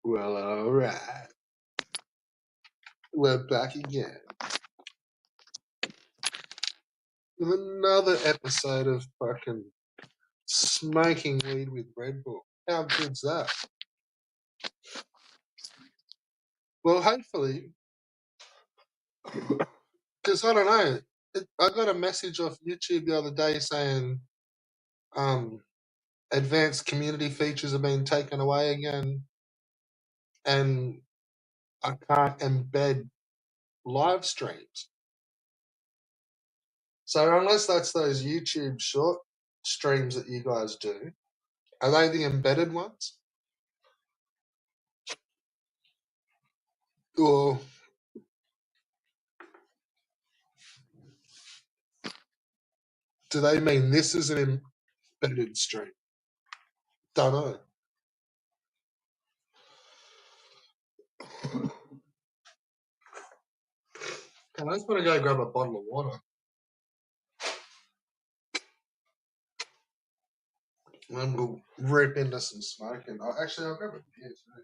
Well, alright. We're back again with another episode of fucking smoking weed with Red Bull. How good's that? Well, hopefully, because I don't know. I got a message off YouTube the other day saying um, advanced community features have been taken away again, and I can't embed live streams. So unless that's those YouTube short streams that you guys do, are they the embedded ones? Or do they mean this is an embedded stream? Don't know. And I just want to go grab a bottle of water. And then we'll rip into some smoking. Actually, I'll grab a beer too.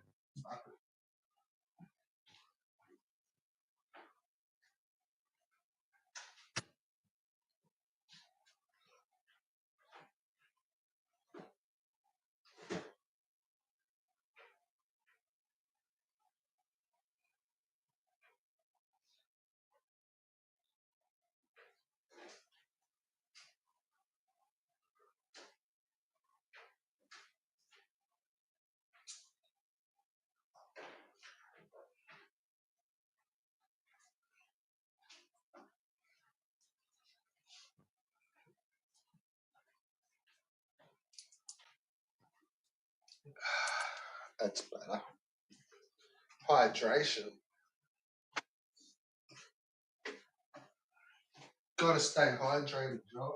That's better. Hydration. Gotta stay hydrated, Joe.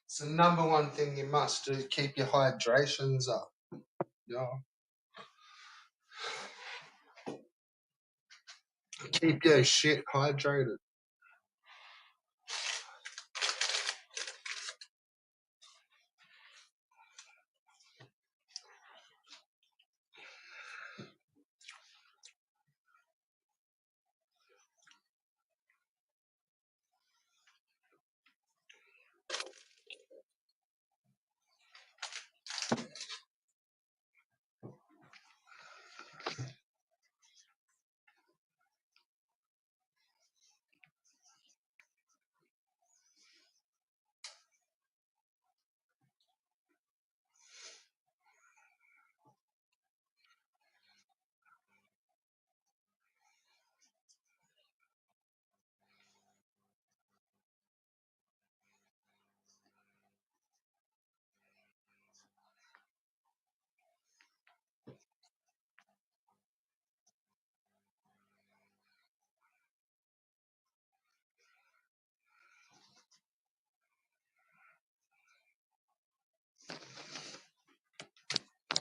It's the number one thing you must do. Keep your hydrations up. Yeah. Keep your shit hydrated.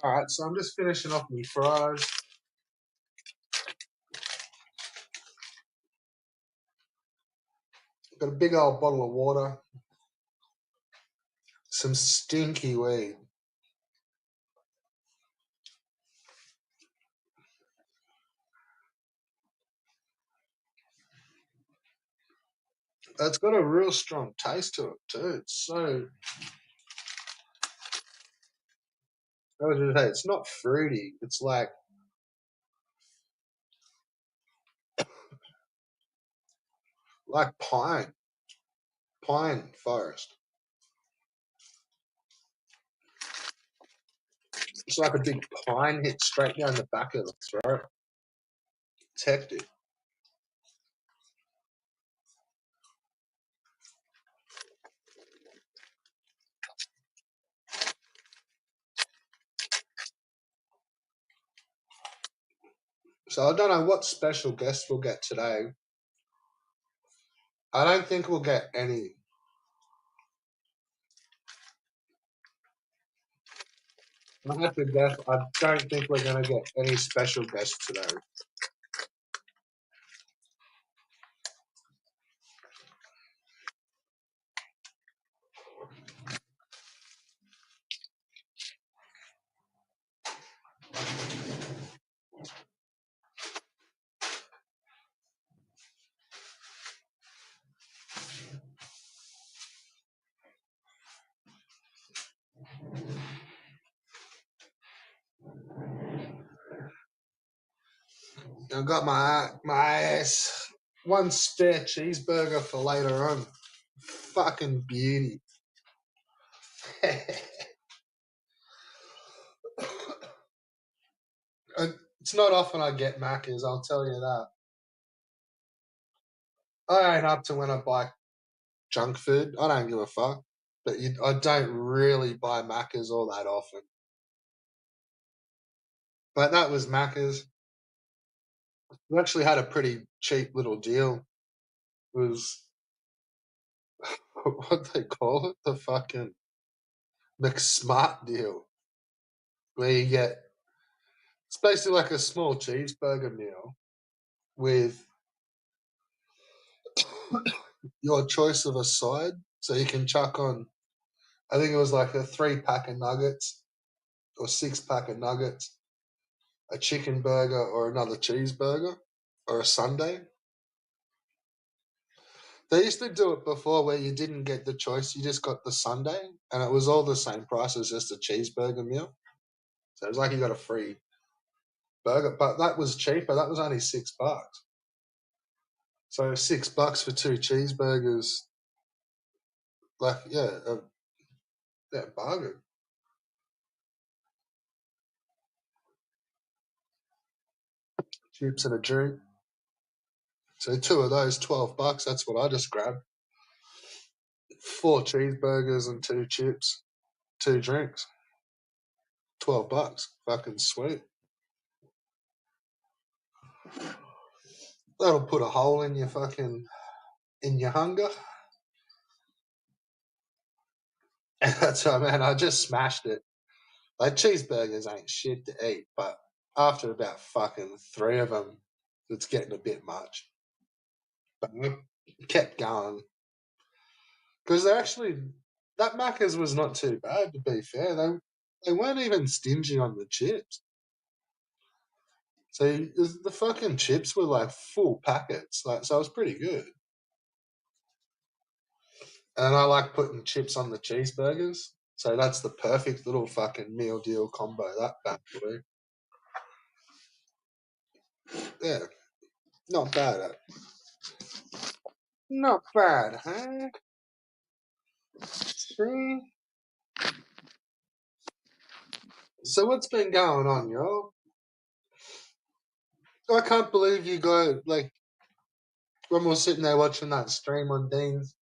Alright, so I'm just finishing off my fries. Got a big old bottle of water. Some stinky weed. It's got a real strong taste to it too. It's so, how would you say, it's not fruity. It's like pine forest. It's like a big pine hit straight down the back of the throat. It's hectic. So I don't know what special guest we'll get today. I don't think we'll get any. I have to guess. I don't think we're gonna get any special guests today. I've got my ass one spare cheeseburger for later on. Fucking beauty. It's not often I get Macca's, I'll tell you that. I ain't up to when I buy junk food. I don't give a fuck. But I don't really buy Macca's all that often. But that was Macca's. We actually had a pretty cheap little deal. It was what they call it? The fucking McSmart deal. Where you get it's basically like a small cheeseburger meal with your choice of a side. So you can chuck on I think it was like a 3-pack of nuggets or 6-pack of nuggets, a chicken burger or another cheeseburger or a sundae. They used to do it before where you didn't get the choice, you just got the sundae, and it was all the same price as just a cheeseburger meal. So it was like you got a free burger, but that was cheaper. That was only $6. So $6 for 2 cheeseburgers, like yeah, bargain. Chips and a drink. So 2 of those, $12. That's what I just grabbed. 4 cheeseburgers and 2 chips, 2 drinks. $12. Fucking sweet. That'll put a hole in your hunger. And that's how, man, I just smashed it. Like, cheeseburgers ain't shit to eat, but after about fucking 3 of them, it's getting a bit much. But I kept going. Because that Macca's was not too bad, to be fair. They weren't even stingy on the chips. So the fucking chips were like full packets, so it was pretty good. And I like putting chips on the cheeseburgers, so that's the perfect little fucking meal deal combo. That bad boy, yeah, not bad, not bad, huh? See? So what's been going on, yo? I can't believe you guys like when we were sitting there watching that stream on Dean's.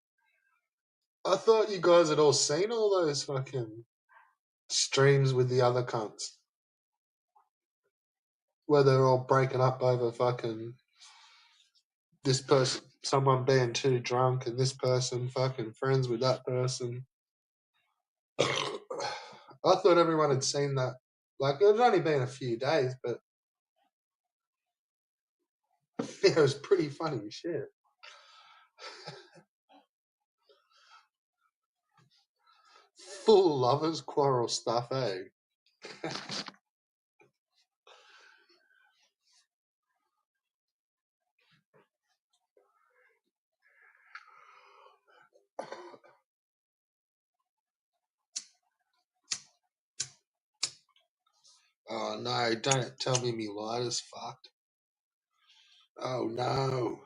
I thought you guys had all seen all those fucking streams with the other cunts where they're all breaking up over fucking this person, someone being too drunk, and this person fucking friends with that person. I thought everyone had seen that. Like, it had only been a few days, but it was pretty funny shit. Full lovers quarrel stuff, eh? Oh no, don't tell me me lighter's fucked. Oh no.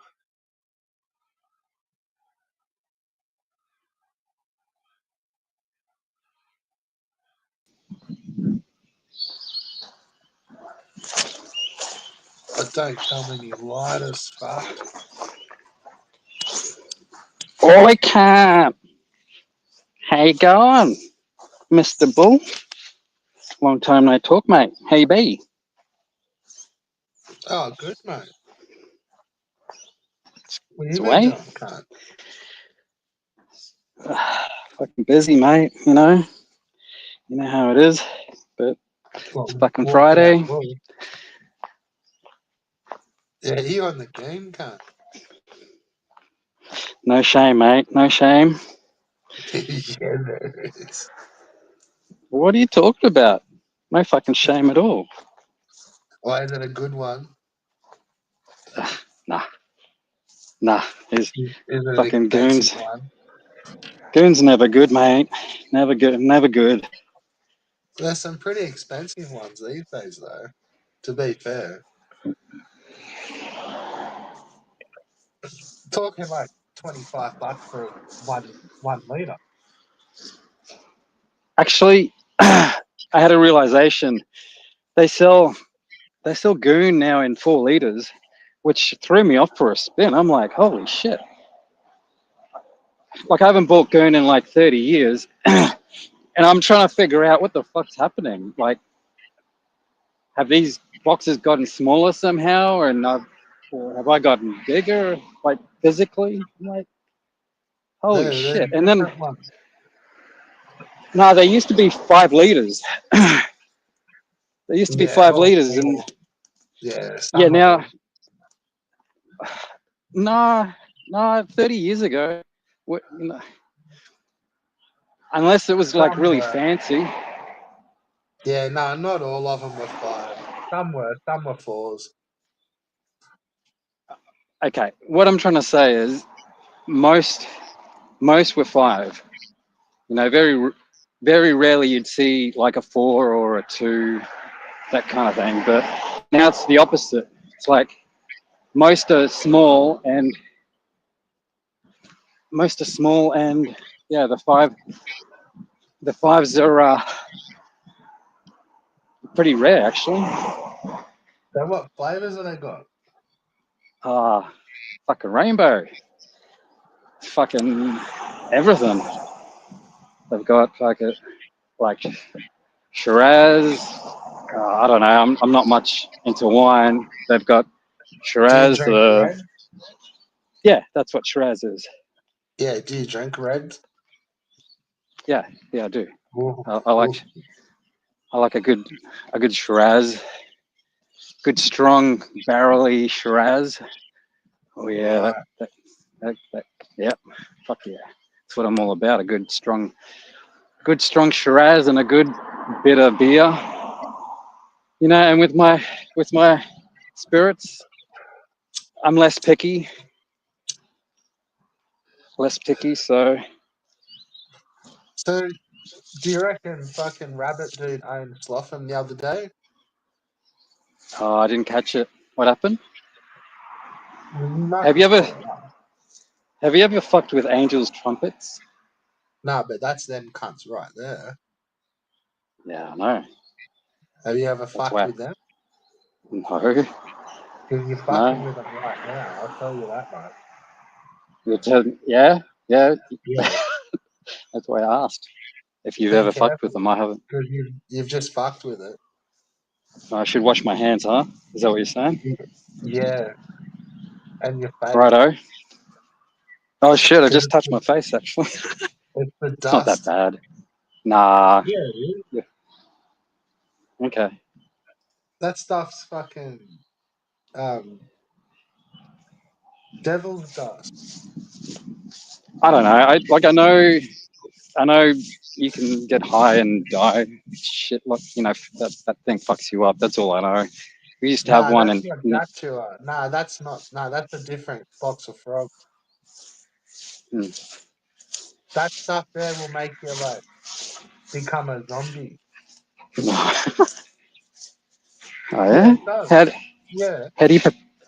Don't tell me me lighter's fucked. Oi, Cap. How you going, Mr. Bull? Long time no talk, mate. How you be? Oh, good, mate. What It's you been away. doing, cunt? Fucking busy, mate. You know how it is. But Well, It's fucking walking out Friday. bull. Yeah, you on the game, cunt. No shame, mate. No shame. Yeah, there is. What are you talking about? No fucking shame at all. Why is it a good one? Nah, nah. He's Is it an fucking expensive goons. one? Goons never good, mate. Never good. Never good. There's some pretty expensive ones these days, though. To be fair, talking like $25 for one liter. Actually, I had a realization. They sell Goon now in 4 liters, which threw me off for a spin. I'm like, holy shit! Like I haven't bought Goon in like 30 years, and I'm trying to figure out what the fuck's happening. Like, have these boxes gotten smaller somehow, or have I gotten bigger, like physically? I'm like, holy There's shit! And then different ones. no, they used to be 5 liters. They used to be Yeah, five or liters, and four. Yeah, yeah, some of now them. no, no, 30 years ago, unless it was like Some really were. fancy. Yeah, no, not all of them were five. Some were fours. Okay, what I'm trying to say is most most were five. You know, very rarely you'd see like a 4 or a 2, that kind of thing. But now it's the opposite. It's like most are small and yeah, the fives are pretty rare actually. So what flavors have they got? Fucking rainbow, fucking everything. They've got like Shiraz. I don't know. I'm not much into wine. They've got Do you Shiraz. drink red? Yeah, that's what Shiraz is. Yeah, do you drink red? Yeah, yeah, I do. Ooh, I ooh, like a good Shiraz, good strong barrely Shiraz. Oh yeah, right. that yeah, fuck yeah. That's what I'm all about. A good strong Shiraz and a good bitter beer. You know, and with my spirits, I'm less picky. So So, do you reckon fucking Rabbit Dude owned Sloughin the other day? I didn't catch it. What happened? You must Have have you ever caught up. have you ever fucked with Angel's trumpets? Nah, but that's them cunts right there. Yeah, I know. Have you ever That's fucked why. with them? No, Because you're fucking no. with them right now. I'll tell you that much. Yeah, yeah. Yeah, That's why I asked if you've be ever fucked with careful them. I haven't. because you've just fucked with it. I should wash my hands, huh? Is that what you're saying? Yeah, and your face. Righto. Oh shit! I 'Cause just touched my face. Actually, it's the it's not that dust. bad. Nah. Yeah, it is. Yeah. Okay. That stuff's fucking um, devil's dust. I don't know. I know you can get high and die. Shit, like that thing fucks you up. That's all I know. We used to have Nah, one, that's and not Datua. Nah, that's not. Nah, that's a different box of frogs. Hmm. That stuff there will make you like become a zombie. Oh Yeah, yeah. it does. How Yeah, how do you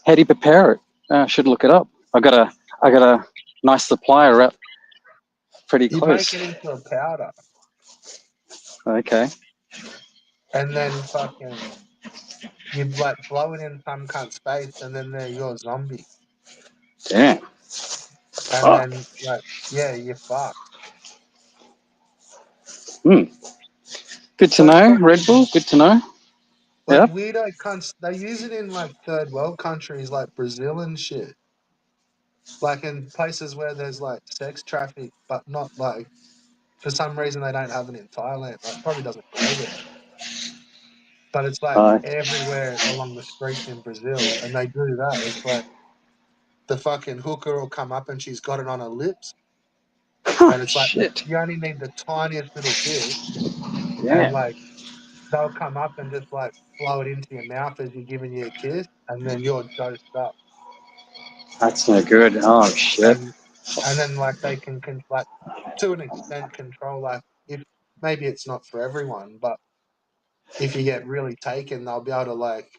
how do you prepare it? I should look it up. I got a nice supplier up pretty you make close. it into a powder, Okay. and then fucking you like blow it in some cunt's face, and then they're your zombie. Damn. And Fuck. then like yeah, you're fucked. Hmm. Good to But know. Red fucking Bull. Good to know. like Yeah. weirdo cunts, they use it in like third world countries like Brazil and shit. Like in places where there's like sex traffic, but not like for some reason they don't have it in Thailand. Like probably doesn't grow there. but it's like Uh, everywhere along the streets in Brazil, and they do that. It's like the fucking hooker will come up and she's got it on her lips, oh, and it's like shit. you only need the tiniest little bit, and Yeah, like they'll come up and just like blow it into your mouth as you're giving you a kiss, and then you're dosed up, that's no good. Oh, shit. and then like they can like to an extent control like if maybe it's not for everyone, but if you get really taken, they'll be able to like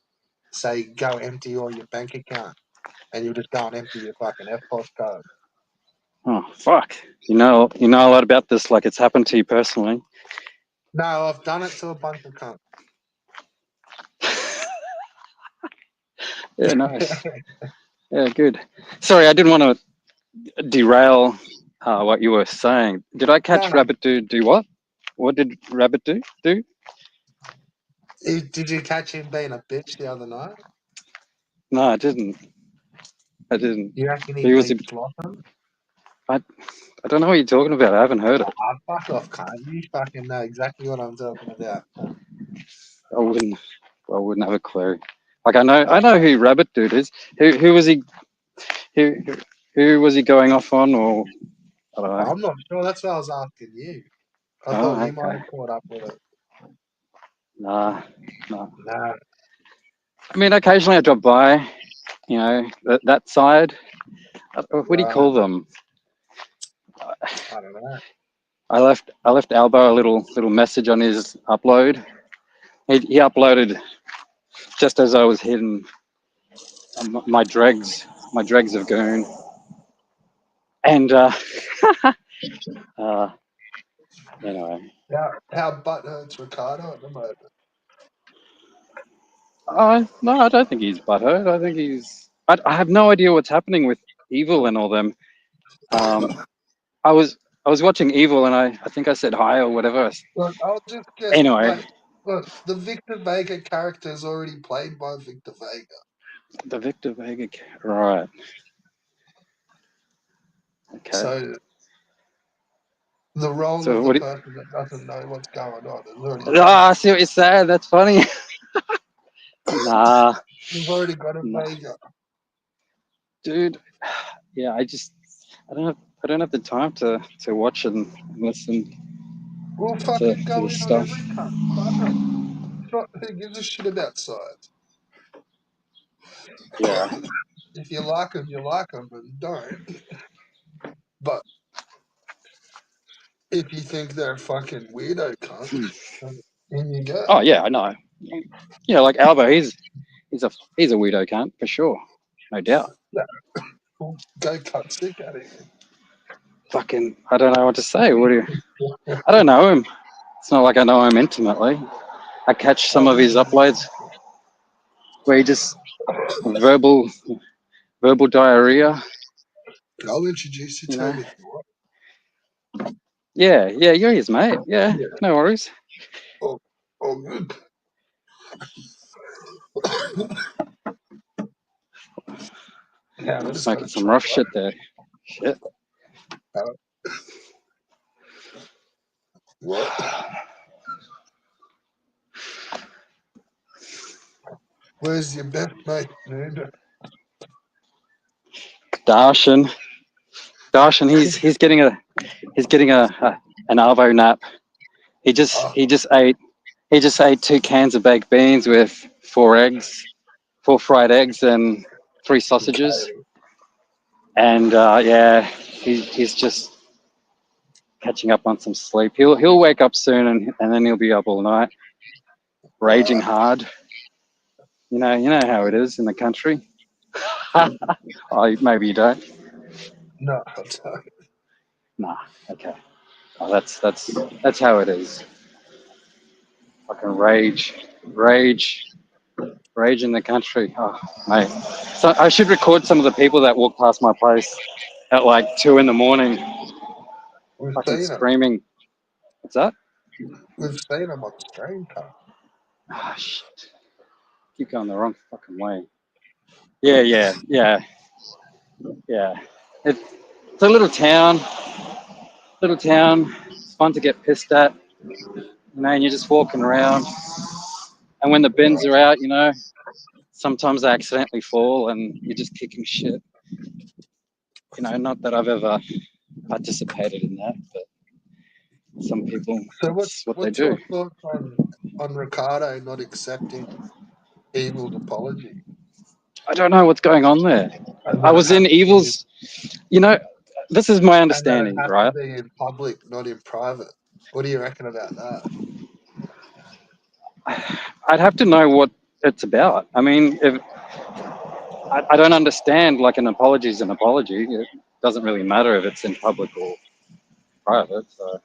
say go empty all your bank account, and you'll just go and empty your fucking FPOS card. Oh, fuck. You know a lot about this, like it's happened to you personally. No, I've done it to a bunch of cunts. Yeah, nice. Yeah, good. Sorry, I didn't want to derail what you were saying. Did I No, catch no. Rabbit do what? What did Rabbit do? Did you catch him being a bitch the other night? No, I didn't. I didn't. You reckon he He was. needs flossing? I don't know what you're talking about. I haven't heard it. Fuck off, cunt. You fucking know exactly what I'm talking about. I wouldn't. I wouldn't have a clue. Like I know who Rabbit Dude is. Who was he? Who who was he going off on? Or I don't know. I'm not sure. That's what I was asking you. I thought Oh, you might okay. have caught up with it. Nah, no. Nah, I mean, occasionally I drop by. You know that side. What do you right. call them? I don't know. I left Albo a little message on his upload. He uploaded just as I was hitting my dregs of goon, and uh, anyway, How butt hurts Ricardo at the moment? no, I don't think he's butthurt. I think I have no idea what's happening with Evil and all them. Um, I was I was watching Evil, and I think I said hi or whatever. Look, I'll just get Anyway, like, look, the Victor Vega character is already played by Victor Vega. the Victor Vega, right? Okay. So the role So of the what? person that doesn't know what's going on is already done. I see what you're saying. That's funny. Nah, You've already got a nah, Vega. dude. Yeah, I don't have the time to watch and listen We'll fucking to go this in on stuff. every cunt. Fuck 'em. Who gives a shit about sides? Yeah. If you like them, you like them, but you don't. But if you think they're a fucking weirdo cunt, then in you go. Oh yeah, I know. Yeah, like Albo, he's a weirdo cunt for sure, no doubt. Yeah, we'll go cut stick at him. Fucking, I don't know what to say. What do you? I don't know him. It's not like I know him intimately. I catch some I'll of his uploads where he just verbal diarrhea. introduce you You to know. him if you want. Yeah, yeah, you're his mate. Yeah, Yeah. no worries. Oh, oh good. Yeah, I just got Smoking to some chop rough shit there. Shit. up. What? Where's your best mate, dude? Darshan, Darshan, he's getting a an arvo nap. Oh, He just ate 2 cans of baked beans with 4 eggs, 4 fried eggs, and 3 sausages. okay. And yeah, he's just catching up on some sleep. He'll wake up soon, and then he'll be up all night, raging Right. hard. You know how it is in the country. Oh, maybe you don't. No, I don't. Nah. Okay. Oh, that's how it is. Fucking rage, rage in the country. Oh, mate. So I should record some of the people that walk past my place at like 2 in the morning, We've fucking seen him. screaming. What's that? We've seen him on stream, cunt. Ah, shit. Keep going the wrong fucking way. Yeah, yeah, yeah, yeah. It's a little town. Little town. It's fun to get pissed at. And you're just walking around. And when the bins are out, you know, sometimes I accidentally fall and you're just kicking shit. You know, not that I've ever participated in that, but some people, So that's what they what's do. your thoughts on Ricardo not accepting Evil's apology I don't know what's going on there. and I that it was has in to be Evil's, you know, this is my understanding, right? in public, not in private? What do you reckon about that? I'd have to know what it's about. I mean, if I don't understand, like an apology is an apology. It doesn't really matter if it's in public or private. So,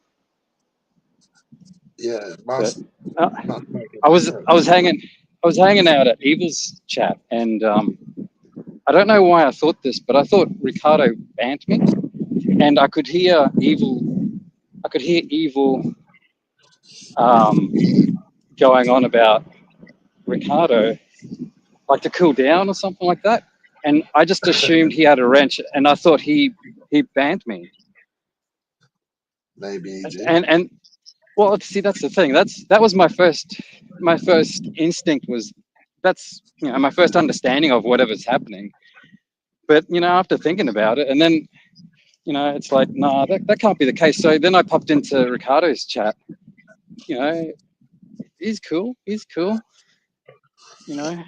Yeah, it but must uh, make I a was difference. I was hanging I was hanging out at Evil's chat, and I don't know why I thought this, but I thought Ricardo banned me, and I could hear Evil um, going on about Ricardo, like to cool down or something like that. And I just assumed he had a wrench, and I thought he banned me. Maybe he did. And well, see, that's the thing. That was my first instinct was that's my first understanding of whatever's happening. But after thinking about it, and then it's like, nah, that can't be the case. So then I popped into Ricardo's chat. You know, he's cool. He's cool. You know,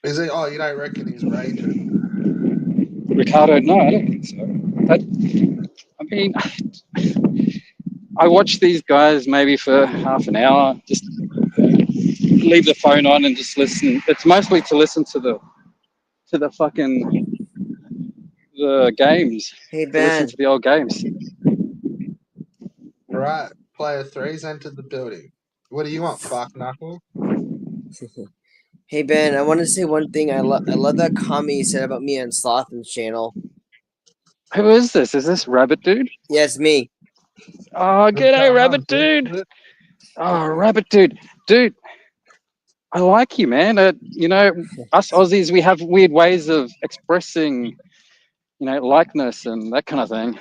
Is he? Oh, you don't reckon he's raging? Ricardo. No, I don't think so. I mean, I watch these guys maybe for half an hour, just leave the phone on and just listen. It's mostly to listen to the fucking the games, Hey to listen Ben. to the old games. Right. Player three's entered the building. What do you want, fuck knuckle? Hey Ben, I want to say one thing. I love that comment you said about me on Slotham's channel. Who is this? Is this Rabbit Dude? Yes, me. Oh, What's g'day, going on, Rabbit Dude. bitch? Oh, Rabbit Dude, I like you, man. Us Aussies, we have weird ways of expressing, likeness and that kind of thing.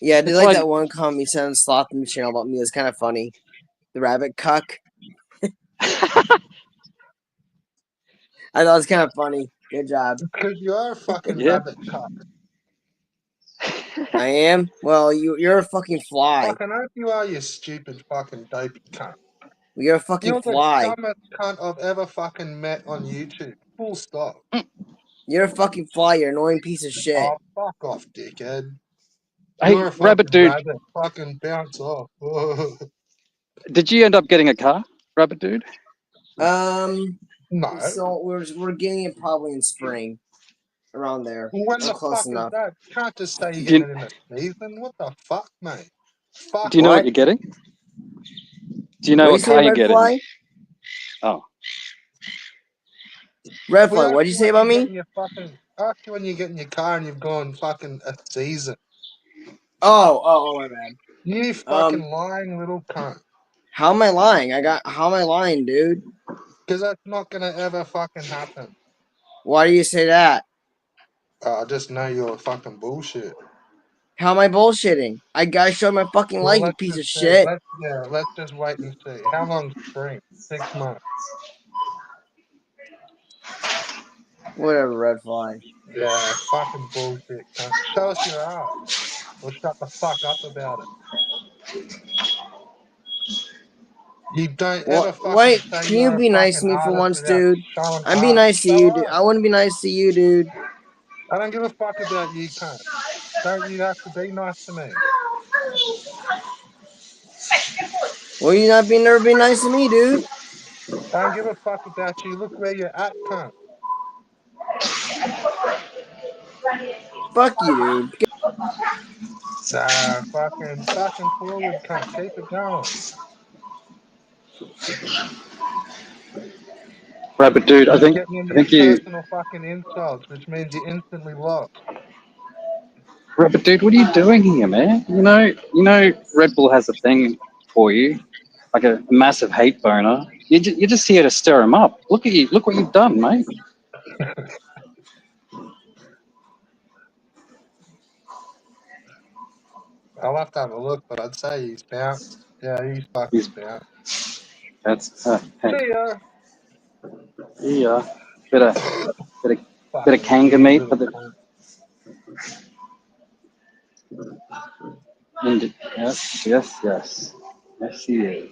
Yeah, I did It's like like, that one comment you said on Slotham's channel about me. It was kind of funny. The rabbit cuck. I thought it was kind of funny. Good job. Because you are a fucking yeah. rabbit cuck. I am. Well, you're a fucking fly. Fucking hope you are, you stupid fucking dopey cunt. You're a fucking You're the fly. dumbest cunt I've ever fucking met on YouTube. Full stop. You're a fucking fly. You're an annoying piece of shit. Oh, fuck off, dickhead. Hey, You're a Rabbit fucking Dude, rabbit. Fucking bounce off. did you end up getting a car, Rabbit Dude? No. So we're getting it probably in spring, around there, Well, when or the close fuck is enough. that? You can't just say you're Do getting you, it in a season. What the fuck, mate? do Fuck you know what off. What? you're getting? Do you know What do you what say, car you're Red getting? Fly? Oh, Red We Fly, asked what'd you you say when about you're me? getting your fucking. Asked you when you're getting your car and you've gone fucking a season. Oh, my bad. You fucking lying little cunt. How am I lying? How am I lying, dude? Because that's not gonna ever fucking happen. Why do you say that? I just know you're fucking bullshit. How am I bullshitting? I gotta show my fucking Well, life, you let's piece just of see. shit. Let's just wait and see. How long's spring? 6 months. Whatever, Red Fly. Yeah, fucking bullshit, cunt. Show us your ass. Or shut the fuck up about it. You don't What? ever fucking Wait, say can you you're a be nice fucking to me for artist once, without dude? showing I'm being ass. nice to Show you, dude. ass. I want to be nice to you, dude. I don't give a fuck about you, cunt. Don't you have to be nice to me? Well, you not being never be nice to me, dude. I don't give a fuck about you. Look where you're at, cunt. Fuck you, dude. Nah, fucking forward, cunt. Keep it going. Rabbit Dude, I You're think getting into I your think you, personal fucking insults, which means you instantly lost. Rabbit Dude, what are you doing here, man? Red Bull has a thing for you, like a massive hate boner. You're just here to stir him up. Look at you. Look what you've done, mate. I'll have to have a look, but I'd say he's bounced. Yeah, he's He's fucking bounced. That's hey, See ya. yeah, bit of bit of bit of Fucking kanga weird meat for little the. cunt. Yes, yes, yes, yes, he is.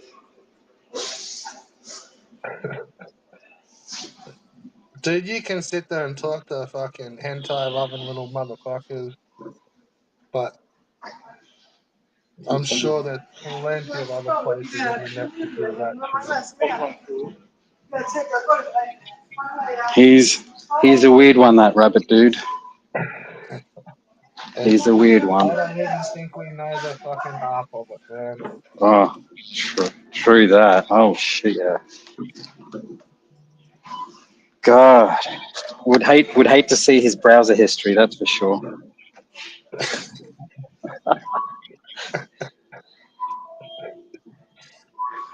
Dude, you can sit there and talk to fucking hentai loving little motherfuckers, but I'm sure there's plenty of other places on the net that do that shit. He's a weird one, that rabbit dude. And He's a weird I one. don't even think we know the fucking half of it, man. Oh, true that. Oh shit, yeah. God, would hate to see his browser history. That's for sure.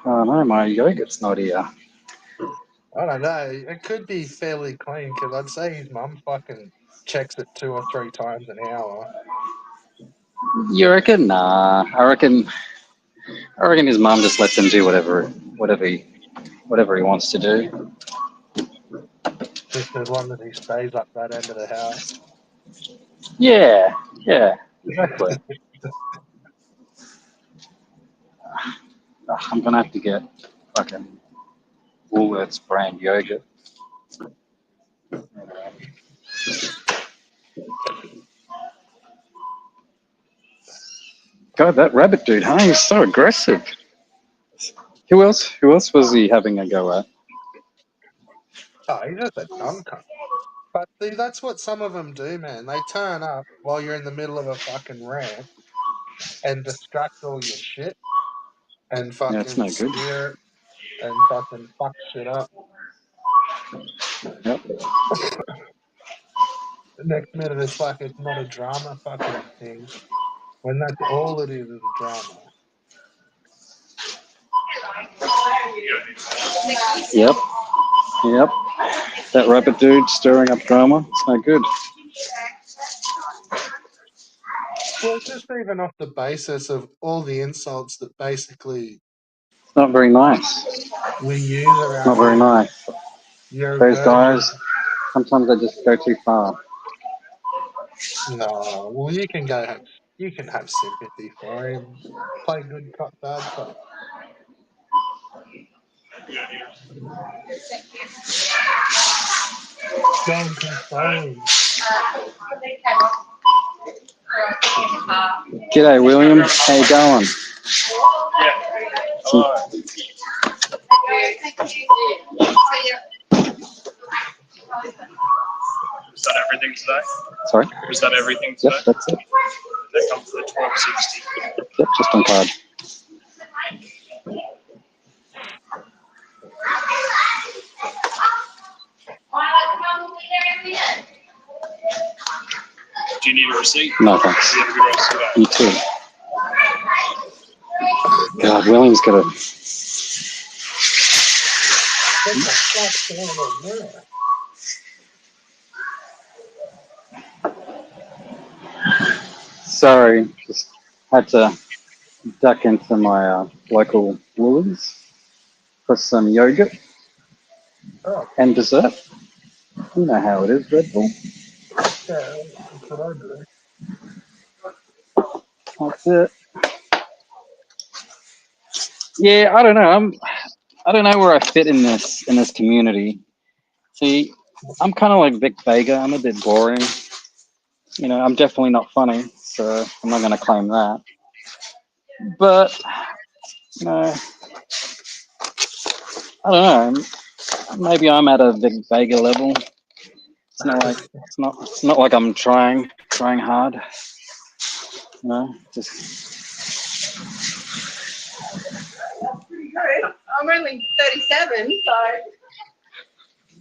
Oh no, my yogurt's not here. I don't know. It could be fairly clean because I'd say his mum fucking checks it 2 or 3 times an hour. You reckon? Nah, I reckon his mum just lets him do whatever he wants to do. Just as long as he stays up that end of the house. Yeah, yeah, exactly. I'm gonna have to get fucking Woolworths brand yogurt. God, that rabbit dude, huh? He's so aggressive. Who else? Who else was he having a go at? Oh, he's just a dumb cunt. But see, that's what some of them do, man. They turn up while you're in the middle of a fucking rant and distract all your shit and Yeah, it's fucking no good. steer it and fucking fuck shit up. Yep. The next minute it's like it's not a drama fucking thing. When that's all it is a drama. Yep. Yep. That rabbit dude stirring up drama. It's no good. Well, just even off the basis of all the insults that basically It's not very nice. we use It's not around very here. nice. You're a Those virgin. guys, sometimes they just go too far. No, well, you can have sympathy for him. Play good cop, bad cop. Go and console him. G'day, William. How you going? Was that everything today? Sorry? Was that everything today? Yep, that's it. That comes to the 1260. Yep, just on card. Do you need a receipt? No, thanks. You have a good rest of the You too. God, William's got a. What the fuck's going on there? Sorry, just had to duck into my local Woolies for some yogurt Oh, and dessert. You know how it is, Red Bull. yeah, that's what I do. That's it. Yeah, I don't know. I don't know where I fit in this community. See, I'm kind of like Vic Vega. I'm a bit boring. You know, I'm definitely not funny, so I'm not going to claim that. But you know, I don't know. Maybe I'm at a Vic Vega level. It's not like I'm trying hard. You know, just I'm only 37, so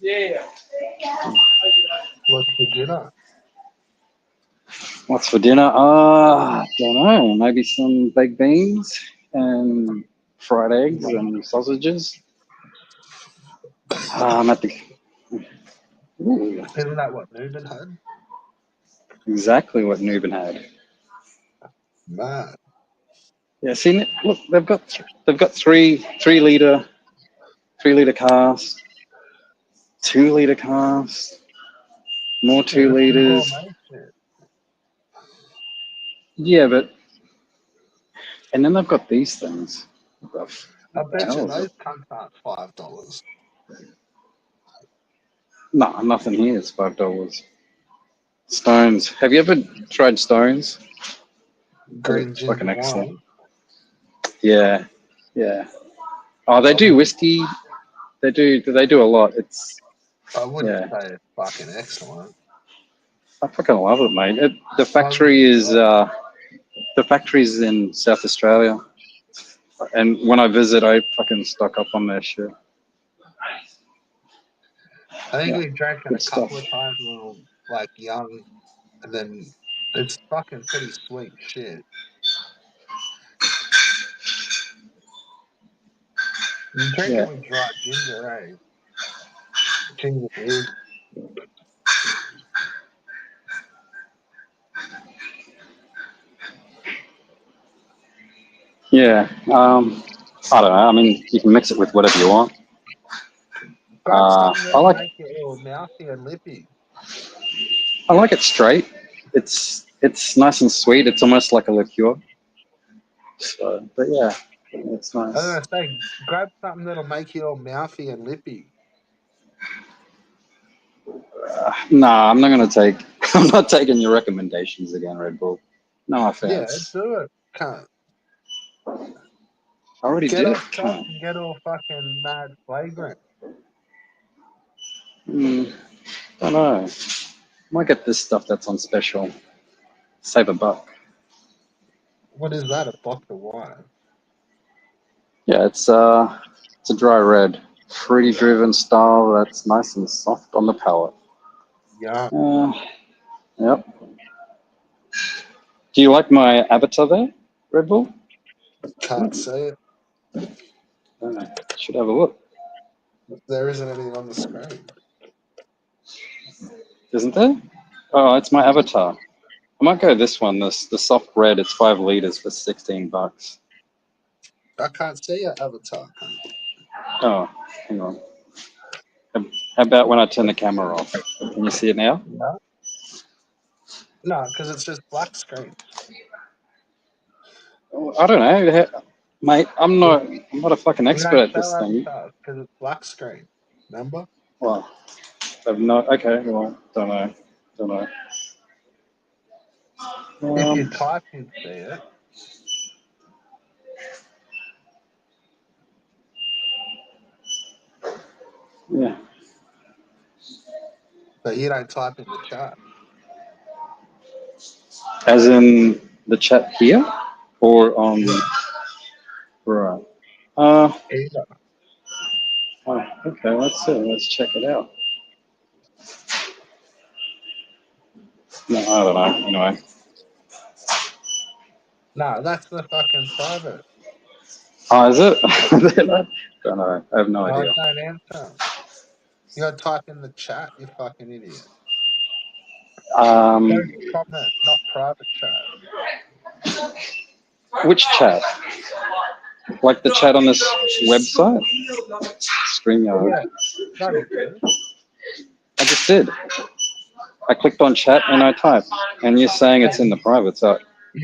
yeah. What's for dinner? what's for dinner? Don't know. Maybe some baked beans and fried eggs and sausages. I'm at the. Ooh, Isn't that what Newman had? exactly what Newbin had. Man. Yeah, see, look, they've got 3 liter 3 litre cast, 2 litre cast, more 2 litres. Yeah, but and then they've got these things. What I the bet you hell is those it? cunts aren't $5. No, nothing here is $5. Stones. Have you ever tried Stones? They're Green fucking ginger excellent. wine. Yeah, yeah. Oh, they do whiskey. They do a lot. It's I wouldn't yeah. say it's fucking excellent. I fucking love it, mate. The I really factory's in South Australia, and when I visit, I fucking stock up on their shit. I think Yeah, we drank it a good stuff. couple of times when we were like young, and then it's fucking pretty sweet shit. You drink Yeah, it with dry ginger, eh? Ginger beer. yeah. I don't know. I mean, you can mix it with whatever you want. Grab something I that'll like make it all mouthy and lippy. I like it straight. It's nice and sweet. It's almost like a liqueur. So, but yeah, it's I was nice. gonna say, grab something that'll make you all mouthy and lippy. Nah, I'm not gonna take. I'm not taking your recommendations again, Red Bull. No Yeah, offense. do it. Can't. I already Get did. off top Can't. and get all fucking mad flagrant. Don't know. Might get this stuff that's on special. Save a buck. What is that? A box of wine? Yeah, it's a dry red, fruity driven style that's nice and soft on the palate. Yeah, Yep. Do you like my avatar there, Red Bull? can't say it. Should have a look. There isn't anything on the screen. Isn't there? Oh, it's my avatar. I might go this one, the soft red. It's 5 liters for $16. I can't see your avatar. Oh, hang on. How about when I turn the camera off? Can you see it now? No, no, because it's just black screen. I don't know, mate. I'm not a fucking We expert don't at show this thing. avatars because it's black screen. Remember? Well, I've not. Okay, well, don't know. Don't know. If you type, you'd see it. Yeah. But you don't type in the chat. As in the chat here, or on right. Either. Oh, okay. Let's see. Let's check it out. No, I don't know. Anyway. No, that's the fucking private. Oh, is it? Don't know. I have no No, idea. don't answer. You gotta type in the chat, you fucking idiot. Go comment, not private chat. Which chat? Like the chat on this website? StreamYard. Yeah, that'll do. I just did. I clicked on chat and I typed, and you're saying it's in the private, so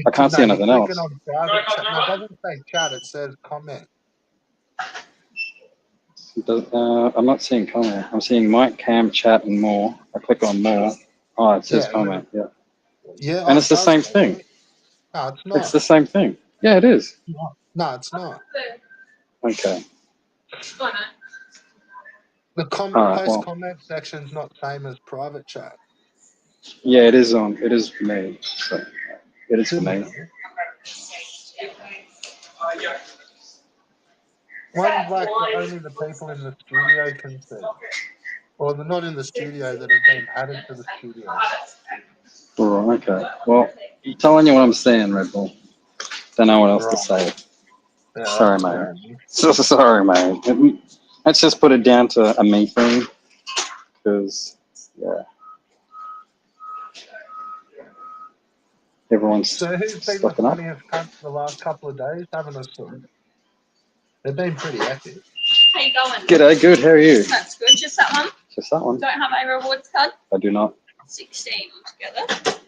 I can't see You're anything clicking else. on private chat. No, it doesn't say chat, it says comment. I'm not seeing comment. I'm seeing mic, cam, chat, and more. I click on more. Oh, it says Yeah, comment. Yeah, yeah, and oh, it's it the does same say thing. that. No, it's It's not. the same thing. Yeah, it is. No, it's not. Okay. The All right. post Well, comment section's not same as private chat. yeah, it is on. It is for me. So it is for Should me. be. One's like only the people in the studio can see. Or they're not in the studio that have been added to the studio. All right. Okay. Well, I'm telling you what I'm saying, Red Bull. Don't know what else to Right. say. Yeah, Sorry, that's mate. fair. So sorry, mate. Let's just put it down to a me thing, because yeah, everyone's So who's been the stocking up. funniest cunt the last couple of days? Having a sip. They've been pretty epic. How you going? G'day, good. How are you? That's good. Just that one? Just that one. Don't have a rewards card? I do not. 16 altogether.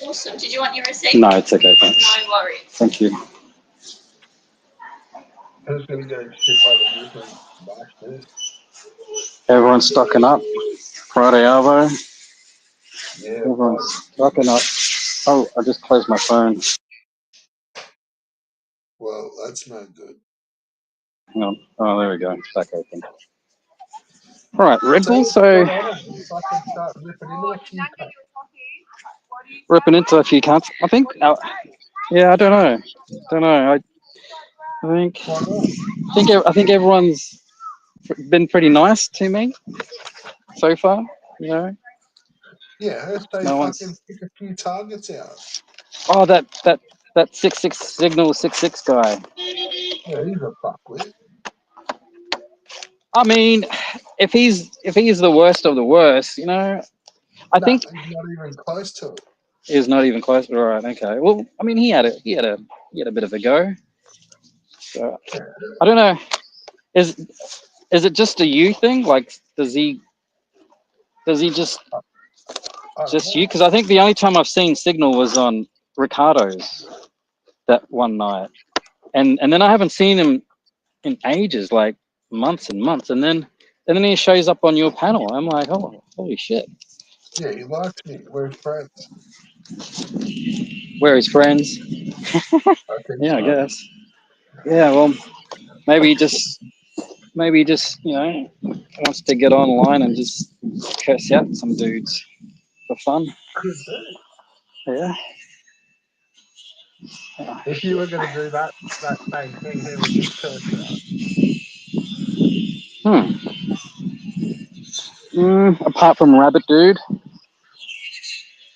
Awesome. Did you want your receipt? No, it's okay, thanks. No worries. Thank you. I'm just gonna get a shit by the movement. Everyone's stocking up. Friday Arvo. Yeah, Everyone's stocking up. Oh, I just closed my phone. well, that's no good. Hang on. Oh, there we go. It's back open. All right, Red Bull. So Fucking start ripping into a few cups. ripping into a few cunts. I think. Yeah, I don't know. I think everyone's been pretty nice to me so far. You know. Yeah, if they No fucking one's. pick a few targets out. Oh, that 6-6 signal 6-6 guy. Yeah, he's a fuckwit. I mean, if he's the worst of the worst, you know, I think he's not even close to it. he's not even close. All right, okay. Well, I mean, he had a bit of a go. So I don't know. Is it just a you thing? Like, does he just you? Because I think the only time I've seen Signal was on Ricardo's that one night, and then I haven't seen him in ages, like months and months, and then he shows up on your panel. I'm like, oh, holy shit. Yeah, he likes me. We're friends. We're his friends. Yeah, I guess. Yeah, well, maybe he just you know wants to get online and just curse out some dudes for fun. Could be. Yeah. If you were going to do that same thing, who would you curse out? Apart from Rabbit Dude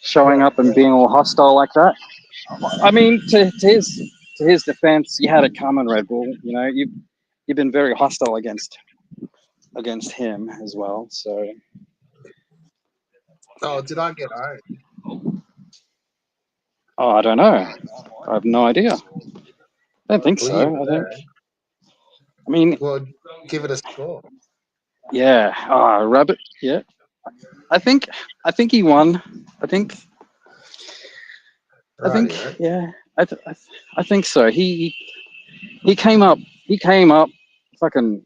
showing up and being all hostile like that, I mean, to his defense, you had it coming, Red Bull. You know, you've been very hostile against him as well. So. Oh, did I get out? Oh, I don't know. I have no idea. I don't think so. I mean, well, give it a score. Yeah. Rabbit. Yeah. I think he won. I think. Yeah. I think so. He came up. Fucking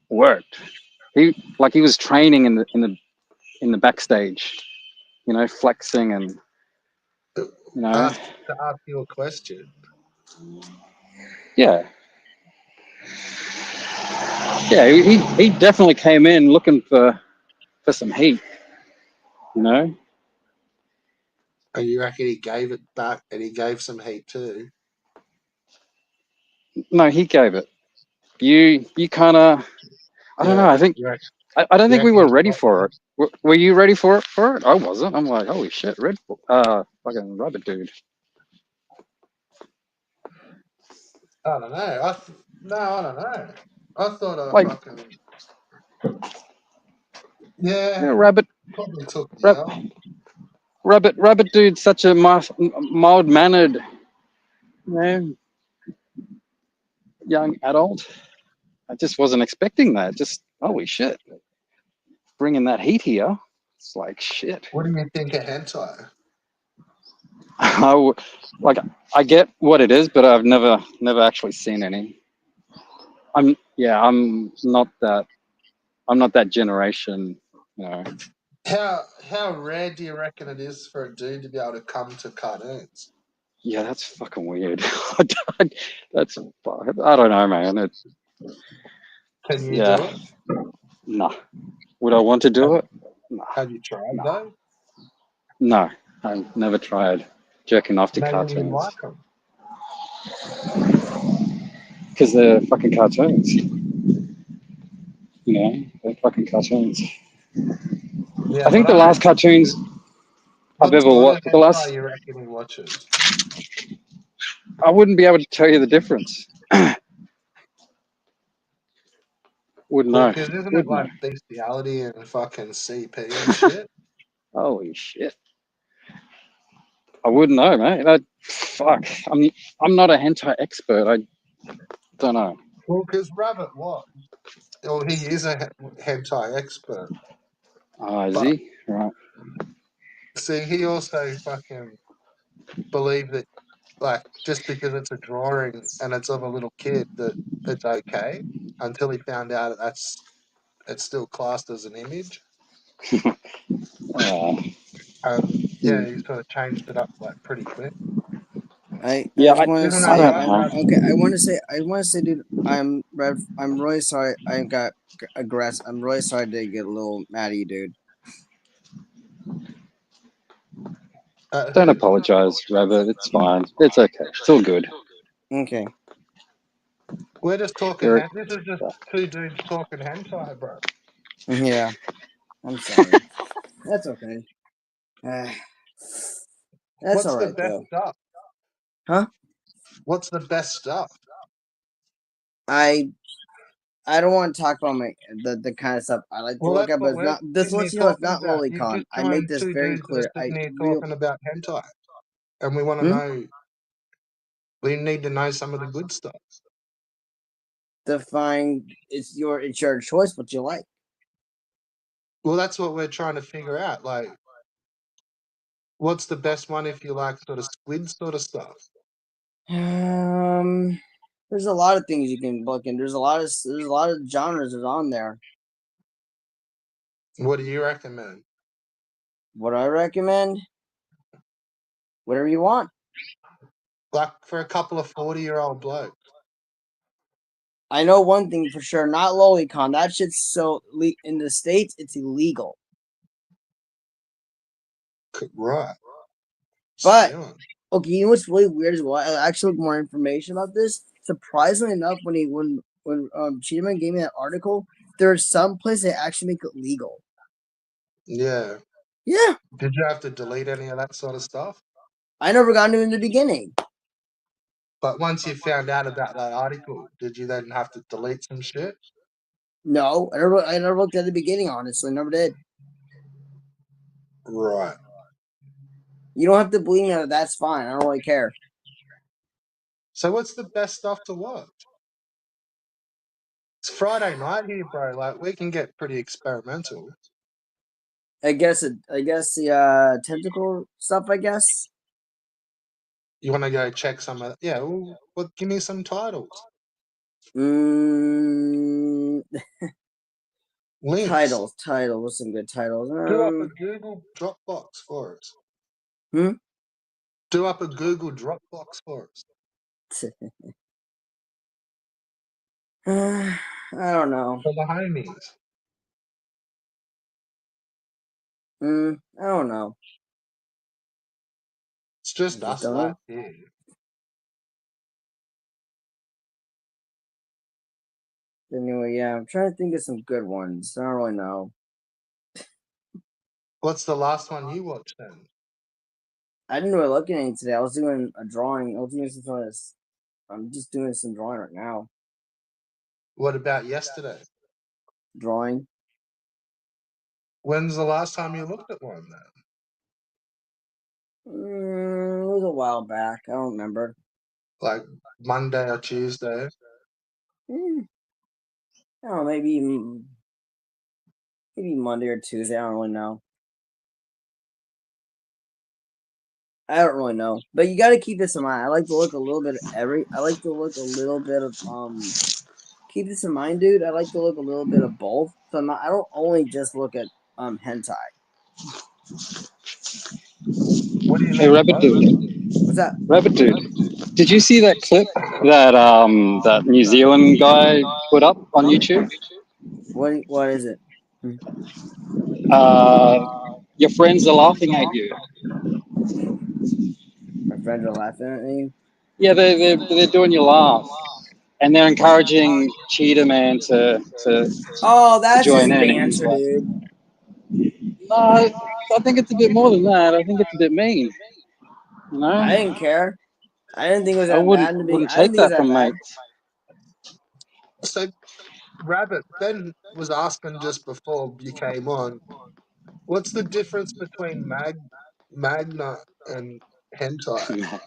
worked. He was training in the backstage. You know, flexing and you know. To ask you a question. Yeah. Yeah. He definitely came in looking for some heat. You know. And you reckon he gave it back and he gave some heat too? No, he gave it. You kind of. I don't know. I think. I don't think we were ready for it. Were you ready for it? I wasn't. I'm like, holy shit, Red Bull, fucking Rabbit Dude. I don't know. I don't know. I thought Like, fucking yeah. Rabbit. Probably took the L. Rabbit Dude's such a mild mannered, you know, young adult. I just wasn't expecting that. Just holy shit, bringing that heat here. It's like shit. What do you think of hentai? I get what it is, but I've never actually seen any. I'm not that generation, you know. How rare do you reckon it is for a dude to be able to come to cartoons? Yeah, that's fucking weird. I don't know, man. Can you do it? Nah. Would I want to do it? Nah. Have you tried though? No, I've never tried jerking off to Maybe cartoons. you like them. Because they're fucking cartoons. You know, they're fucking cartoons. Yeah, I think the last cartoons I've ever watched. The last. You reckon he watches? I wouldn't be able to tell you the difference. Wouldn't know. Because isn't it like bestiality and fucking CP and shit? Holy shit! I wouldn't know, mate. Fuck. I'm not a hentai expert. I don't know. Well, because Rabbit what? Well, he is a hentai expert, Oh, is but he? Right. see, he also fucking believed that, like, just because it's a drawing and it's of a little kid, that it's okay. Until he found out that it's still classed as an image. Uh, Yeah, he sort of changed it up like pretty quick. I yeah, just want to Even though I say, you don't don't know. have, okay, I want to say, dude, I'm really sorry. I got aggressive. I'm really sorry to get a little mad at you, dude. Don't who? apologize, Rabbit. It's fine. It's okay. It's all good. Okay. We're just talking. You're, This is just two dudes talking hentai, bro. Yeah. I'm sorry. That's okay. That's What's all the right best though. stuff? Huh? What's the best stuff? I don't want to talk about the kind of stuff I like to Well, look that's at, but what it's we're not. This sitting here lets you know it's talking not about. You've lolicon. just I make joined this two very dudes that are clear. sitting here Real. talking about hentai, and we want to Hmm? know. We need to know some of the good stuff. Define. It's your choice. What you like. Well, that's what we're trying to figure out. Like, what's the best one if you like sort of squid sort of stuff? There's a lot of things you can look in. There's a lot of genres that's on there. What do you recommend? What I recommend, whatever you want. Like for a couple of 40-year-old blokes. I know one thing for sure, not lolicon. That shit's in the States, it's illegal. Right. But Stealing. okay, you know what's really weird as well? I actually looked more information about this. Surprisingly enough, when Cheetahman gave me that article, there are some places that actually make it legal. Yeah. Yeah. Did you have to delete any of that sort of stuff? I never got into it in the beginning. But once you found out about that article, did you then have to delete some shit? No, I never looked at the beginning, honestly. Never did. Right. You don't have to believe me. That's fine. I don't really care. So what's the best stuff to watch? It's Friday night here, bro. Like, we can get pretty experimental. I guess the tentacle stuff. I guess. You want to go check some of that? Yeah, well, give me some titles. Links. Links. Titles. What's some good titles? Do up a Google Dropbox for us. Hmm. Do up a Google Dropbox for us. I don't know. For the homies. I don't know. It's just Just us don't know. lads here. Anyway, yeah, I'm trying to think of some good ones. I don't really know. What's the last one you watched then? I didn't really look at any today. I was doing a drawing. I was doing some of this. I'm just doing some drawing right now. What about yesterday? Drawing. When's the last time you looked at one then? It was a while back. I don't remember. Like Monday or Tuesday? I don't know. Maybe Monday or Tuesday. I don't really know. I don't really know, but you got to keep this in mind. I like to look a little bit of I like to look a little bit of Keep this in mind, dude. I like to look a little bit of both. So I don't only just look at hentai. What do you Hey, mean Rabbit both? Dude. What's that? Rabbit Dude. Did you see that clip that that New Zealand guy put up on YouTube? What is it? Uh, your friends are laughing at you. My friends are laughing at me. Yeah, they're doing you laugh, and they're encouraging Cheetah Man to Oh, that's join just in. And he's banter, like, dude. no, I think it's a bit more than that. I think it's a bit mean. You know, I didn't care. I didn't think it was I that bad in the beginning. wouldn't I didn't take think it was that that from bad. mates. So, Rabbit, Ben was asking just before you came on, What's the difference between Magna and hentai?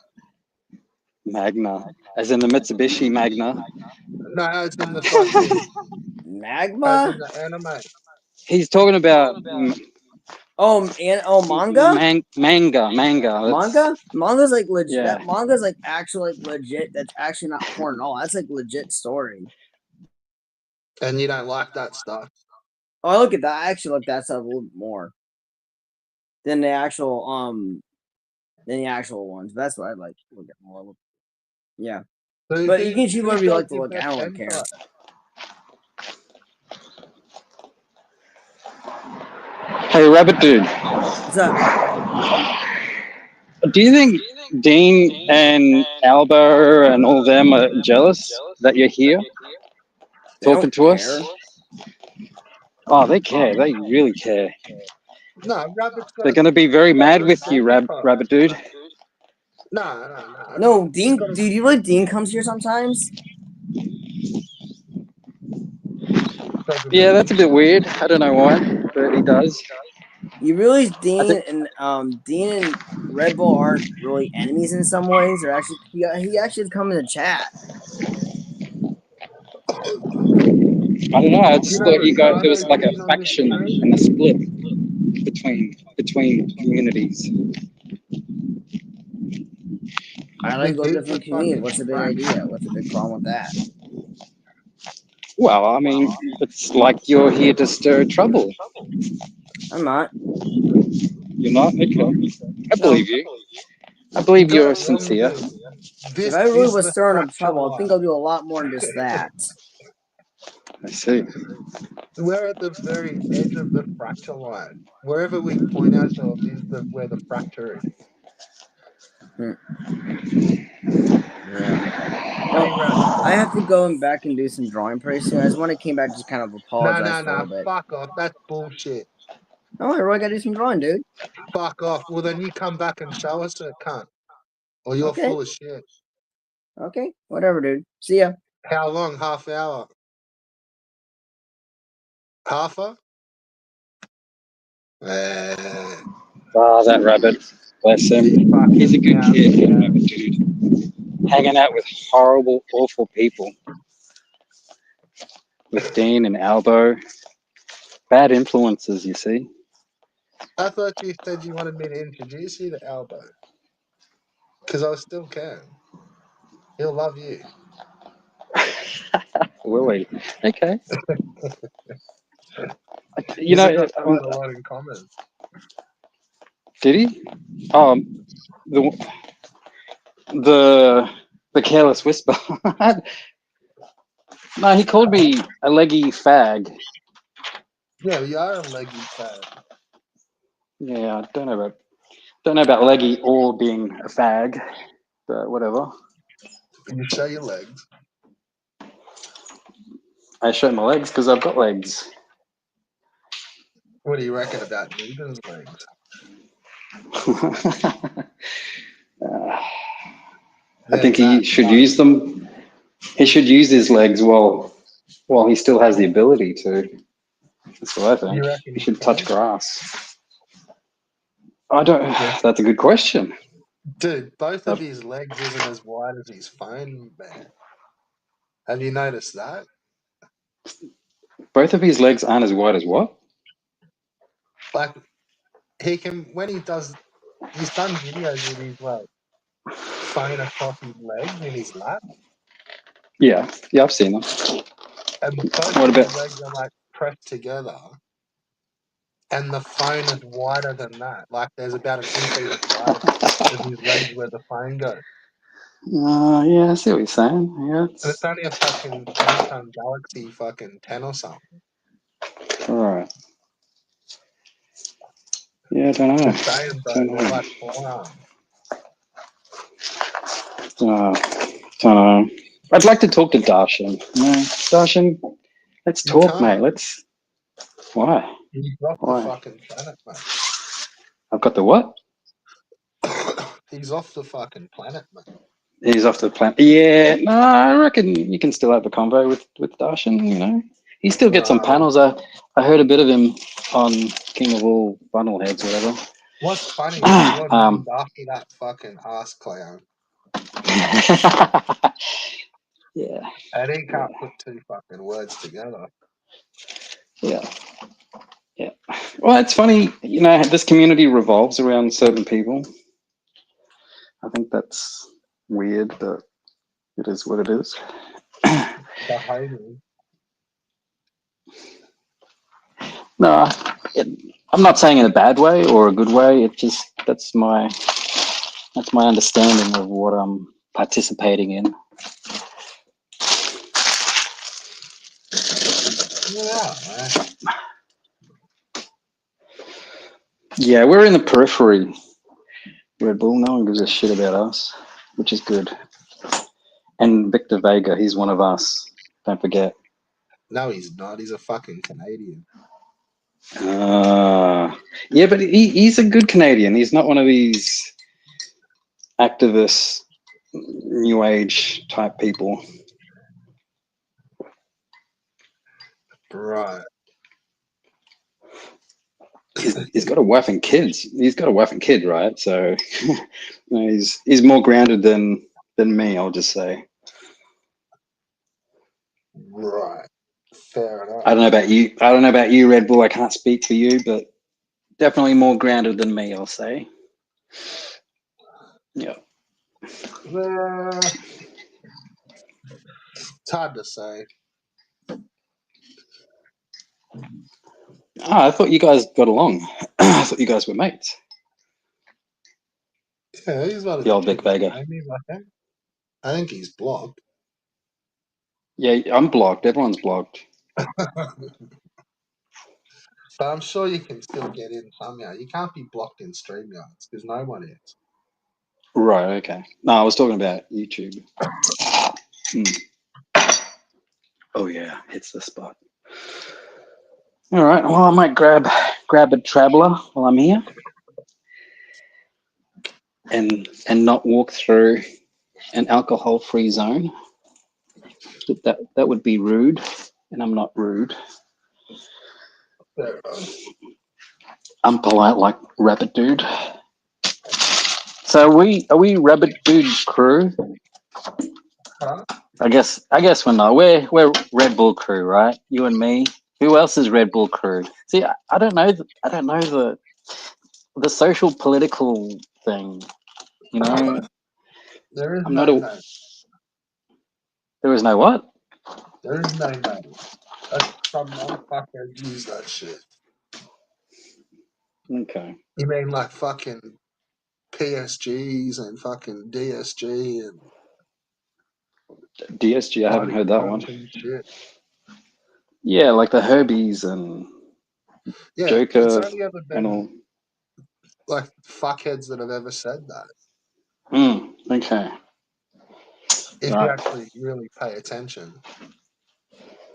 Magna, as in the Mitsubishi Magna. No, as in the fucking, as in Magma? the anime. He's talking about Manga? manga. That's Manga's like legit. yeah. That manga's like actually like legit. That's actually not porn at all. That's like legit story. And you don't like that stuff. Oh, I look at that. I actually like that stuff a little bit more than the actual ones. That's what I like to look at more. Yeah, So but you can choose who whatever you does like to your look at. best I don't really care. hentai? Hey, Rabbit Dude, What's up? do you think Dean and Albo and all them are jealous that you're here They talking don't to us? care. Oh, they care. They really care. No, Rabbit's got They're a going to be very mad separate with you, booty part. Rabbit Dude. No. No, He's Dean. got a Dude, you really Dean comes here sometimes. Yeah, that's a bit weird. I don't know why, but he does. You realize I think. Dean and Red Bull aren't really enemies in some ways. They're actually he actually has come in the chat. I don't know. I You just know thought you guys there Ricardo was like a Dean on this faction stream? and a split between communities. I I like think go to he's the different communities. fucking What's the big faction. idea? What's the big problem with that? Well, I mean, it's like you're here to stir trouble. I'm not. You're not? Okay. I No. believe you. I You believe got you're it wrong, sincere. dude. If This I really is was the stirring up fracture trouble, I think line. I'll do a lot more than just that. I see. We're at the very edge of the fracture line. Wherever we point ourselves is where the fracture is. Yeah. Hey, Well, Rabbit. I have to go and back and do some drawing pretty soon. I just want to came back, just kind of apologize for a No. little bit. Fuck off. That's bullshit. Oh, I really gotta do some drawing, dude. Fuck off. Well, then you come back and show us it, cunt. Or you're Okay. full of shit. Okay. Whatever, dude. See ya. How long? Half hour? Half a? Ah, that rabbit. Bless him. He fucking He's a good meows kid, me that out. rabbit dude. Hanging out with horrible, awful people. With Dean and Albo. Bad influences, you see. I thought you said you wanted me to introduce you to Albo. Because I still can. He'll love you. Will we? Okay. You Because know, they got quite a lot in common. did he? The the careless whisper. No, he called me a leggy fag. Yeah, we are a leggy fan. Yeah, I don't know about leggy or being a fag, but whatever. You show your legs. I show my legs because I've got legs. What do you reckon about Negan's legs? I think They're he that should use fucking. them. He should use his legs while he still has the ability to. That's what I You think. reckon He he should touch can? grass. I don't. Yeah. That's a good question. Dude, both of his legs isn't as wide as his phone, man. Have you noticed that? Both of his legs aren't as wide as what? Like, he can, when he does, he's done videos with his, like, phone across his legs in his lap. Yeah, I've seen them. And both What of his about? legs are, like, pressed together. And the phone is wider than that. Like, there's about an inch either side of his legs where the phone goes. Yeah, I see what you're saying. Yeah, And it's only a fucking Samsung Galaxy fucking 10 or something. all right. Yeah, I don't know. Just saying, bro, Don't they're know. like forearms. Don't know. I'd like to talk to Darshan. No, Darshan, let's You talk, mate. can't. Let's. Why? He's off the Why? fucking planet, mate. I've got the what? He's off the fucking planet, mate. He's off the planet. Yeah, no, I reckon you can still have a convo with Darshan. You know, He still gets on Right. panels. I heard a bit of him on King of All Funnelheads, whatever. What's funny is he got Um, named after that fucking ass clown. yeah, And he can't put two fucking words together. yeah, yeah. Well, it's funny, you know, this community revolves around certain people. I think that's weird, but it is what it is. The homie. No, I'm not saying in a bad way or a good way. It just that's my understanding of what I'm participating in. Yeah, man. Yeah, we're in the periphery, Red Bull. No one gives a shit about us, which is good. And Victor Vega, he's one of us. Don't forget. No, he's not. He's a fucking Canadian. Yeah, but he's a good Canadian. He's not one of these activist, new age type people. Right. He's got a wife and kids. He's got a wife and kid, right? So you know, he's more grounded than me. I'll just say. Right. Fair enough. I don't know about you. I don't know about you, Red Bull. I can't speak for you, but definitely more grounded than me. I'll say. Yeah. It's hard to say. Oh, I thought you guys got along. I thought you guys were mates. Yeah, he's one of The the old Vic biggest Vega. homies, I think. I think he's blocked. Yeah, I'm blocked. Everyone's blocked. But I'm sure you can still get in somehow. You can't be blocked in StreamYards because no one is. Right. Okay. No, I was talking about YouTube. Oh yeah, hits the spot. All right. Well, I might grab a traveler while I'm here, and not walk through an alcohol-free zone. That would be rude, and I'm not rude. Fair enough. I'm polite like Rabbit Dude. So are we Rabbit Dude crew? Huh? I guess we're not. We're Red Bull crew, right? You and me. Who else is Red Bull crew? See, I don't know. I don't know the social political thing. You know, There is I'm not no a. name. There is no what? There is no name. That's some motherfucker use that shit. Okay. You mean like fucking PSGs and fucking DSG and DSG. I haven't Party heard that Crunch one. and shit? Yeah, like the Herbies and Yeah, it's Joker only ever and been all. like fuckheads that have ever said that. Okay. If you Right. actually really pay attention.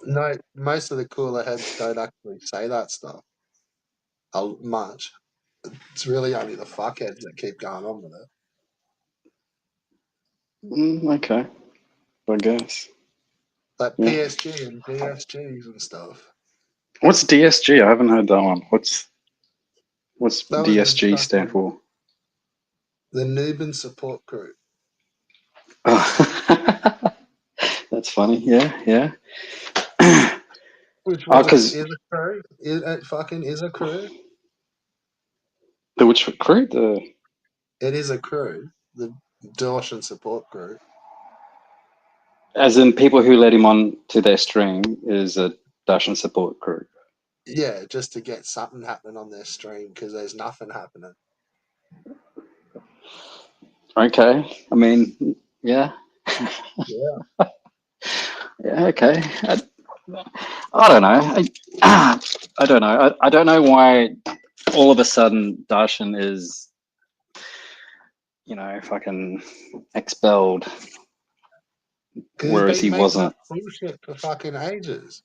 No, most of the cooler heads don't actually say that stuff much. It's really only the fuckheads that keep going on with it. Okay. I guess. Like Yeah. PSG and DSGs and stuff. What's DSG? I haven't heard that one. What's That was the DSG stand fucking for? the Nubian support crew. Oh. That's funny. Yeah, yeah. Which Oh, was because is a crew. It fucking is a crew. the which crew? The It is a crew. The Dawson support crew. as in people who let him on to their stream is a Dashan support crew. Yeah, just to get something happening on their stream because there's nothing happening. Okay. I mean, yeah. Yeah. Yeah, okay. I don't know. I don't know. I don't know why all of a sudden Darshan is, you know, fucking expelled, Because he's whereas been he making wasn't. up bullshit for fucking ages.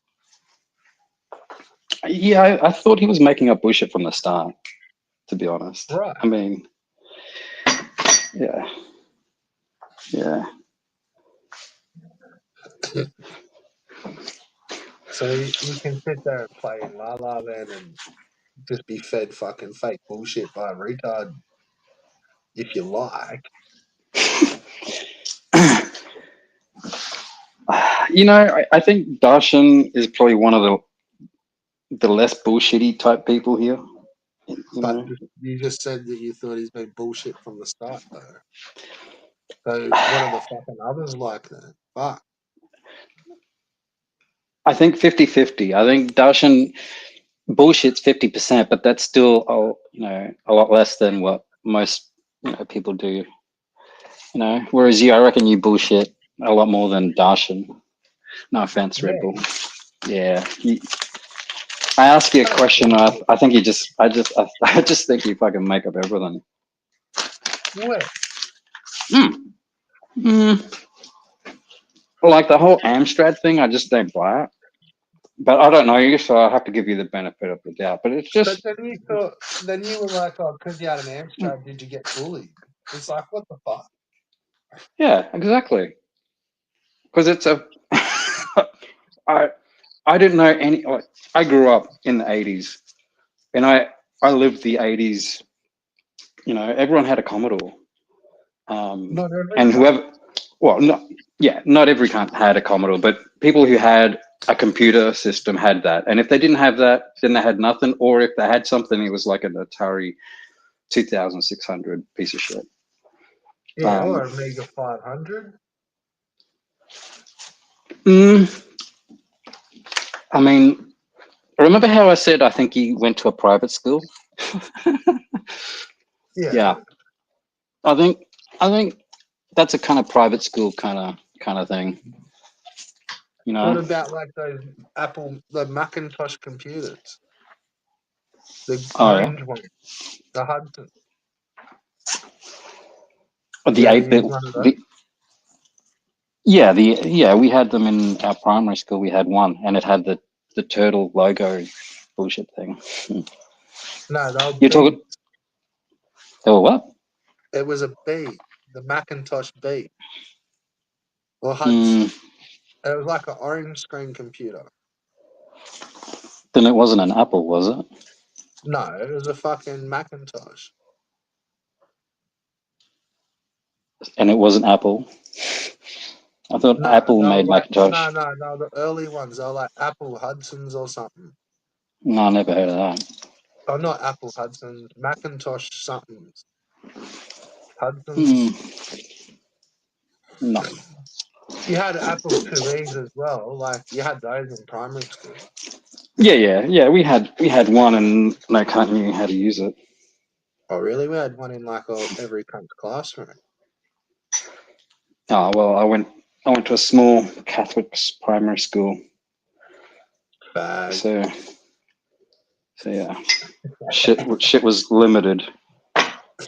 Yeah, I thought he was making up bullshit from the start, to be honest. Right. I mean, yeah. Yeah. So you can sit there and play in La La Land and just be fed fucking fake bullshit by a retard if you like. You know, I think Darshan is probably one of the less bullshitty type people here. You But know, you just said that you thought he's been bullshit from the start, though. So what are the fucking others like then? Fuck. I think 50-50. I think Darshan bullshit's 50%, but that's still a lot less than what most people do. You know, whereas I reckon you bullshit a lot more than Darshan. No offense, Red Bull. Me? Yeah. I ask you a question. I think I just think you fucking make up everything. What? Like the whole Amstrad thing, I just don't buy it. But I don't know you, so I have to give you the benefit of the doubt. But it's But just, then you were like, oh, because you had an Amstrad, did you get bullied? It's like, what the fuck? yeah, exactly. Because it's I didn't know any. Like, I grew up in the '80s, and I lived the '80s. You know, everyone had a Commodore, Not every and time. whoever, well, not every cunt had a Commodore, but people who had a computer system had that. And if they didn't have that, then they had nothing. Or if they had something, it was like an Atari 2600 piece of shit. Yeah, or a Mega 500. Mm, I mean, remember how I said I think he went to a private school? Yeah. Yeah, I think I think that's a kind of private school kind of thing. You What know? about like those the Macintosh computers? The Oh yeah, orange one, the Hudson. or You the ever 8-bit. use one of those? Yeah, we had them in our primary school. We had one, and it had the turtle logo bullshit thing. No, they were You're talking? beats. Oh what? It was a beat, the Macintosh beat or Hudson. Mm, It was like an orange screen computer. then it wasn't an Apple, was it? No, it was a fucking Macintosh. And it wasn't Apple. I thought No, Apple they were made like Macintosh. no, the early ones. They were like Apple Hudsons or something. No, I never heard of that. Oh, not Apple Hudsons, Macintosh somethings. Hudsons. Mm, no. You had Apple IIe's as well. Like you had those in primary school. Yeah. We had one, and no cunt knew how to use it. Oh, really? We had one in like every cunt's classroom. Oh well, I went to a small Catholic primary school, Bag. so yeah, shit was limited.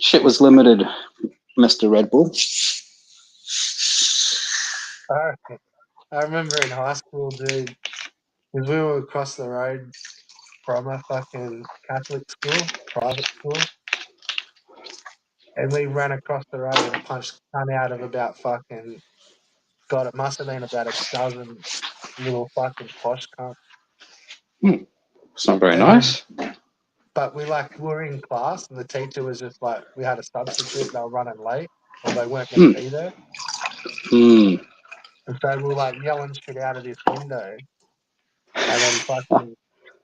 Shit was limited, Mr. Red Bull. I I remember in high school, dude, because we were across the road from a fucking Catholic school, private school, and we ran across the road and punched the cunt out of about fucking, God, it must have been about a dozen little fucking posh cunts. It's not very And then, nice. but we were in class and the teacher was just like, we had a substitute, they were running late or they weren't going to Hmm. be there. Hmm. And so we were like yelling shit out of this window and then fucking,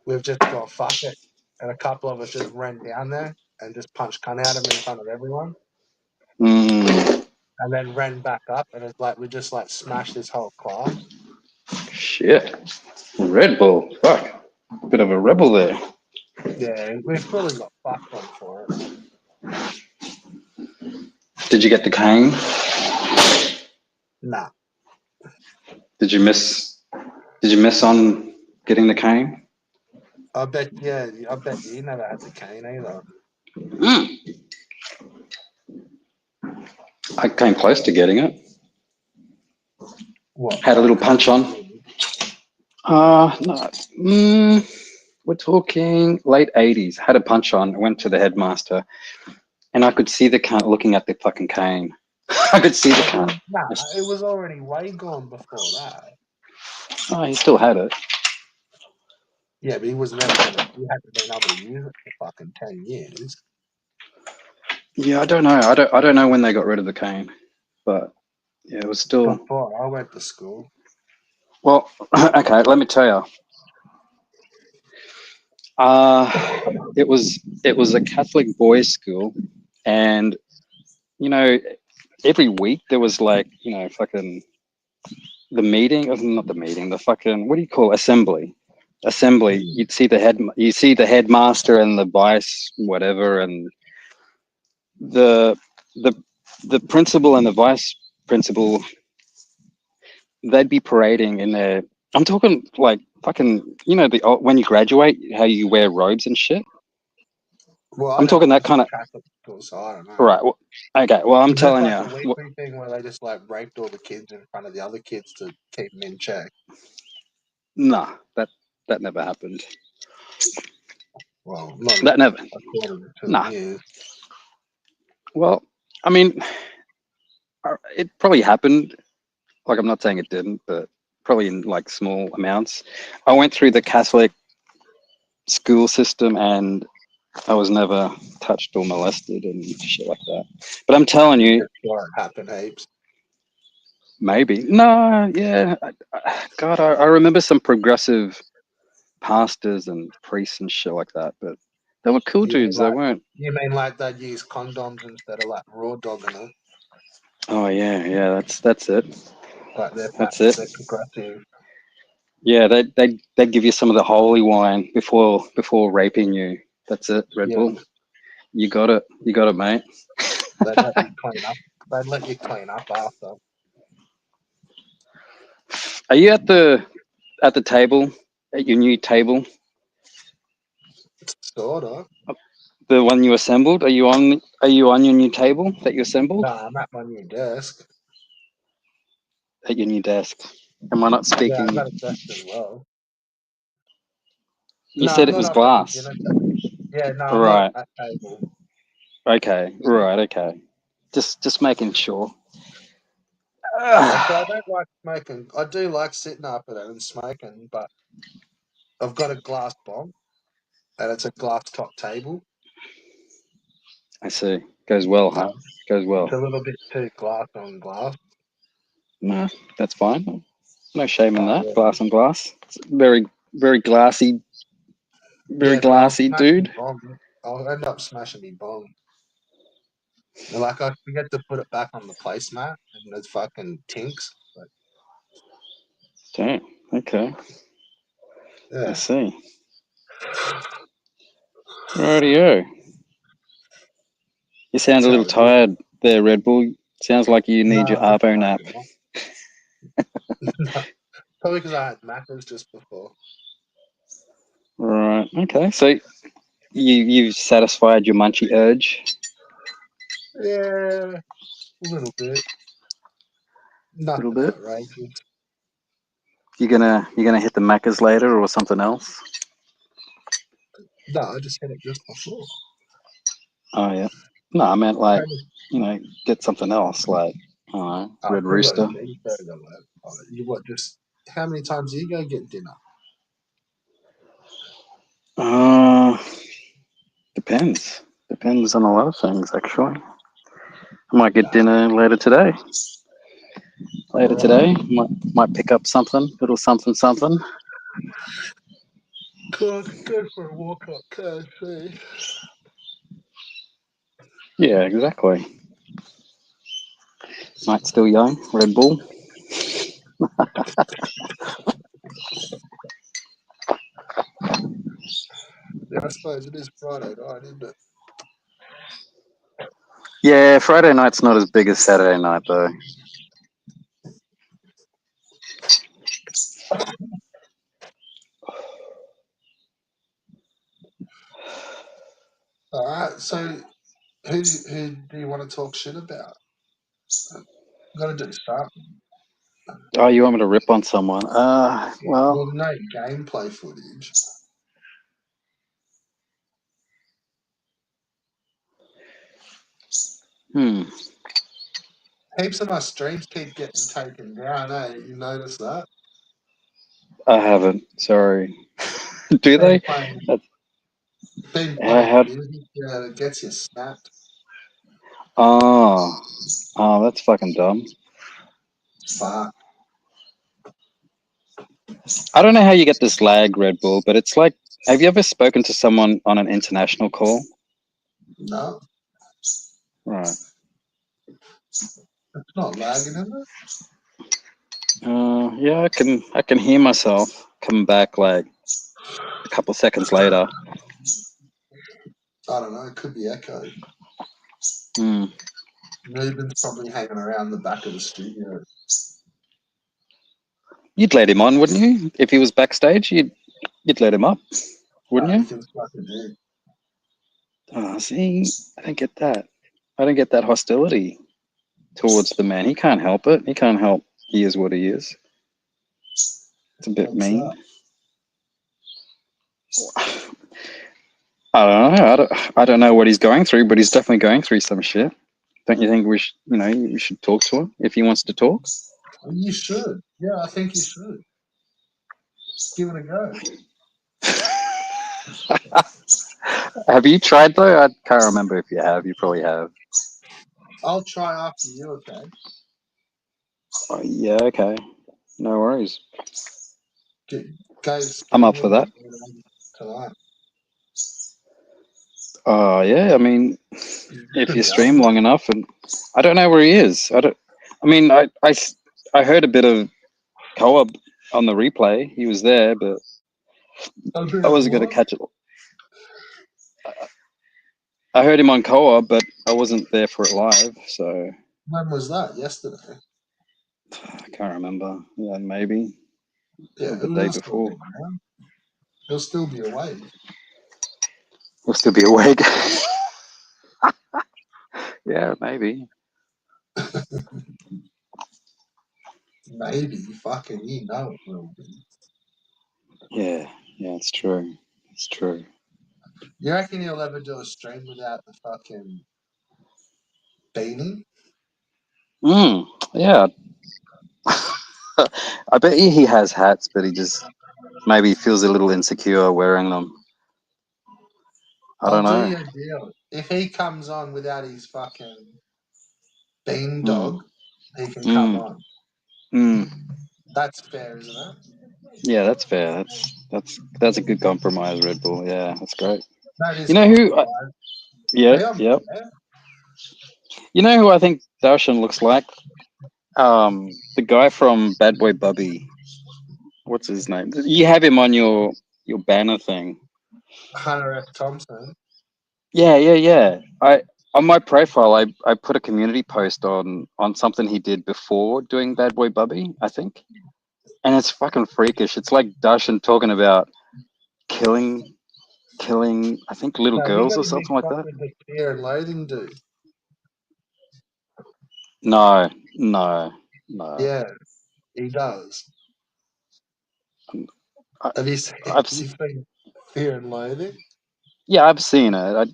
we've just gone, fuck it. And a couple of us just ran down there and just punched cunt out of him in front of everyone. Hmm. And then ran back up and it's like we just like smashed this whole class. Shit. Red Bull. Fuck. Bit of a rebel there. Yeah, we fully got fucked on for it. Did you get the cane? Nah. Did you miss? Did you miss on getting the cane? I bet you never had the cane either. I came close to getting it. What, Had a like little a couple punch of on. years? No. We're talking late '80s. Had a punch on. Went to the headmaster, and I could see the cunt looking at the fucking cane. I could see the cunt. Nah, it was already way gone before that. Oh, he still had it. Yeah, but he was never gonna. You had to be able to use it for fucking 10 years. Yeah, I don't know. I don't know when they got rid of the cane, but yeah, it was still. Before I went to school. Well, okay. Let me tell you. It was a Catholic boys' school, and you know, every week there was like fucking the meeting, or not the meeting, the fucking what do you call assembly? Assembly. Mm. You see the headmaster and the vice whatever, and the the the principal and the vice principal. They'd be parading in their. I'm talking like fucking. When you graduate, how you wear robes and shit. Well, I I'm never talking that went to kind a of. Catholic school, so I don't know. Right. Well, okay. Well, I'm Was this telling like a you. weekly thing where they just like raped all the kids in front of the other kids to keep them in check? Nah, that never happened. Well, not That never. according to the Nah. news. Well, I mean, it probably happened. Like, I'm not saying it didn't, but probably in like small amounts. I went through the Catholic school system, and I was never touched or molested and shit like that. But I'm telling you, Sure, it happened heaps. maybe. No, yeah. God, I remember some progressive pastors and priests and shit like that, but they were cool dudes. They weren't. You mean like they'd use condoms instead of like raw dogging it? Oh yeah. That's it. Like That's it. they're progressive. Yeah, they give you some of the holy wine before raping you. That's it, Red Yeah, Bull. You got it. You got it, mate. they'd let you clean up. They'd let you clean up after. Are you at the table at your new table, Sorta. the one you assembled? Are you on? Are you on your new table that you assembled No, I'm at my new desk. at your new desk? Am I not Yeah, I speaking? got a desk as well. You No, said I'm it not was up at the glass. dinner table. Yeah, no, I'm not at Right. that table. Okay. Right. Okay. Just making sure. Yeah, so I don't like smoking. I do like sitting up at it and smoking, but I've got a glass bomb and it's a glass top table. I see. Goes well, So huh? Goes well. it's a little bit too glass on glass. No, that's fine. No shame in But that. Glass on glass. It's very glassy, very yeah, but I'll glassy smash me dude. bomb. I'll end up smashing me bomb. And like I forget to put it back on the placemat and it fucking tinks. But Damn. Okay. I yeah. see. Rightio. You sound That's a how little it is. tired there, Red Bull. Sounds like you No, need your I'm just Arvo nap. fucking off. Probably because I had Maccas just before. Right. Okay. So you've satisfied your munchy urge. Yeah, a little bit. A little Nothing bit. outrageous. You're gonna hit the Maccas later or something else. No, I just had it just before. Oh yeah. No, I meant like Maybe- get something else like I don't know, I Red still got a Rooster. cheeseburger left. You what? Just how many times do you go get dinner? Uh, Depends. Depends on a lot of things actually. I might get Nah, dinner later today. all Later right. today, might pick up something, little something. God, go for a walk up KFC. Yeah, exactly. Night still young. Red Bull. Yeah, I suppose it is Friday night, isn't it? Yeah, Friday night's not as big as Saturday night though. All right. So, who do you want to talk shit about? Got to do something. Oh, you want me to rip on someone? Well, Well, no gameplay footage. hmm. Heaps of my streams keep getting taken down. Eh? You notice that? I haven't. Sorry. Do they? Been How, playing how, music, it gets you snapped. oh, oh, that's fucking dumb. Fuck. I don't know how you get this lag, Red Bull, but it's like, have you ever spoken to someone on an international call? No, Right. it's not lagging, is it? Yeah, I can hear myself come back like a couple seconds later. I don't know. It could be echoed. Hmm. Ruben's probably hanging around the back of the studio. You'd let him on, wouldn't you? If he was backstage, you'd let him up, wouldn't He you? can fucking do. Oh, see, I don't get that. I don't get that hostility towards the man. He can't help it. He can't help. He is what he is. It's a bit What's mean. that? I don't know. I don't know what he's going through, but he's definitely going through some shit. Don't you think we should talk to him if he wants to talk? You should. Yeah, I think you should. Give it a go. Have you tried though? I can't remember if you have. You probably have. I'll try after you, okay? Oh, yeah, okay. No worries. Go I'm stream up for with me that. tonight. Oh, yeah. I mean, You if should you be up stream for long enough, and I don't know where he is. I mean, I heard a bit of co-op on the replay. He was there, but it. A bit I of wasn't going to what? catch it. I heard him on co-op, but I wasn't there for it live, so When was that? Yesterday? I can't remember. Yeah, maybe Yeah, or it the day must have before. been, man. He'll still be awake. We'll still be awake. Yeah, maybe. Maybe. Fucking, you know it will be. Yeah, yeah, it's true. It's true. You reckon he'll ever do a stream without the fucking beanie? Yeah. I bet he has hats, but he just maybe feels a little insecure wearing them. I I'll don't do know. you a deal. If he comes on without his fucking bean Mm, dog, he can come mm, on. mm. That's fair, isn't it? Yeah, that's fair. That's a good compromise, Red Bull. Yeah, that's great. That You is know who? compromise. Yeah, Yeah, I'm yeah. fair. You know who I think Darshan looks like? The guy from Bad Boy Bubby. What's his name? You have him on your banner thing. Hunter F. Thompson. Yeah, yeah, yeah. I on my profile, I put a community post on something he did before doing Bad Boy Bubby, I think, and it's fucking freakish. It's like Darshan talking about killing, I think little No, he girls got or him something mixed like up that. with the Fear and Loathing dude. No, no, no. Yeah, he does. I, Have you seen, I've you seen Fear and Loathing? yeah, I've seen it.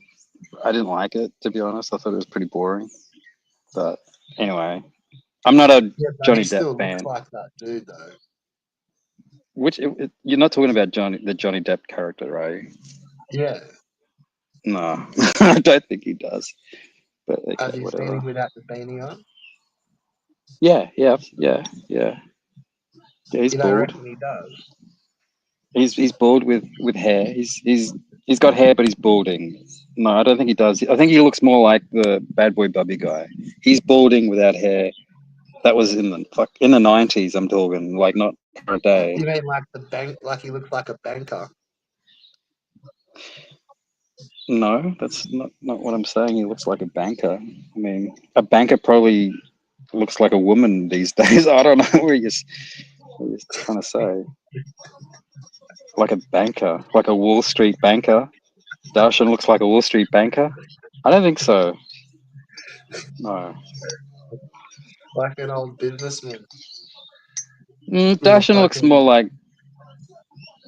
I didn't like it, to be honest. I thought it was pretty boring. But anyway, I'm not a Yeah, but he Johnny Depp still looks fan. like that dude, though. You're not talking about the Johnny Depp character, right? Yeah. No, I don't think he does. But Have okay, you seen whatever. him without the beanie on? Yeah, yeah, yeah, yeah. Yeah, he's You don't bald. reckon he does? He's bald with hair. He's got hair, but he's balding. No, I don't think he does. I think he looks more like the Bad Boy Bubby guy. He's balding without hair. That was in the 90s. I'm talking like not current day. You mean like the bank? Like he looks like a banker? No, that's not what I'm saying. He looks like a banker. I mean, a banker probably looks like a woman these days. I don't know what you're trying to say. Like a banker, like a Wall Street banker. Darshan looks like a Wall Street banker. I don't think so. No. Like an old businessman with a Darshan looks more fucking like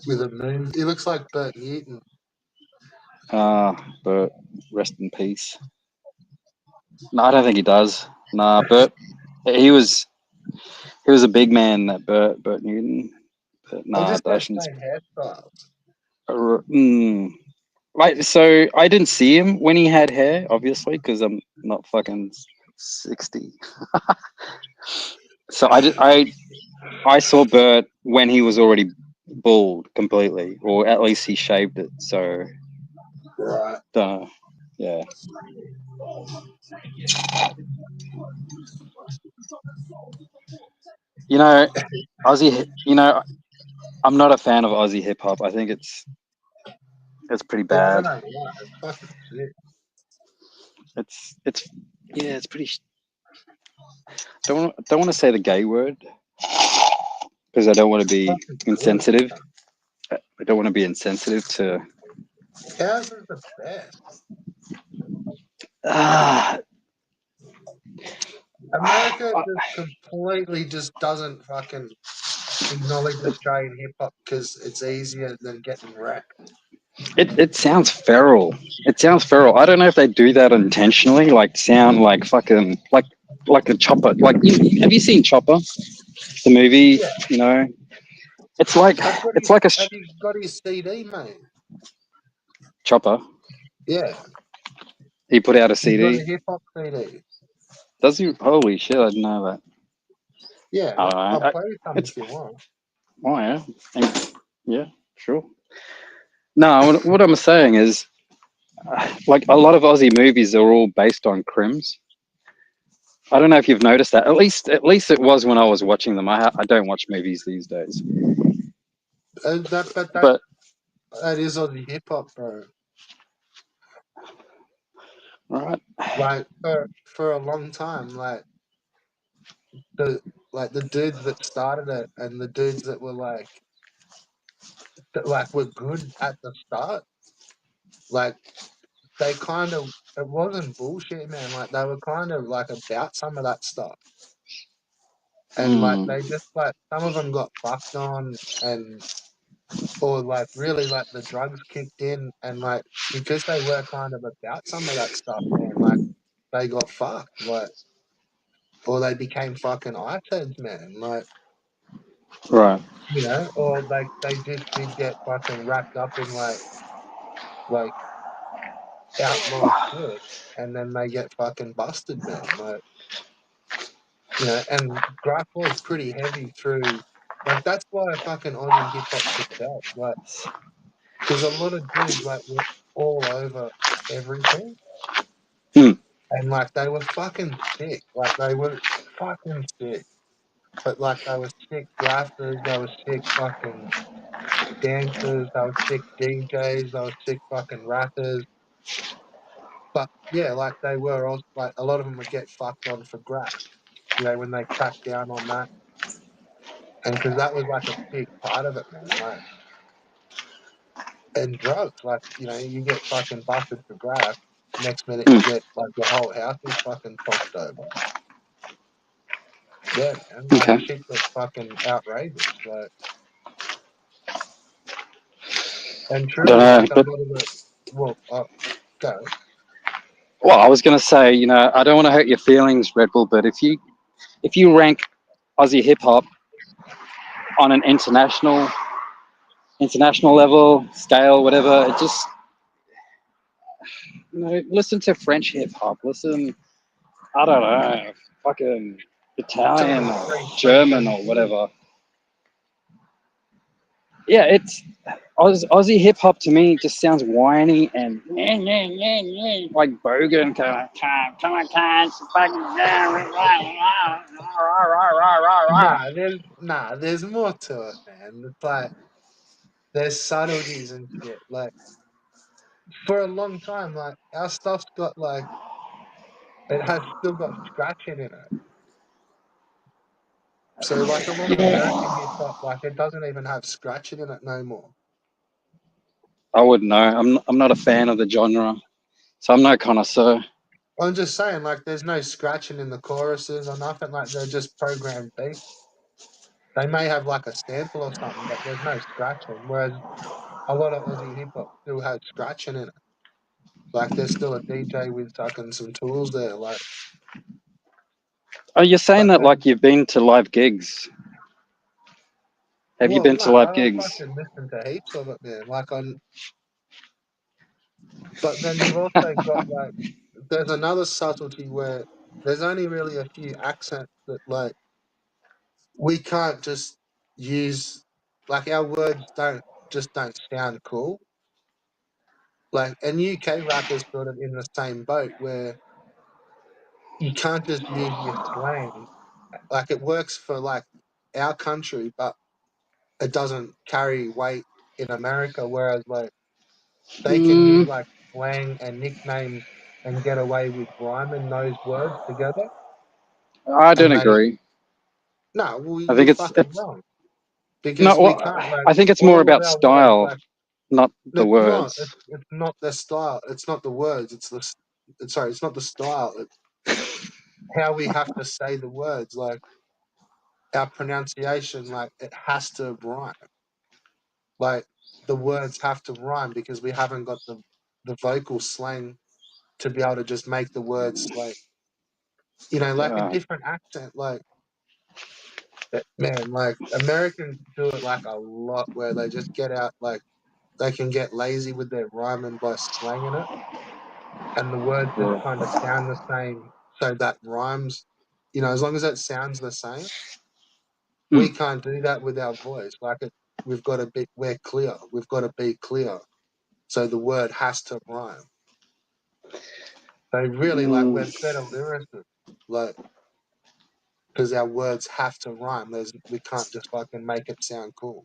with a moon. He looks like Bert Newton. Bert. Rest in peace. No, I don't think he does. Nah, Bert. He was a big man. That Bert Newton. But Or nah, just their Darshan's same hairstyles. Right, so I didn't see him when he had hair, obviously, because I'm not fucking 60. So I saw Bert when he was already bald completely, or at least he shaved it. So, Right. yeah. You know, I'm not a fan of Aussie hip hop. I think it's pretty Yeah, I bad. don't know. It's fucking sick. It's yeah, it's pretty. Don't want to say the gay word because I don't want to be Fucking good. insensitive. I don't want to be insensitive to. Ours is the best. Ah, America just completely just doesn't fucking acknowledge Australian hip hop because it's easier than getting wrecked. it sounds feral. It sounds feral. I don't know if they do that intentionally, like sound like fucking like a chopper. Like, have you seen Chopper, the movie? Yeah, You know, it's like I've got it's his. like a Have you got his CD, mate? Chopper. Yeah, He put out a he's got CD. a hip hop CD. Does he? Holy shit! I didn't know that. Yeah, I don't I'll know. play you some It's if you want. oh yeah, yeah, sure. No, what I'm saying is, like a lot of Aussie movies are all based on crims. I don't know if you've noticed that. At least it was when I was watching them. I don't watch movies these days. But But that is Aussie hip hop, bro. right, Like for a long time, the the dudes that started it and the dudes that were that were good at the start, like they kind of it wasn't bullshit, man. Like they were kind of like about some of that stuff, and like mm, they just some of them got fucked on, and or like really like the drugs kicked in, and like because they were kind of about some of that stuff, man. Like they got fucked, like or they became fucking ice heads, man. Like right, or they just did get fucking wrapped up in like outlaw shit, and then they get fucking busted, man. Like and Graph was pretty heavy through. Like that's why fucking Aussie hip hop picked up. Like because a lot of dudes were all over everything, mm, and like they were fucking sick. Like they were fucking sick. But like they were sick grafters, they were sick fucking dancers, they were sick DJs, they were sick fucking rappers. But yeah, like they were also like a lot of them would get fucked on for graft. When they cracked down on that, and because that was like a big part of it, man. Like and drugs, like you get fucking busted for graft. Next minute you mm, get like your whole house is fucking tossed over. Yeah, man. Like okay. shit gets fucking outrageous. Like and I don't truly, know, like a but lot of it. Well, go. well, I was gonna say, I don't want to hurt your feelings, Red Bull, but if you rank Aussie hip hop on an international level scale, whatever, it just listen to French hip hop, listen, I don't know, fucking Some of Italian the or French German or MCs. whatever. Yeah, it's Aussie hip hop to me just sounds whiny and like bogan kind of come on, cunts, fucking There's more to it, man. It's like there's subtleties and shit. Like for a long time, like our stuff's got it has still got scratching in it. So like a lot of yeah. American hip hop, like it doesn't even have scratching in it no more. I wouldn't know. I'm not a fan of the genre, so I'm no connoisseur. I'm just saying, like there's no scratching in the choruses or nothing. Like they're just programmed beats. They may have like a sample or something, but there's no scratching. Whereas a lot of Aussie hip hop still has scratching in it. Like there's still a DJ with fucking some tools there. Like, Oh, you're saying but that then like you've been to live gigs. Have you Well, been no, to live I gigs? fucking listen to heaps of it, man. But then you've also got like, there's another subtlety where there's only really a few accents that like we can't just use, like our words don't sound cool. Like, and UK rappers sort of in the same boat where you can't just use your slang. Like it works for like our country, but it doesn't carry weight in America. Whereas like they can use Mm, like slang and nicknames and get away with rhyming those words together. I don't And they agree. no, well, I think you're it's fucking wrong no. because we Well, can't like I think it's more all of about our words style, like not the it's not words. it's not the style. It's not the words. Sorry, it's not the style. It's how we have to say the words. Like our pronunciation, like it has to rhyme. Like the words have to rhyme because we haven't got the vocal slang to be able to just make the words like like a Uh, different accent. Like man, like Americans do it like a lot where they just get out like they can get lazy with their rhyming by slanging it, and the words just yeah. kind of sound the same, so that rhymes. As long as it sounds the same, Hmm. we can't do that with our voice. Like we've got to be we're clear. We've got to be clear. So the word has to rhyme. So really, like Mm, we're better lyricists, like because our words have to rhyme. We can't just fucking make it sound cool.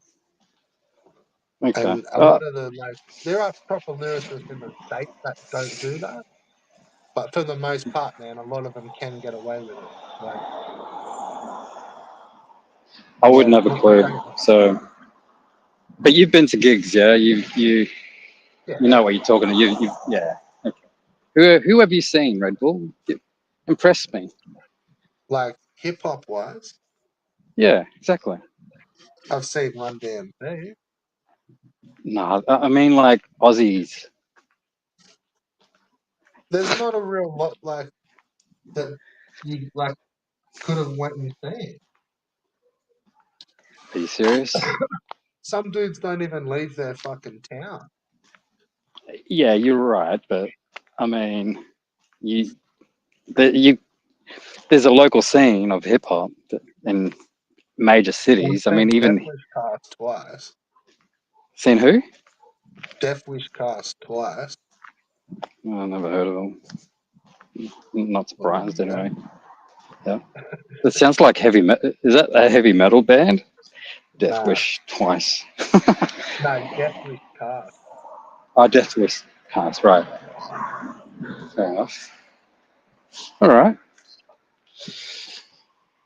okay. And a lot of the like, there are proper lyricists in the states that don't do that, but for the most part, man, a lot of them can get away with it. Like, I wouldn't well, have a not to clue. say, So, but you've been to gigs, yeah? You yeah, know what you're talking to. Yeah. Okay. Who have you seen, Red Bull? You impressed me. like hip hop wise, Yeah, exactly. I've seen One Damn Thing. No, I mean like Aussies. There's not a real lot like that you like could have went and seen. Are you serious? Some dudes don't even leave their fucking town. Yeah, you're right, but I mean, you, you there's a local scene of hip hop in major I've cities. I mean, seen Death even Wish Cast twice. seen who? Death Wish Cast twice. Oh, I never heard of them. Not Well, surprised yeah. anyway. Yeah, it sounds like heavy. Is that a heavy metal band? Death Nah, Wish twice. no, Death Wish Cast. Oh, Death Wish. That's right. Fair enough. All right.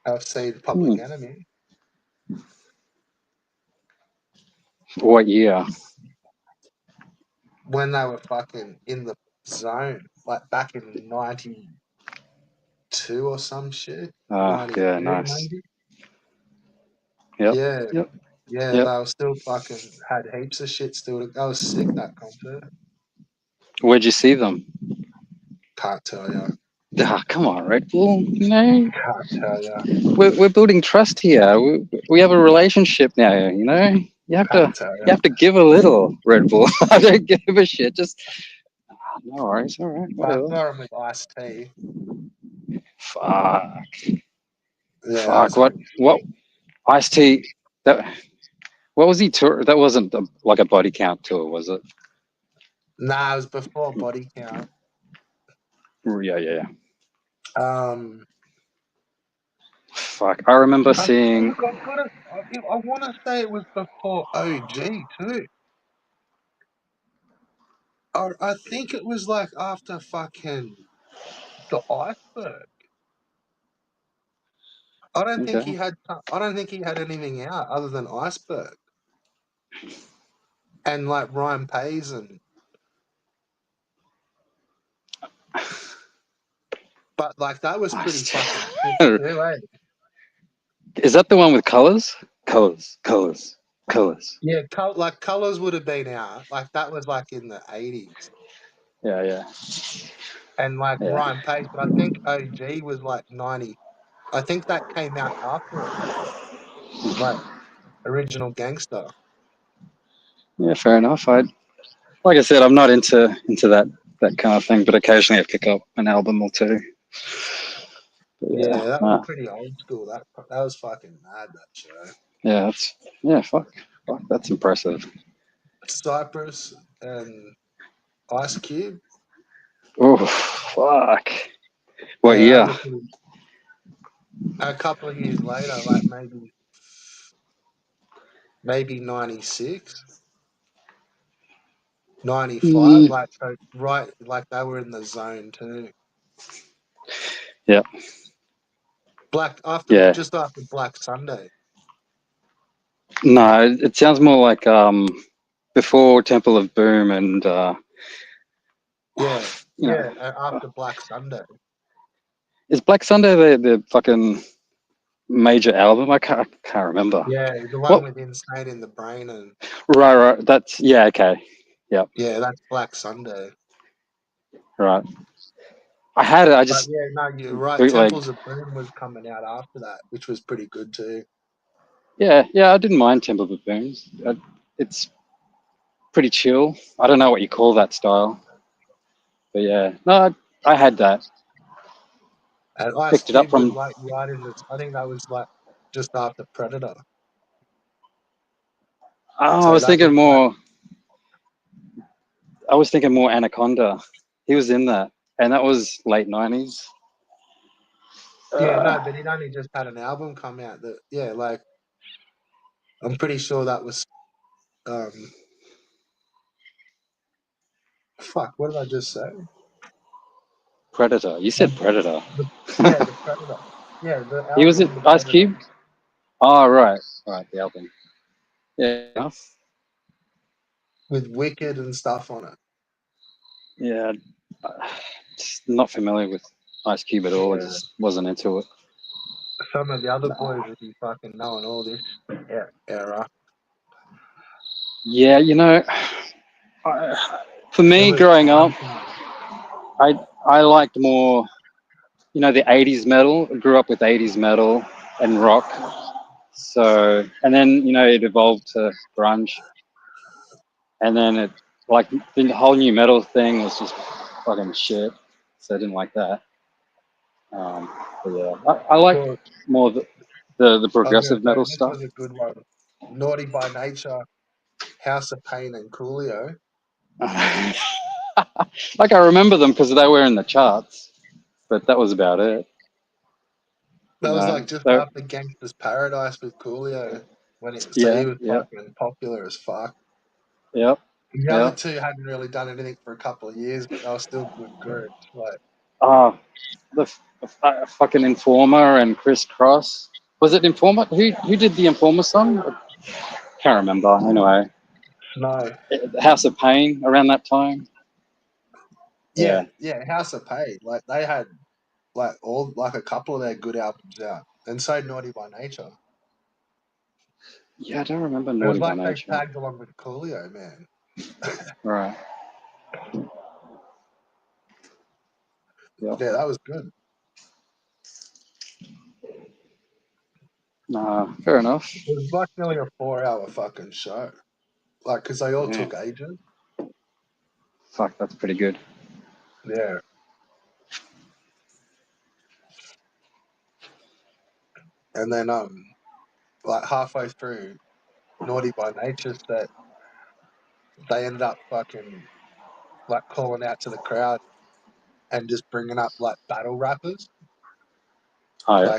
I've seen Hmm. Public Enemy What year? when they were fucking in the zone, like back in '92 or some shit, Yeah, '93 nice. maybe. Yep. Yeah, Yep. yeah, Yep. they were still fucking had heaps of shit still. That was sick, that concert. Where'd you see them? Can't tell ya. Ah, come on, Red Bull. You know, Can't tell ya. we're building trust here. We have a relationship now. You know, Can't tell you ya. have to give a little, Red Bull. I don't give a shit. Just no worries. All right, I whatever. saw him with Ice T. Fuck. Yeah, that Fuck. was pretty What? sick. Ice T. That. What was he tour? That wasn't like a body count tour, was it? Nah, it was before Body Count. Yeah, yeah, yeah. Um, Fuck. I remember seeing. look, I want to say it was before OG too. I think it was like after fucking the Iceberg. I don't think he Okay. had. I don't think he had anything out other than Iceberg and like Ryan Pays and. But like that was pretty Ice T. fucking sick too, eh? Is that the one with colors? Colors. Yeah, like Colors would have been out. Like that was like in the '80s, Yeah, yeah, and like yeah. Ryan Pays. But I think OG was like '90. I think that came out after it. Like Original Gangster. Yeah, fair enough. Like I said, I'm not into that kind of thing, but occasionally I pick up an album or two. But Yeah, that was nah, pretty old school. That was fucking mad, that show. fuck, that's impressive. Cypress and Ice Cube. Oh, fuck. What Yeah, that year? was a couple of years later, like maybe 96, 95. Mm, Like so, right, like they were in the zone too. yeah, yeah. Just after Black Sunday. No, it sounds more like before Temple of Boom and Yeah, you know, after Black Sunday. is Black Sunday the fucking major album? I can't remember. Yeah, the one What? with Insane in the Brain and Right. That's yeah. Okay. Yep. yeah, that's Black Sunday. Right. I had it. I But just yeah, no, you're right. bootlegged. Temples of Boom was coming out after that, which was pretty good too. Yeah. I didn't mind Temple of Boom. It's pretty chill. I don't know what you call that style, but yeah. No, I had that. And Ice Picked it up Cube was from. like right in the. I think that was like just after Predator. Oh, So that was like I was thinking more Anaconda. He was in that, and that was late '90s. yeah, no, but he'd only just had an album come out that like I'm pretty sure that was um fuck, what did I just say? Predator. You said Predator. The Predator. Yeah, the He was it. album The Ice Predator Cube. Oh, right. The album. Yeah. with Wicked and stuff on it. Yeah. Just not familiar with Ice Cube at all. I Yeah. just wasn't into it. Some of the other No. boys would be fucking knowing all this era. Yeah, for It me was growing up, prime time. I liked more, the '80s metal. I grew up with '80s metal and rock. So, and then it evolved to grunge, and then it like the whole new metal thing was just fucking shit. So I didn't like that. But yeah, I like Cool. more the I was gonna progressive say metal this stuff. was a good one. Naughty by Nature, House of Pain and Coolio. Like I remember them because they were in the charts, but that was about it. That was like just So after Gangsta's Paradise with Coolio so he yeah, was fucking popular as fuck. yep, The other yep. two hadn't really done anything for a couple of years, but they were still good groups. Like Oh, fucking Informer and Chris Cross. Was it Informer? Who did the Informer song? Can't remember. Anyway, no. House of Pain around that time. Yeah, House of Pain. Like they had like a couple of their good albums out. And so Naughty by Nature. yeah. I don't remember It was Naughty by like they Nature. tagged along with Coolio, man. Right. Yep. Yeah, that was good. Nah, fair enough. It was like nearly a 4-hour fucking show. Like, because they all Yeah. took ages. Fuck, that's pretty good. Yeah. And then, like halfway through Naughty by Nature set, they ended up fucking like calling out to the crowd and just bringing up like battle rappers. Oh, yeah.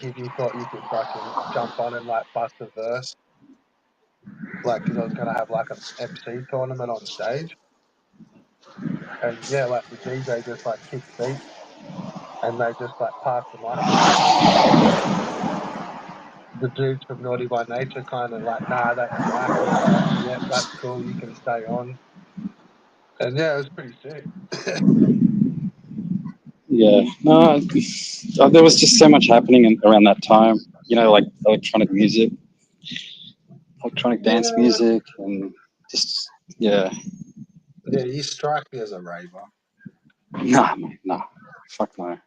If you thought you could fucking jump on and like bust a verse, like because I was gonna have like an MC tournament on stage, and yeah, like the DJ just like kicked beats and they just like passed the mic around, and the dudes from Naughty by Nature kind of like, nah, that's whack, and they're like, yeah, that's cool, you can stay on, and yeah, it was pretty sick. Yeah. No, there was just so much happening around that time. Like electronic music, electronic dance Yeah, music, and just yeah. yeah, you strike me as a raver. Nah, mate, nah. Fuck no.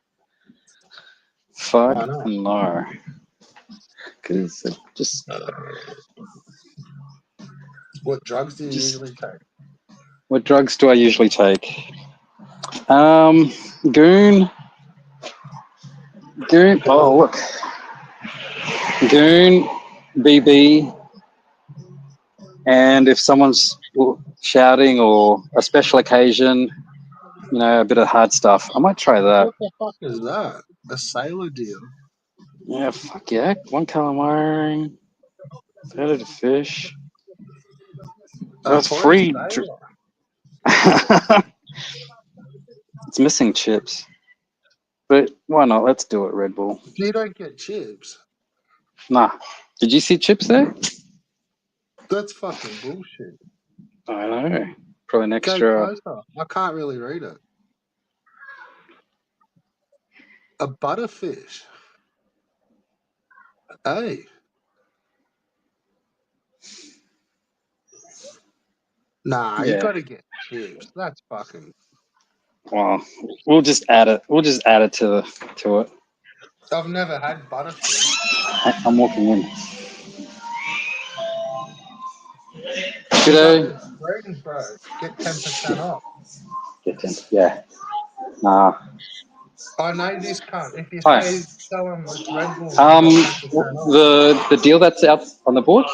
Fuck Why not? no. Because just What drugs do you usually take? what drugs do I usually take? Goon. Oh, look. Goon, BB, and if someone's shouting or a special occasion, a bit of hard stuff, I might try that. What the fuck is that? A sailor deal? Yeah, fuck yeah. 1 calamari, potato to fish. That's For a free. sailor. It's missing chips. But why not? Let's do it, Red Bull. You don't get chips. Nah. Did you see chips there? That's fucking bullshit. I know. Probably an Go extra. closer. I can't really read it. A butterfish. Hey. Nah, you Yeah. gotta get chips. That's fucking. Well, we'll just add it. We'll just add it to it. I've never had butterfish. I'm walking in. We got G'day. this friends, bro. Get 10% off. Get in. Yeah. Nah. I know this cunt. If you Hi. say tell him it's Red Bull, you got 10% off. The deal that's out on the board.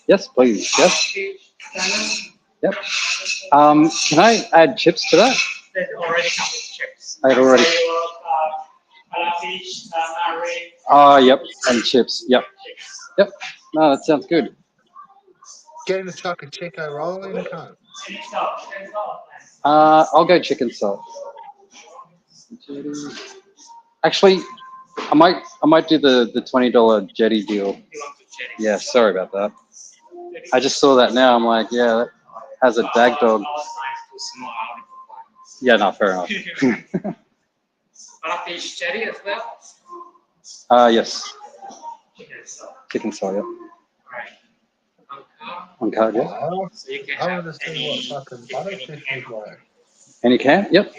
Yes, please. Yes. Yep. Can I add chips to that? That already comes with chips. I already. Fish, curry, Oh, yep. And chips. Yep. Yep. No, that sounds good. Get him a chocolate chico roll in, cunt. I'll go chicken salt. Actually, I might do the $20 jetty deal. Yeah, sorry about that. I just saw that now. I'm like, yeah, that has a dag dog. Yeah, no, fair enough. fish cherry as well. Yes, chicken salt. Yep. On card, yeah. So you can I have want to see what fucking butterfish is like. And you can? Yep.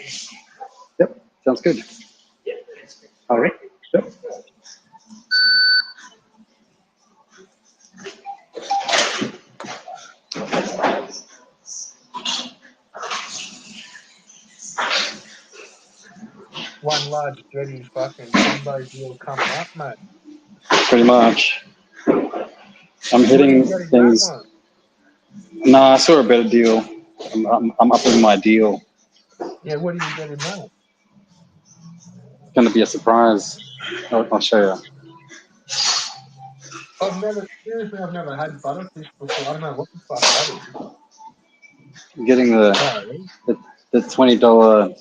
Yep. Sounds good. All right. Yep. One large jetty fucking combo deal coming up, mate. Pretty much. I'm What are you hitting getting things. that one? Nah, I saw a better deal. I'm upping my deal. Yeah, what are you getting that? It's gonna be a surprise. I'll show you. Seriously, I've never had butterfish before. I don't know what the fuck that is. I'm getting the $20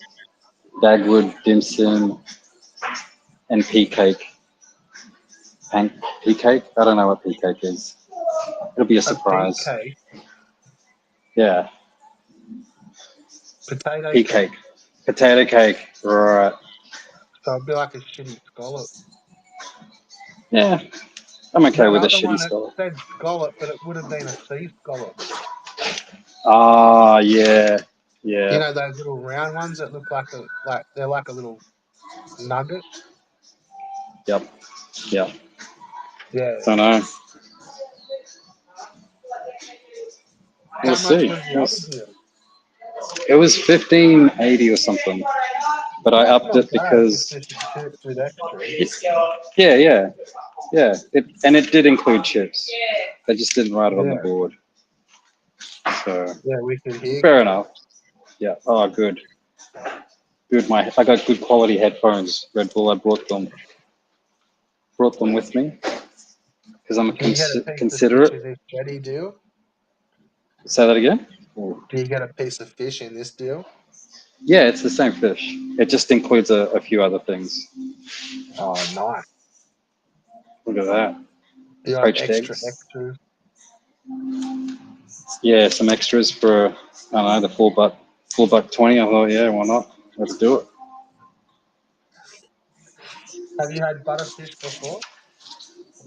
Dagwood dim sum and pea cake. Pea cake? I don't know what pea cake is. It'll be a surprise. A pea cake, Yeah, potato pea cake. cake. Potato cake. Right. So it'd be like a shitty scallop. Yeah, I'm okay That with a other shitty one, it scallop. said scallop, but it would have been a sea scallop. Ah, yeah. Yeah. You know those little round ones that look like they're like a little nugget. Yep. Yep. Yeah. Don't know. How We'll much see. was the other deal? It was $15.80 or something, but I That's upped not it bad for because fish and chips with extras. yeah. It did include chips. They just didn't write it on the Yeah. board. So Yeah, we could hear. fair enough. Yeah. Oh, good. Good. I got good quality headphones. Red Bull. I brought them with me because I'm Do you get a piece of fish considerate. in this jetty deal? Say that again. Do you get a piece of fish in this deal? Yeah, it's the same fish. It just includes a few other things. Oh, nice. Look at that. You got Poached extra eggs. extras. Yeah, some extras for I don't know, the $4.20. I thought, yeah, why not? Let's do it. Have you had butterfish before?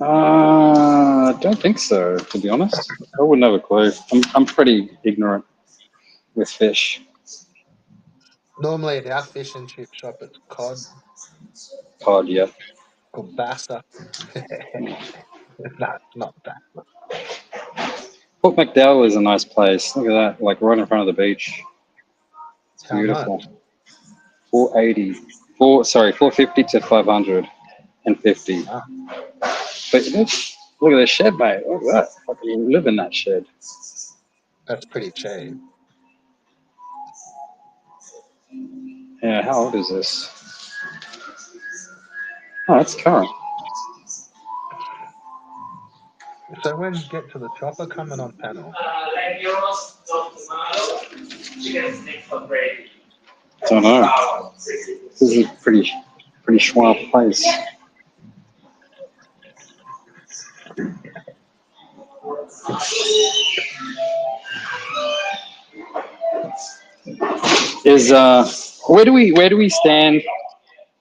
I don't think so, to be honest. I wouldn't have a clue. I'm pretty ignorant with fish. Normally at our fish and chip shop, it's cod. Cod, yeah. Called Bassa. Nah, not that. Port McDowell is a nice place. Look at that, like right in front of the beach. It's How much? beautiful. 480. 450 to 550. Ah, But look at the shed, mate. Look at that. Fucking you live in that shed. that's pretty cheap. Yeah, how old is this? Oh, that's current. So when you get to the chopper coming on panel, Leg euros, no tomato, chicken stick for gravy. Don't know. This is a pretty schwab place. Is where do we stand?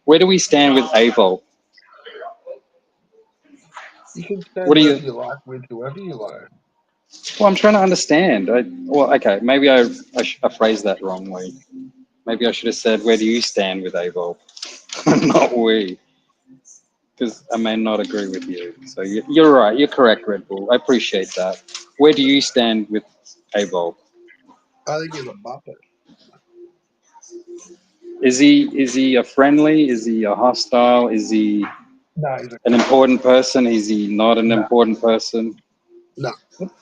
Where do we stand with Avo? you can What stand do wherever you? you like with whoever you like. Well, I'm trying to understand. Well, okay, maybe I phrased that wrongly. Maybe I should have said, where do you stand with Avo? Not we, because I may not agree with you. So you're right. You're correct, Red Bull. I appreciate that. Where do you stand with Avo? I think he's a muppet. Is he a friendly? Is he a hostile? Is he No, he's a an cunt. important person? Is he not an No, important person? no.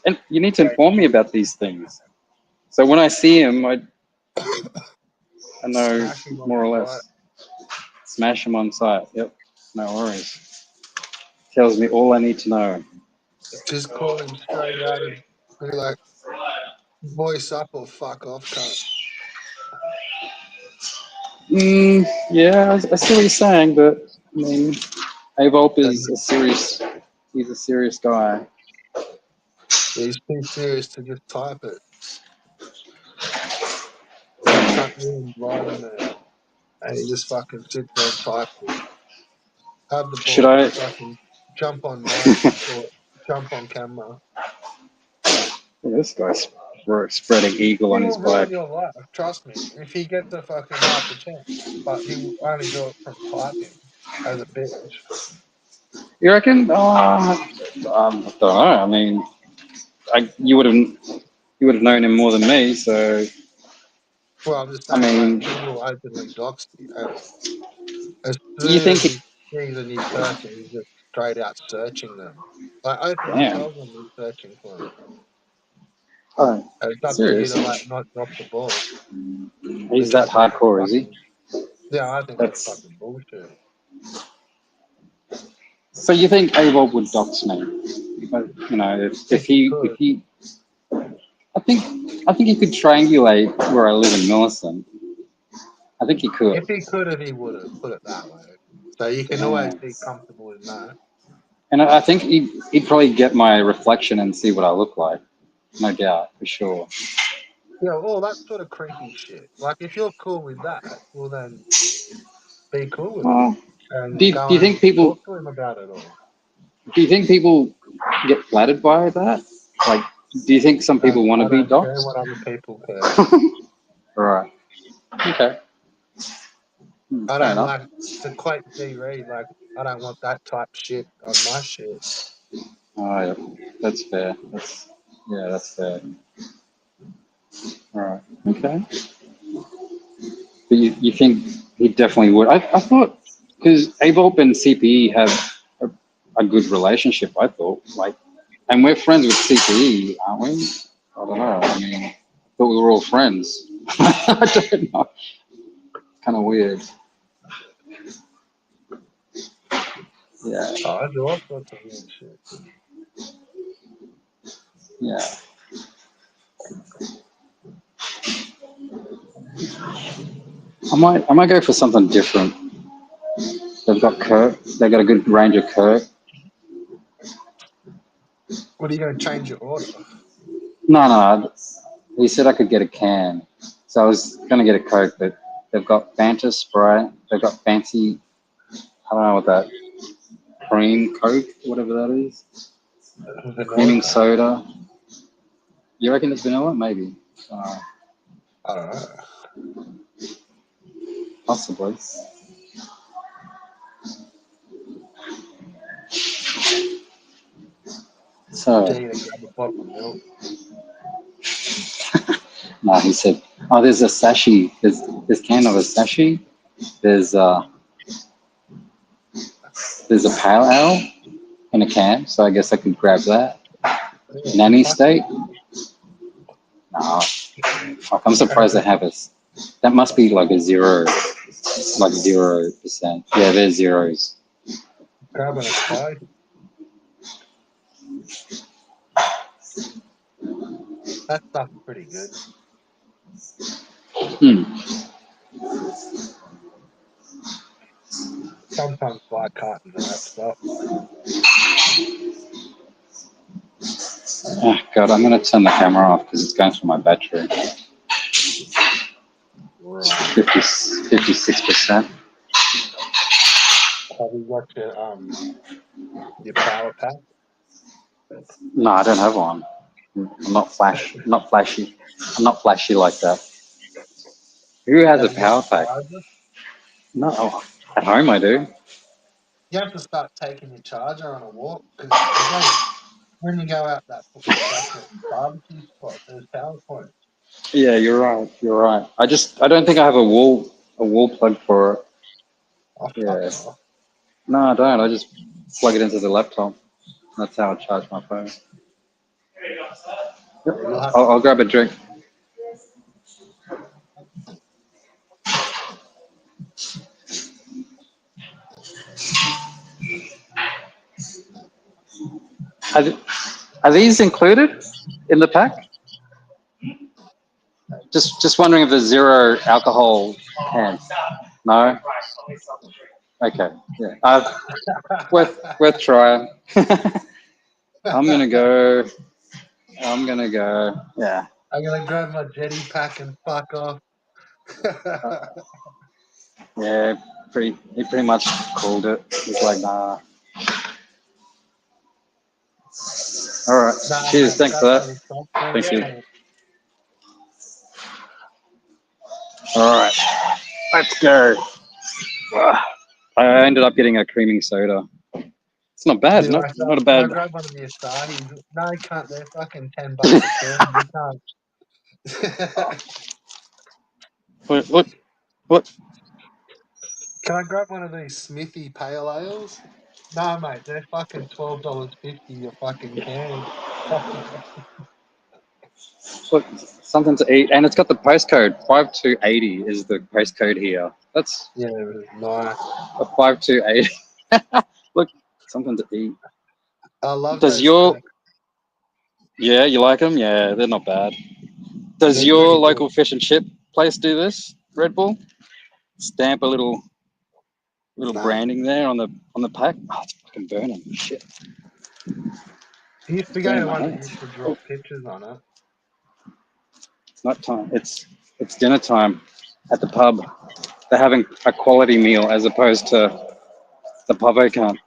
And you need to inform me about these things. So when I see him, I know Smash him on more or sight. less. Smash him on sight. Yep, no worries. Tells me all I need to know. Just call him straight out and be like, voice up or fuck off, cunt. Yeah, I see what you're saying, but I mean, Avolp And is he's a serious guy. he's too serious to just type it. That cunt will invite him there. And he just fucking sits there and types it. Have the Should balls to I? fucking jump on mic or jump on camera. This guy's spreading eagle He on his will ruin bike. your life, trust me. If he gets a fucking half a chance. But he will only do it from typing as a bitch. You reckon? I don't know. I mean, you would have known him more than me, so Well, I'm just I saying, like, mean, he will openly dox you. As you soon think? as he sees a new person, he's just straight out searching them. Like, openly Damn. tells them he's searching for them. Oh, And it's up to you serious? to, like, not drop the ball He's and that jump on the hardcore, is he? fucking. Yeah, I think that's That's fucking bullshit. so. You think Avolp would dox me? But, if If he he if could. he, I think he could triangulate where I live in Millicent. I think he If could. he could have, he would have. Put it that way. So you can always Yeah. be comfortable in that. And I think he'd probably get my reflection and see what I look like. No doubt, for sure. Yeah, all that sort of creepy shit. Like, if you're cool with that, well, then be cool with it. Well, do And you, do go you and think people talk to him about it all. do you think people get flattered by that? Like, do you think some people want to I be don't care doxxed? what other people care. Right. Okay. I Fair don't enough. like to quote G Reed, like, I don't want that type shit on my shit. Oh, yeah. That's fair. That's fair. All right. Okay. But you think he definitely would? I thought because Avolp and CPE have a good relationship. I thought and we're friends with CPE, aren't we? I don't know. I mean, I thought we were all friends. I don't know. Kind of weird. Yeah. Oh, I do all sorts of weird shit. Yeah. I might go for something different. They've got Kirk. They've got a good range of Kirk. What are you going to change your order? No. He said I could get a can, so I was gonna get a Coke, but they've got Fanta Sprite. They've got fancy. I don't know what that cream Coke, whatever that is. Vanilla Creaming Coke? soda. You reckon it's vanilla? Maybe. I don't know. Possibly. So, Tell you to grab a bottle of milk. no, he said, "Oh, there's a sashi. There's can of a sashi. There's a pale ale in a can. So I guess I could grab that. Yeah, Nanny fuck state. Nah, fuck, I'm surprised they have us. That must be like a zero, like 0%. Yeah, there's zeros. grabbing a spice. That stuff's pretty good. Hmm. Sometimes buy cartons of that stuff. Oh, God, I'm gonna turn the camera off because it's going through my battery. Right. 56%. Have you got your power pack? No, I don't have one. I'm not flashy. I'm not flashy like that. Who has a Have you got power a pack? charger? No, at home I do. You have to start taking your charger on a walk because when you go out that fucking barbecue spot, there's power points. Yeah, you're right. You're right. I don't think I have a wall plug for it. Oh, fuck Yeah. off. No, I don't. I just plug it into the laptop. That's how I charge my phone. Yep. You'll have I'll grab a drink. Are, th- are these included in the pack? Just wondering if there's zero alcohol cans. No. Okay. Yeah. Worth trying. I'm gonna go. Yeah. I'm gonna grab my jetty pack and fuck off. Yeah. He pretty much called it. He's like, nah. All right. Nah, Cheers. mate, Thanks grab for me that. the soft drink Thank you. and All right. Let's go. I ended up getting a creaming soda. It's not bad. be like, Not a can I bad. grab one of the Asahi's? No, you can't. They're fucking $10 a can. You can't. What? Can I grab one of these Smithy pale ales? No, mate, they're fucking $12.50 a fucking can. What? Something to eat, and it's got the postcode 5280 is the postcode here. That's Yeah, nice. a 5280. Look, something to eat. I love Does those your packs. Yeah, you like them? Yeah, they're not bad. Does They're your pretty good. local fish and chip place do this? Red Bull? Stamp a little Nah. branding there on the pack. Oh, it's fucking burning. Shit, You used to go burn to my one that hands. used to Oh, drop pictures on it. it's not time. It's dinner time at the pub. They're having a quality meal as opposed to the pavo cunt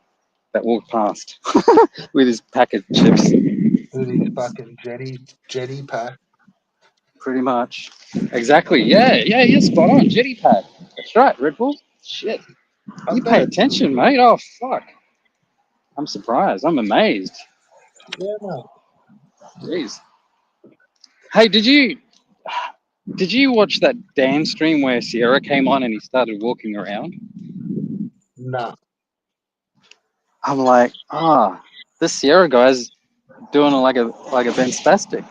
that walked past with his pack of chips. With these fucking jetty pack. Pretty much. Exactly. Yeah, you're spot on. Jetty pack. That's right, Red Bull. Shit. I You bet pay it's still attention, good. mate. Oh, fuck. I'm surprised. I'm amazed. Yeah, mate. Jeez. Hey, did you watch that Dan stream where Sierra came on and he started walking around? Nah. I'm like, this Sierra guy's doing like a Ben Spastic.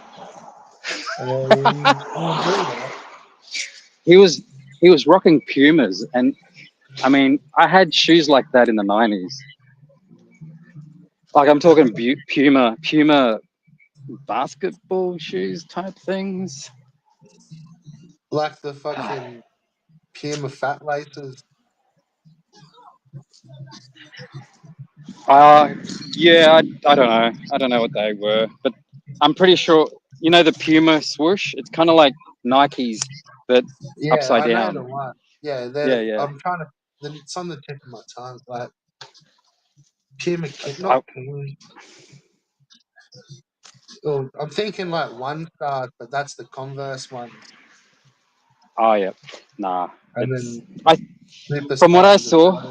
We'll do that. He was rocking Pumas, and I mean, I had shoes like that in the '90s. Like I'm talking Puma basketball shoes type things. Like the fucking Puma fat laces. Yeah, I don't know. I don't know what they were, but I'm pretty sure the Puma swoosh. It's kind of like Nikes, but Yeah, upside I know the down. one. Yeah, Yeah, they're. yeah. I'm trying to. It's on the tip of my tongue. Like Puma, not I, Puma. Oh, I'm thinking like One Star, but that's the Converse one. oh yeah, nah. And It's then I Super from what I Spartans are saw.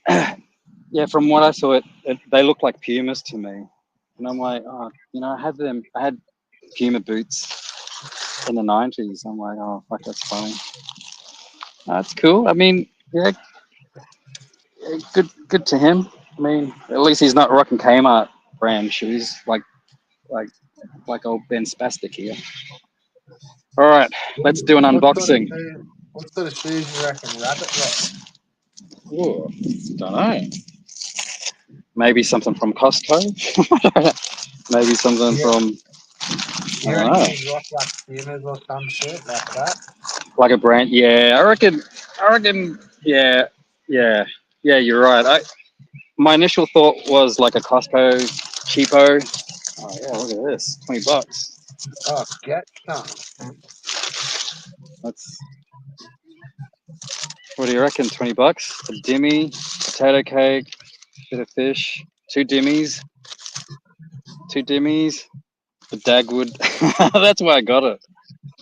Saturday. yeah, from what I saw, they look like Pumas to me, and I'm like, oh, I had them. I had Puma boots in the '90s. I'm like, oh, fuck, that's funny. That's cool. I mean, yeah, good to him. I mean, at least he's not rocking Kmart brand shoes like like old Ben Spastic here. All right, let's do an unboxing. What sort of shoes you reckon Rabbit rock? Ooh, don't know. Maybe something from Costco. Maybe something Yeah. from I You don't reckon know, he'd rock like Pumas or some shit like that? like a brand. Yeah, I reckon. Yeah, yeah, yeah. You're right. My initial thought was like a Costco cheapo. Oh yeah, look at this, $20. Oh, get some. That's what do you reckon? $20? A dimmy, potato cake, bit of fish, two dimmies, the Dagwood. That's why I got it.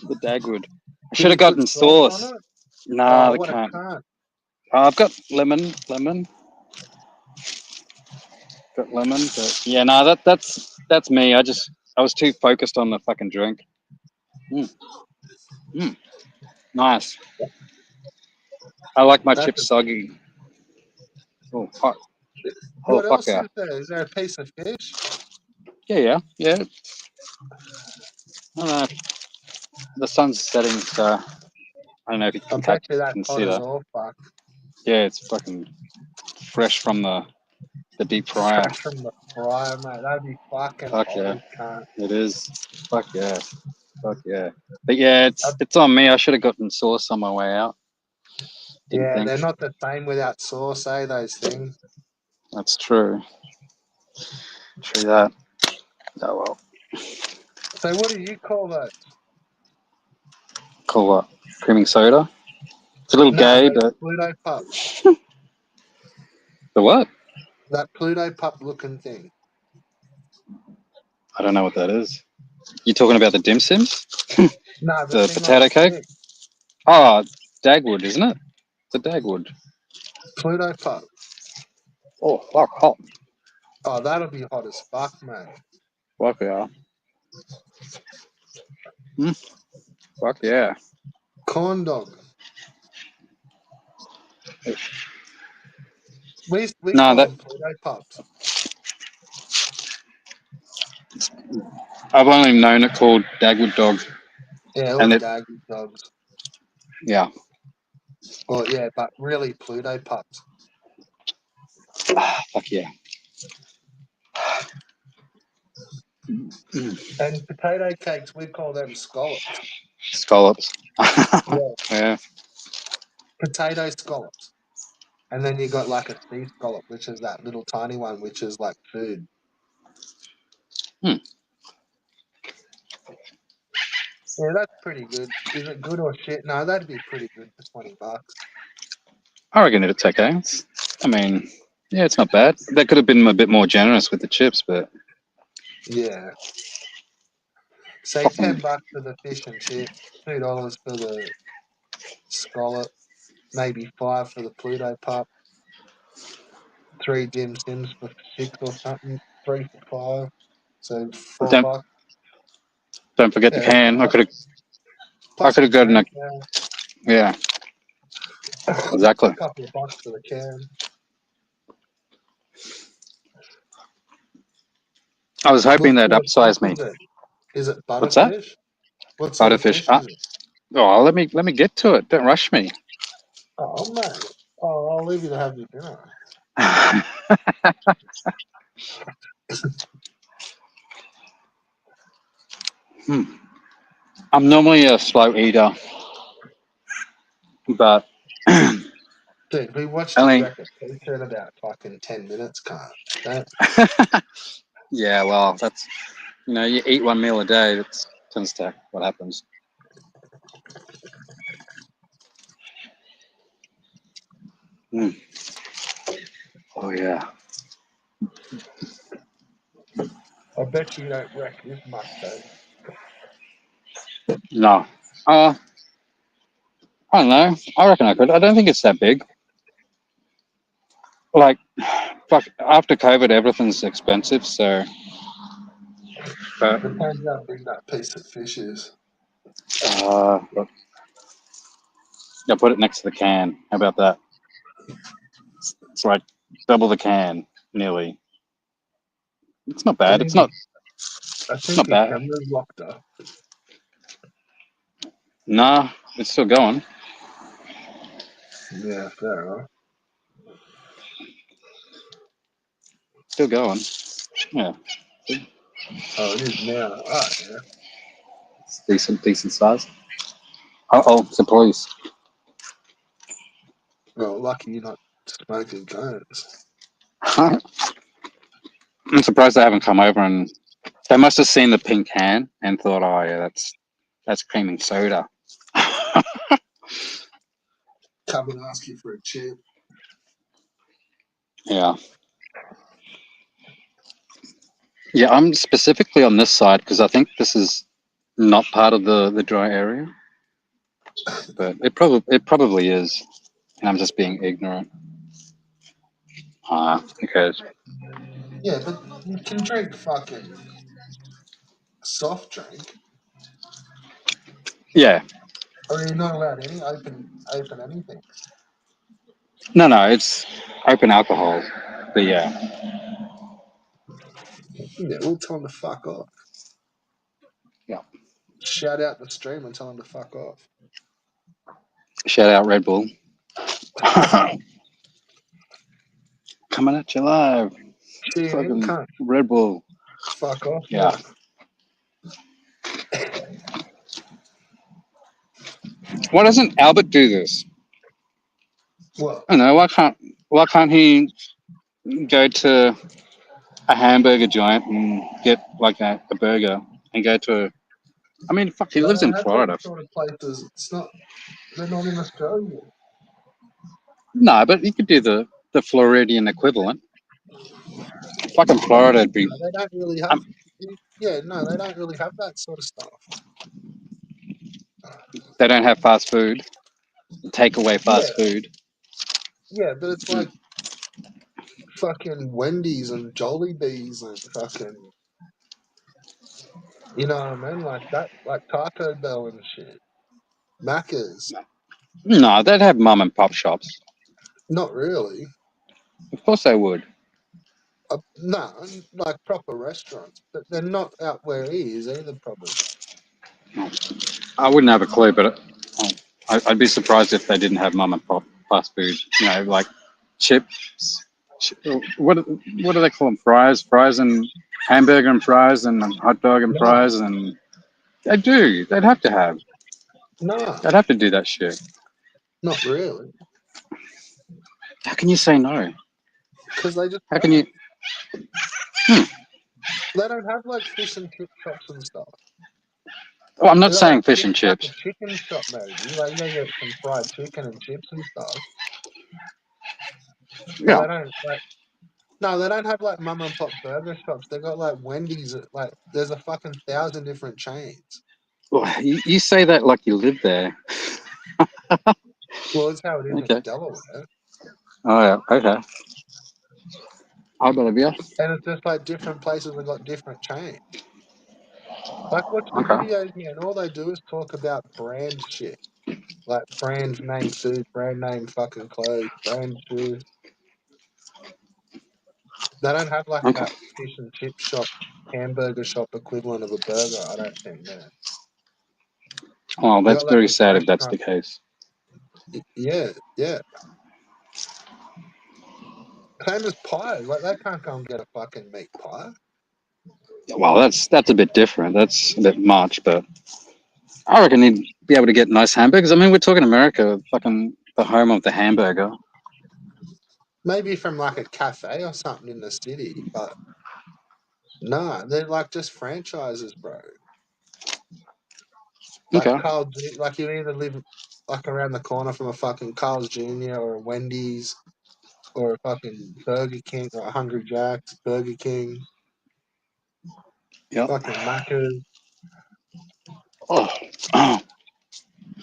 The Dagwood. I Did should he have put gotten salt on sauce. it? Nah, Oh, they what a can't. cunt. Oh, I've got lemon. Got lemon, but yeah, no, that's me. I was too focused on the fucking drink. Mm, nice. I like my That's a, chips soggy. Oh, hot. Oh, what fuck else yeah. is there? Is there a piece of fish? Yeah. I don't know. The sun's setting, so I don't know if you I can bet you that's can hot see as that. all fuck. Yeah, it's fucking fresh from the deep fryer. Fresh from the fryer, mate. That'd be fucking Fuck hot yeah, as cunt. it is. Fuck yeah, fuck yeah. But yeah, Uh, it's on me. I should have gotten sauce on my way out. Didn't yeah, think. they're not the same without sauce, eh, those things? That's true. True that. Oh well. So what do you call those? Call what? Creaming soda. It's a little No, gay, those but Pluto pups. the what? That Pluto pup looking thing. I don't know what that is. You talking about the dim sims? No, the The thing on the potato cake? stick. Oh, Dagwood, isn't it? It's a Dagwood. Pluto pup. Oh, fuck, hot. Oh, that'll be hot as fuck, mate. Fuck yeah. Fuck yeah. Corn dog. We No, call that them Pluto pups. I've only known it called Dagwood dog, Yeah, or and it Daggy dogs. yeah. Or yeah, but really Pluto pups. Fuck yeah. And potato cakes, we call them scallops. Scallops. Yeah, Yeah. potato scallops. And then you got like a sea scallop, which is that little tiny one, which is like food. Hmm. Yeah, that's pretty good. Is it good or shit? No, that'd be pretty good for $20. I reckon it's okay. I mean, yeah, it's not bad. They could have been a bit more generous with the chips, but Yeah. Say fucking $10 for the fish and chip, $2 for the scallop, maybe 5 for the Pluto pup, 3 dim sims for 6 or something, 3 for 5. So don't $4. don't forget the Yeah, that's can. alright. I Plus could the have gotten a drink, yeah, a exactly. couple of bucks for the can. I was hoping What they'd sort of fish upsize me. is it? Is it What's that? butterfish? What sort of Butterfish. fish is it? Oh, let me get to it. Don't rush me. Oh, mate. Oh, I'll leave you to have your dinner. I'm normally a slow eater, but Dude, we watched you only wreck a pizza in about fucking 10 minutes, can't. Don't. yeah. Well, that's you eat one meal a day. That tends to what happens. Mm. Oh yeah. I bet you don't wreck this much, though. No. I don't know. I reckon I could. I don't think it's that big. Like fuck, after COVID, everything's expensive. So, but Depends how big that piece of fish is. look, I'll put it next to the can. How about that? It's like double the can, nearly. It's not I bad. think I It's think not your bad. camera's locked up. Nah, it's still going. Yeah, fair enough. Still going. Yeah, Oh, it is now. Alright, yeah. it's decent size. Oh, it's the police. Well, lucky you're not smoking cones. I'm surprised they haven't come over, and they must have seen the pink can and thought, "Oh yeah, that's creaming soda." Come and ask you for a chip. Yeah, yeah. I'm specifically on this side because I think this is not part of the dry area, but it probably is, and I'm just being ignorant. Because Yeah, but you can drink fucking soft drink. yeah, Or are you not allowed any open anything? no, it's open alcohol, but yeah, Yeah, we'll tell them to fuck off. yeah. Shout out the stream and tell them to fuck off. Shout out Red Bull. Coming at you live. Tune in, Fucking cunt. Red Bull. Fuck off, Yeah. yeah. Why doesn't Albert do this? What? I don't know. Why can't he go to a hamburger joint and get like a burger and go to? I mean, fuck. He They lives in don't have those Florida. sort of places. They're not in Australia. No, but you could do the Floridian equivalent. Fucking Florida would be. No, they don't really have. Um, Yeah, no, they don't really have that sort of stuff. they don't have fast food. Takeaway Yeah, fast food. yeah, but it's like fucking Wendy's and Jollibees and fucking, you know what I mean? Like that, like Taco Bell and shit. Macca's. No, they'd have mum and pop shops. Not really. Of course they would. No, like proper restaurants, but they're not out where he is either, probably. I wouldn't have a clue, but I'd be surprised if they didn't have mum and pop fast food. You know, like chips. What do they call them? Fries and hamburger and fries and hot dog and No, fries and they do. They'd have to have. no, They'd have to do that shit. not really. How can you say no? Because they just How can don't. you? Hmm. They don't have like fish and chip shops and stuff. Oh, I'm They not got saying fish and like a chips. chicken shop maybe. Like you go get some fried chicken and chips and stuff. But Yeah. they don't like. No, they don't have like mum and pop burger shops. They got like Wendy's. Like there's a fucking 1,000 different chains. Well, you say that like you live there. Well, it's how it is in Okay. Delaware, Oh yeah. Okay. I believe you. and it's just like different places have got different chains. Like watch the Okay. videos here, and all they do is talk about brand shit, like brand name food, brand name fucking clothes, brand shoes. They don't have like Okay. that fish and chip shop, hamburger shop equivalent of a burger. I don't think. No, Well, they that's got like very this sad if that's restaurant. the case. Yeah, yeah. Same as pie. Like they can't go and get a fucking meat pie. Well, that's a bit different. That's a bit much, but I reckon he'd be able to get nice hamburgers. I mean, we're talking America, fucking the home of the hamburger. Maybe from like a cafe or something in the city, but nah, they're like just franchises, bro. Like Okay. like you either live like around the corner from a fucking Carl's Jr. or a Wendy's or a fucking Burger King or a Hungry Jack's, Burger King, Yep. fucking Macca's, Oh. Oh.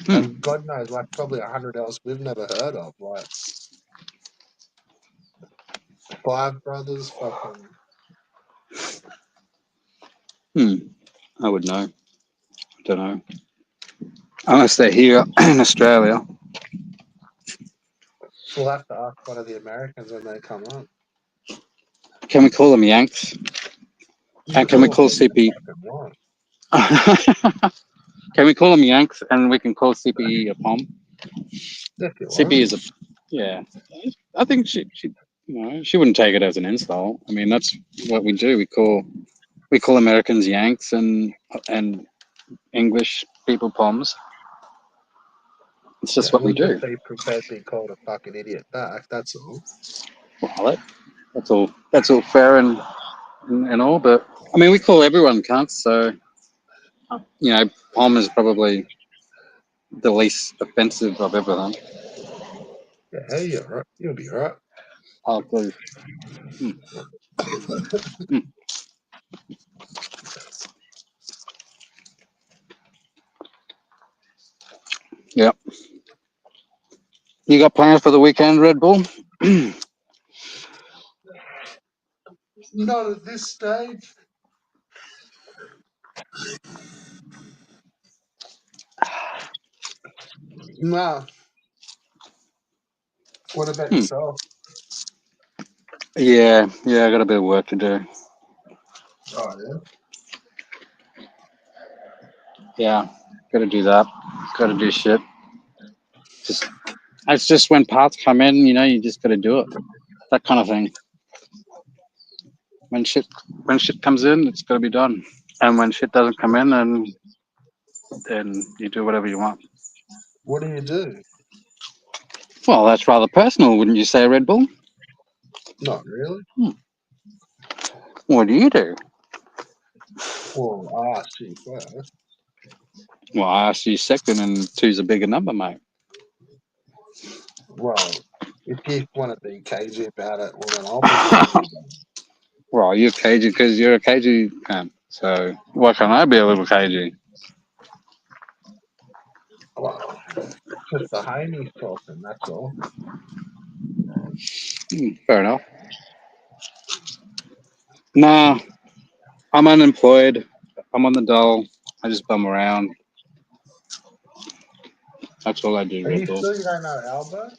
Hmm. and God knows, like probably 100 else we've never heard of. Like, Five brothers, fucking. I would know. I don't know. Unless they're here in Australia. We'll have to ask one of the Americans when they come on. Can we call them Yanks? You And can we call them CP? whatever you want. Can we call them Yanks and we can call CPE a POM? If you CPE want. is a, yeah. I think she she wouldn't take it as an insult. I mean, that's what we do. We call Americans Yanks and English people POMs. It's just Yeah, what we we'll do. just be prepared to be called a fucking idiot back. That's all. Well, that's all. That's all fair and all. But I mean, we call everyone cunts. So POM is probably the least offensive of everything. Yeah, hey, you're right. You'll be right. Oh, please. Yep. You got plans for the weekend, Red Bull? Not at this stage. Nah. What about yourself? Yeah, I got a bit of work to do. Oh, yeah. Yeah, got to do that. Got to do shit. It's just when parts come in, you just got to do it. That kind of thing. When shit comes in, it's got to be done. And when shit doesn't come in, then you do whatever you want. What do you do? Well, that's rather personal, wouldn't you say, Red Bull? Not really. What do you do? Well, I asked you first. Well, I asked you second, and two's a bigger number, mate. Well, if you want to be cagey about it, well, then I'll be cagey. Well, you're cagey because you're a cagey cunt. So why can't I be a little cagey? Well, just the homies talking, that's all. Fair enough. Nah, I'm unemployed. I'm on the dole. I just bum around. That's all I do, Are Red you Bull. sure you don't know Albert?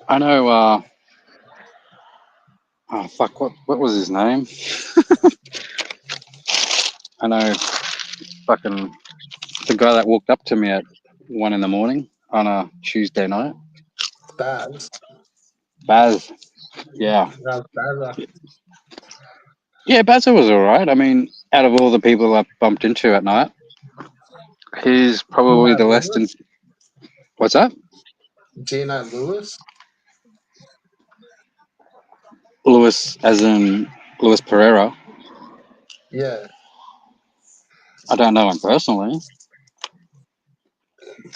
I know, oh, fuck, what was his name? I know, fucking, the guy that walked up to me at 1 a.m. on a Tuesday night. Baz. Baz. Yeah. That's Baz. Yeah, Bazza was alright. I mean, out of all the people I bumped into at night, he's Do you probably know the less than. Lewis? What's that? Do you know Lewis? Luis, as in Luis Pereira. Yeah. I don't know him personally.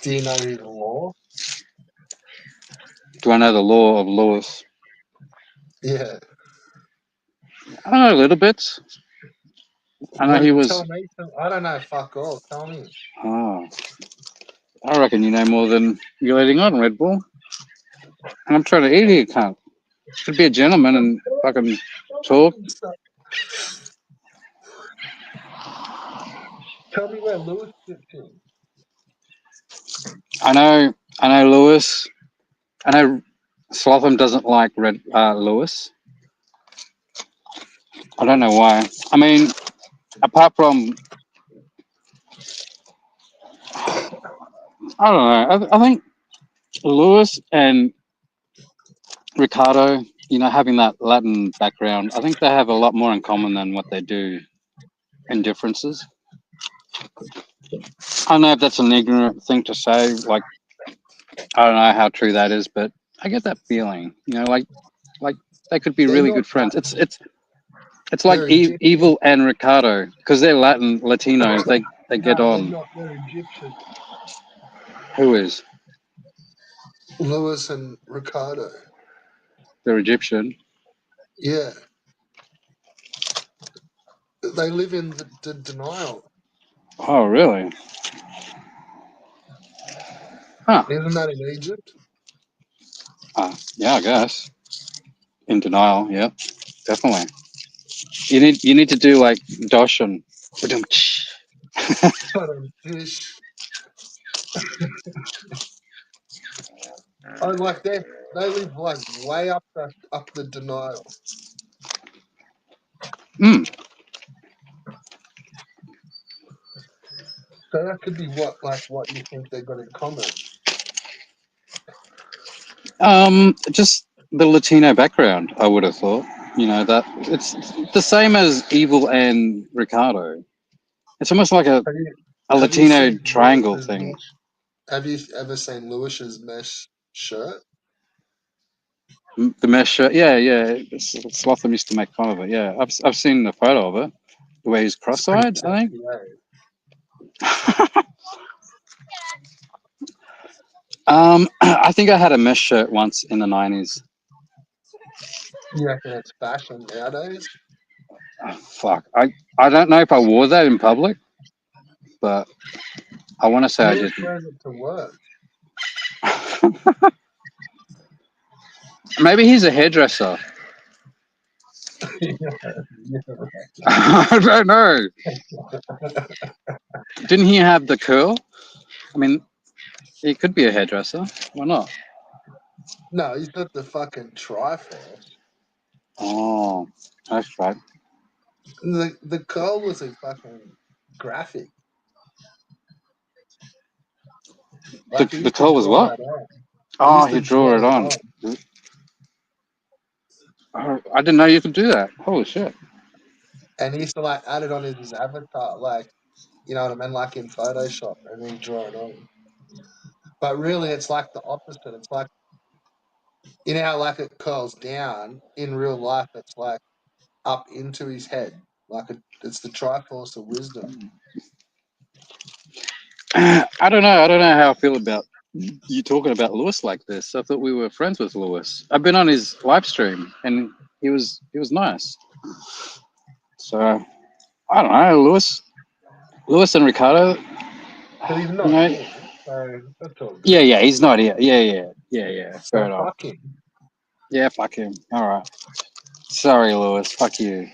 Do you know his law? Do I know the law of Lewis? Yeah. I know a little bit. I know he Well, was. tell me. I don't know. Fuck all. Tell me. Oh, I reckon you know more than you're letting on, Red Bull. And I'm trying to eat here, cunt. Should be a gentleman and fucking talk. Tell me where Lewis fits in. I know Lewis. I know Slotham doesn't like Lewis. I don't know why. I mean, apart from, I don't know. I think Lewis and Ricardo, having that Latin background, I think they have a lot more in common than what they do in differences. I don't know if that's an ignorant thing to say. Like, I don't know how true that is, but I get that feeling. Like they could be They're really not good friends. Latin. It's like They're Egyptian. Evil and Ricardo, because they're Latinos. They get No, they're on. not. They're Egyptian. Who is? Lewis and Ricardo. They're Egyptian. Yeah. They live in the denial. Oh, really? Huh. Isn't that in Egypt? Yeah, I guess. In denial. Yeah, definitely. You need to do like Dosh and But ish. Oh, like they live like way up the denial. mm. So that could be what you think they got in common. Just the Latino background. I would have thought. That it's the same as Evil and Ricardo. It's almost like a, Have you a have you Latino seen triangle thing. Have you ever seen Lewis's mesh shirt? The mesh shirt. Yeah, yeah. Slotham used to make fun of it. Yeah, I've seen the photo of it. The way he's It's pretty cross-eyed, I think. sexy, eh? I think I had a mesh shirt once in the 90s. You reckon it's fashion nowadays? Oh, fuck. I don't know if I wore that in public, but I want to say I Lewis didn't. wears it to work. Maybe he's a hairdresser. Yeah. I don't know. Didn't he have the curl? I mean, he could be a hairdresser. Why not? No, he's got the fucking Triforce. Oh, that's right. The curl was a fucking graphic. The Like he the used to curl was draw what? that on. He Oh, used he to drew draw it it on. on. Oh, I didn't know you could do that. Holy shit. And he used to like add it on his avatar, like you know what I mean, like in Photoshop, and then draw it on. But really, it's like the opposite. It's like you know how like it curls down in real life. It's like up into his head, it's the Triforce of wisdom. I don't know. I don't know how I feel about you talking about Lewis like this. I thought we were friends with Lewis. I've been on his live stream and he was nice. So I don't know, Lewis and Ricardo. But he's You not know, here, so that's all yeah, good. yeah, he's not here. Yeah. Fair So enough. fuck him. Yeah, fuck him. All right. Sorry, Lewis. Fuck you.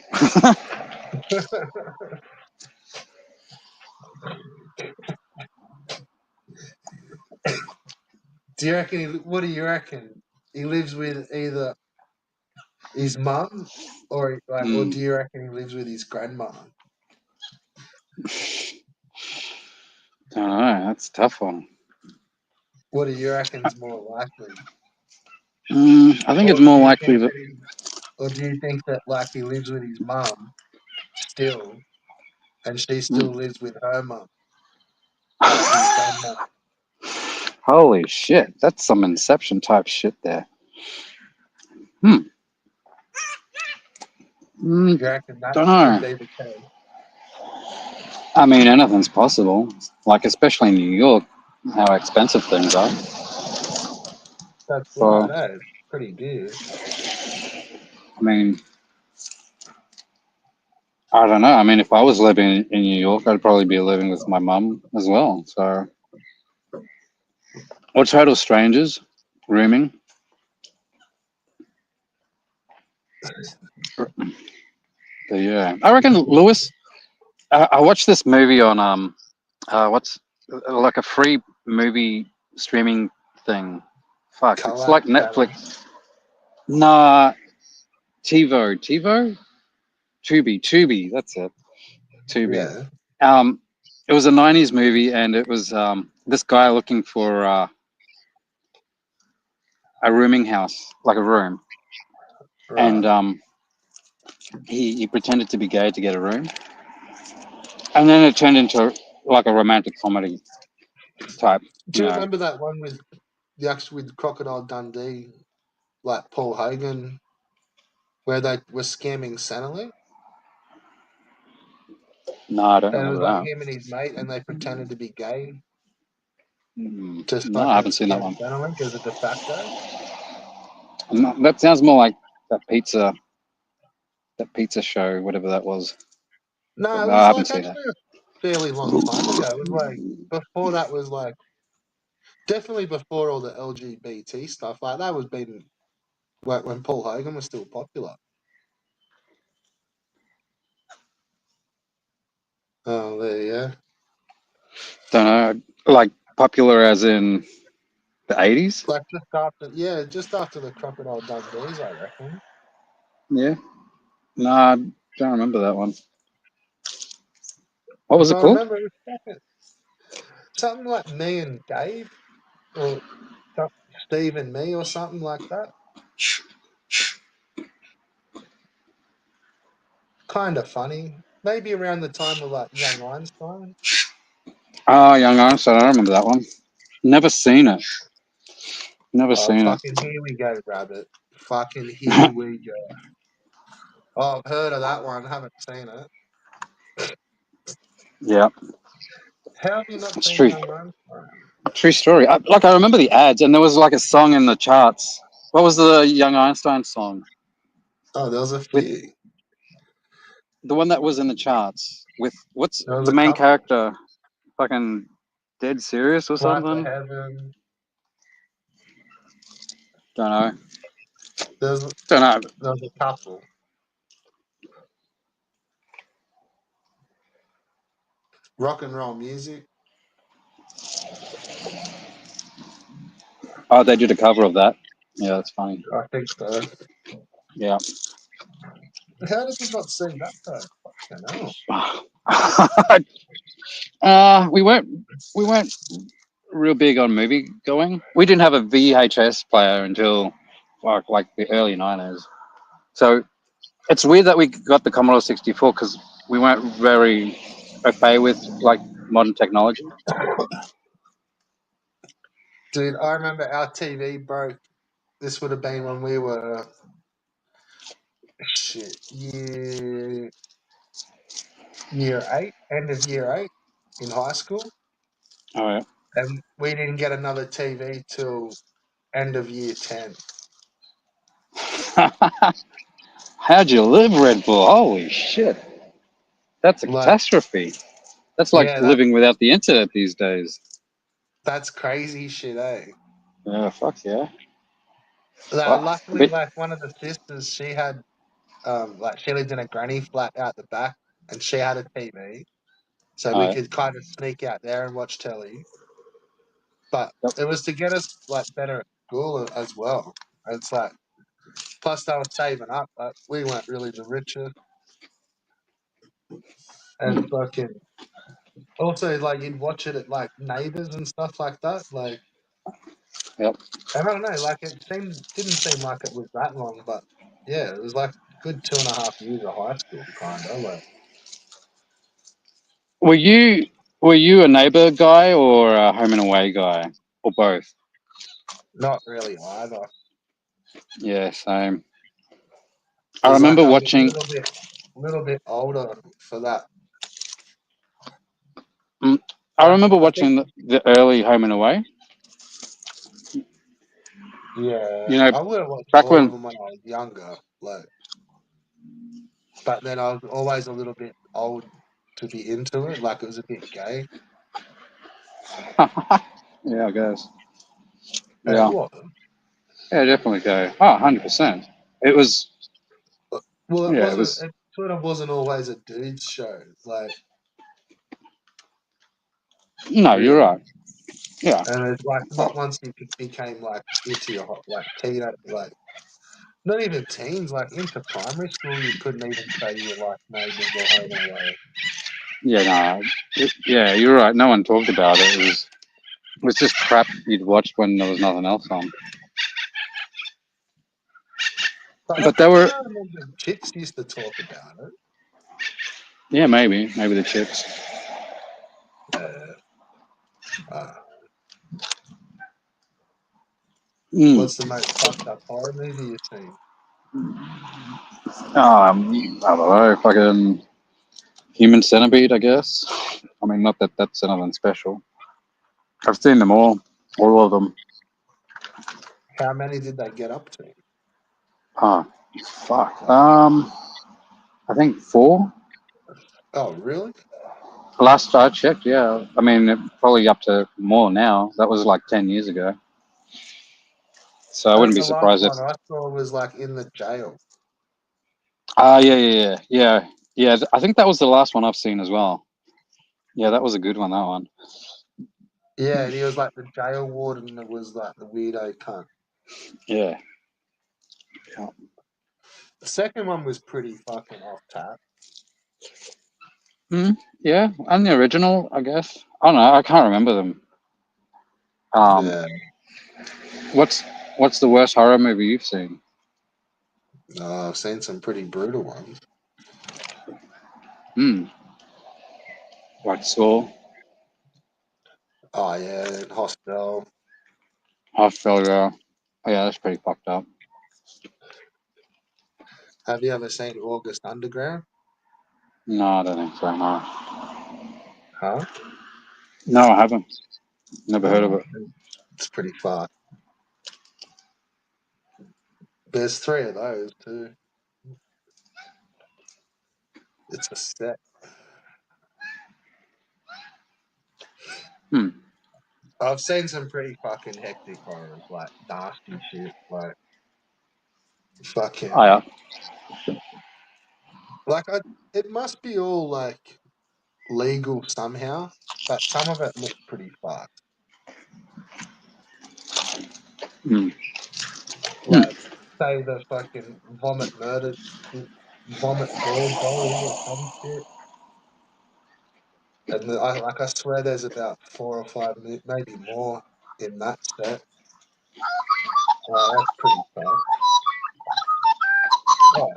Do you reckon? What do you reckon? He lives with either his mum, or Mm. do you reckon he lives with his grandma? I don't know. That's a tough one. What do you reckon's more likely? I think it's Or do more you likely think that. that or do you think that like he lives with his mum still, and she still lives with her mum, like his grandma? Holy shit. That's some Inception type shit there. Hmm. Do you reckon that Don't could know. be the case? I mean, anything's possible. Like, especially in New York, how expensive things are. That's right. So, It's pretty good. I mean, I don't know. I mean, if I was living in New York, I'd probably be living with my mum as well. So, or total strangers, rooming. But yeah, I reckon Lewis. I watched this movie on what's like a free movie streaming thing. Fuck, it's Color like channel. Netflix. Nah, TiVo, Tubi. That's it, Tubi. Yeah. Um, it was a '90s movie, and it was this guy looking for a rooming house, like a room, and Right. he pretended to be gay to get a room, and then it turned into like a romantic comedy type. Do you remember that one with with Crocodile Dundee, like Paul Hogan, where they were scamming Centrelink? No, I don't And it was remember like that. him and his mate, and they pretended to be gay to No, I fucking haven't seen that scam one. Centrelink as a de facto. That sounds more like that pizza show, whatever that was. But No, it no, I was haven't like seen it. actually a fairly long time ago. It was like before that was like definitely before all the LGBT stuff. Like that was been when Paul Hogan was still popular. Oh, there you go. Don't know. Like popular as in the 80s? Like just after the Crocodile Dundees, I reckon. Yeah. Nah, I don't remember that one. What was If it I called? remember, it was something like Me and Dave, or Steve and Me, or something like that. Kind of funny. Maybe around the time of like Young Einstein. Oh, Young Einstein. I don't remember that one. Never seen it. Never Oh, seen it. fucking here we go, Rabbit. Fucking here we go. Oh, I've heard of that one. Haven't seen it. Yeah, How have you not it's seen true. Young Einstein? True story. I remember the ads, and there was like a song in the charts. What was the Young Einstein song? Oh, there was a With few. the one that was in the charts. With what's There was the a main couple. character? Fucking Dead Serious or Flight to something? Heaven. Don't know. There's Don't know. there was a couple. Rock and roll music. Oh, they did a cover of that. Yeah, that's funny. I think so. Yeah. How did you not see that though? Fucking hell. We weren't real big on movie going. We didn't have a VHS player until like the early 90s. So it's weird that we got the Commodore 64 because we weren't very okay with like modern technology. Dude, I remember our TV broke. This would have been when we were year 8, end of year 8 in high school, Oh and we didn't get another TV till end of year 10. yeah. How'd you live, Red Bull? Holy shit. That's a Like, catastrophe. That's like yeah, living without the internet these days. that's crazy shit, eh? Yeah, fuck yeah. Fuck. Luckily, But like one of the sisters, she had like she lived in a granny flat out the back, and she had a TV, so we oh, could kind of sneak out there and watch telly. But yeah. it was to get us like better at school as well. It's like plus they were saving up, but we weren't really the richest. And fucking also like you'd watch it at like neighbors and stuff like that. Like Yep. I don't know, like didn't seem like it was that long, but yeah, it was like a good 2.5 years of high school, kind of like Were you were you a neighbor guy or a home and away guy? Or both? not really either. Yeah, same. It I was like remember I was a watching little bit older for that. mm, I Like remember I think watching the early home and away. yeah, You know, I would have watched back all of when them when I was younger, like, but then I was always a little bit old to be into it. Like it was a bit gay, yeah, I guess. and it Yeah. was. Yeah, definitely go. Oh, 100%. It was Well, it yeah, it wasn't. was It sort of wasn't always a dude's show, like no, you're really. right. Yeah. And it's like not once you became like into your like teen, like not even teens, like into primary school, you couldn't even say you were like neighbours or home and away. Yeah, no. Yeah, you're right. No one talked about it. It was just crap you'd watch when there was nothing else on. But But they I were don't remember chicks used to talk about it. yeah, maybe the chips. Uh, uh, Mm. what's the most fucked up horror movie you've seen? I don't know, fucking Human Centipede, I guess. I mean, not that that's anything special. I've seen them all of them. How many did they get up to? Oh, fuck. I think 4. Oh, really? Last I checked, yeah. I mean, probably up to more now. That was like 10 years ago. So I wouldn't be The last surprised if. one I saw was like in the jail. Yeah. I think that was the last one I've seen as well. Yeah, that was a good one. That one. Yeah, and he was like the jail warden that was like the weirdo cunt. Yeah. The second one was pretty fucking off tap. Yeah, and the original, I guess. I don't know. I can't remember them. Yeah. What's the worst horror movie you've seen? I've seen some pretty brutal ones. Like Saw. Oh yeah, Hostel. I feel yeah. Oh, yeah, that's pretty fucked up. Have you ever seen August Underground? No, I don't think so. No, Huh? no, I haven't. Never heard of Oh, it. it's pretty far. There's 3 of those too. It's a set. I've seen some pretty fucking hectic horrors, like nasty shit, like fucking, Oh yeah. like it must be all like legal somehow, but some of it looks pretty fucked. Like, say the fucking vomit bird doll or some shit. And I swear there's about 4 or 5, maybe more in that set. That's pretty fucked. Oh,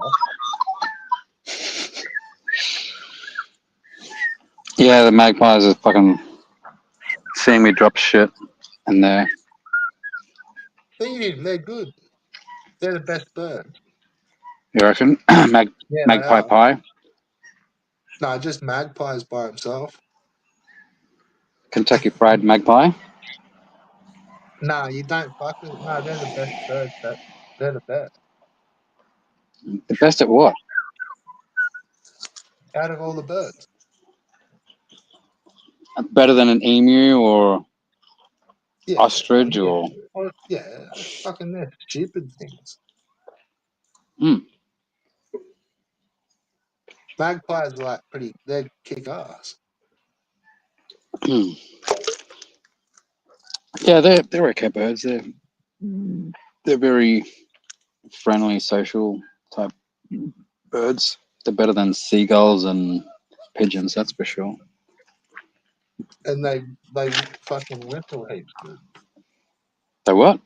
Yeah, the magpies are fucking seeing me drop shit in there. feed him, they're good. They're the best birds. You reckon? Yeah, they Magpie are. pie, No, just magpies by himself. Kentucky Fried Magpie. No, you don't fuck with. No, they're the best birds. They're the best The best at what? out of all the birds. Better than an emu or Yeah, ostrich yeah, or. yeah. Fucking they're stupid things. Mm. Magpies are like pretty. They kick ass. Yeah, they're okay birds. They're very friendly, social type birds. They're better than seagulls and pigeons, that's for sure. And they fucking whistle heaps good. They what?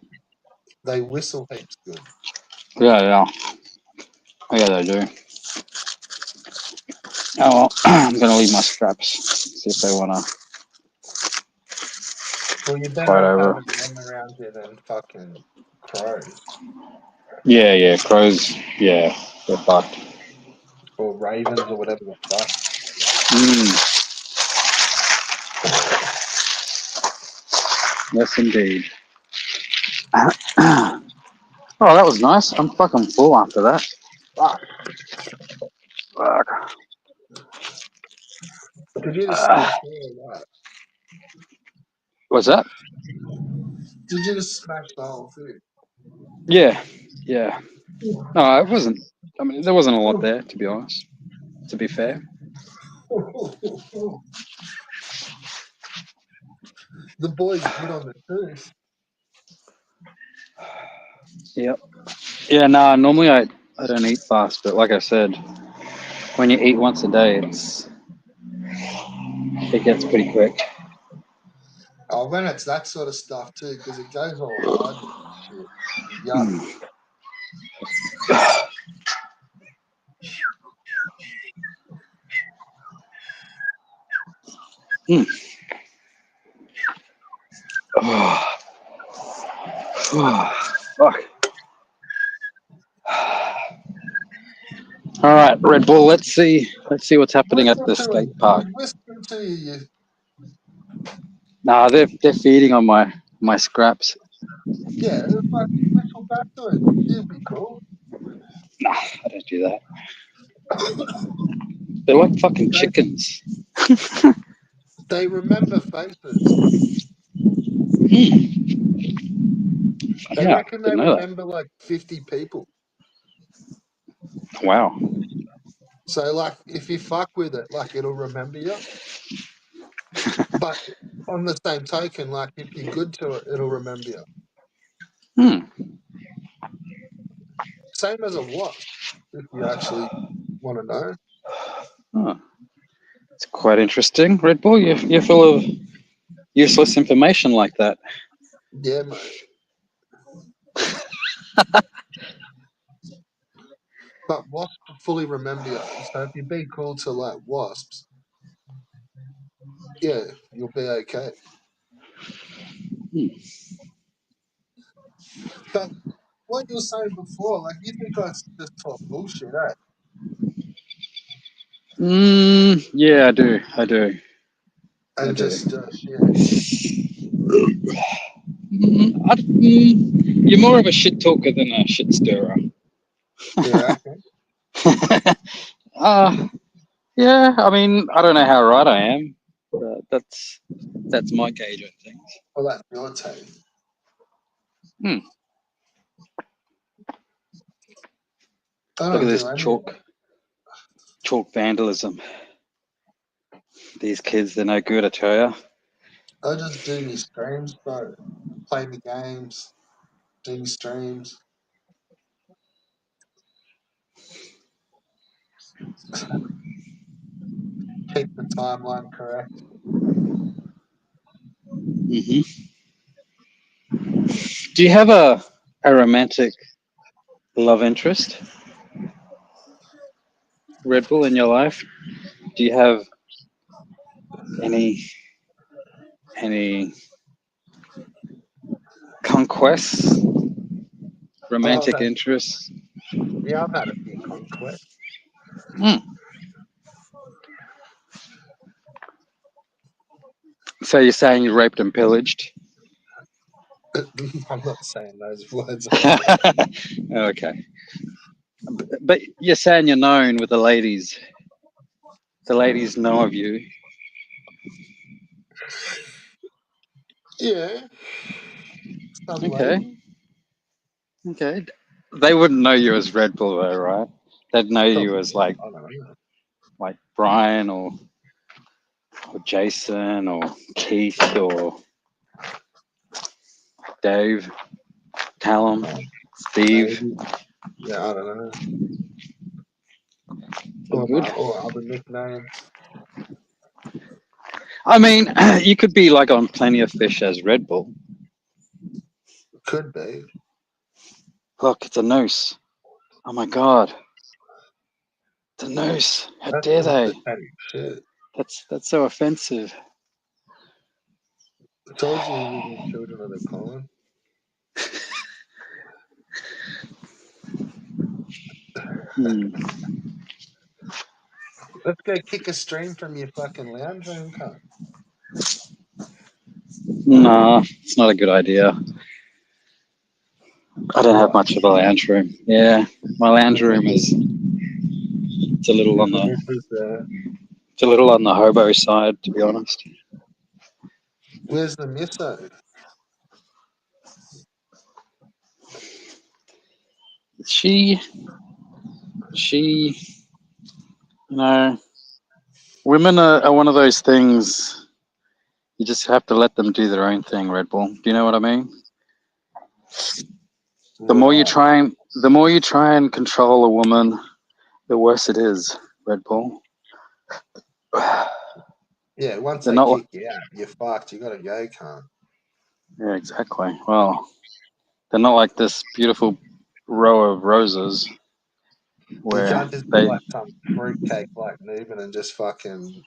They whistle heaps good. Yeah. Oh, yeah, they do. Oh well, I'm gonna leave my straps. See if they wanna Well, you're better fight off over. having them around you than fucking crows Yeah, crows. Yeah, they're fucked. or ravens or whatever the fuck. Yes, indeed. Oh, that was nice. I'm fucking full after that. Fuck. Did you just smash through or what? What's that? Did you just smash the whole thing? Yeah. No, it wasn't. I mean, there wasn't a lot there, to be honest. To be fair. The boy's good on the tooth. Yep. Yeah. Nah. Normally, I don't eat fast, but like I said, when you eat once a day, it gets pretty quick. Oh, when it's that sort of stuff too, because it goes all hard and shit. Yuck. Fuck. All right, Red Bull. Let's see what's happening at the Whistle to skate him. park. He's whispering to you. Nah, they're feeding on my scraps. Yeah, fucking whistle back to him. He'll be cool. Nah, I don't do that. They're like fucking chickens. They remember faces. They Yeah, reckon they didn't know that. remember like 50 people. Wow. So like, if you fuck with it, like it'll remember you. But on the same token, like if you're good to it, it'll remember you. Hmm. Same as a wasp, if you actually want to know. Oh, it's quite interesting. Red Bull, you're full of useless information like that. Yeah, mate. But wasps fully remember you. So if you be cool to like wasps, yeah, you'll be okay. Hmm. But what you were saying before, like you think I just talk bullshit, eh? Yeah, I do. I do. I And do. just yeah, You're more of a shit talker than a shit stirrer. yeah, okay. uh, yeah, I mean, I don't know how right I am, but that's my gauge on things. Well, that's your take. Hmm. I Look at don't this do any of chalk vandalism. These kids, they're no good, I tell ya. I just do me streams, bro. Play me games, do me streams, keep the timeline correct. Hmm. Do you have a romantic love interest, Red Bull, in your life? Do you have any any conquests, Oh, romantic interests? yeah, I've had a few conquests. Hmm. So you're saying you raped and pillaged? I'm not saying those words around. Okay. But you're saying you're known with the ladies. The ladies know of you. Yeah, some Okay. lady. Okay. They wouldn't know you as Red Bull though, right? They'd know you Probably as not. I don't know. like Brian or Jason or Keith or Dave, Callum, Steve. Maybe. Yeah, I don't know. All good. Or other nicknames. I mean, you could be like on Plenty of Fish as Red Bull. Could be. Look, it's a noose. Oh my god, it's a noose. How That's dare some they? pathetic shit. That's so offensive. I told you you were children of the corn. Hmm. Let's go kick a stream from your fucking lounge room, cunt. Nah, it's not a good idea. I don't have What? much of a lounge room. Yeah, my lounge There's the room miss. is it's a little There's on the the missus there. it's a little on the hobo side, to be honest. Where's the misso? She she you know, women are one of those things. You just have to let them do their own thing, Red Bull. Do you know what I mean? Right. The more you try and control a woman, the worse it is, Red Bull. Yeah, once They're they not. kick you out, you're fucked. You gotta go, cunt. Yeah, exactly. Well, they're not like this beautiful row of roses You where can't just be they. like some fruitcake like Newman and just fucking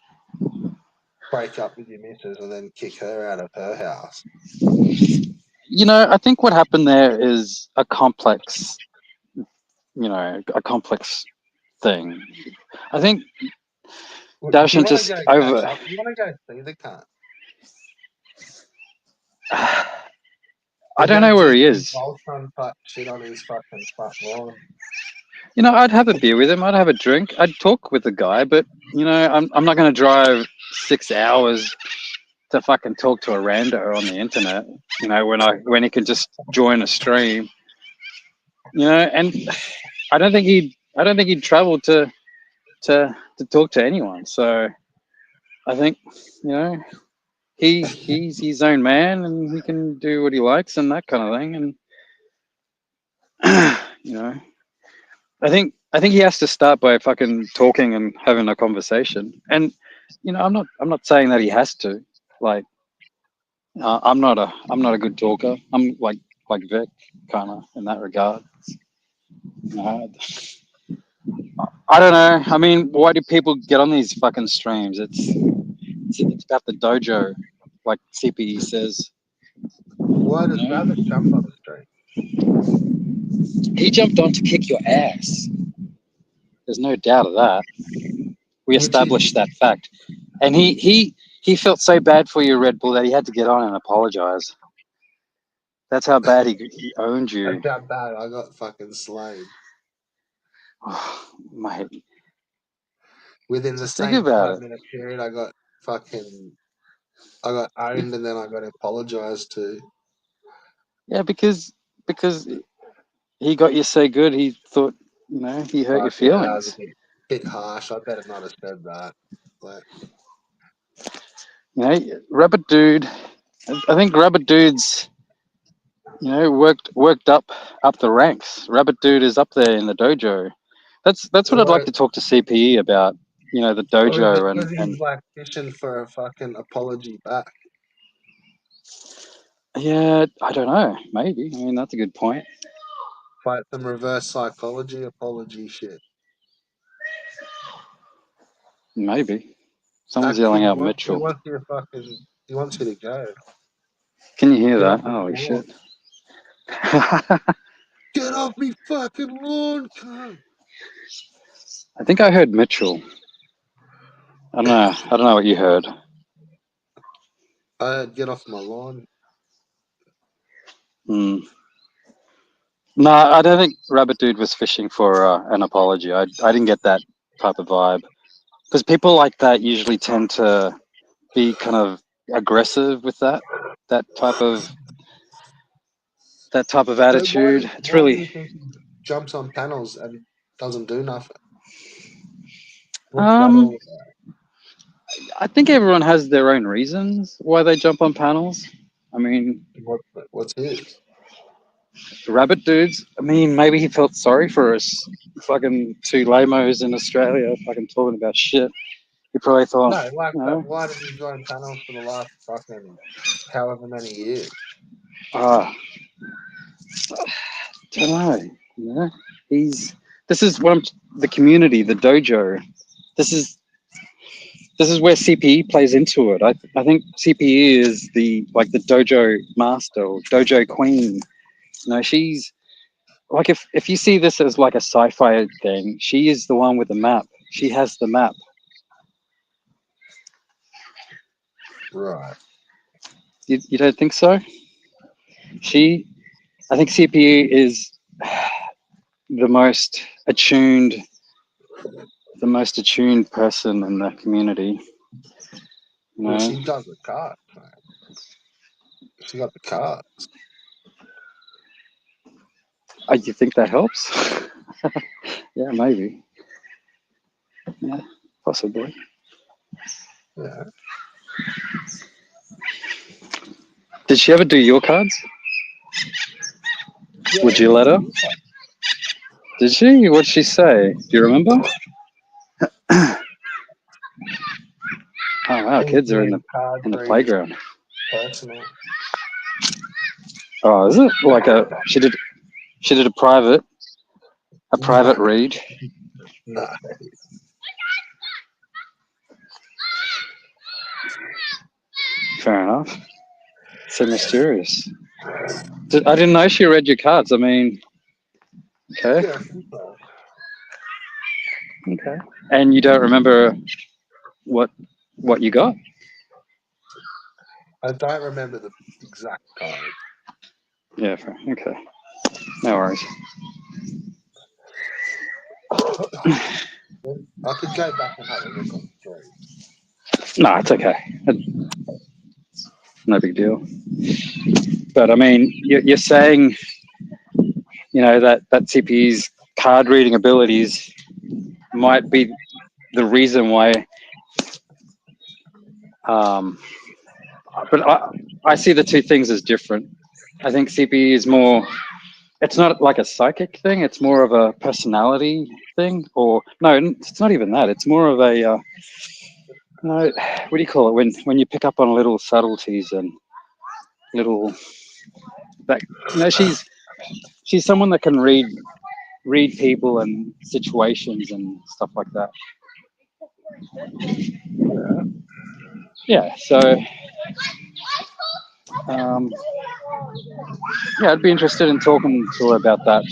break up with your missus and then kick her out of her house. You know, I think what happened there is a complex. You know, a complex thing. I think Do you Darshan want to go just catch over. up? You want to go see the cunt? I Or don't go know where do he some is. Voltron type shit on his fucking front lawn? You know, I'd have a beer with him. I'd have a drink. I'd talk with the guy, but you know, I'm not going to drive 6 hours to fucking talk to a rando on the internet. You know, when he could just join a stream. You know, and I don't think he'd travel to talk to anyone. So I think, you know, he's his own man and he can do what he likes and that kind of thing. And you know, I think he has to start by fucking talking and having a conversation. And you know, I'm not saying that he has to. Like, I'm not a good talker. I'm like Vic, kind of in that regard. You know, I don't know. I mean, why do people get on these fucking streams? It's about the dojo, like CPE says. Why does You know? Rabbit jump on the stream? He jumped on to kick your ass. There's no doubt of that. We established that fact. And he felt so bad for you, Red Bull, that he had to get on and apologize. That's how bad he owned you. That's how bad I got fucking slayed. Oh, mate. Within the Think same about it. 5-minute period, I got owned and then I got apologized to. Yeah, because he got you so good, he thought, you know, he hurt your Yeah, that was feelings. a bit harsh. I better not have said that. Like, You know, Rabbit Dude. I think Rabbit Dude's, you know, worked up the ranks. Rabbit Dude is up there in the dojo. That's what I'd like to talk to CPE about. You know, the dojo because he's and like fishing for a fucking apology back. yeah, I don't know. Maybe. I mean, that's a good point. Fight some reverse psychology apology shit. Maybe. Someone's Actually, yelling he out wants Mitchell. he wants you to go. Can you hear Get that? off my Holy lawn. shit. Get off me fucking lawn, cunt. I think I heard Mitchell. I don't know what you heard. Get off my lawn. Hmm. No, I don't think Rabbit Dude was fishing for an apology. I didn't get that type of vibe. Because people like that usually tend to be kind of aggressive with that type of So attitude. It's why do really you think he jumps on panels and doesn't do nothing? What's that um all about? I think everyone has their own reasons why they jump on panels. I mean, What's his? Rabbit Dudes, I mean, maybe he felt sorry for us fucking two lamos in Australia fucking talking about shit. He probably thought, No, like, you but know, why did he join panels for the last fucking however many years? ah, don't know. You know, this is what the community, the dojo. This is where CPE plays into it. I think CPE is the dojo master or dojo queen. You know, she's like if you see this as like a sci-fi thing, she is the one with the map. She has the map. Right. You don't think so? I think CPE is the most attuned person in the community. You Well, know, she does the cards, man. She got the cards. you think that helps? Yeah, maybe. Yeah, possibly. Yeah. Did she ever do your cards? Yeah. Would you let her? Did she? What'd she say? Do you remember? Oh wow, He's kids are doing card in the reading playground. personal. Oh, is it like she did a private No, read? no. Fair enough. So mysterious. I didn't know she read your cards. I mean, okay, Yeah, she does. okay. And you don't remember what you got? I don't remember the exact card. Yeah, fair. Okay. No worries. I could go back and have a look on the story. No, it's okay. no big deal. But I mean, you're saying, that CPE's card reading abilities might be the reason why. But I see the two things as different. I think CPE is more. It's not like a psychic thing. It's more of a personality thing. Or no, it's not even that. It's more of a no. What do you call it when you pick up on little subtleties and little that she's someone that can read people and situations and stuff like that. Yeah. So um, yeah, I'd be interested in talking to her about that.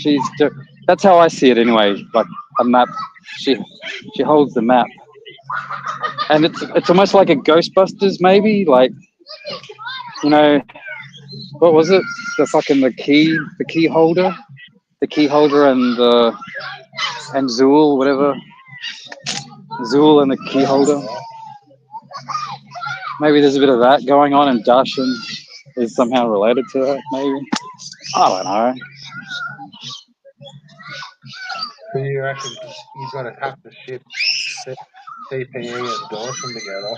That's how I see it anyway. Like a map. She she holds the map, and it's almost like a Ghostbusters maybe. Like you know what was it? The key holder, and Zool, whatever. Zool and the key holder. Maybe there's a bit of that going on, and Darshan is somehow related to it. Maybe I don't know. So you reckon you got to have to ship CPE and Dawson together?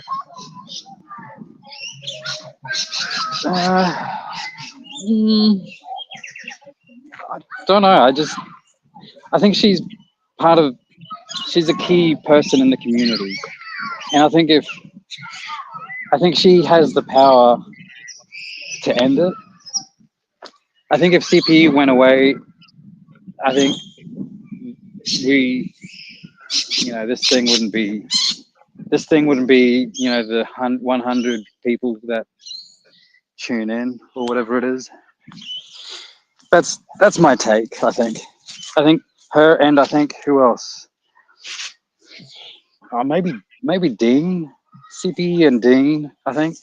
Uh, mm, I don't know. I think she's a key person in the community, and I think she has the power to end it. I think if CPE went away, I think we, this thing wouldn't be, the 100 people that tune in or whatever it is. That's my take. I think her, and I think who else? Maybe Dean, CPE and Dean. I think,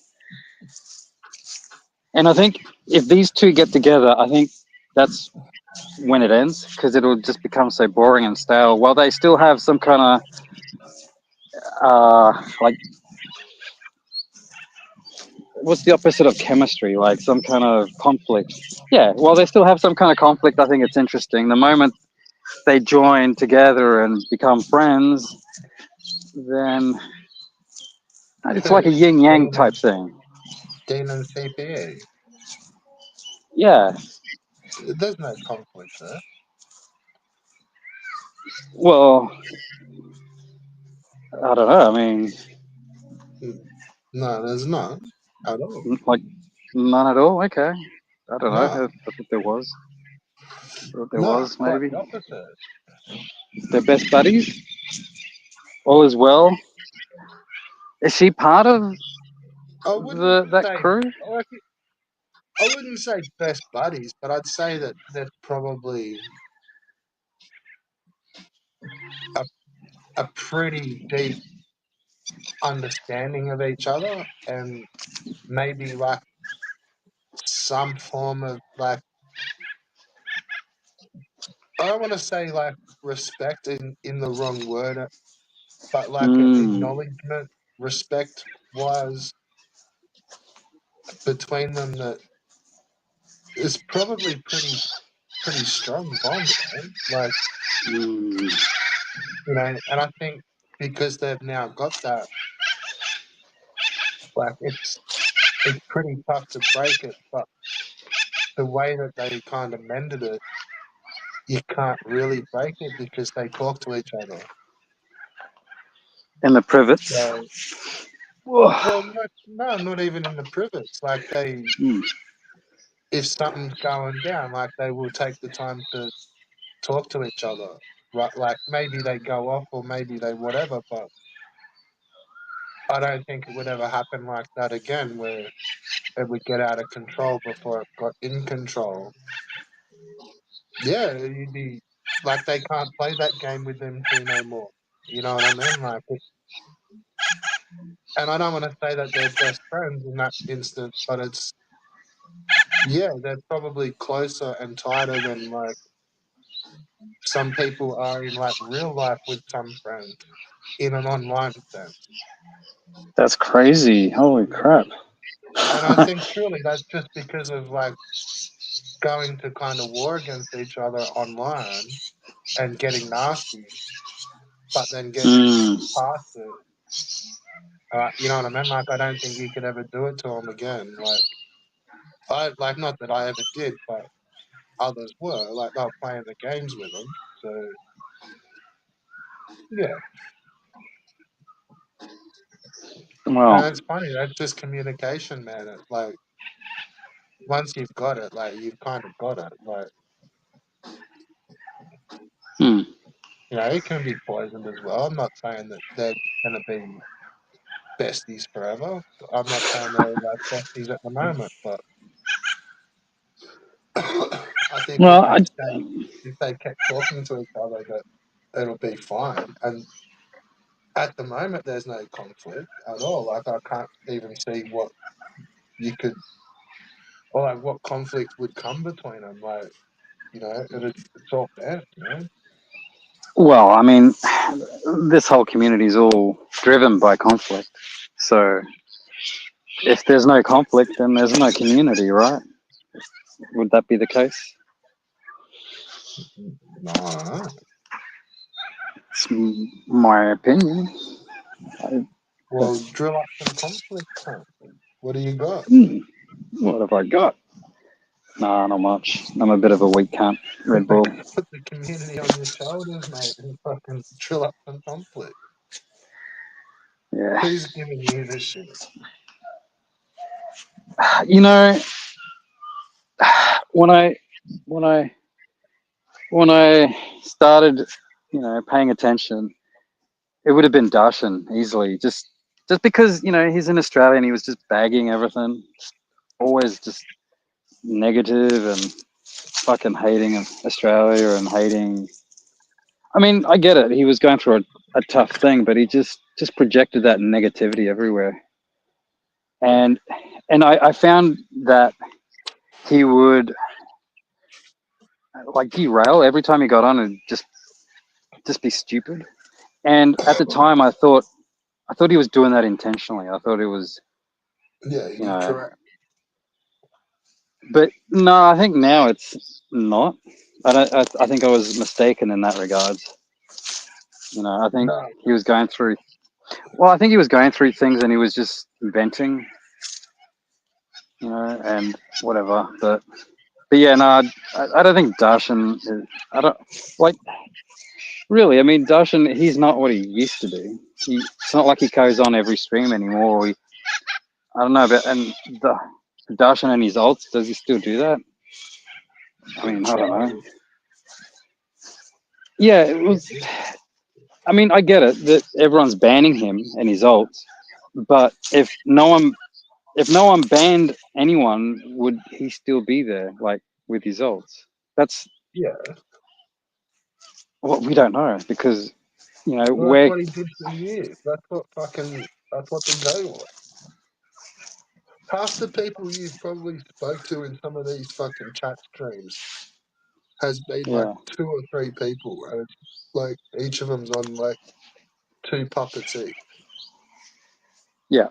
and I think if these two get together, I think that's when it ends because it'll just become so boring and stale. While they still have some kind of like, what's the opposite of chemistry? Like some kind of conflict. Yeah, while they still have some kind of conflict, I think it's interesting. The moment they join together and become friends, then it's like a yin yang type thing. Dean and CPE. Yeah. There's no conflict there. Well, I don't know. I mean, No, there's not at all. like none at all. Okay. I don't know. No, I thought there was. no, quite Maybe. the opposite. They're best buddies. All is well. Is she part of I wouldn't that say crew? I wouldn't say best buddies, but I'd say that they're probably a, a pretty deep understanding of each other, and maybe like some form of like, I don't want to say like respect in the wrong word, but like an acknowledgement, respect wise between them, that is probably pretty strong bond, man. Like, Mm. and I think because they've now got that, like it's pretty tough to break it, but the way that they kind of mended it, you can't really break it because they talk to each other. And the privets. So, well, no, not even in the privates. Like if something's going down, like they will take the time to talk to each other, right? Like maybe they go off or maybe they whatever, but I don't think it would ever happen like that again, where it would get out of control before it got in control. Yeah, you'd be like they can't play that game with them two no more. You know what I mean? Like, and I don't want to say that they're best friends in that instance, but they're probably closer and tighter than like some people are in like real life with some friends in an online sense. That's crazy. Holy crap. And I think truly that's just because of like going to kind of war against each other online and getting nasty, but then getting Mm. past it. You know what I mean? Like, I don't think you could ever do it to them again. Like not that I ever did, but others were. Like, they were playing the games with them. So, yeah. Well, And it's funny. That's just communication, man. It's like, once you've got it, like, you've kind of got it. Like, hmm. you know, it can be poisoned as well. I'm not saying that they're going to be besties forever. I'm not saying they're like besties at the moment, but I think Well, I, if they kept talking to each other, that it'll be fine. And at the moment, there's no conflict at all. Like, I can't even see what you could, or like what conflict would come between them. Like, you know, it's all bad, you know. well, I mean, this whole community is all driven by conflict. So if there's no conflict, then there's no community, right? Would that be the case? No, I don't know. It's my opinion. Well, drill up some conflict, huh? What do you got? What have I got? Nah, not much. I'm a bit of a weak cunt. Red Bull. Put the community on your shoulders, mate, and fucking drill up some conflict. Yeah. Who's giving you this shit? You know, when I when I when I started, paying attention, it would have been Darshan easily. Just because he's in Australia and he was just bagging everything, always just negative and fucking hating Australia and hating. I mean, I get it. He was going through a tough thing, but he just projected that negativity everywhere. And I found that he would like derail every time he got on and just be stupid. And at the time, I thought he was doing that intentionally. I thought it was, Yeah, you you're know, correct. but no, I think now it's not. I don't. I think I was mistaken in that regards. I think No, he was going through. Well, I think he was going through things and he was just venting, and whatever. But yeah, no, I don't think Darshan is. I don't like really. I mean, Darshan, he's not what he used to be. It's not like he goes on every stream anymore. I don't know, but and the Darshan and his ults, does he still do that? I he mean, I don't know. tries. Yeah, it was. I mean, I get it that everyone's banning him and his ults, but if no one banned anyone, would he still be there, like with his ults? That's Yeah, what we don't know because well, that's we're what he did for years. That's what the go was. Half the people you've probably spoke to in some of these fucking chat streams has been like yeah, 2 or 3 people, and it's like each of them's on like 2 puppets each. yeah,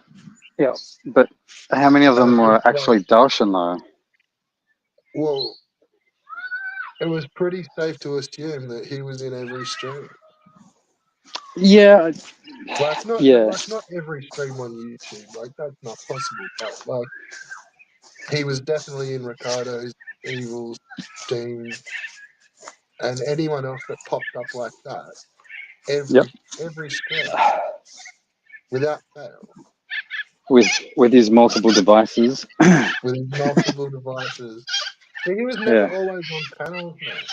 yeah. But how many of And them it's were just like, actually Darshan though? well, it was pretty safe to assume that he was in every stream. Yeah, yeah, Like not every stream on YouTube, like that's not possible. But like he was definitely in Ricardo's, Evil's, Dean's, and anyone else that popped up like that. yep. Every stream without fail, With his multiple devices. with his multiple devices. Yeah, he was never Yeah. always on panels, man.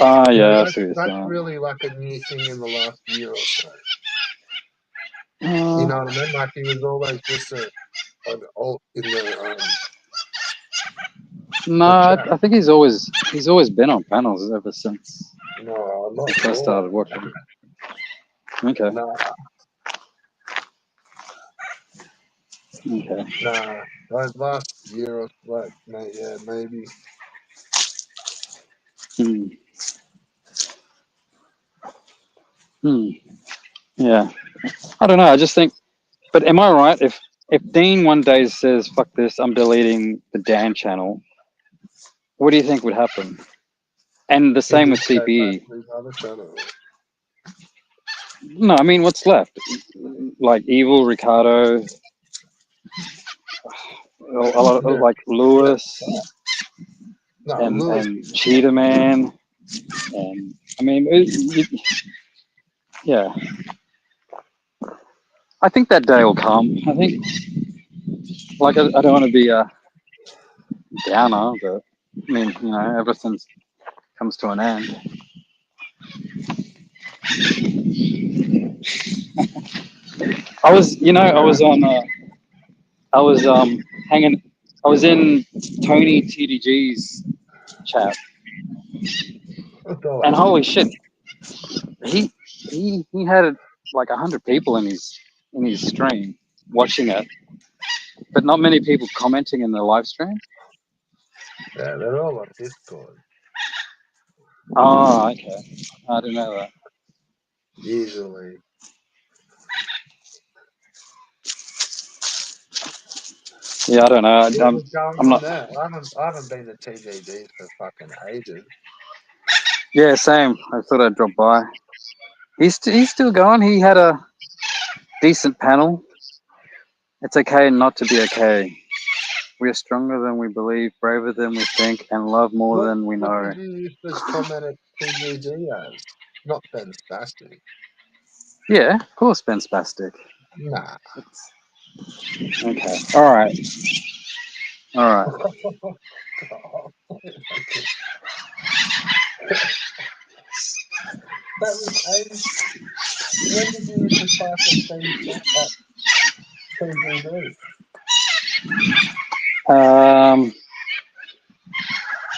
Ah, You know, yeah, I see what that's you're really like a new thing in the last year or so. You saying. know what I mean? Like he was always just an alt in No, the I chat. think he's always been on panels ever since No, I'm I not first sure. started watching. Okay. Nah, Okay. nah. Like last year or like, yeah, maybe. Hmm. Hmm. Yeah. I don't know. I just think. But am I right? if Dean one day says, fuck this, I'm deleting the Dan channel, what do you think would happen? And the He same with just go back CPE. to his other channel. No, I mean, what's left? Like Evil, Ricardo, a lot of, Yeah. like Lewis No, Lewis. and Cheetah Man. And I mean, yeah. I think that day will come. I think, like, I don't want to be a downer, but I mean, you know, everything comes to an end. I was, you know, I was on, I was hanging, I was in Tony TDG's chat, and holy shit, he had like 100 people in his stream watching it, but not many people commenting in the live stream. Yeah, they're all on Discord. Oh, okay, I didn't know that. Usually. Yeah, I don't know. What was going I'm on not. there? I haven't been to TGG for fucking ages. Yeah, same. I thought I'd drop by. He's still going. He had a decent panel. It's okay not to be okay. We are stronger than we believe, braver than we think, and love more than we What know. did you used to comment at TGG as? Not Ben Spastic. Yeah, of course, Ben Spastic. Nah. Okay. All right. All right. That was ages. When did you used to type at TGG?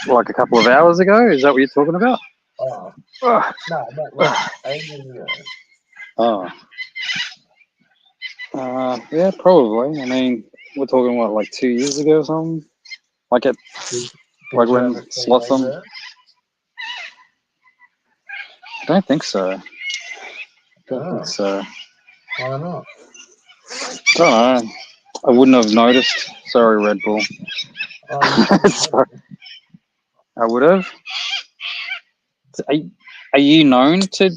Like a couple of hours ago. Is that what you're talking about? Oh, Ugh. no, not like ages ago. Oh. Yeah, probably. I mean, we're talking what, like 2 years ago or something? Like it, Did like you when ever see me Slotham. there? I don't think so. Don't think Oh, so. why not? Don't know. I wouldn't have noticed. Sorry, Red Bull. Oh, you should have Sorry. I would have. Are you known to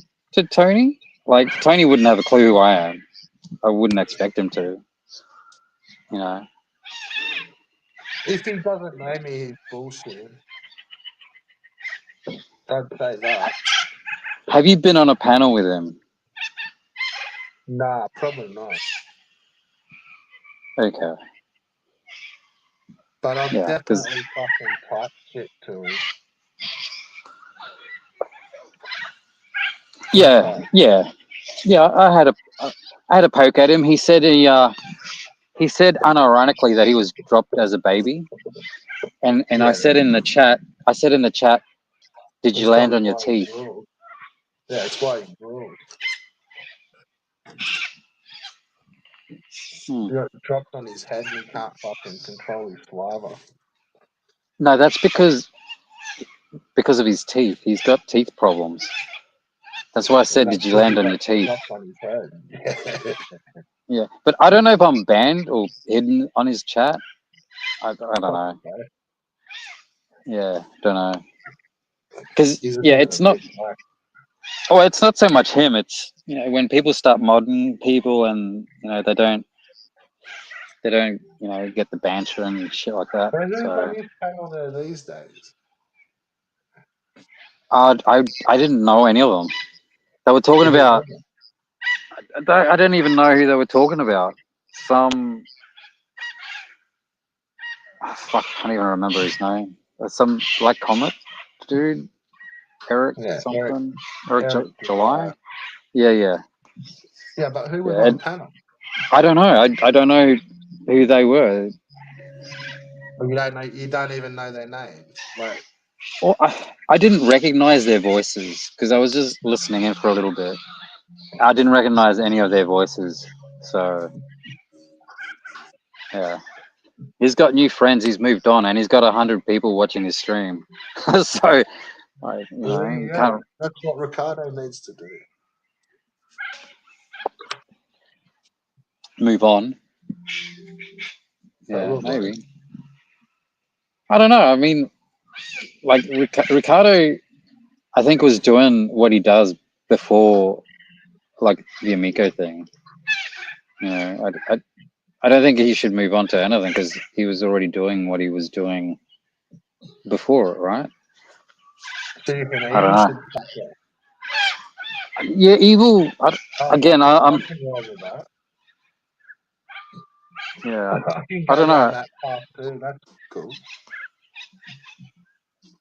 Tony? Like, Tony wouldn't have a clue who I am. I wouldn't expect him to. You know. If he doesn't know me, he's bullshit. Don't say that. Have you been on a panel with him? Nah, probably not. Okay. But I've Yeah, because definitely fucking typed shit to him. yeah. I had a poke at him. He said he said unironically that he was dropped as a baby, and I Yeah, said in the chat, did you it's land probably on your why he teeth? grew. Yeah, it's why he grew. He got dropped on his head and he can't fucking control his saliva. No, that's because of his teeth. He's got teeth problems. That's why I said, No, did you because he land on got your teeth? dropped on his head. Yeah, but I don't know if I'm banned or hidden on his chat. I don't know. Okay. Yeah, don't know. Because He's a yeah, bit of a it's not. big guy. Oh, it's not so much him. It's, you know, when people start modding people and, you know, they don't you know, get the banter and shit like that. So who's So on his panel there these days? I didn't know any of them. They were talking Who about. was it? I don't even know who they were talking about. Some. Oh, fuck, I can't even remember his name. Some Black Comet dude, Eric Yeah, something, Eric Eric July. July. Yeah. Yeah, but who was Yeah, on panel? I don't know. I don't know who they were. Well, you don't know. You don't even know their names. Like, Well, I didn't recognize their voices because I was just listening in for a little bit. I didn't recognize any of their voices. So, yeah. He's got new friends. He's moved on, and he's got 100 people watching his stream. So, like, you know, you yeah, can't that's what Ricardo needs to do. move on. Yeah, maybe. I don't know. I mean, like Ricardo, I think was doing what he does before, like the Amico thing. You know, I don't think he should move on to anything because he was already doing what he was doing before, right? So you can I don't even know. should fuck it. Yeah, evil. Again, I I'm. can roll with that. Yeah, I can I go don't down know. that path too. That's cool.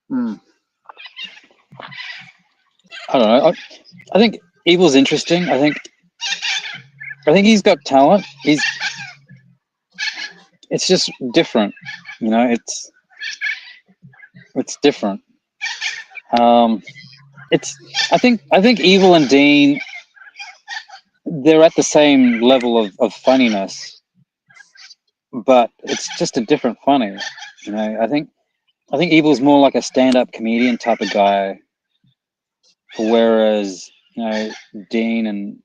Hmm. I don't know. I think evil's interesting. I think he's got talent. It's just different. You know, it's different. Um, it's. I think evil and Dean, they're at the same level of funniness, but it's just a different funny. You know, I think Evil's more like a stand-up comedian type of guy, whereas you know Dean and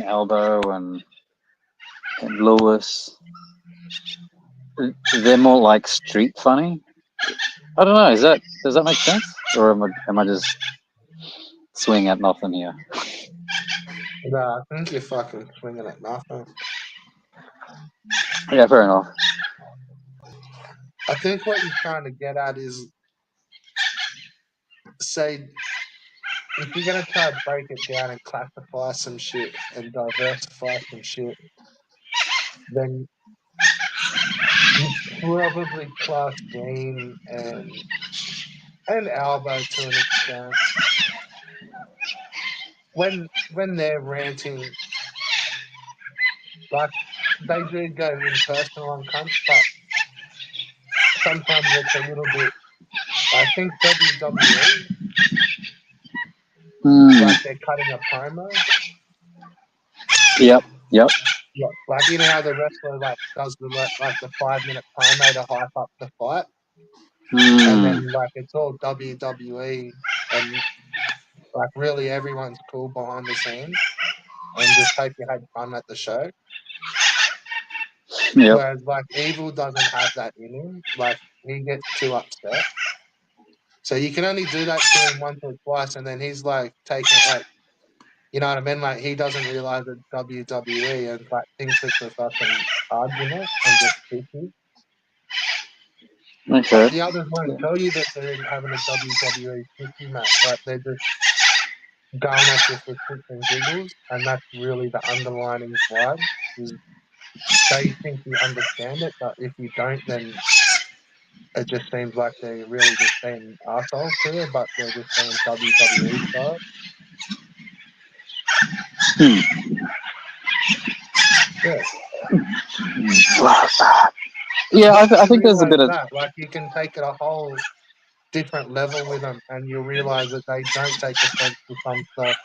Albo and Lewis, they're more like street funny. I don't know. Does that make sense, or am I just swinging at nothing here? Nah, I think you're fucking swinging at nothing. Yeah, fair enough. I think what you're trying to get at is, say, if you're gonna try to break it down and classify some shit and diversify some shit, then you probably class Dean and Albo to an extent. When they're ranting, like they do go impersonal on cunts, but sometimes it's a little bit. I think WWE, Mm, like they're cutting a promo. yep. Yep. Yeah, like you know how the wrestler like does like the 5 minute promo to hype up the fight, and Mm, then like it's all WWE, and like really everyone's cool behind the scenes, and just hope you had fun at the show. yep. Whereas like Evil doesn't have that in him, like he gets too upset. So you can only do that to him once or twice, and then he's like taking it like, you know what I mean? Like he doesn't realize it's WWE and like thinks it's a fucking argument and gets pissy. But Okay. the others won't tell you that they're having a WWE pissy match. Like they're just going at you for shits and giggles, and that's really the underlining vibe. Is they think you understand it, but if you don't, then it just seems like they're really just being assholes to you, but they're just being WWE style. Hmm. Yeah. Yeah, Once I you think there's a realize bit of. that, like you can take it a whole different level with them, and you realize that they don't take offense to some stuff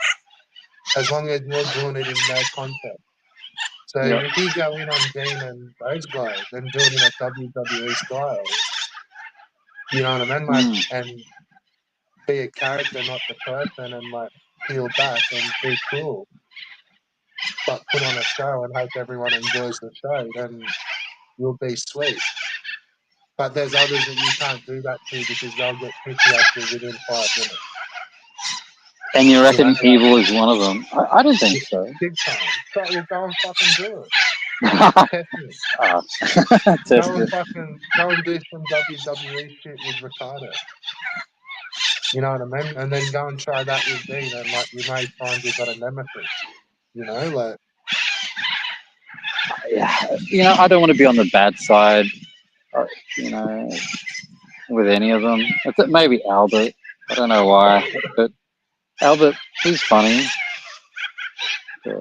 as long as you're doing it in their context. So Yep. if you go in on Dean and those guys and do it in a WWE style, you know what I mean? Like, Mm, and be a character, not the person, and like peel back and be cool, but put on a show and hope everyone enjoys the show, then you'll be sweet. But there's others that you can't do that to because they'll get pissy at you within 5 minutes. and you You know, reckon like evil is one of them? I don't think so. big time. So we'll go and fucking do it. Test me. Test it. Go and do some WWE shit with Ricardo. You know what I mean? And then go and try that with Dean, and like you may find you've got a nemesis. You know, like Yeah, you know, I don't want to be on the bad side. You know, with any of them. Except maybe Albert. I don't know why, but Albert, he's funny. Yeah.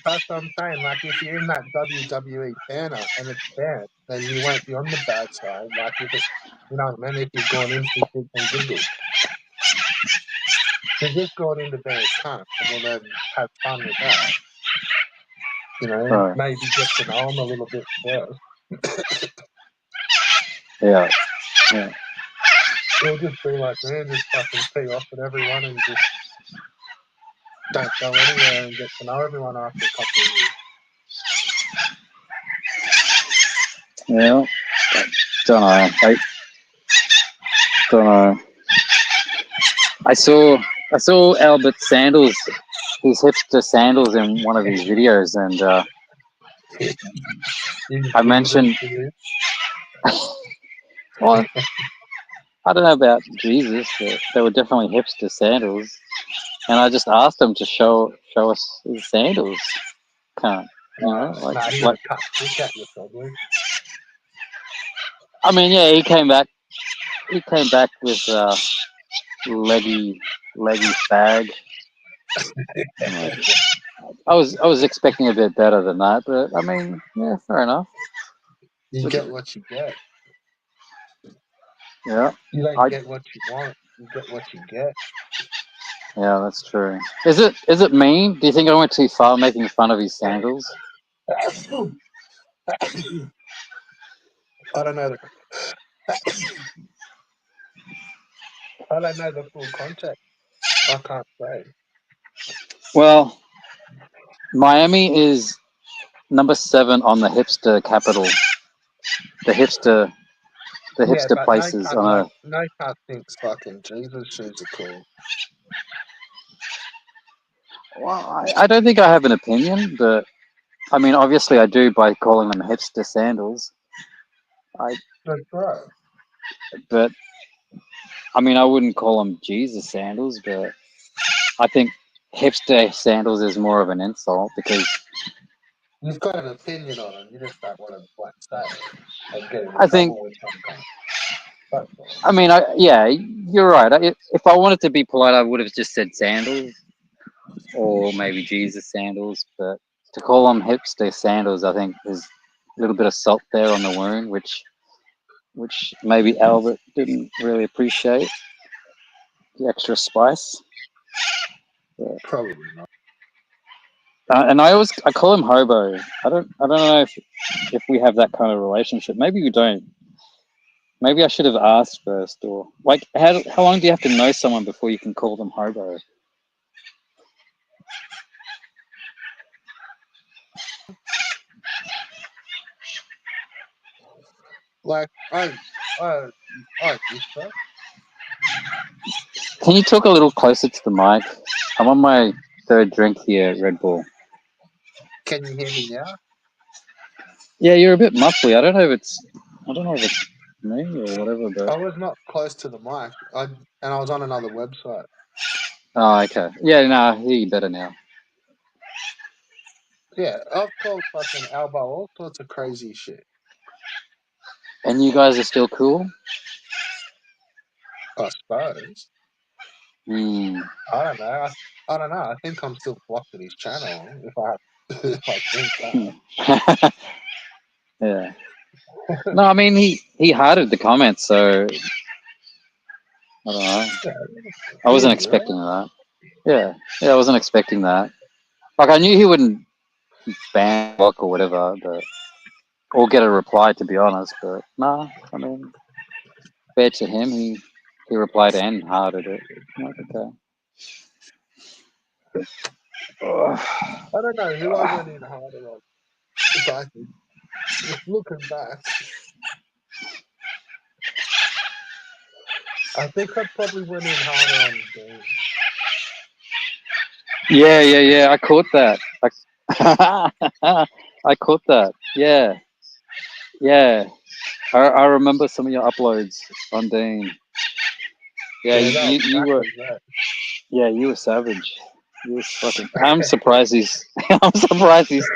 that's what I'm saying. Like if you're in that WWE banner and it's banned, then you won't be on the bad side. Like if it, you know what I mean? If you've gone in for shits and giggles, you've just gone in to be a cunt, and well then have fun with that. You know, Right. maybe get to know them a little bit first. Yeah. Yeah. It'll just be like, man, just fucking tee off at everyone and just don't go anywhere and get to know everyone after a couple of years. Yeah, don't know. I don't know. I saw Albert Sandals, his hipster sandals in one of his videos, and You I Jesus mentioned, to well, I don't know about Jesus, but they were definitely hipster sandals, and I just asked him to show us his sandals. Can't, Nah, he would like. have cut dick at you probably. I mean, yeah, he came back. He came back with leggy fag. Like, I was expecting a bit better than that, but I mean, yeah, fair enough. You get what you get. Yeah, You don't I get what you want. You get what you get. yeah, that's true. Is it mean? Do you think I went too far making fun of his sandals? I don't know. I don't know the full context. I can't say. Well, Miami is number 7 on the hipster capital. The hipster Yeah, but places on Earth. no car thinks fucking Jesus shoes are cool. Well, I don't think I have an opinion, but I mean, obviously, I do by calling them hipster sandals. That's right. But I mean, I wouldn't call them Jesus sandals, but I think hipster sandals is more of an insult because You've got an opinion on them. You just don't want to like say it and get into I think, trouble with some kind. That's all. I mean, yeah, you're right. If I wanted to be polite, I would have just said sandals or maybe Jesus sandals, but to call them hipster sandals, I think there's a little bit of salt there on the wound, which maybe Albert didn't really appreciate the extra spice. Yeah. Probably not. And I call him hobo. I don't know if we have that kind of relationship. Maybe we don't. Maybe I should have asked first, or like how long do you have to know someone before you can call them hobo? Like I used to. Can you talk a little closer to the mic? I'm on my 3rd drink here, Red Bull. Can you hear me now? Yeah, you're a bit muffly. I don't know if it's me or whatever, I but was not close to the mic. And I was on another website. oh, okay. Yeah, no, I hear you better now. Yeah, I've called fucking Albo all sorts of crazy shit. And you guys are still cool? I suppose. Hmm. I don't know. I don't know. I think I'm still blocked at his channel if I if I think that. Yeah. No, I mean he hearted the comments, so I don't know. Yeah, I did wasn't he really? expecting that. Yeah, I wasn't expecting that. Like I knew he wouldn't ban block or whatever, but or get a reply to be honest. But nah, I mean, fair to him, he replied and hearted it. Like, okay. Ugh. I don't know who I went in harder on. If I think, just looking back, I think I probably went in harder on Dean. Yeah. I caught that. I caught that. Yeah. I remember some of your uploads on Dean. Yeah, Yeah, that was you were. crackers, that. Yeah, you were savage. You were fucking. I'm surprised he's. I'm surprised he's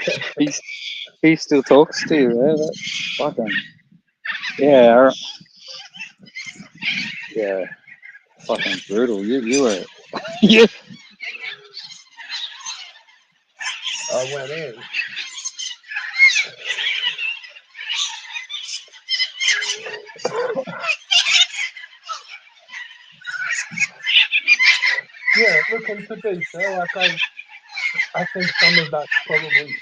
he still talks to you. Man. That's fucking. Yeah. Yeah. Fucking brutal. You were. You. I went in. Yeah, looking to be fair, like I think some of that's probably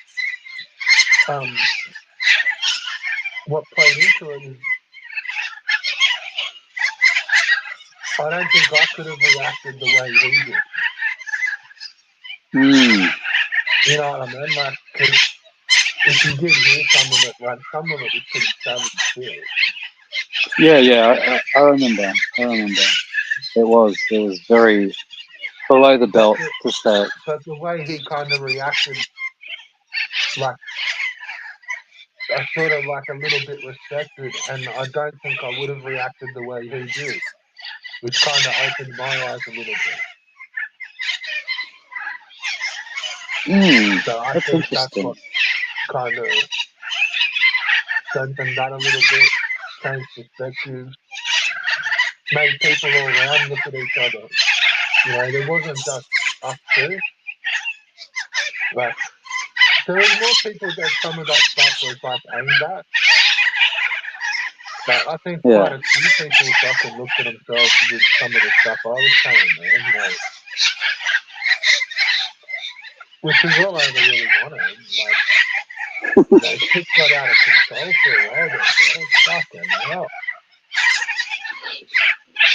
what played into it is I don't think I could have reacted the way he did. Hmm. You know what I mean? Like, 'cause if You did hear some of it, like some of it was pretty savage shit. Yeah, I remember. It was very below the But belt to say it. the way he kind of reacted, like I sort of like a little bit respected, and I don't think I would have reacted the way he did, which kind of opened my eyes a little bit. So I That's think that's interesting. what kind of strengthened that a little bit, changed perspective, made people all around look at each other. You know, there wasn't just us two. Like, there was more people that some of that stuff was like aimed at. But I think quite Yeah. a few people fucking looked at themselves with some of the stuff I was saying, man. Like, which is all I ever really wanted. Like, you know, shit got out of control for a while there, bro. Fucking hell.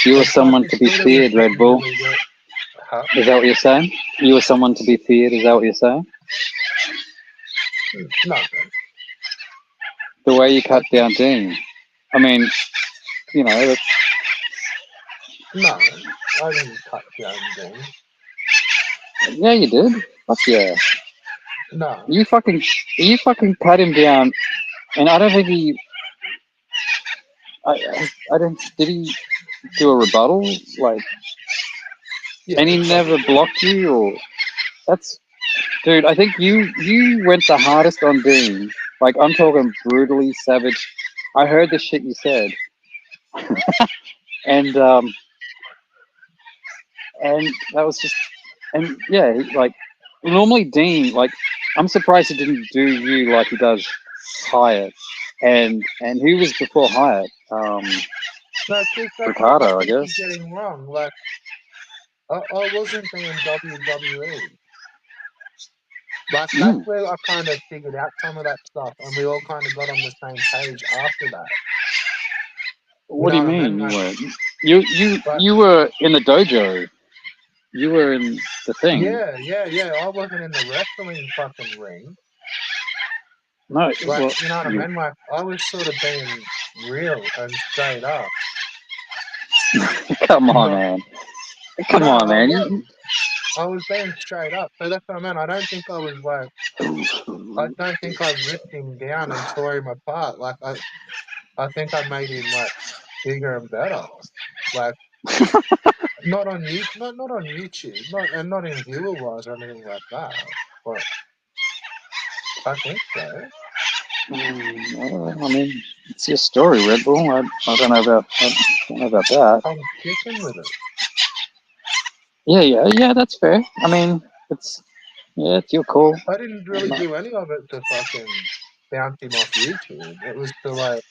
You were It's like someone it to be sort of just feared, Red didn't Bull. really work. Huh? Is that what you're saying? You were someone to be feared. Is that what you're saying? No, man. The way you cut Like, down Dean. I mean, you know, no, man. I didn't cut down Dean. yeah, you did. Fuck yeah. No. You fucking cut him down, and I don't think he. I don't. Did he do a rebuttal? Like, Yeah, and he of course never he did. blocked you, or that's, dude. I think you went the hardest on Dean. Like, I'm talking brutally savage. I heard the shit you said, and that was just, and yeah, like normally Dean, like, I'm surprised he didn't do you like he does Hyatt, and who was before Hyatt? No, because that's what I Ricardo, I think guess. you're getting wrong. Like, I wasn't doing WWE. Like, that's Mm. where I kind of figured out some of that stuff, and we all kind of got on the same page after that. You What do know you what I mean? mean you Like, weren't? You but you were in the dojo. You were in the thing. yeah. I wasn't in the wrestling fucking ring. No, Like, well, you know what I you. mean? Like, I was sort of being real and straight up. Come on, Not, man. no, Come on, I man. was. I was being straight up. So that's what I meant. I don't think I was like, I don't think I ripped him down and tore him apart. Like, I think I made him like bigger and better. Like, not on you, not on YouTube, not in viewer wise or anything like that. But I think so. I mean, it's your story, Red Bull. I don't know about that. I'm sticking with it. Yeah. That's fair. I mean, it's your call. I didn't really do any of it to fucking bounce him off YouTube. It was to like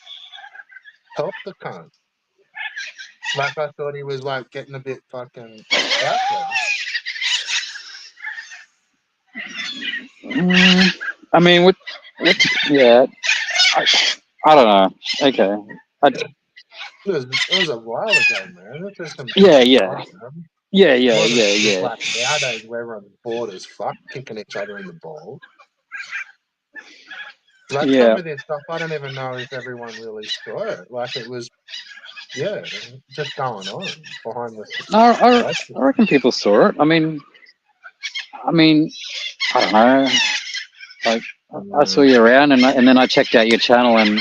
help the cunt. Like I thought he was like getting a bit fucking out there. I mean, yeah. I, I don't know. Okay. I, It was a while ago, man. This is some yeah, different yeah, time, man. yeah, It yeah, wasn't yeah, just yeah, like nowadays where everyone's bored as fuck, kicking each other in the balls. Like some yeah. of this stuff, I don't even know if everyone really saw it. Like it was, yeah, just going on behind the No, I reckon people saw it. I mean, I don't know. Like, I saw you around, and then I checked out your channel, and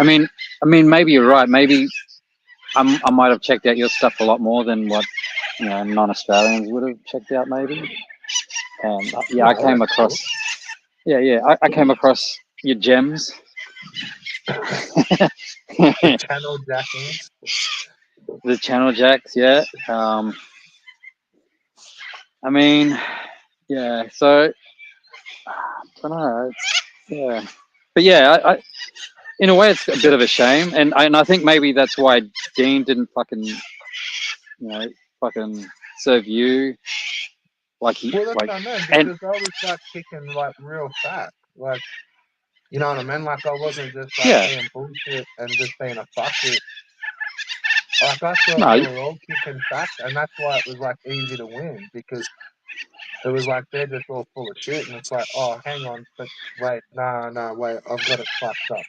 I mean, maybe you're right. Maybe I might have checked out your stuff a lot more than what non-Australians would have checked out, maybe. And yeah, I No, came that's across. cool. Yeah. I came across your gems. The channel jackings. The channel jacks, yeah. I mean, yeah. So I don't know. Yeah, but yeah, in a way, it's a bit of a shame, and I think maybe that's why Dean didn't fucking serve you like he Well, that's like, what I meant and because I was like kicking like real fat. Like, you know what I mean? Like I wasn't just like yeah, being bullshit and just being a fuckwit. Like I thought we no, were all kicking facts, and that's why it was like easy to win because it was like they're just all full of shit, and it's like, oh, hang on, but wait, no, wait, I've got it fucked up.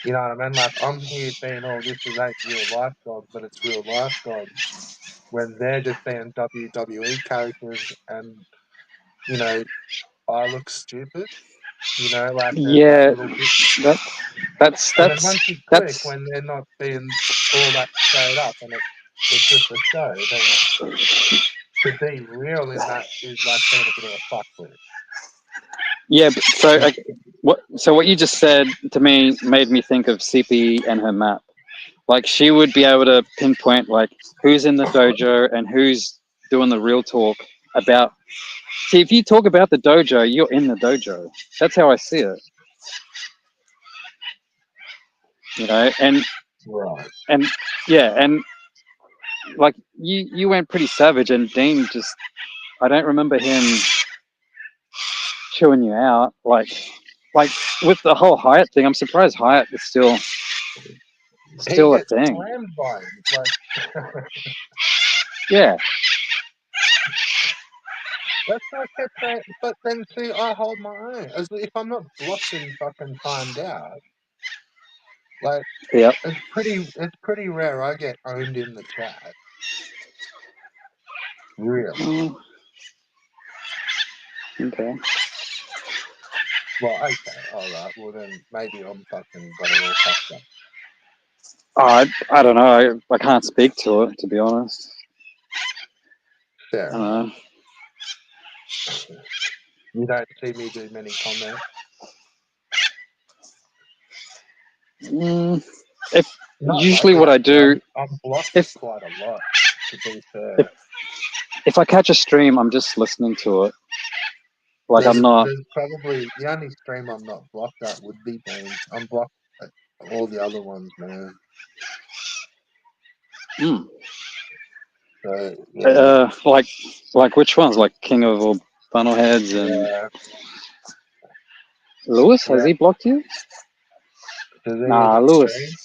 You know what I mean? Like, I'm here being, oh, this is ain't real life gods, but it's real life gods, when they're just being WWE characters, and, you know, I look stupid, you know, like, there's that Yeah, little bit. that's But then once you click, that's when they're not being all that straight up, and it's just a show, then to be real in that is like being a bit of a fuckwit. yeah. So what you just said to me made me think of CP and her map. Like she would be able to pinpoint like who's in the dojo and who's doing the real talk about. See, if you talk about the dojo, you're in the dojo. That's how I see it. You know, Right. and yeah, and like you went pretty savage, and Dean just I don't remember him chewing you out like with the whole Hyatt thing. I'm surprised Hyatt is He still a gets thing. slammed by him. Like, Yeah, that's what I kept saying. But then, see, I hold my own. As if I'm not blocked and fucking timed out, like, yep. it's pretty rare I get owned in the chat. Really. Mm, okay. Well, okay, alright. Well, then maybe I'm fucking got it all fucked up. Oh, I don't know. I can't speak to it, to be honest. Fair I don't enough. know. You don't see me do many comments. If Not usually many, what I actually. do, I'm blocked if quite a lot, to be if fair. if I catch a stream, I'm just listening to it. Like I'm not. There's probably the only stream I'm not blocked at would be Dean's. I'm blocked at all the other ones, man. Mm, So yeah, like which ones? Like King of all Funnelheads and yeah, Lewis. Has yeah. he blocked you? Does he Nah, even Lewis. stream?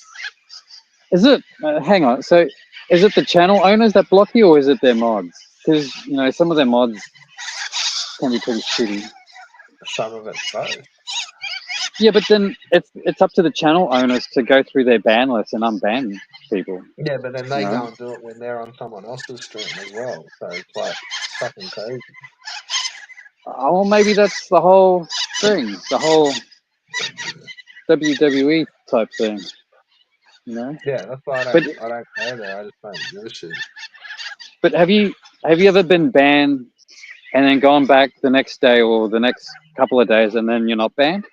Is it? Hang on. So, is it the channel owners that block you, or is it their mods? Because some of their mods can be pretty shitty. Some of it's both. Yeah, but then it's up to the channel owners to go through their ban list and unban people. Yeah, but then they You go know? and do it when they're on someone else's stream as well. So it's like fucking crazy. Oh, well, maybe that's the whole thing, the whole WWE type thing. You know? Yeah, that's why But I don't go there. I just don't give a shit. but have you ever been banned and then gone back the next day or the next couple of days and then you're not banned?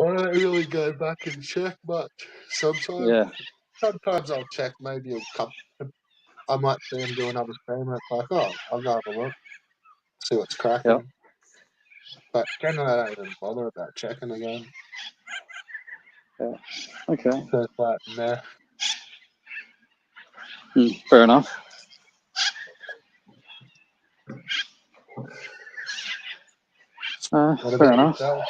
I don't really go back and check much. Sometimes Yeah. I'll check maybe a couple. I might see him do another stream and it's like, oh, I'll go have a look, see what's Yep. cracking. But generally, I don't even bother about checking again. Yeah. Okay. So it's like, meh. Fair enough. What Fair about enough. yourself?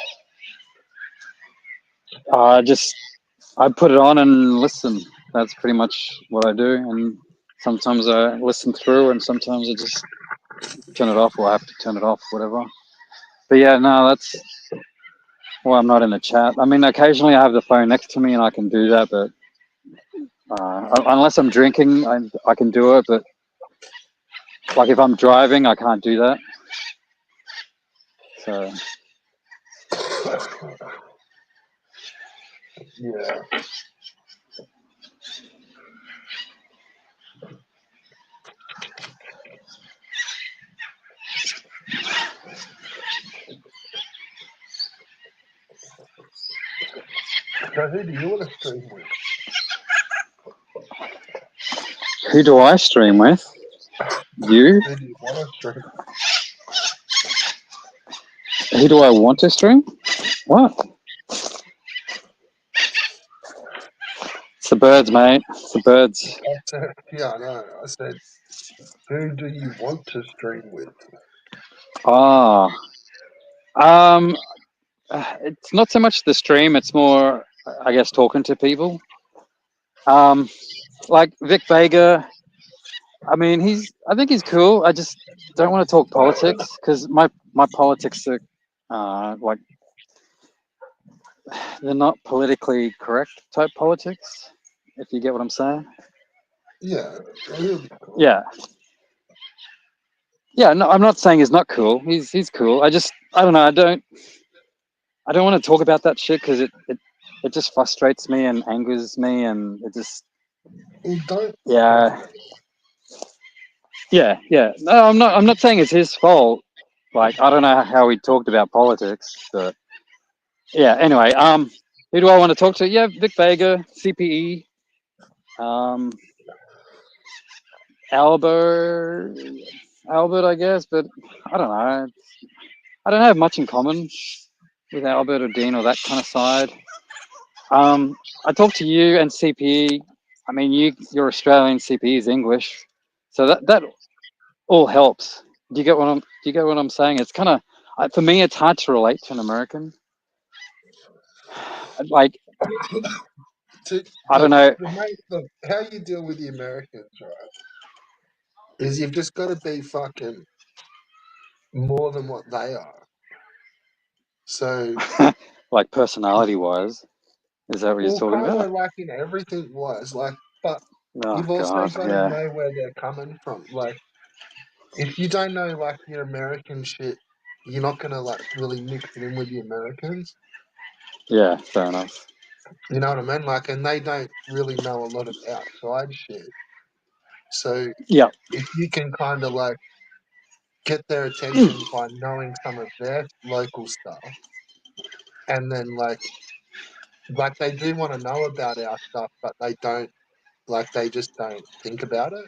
I put it on and listen. That's pretty much what I do. And sometimes I listen through, and sometimes I just turn it off, or I have to turn it off, whatever. But yeah, no, that's why I'm not in the chat. I mean, occasionally I have the phone next to me and I can do that, but unless I'm drinking, I can do it. But like if I'm driving, I can't do that. So Yeah. So who do you want to stream with? who do I stream with? You? Who do you want to stream? Who do I want to stream? What? It's the birds, mate. It's the birds. I said, yeah, I know. I said, who do you want to stream with? Ah, it's not so much the stream. It's more, I guess, talking to people. Like Vic Vega. I mean, I think he's cool. I just don't want to talk politics because my politics are like they're not politically correct type politics. If you get what I'm saying. Yeah, he'll be cool. Yeah. Yeah. No, I'm not saying he's not cool. He's cool. I don't know. I don't want to talk about that shit because it just frustrates me and angers me and it just Well, don't talk yeah about it. yeah. No, I'm not saying it's his fault. Like I don't know how he talked about politics, but yeah. Anyway, who do I want to talk to? Yeah, Vic Vega, CPE, um, Albert, Albert, I guess, but I don't know. I don't have much in common with Albert or Dean or that kind of side. I talked to you and CPE. I mean, you're Australian, CPE is English, so that all helps. Do you get what I'm saying? It's kind of for me, it's hard to relate to an American. Like I don't Look, know. look, how you deal with the Americans, right? Is you've just got to be fucking more than what they are. So, Like personality wise, is that what you're well, talking kind about? of like in everything was like, but Oh you've also God, got to yeah, know where they're coming from. Like, if you don't know like your American shit, you're not gonna like really mix it in with the Americans. yeah, fair enough. You know what I mean? Like, and they don't really know a lot of outside shit. So Yeah, if you can kind of like get their attention by knowing some of their local stuff, and then like they do want to know about our stuff, but they don't they just don't think about it.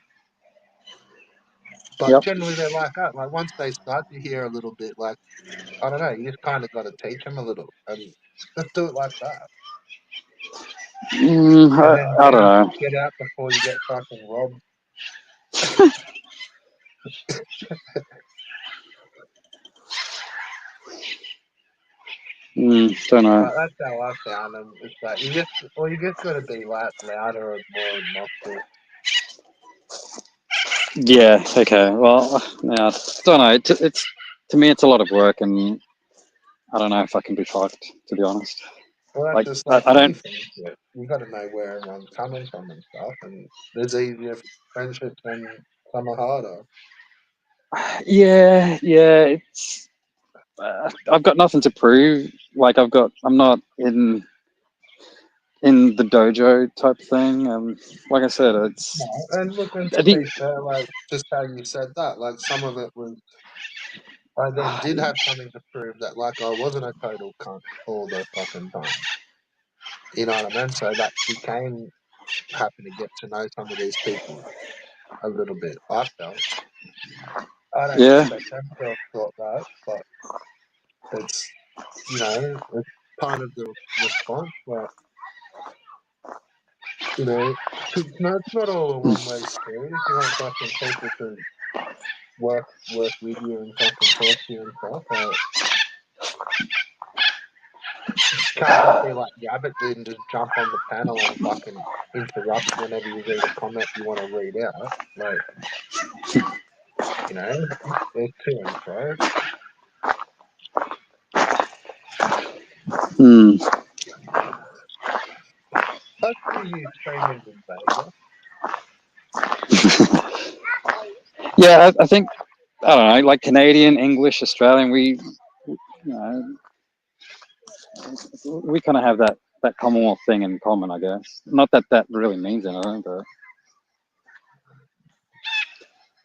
But yep. generally they're like that. Like once they start to hear a little bit, like I don't know, you just kind of got to teach them a little, and just do it like that. And then I don't know. get out before you get fucking robbed. Don't know. But that's how I found them. It's like you just got to be like louder and more obnoxious. Yeah. Okay. Well, yeah. Don't know. It's to me, it's a lot of work, and I don't know if I can be fucked. To be honest, Well, that's like just like I don't. anything. Yeah. You got to know where everyone's coming from and stuff. And there's easier friendships and some are harder. Yeah. Yeah. It's. I've got nothing to prove. Like I'm not in the dojo type thing. Like I said, it's. No, and look, and I to think. be fair, like just how you said that, like some of it was, I then did have something to prove that like I wasn't a total cunt all the fucking time. You know what I mean? So that became happy to get to know some of these people a little bit. I felt. I don't Yeah. expect them to have thought that, but it's it's part of the response. But it's not all a one way street. If you want fucking people to work with you and fucking talk to you and stuff, can't just be like Rabbit and just jump on the panel and fucking interrupt whenever you read a comment you want to read out. Like, there's to and fro. Hmm. I see you streaming in Vegas. Yeah. I think I don't know. Like Canadian, English, Australian. You know, we kind of have that Commonwealth thing in common, I guess. Not that that really means anything, but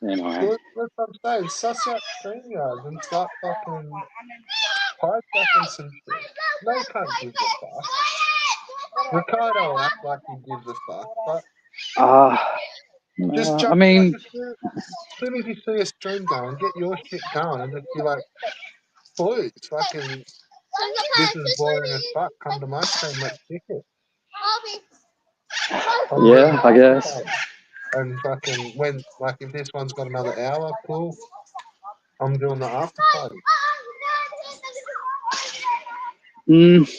anyway. Well, that's what I'm saying. Suss out StreamYard and start fucking hijacking some shit. They can't give a fuck. Ricardo will act like he gives a fuck, but just I jump like mean, as soon as you see a stream going, get your shit going and just be like, boys, fucking this is boring as fuck. Come to my stream, let's kick it. I'm doing yeah, the I after guess. party. And fucking if this one's got another hour, cool. I'm doing the after party. Mm,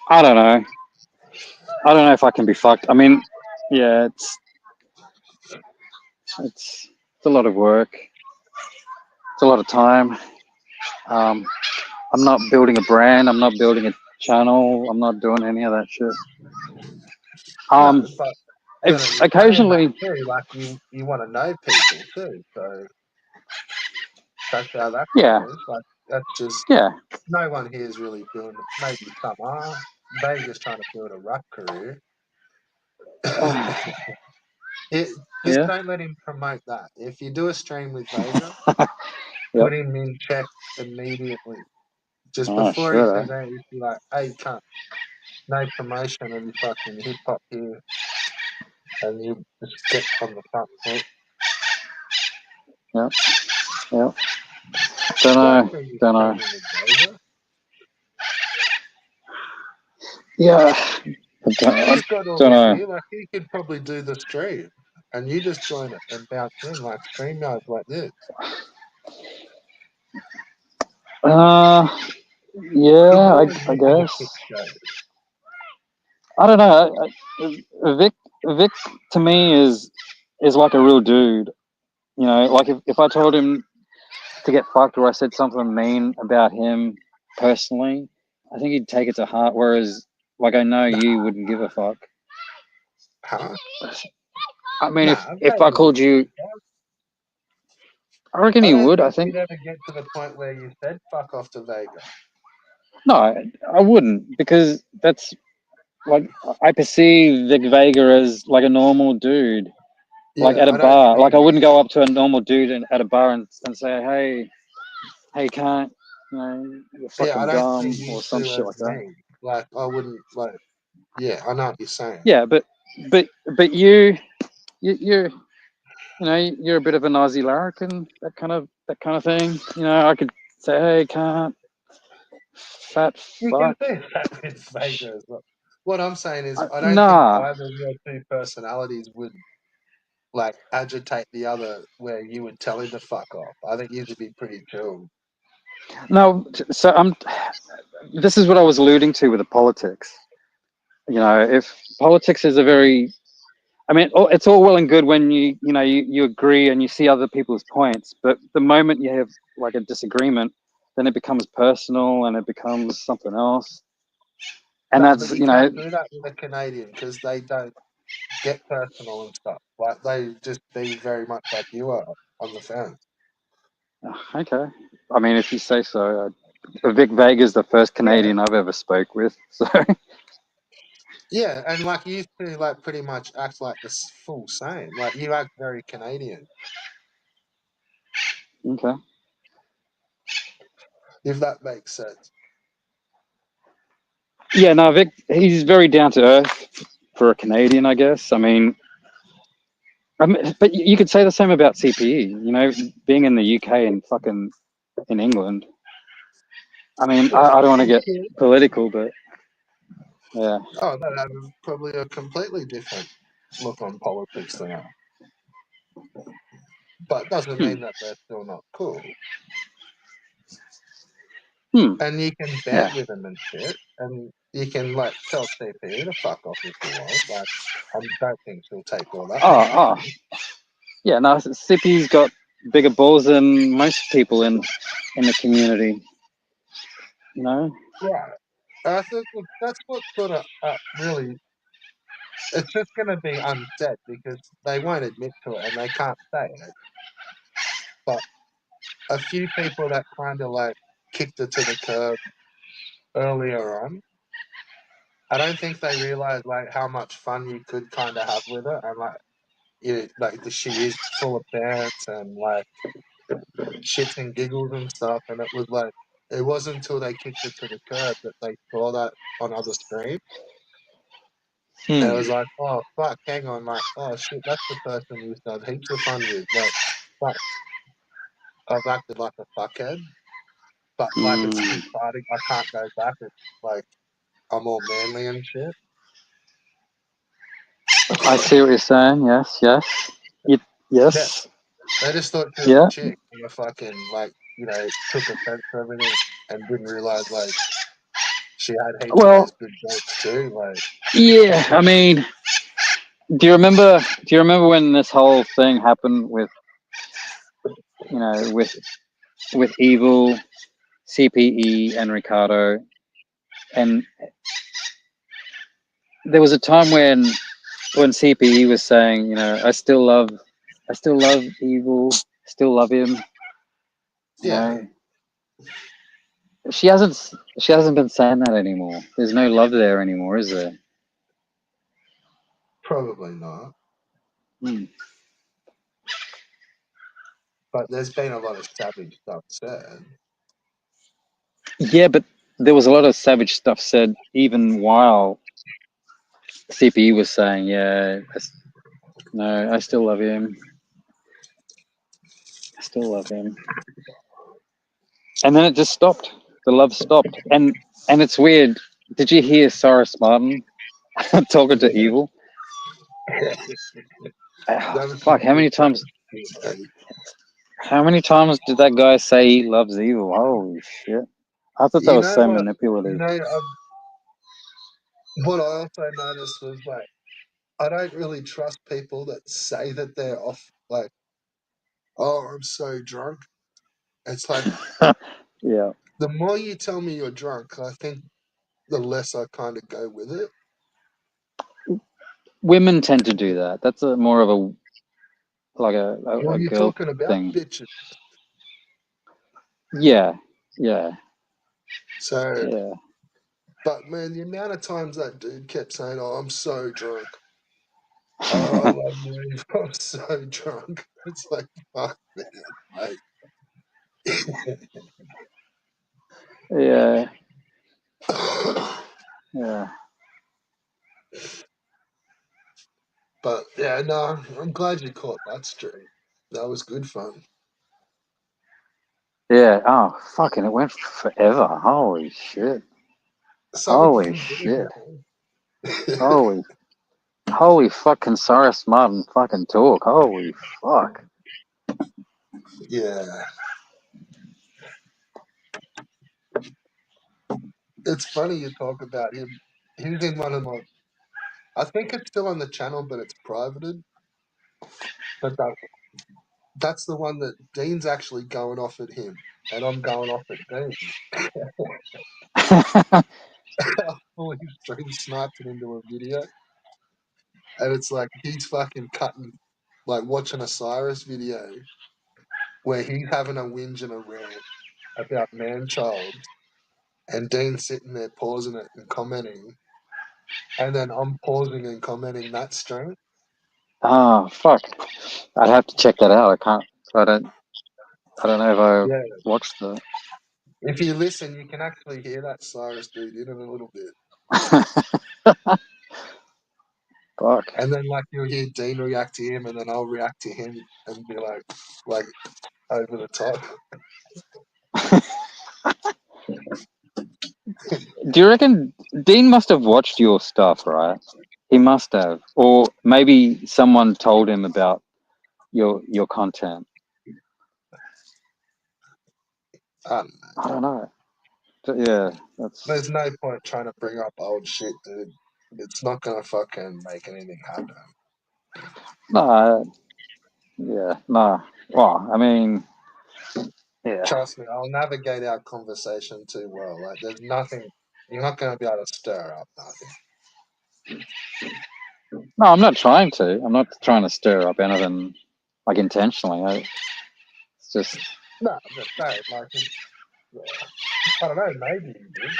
I don't know. I don't know if I can be fucked. I mean, yeah, it's It's a lot of work. It's a lot of time. Um, I'm not building a brand. I'm not building a channel. I'm not doing any of that shit. No, Um, but then if you're saying that occasionally, too, like you want to know people too, so that's how that yeah, goes. Like that's just yeah, no one here is really doing it. Maybe some are. Vegas trying to build a rap career. Just yeah, don't let him promote that. If you do a stream with Vega, yep. put him in check immediately. Just Oh, before he sure. says anything, be like, hey, cunt, no promotion of your fucking hip hop here. And you just get on the front foot. Yep, yep. Don't Go know, through your don't know. streaming with Vega. Yeah, I He's got all don't the know. gear. Like, he could probably do the stream. And you just join it and bounce in like StreamYards like this. Uh, He'd yeah, do as I much as a kick guess. show. I don't know. Vic to me is like a real dude. You know, like if I told him to get fucked or I said something mean about him personally, I think he'd take it to heart. Whereas, like, I know Nah, you wouldn't give a fuck. huh? I mean, Nah, if I Vega called would. you, I reckon I he don't would. I think think you'd ever get to the point where you said fuck off to Vega. no, I wouldn't because that's like I perceive Vic Vega as like a normal dude. Like Yeah, at a I don't bar, see like I him. wouldn't go up to a normal dude at a bar and say, hey, can't, you know, you're Yeah, I fucking don't see dumb you or some two shit as like that. me. Like, I wouldn't, like, yeah, I know what you're saying. Yeah, but you know, you're a bit of a Nazi larrikin, that kind of thing. You know, I could say, hey, can't, fat You can fuck. do that with Vega as well. What I'm saying is, I don't think Nah, either of your two personalities would, like, agitate the other where you would tell him to fuck off. I think you'd be pretty chill. no. So this is what I was alluding to with the politics. You know, if politics is a very I mean, it's all well and good when you agree and you see other people's points, but the moment you have like a disagreement, then it becomes personal and it becomes something else. And No, but that's you can't do that with a Canadian because they don't get personal and stuff. Like, they just be very much like you are on the fence. okay. I mean, if you say so. Vic Vega's the first Yeah. Canadian I've ever spoke with, so Yeah, and like you two, like pretty much act like the full same. Like you act very Canadian, okay. if that makes sense. Yeah, no, Vic, he's very down to earth for a Canadian, I guess. But you could say the same about CPE. You know, being in the UK and fucking in England. I mean, Well, I don't want to you get could. political, but yeah. Oh, they have probably a completely different look on politics than us. But doesn't Hmm. mean that they're still not cool. Hmm. And you can Yeah. bant with them and shit, and you can like tell CPE to fuck off if you want. Like, I don't think she'll take all that Oh, personally. yeah. No, Sippy's got bigger balls than most people in the community. You know. Right. I think that's what sort of really. It's just going to be unsaid because they won't admit to it and they can't say it. But a few people that kind of like kicked it to the curb earlier on, I don't think they realize like how much fun you could kind of have with it, and like like she is full of bands and like shits and giggles and stuff, and it was like it wasn't until they kicked it to the curb that they saw that on other streams, and it Hmm. was like, oh fuck, hang on, like oh shit, that's the person we used to have heaps of fun with, like fuck, I've acted like a fuckhead, but like it's Hmm. exciting, I can't go back, it's like I'm all manly and shit. I see what you're saying. Yes. Yes. You, Yeah, yes. they just thought she was a Yeah. chick and I fucking like, took offense to everything and didn't realize like she had heaps of Well, those good jokes too. Like, yeah. I mean, Do you remember? Do you remember when this whole thing happened with with Evil, CPE, and Ricardo? And there was a time when CPE was saying, I still love Evil, still love him. You Yeah, know, she hasn't been saying that anymore. There's no love there anymore, is there? probably not. Hmm. But there's been a lot of savage stuff said. Yeah, but there was a lot of savage stuff said even while CPE was saying, no, I still love him. I still love him. And then it just stopped. The love stopped. And it's weird. Did you hear Cyrus Martin talking to Yeah, Evil? that was Fuck, some how good many stuff. times how many times did that guy say he loves Evil? Holy shit. I thought that You was know so what? You manipulative. know, what I also noticed was like I don't really trust people that say that they're off. Like, oh, I'm so drunk. It's like Yeah. the more you tell me you're drunk, I think the less I kind of go with it. Women tend to do that. That's a more of a like Well, a you're girl talking about thing. bitches. Yeah. Yeah. So, Yeah. but man, the amount of times that dude kept saying, "Oh, I'm so drunk. Oh, I love you. I'm so drunk." It's like, fuck, man. Yeah. Like, Yeah. but yeah, no, I'm glad you caught that streak. That was good fun. Yeah. Oh, fucking, it went forever. Holy shit. Some of Holy them shit. did. Holy fucking Cyrus Martin fucking talk. Holy fuck. Yeah, it's funny you talk about him. He's in one of my. I think it's still on the channel, but it's privated. But that's the one that Dean's actually going off at him, and I'm going off at Dean. Fully stream sniped it into a video, and it's like he's fucking cutting, like watching a Cyrus video where he's having a whinge and a rant about man child, and Dean's sitting there pausing it and commenting, and then I'm pausing and commenting that string. Oh, fuck. I'd have to check that out. I don't know if Yeah, I watched the. if you listen, you can actually hear that Cyrus dude in it a little bit. Fuck. And then like you'll hear Dean react to him, and then I'll react to him and be like over the top. Do you reckon Dean must have watched your stuff, right? He must have. Or maybe someone told him about your content. I don't know. I don't know. Yeah, There's that's no point trying to bring up old shit, dude. It's not gonna fucking make anything happen. no. Yeah, no. Well, I mean, yeah. Trust me, I'll navigate our conversation too well. Like, there's nothing. You're not gonna be able to stir up nothing. No, I'm not trying to. I'm not trying to stir up anything like intentionally. It's just No, I'm just saying. Like, I don't know. Maybe you did.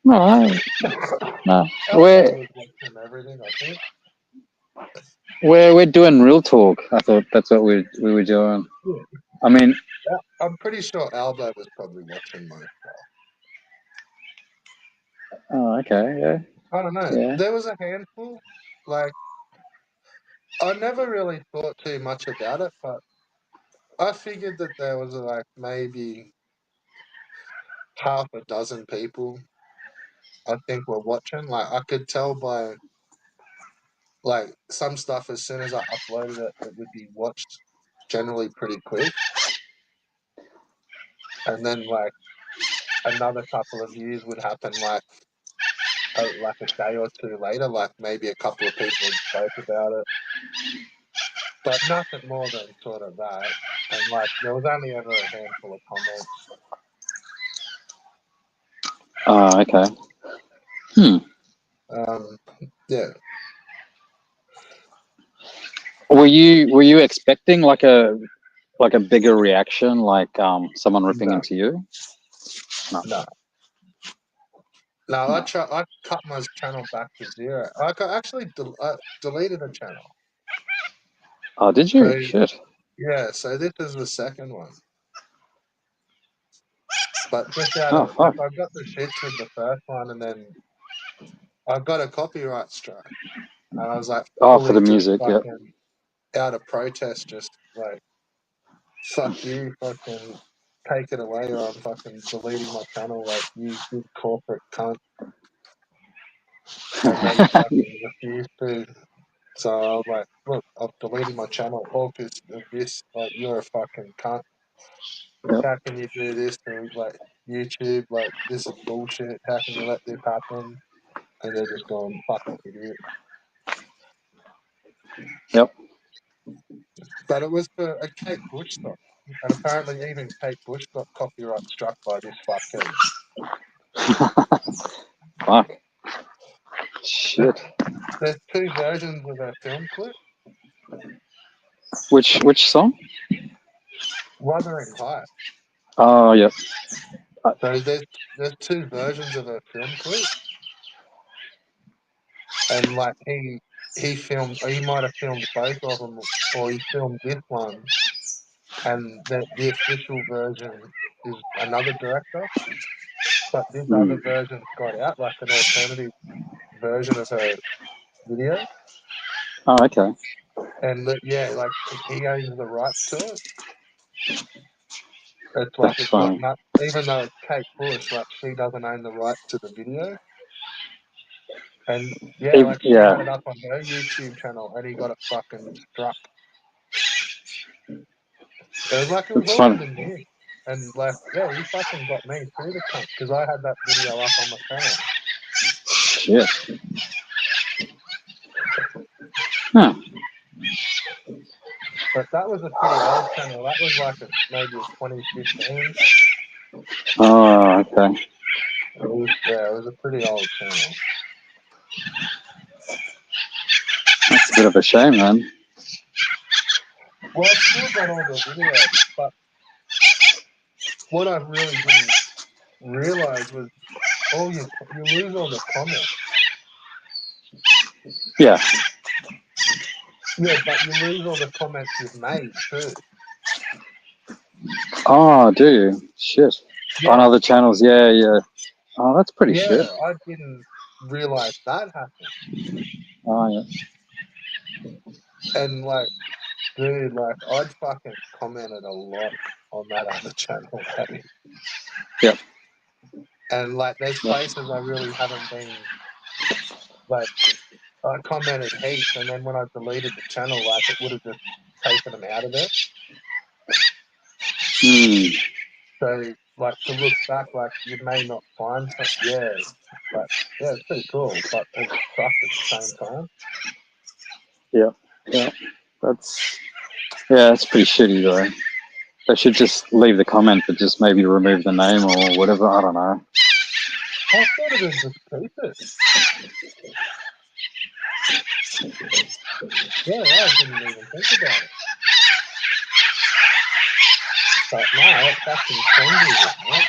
no, no. Elbow was watching everything. I think. We're doing real talk. I thought that's what we were doing. Yeah. I mean, I'm pretty sure Albo was probably watching most. oh, okay, yeah, I don't know. yeah. There was a handful. Like, I never really thought too much about it, but I figured that there was like maybe half a dozen people I think were watching. Like, I could tell by like some stuff as soon as I uploaded it, it would be watched generally pretty quick, and then like another couple of views would happen like like a day or two later, like maybe a couple of people had spoke about it, but nothing more than sort of that. And like there was only ever a handful of comments. Oh, okay. Hmm. Yeah. Were you expecting like a bigger reaction, like someone ripping No, into you? No. no. No, I cut my channel back to 0. I actually deleted a channel. Oh, did So you? Shit. yeah, so this is the second one. But just out Oh, of like fuck. I got the shits with the first one, and then I got a copyright strike, and I was like Oh, for fully the just music. Yep. fucking out of protest, just like fuck you, fucking take it away, or I'm fucking deleting my channel, like you big corporate cunt. And they fucking refused to. So I was like, look, I've deleted my channel all because of this. Like, you're a fucking cunt. Yep. How can you do this to, like, YouTube? Like, this is bullshit. How can you let this happen? And they're just going, fucking idiot. Yep. But it was for a Kate Bush song. And apparently even Kate Bush got copyright struck by this fuckhead. Fuck. Shit. There's two versions of her film clip. Which song? Wuthering Heights. Oh, yep. So there's two versions of her film clip. And like he might have filmed both of them, or he filmed this one, and the official version is another director, but this other Mm. version's got out like an alternative version of her video, Oh, okay. and yeah, like he owns the rights to it. It's like That's it's got funny. not, even though it's Kate Bush, like she doesn't own the rights to the video, and yeah, like she Yeah. had it up on her YouTube channel, and he got it fucking struck. It was It's all in funny. the news. And like, yeah, he fucking got me through the cunt because I had that video up on my channel. Shit. Huh. But that was a pretty old channel. That was like maybe a 2015. Oh, okay. It was a pretty old channel. That's a bit of a shame, man. Well, I've still got all the videos, but what I really didn't realize was you lose all the comments. Yeah. Yeah, but you lose all the comments you've made too. Oh, do you? Shit. On Yeah, other channels, yeah, yeah. Oh, that's pretty yeah, shit. I didn't realize that happened. Oh, yeah. And like, dude, like I'd fucking commented a lot on that other channel, hey. Yep. And like, there's Yep. places I really haven't been. Like, I commented heaps, and then when I deleted the channel, like it would have just taken them out of there. Hmm. So, like to look back, like you may not find something. Yeah, but yeah, it's pretty cool, but it sucked at the same time. Yeah. Yeah. That's pretty shitty though. They should just leave the comment, but just maybe remove the name or whatever. I don't know. I thought it was just keep it. Yeah, I didn't even think about it. But no, it fucking changes it, right?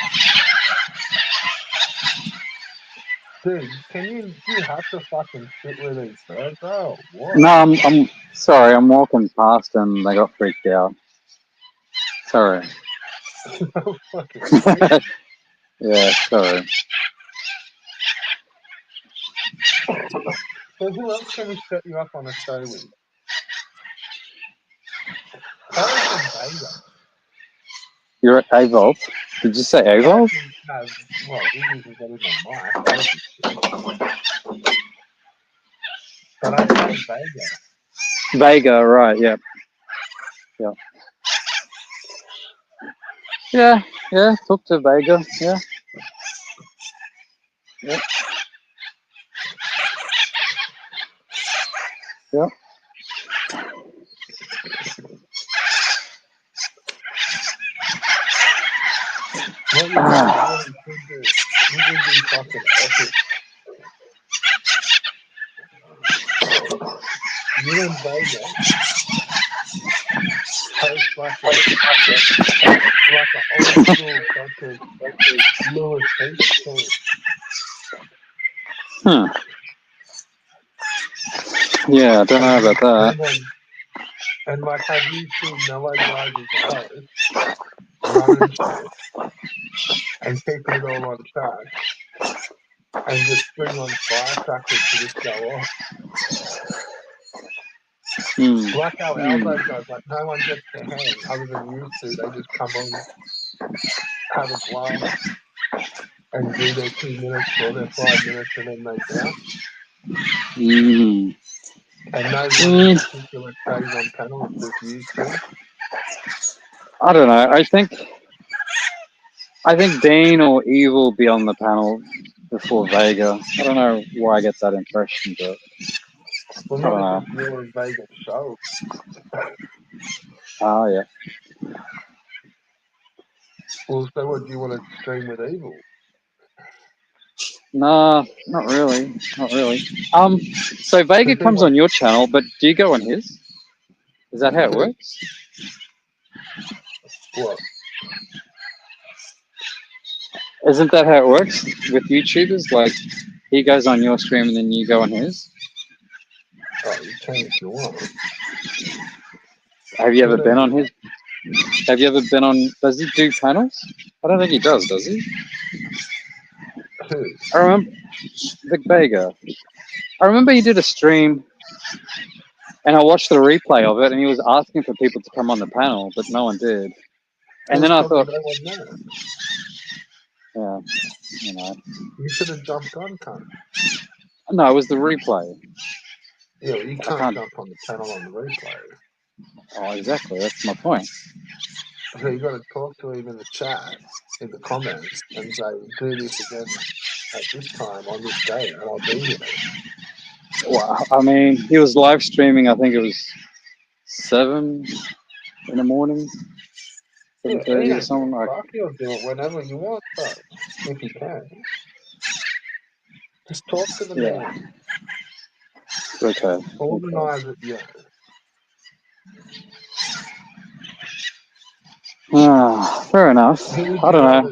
Dude, do you have to fucking sit with these birds, bro? What? No, I'm sorry. I'm walking past and they got freaked out. Sorry. No fucking way. Yeah, sorry. So who else can we set you up on a show with? I reckon Vega. You're at Evolve. Did you say I Evolve? reckon, no, well, Iggy can get in on Mike. That'd be sick. But I'd say Vega. Vega, right? Yeah. Yeah. Yeah. Yeah. Talk to Vega. Yeah. Yeah. Yeah. What you guys really should do, it would be fucking epic. You and Vega host like an old school fucking Lewis Heath thing. Hmm. Yeah, I don't know about that. And like have you two mellow guys as the host, running shit, and keeping it all on track, and just bring on firecrackers to just go off. Like how Albo does, like no one gets to hang other than you two. They just come on, have a blast, and do their 2 minutes or their 5 minutes, and then they bounce. And no one in particular stays on panel. It's just you two. I don't know. I think Dean or Eve will be on the panel before Vega. I don't know why I get that impression, but Well, I don't not know. if it's you and Vegas show. Oh, yeah. Well, so what, do you want to stream with Evil? Nah, not really. Not really. So Vega comes on your channel, but do you go on his? Is that how it works? What? Isn't that how it works with YouTubers? Like, he goes on your stream and then you go on his? Oh, you can if you want. Have you ever been on his? Have you ever been on? Does he do panels? I don't think he does he? Who? I remember Vic Vega. I remember he did a stream, and I watched the replay of it, and he was asking for people to come on the panel, but no one did. And then I thought, yeah, you know, you should have jumped on, cunt. No, it was the replay. Yeah, well, you can't jump on the panel on the replay. Oh, exactly. That's my point. So you got to talk to him in the chat, in the comments, and say, do this again at this time on this day, and I'll be here. Well, I mean, he was live streaming. I think it was 7 in the morning, 7:30 or something. Like, fuck, you'll do it whenever you want, though, if you can. Just talk to the man. Okay. Organise it, yeah. Fair enough. I don't know.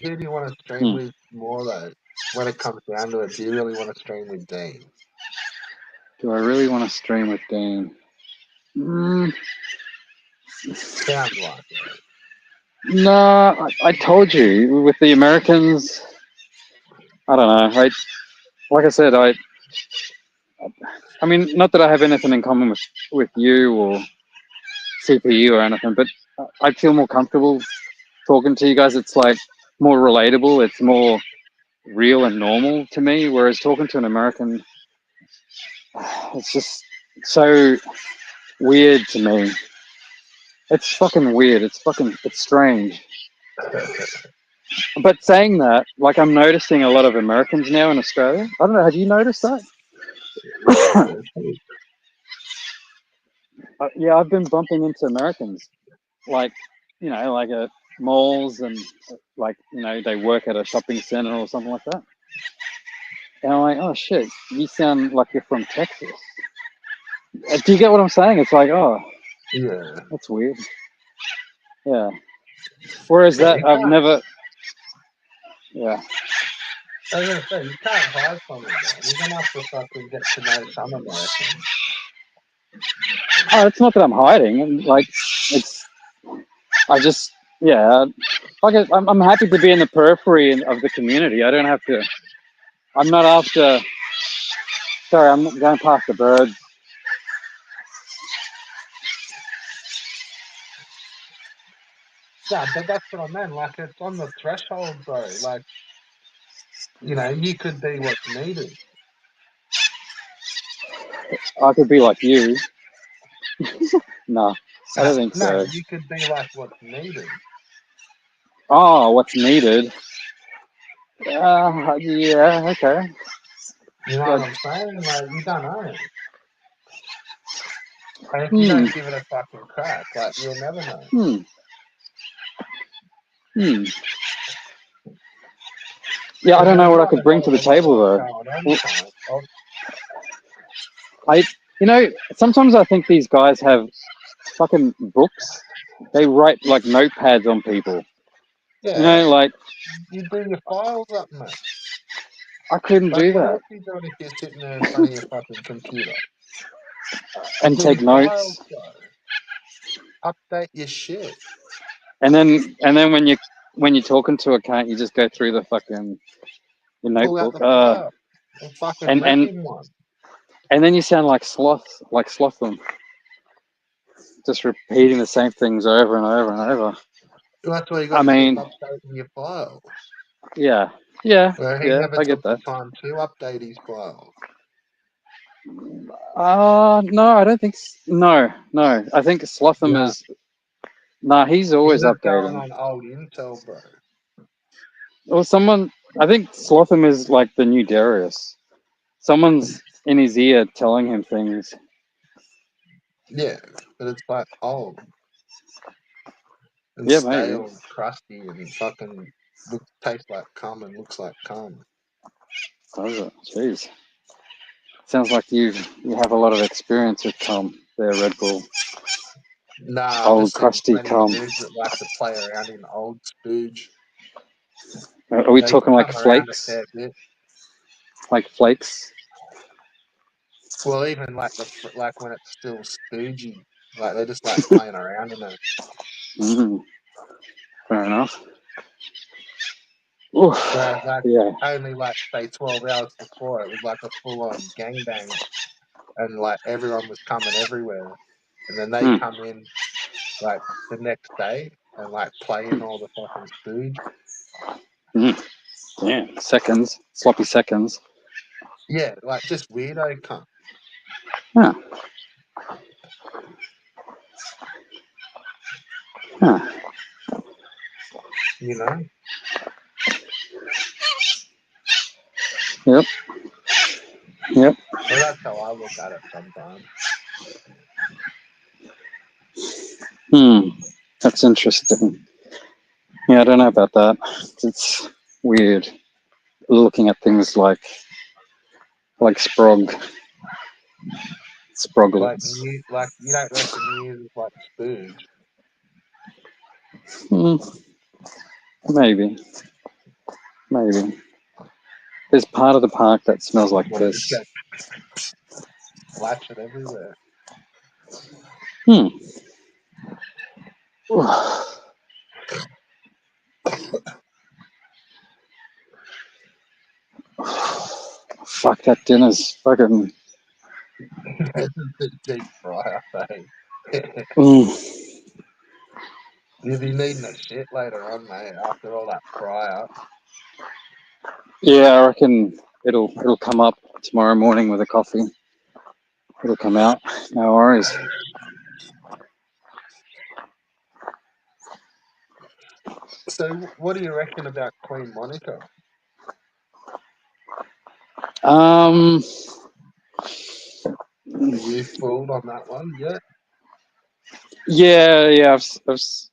Who do you want to stream with more, though? When it comes down to it, do you really want to stream with Dean? Do I really want to stream with Dean? Sounds like it. No, I told you, with the Americans, I don't know. Like I said, I mean, not that I have anything in common with you or CPU or anything, but I feel more comfortable talking to you guys. It's like more relatable. It's more real and normal to me. Whereas talking to an American, it's just so weird to me. It's fucking weird. It's strange. But saying that, like, I'm noticing a lot of Americans now in Australia. I don't know. Have you noticed that? Yeah, I've been bumping into Americans, like, like at malls and like, they work at a shopping center or something like that. And I'm like, oh shit, you sound like you're from Texas. Do you get what I'm saying? It's like, oh, yeah, that's weird. Yeah. Whereas that I've never. Yeah. I was gonna say, you can't hide from it, man. You're gonna have to fucking get to know some Americans. Oh, it's not that I'm hiding. Like, I just, yeah. Like, I'm happy to be in the periphery of the community. I don't have to. I'm not after. Sorry, I'm going past the birds. Yeah, but that's what I meant. Like, it's on the threshold, bro. Like, you could be what's needed. I could be like you. No, I don't think so. No, you could be like what's needed. Oh, what's needed? Yeah, okay. You know what I'm saying? Like, you don't know. And if you don't give it a fucking crack, like, you'll never know. Yeah, I don't know There's what I not could a bring hell to of the a lot table more though. going on, Well, Tom. Oh, you know, sometimes I think these guys have fucking books. They write like notepads on people. You yeah, know, like you do your files up, mate. I couldn't Like, do what that else are you doing if you're sitting there in front of your fucking computer? and Do take your files, notes. bro. Update your shit. And then when you're talking to a client, you just go through the fucking your Pull out notebook. the file and fucking And rip and him one. and then you sound like Slotham, just repeating the same things over and over and over. That's why you I got to keep mean, updating your files. yeah, Where he yeah, never I get took the that. time to update his files. No, I don't think. No. I think Slotham Yeah. is. Nah, he's He always was going updating. on old Intel, bro. Or someone. I think Slotham is like the new Darius. Someone's in his ear telling him things. Yeah, but it's like old and Yeah, maybe. stale and crusty and fucking tastes like cum and looks like cum. Does it? Jeez. Sounds like you have a lot of experience with cum there, Red Bull. Nah, I've Old just seen crusty plenty of cum. dudes that like to play around in old spooge. Are we They talking like come around a flakes? fair bit. Like flakes? Well, even like like when it's still spoogey, like they just like playing around in it. Mm, fair enough. Oof. Whereas like Yeah. only like say 12 hours before it was like a full on gangbang and like everyone was coming everywhere. And then they Mm, come in like the next day and like play in all the fucking spooge. mm. Damn. Seconds. Sloppy seconds. Yeah, like just weirdo cunt, Huh. Huh. you know? Yep. Yep. Well, that's how I look at it sometimes. That's interesting. Yeah, I don't know about that. It's weird looking at things like Sprog. Like Sproglets. like you don't reckon news is like spooge. Maybe. Maybe. There's part of the park that smells like Well, just piss. get splash it everywhere. Fuck, that dinner's fucking. Deep fry, I think. Mm. You'll be needing a shit later on, mate, after all that fry up. Yeah, I reckon it'll come up tomorrow morning with a coffee. It'll come out. No worries. So, what do you reckon about Queen Monica? Um. Are you fooled on that one yet? Yeah.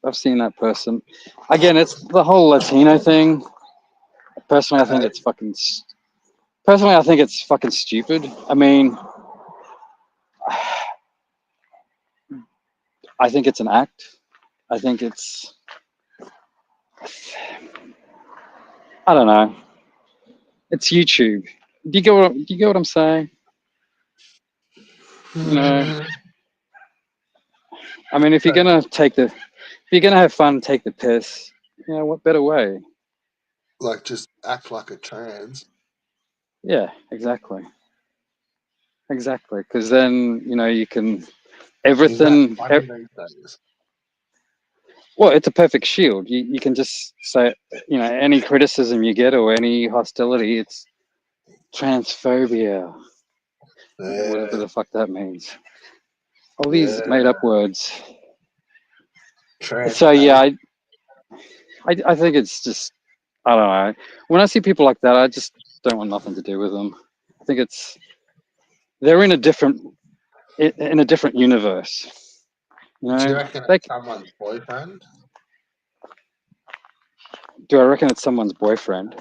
I've seen that person. Again, it's the whole Latino thing. Personally, I think it's fucking. Personally, I think it's fucking stupid. I mean, I think it's an act. I think it's. I don't know. It's YouTube. Do you get what I'm saying? You know, I mean, if you're So, gonna have fun, take the piss. You know, what better way? like, just act like a trans. Yeah, exactly. Because then you can Is that everything. funny these days? Well, it's a perfect shield. You can just say, any criticism you get or any hostility, it's transphobia, whatever Yeah, the fuck that means. All these yeah. made up words. So yeah, Transphobic. I think it's just, I don't know. When I see people like that, I just don't want nothing to do with them. I think they're in a different in a different universe. You Do you know, reckon they, it's someone's boyfriend? do I reckon it's someone's boyfriend?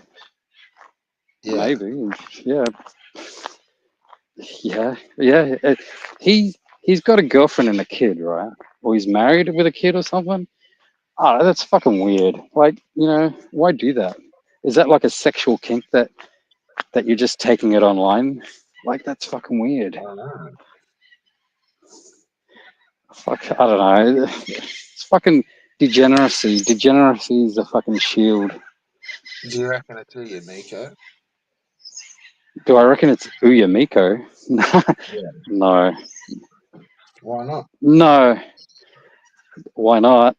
Yeah. Maybe. Yeah. Yeah. Yeah. He's got a girlfriend and a kid, right? Or he's married with a kid or something. Oh, that's fucking weird. Like, why do that? Is that like a sexual kink that you're just taking it online? Like, that's fucking weird. I don't know. Fuck, I don't know. It's fucking degeneracy. Degeneracy is a fucking shield. Do you reckon it's you, Miko? Do I reckon it's Ouya Miko? Yeah. No. Why not? No. Why not?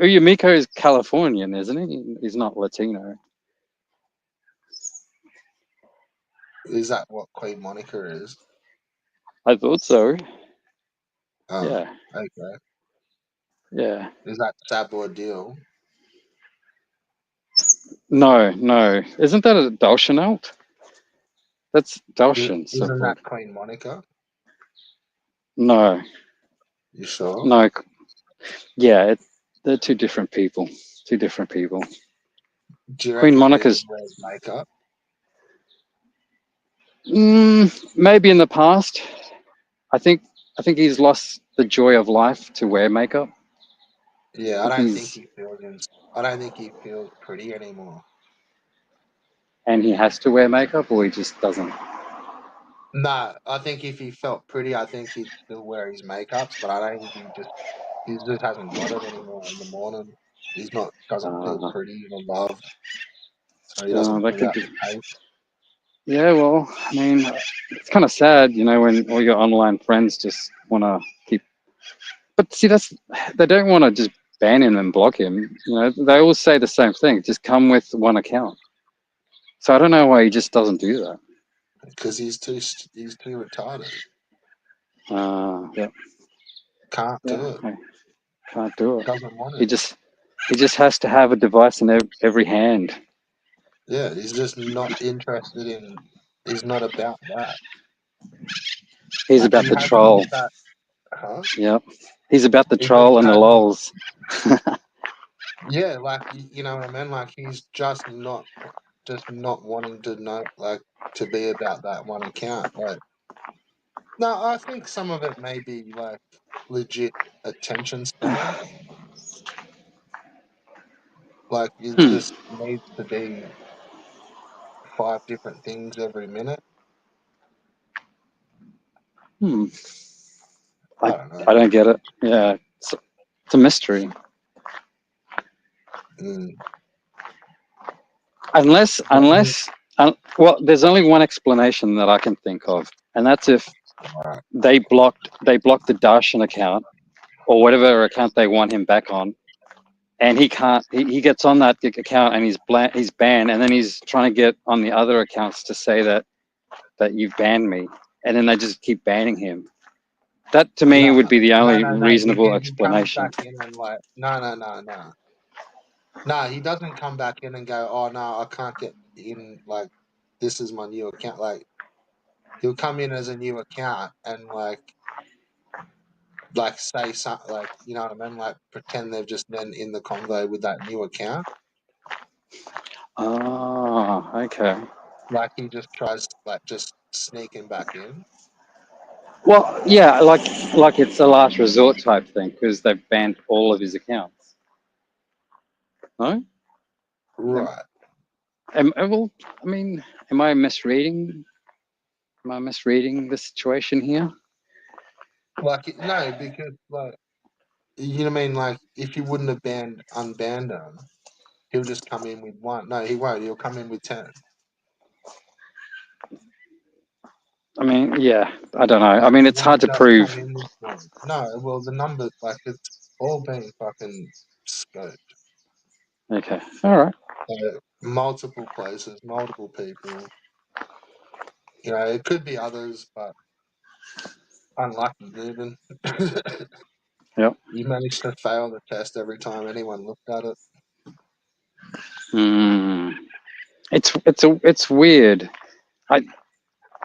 Ouya Miko is Californian, isn't he? He's not Latino. Is that what Queen Monica is? I thought so. Oh, Yeah. okay. Yeah. Is that Sab or Deal? No, no. Isn't that a Dalshanelt? That's Dalshan, so Isn't called. that Queen Monica? No, You sure? no. Yeah, they're two different people. Two different people. Do you Queen reckon Deal Monica's wears makeup? maybe in the past. I think he's lost the joy of life to wear makeup. Yeah, I I think don't think he's he feels. I don't think he feels pretty anymore. and he has to wear makeup, or he just doesn't. No, I think if he felt pretty, I think he'd still wear his makeups. But I don't think he just hasn't got it anymore in the morning. He's not doesn't feel Uh, pretty or loved, so he doesn't that bring could out be. the paint. Yeah, well, I mean, it's kind of sad, when all your online friends just want to keep. But see, they don't want to just ban him and block him. They always say the same thing: just come with one account. So I don't know why he just doesn't do that. Because he's too retarded. Yeah, Can't do yeah, it. I can't do it. Doesn't want He to. just he just has to have a device in every hand. Yeah, he's just not interested in. He's not about that. He's Like about he the has got troll. that, huh? Yep. He's about the He just troll and the has, lols. yeah, like you know what I mean. Like he's just not wanting to know, like to be about that one account. Like, no, I think some of it may be like legit attention span. Like it Hmm. just needs to be 5 different things every minute. Hmm. I I don't know. I don't get it. Yeah. It's a mystery. Mm. Unless, But, mm, well, there's only one explanation that I can think of, and that's if alright. they blocked the Darshan account or whatever account they want him back on, and he can't. He gets on that account and he's banned, and then he's trying to get on the other accounts to say that you've banned me, and then they just keep banning him. That to me No, would be the no, only no, no. reasonable He comes explanation. back in and like, no, no, no, no. No, he doesn't come back in and go, oh no, I can't get in. Like, this is my new account. Like, he'll come in as a new account and like say something, like you know what I mean, like pretend they've just been in the convo with that new account. Oh, okay. Like he just tries like just sneaking back in. Well, yeah, like it's a last resort type thing because they've banned all of his accounts. No? Am, Right. well, I mean, am I misreading? Am I misreading the situation here? Like no, because like you know what I mean. Like if you wouldn't have unbanned him, he'll just come in with one. No, he won't. He'll come in with 10. I mean, yeah, I don't know. I Like mean, he it's hard won't to just prove. come in with one. No, well the number like it's all being fucking scoped. Okay, all right. Multiple places, multiple people. You know, it could be others, but unlucky, Ruben. Yep. You managed to fail the test every time anyone looked at it. Hmm. It's weird.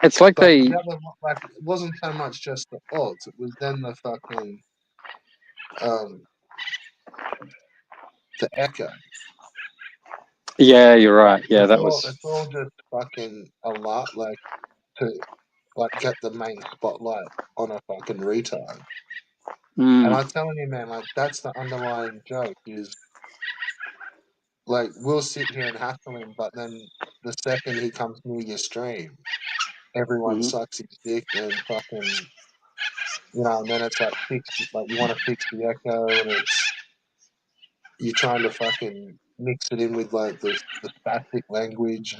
I It's like But they, the other, like, it wasn't so much just the odds. It was then the fucking um the echo. yeah, you're right. Yeah, that was, It's all just fucking a lot, like to like get the main spotlight on a fucking retard. And mm, I'm telling you, man, like that's the underlying joke is like we'll sit here and hassle him, but then the second he comes near your stream, everyone mhm. sucks his dick and fucking and then it's like like you want to fix the echo and it's you're trying to fucking mix it in with like the spastic language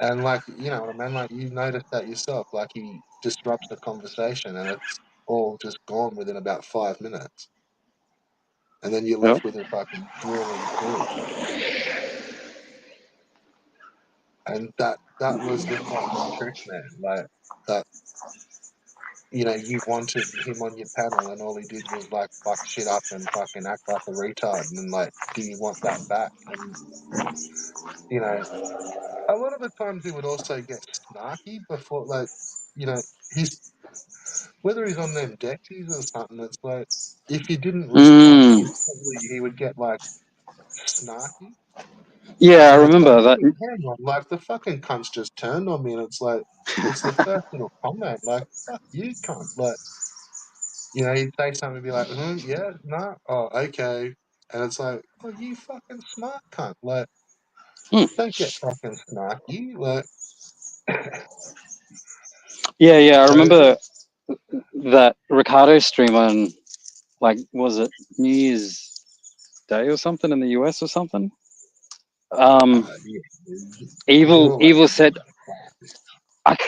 and like what I mean, like you notice that yourself, like he disrupts the conversation and it's all just gone within about 5 minutes. And then you're Yep. left with a fucking drooling corpse. And that was the fucking trick, man. Like that, you wanted him on your panel, and all he did was like fuck shit up and fucking act like a retard. And like, do you want that back? And you know, a lot of the times he would also get snarky before, like, he's whether he's on them dexies or something. It's like if you didn't respond Mm, instantly, he would get like snarky. yeah, I And it's like, remember that. hang on, like the fucking cunt's just turned on me, and it's like, it's the first little comment, like, fuck you, cunt. Like, he'd say something and be like, yeah, no, oh, okay. And it's like, oh, you fucking smart cunt. Like, Mm, don't get fucking snarky. Like, yeah, yeah, I so, remember that Ricardo stream on, like, was it New Year's Day or something in the US or something? yeah, he Evil, always Evil has said, that classic.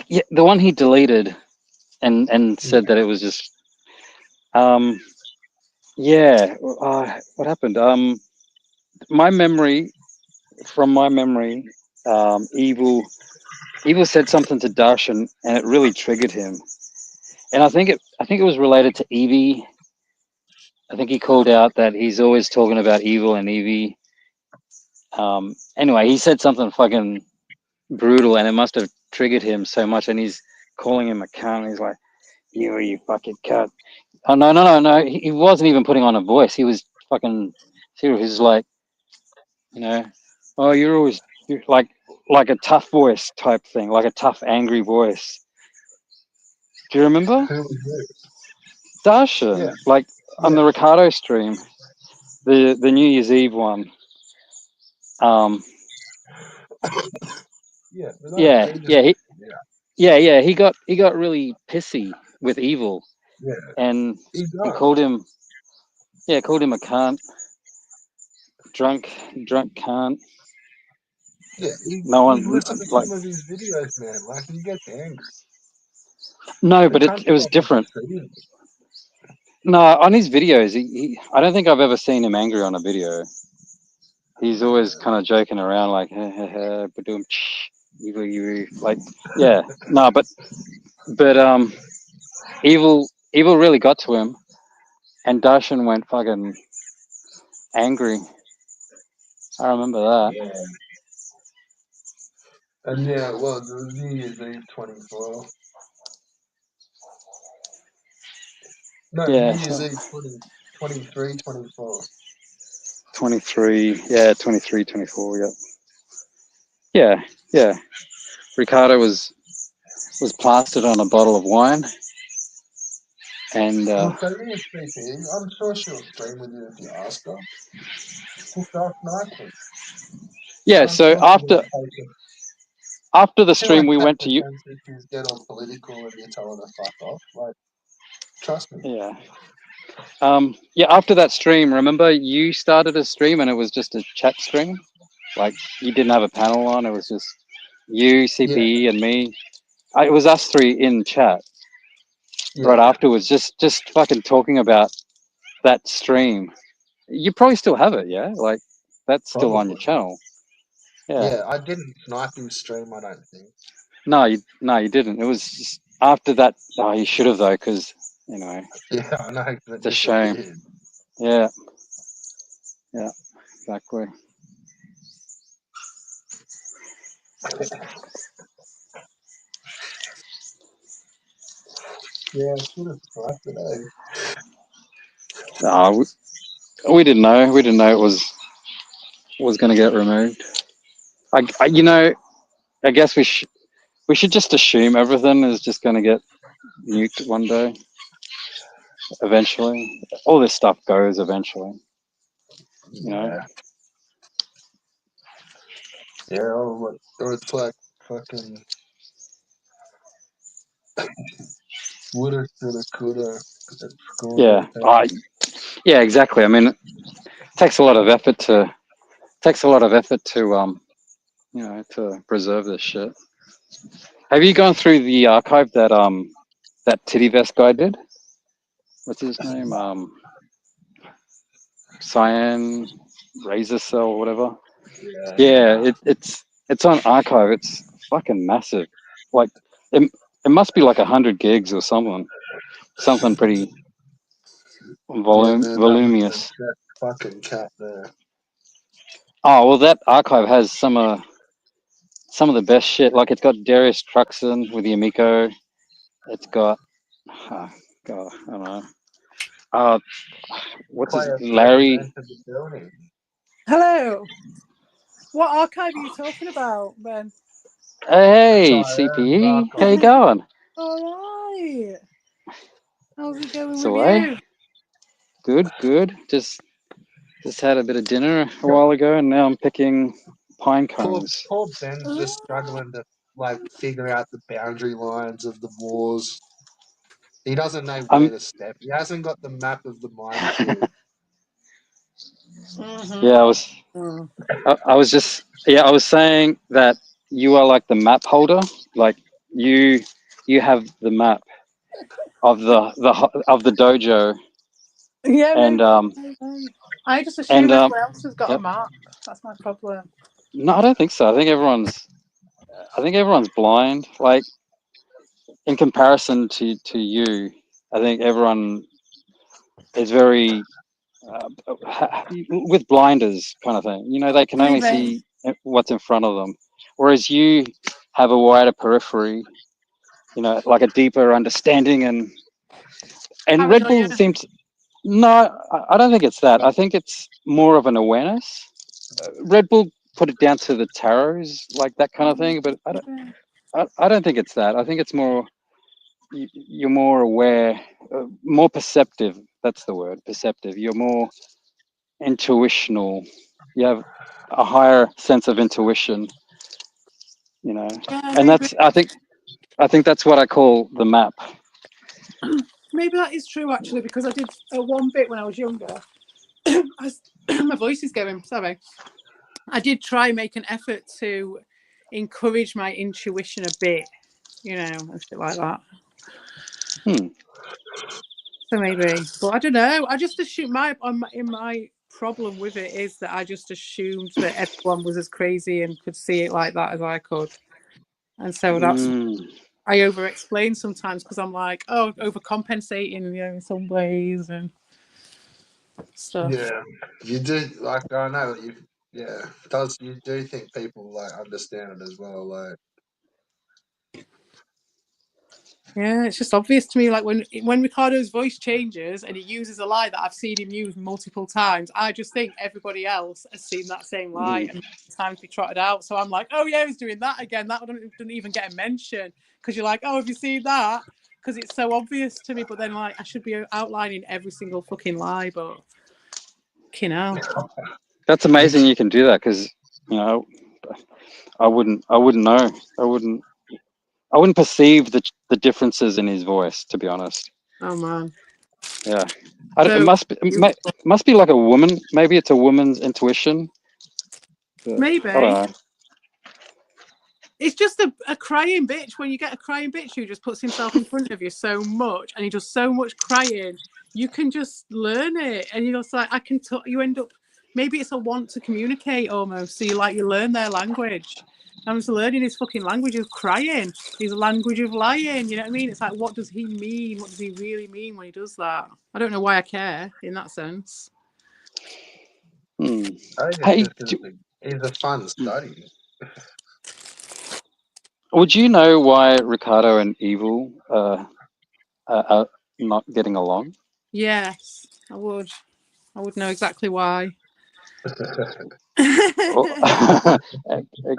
yeah, the one he deleted and said Yeah. that it was just, um, yeah, what happened? My memory, from my memory, Evil said something to Dash and it really triggered him. And I think it was related to Evie. I think he called out that he's always talking about Evil and Evie. Anyway, he said something fucking brutal, and it must have triggered him so much. And he's calling him a cunt. He's like, you fucking cunt." Oh no, no, no, no. He wasn't even putting on a voice. He was fucking serious. He was like, you know, oh, you're like a tough voice type thing, like a tough, angry voice. Do you remember? Who was you? Yeah, Darshan, like on yeah, the Ricardo stream, the New Year's Eve one. Um, yeah. But that was yeah, ages yeah, ago. yeah. He got really pissy with Evil, Yeah, yeah. and He he does. called him a cunt, drunk cunt. Yeah, No you one listen to like some of his videos, man. Like, he gets angry. no, The but it cunt's was fucking different. treating me. No, on his videos, I don't think I've ever seen him angry on a video. He's always kind of joking around, like, but doing evil, like, yeah, no, but evil really got to him, and Darshan went fucking angry. I remember that. Yeah. And yeah, it was New Year's Eve 24. No, Yeah, New Year's so Eve 23, 24. 23, yeah, 23, 24, yeah, yeah, yeah. Ricardo was plastered on a bottle of wine, and Look, I need to speak to you. I'm sure she'll stream with you if you ask her. Hook up nicely. yeah. I'm So sure she after won't take it. after the She stream, won't we take went to you. offense if you get all political and you tell her to fuck off. Like, trust me. Yeah. Yeah, after that stream, remember you started a stream and it was just a chat stream? Like you didn't have a panel on, it was just you, Yeah, CPE, and me. It was us three in chat yeah, right afterwards, just fucking talking about that stream. You probably still have it, yeah? Like that's still on your probably. channel. Yeah. Yeah, I didn't snipe his stream, I don't think. No, you didn't. It was just after that. Oh, you should have though, because Yeah, I know, 'cause it it's a shame. disappeared. Yeah, yeah, exactly. Yeah, I should have striped it, eh? No, we didn't know. We didn't know it was going to get removed. You know, I guess we should just assume everything is just going to get nuked one day. Eventually, all this stuff goes eventually. You know. Yeah. Yeah, or it's like fucking woulda, shoulda, coulda at school Yeah. these days. Yeah. Exactly. I mean, it takes a lot of effort to you know, to preserve this shit. Have you gone through the archive that Titty Vest guy did? What's his name? Cyan Razor Cell, whatever. Yeah. Yeah, it's on archive. It's fucking massive. Like it, it must be like 100 gigs or something pretty Yeah, man, voluminous. that fucking cat there. Oh well, that archive has some of the best shit. Like it's got Darius Truxton with Yamiko. It's got oh, God, I don't know. Uh, what's his Player three has Larry? entered the building. Hello. What archive are you talking about, Ben? Hey, Tyrone CPE, how you Barkov. going? All right. How's it going So, with you? good. Just had a bit of dinner a while ago, and now I'm picking pine cones. Poor Ben's just Oh, struggling to like figure out the boundary lines of the wars. He doesn't know where I'm to step. He hasn't got the map of the minefield. yeah, I was just I was saying that you are like the map holder, like you you have the map of the dojo, yeah, and maybe. I just and assume everyone else has got a yep. map. That's my problem. No, I don't think so. I think everyone's blind. Like in comparison to you, I think everyone is very with blinders kind of thing. You know, they can only Maybe. see what's in front of them, whereas you have a wider periphery. You know, like a deeper understanding, and Red Bull Paranoia. seems no. I don't think it's that. I think it's more of an awareness. Red Bull put it down to the tarots, like that kind of thing, but Maybe. I don't think it's that. I think it's more you're more aware, more perceptive. That's the word, perceptive. You're more intuitional. You have a higher sense of intuition, you know. Yeah, And maybe. I think that's what I call the map. Maybe that is true actually, because I did one bit when I was younger. My voice is going. Sorry. I did try and make an effort to encourage my intuition a bit, you know, and shit like that. Hmm. So maybe, but I don't know. I just assume my problem with it is that I just assumed that everyone was as crazy and could see it like that as I could, and so that's I over-explain sometimes because I'm like, oh, overcompensating, you know, in some ways and stuff. Yeah, you do. Like I know you. Yeah, does you do think people like understand it as well? Like Yeah, it's just obvious to me. Like when Ricardo's voice changes and he uses a lie that I've seen him use multiple times, I just think everybody else has seen that same lie and times be trotted out. So I'm like, oh yeah, he's doing that again. That didn't even get a mention because you're like, oh, have you seen that? Because it's so obvious to me. But then like I should be outlining every single fucking lie, but you know. That's amazing. You can do that because you know I wouldn't know. I wouldn't perceive the differences in his voice, to be honest. Oh man. Yeah, it So must be like a woman. Maybe it's a woman's intuition. But I don't maybe. know. It's just a crying bitch. When you get a crying bitch who just puts himself in front of you so much and he does so much crying, you can just learn it. And you're just like, you end up, maybe it's a want to communicate almost. So you learn their language. I'm just learning his fucking language of crying, his language of lying. You know what I mean? It's like, what does he mean? What does he really mean when he does that? I don't know why I care in that sense. I think it's Hey, just because it's a fun study. would you know why Ricardo and Evil not getting along? Yes, I would. I would know exactly why.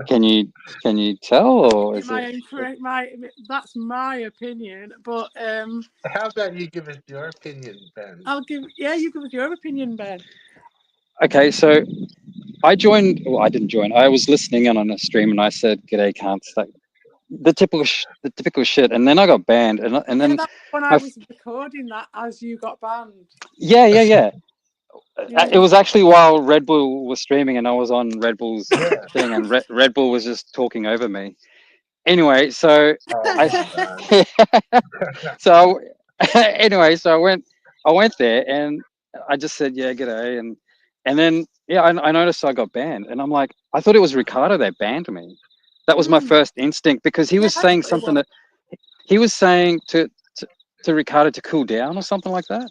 Can you tell, or is it? That's my opinion, but How about you give us your opinion, Ben? you give us your opinion, Ben. Okay, so I joined. Well, I didn't join. I was listening in on a stream, and I said, "G'day, cunts," like the typical shit. And then I got banned, and then That's when I was recording that as you got banned. yeah. Yeah. It was actually while Red Bull was streaming, and I was on Red Bull's Yeah. thing, and Red Bull was just talking over me. Anyway, so Oh, so anyway, so I went there, and I just said, "Yeah, g'day," and then I noticed I got banned, and I'm like, I thought it was Ricardo that banned me. That was my first instinct, because he was saying something that he was saying to Ricardo to cool down or something like that.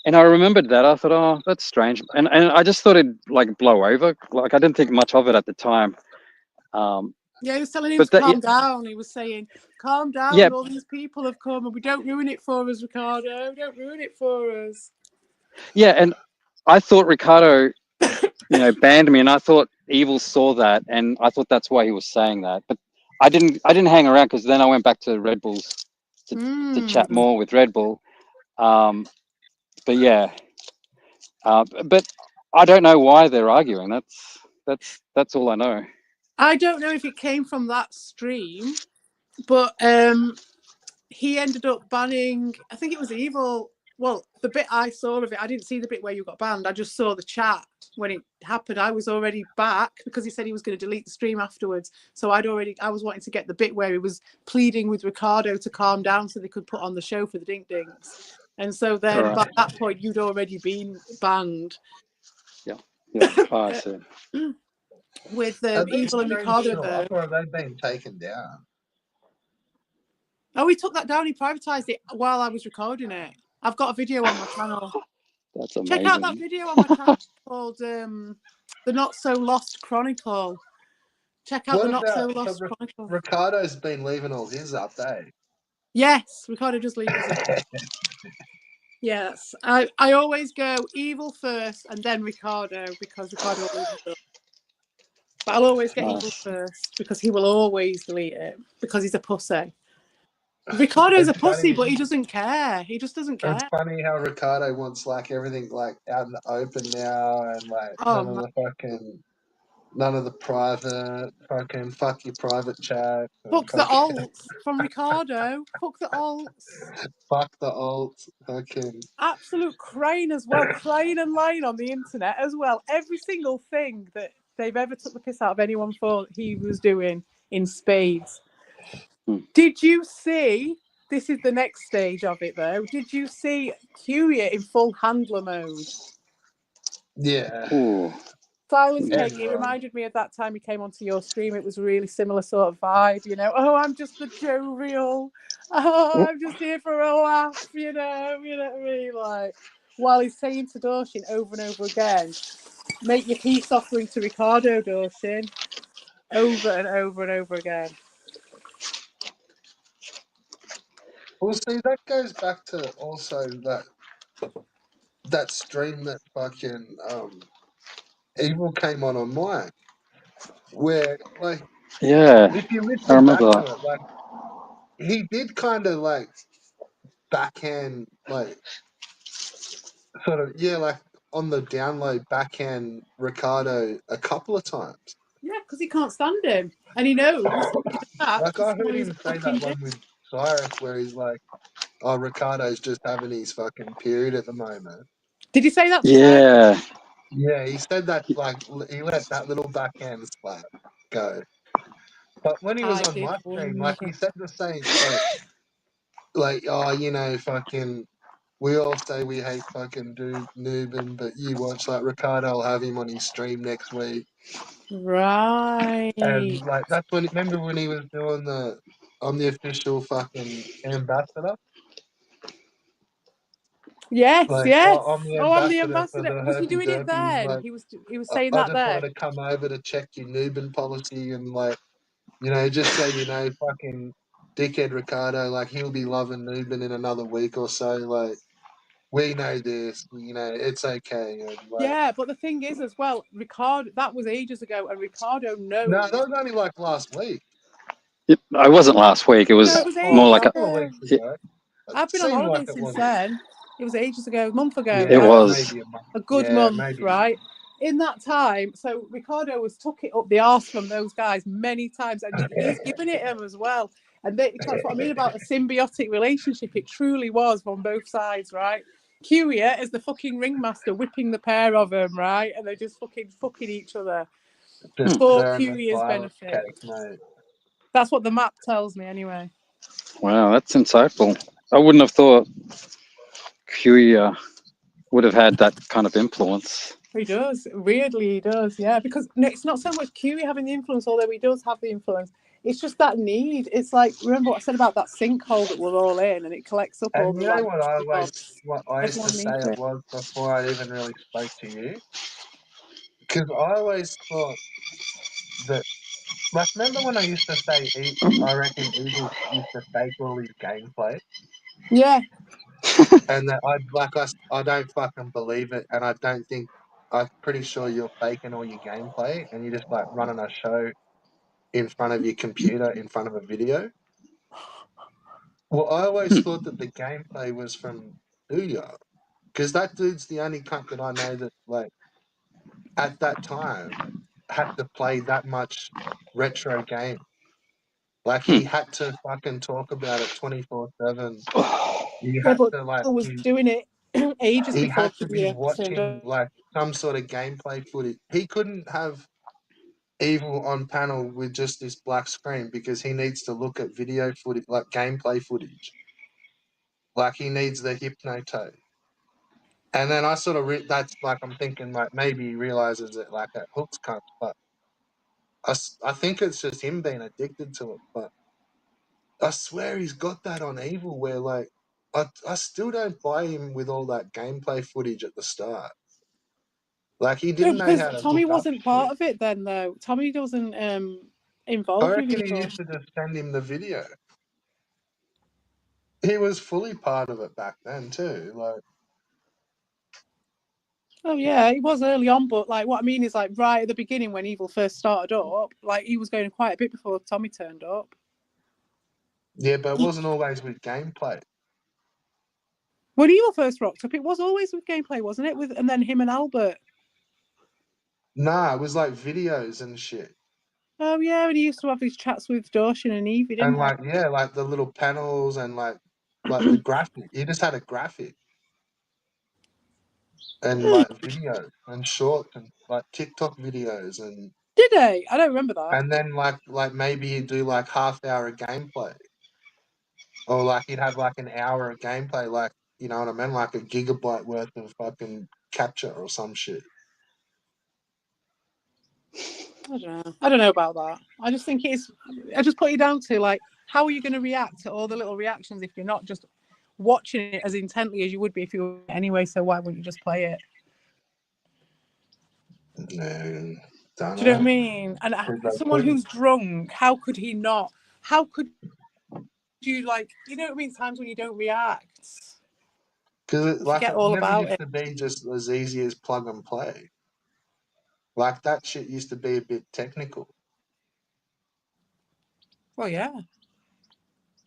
And I remembered that. I thought, oh, that's strange. And I just thought it'd like blow over. Like, I didn't think much of it at the time. Yeah, he was telling him But to that, calm down. He was saying, calm down, yeah, all these people have come and we don't ruin it for us, Ricardo. Don't ruin it for us. yeah. And I thought Ricardo, banned me, and I thought Evil saw that, and I thought that's why he was saying that. But I didn't hang around, because then I went back to Red Bull's to chat more with Red Bull. But yeah, but I don't know why they're arguing. That's all I know. I don't know if it came from that stream, but he ended up banning, I think it was Evil. Well, the bit I saw of it, I didn't see the bit where you got banned. I just saw the chat when it happened. I was already back, because he said he was going to delete the stream afterwards. So I was wanting to get the bit where he was pleading with Ricardo to calm down so they could put on the show for the Dink Dinks. And so then by that point, you'd already been banned. Yeah. Oh, I see. With Evil and Ricardo there. Or have they been taken down? Oh, he took that down. He privatized it while I was recording it. I've got a video on my channel. That's amazing. Check out that video on my channel called The Not So Lost Chronicle. Check out The Not So Lost Chronicle. Ricardo's been leaving all his up, eh? Yes, Ricardo just leaves it. Yes, I always go Evil first and then Ricardo, because Ricardo always does. But I'll always get Evil first, because he will always delete it, because he's a pussy. Ricardo's a pussy, but he doesn't care. He just doesn't care. It's funny how Ricardo wants like everything like out in the open now, and like none of the private fucking fuck your private chat. Fuck the alts from Ricardo. Fuck the alts. Fuck the alts. Fucking Absolute crying as well. Crying and lying on the internet as well. Every single thing that they've ever took the piss out of anyone for, he was doing in spades. Did you see? This is the next stage of it, though. Did you see Curious in full handler mode? yeah. Ooh. Silence Cake, it reminded me of that time he came onto your stream. It was a really similar sort of vibe, Oh, I'm just the jovial. Oh, I'm just here for a laugh, you know what I mean? Like, while he's saying to Dorshin over and over again, make your peace offering to Ricardo, Dorshin. Over and over and over again. Well, see, that goes back to also that stream that fucking Evil came on mine, where like if you listen back to it, like he did kind of like backhand, like sort of like on the download backhand Ricardo a couple of times. Yeah, because he can't stand him, and he knows. Like I heard him say that one with Cyrus, where he's like, "Oh, Ricardo's just having his fucking period at the moment." Did he say that? Yeah. Yeah, he said that, like, he let that little backhand slap go. But when he was on my stream, like, he said the same, like, oh, fucking, we all say we hate fucking Newbin, but you watch, like, Ricardo will have him on his stream next week. Right. And, like, that's remember when he was doing I'm the official fucking ambassador? Yes, like, yes. I'm the ambassador for the Was he herpy doing it derpy. then? Like, He was saying I that just then. wanted to come over to check your Newbin policy and, like, just so you know, fucking dickhead Ricardo, like he'll be loving Newman in another week or so. Like we know this, you know, it's okay. And, like, Yeah, but the thing is as well, Ricardo, that was ages ago, and Ricardo knows. no, that was only like last week. It wasn't last week. It was No, it was Oh, more ages like a a. couple of ago. weeks ago. I've It been on seemed holiday like it since was. then. It was ages ago, a month ago. It Yeah, was. maybe a month. A good Yeah, month, maybe. right? In that time, so Ricardo was took it up the arse from those guys many times, and he's given it him as well. And that's what I mean about a symbiotic relationship. It truly was on both sides, right? Curia is the fucking ringmaster whipping the pair of them, right? And they're just fucking each other Just for stirring the Curia's silent benefit. cake, mate. That's what the map tells me, anyway. Wow, that's insightful. I wouldn't have thought Curia would have had that kind of influence. He does. Weirdly, he does. Yeah, because it's not so much Curie having the influence, although he does have the influence. It's just that need. It's like, remember what I said about that sinkhole that we're all in, and it collects up all And the you know like. what I used to Everyone say needs it it. was before I even really spoke to you? Because I always thought that, like, remember when I used to say, I reckon Evil used to fake all his gameplay? Yeah. And that I don't fucking believe it, and I don't think, I'm pretty sure you're faking all your gameplay, and you're just, like, running a show in front of your computer, in front of a video. Well, I always thought that the gameplay was from Ouya, because that dude's the only cunt that I know that, like, at that time, had to play that much retro game. Like, he had to fucking talk about it 24/7. You Yeah, had but to, like, Evil was doing it ages he before had to be Curie turned watching, up. like, some sort of gameplay footage. He couldn't have Evil on panel with just this black screen because he needs to look at video footage, like gameplay footage. Like, he needs the hypnotoad. And then I sort of, that's like, I'm thinking, like, maybe he realizes it, like, at hooks cunt, but I think it's just him being addicted to it. But I swear he's got that on Evil where, like, I still don't buy him with all that gameplay footage at the start. Like, he No, didn't know because how to Tommy hook up wasn't shit. part of it then, though. Tommy wasn't I involved with reckon he Evil. used to just send him the video. He was fully part of it back then too. Like, Oh yeah, he was early on, but like what I mean is like right at the beginning when Evil first started up, like he was going quite a bit before Tommy turned up. yeah, but it wasn't always with gameplay. When Evil first rocked up, it was always with gameplay, wasn't it? With and then him and Albert. Nah, it was like videos and shit. Oh yeah, and he used to have his chats with Dawson and Evie, didn't And he? like, yeah, like the little panels and like the graphic. He just had a graphic and like video and shorts and like TikTok videos Did he? I don't remember that. and then like maybe he'd do like half hour of gameplay. Or like he'd have like an hour of gameplay, like, you know what I mean? Like a gigabyte worth of fucking capture or some shit. I don't know about that. I just think it's. I just put you down to like, how are you going to react to all the little reactions if you're not just watching it as intently as you would be if you were anyway? So why wouldn't you just play it? No, don't Do you know what I know. mean? And Because they someone couldn't. who's drunk, how could he not? How could you like? You know what I mean? Times when you don't react, Because you like forget it all never about used it. to be just as easy as plug and play. Like that shit used to be a bit technical. Well, yeah,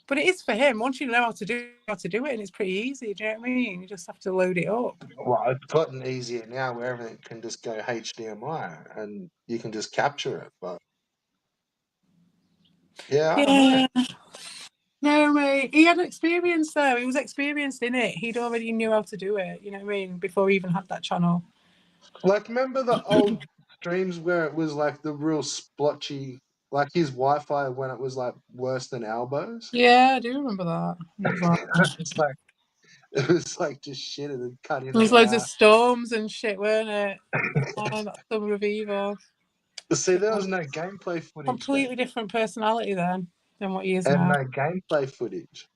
but it is for him. Once you know how to do it, and it's pretty easy. Do you know what I mean? You just have to load it up. Well, it's gotten easier now where everything can just go HDMI and you can just capture it. But yeah, I don't know. Yeah. No, mate. He had experience though. He was experienced in it. He'd already knew how to do it. You know what I mean? Before he even had that channel. Like, remember the old streams where it was like the real splotchy, like his Wi-Fi when it was like worse than Albo's? Yeah, I do remember that. It's like it was like just shit and cut in There was and loads of out. storms and shit, weren't it? Oh, that Summer of Evil. See, there Yeah. was no gameplay footage then, Completely different personality then than what he is and now. no gameplay footage.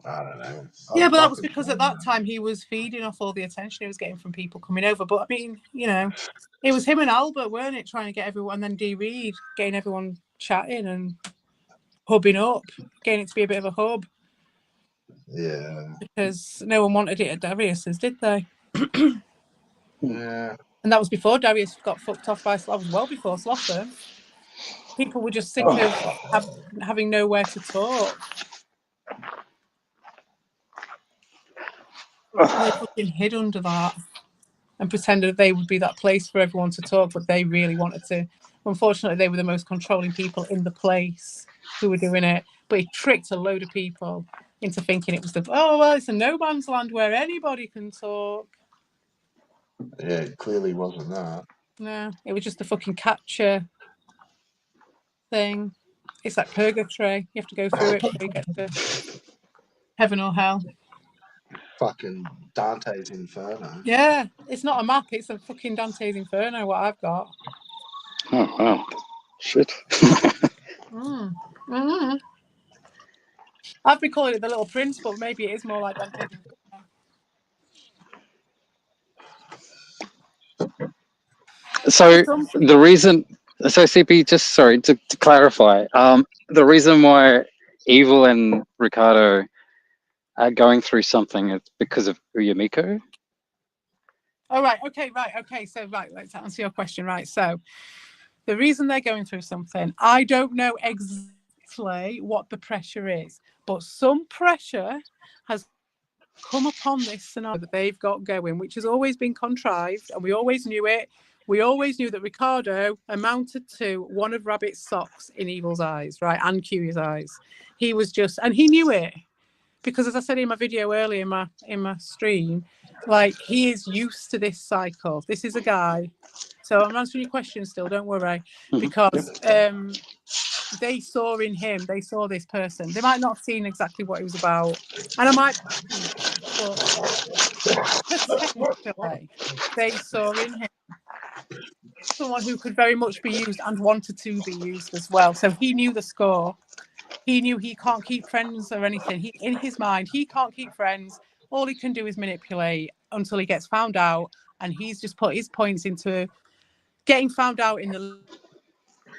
I don't know. Yeah, but that was because at that time he was feeding off all the attention he was getting from people coming over. But I mean, you know, it was him and Albert, weren't it, trying to get everyone, and then D Reed getting everyone chatting and hubbing up, getting it to be a bit of a hub. Yeah. Because no one wanted it at Darius's, did they? Yeah. And that was before Darius got fucked off by Sloth. That was well before Slotham. People were just sick of having nowhere to talk. And they fucking hid under that and pretended they would be that place for everyone to talk, but they really wanted to. Unfortunately, they were the most controlling people in the place who were doing it. But it tricked a load of people into thinking it was it's a no man's land where anybody can talk. Yeah, it clearly wasn't that. No, it was just a fucking capture thing. It's like purgatory. You have to go through it before you get to heaven or hell. Fucking Dante's Inferno. Yeah, it's not a map. It's a fucking Dante's Inferno, what I've got. Oh, wow. Shit. I've been calling it the Little Prince, but maybe it is more like Dante's Inferno. So the reason, so CP, just sorry to clarify, the reason why Evil and Ricardo are going through something is because of Uyamiko. Oh right, okay. So let's answer your question. Right, so the reason they're going through something, I don't know exactly what the pressure is, but some pressure has come upon this scenario that they've got going, which has always been contrived, and we always knew it. We always knew that Ricardo amounted to one of Rabbit's socks in Evil's eyes, right, and Q's eyes. He was just, and he knew it because, as I said in my video earlier in my stream, like he is used to this cycle. This is a guy. So I'm answering your question still. Don't worry, because they saw in him. They saw this person. They might not have seen exactly what he was about, and I might, but potentially they saw in him someone who could very much be used and wanted to be used as well. So he knew the score. He knew he can't keep friends or anything. He, in his mind, he can't keep friends. All he can do is manipulate until he gets found out. And he's just put his points into getting found out in the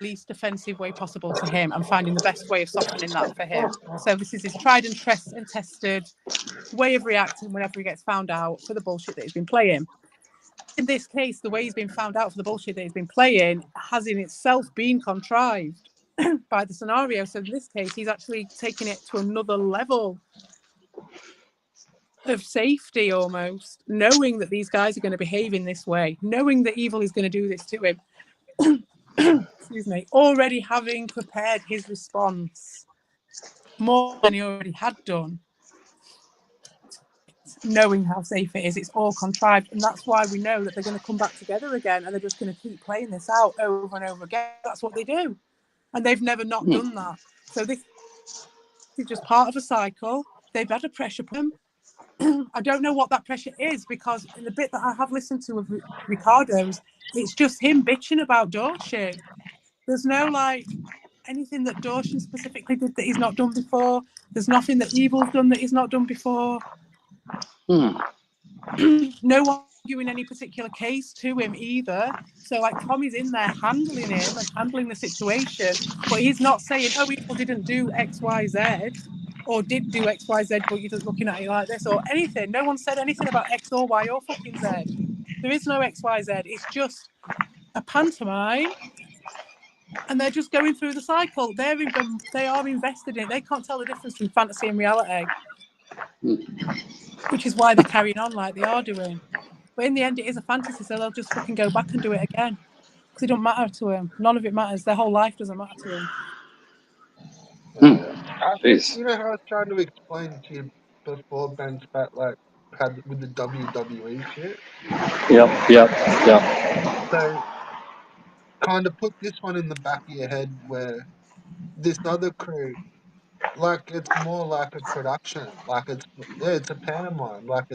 least offensive way possible to him and finding the best way of softening that for him. So this is his tried and tested way of reacting whenever he gets found out for the bullshit that he's been playing. In this case, the way he's been found out for the bullshit that he's been playing has in itself been contrived by the scenario. So in this case, he's actually taking it to another level of safety almost, knowing that these guys are going to behave in this way, knowing that Evil is going to do this to him. Excuse me, already having prepared his response more than he already had done. Knowing how safe it is, it's all contrived, and that's why we know that they're going to come back together again, and they're just going to keep playing this out over and over again. That's what they do, and they've never not done that. So this is just part of a cycle. They've had a pressure put them. I don't know what that pressure is, because in the bit that I have listened to of Ricardo's, it's just him bitching about Dorshin. There's no like anything that Dorshin specifically did that he's not done before. There's nothing that Evil's done that he's not done before. No one arguing any particular case to him either. So like Tommy's in there handling him and handling the situation, but he's not saying, oh, Evil didn't do X, Y, Z, or did do X, Y, Z, but you're just looking at it like this, or anything. No one said anything about X or Y or fucking Z. There is no X, Y, Z. It's just a pantomime. And they're just going through the cycle. They are invested in it. They can't tell the difference between fantasy and reality, which is why they're carrying on like they are doing. But in the end, it is a fantasy, so they'll just fucking go back and do it again. Because it don't matter to them. None of it matters. Their whole life doesn't matter to them. I think, you know how I was trying to explain to you before Ben Spat like had with the WWE shit? Yep. So kind of put this one in the back of your head where this other crew, like it's more like a production, like it's a pantomime, like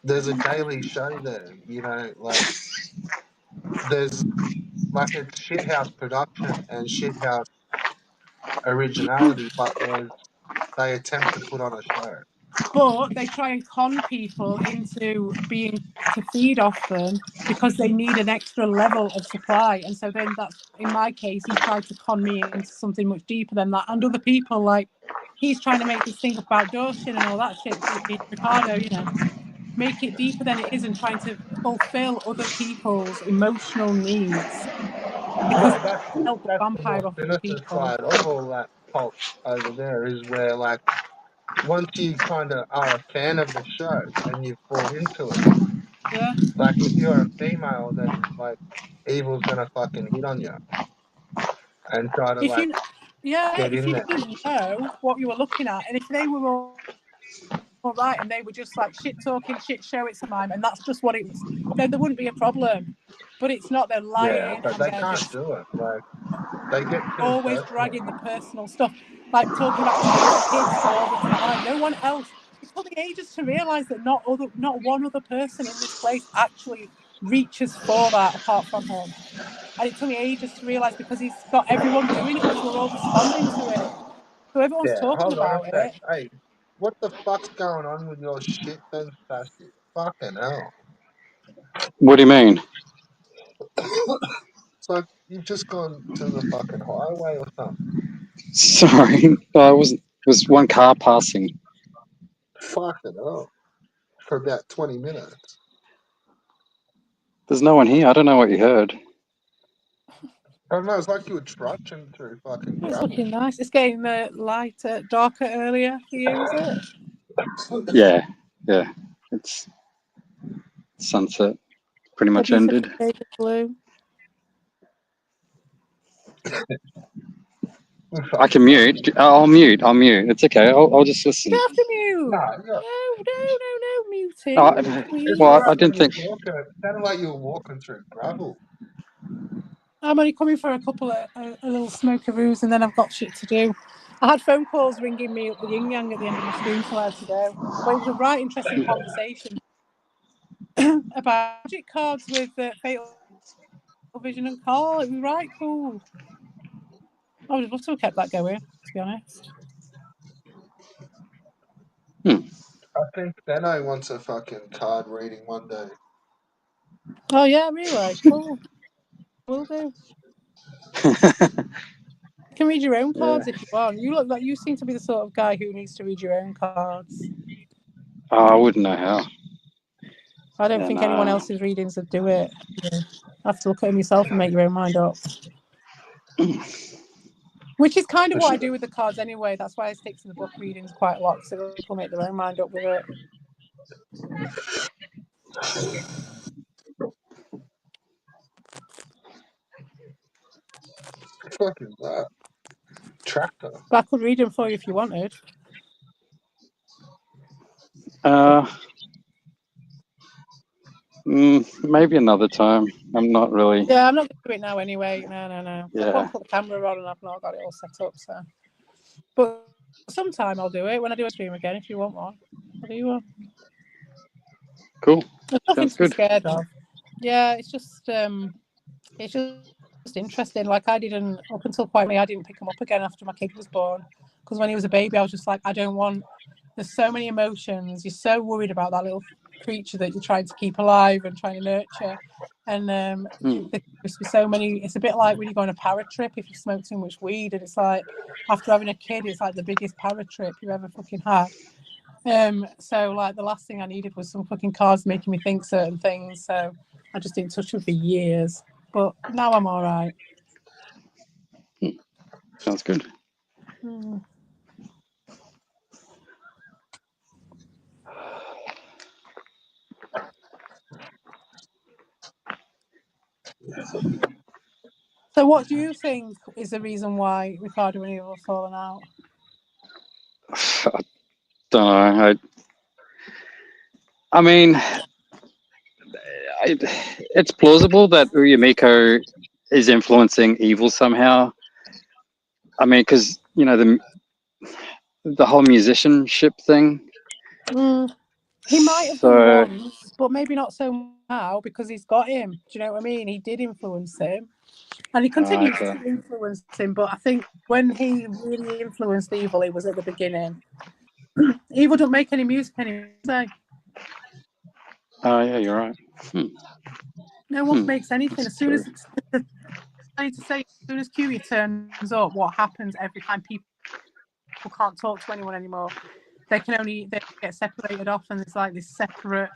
there's a daily show there, you know, like there's like it's shithouse production and shithouse originality, but there's they attempt to put on a show. But they try and con people into being to feed off them because they need an extra level of supply. And so then that's, in my case, he tried to con me into something much deeper than that. And other people, like, he's trying to make this thing about dosing and all that shit, Ricardo, you know, make it deeper than it is and trying to fulfill other people's emotional needs because Well, help the that's the more vampire off other sinister people. side of all that cult over there is where, like, once you kind of are a fan of the show and you've bought into it, Yeah. like, if you're a female, then, like, evil's gonna fucking hit on you and try to, If like, you, yeah, get if in you there. didn't know what you were looking at, and if they were all right and they were just like shit talking, shit show, it's a mime, and that's just what it was, then there wouldn't be a problem. But it's not. They're Yeah, lying but and they they're can't just do it. Like, they get too always personal. dragging the personal stuff, like talking about kids all the time. No one else. It took me ages to realize that not one other person in this place actually reaches for that apart from him. And it took me ages to realize because he's got everyone doing it because we're all responding to it. So everyone's Yeah, talking hold on a about sec. it. Hey, what the fuck's going on with your shit then, Stassi? Fucking hell. What do you mean? It's like you've just gone to the fucking highway or something. Sorry, I wasn't. It was one car passing. Fucking hell. For about 20 minutes. There's no one here. I don't know what you heard. I don't know, it's like you were trudging through fucking It's gravel. looking nice. It's getting lighter, darker earlier for you, is it? Yeah, yeah. It's sunset. Pretty A much beautiful ended. shade of blue. We're I fucking can mute. I'll mute. I'll mute. It's okay. I'll just You listen. don't have to mute. Nah, yeah. No muting, Uh, It's please. well, I alright when didn't you're think. talking. It sounded like you were walking through gravel. I'm only coming for a couple of a little smokeroos and then I've got shit to do. I had phone calls ringing me up the yin yang at the end of my stream, so I had to go. But it was a right interesting conversation about magic cards with Fatal Vision and Call. It was right cool. I would have loved to have kept that going, to be honest. I think Benno wants a fucking card reading one day. Oh yeah, really cool. Will do. You can read your own Yeah. cards if you want. You look like you seem to be the sort of guy who needs to read your own cards. Oh, I wouldn't know how. I don't Yeah, think anyone no. else's readings would do it. You have to look at them yourself and make your own mind up. Which is kind of I what I should. do with the cards anyway. That's why I stick to the book readings quite a lot, because people make their own mind up with it. Fucking tractor. But I could read them for you if you wanted. Maybe another time. I'm not really. Yeah, I'm not going to do it now anyway. No. Yeah. I've got to put the camera on and I've not got it all set up. So, but sometime I'll do it when I do a stream again. If you want one, I'll do one. Cool. There's nothing Sounds to be good. scared of. Yeah, it's just interesting. Like I didn't up until quite late. I didn't pick him up again after my kid was born because when he was a baby, I was just like, I don't want. There's so many emotions. You're so worried about that little creature that you're trying to keep alive and trying to nurture. And there's so many. It's a bit like when you go on a para trip if you smoke too much weed, and it's like after having a kid, it's like the biggest para trip you've ever fucking had. So like the last thing I needed was some fucking cards making me think certain things. So I just didn't touch them for years. But now I'm all right. Sounds good. So what do you think is the reason why Ricardo and Eva have fallen out? I don't know. I mean, it's plausible that Uyumiko is influencing evil somehow. I mean, because the whole musicianship thing. He might have done So once, but maybe not so now because he's got him. Do you know what I mean? He did influence him, and he continues okay. to influence him. But I think when he really influenced Evil, it was at the beginning. Evil don't make any music anymore. Oh, yeah, you're right. No one makes anything. That's As soon true. as I need to say, as soon as QE turns up, what happens every time people can't talk to anyone anymore? They get separated off, and it's like this separate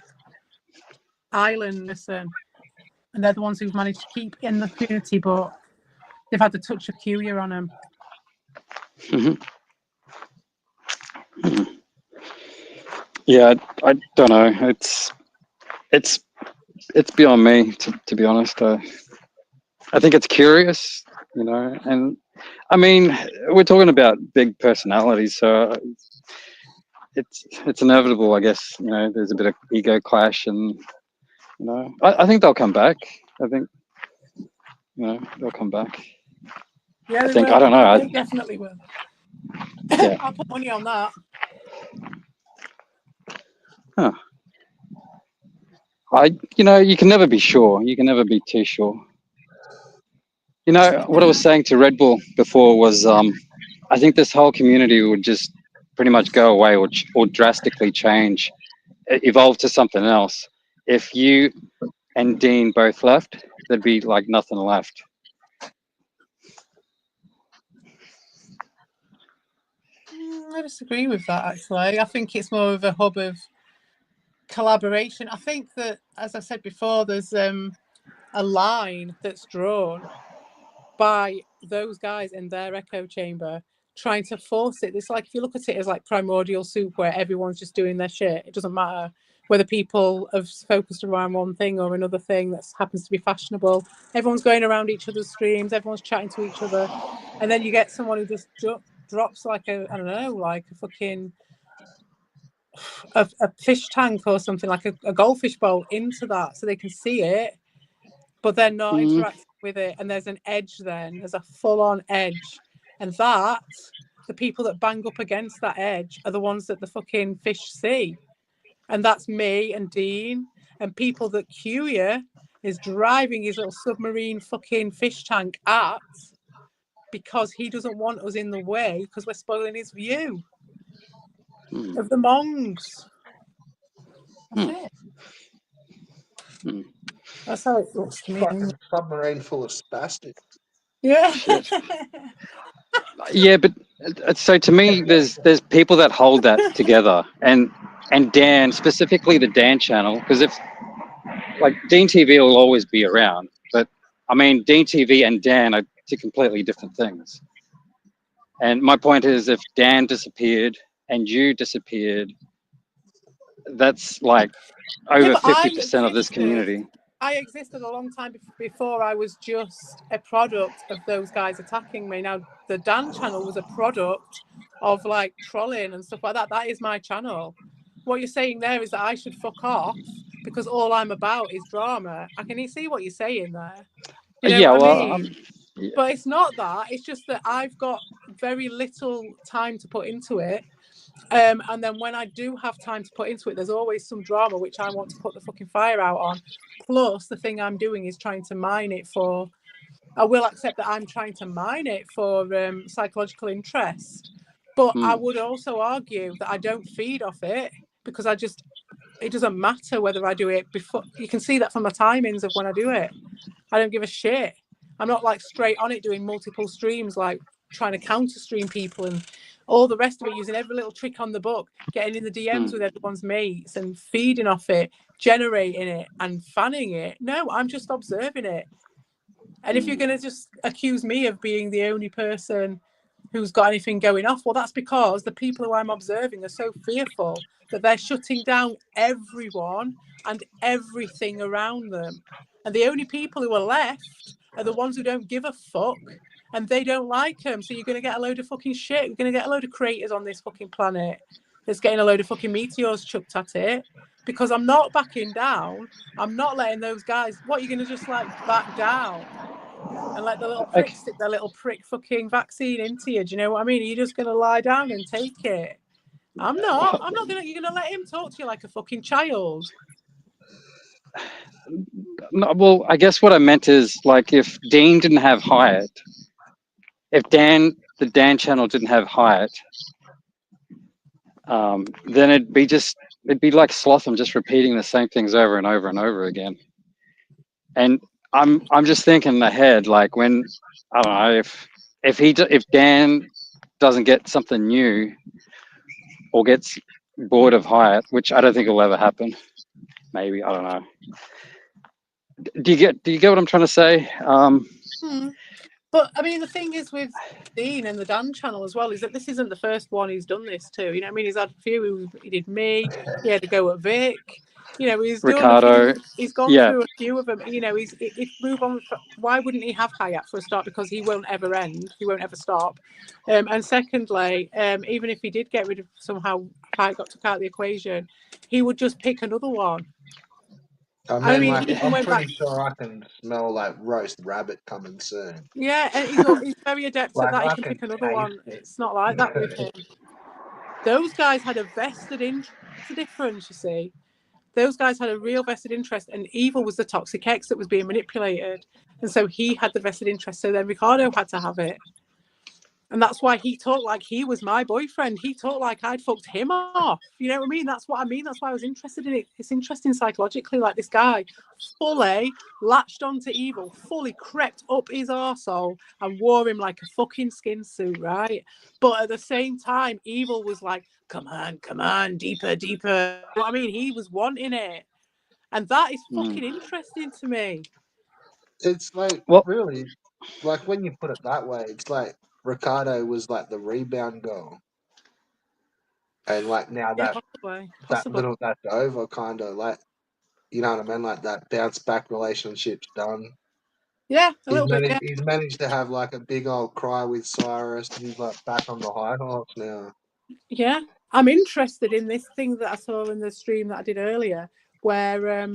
island listen, and they're the ones who've managed to keep in the community, but they've had the touch of QE on them. Yeah, I don't know. It's beyond me, to be honest. I think it's curious, and I mean, we're talking about big personalities, so it's inevitable, I guess. There's a bit of ego clash, and I think they'll come back. I think they'll come back. Yeah, I they think will. I don't know. They definitely will. Yeah. I'll put money on that. Huh. You can never be sure. You can never be too sure. What I was saying to Red Bull before was, I think this whole community would just pretty much go away or drastically change, evolve to something else. If you and Dean both left, there'd be like nothing left. I disagree with that, actually. I think it's more of a hub of collaboration. I think that, as I said before, there's a line that's drawn by those guys in their echo chamber trying to force it. It's like, if you look at it as like primordial soup where everyone's just doing their shit, it doesn't matter whether people have focused around one thing or another thing that happens to be fashionable. Everyone's going around each other's streams, everyone's chatting to each other, and then you get someone who just drops like a fucking a fish tank or something, like a goldfish bowl into that so they can see it, but they're not interacting with it, and there's an edge. Then there's a full-on edge, and that the people that bang up against that edge are the ones that the fucking fish see, and that's me and Dean and people that QE is driving his little submarine fucking fish tank at, because he doesn't want us in the way because we're spoiling his view of the monks. That's it. That's how it looks to me. Fucking submarine full of spastics. Yeah. Shit. Yeah, but so to me, there's people that hold that together, and Dan, specifically the Dan channel, because if like Dean TV will always be around, but I mean Dean TV and Dan are two completely different things. And my point is, if Dan disappeared and you disappeared, that's like over 50% of this community. I existed a long time before I was just a product of those guys attacking me. Now, the Dan channel was a product of like trolling and stuff like that. That is my channel. What you're saying there is that I should fuck off because all I'm about is drama. I can see what you're saying there. You know what I mean? Yeah. But it's not that. It's just that I've got very little time to put into it. And then when I do have time to put into it, there's always some drama which I want to put the fucking fire out on. Plus, the thing I'm doing is trying to mine it for. I will accept that I'm trying to mine it for psychological interest. But I would also argue that I don't feed off it because it doesn't matter whether I do it before. You can see that from the timings of when I do it. I don't give a shit. I'm not like straight on it doing multiple streams, like trying to counter stream people and all the rest of it, using every little trick on the book, getting in the DMs with everyone's mates and feeding off it, generating it and fanning it. No, I'm just observing it. And if you're going to just accuse me of being the only person who's got anything going off, well, that's because the people who I'm observing are so fearful that they're shutting down everyone and everything around them. And the only people who are left are the ones who don't give a fuck, and they don't like them. So you're going to get a load of fucking shit. You're going to get a load of craters on this fucking planet that's getting a load of fucking meteors chucked at it, because I'm not backing down. I'm not letting those guys, what, you're going to just like back down and let the little prick stick their little prick fucking vaccine into you? Do you know what I mean? Are you just going to lie down and take it? I'm not going to, you're going to let him talk to you like a fucking child. No, well, I guess what I meant is like if Dean didn't have Hyatt, if the Dan channel didn't have Hyatt, then it'd be like Slotham just repeating the same things over and over and over again. And I'm just thinking ahead, like when I don't know if Dan doesn't get something new or gets bored of Hyatt, which I don't think will ever happen. Maybe, I don't know. Do you get what I'm trying to say? But I mean, the thing is with Dean and the Dan channel as well is that this isn't the first one he's done this to. You know what I mean? He's had a few. He did me. He had to go at Vic. You know, he's done a Ricardo, few. He's gone yeah. through a few of them. You know, if move on. Why wouldn't he have Hayat for a start? Because he won't ever end. He won't ever stop. And secondly, even if he did get rid of somehow Hayat got took out of the equation, he would just pick another one. I mean, like, he even I'm went pretty back. sure I can smell like roast rabbit coming soon. Yeah, and he's very adept at Like, that. He I can can pick another taste one. it. It's not like that with him. Those guys had a vested interest. That's the difference, you see. Those guys had a real vested interest, and Evil was the toxic ex that was being manipulated, and so he had the vested interest. So then Ricardo had to have it, and that's why he talked like he was my boyfriend. He talked like I'd fucked him off. You know what I mean? That's what I mean. That's why I was interested in it. It's interesting psychologically. Like this guy fully latched onto Evil, fully crept up his arsehole and wore him like a fucking skin suit, right? But at the same time, Evil was like, come on, deeper, deeper. You know what I mean? He was wanting it. And that is fucking interesting to me. It's like, Well, really, like when you put it that way, it's like Ricardo was like the rebound girl. And like now Yeah, that possibly. that's over, kind of like, you know what I mean? Like that bounce back relationship's done. Yeah, a little bit, yeah. He's managed to have like a big old cry with Cyrus, and he's like back on the high horse now. Yeah, I'm interested in this thing that I saw in the stream that I did earlier, where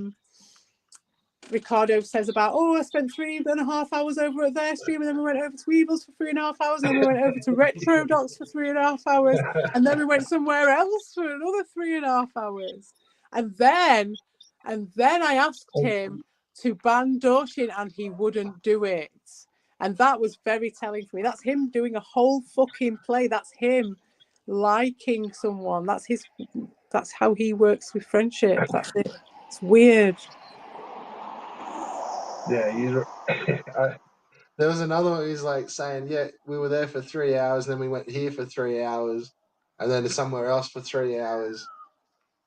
Ricardo says about, I spent 3.5 hours over at their stream, and then we went over to Evil's for 3.5 hours, and then we went over to Retro Docs for 3.5 hours, and then we went somewhere else for another 3.5 hours. And then I asked him to ban Doshin, and he wouldn't do it. And that was very telling for me. That's him doing a whole fucking play. That's him liking someone. That's how he works with friendship. That's it. It's weird. Yeah, there was another one. He's like saying, "Yeah, we were there for 3 hours, then we went here for 3 hours, and then somewhere else for 3 hours."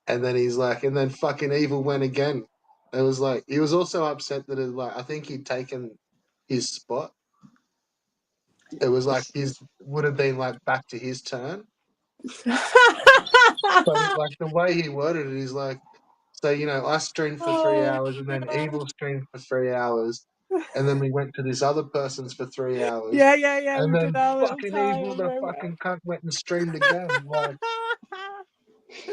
And then he's like, and then fucking Evil went again. It was like he was also upset that I think he'd taken his spot. It was like his would have been like back to his turn. But like the way he worded it, he's like, so I streamed for 3 hours, and then Evil streamed for 3 hours, and then we went to this other person's for 3 hours, Yeah. and We did then our little fucking time. Evil, the fucking cunt, went and streamed again. Like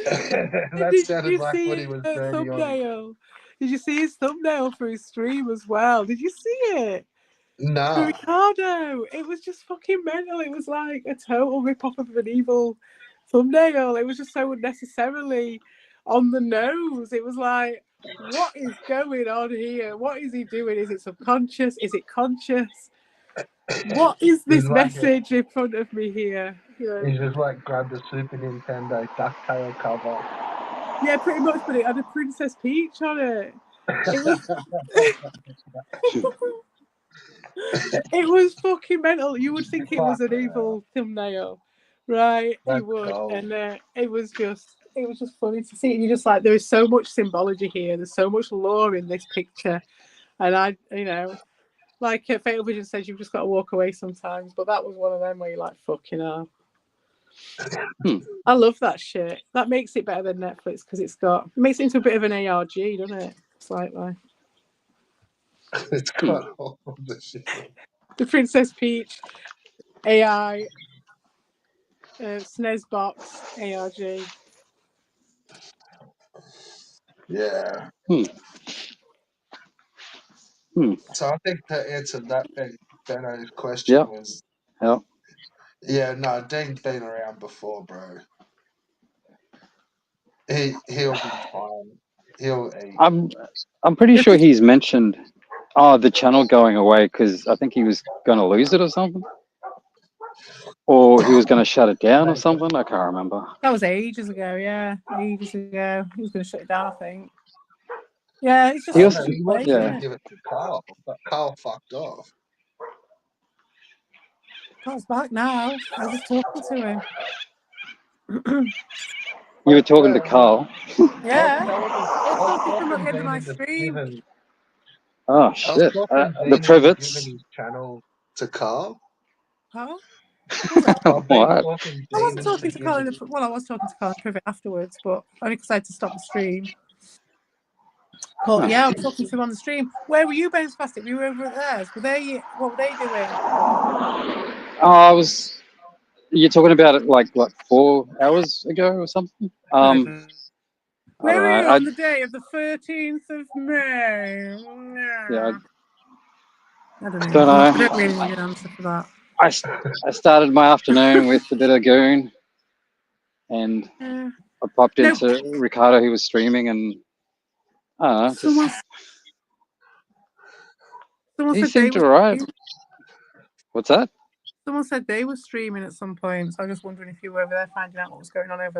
that Did sounded you like what see he was his dirty on. thumbnail? Did you see his thumbnail for his stream as well? Did you see it? For Nah. Ricardo. It was just fucking mental. It was like a total rip-off of an Evil thumbnail. It was just so unnecessarily on the nose. It was like, what is going on here? What is he doing? Is it subconscious? Is it conscious? What is this message in front of me here? He just like grabbed a Super Nintendo DuckTale cover. Yeah, pretty much, but it had a Princess Peach on it. It was it was fucking mental. You would think it was an Evil thumbnail, right? You would, and it was just funny to see. And you're just like, there is so much symbology here. There's so much lore in this picture, and like Fatal Vision says, you've just got to walk away sometimes. But that was one of them where you're like, fucking hell. I love that shit. That makes it better than Netflix because it makes it into a bit of an ARG, doesn't it? Slightly. It's got all the shit. The Princess Peach AI SNES box ARG. Yeah. So I think to answer that Benno's question was, yeah, no, Dean's been around before, bro. He'll be fine. he'll eat. I'm pretty sure he's mentioned the channel going away because I think he was going to lose it or something, or he was going to shut it down or something. I can't remember. That was ages ago. Yeah, ages ago. He was going to shut it down, I think. Yeah, it's just He was, such a He was waste, going isn't to it? give it to Carl, but Carl fucked off. Carl's back now. I was just talking to him. you were talking to Carl. Yeah, I was I was talking to him at talking the end of Dean my into stream. giving. Oh I was shit! talking The Dean into Privets. giving his channel to Carl. Huh? Was it? I've been What? talking I Dean wasn't into talking to Carl giving. well, I was talking to Carl in Privet afterwards, but only because I had to stop the stream. But yeah, I was talking to him on the stream. Where were you, Ben Spastic? We were over at theirs. What were they doing? I was. You're talking about it like what 4 hours ago or something? I don't Where were you know. on the day of the 13th of May? Yeah, I don't know. don't I know. don't really need an answer for that. I started my afternoon with a bit of goon, and Yeah. I popped No, into Ricardo who was streaming, and I don't know, someone he said they seemed were alright. streaming. What's that? Someone said they were streaming at some point. So I was just wondering if you were over there finding out what was going on over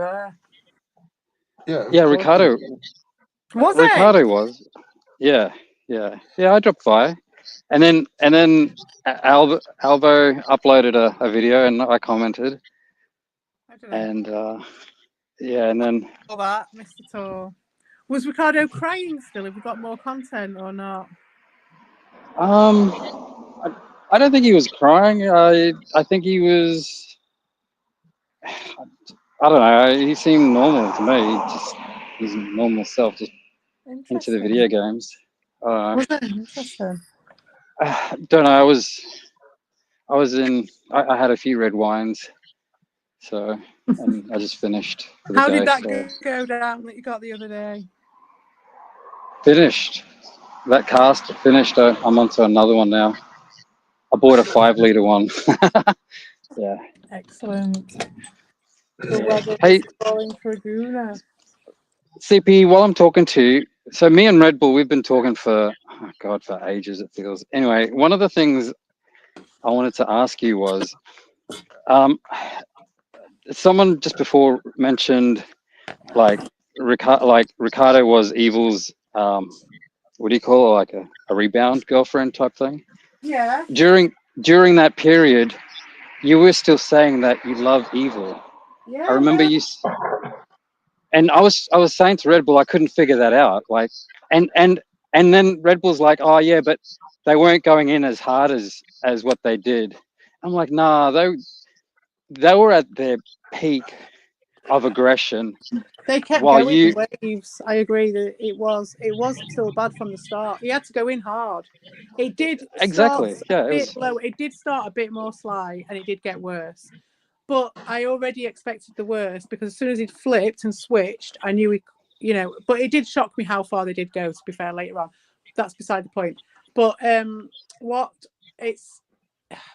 there. Yeah, Ricardo. Was Ricardo it? was. Yeah. I dropped by, and then Albo uploaded a video, and I commented, I don't know. and and then All that, Mr. Tor. Was Ricardo crying still? Have we got more content or not? I don't think he was crying. I think he was. I don't know. He seemed normal to me. Just his normal self, just into the Interesting. video games. Was it interesting? Don't know. I was in. I had a few red wines, so and I just finished for the How day. did that So go down that you got the other day? finished that cast. Finished. I'm onto another one now. I bought a 5 liter one. Yeah. Excellent. The weather Hey, is falling for Guna. CP. While I'm talking to you, so me and Red Bull, we've been talking for for ages. It feels. Anyway, one of the things I wanted to ask you was, someone just before mentioned like Ricardo was Evil's what do you call it, like a rebound girlfriend type thing. Yeah. During that period, you were still saying that you love Evil. Yeah. I remember you, and I was saying to Red Bull I couldn't figure that out. Like, and then Red Bull's like, oh yeah, but they weren't going in as hard as what they did. I'm like, nah, they were at their peak of aggression. They kept While going in you waves. I agree that it was still bad from the start. He had to go in hard. It did start exactly, a yeah, it bit was low. It did start a bit more sly, and it did get worse. But I already expected the worst because as soon as he'd flipped and switched, I knew But it did shock me how far they did go. To be fair, later on, that's beside the point. But what it's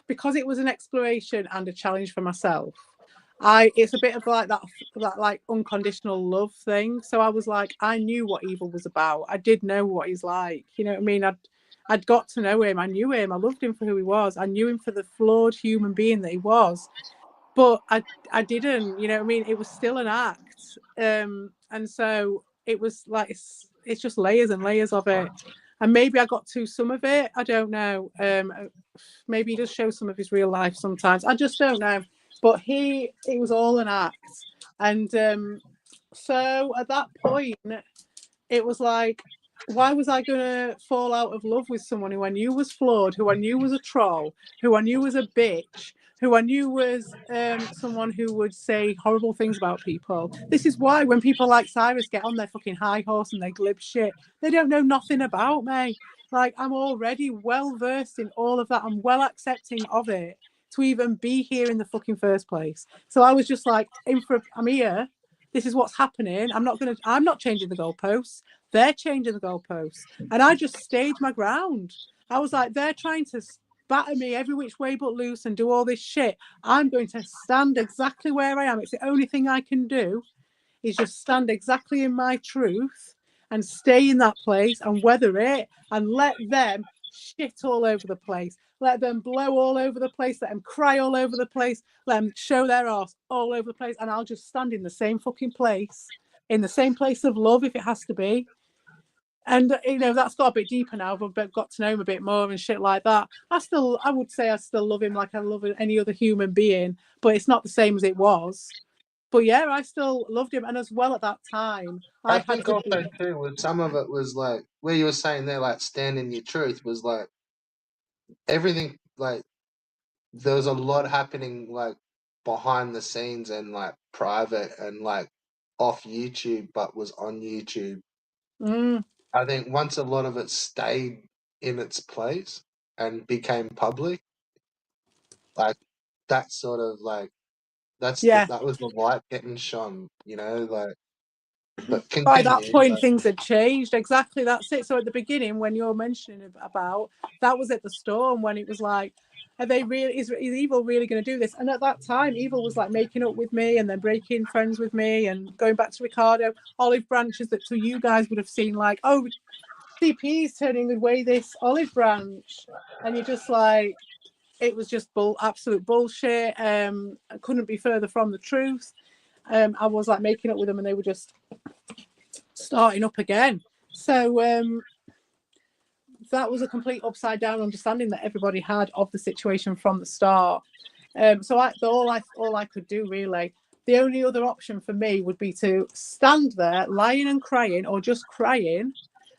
because it was an exploration and a challenge for myself. It's a bit of like that like unconditional love thing. So I was like, I knew what Evil was about. I did know what he's like. You know what I mean? I'd got to know him. I knew him. I loved him for who he was. I knew him for the flawed human being that he was. But I didn't. You know what I mean? It was still an act. And so it was like it's just layers and layers of it. And maybe I got to some of it. I don't know. Maybe he does show some of his real life sometimes. I just don't know. But it was all an act. And so at that point, it was like, why was I going to fall out of love with someone who I knew was flawed, who I knew was a troll, who I knew was a bitch, who I knew was someone who would say horrible things about people? This is why when people like Cyrus get on their fucking high horse and they glib shit, they don't know nothing about me. Like, I'm already well versed in all of that. I'm well accepting of it to even be here in the fucking first place. So I was just like, I'm here. This is what's happening. I'm not changing the goalposts. They're changing the goalposts. And I just stayed my ground. I was like, they're trying to batter me every which way but loose and do all this shit. I'm going to stand exactly where I am. It's the only thing I can do is just stand exactly in my truth and stay in that place and weather it and let them shit all over the place. Let them blow all over the place. Let them cry all over the place. Let them show their arse all over the place. And I'll just stand in the same fucking place, in the same place of love if it has to be. And, you know, that's got a bit deeper now. I've got to know him a bit more and shit like that. I would say I still love him like I love any other human being, but it's not the same as it was. But yeah, I still loved him. And as well at that time, I I had think to also be... too, with some of it was like where you were saying there, like stand in your truth was like everything. Like there was a lot happening like behind the scenes and like private and like off YouTube, but was on YouTube. Mm, I think once a lot of it stayed in its place and became public, like that sort of like yeah. that was the light getting shone, you know, like. But By that continue. point, things had changed. Exactly, that's it. So at the beginning, when you're mentioning about, that was at the storm when it was like, are they really? Is Evil really going to do this? And at that time, Evil was like making up with me and then breaking friends with me and going back to Ricardo. Olive branches that to you guys would have seen like, oh, CP's turning away this olive branch, and you're just like, it was just absolute bullshit. I couldn't be further from the truth. I was like making up with them, and they were just starting up again. So that was a complete upside down understanding that everybody had of the situation from the start. So all I could do really, the only other option for me would be to stand there lying and crying, or just crying,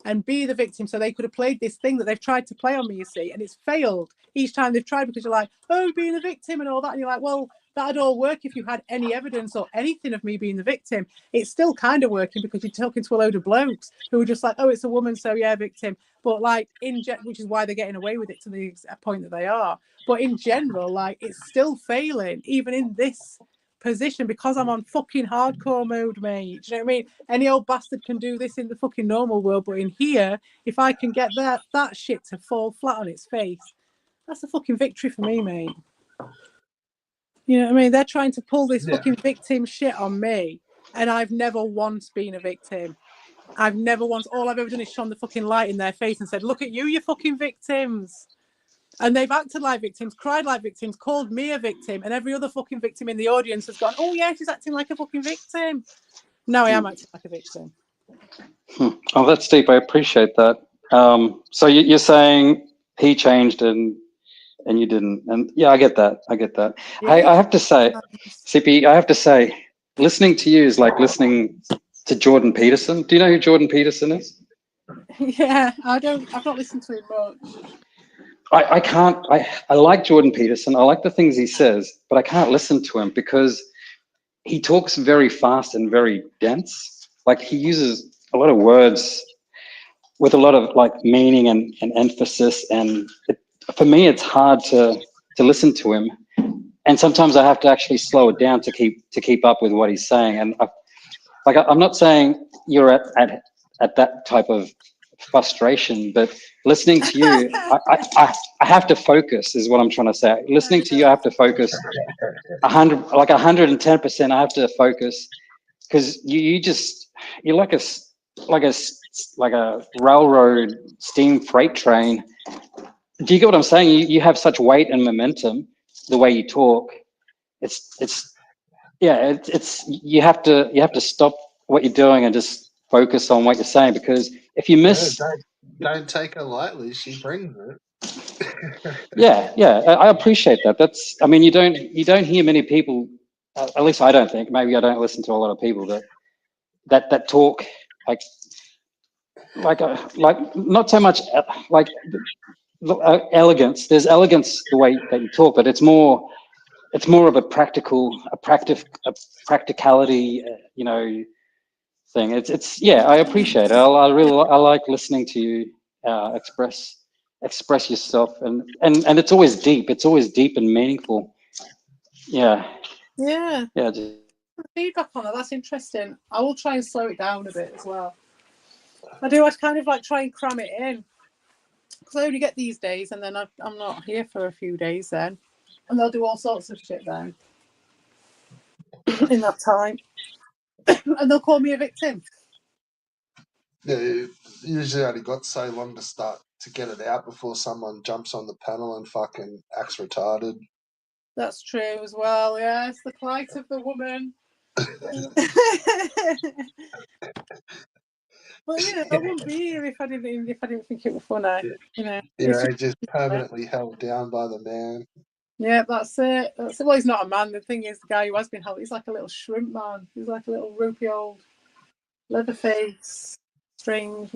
and be the victim. So they could have played this thing that they've tried to play on me, you see, and it's failed each time they've tried, because you're like, oh, being the victim and all that, and you're like, well, that'd all work if you had any evidence or anything of me being the victim. It's still kind of working because you're talking to a load of blokes who are just like, oh, it's a woman, so yeah, victim. But like which is why they're getting away with it to the point that they are. But in general, like, it's still failing, even in this position, because I'm on fucking hardcore mode, mate. Do you know what I mean? Any old bastard can do this in the fucking normal world, but in here, if I can get that shit to fall flat on its face, that's a fucking victory for me, mate. You know what I mean? They're trying to pull this fucking victim shit on me, and I've never once been a victim. I've never once. All I've ever done is shone the fucking light in their face and said, look at you fucking victims. And they've acted like victims, cried like victims, called me a victim, and every other fucking victim in the audience has gone, oh yeah, she's acting like a fucking victim. No, I am acting like a victim. Oh, that's deep. I appreciate that. So you're saying he changed and you didn't, and yeah, I get that. Yeah, I have to say, CP, I have to say, listening to you is like listening to Jordan Peterson. Do you know who Jordan Peterson is? yeah, I've not listened to him much. I can't. I like Jordan Peterson. I like the things he says, but I can't listen to him because he talks very fast and very dense. Like he uses a lot of words with a lot of like meaning and emphasis, and for me it's hard to listen to him, and sometimes I have to actually slow it down to keep up with what he's saying. And I'm not saying you're at that type of frustration, but listening to you, I have to focus is what I'm trying to say. Listening to you, I have to focus 110%. I have to focus because you're like a railroad steam freight train. Do you get what I'm saying? You have such weight and momentum the way you talk. It's you have to stop what you're doing and just focus on what you're saying, because if you Yeah, miss, don't take her lightly. She brings it. I appreciate that. I mean, you don't hear many people, at least I don't think, maybe I don't listen to a lot of people that talk like not so much like elegance. There's elegance the way that you talk, but it's more of a practicality, thing. I appreciate it. I like listening to you express yourself, and it's always deep. It's always deep and meaningful. Yeah. Just, Feedback on that. That's interesting. I will try and slow it down a bit as well. I do. I kind of like try and cram it in, because I only get these days, and then I'm not here for a few days then, and they'll do all sorts of shit then in that time, and they'll call me a victim. Yeah, you usually only got so long to get it out before someone jumps on the panel and fucking acts retarded. That's true as well. Yes, the plight of the woman. But you know, I wouldn't be here if I didn't think it was funny. You know, it's Yeah, just permanently held down by the man. yeah, that's it. That's it. Well, he's not a man. The thing is, the guy who has been held, he's like a little shrimp man. He's like a little ropey old Leatherface, strange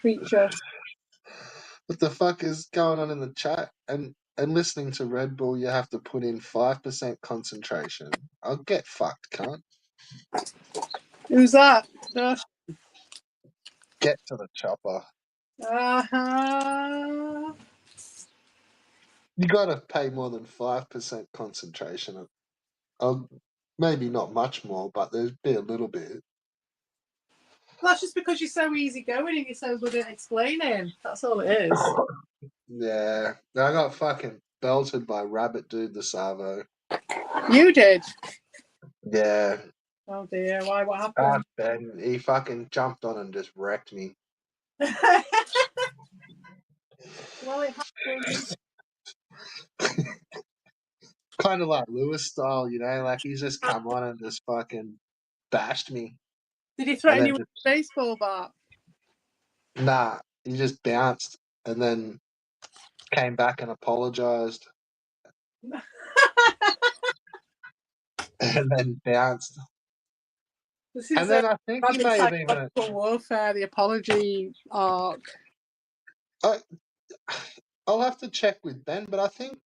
creature. What the fuck is going on in the chat? And listening to Red Bull, you have to put in 5% concentration. I'll get fucked, cunt. Who's that? Gosh. Get to the chopper. Uh-huh. You gotta pay more than 5% concentration. Maybe not much more, but there's be a little bit. That's just because you're so easygoing and you're so good at explaining. That's all it is. Yeah, I got fucking belted by Rabbit Dude the Savo. You did. Yeah. Oh dear. Why? What happened? Ben, he fucking jumped on and just wrecked me. Well, it happened. Kind of like Lewis style, you know, like he's just come on and just fucking bashed me. Did he And threaten then you with a baseball bat? nah, he just bounced and then came back and apologized and then bounced. This And is then I think he rabbit may have even. psychological warfare, the apology arc. I'll have to check with Ben, but I think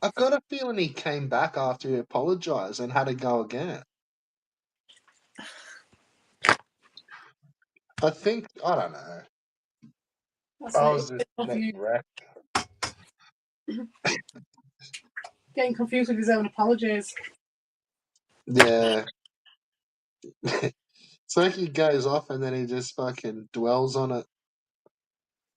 I've got a feeling he came back after he apologized and had to go again. I think, I don't know. That's I it. was just getting wrecked. Getting confused with his own apologies. Yeah. So he goes off and then he just fucking dwells on it.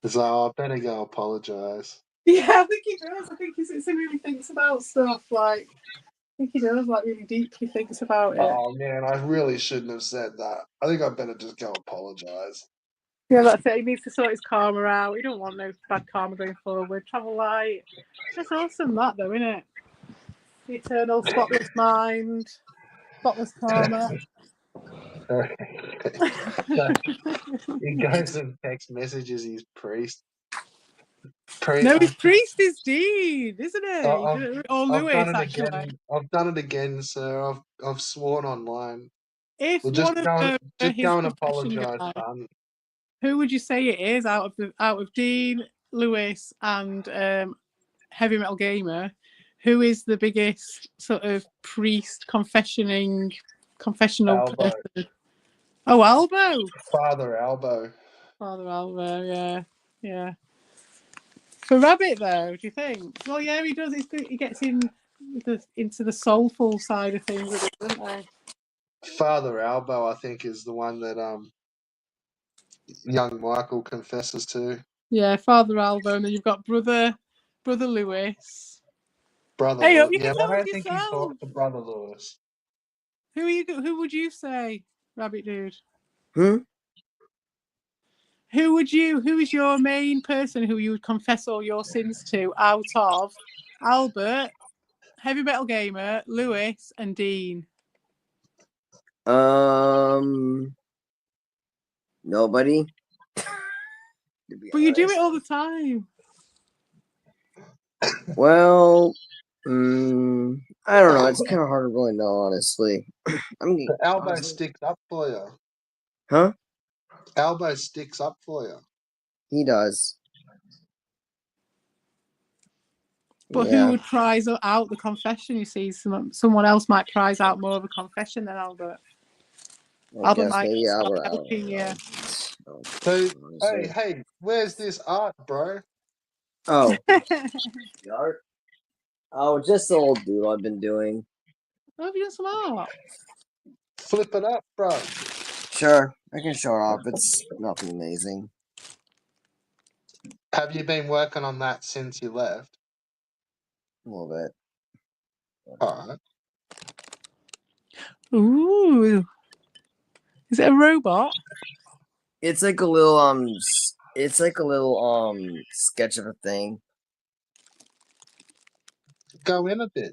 He's like, oh, I better go apologize. Yeah, I think he does. I think he sits and really thinks about stuff. Like, I think he does, like, really deeply thinks about it. Oh, man, I really shouldn't have said that. I think I better just go apologize. Yeah, that's it. He needs to sort his karma out. He don't want no bad karma going forward. Travel light. That's awesome, that, though, isn't it? The eternal spotless mind, spotless karma. He goes and text messages his priest. No, his priest is Dean, isn't I've, he? Or I've Lewis, done it actually. again. I've done it again, sir. I've sworn online. If Well, one of just his go and confession apologise, guys, son. who would you say it is out of Dean, Lewis, and Heavy Metal Gamer? Who is the biggest sort of priest confessional Albo. person? Oh, Albo. Father Albo. Father Albo, yeah. For Rabbit, though, do you think? Well, yeah, he does. He gets into the soulful side of things, doesn't he? Father Albo, I think, is the one that young Michael confesses to. Yeah, Father Albo, and then you've got brother Lewis. Brother Hey, Lewis. you Yeah, can but talk I to don't think he yourself. talks to Brother Lewis. Who would you say, Rabbit Dude? Hmm? Who is your main person who you would confess all your sins to out of Albert, Heavy Metal Gamer, Lewis, and Dean? Nobody. But you do it all the time. Well, I don't know. It's kind of hard to really know, honestly. Albo sticks up for you. Huh? Albo sticks up for you. He does. But who would prize out the confession? You see, someone else might prize out more of a confession than Albert. Albert might start helping you. So, hey, where's this art, bro? Oh. The art? Oh, just the old doodle I've been doing. Oh, have you done some art? Flip it up, bro. Sure, I can show it off. It's nothing amazing. Have you been working on that since you left? A little bit. All right. Ooh. Is it a robot? It's like a little it's like a little sketch of a thing. Go in a bit.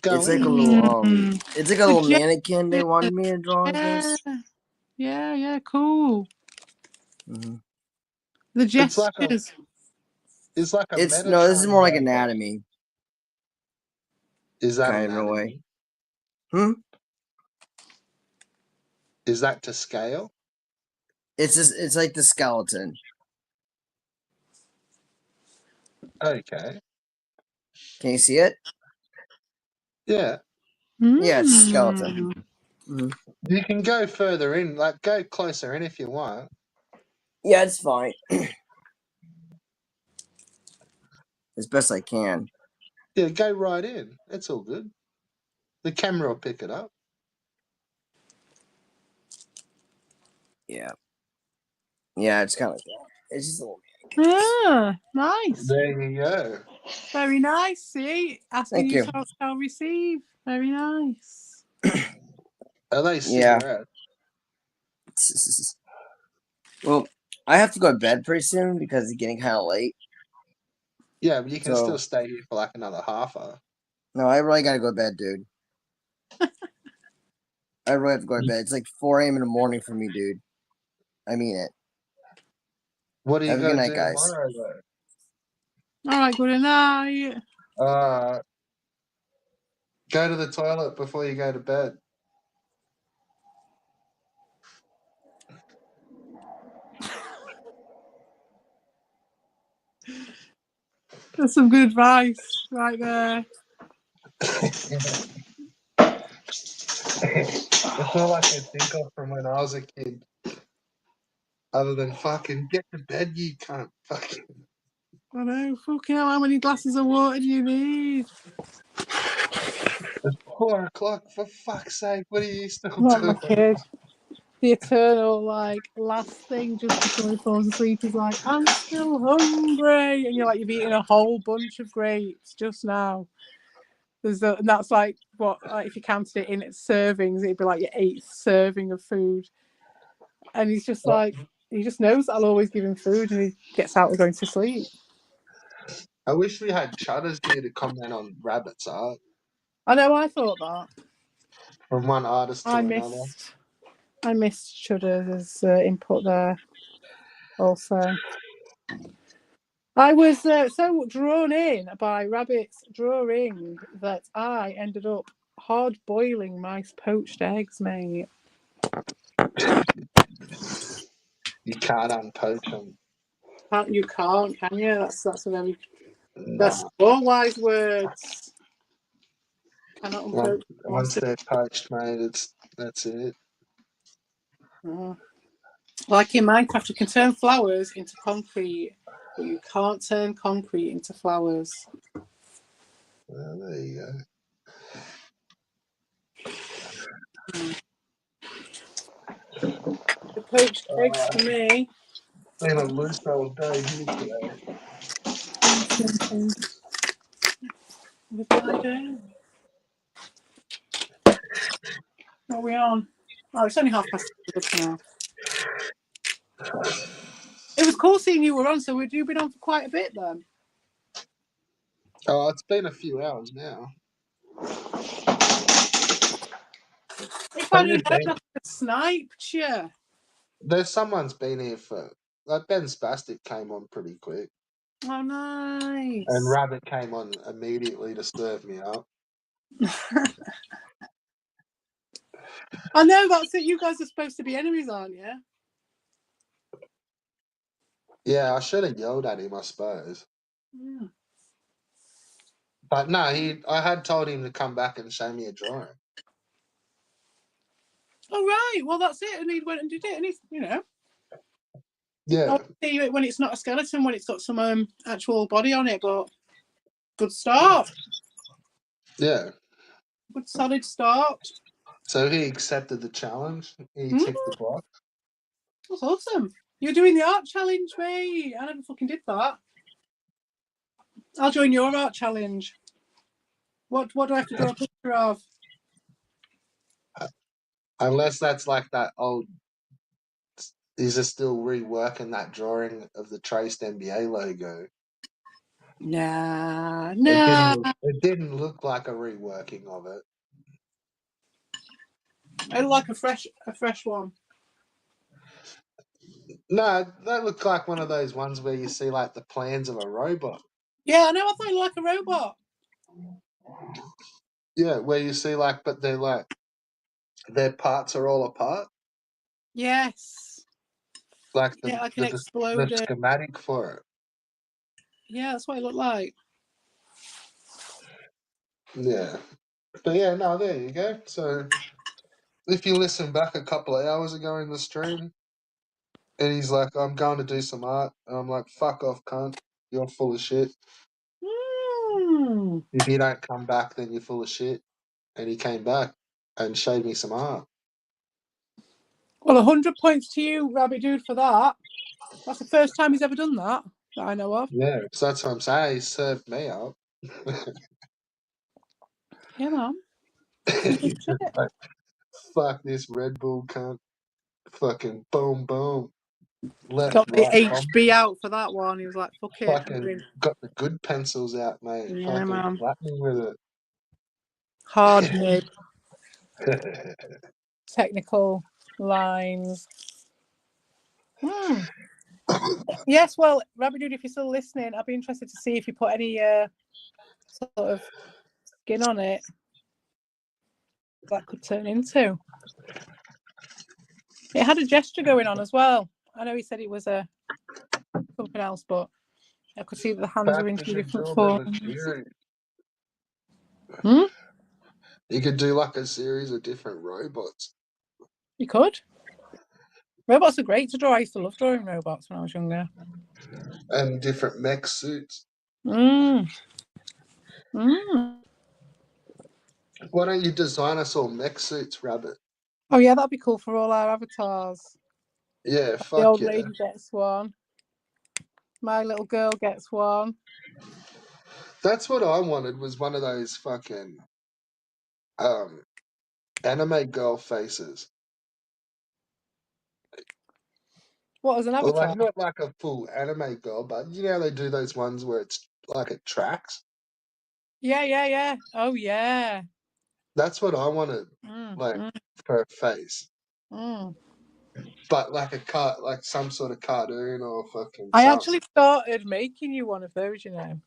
Go It's like a in. little Mm. it's like a little mannequin they wanted me to draw, I guess. Yeah, cool. Mm-hmm. The It's like a gestures. it's like a No, this is more like Metatron robot. anatomy, Is that kind of in a way. anatomy? Hmm? Is that to scale? It's like the skeleton. Okay. Can you see it? Yeah. Yeah, it's a skeleton. Mm. Mm-hmm. You can go further in, like go closer in if you want. Yeah, it's fine. As best I can. Yeah, go right in. It's all good. The camera will pick it up. Yeah. Yeah, it's kind of like that. It's just a little. Ah, nice. There you go. Very nice. See, asking Thank you you. shall receive. Very nice. Are they Yeah. cigarettes? Well, I have to go to bed pretty soon because it's getting kind of late. Yeah, but you can So- still stay here for like another half hour. No, I really gotta go to bed, dude. I really have to go to bed. It's like 4 a.m. in the morning for me, dude. I mean it. What are you Have a good gonna night, do guys. tomorrow though? All right, good night. Go to the toilet before you go to bed. That's some good advice right there. That's all I can think of from when I was a kid. Other than fucking get to bed, you can't fucking. I know. Fucking hell, how many glasses of water do you need? It's 4 o'clock, for fuck's sake. What are you still Like my doing? kid. The eternal, like, last thing just before he falls asleep is like, I'm still hungry. And you're like, you've eaten a whole bunch of grapes just now. And that's like, what, like, if you counted it in servings, it'd be like your 8th serving of food. And he's just like, he just knows that I'll always give him food and he gets out and going to sleep. I wish we had Chutters here to comment on Rabbit's art. I know, I thought that. From one artist to another. I missed Chudder's input there also. I was so drawn in by Rabbit's drawing that I ended up hard boiling my poached eggs, mate. You can't unpoach them. You can't, can you? That's a very Nah. that's all wise words. Cannot unpoach. Once they're poached, mate, that's it. Oh. Like in Minecraft, you can turn flowers into concrete, but you can't turn concrete into flowers. Well, there you go. The poached eggs for me. Been a loose old day here today. What did I do? What are we on? Oh, it's only 6:30 now. It was cool seeing you were on, so would you been on for quite a bit then? Oh, it's been a few hours now. If I'd have known, I could have sniped you. There's someone's been here for. Like Ben Spastic came on pretty quick. Oh, nice. And Rabbit came on immediately to serve me up. I know, that's it. You guys are supposed to be enemies, aren't you? Yeah, I should have yelled at him, I suppose. Yeah. But no, I had told him to come back and show me a drawing. Oh, right. Well, that's it. And he went and did it. And he's, Yeah. I'll see it when it's not a skeleton, when it's got some actual body on it. But good start. Yeah. Good solid start. So he accepted the challenge. He ticked the box. That's awesome. You're doing the art challenge, mate. I never fucking did that. I'll join your art challenge. What do I have to draw a picture of? Unless that's like that old. He's just still reworking that drawing of the traced NBA logo. Nah, It didn't. nah. It didn't look like a reworking of it. I like a fresh one. No, that looked like one of those ones where you see like the plans of a robot. Yeah, I know. I thought you like a robot. Yeah, where you see like, but they're like their parts are all apart. Yes. Like Yeah, like an the exploder. schematic for it. Yeah, that's what it looked like. Yeah, but yeah, no, there you go. So if you listen back a couple of hours ago in the stream, and he's like, "I'm going to do some art," and I'm like, "Fuck off, cunt! You're full of shit. Mm. If you don't come back, then you're full of shit." And he came back and showed me some art. Well, 100 points to you, Rabbit Dude, for that. That's the first time he's ever done that I know of. Yeah, so that's what I'm saying. He served me up. Yeah, man. Some good shit. Like, fuck this Red Bull cunt. Fucking boom, boom. Left, Got the right, bomb. HB out for that one. He was like, fuck it. Fucking got the good pencils out, mate. Yeah, Fucking man. slap me with Hard nib, it. technical lines. Hmm. Yes, well, Rabbit Dude, if you're still listening, I'd be interested to see if you put any sort of skin on it that could turn into. It had a gesture going on as well. I know he said it was something else, but I could see that the hands were in You two should different do a bit of a forms. series. Hmm? You could do like a series of different robots. You could. Robots are great to draw. I used to love drawing robots when I was younger. And different mech suits. Mm. Mm. Why don't you design us all mech suits, Rabbit? Oh yeah, that'd be cool for all our avatars. Yeah, The fuck old yeah. lady gets one. My little girl gets one. That's what I wanted, was one of those fucking anime girl faces. What, as an Well, avatar? like not like a full anime girl, but you know how they do those ones where it's like it tracks? Yeah. Oh yeah. That's what I wanted, Mm. like Mm. for a face. Mm. But like like some sort of cartoon or fucking I something. actually started making you one of those, you know,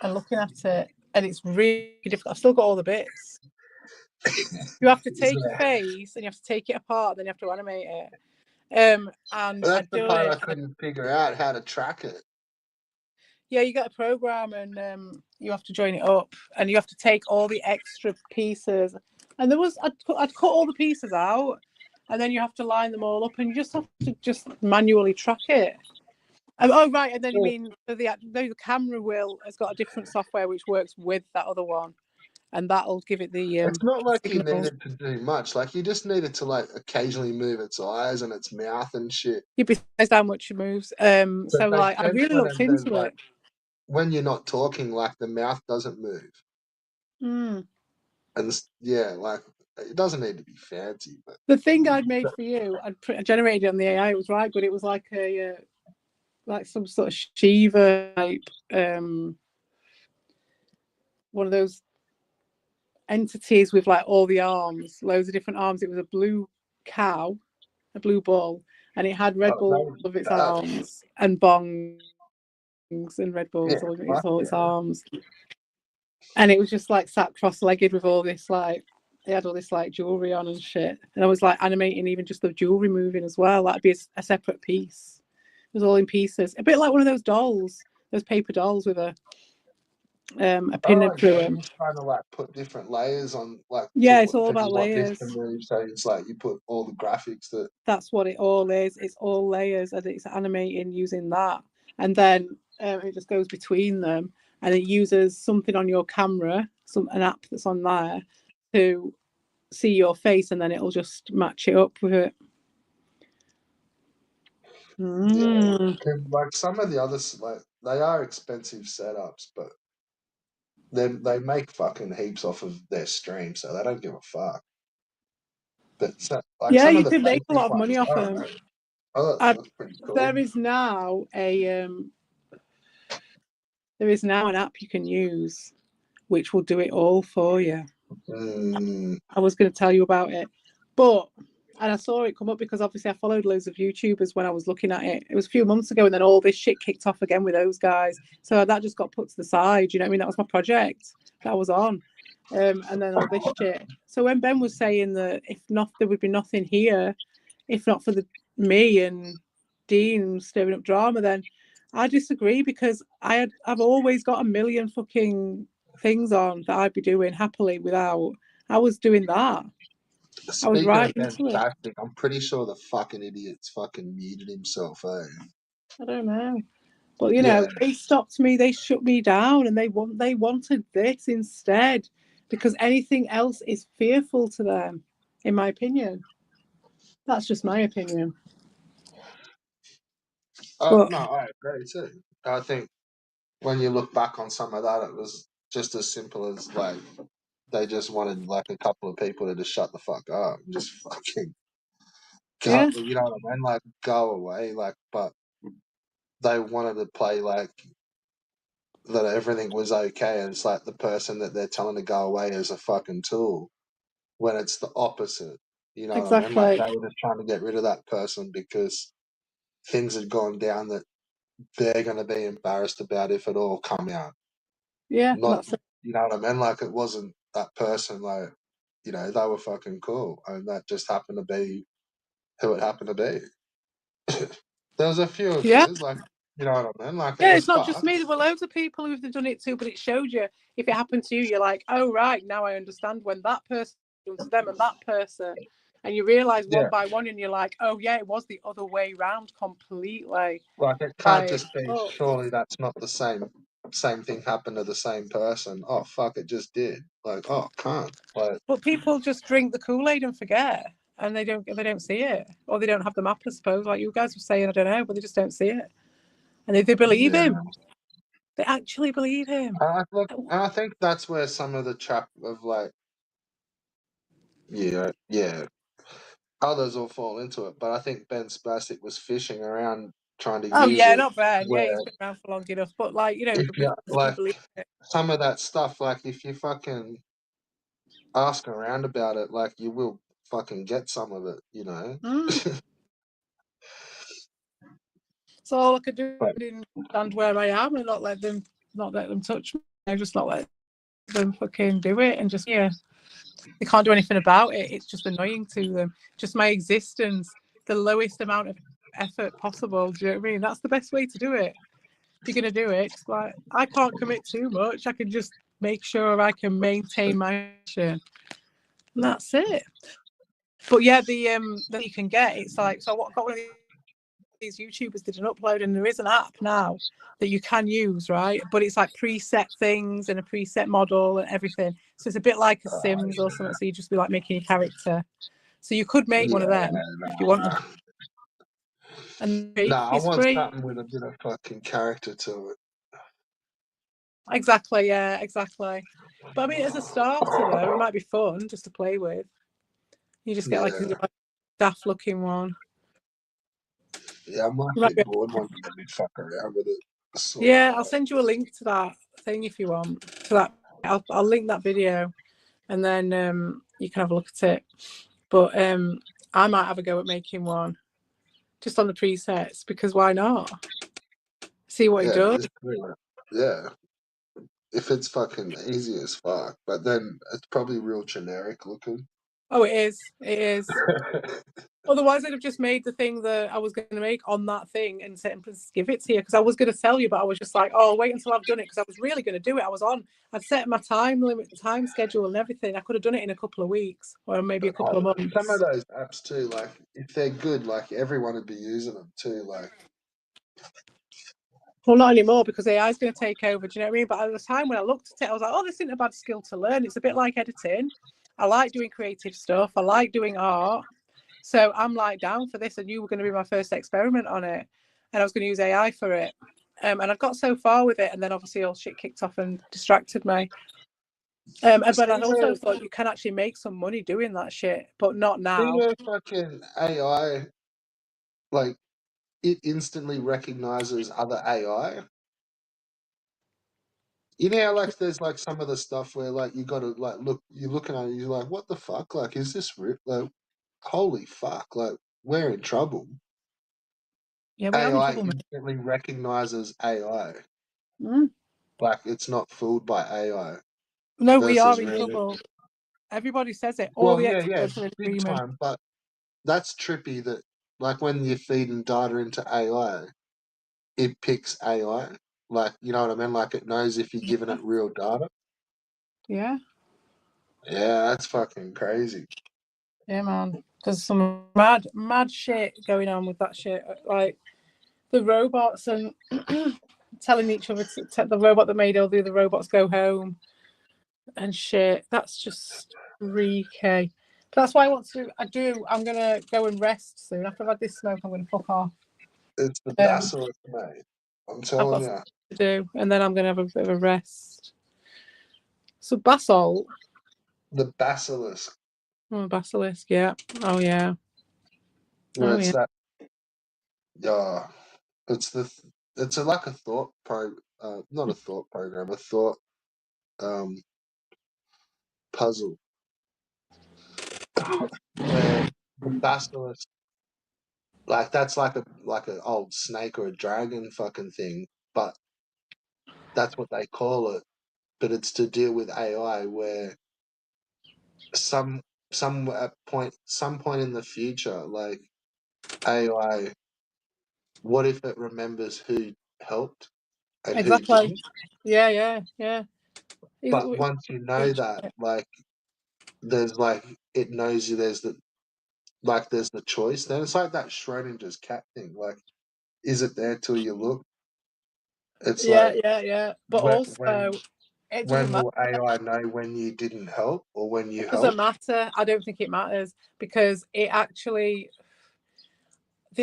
and looking at it, and it's really difficult. I've still got all the bits. You have to take your face and you have to take it apart, then you have to animate it. And That's I the do part I it. couldn't figure out how to track it. Yeah, you get a program and you have to join it up, and you have to take all the extra pieces. And I'd cut all the pieces out, and then you have to line them all up, and you just have to just manually track it. Oh right, and then you mean the camera has got a different software which works with that other one, and that'll give it the It's not like you signal. needed to do much. Like you just needed to like occasionally move its eyes and its mouth and shit. You'd be surprised how much it moves. But So they like I sense really looked whenever into like it. when you're not talking, like the mouth doesn't move. Mm. And yeah, like it doesn't need to be fancy, but The thing I'd made for you, I generated it on the AI. It was right good. It was like like some sort of Shiva type, one of those entities with like all the arms, loads of different arms. It was a blue cow, a blue bull, and it had Red Bull of its arms and bongs and Red yeah, Bulls all its arms. And it was just like sat cross-legged with all this like they had all this like jewelry on and shit. And I was like animating even just the jewelry moving as well. That'd be a separate piece. It was all in pieces, a bit like one of those dolls, those paper dolls with a pin through them. You're trying to like put different layers on, like Yeah, it's all because about you want this to layers. move, so it's like you put all the graphics that. That's what it all is. It's all layers, and it's animating using that. And then it just goes between them, and it uses something on your camera, an app that's on there, to see your face, and then it'll just match it up with it. Yeah, like some of the others, like they are expensive setups, but they make fucking heaps off of their stream, so they don't give a fuck. But like Yeah, some of you the can make a basic lot of money ones, off I don't them. know. Oh, And that's pretty cool. there is now an app you can use which will do it all for you. I was going to tell you about it, and I saw it come up because obviously I followed loads of YouTubers when I was looking at it. It was a few months ago, and then all this shit kicked off again with those guys. So that just got put to the side. You know what I mean? That was my project that I was on, and then all this shit. So when Ben was saying that if not, there would be nothing here, if not for me and Dean stirring up drama, then I disagree because I've always got a million fucking things on that I'd be doing happily without. I was doing that. I was Speaking right of Ben into it. Plastic, I'm pretty sure the fucking idiot's fucking muted himself, eh? I don't know. But Yeah. they stopped me, they shut me down, and they wanted this instead because anything else is fearful to them, in my opinion. That's just my opinion. But No, I agree too. I think when you look back on some of that, it was just as simple as like they just wanted like a couple of people to just shut the fuck up, and just fucking go. yeah, You know what I mean? Like go away. Like, but they wanted to play like that everything was okay, and it's like the person that they're telling to go away is a fucking tool when it's the opposite. You know what I mean? Like exactly. they were just trying to get rid of that person because things had gone down that they're going to be embarrassed about if it all come out. Yeah, Not, that's it. you know what I mean? Like it wasn't that person. Like, you know, they were fucking cool, and that just happened to be who it happened to be. There was a few of Yeah. his, like, you know what I mean? Like it Yeah, was it's not just fucked. me. There were loads of people who've done it too, but it showed you if it happened to you, you're like, oh right, now I understand when that person done to them and that person. And you realise one Yeah. by one and you're like, oh yeah, it was the other way round completely. Like it can't Like, just be. oh. Surely that's not the same thing happened to the same person. Oh fuck, it just did. Like oh, can't. Like But people just drink the Kool-Aid and forget. And they don't see it. Or they don't have the map, I suppose, like you guys were saying, I don't know, but they just don't see it. And they believe yeah. him. They actually believe him. Look, I think that's where some of the trap of like, yeah, others will fall into it. But I think Ben Spasic was fishing around trying to Oh use yeah, it not Ben. Yeah, he's where been around for long enough. But like, if because you he like believes it. some of that stuff, like if you fucking ask around about it, like you will fucking get some of it, you know. So all I could do But is stand where I am and not let them touch me. I just not let them fucking do it and just they can't do anything about it. It's just annoying to them. Just my existence, the lowest amount of effort possible. Do you know what I mean? That's the best way to do it. If you're gonna do it, just like I can't commit too much. I can just make sure I can maintain my mission. And that's it. But yeah, the that you can get, it's like so what got one of these YouTubers did an upload, and there is an app now that you can use, right? But it's like preset things and a preset model and everything. So it's a bit like a Sims or something. So you just be like making a character. So you could make one of them if you wanted. And no, I it's want free. something with a bit of fucking character to it. Exactly, yeah, exactly. But I mean, as a starter, though, it might be fun just to play with. You just get like Yeah, a daft looking one. yeah, I might You be might be, bored one day and fuck around with it. Sort yeah, it I'll out. send you a link to that thing if you want. To that, I'll link that video, and then you can have a look at it. But I might have a go at making one just on the presets because why not? See what he Yeah, does. just yeah. If it's fucking easy as fuck, but then it's probably real generic looking. Oh, it is. It is. Otherwise, I'd have just made the thing that I was going to make on that thing and give it to you because I was going to tell you, but I was just like, oh, wait until I've done it because I was really going to do it. I'd set my time limit, time schedule, and everything. I could have done it in a couple of weeks or maybe a couple of Some of months. those apps too, like if they're good, like everyone would be using them too. Like Well, not anymore because AI is going to take over. Do you know what I mean? But at the time when I looked at it, I was like, oh, this isn't a bad skill to learn. It's a bit like editing. I like doing creative stuff. I like doing art. So I'm like down for this, and you were going to be my first experiment on it, and I was going to use AI for it, and I got so far with it, and then obviously all shit kicked off and distracted me. But I also thought you can actually make some money doing that shit, but not now. See where fucking AI, like, it instantly recognizes other AI. You know how, like, there's, like, some of the stuff where, like, you gotta, like, you're looking at it, you're like, what the fuck? Like, is this real? Like, holy fuck, like, we're in trouble. Yeah, we are in AI trouble, mate. instantly recognizes AI. Mm. Like, it's not fooled by AI. No, we are Versus in real. trouble. Everybody says it. All Well, the yeah, experts are in big agreement. time. But that's trippy that, like, when you're feeding data into AI, it picks AI. Like, you know what I mean? Like, it knows if you're giving it real data. Yeah. Yeah, that's fucking crazy. Yeah, man. There's some mad shit going on with that shit. Like the robots and telling each other the robot that made all the other robots go home and shit. That's just freaky. That's why I'm gonna go and rest soon. After I've had this smoke, I'm gonna fuck off. It's the basilisk, mate. I'm I've telling got you. something to do, and then I'm gonna have a bit of a rest. So basalt. The basilisk. Oh, basilisk. Yeah. Oh yeah. Where Oh it's yeah. that. Yeah. It's like a thought not a thought program, a thought puzzle. Where the basilisk, like, that's like a old snake or a dragon fucking thing, but that's what they call it. But it's to deal with AI, where some some point in the future, like, AI, what if it remembers who helped and who Exactly. didn't? Yeah. But once you know that, like, there's like it knows you. There's the choice. Then it's like that Schrodinger's cat thing. Like, is it there till you look? It's like Yeah. But when also, it doesn't when matter. will AI know when you didn't help or when you It doesn't helped? matter. I don't think it matters because the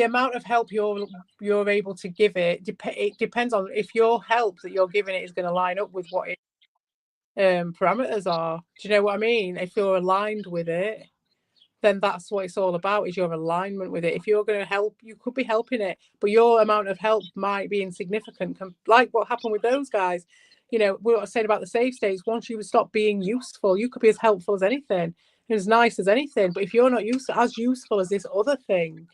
amount of help you're able to give it depends on if your help that you're giving it is going to line up with what its parameters are. Do you know what I mean? If you're aligned with it, then that's what it's all about, is your alignment with it. If you're going to help, you could be helping it, but your amount of help might be insignificant, like what happened with those guys. You know, we were saying about the safe states. Once you stop being useful, you could be as helpful as anything, as nice as anything, but if you're not as useful as this other thing,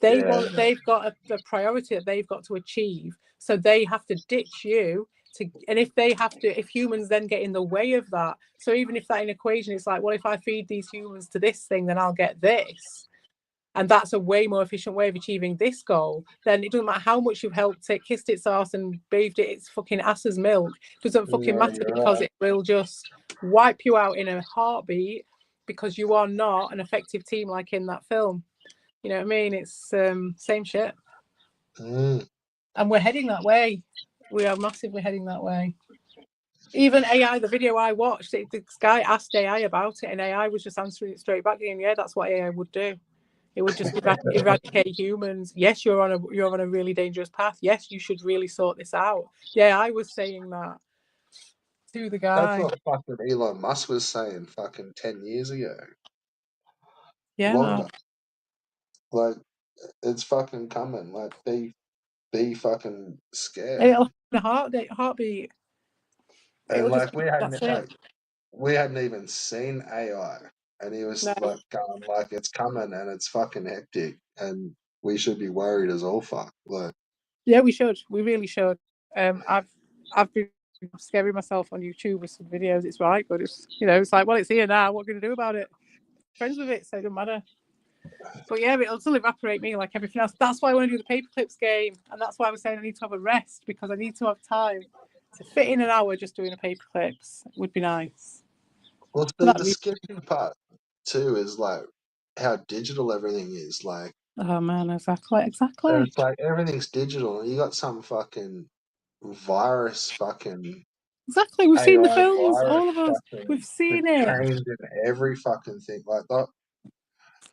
they've got a priority that they've got to achieve, so they have to ditch you and if humans then get in the way of that, so even if that in equation it's like, well, if I feed these humans to this thing, then I'll get this, and that's a way more efficient way of achieving this goal, then it doesn't matter how much you've helped it, kissed its ass and bathed it its fucking ass's milk. It doesn't fucking matter, because it will just wipe you out in a heartbeat, because you are not an effective team like in that film. You know what I mean? It's same shit. And we're heading that way. We are massively heading that way. Even AI, the video I watched, this guy asked AI about it, and AI was just answering it straight back, and yeah, that's what AI would do. It would just eradicate humans. Yes, you're on a really dangerous path. Yes, you should really sort this out. Yeah, I was saying that to the guy. That's what fucking Elon Musk was saying fucking 10 years ago. Yeah, Longer. man. Like, it's fucking coming. Like, be fucking scared. It'll a heartbeat. And, like, That's it. we hadn't even seen AI, and he was like going like, it's coming and it's fucking hectic, and we should be worried as all fuck. Like, yeah, we should. We really should. I've been scaring myself on YouTube with some videos. It's right, but it's it's like, well, it's here now. What are we gonna do about it? Friends with it, so it doesn't matter. But yeah, it'll still evaporate me like everything else. That's why I want to do the paper clips game, and that's why I was saying I need to have a rest, because I need to have time to fit in an hour just doing a paper clips. It would be nice. well, see, the sketchy part too is like how digital everything is. Like, oh man, exactly. it's like everything's digital, and you got some fucking virus, fucking Exactly. We've seen the AI films, virus, all of us. We've seen it. trained in every fucking thing. Like, the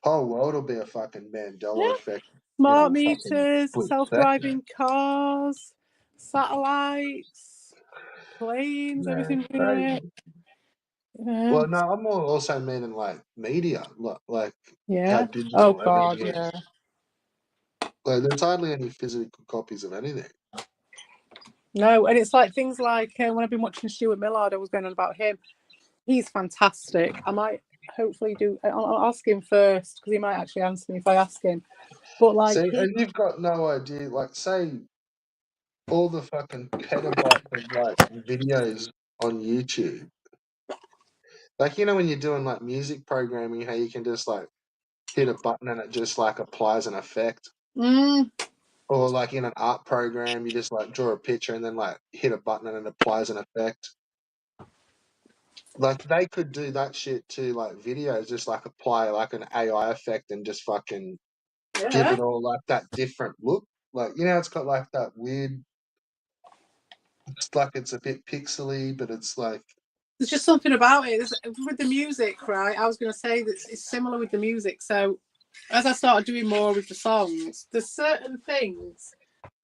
whole world will be a fucking Mandela effect. Smart Fucking meters, split self-driving cars, satellites, planes, everything doing it. Well, no, I'm more also meaning like media, like how Yeah. digital Oh God, everything is. yeah. Like, there's hardly any physical copies of anything. No, and it's like things like when I've been watching Stuart Millard, I was going on about him. He's fantastic. I might hopefully do. I'll ask him first because he might actually answer me if I ask him. But like, See, and you've got no idea. Like, say all the fucking petabytes of like videos on YouTube. Like, you know, when you're doing like music programming, how you can just like hit a button and it just like applies an effect. mm, Or like in an art program, you just like draw a picture and then like hit a button and it applies an effect. Like they could do that shit to like videos, just like apply like an AI effect and just fucking give yeah. it all like that different look. Like, you know, it's got like that weird. It's like it's a bit pixely, but it's like There's just something about it. With the music, right? I was going to say that it's similar with the music. So as I started doing more with the songs, there's certain things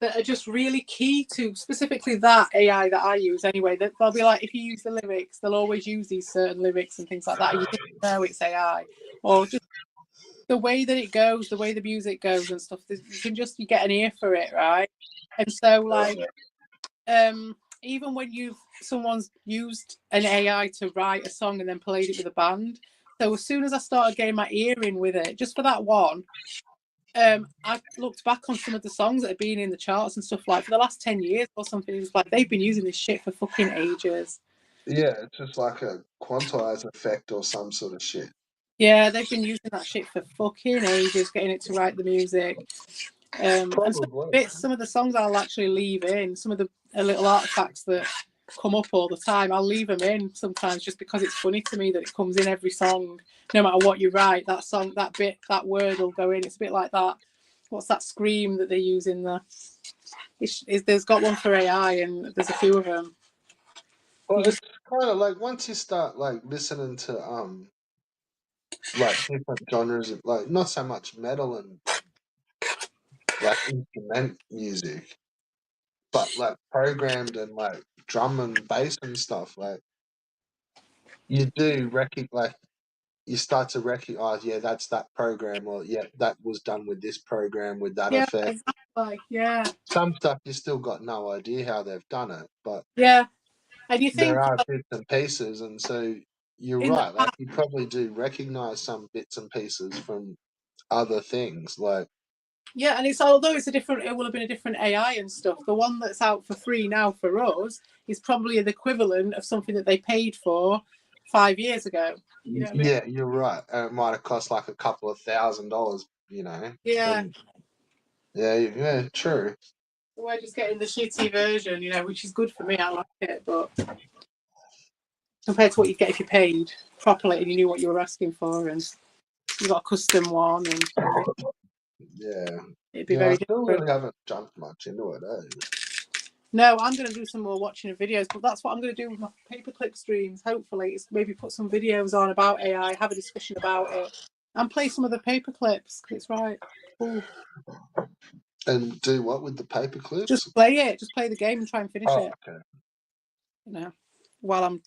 that are just really key to specifically that AI that I use anyway. That they'll be like, if you use the lyrics, they'll always use these certain lyrics and things like that. And you just know it's AI, or just the way that it goes, the way the music goes and stuff. You can just you get an ear for it, right? And so like even when someone's used an AI to write a song and then played it with a band. So as soon as I started getting my ear in with it, just for that one, I looked back on some of the songs that have been in the charts and stuff like for the last 10 years or something. It was like they've been using this shit for fucking ages. yeah, it's just like a quantized effect or some sort of shit. Yeah, they've been using that shit for fucking ages, getting it to write the music. And Probably. some of the songs I'll actually leave in, some of the little artifacts that come up all the time, I'll leave them in sometimes just because it's funny to me that it comes in every song. No matter what you write, that song, that bit, that word will go in. It's a bit like that. What's that scream that they use in the? There's got one for AI, and there's a few of them. Well, You just it's kind of like once you start like listening to like different genres of like not so much metal and like instrument music, but like programmed and like drum and bass and stuff. Like you do like you start to recognize, yeah, that's that program, or yeah, that was done with this program with that yeah, effect. exactly, yeah, Some stuff you still got no idea how they've done it, but yeah. And you there think are like, bits and pieces, and so you're in the right. Like you probably do recognize some bits and pieces from other things. Like yeah, and it's although it's it will have been a different AI and stuff. The one that's out for free now for us is probably the equivalent of something that they paid for 5 years ago. You know what I mean? yeah, you're right. It might have cost like a couple of $1,000, you know. Yeah. And yeah, true. We're just getting the shitty version, which is good for me. I like it, but compared to what you'd get if you paid properly and you knew what you were asking for, and you got a custom one, and Yeah, it'd be yeah. I very still different. really haven't jumped much into it. No, I'm going to do some more watching of videos, but that's what I'm going to do with my paperclip streams. Hopefully, is maybe put some videos on about AI, have a discussion about it, and play some of the paper clips because it's right. Cool. And do what with the paper Just clips? play it. Just play the game and try and finish Oh, it. okay. While I'm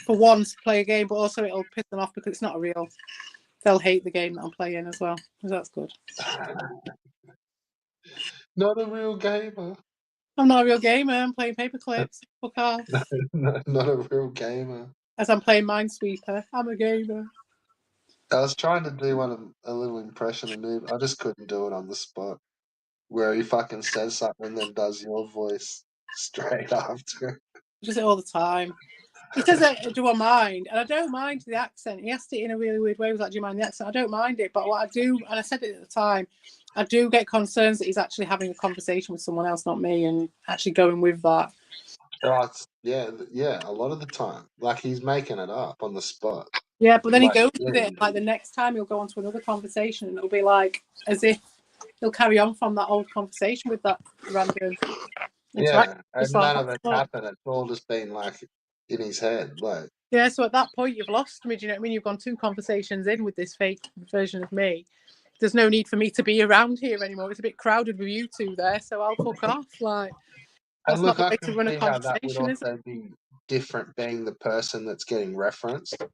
for once play a game, but also it'll piss them off because it's not a real. They'll hate the game that I'm playing as well. So that's good. Not a real gamer. I'm not a real gamer. I'm playing paper clips. Fuck off. Not a real gamer. As I'm playing Minesweeper, I'm a gamer. I was trying to do a little impression of Noob. I just couldn't do it on the spot. Where he fucking says something and then does your voice straight after. He does it all the time. He says, do I mind? And I don't mind the accent. He asked it in a really weird way. He was like, do you mind the accent? I don't mind it. But what I do, and I said it at the time, I do get concerns that he's actually having a conversation with someone else, not me, and actually going with that. Oh, yeah, a lot of the time. Like he's making it up on the spot. Yeah, but then he Like, goes yeah, with it. Like the next time he'll go on to another conversation and it'll be like as if he'll carry on from that old conversation with that random interaction. and It's like, none what of the it's fuck? happened. It's all just been like in his head. Like, Yeah, so at that point you've lost me. Do you know what I mean? You've gone 2 conversations in with this fake version of me. There's no need for me to be around here anymore. It's a bit crowded with you two there, so I'll fuck off. Like and that's not look, the I way can to run a see how that would conversation, is it? also be different being the person that's getting referenced,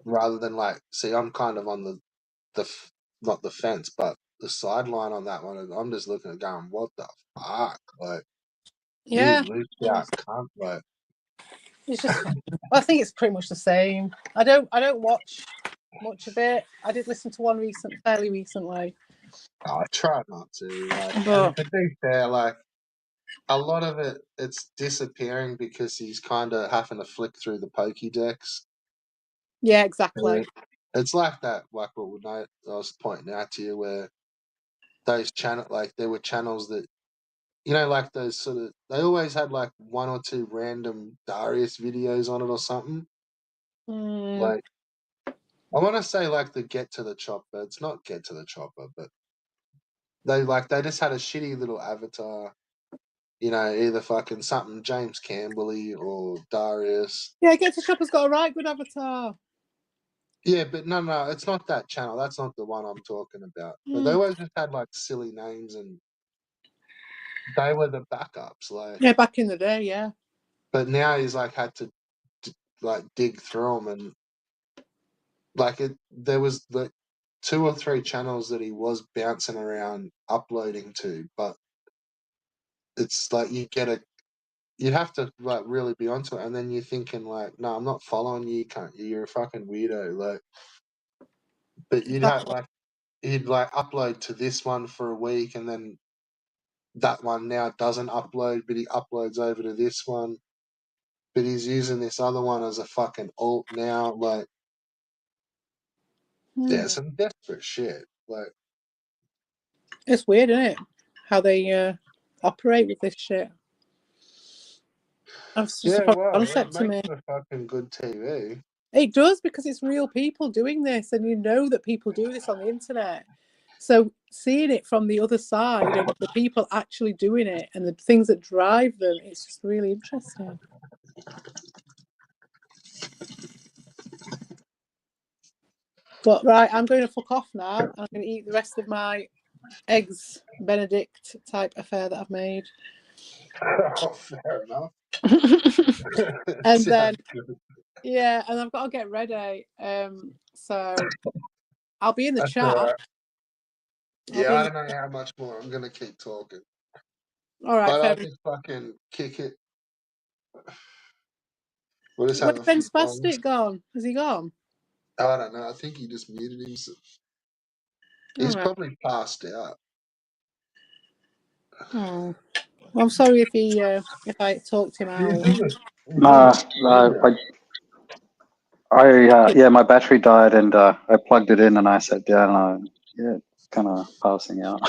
rather than like, see, I'm kind of on the not the fence, but the sideline on that one. And I'm just looking at going, what the fuck? Like, you Yeah, loose out cunt. Like, it's just. I think it's pretty much the same. I don't watch much of it. I did listen to one fairly recently, I try not to. Like, and but to be fair, like, a lot of it's disappearing because he's kind of having to flick through the Pokédex. yeah, exactly. It's like that, like what I was pointing out to you, where those there were channels that, like those sort of, they always had like one or two random Darius videos on it or something. Mm, Like, I want to say like the Get to the Chopper. It's not Get to the Chopper, but they just had a shitty little avatar. Either fucking something James Campbell-y or Darius. yeah, Get to Chopper's got a right good avatar. Yeah, but no, it's not that channel. That's not the one I'm talking about. But they Mm. always just had like silly names, and they were the backups. Like, Yeah, back in the day, yeah. but now he's like had to like dig through them, and like there was like 2 or 3 channels that he was bouncing around uploading to, but it's like you'd have to like really be onto it, and then you're thinking like, no, I'm not following you, can't you? You're a fucking weirdo, like. But Exactly. he'd like upload to this one for a week, and then that one now doesn't upload, but he uploads over to this one, but he's using this other one as a fucking alt now. Like, yeah, some desperate shit. Like, It's weird, isn't it? How they operate with this shit. That's just a yeah, foreign well, it concept to makes me. for fucking good TV. It does, because it's real people doing this, and you know that people do this on the internet. So seeing it from the other side and the people actually doing it and the things that drive them, it's just really interesting. But right, I'm going to fuck off now. I'm going to eat the rest of my eggs Benedict type affair that I've made. Oh, fair enough. And then, Sounds good. yeah, and I've got to get ready. So I'll be in the That's chat. all right. I'll Yeah, be I in don't know how much more I'm gonna keep talking, All right, but fair I'll enough. just fucking kick it. We'll just have Where's a Ben few songs. Spastic gone? Has he gone? I don't know. I think he just muted himself. All He's right. probably passed out. Oh. Well, I'm sorry if I talked him He's out. in the No, studio. yeah, my battery died and I plugged it in and I sat down and kind of passing out.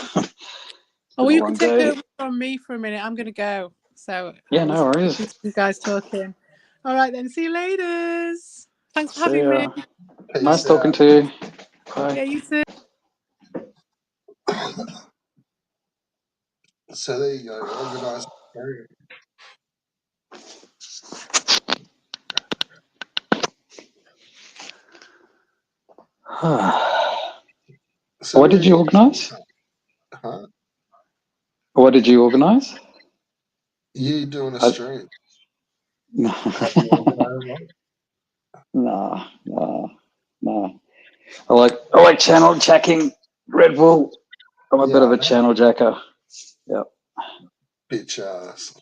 Oh, Been well, a you can long take day. over from me for a minute. I'm going to go. So Yeah, I'll no listen worries. to you guys talking. All right, then. See you later. Thanks for See having me. ya. Nice Peace talking out. to you. Bye. Yeah, you too. So there you go. Organised. So What where did are you you from? organise? Huh? What did you organise? You doing a I, stream? no, Have you organised one? nah, nah, nah. I like channel jacking Red Bull. I'm a bit Yeah, of I a know. channel jacker. Yep. Bitch ass.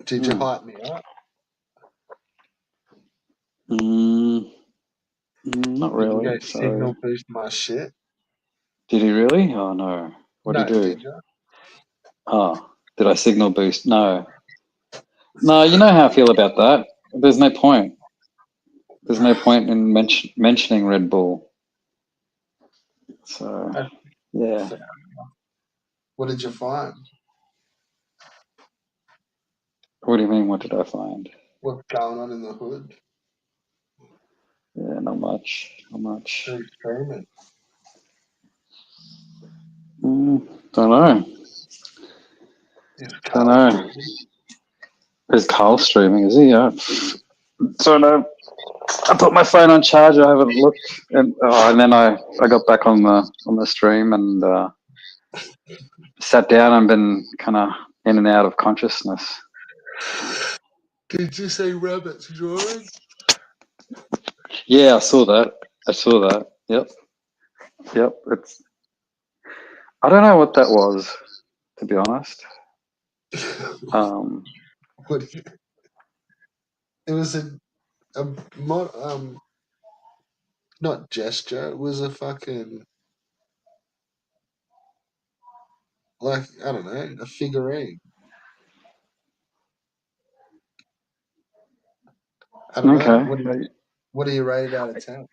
Did you Mm. hype me up? Mm, not Did you go really. Sorry. signal boost my shit? Did he really? Oh no. What did No, he do? did you? Oh, did I signal boost? No. No, you know how I feel about that. There's no point. There's no point in mentioning Red Bull. So, yeah. Fair. What did you find? What do you mean? What did I find? What's going on in the hood? Yeah, not much. Not much. Who's streaming? Don't know. Is Don't Carl know. streaming? Is Carl streaming? Is he? Yeah. Don't know. I put my phone on charge. I haven't looked, and then I got back on the stream and sat down and been kind of in and out of consciousness. Did you say rabbits drawing? Yeah, I saw that. I saw that. Yep. Yep. I don't know what that was, to be honest. Um, What? It was a not gesture. It was a fucking like I don't know, a figurine. I don't know. okay. What do you rate it out of 10?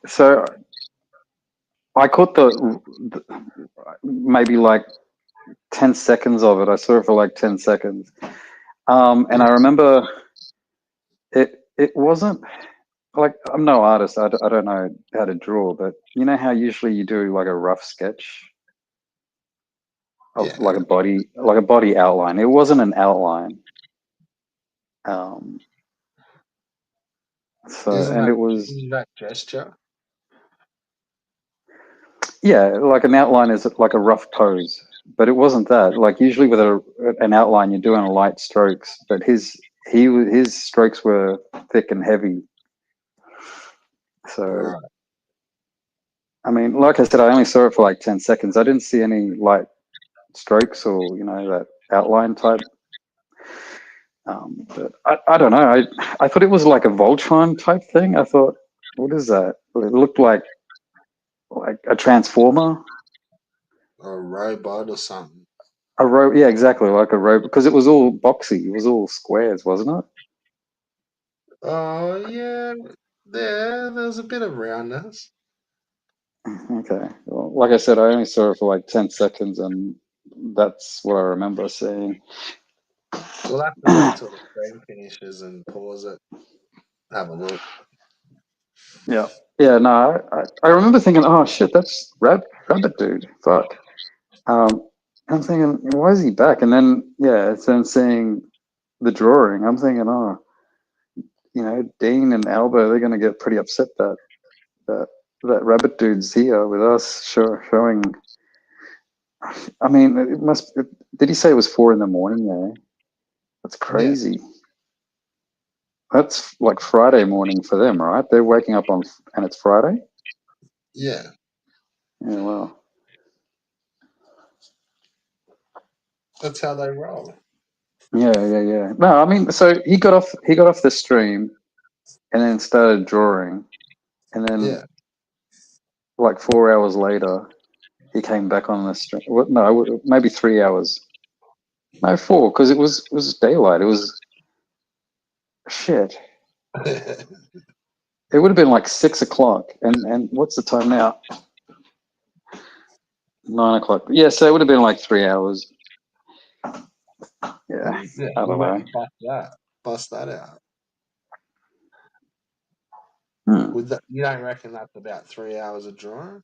So I caught the maybe like 10 seconds of it. I saw it for like 10 seconds. And I remember it wasn't like I'm no artist. I don't know how to draw, but you know how usually you do like a rough sketch of Yeah. like a body outline. It wasn't an outline. Um, so Isn't and that it was isn't that gesture? yeah, like an outline is like a rough pose, but it wasn't that. Like usually with an outline, you're doing light strokes, but his strokes were thick and heavy. So Right. I mean, like I said, I only saw it for like 10 seconds. I didn't see any light strokes or that outline type. But I don't know. I thought it was like a Voltron type thing. I thought, what is that? It looked like a transformer. Or a robot or something. Yeah, exactly, like a robot, because it was all boxy. It was all squares, wasn't Oh yeah. There's a bit of roundness. it? Okay. Well, like I said, I only saw it for like 10 seconds, and that's what I remember seeing. We'll have to wait till the stream finishes and pause it. Have a look. Yeah. Yeah, no, I remember thinking, oh shit, that's Rabbit Dude. Fuck. I'm thinking, why is he back? And then, yeah, it's then seeing the drawing. I'm thinking, oh, Dean and Alba, they're going to get pretty upset that that Rabbit Dude's here with us, showing. I mean, it must. Did he say it was 4 in the morning there? That's Yeah. crazy. That's like Friday morning for them, right? They're waking up and it's Friday. Yeah. Yeah, well, That's how they roll. yeah. No, I mean, so he got off the stream and then started drawing, and then Yeah. like 4 hours later, he came back on the stream. What? No, maybe 3 hours. No, four, because it was daylight. It was shit. It would have been like 6 o'clock, and what's the time now? 9 o'clock. Yeah, so it would have been like 3 hours. Yeah, Yeah. I You don't went know. and bust that out. Hmm. With that, you don't reckon that's about 3 hours of drawing?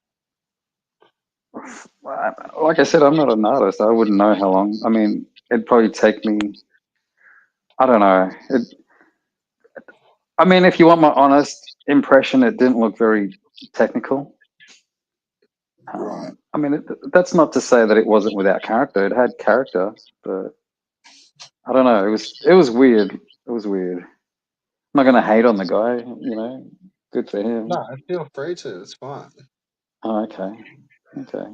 Like I said, I'm not an artist. I wouldn't know how long. I mean, it'd probably take me. I don't know. I mean, if you want my honest impression, it didn't look very technical. Right. I mean, that's not to say that it wasn't without character. It had character, but I don't know. It was weird. It was weird. I'm not gonna hate on the guy. Good for him. No, feel free to. It's fine. Oh, okay. Okay.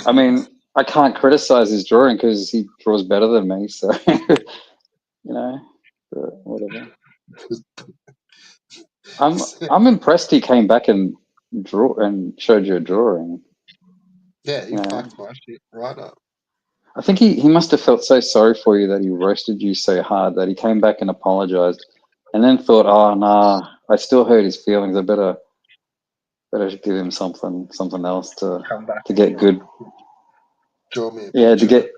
I mean, I can't criticize his drawing because he draws better than me. So, but whatever. I'm impressed he came back and showed you a drawing. Yeah, you You know, fucked my shit right up. I think he must have felt so sorry for you that he roasted you so hard that he came back and apologized, and then thought, oh nah, I still hurt his feelings. I better give him something else to Come back to get again. good. Draw me a Yeah, to picture.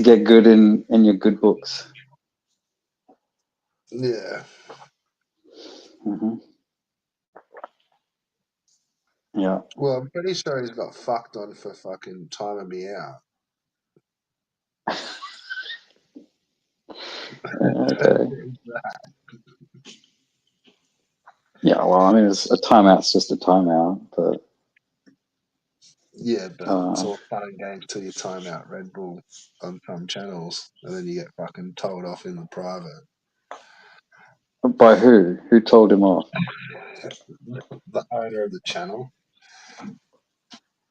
get good in your good books. Yeah. Hmm. Yeah. Well, I'm pretty sure he's got fucked on for fucking timing me out. Okay. Yeah. Well, I mean, a timeout's just a timeout, but Yeah, but it's all fun and games till you time out Red Bull on some channels, and then you get fucking told off in the private. By who? Who told him off? The owner of the channel.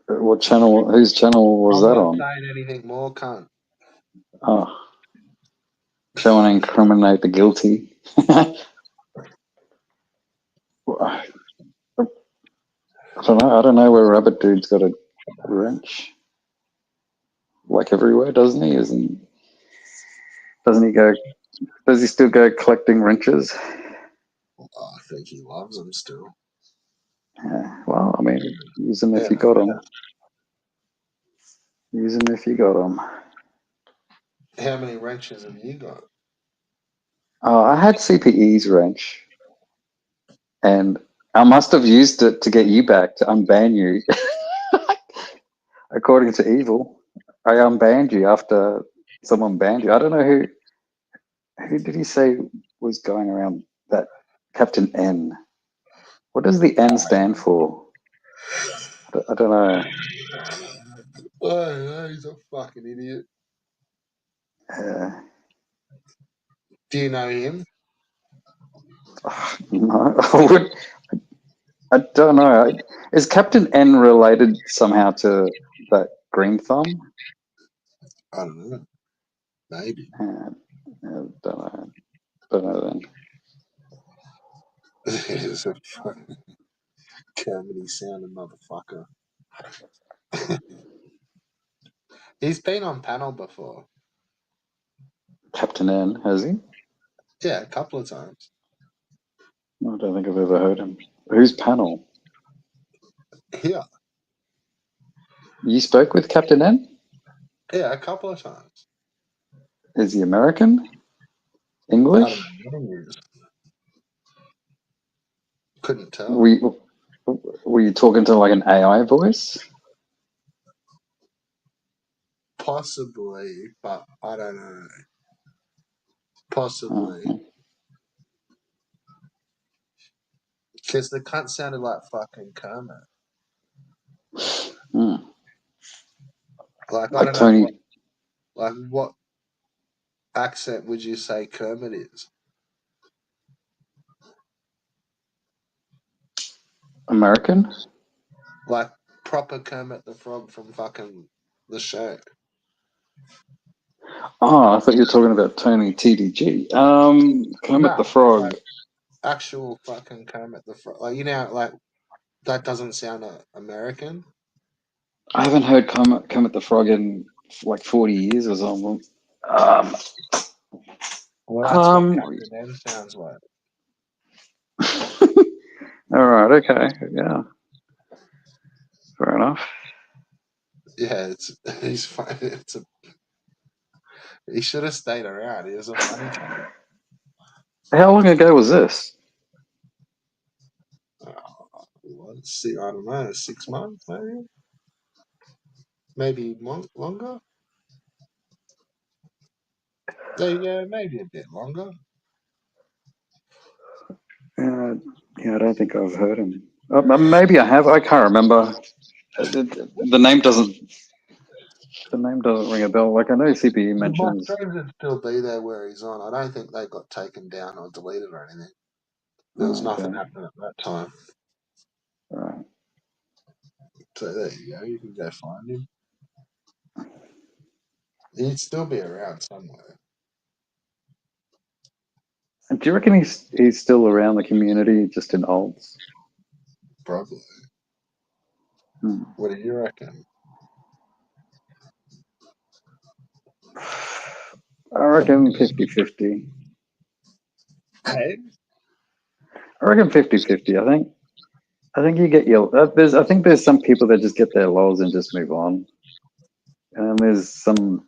What channel? Whose channel was I'm that not on? saying anything more, cunt. Oh, go and incriminate the guilty. I don't know. I don't know where Rabbit Dude's got a wrench. Like everywhere, doesn't he? Doesn't he go? Does he still go collecting wrenches? Oh, I think he loves them still. Yeah, well, I mean, use them if you Yeah, got them. Use them if you got them. How many wrenches have you got? Oh, I had CPE's wrench, and I must have used it to get you back to unban you. According to Evil, I unbanned you after someone banned you. I don't know who did he say was going around that Captain N. What does the N stand for? I don't know. Oh, he's a fucking idiot. Do you know him? No, I don't know. Is Captain N related somehow to that Green Thumb? I don't know. Maybe. Don't know. Don't know then. He's a fucking comedy sounding motherfucker. He's been on panel before. Captain N, has he? Yeah, a couple of times. I don't think I've ever heard him. Whose panel? Yeah. You spoke with Captain N? Yeah, a couple of times. Is he American? I don't know English? what he is. Couldn't tell. Were you talking to like an AI voice? Possibly, but I don't know. Possibly. Because the cunt sounded like fucking Kermit. Like, I Like don't know Tony. what accent would you say Kermit is? American? Like proper Kermit the Frog from fucking the show. Oh, I thought you were talking about Tony TDG. Kermit the Frog. Like actual fucking Kermit the Frog. Like, you know, like that doesn't sound American. I haven't heard Kermit the Frog in like 40 years or something. Well, that's what Captain N sounds like. All right, okay, yeah, fair enough. Yeah, he's fine. He should have stayed around. He was a funny cunt. How long ago was this? Let's see. I don't know. 6 months, maybe. Maybe longer. Yeah, maybe a bit longer. Yeah, I don't think I've heard him. Maybe I have. I can't remember. The name doesn't. The name doesn't ring a bell. Like I know CPE My mentions. friend would still be there where he's on. I don't think they got taken down or deleted or anything. There was nothing Okay. happening at that time. All right. So there you go. You can go find him. He'd still be around somewhere. Do you reckon he's still around the community, just in alts? Probably. What do you reckon? I reckon 50-50. Hey? I reckon 50-50. I think you get your. I think there's some people that just get their lols and just move on, and there's some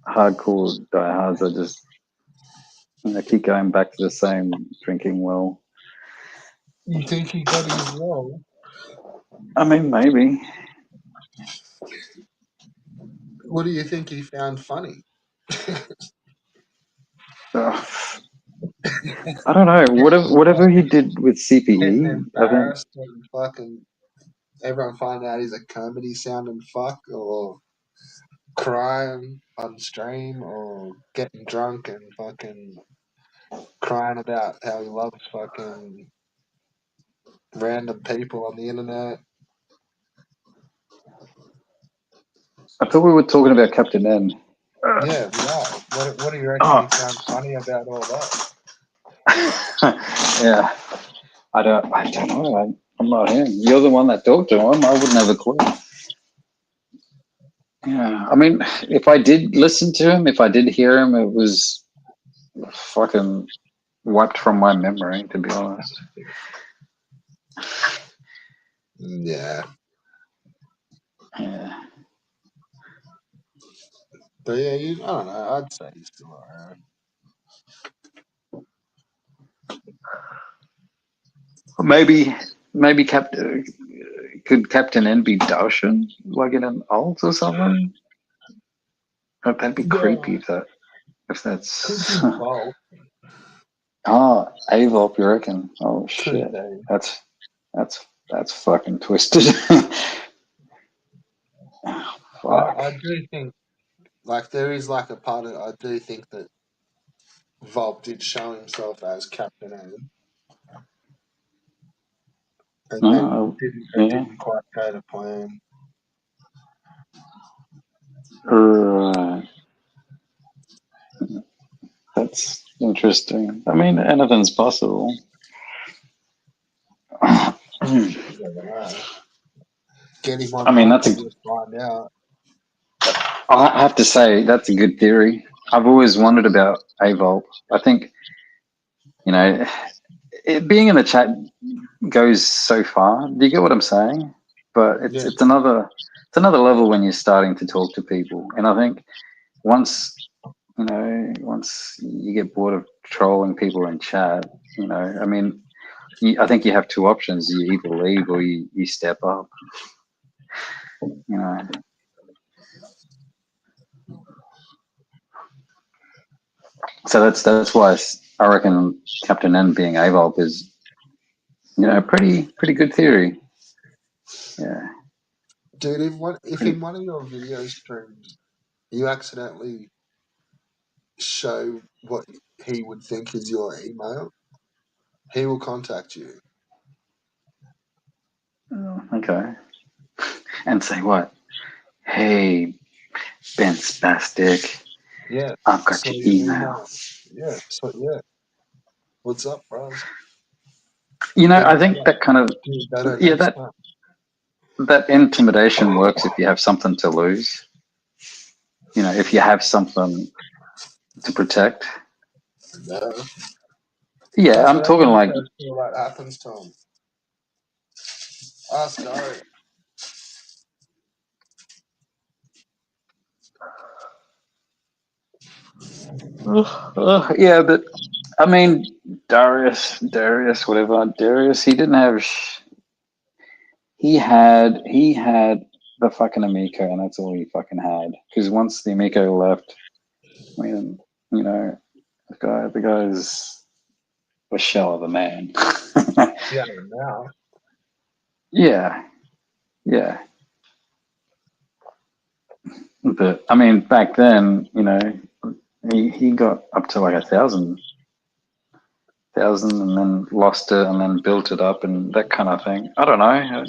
hardcore diehards that just keep going back to the same drinking well. You think he got his role? I mean, maybe. What do you think he found funny? I don't know. Whatever he did with Getting CPE, I think. embarrassed and fucking everyone find out he's a comedy sounding fuck, or crying on stream, or getting drunk and fucking crying about how he loves fucking random people on the internet. I thought we were talking about Captain N. Yeah, we are. What do you reckon he Oh, found funny about all that? yeah. I don't know. I'm not him. You're the one that talked to him. I wouldn't have a clue. Yeah. I mean, if I did listen to him, if I did hear him, it was fucking wiped from my memory, to be honest. Yeah. Yeah. But yeah, I don't know. I'd say he's still around. Maybe could Captain N be Darshan, like in an alt or something? That'd be Yeah, creepy if could that's. be both. Oh, Avop, you reckon? Oh Could shit. be. That's that's fucking twisted. Fuck. I do think like there is like a part of I do think that Volp did show himself as Captain N, and then Oh, it yeah. didn't quite go to plan. Right. That's interesting. I mean, anything's possible. I You never know. Get him on mean, mic and you'll find out. I have to say, that's a good theory. I've always wondered about Avop. I think, being in the chat goes so far. Do you get what I'm saying? But it's Yeah, it's another level when you're starting to talk to people. And I think once once you get bored of trolling people in chat, I mean, I think you have two options. You either leave or you step up. You know. So that's why I reckon Captain N being Avop is pretty good theory. Yeah. dude. If in Pretty. one of your video streams you accidentally show what he would think is your email, he will contact you. Okay. And say what? Hey, Ben Spastic, Yeah. I've got So your your email. email. Yeah. So yeah. What's up, bros? I think that kind of Do better yeah next that time. that intimidation works if you have something to lose. If you have something to protect. Yeah. Yeah, That's I'm what talking happens like when all that happens to him. Ask Ari. yeah, but I mean Darius, whatever Darius, he didn't have. He had the fucking Amico, and that's all he fucking had. Because once the Amico left, I mean, the guy's a shell of a man. Yeah, now. Yeah, yeah. But I mean, back then, he got up to like 1,000, and then lost it, and then built it up, and that kind of thing. I don't know.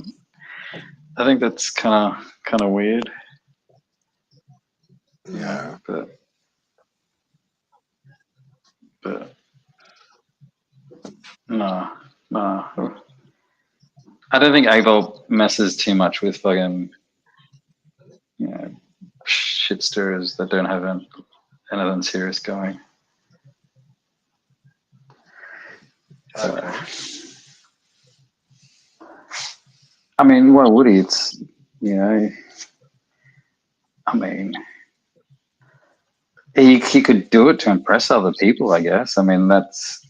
I think that's kind of weird. Yeah. But no, no. I don't think Avol messes too much with fucking shitsters that don't have anything serious going. So, Okay. I mean, why would he? It's I mean, he could do it to impress other people, I guess. I mean, that's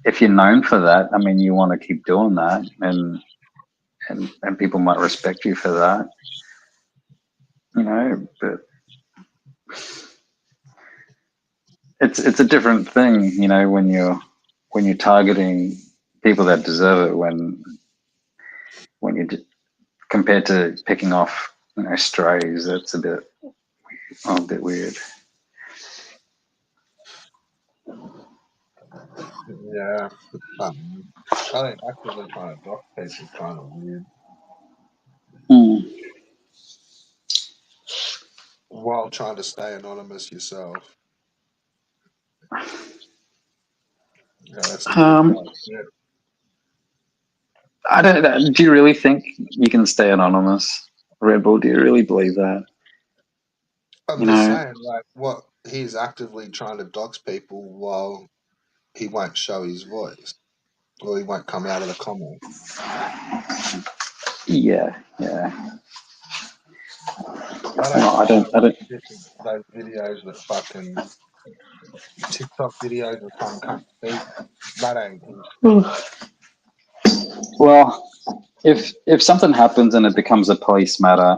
if you're known for that. I mean, you want to keep doing that, and people might respect you for that, But it's a different thing, when you're targeting people that deserve it when compared to picking off, strays. That's a bit weird. Yeah. I think actively trying to dox people is kind of weird. Mm. While trying to stay anonymous yourself. Yeah, that's a pretty Um, hard shit. I don't. Do you really think you can stay anonymous, Red Bull? Do you really believe that? I'm You just know, saying, like, what he's actively trying to dox people while he won't show his voice or he won't come out of the comment. yeah. I don't Well, I find don't. I those don't. those videos that fucking TikTok videos of some cunt speak. That ain't his. Well, if something happens and it becomes a police matter,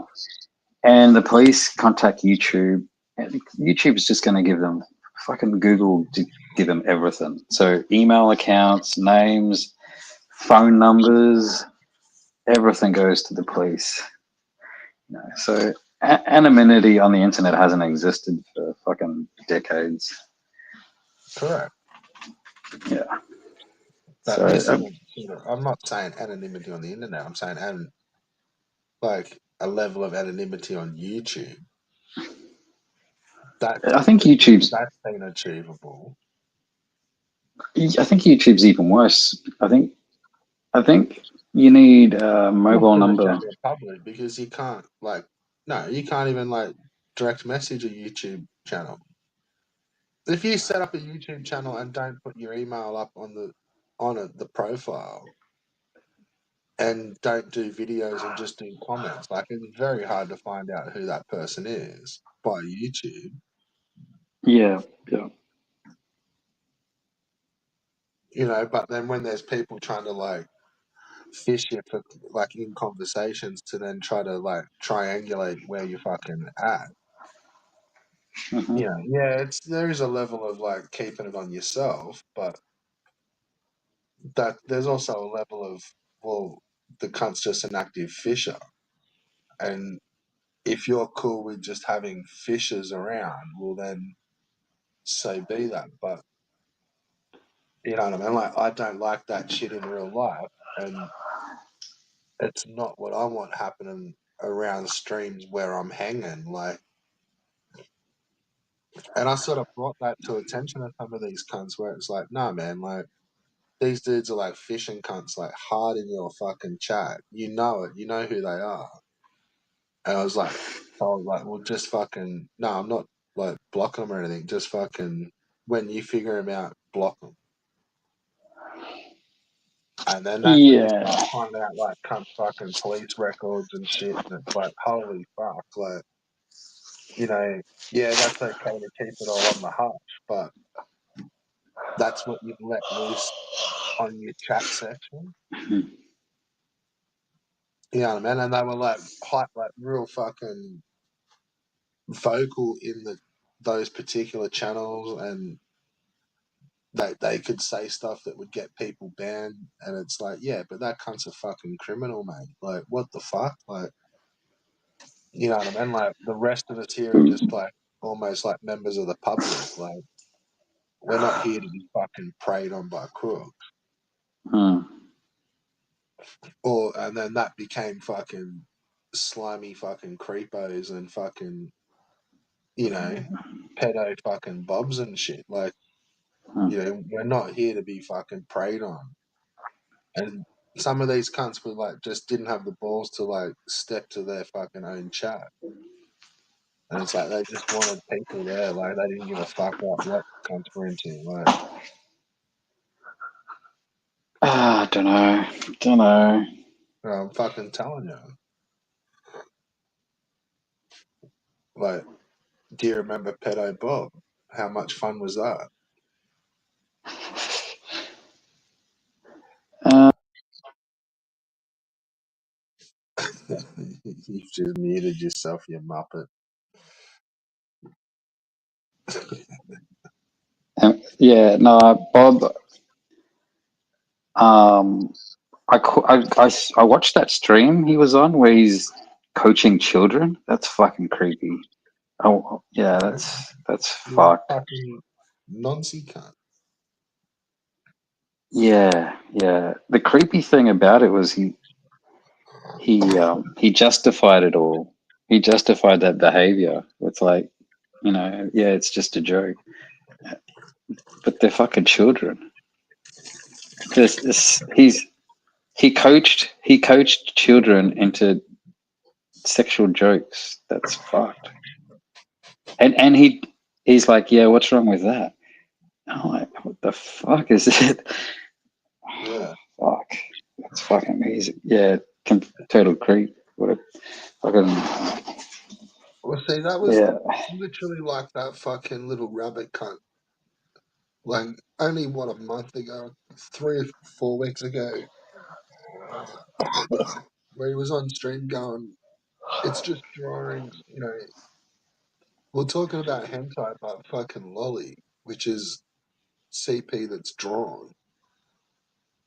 and the police contact YouTube, and YouTube's just going to give them fucking Google to give them everything. So email accounts, names, phone numbers, everything goes to the police. So anonymity on the internet hasn't existed for fucking decades. Correct. Yeah. But So this isn't. I'm not saying anonymity on the internet. I'm saying like a level of anonymity on YouTube. That I think YouTube's. that's been achievable. I think YouTube's even worse. I think you need a Well, mobile for the number. general public, because you can't you can't even like direct message a YouTube channel. If you set up a YouTube channel and don't put your email up the profile and don't do videos and just do comments, like it's very hard to find out who that person is by YouTube. Yeah. But then when there's people trying to like fish you for like in conversations to then try to like triangulate where you're fucking at. Hmm. Yeah, there is a level of like keeping it on yourself, but that there's also a level of, well, the cunt's just an active fisher, and if you're cool with just having fishers around, well then so be that. But you know what I mean? Like I don't like that shit in real life, and it's not what I want happening around streams where I'm hanging. Like, and I sort of brought that to attention of some of these cunts where it's like, nah, man, like these dudes are like fishing cunts, like hard in your fucking chat. You know it. You know who they are. And I was like, well, just fucking, no, I'm not like blocking them or anything. Just fucking, when you figure them out, block them. And then that's when you Yeah. start finding out like cunt fucking police records and shit. And it's like, holy fuck, like, yeah, that's okay to keep it all on the hush, but that's what you've let loose on your chat section. You know what I mean? And they were like real fucking vocal in those particular channels, and they could say stuff that would get people banned, and it's like, yeah, but that cunt's a fucking criminal, mate. Like, what the fuck? Like, you know what I mean? Like, the rest of us here are just like almost like members of the public. Like, we're not here to be fucking preyed on by crooks. Hmm. And then that became fucking slimy fucking creepos and fucking, pedo fucking bobs and shit. Like, we're not here to be fucking preyed on. And some of these cunts were like just didn't have the balls to like step to their fucking own chat. And it's like they just wanted people there, like they didn't give a fuck about what cunts were into. Like, Don't know. Don't know. I'm fucking telling you. Like, do you remember Pedo Bob? How much fun was that? Uh, You've just muted yourself, you muppet. yeah. No, Bob. I watched that stream he was on where he's coaching children. That's fucking creepy. Oh yeah, that's You're a fucked. fucking noncy cunt. Yeah, yeah. The creepy thing about it was he justified it all. He justified that behavior. It's like, yeah, it's just a joke, but they're fucking children. This he coached children into sexual jokes. That's fucked. And he's like, yeah, what's wrong with that? I'm like, what the fuck is it? Yeah. Fuck, that's fucking amazing. Yeah, total creep. What a fucking Well, see, that was yeah. literally like that fucking little rabbit cunt. Like, only, what, a month ago, 3 or 4 weeks ago, where he was on stream going, it's just drawings, we're talking about hentai, but fucking lolly, which is CP that's drawn.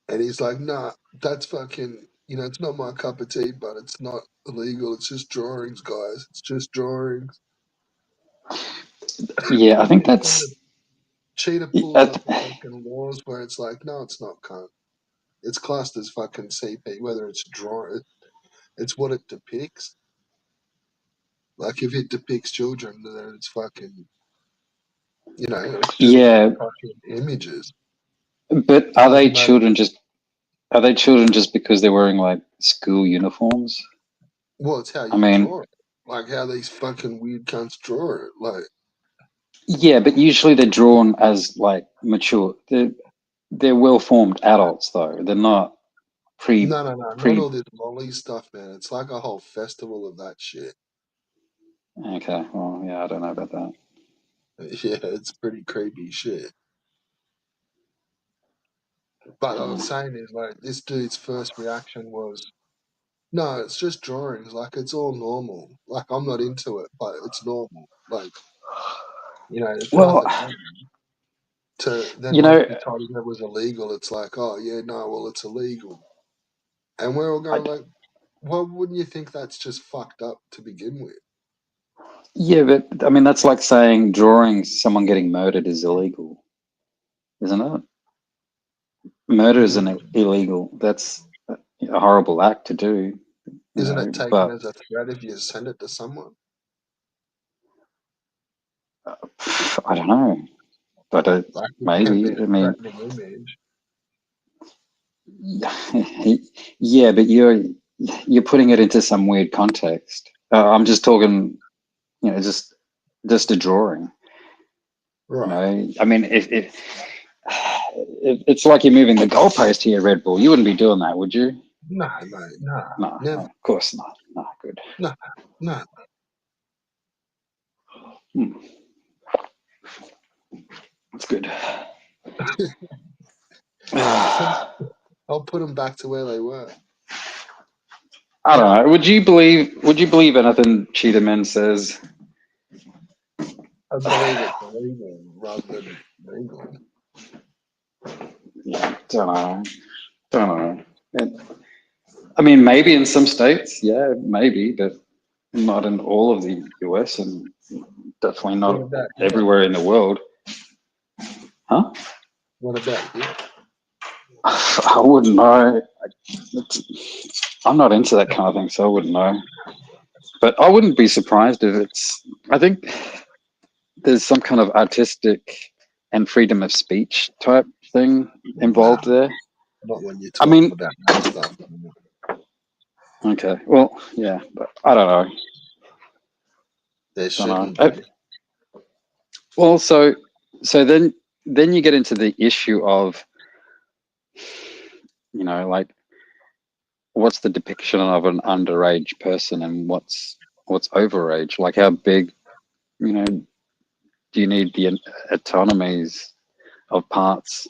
And he's like, nah, that's fucking, it's not my cup of tea, but it's not illegal. It's just drawings, guys. It's just drawings. Yeah, I think Fucking that's cheetah pulls at, up the fucking laws where it's like, no, it's not, cunt. It's classed as fucking CP, whether it's drawn, it's what it depicts. Like, if it depicts children, then it's fucking, it's just yeah, fucking images. but It doesn't matter. are they children just because they're wearing like school uniforms? Well, it's how I you mean, draw it. Like, how these fucking weird cunts draw it. Like, yeah, but usually they're drawn as like mature. They're well formed adults though. They're not pre no, not pre. all this lolly stuff, man. It's like a whole festival of that shit. Okay, well, yeah, I don't know about that. Yeah, it's pretty creepy shit. But what I was saying is, like, this dude's first reaction was, no, it's just drawings. Like, it's all normal. Like, I'm not into it, but it's normal. Like, there's Well, nothing wrong. Then you once know, we told him it was illegal, it's like, oh, yeah, no, well, it's illegal. And we're all I, going, like, well, wouldn't you think that's just fucked up to begin with? yeah, but I mean that's like saying drawing someone getting murdered is illegal, isn't it? Murder Mm. isn't illegal. That's a horrible act to do, Isn't it taken but as a threat if you send it to someone? I don't know. But Like, it can be maybe. I a mean, threatening image. yeah, but you're putting it into some weird context. I'm just talking, just a drawing. Right. I mean, if it's like you're moving the goalpost here, Red Bull. You wouldn't be doing that, would you? No, mate, no, No, no, never. of course not. No, good. No, no. Hmm, that's good. I I'll put them back to where they were. don't know. Would you believe anything Cheetah Man says? I believe it's illegal rather than legal. Yeah, don't know. Don't know. I mean, maybe in some states, yeah, maybe, but not in all of the US and definitely What not about here? everywhere in the world. Huh? What about here? I wouldn't know. I'm not into that kind of thing, so I wouldn't know. But I wouldn't be surprised if I think there's some kind of artistic and freedom of speech type thing Nah, involved there. not when you're I talking mean, about that stuff. okay, well, yeah, but I don't know. There Don't know. shouldn't be. Well, so then you get into the issue of like what's the depiction of an underage person and what's overage? Like how big, do you need the autonomies of parts?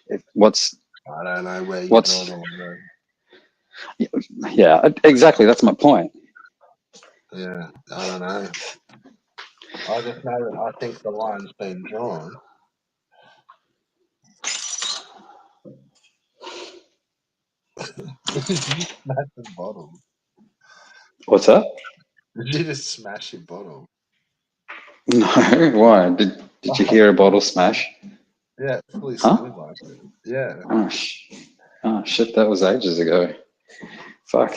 If, I don't know where you draw what's the line. yeah, exactly. That's my point. Yeah, I don't know. I just know that I think the line's been drawn. Did you smash the bottle? What's that? Did you just smash your bottle? No, why? Did you hear a bottle smash? Yeah, it fully Huh? sounded like it. Yeah. Oh shit, that was ages ago. Fuck.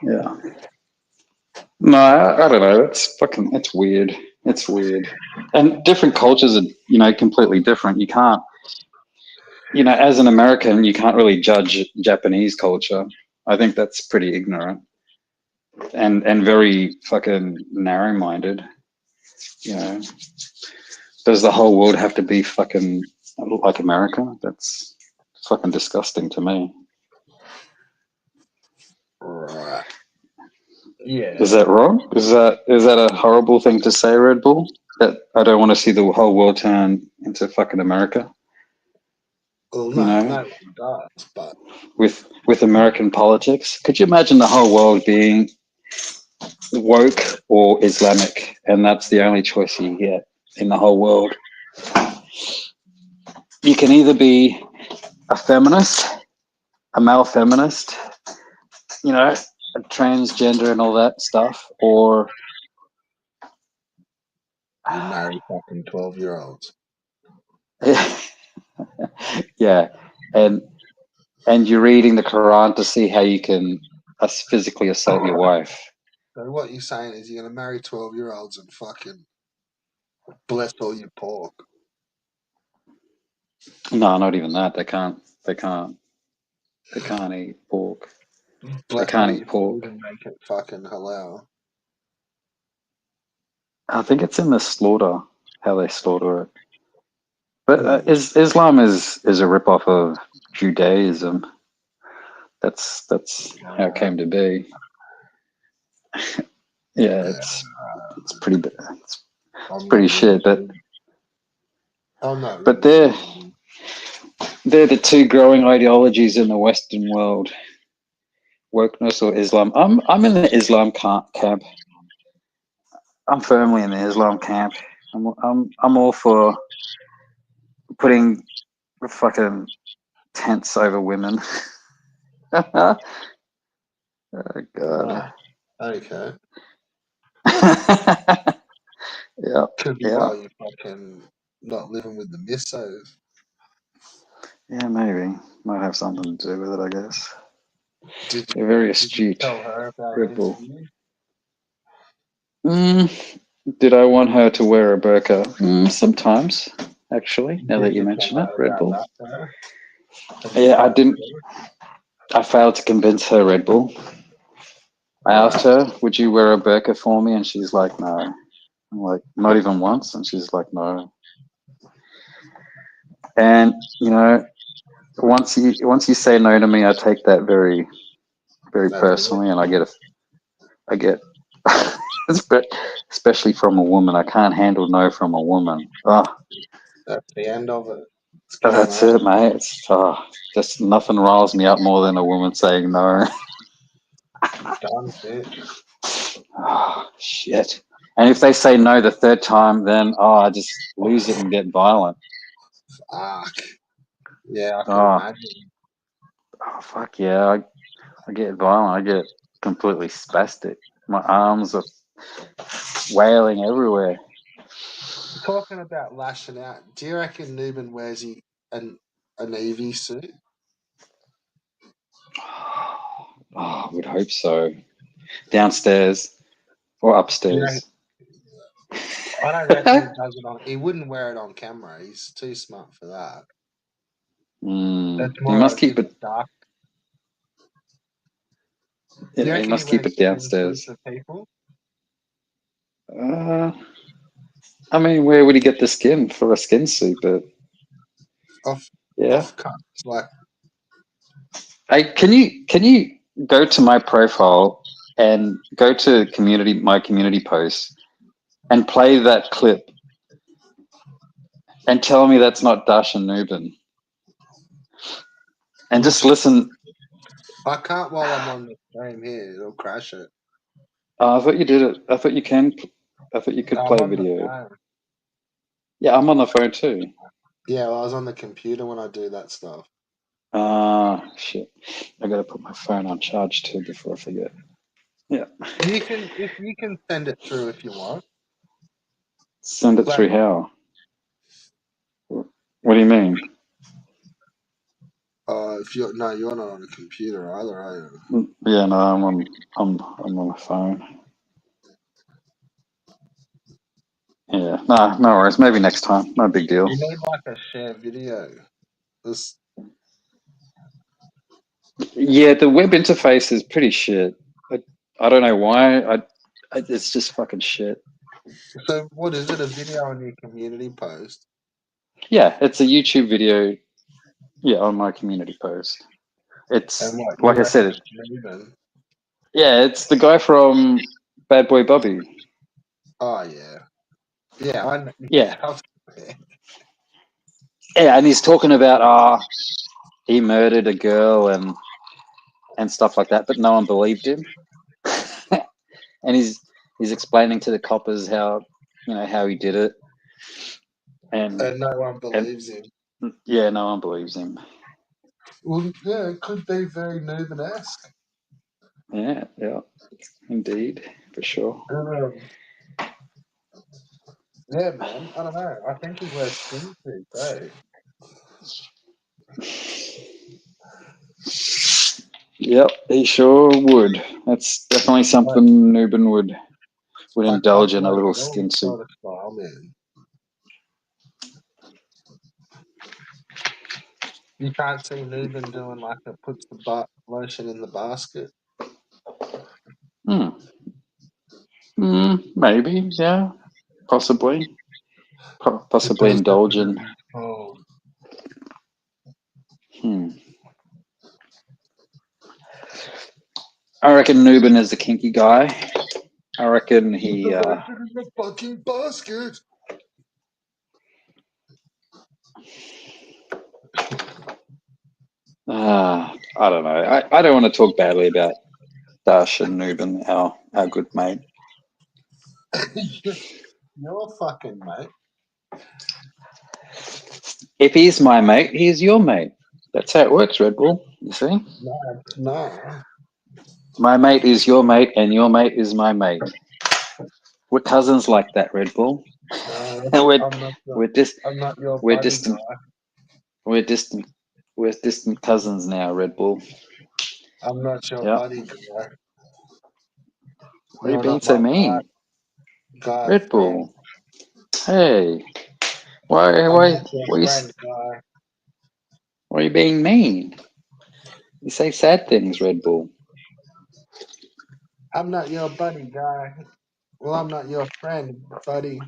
Yeah. No, I don't know. It's weird. It's weird. And different cultures are, completely different. You can't, as an American, you can't really judge Japanese culture. I think that's pretty ignorant and very fucking narrow-minded. Does the whole world have to be fucking like America? That's fucking disgusting to me. Right. Yeah. Is that wrong? Is that a horrible thing to say, Red Bull? That I don't want to see the whole world turn into fucking America? Well, You no, know, no one does, but with American politics. Could you imagine the whole world being woke or Islamic, and that's the only choice you get in the whole world? You can either be a feminist, a male feminist, a transgender and all that stuff, or you marry fucking 12-year-olds. yeah, and you're reading the Quran to see how you can physically assault your wife. So what you're saying is you're gonna marry 12-year-olds and fucking bless all your pork. No, not even that. They can't. They can't eat pork. They Bless all can't your eat food pork. and make it fucking halal. I think it's in the slaughter, how they slaughter it. But Hmm. Islam is a rip-off of Judaism. That's how it came to be. Yeah, it's pretty bad. It's I'm pretty not shit. But religious. I'm not but religious. they're the two growing ideologies in the Western world: wokeness or Islam. I'm in the Islam camp. I'm firmly in the Islam camp. I'm all for putting fucking tents over women. Oh god. Ah, okay. Yeah, Could be yeah, why you're fucking not living with the missos. yeah. Maybe might have something to do with it. I guess. Did You're very you astute, tell her about the Red Bull. interview? Did I want her to wear a burqa? Sometimes, actually. Now that Did you you tell mention it, her Red about Bull. that though? Have you Yeah, I told didn't. her? I failed to convince her, Red Bull. I asked her, "Would you wear a burqa for me?" And she's like, "No." I'm like, "Not even once?" And she's like, "No." And once you say no to me, I take that very, very That's personally, and I get, especially from a woman. I can't handle no from a woman. That's the end of it. It's game That's over. it, mate. Just nothing riles me up more than a woman saying no. Done, bitch. Oh, shit. And if they say no the third time, then I just lose it and get violent. Fuck. Yeah, I can Oh, imagine. fuck yeah. I get violent. I get completely spastic. My arms are wailing everywhere. Talking about lashing out, do you reckon Newman wears a navy suit? Oh, I would hope so. Downstairs or Do you reckon, upstairs. I don't reckon he does it on. He wouldn't wear it on camera. He's too smart for that. That's He more must like in keep the it. dark. Do you He reckon he must keep wears it skin suits downstairs. for people? Uh, I mean, where would he get the skin for a skin suit? But Off, yeah. off cuts. Like, Hey, can you go to my profile and go to my community posts and play that clip and tell me that's not Dash and Nubin and just which listen. I can't while I'm on the stream here. It'll crash it. I thought you did it. I thought you can. I thought you could I'm play on the video. phone. Yeah, I'm on the phone too. Yeah, well, I was on the computer when I do that stuff. Ah, shit. I gotta put my phone on charge too before I forget. Yeah. You can send it through if you want. Send it Like, through how? What do you mean? if you're not on a computer either, are you? Yeah, no, I'm on my phone. Yeah, no worries. Maybe next time. No big deal. You need like a share video. This, Yeah, the web interface is pretty shit. I don't know why. It's just fucking shit. so what is it? A video on your community post? Yeah, it's a YouTube video. Yeah, on my community post. And It's what you like I reckon said. it's moving? Yeah, it's the guy from Bad Boy Bobby. Oh yeah, yeah. I know. Yeah, Yeah. yeah, and he's talking about he murdered a girl and stuff like that, but no one believed him. And he's explaining to the coppers how how he did it, and And no one and believes him. yeah, no one believes him. Well, yeah, it could be very Newman-esque. Yeah, yeah, indeed, for sure. Yeah, man. I don't know. I think he wears skin suits, eh? Yep, he sure would. That's definitely Like, something Newbin would like indulge in, a off-road little film skin suit. sort of style, man. You can't see Newman doing like a puts the lotion in the basket. Hmm. Maybe, yeah, possibly, It possibly does have to indulge be in. cold. Hmm. I reckon Newbin is the kinky guy. I reckon Put he. the lotion in the fucking basket. I don't know. I don't want to talk badly about Dash and Newbin, our good mate. You're fucking mate. If he's my mate, he's your mate. That's how it works, Red Bull. You see? No. My mate is your mate, and your mate is my mate. We're cousins like that, Red Bull. No, And we're just I'm not your we're buddy distant guy. we're distant we're distant cousins now, Red Bull. I'm not your Yeah. buddy guy. Why are you You're being not so my mean? guy Red friend. Bull. Hey. Why I'm why not your why are you, friend guy. why are you being mean? You say sad things, Red Bull. I'm not your buddy guy. Well, I'm not your friend, buddy.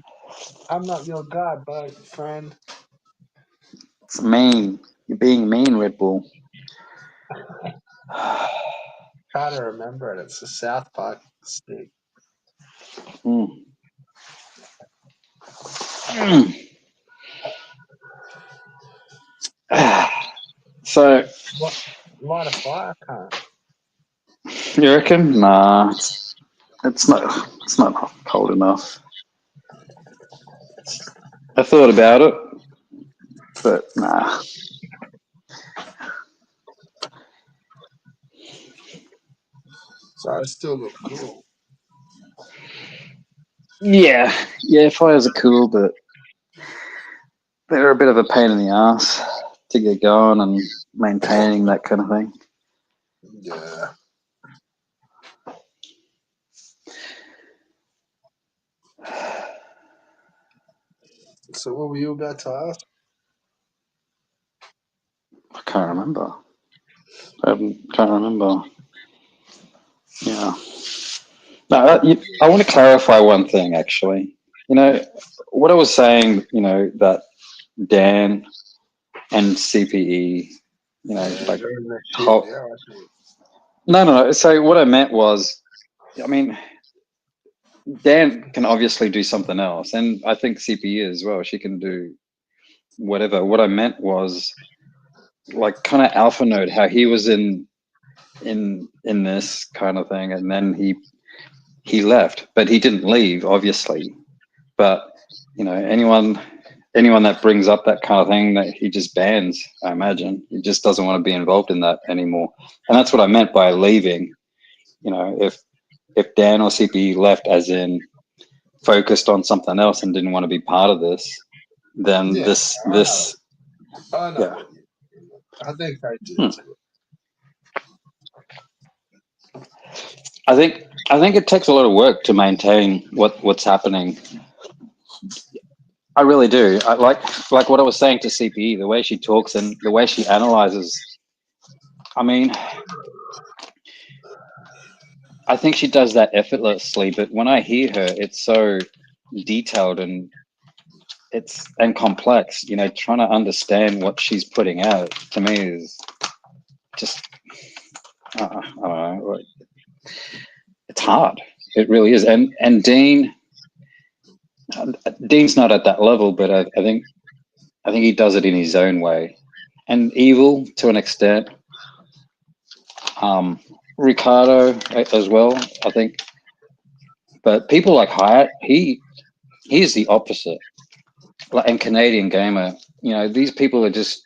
I'm not your guy, friend. It's mean. You're being mean, Red Bull. Try to remember it. It's the South Park stick. Mm. Mm. So What? Light a fire, can't. you reckon? Nah, it's not cold enough. I thought about it, but nah. So I still look cool. Yeah, fires are cool, but they're a bit of a pain in the ass to get going and maintaining that kind of thing. Yeah. So what were you about to ask? I can't remember. Can't remember. Yeah. No, I want to clarify one thing, actually. What I was saying, that Dan and CPE, Yeah, like, they're in that shit whole, now, I think. no. So what I meant was, I mean, Dan can obviously do something else, and I think CPE as well. She can do whatever. What I meant was, like, kind of Alpha Node, how he was in this kind of thing, and then he left, but he didn't leave, obviously. But anyone anyone that brings up that kind of thing, that he just bans. I imagine he just doesn't want to be involved in that anymore, and that's what I meant by leaving. You know, if Dan or CPE left, as in focused on something else and didn't want to be part of this, then Yeah, this I this know yeah. what you mean. I think I do Hmm. too. I think it takes a lot of work to maintain what's happening. I really do. I like what I was saying to CPE, the way she talks and the way she analyzes. I mean, I think she does that effortlessly, but when I hear her, it's so detailed and complex. You know, trying to understand what she's putting out to me is just I don't know. Like, it's hard. It really is. And Dean's not at that level, but I think he does it in his own way. And Evil to an extent. Ricardo as well, I think. But people like Hyatt, he's the opposite. Like, and Canadian Gamer, you know, these people are just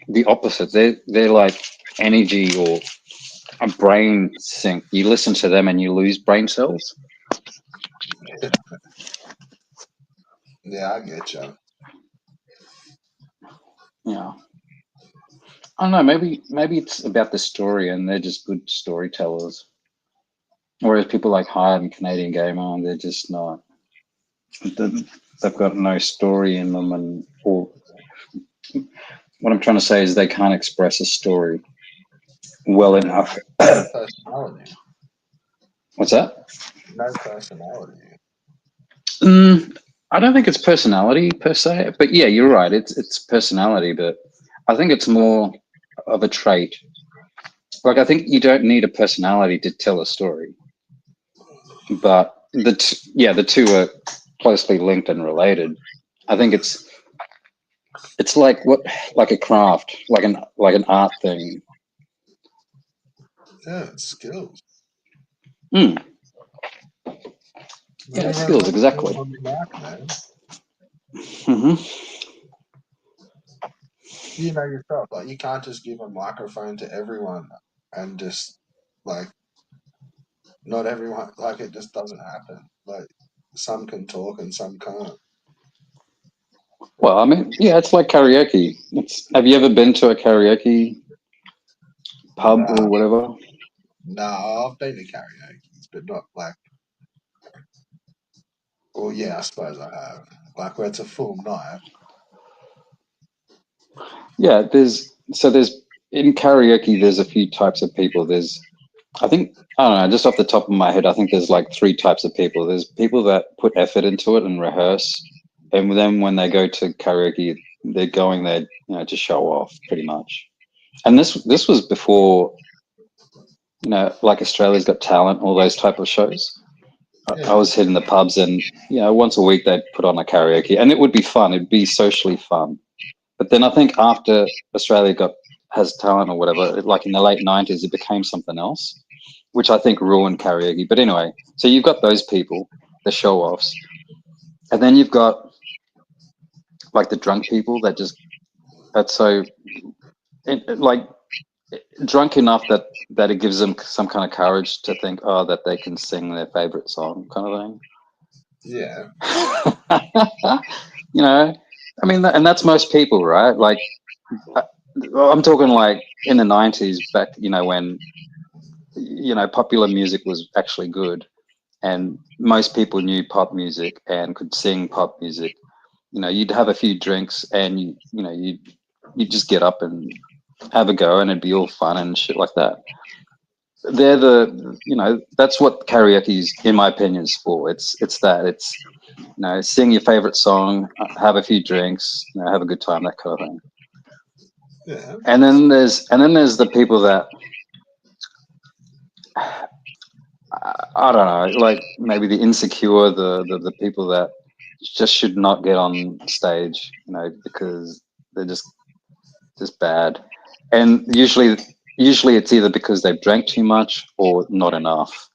the opposite. They're like energy or a brain sync. You listen to them and you lose brain cells. Yeah, I get you. Yeah. I don't know. Maybe it's about the story, and they're just good storytellers. Whereas people like Hyatt and Canadian Gamer, they're just not. They've got no story in them, and or what I'm trying to say is they can't express a story well enough. No personality. What's that? No personality. I don't think it's personality per se, but yeah, you're right. It's personality, but I think it's more of a trait. Like, I think you don't need a personality to tell a story, but the two are closely linked and related. I think it's like a craft, like an art thing. Yeah, it's skills. Mm, You yeah, really skills got to do exactly. it on the mic, man. Hmm. You know yourself, like you can't just give a microphone to everyone and just like not everyone, like it just doesn't happen. Like some can talk and some can't. Well, I mean, yeah, it's like karaoke. Have you ever been to a karaoke pub or Nah, whatever? nah, I've been to karaoke's, but not like. Well, yeah, I suppose I have. Like where it's a full night. Yeah, there's in karaoke there's a few types of people. I don't know, just off the top of my head, I think there's like three types of people. There's people that put effort into it and rehearse, and then when they go to karaoke, they're going there, you know, to show off pretty much. And this was before, you know, like Australia's Got Talent, all those type of shows. I Yeah, was hitting the pubs, and you know, once a week they'd put on a karaoke, and it would be fun. It'd be socially fun. But then I think after Australia got has talent or whatever, like in the late '90s, it became something else, which I think ruined karaoke. But anyway, so you've got those people, the show offs, and then you've got like the drunk people that's so like drunk enough that it gives them some kind of courage to think, oh, that they can sing their favorite song, kind of thing. yeah, You know, I mean, and that's most people, right? Like, I'm talking like in the '90s, back, you know, when, you know, popular music was actually good, and most people knew pop music and could sing pop music. You know, you'd have a few drinks, and you just get up and have a go, and it'd be all fun and shit like that. You know, that's what karaoke's, in my opinion, is for. It's you know, sing your favorite song, have a few drinks, you know, have a good time, that kind of thing. yeah. And then there's the people that I don't know, like maybe the insecure, the people that just should not get on stage, you know, because they're just bad. And usually it's either because they've drank too much or not enough.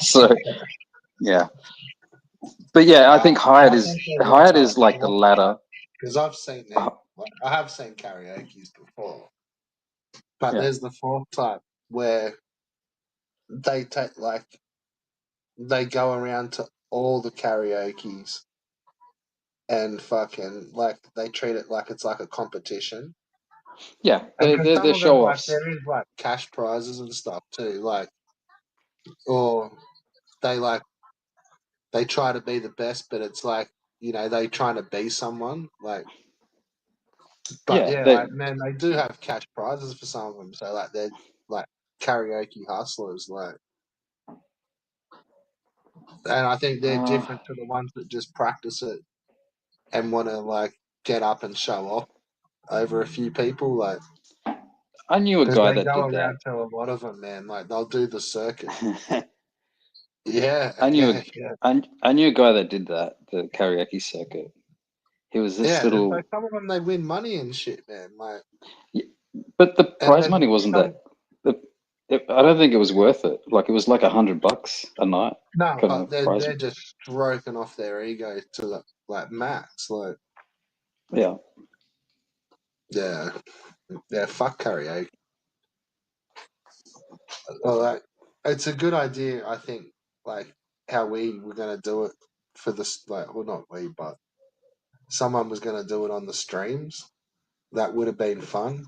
So yeah. But yeah, I think I think they would hired charge is like the more latter. because I've seen Uh, them. Like, I have seen karaoke's before, but yeah, there's the fourth type where they take like they go around to all the karaoke's and fucking like they treat it like it's like a competition. yeah, And for some they're of them, show like offs. there is like cash prizes and stuff too, like or they like they try to be the best, but it's like they trying to be someone like. But Yeah, yeah, like man, they do have cash prizes for some of them. So like they're like karaoke hustlers, like, and I think they're uh, different to the ones that just practice it and want to like get up and show off over a few people, like I knew a because guy they that go did that. around to a lot of them, man. Like they'll do the circuit. Yeah, I knew yeah, a, yeah, I knew a guy that did that, the karaoke circuit. He was this yeah. There's little, like some of them they win money and shit, man. Like, but the and prize then money wasn't some that. The, I don't think it was worth it. Like it was like $100 a night no, kind but of prize. they're just stroking off their ego to the like max, like Yeah. yeah, yeah. Fuck karaoke. Well, like, it's a good idea, I think. Like how we were gonna do it for this, like, well, not we, but someone was gonna do it on the streams. That would have been fun.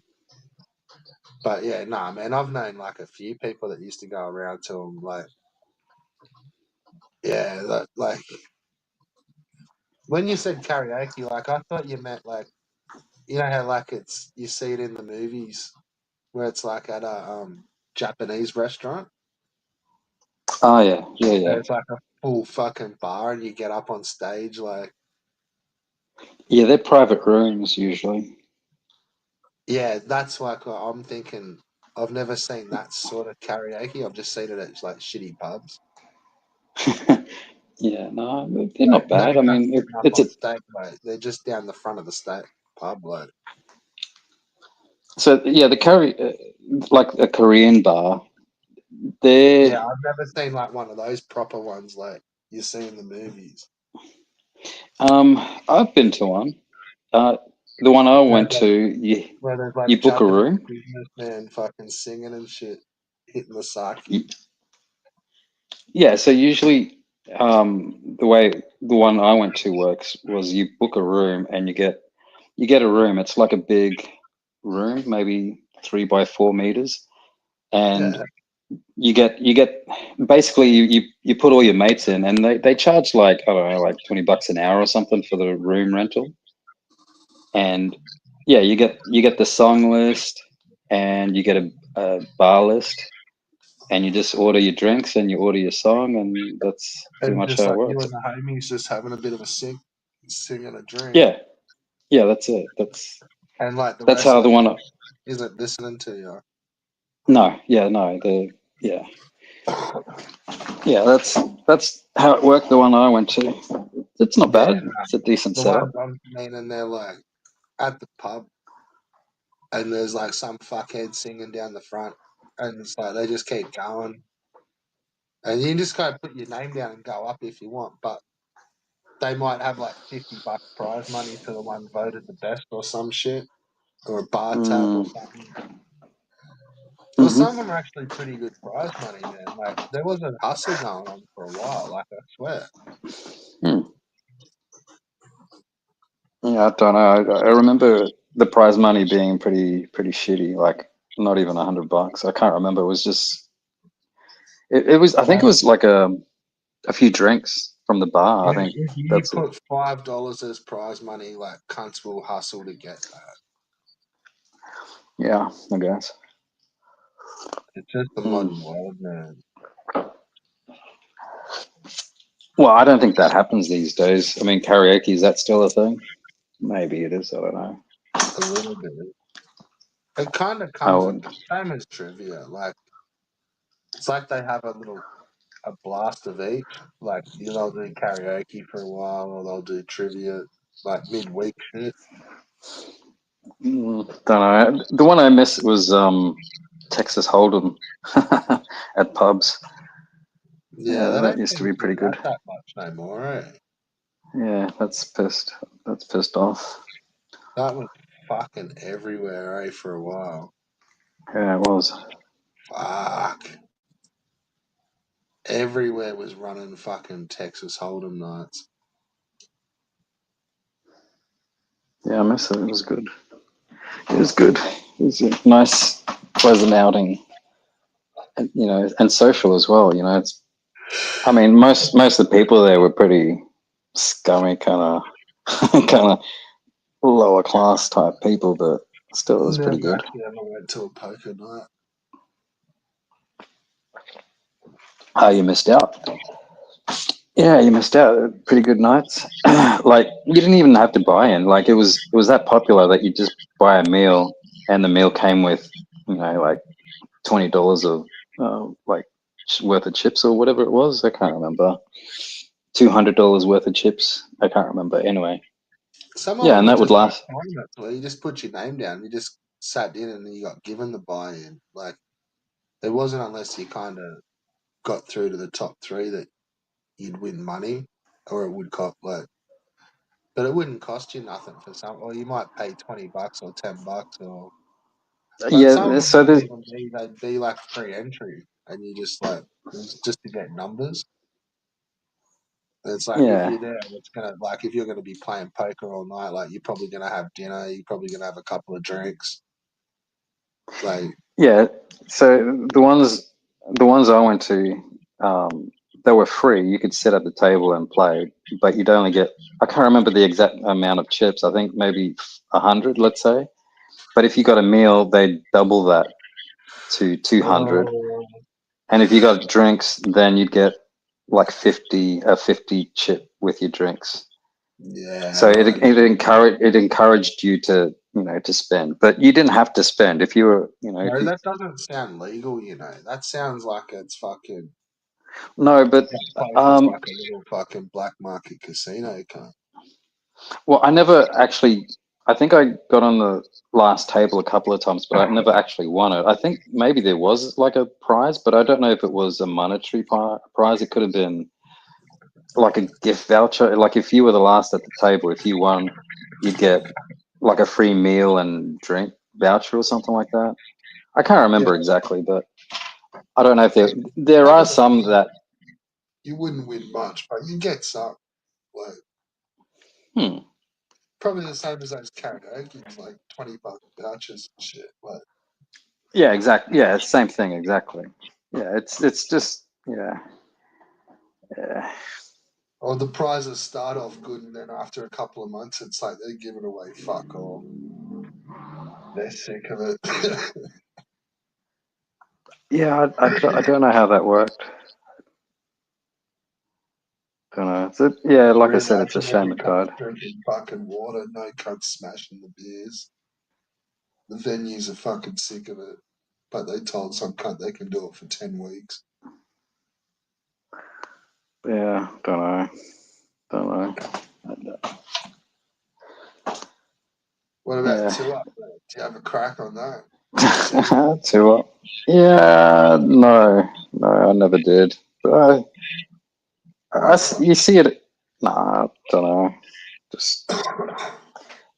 But yeah, nah, man. I've known like a few people that used to go around to them. Like, yeah, like when you said karaoke, like I thought you meant like how like it's you see it in the movies where it's like at a Japanese restaurant. Oh yeah, yeah, And yeah, it's like a full fucking bar, and you get up on stage like. yeah. They're private rooms usually. Yeah, that's like what I'm thinking. I've never seen that sort of karaoke. I've just seen it at like shitty pubs. Yeah, no, they're Like not not bad. I even mean, getting up it's on a stage, like they're just down the front of the state pub. Like so yeah, the like a Korean bar. yeah, They're I've never seen like one of those proper ones like you see in the movies. I've been to one. Uh, the one I Where went there's to, where there's like you book a Japanese room. businessmen fucking singing and shit, hitting the Y- sake. Yeah, so usually, the one I went to works was you book a room and you get a room. It's like a big room, maybe 3 by 4 meters, and Yeah, you get basically you put all your mates in, and they charge like I don't know, like $20 an hour or something for the room rental. And yeah, you get the song list, and you get a bar list, and you just order your drinks and you order your song, and that's pretty and much just how it like you works. and the homies just having a bit of a sing and a drink, Yeah, yeah, that's it. and like the That's rest how of the the one. pub isn't listening to you. No, yeah, no, yeah, yeah. That's how it worked. The one I went to, it's not Yeah, bad. It's a decent the ones setup. I'm seeing, and they're like at the pub, and there's like some fuckhead singing down the front, and it's like they just keep going, and you just gotta put your name down and go up if you want, but they might have like $50 prize money to the one voted the best or some shit, or a bar tab or Mm, something. Well, some of hmm them are actually pretty good prize money, man. Like there was a hustle going on for a while, like I swear. Yeah, I don't know. I remember the prize money being pretty shitty. Like not even $100. I can't remember. It was just it was. I think it Like was like a few drinks from the bar. I think if you that's it. put $5 as prize money, like cunts will hustle to get that. Yeah, I guess. It's just the Hmm. modern world, man. Well, I don't think that happens these days. I mean, karaoke, is that still a thing? Maybe it is. I don't know. A little bit. It kind of I comes and would. same as trivia. Like it's like they have a blast of each. Like they'll do karaoke for a while, or they'll do trivia like midweek shit. Don't know. The one I missed was Texas Hold'em at pubs. Yeah, they that don't used to seem be to pretty do good. that much no more, eh? Yeah, that's pissed off. That was fucking everywhere, eh, for a while. Yeah, it was. Fuck. Everywhere was running fucking Texas Hold'em nights. Yeah, I miss it. It was good. It was good. It was a nice, pleasant outing, and and social as well. I mean, most of the people there were pretty scummy, kind of, kind of lower class type people, but still, it was pretty Never good. actually ever went to a poker night. Oh, you missed out. Yeah, you missed out. Pretty good nights. Like you didn't even have to buy in. Like it was that popular that you just buy a meal, and the meal came with like $20 of like worth of chips or whatever it was. I can't remember. $200 worth of chips. I can't remember. Anyway, Some of yeah, them and were that would just like last. tournaments where you just put your name down. You just sat in and you got given the buy-in. Like, it wasn't unless you kind of got through to the top three that you'd win money, or it would cost but it wouldn't cost you nothing for some. Or you might pay $20 or $10, or but some of Yeah, them so wouldn't there's even be. They'd be like free entry, and you just like it was just to get numbers. And it's like if yeah, you're there, it's gonna like if you're gonna be playing poker all night, like you're probably gonna have dinner. You're probably gonna have a couple of drinks. Like yeah. So the ones I went to, they were free. You could sit at the table and play, but you'd only get. I can't remember the exact amount of chips. I think maybe 100, let's say. But if you got a meal, they'd double that to 200. oh And if you got drinks, then you'd get like 50 chip with your drinks. yeah, So right. it encouraged you to to spend, but you didn't have to spend if you were if No, you that doesn't sound legal. That sounds like it's fucking. no, but That poker's um, like a little fucking black market casino, kind. well, I never actually. I think I got on the last table a couple of times, but I never actually won it. I think maybe there was like a prize, but I don't know if it was a monetary prize. It could have been like a gift voucher. Like if you were the last at the table, if you won, you'd get like a free meal and drink voucher or something like that. I can't Yeah, remember exactly, but I don't know if there are probably some that. you wouldn't win much, but you get some. Like Hmm. probably the same as those karaoke, like $20 vouchers and shit. Like Yeah, exactly. Yeah, same thing exactly. Yeah, it's just yeah. or the prizes start off good, and then after a couple of months, it's like they're giving away fuck all. They're sick of it. Yeah, I don't know how that worked. Don't know. Yeah, like I Really, said, it's a actually, every shame it cunt's died. drinking fucking water. No cunts smashing the beers. The venues are fucking sick of it, but they told some cunt they can do it for 10 weeks. Yeah, don't know. Don't know. What about Yeah. two up? Do you have a crack on that? See, Two up. Yeah, no, I never did. But why not? you see it. Nah, don't know. Just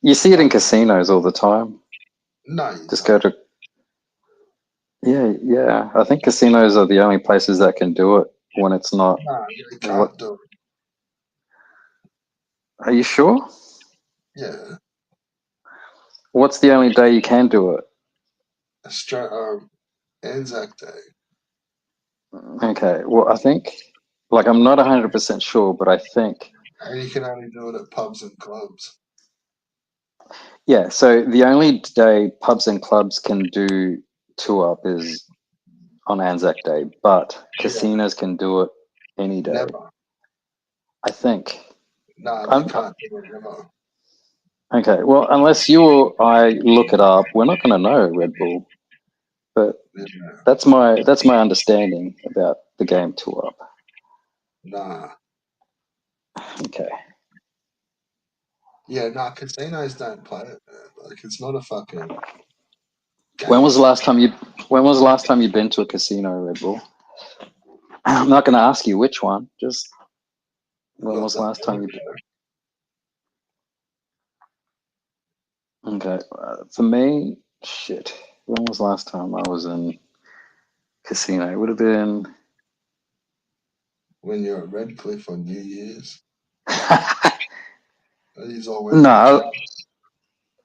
you see it in casinos all the time. No, you Just go don't. to yeah. I think casinos are the only places that can do it when it's not. No, they What? can't do it. Are you sure? Yeah, What's the only day you can do it? Anzac Day. Okay. Well, I think like I'm not 100% sure, but I think And you can only do it at pubs and clubs. yeah. So the only day pubs and clubs can do two up is on Anzac Day, but Yeah, casinos can do it any day. never. I think. No, they I'm, can't do it never. okay. Well, unless you or I look it up, we're not going to know Red Bull. But Yeah, that's my understanding about the game two up. nah. Okay. Yeah, nah, casinos don't play it, man. Like, it's not a fucking When game. was the last time you? When was the last time you'd been to a casino, Red Bull? I'm not going to ask you which one. Just when Not was the that last time you? long ago. Okay, for me, shit. When was the last time I was in casino? It would have been. When you're at Redcliffe on New Year's. He's all went No,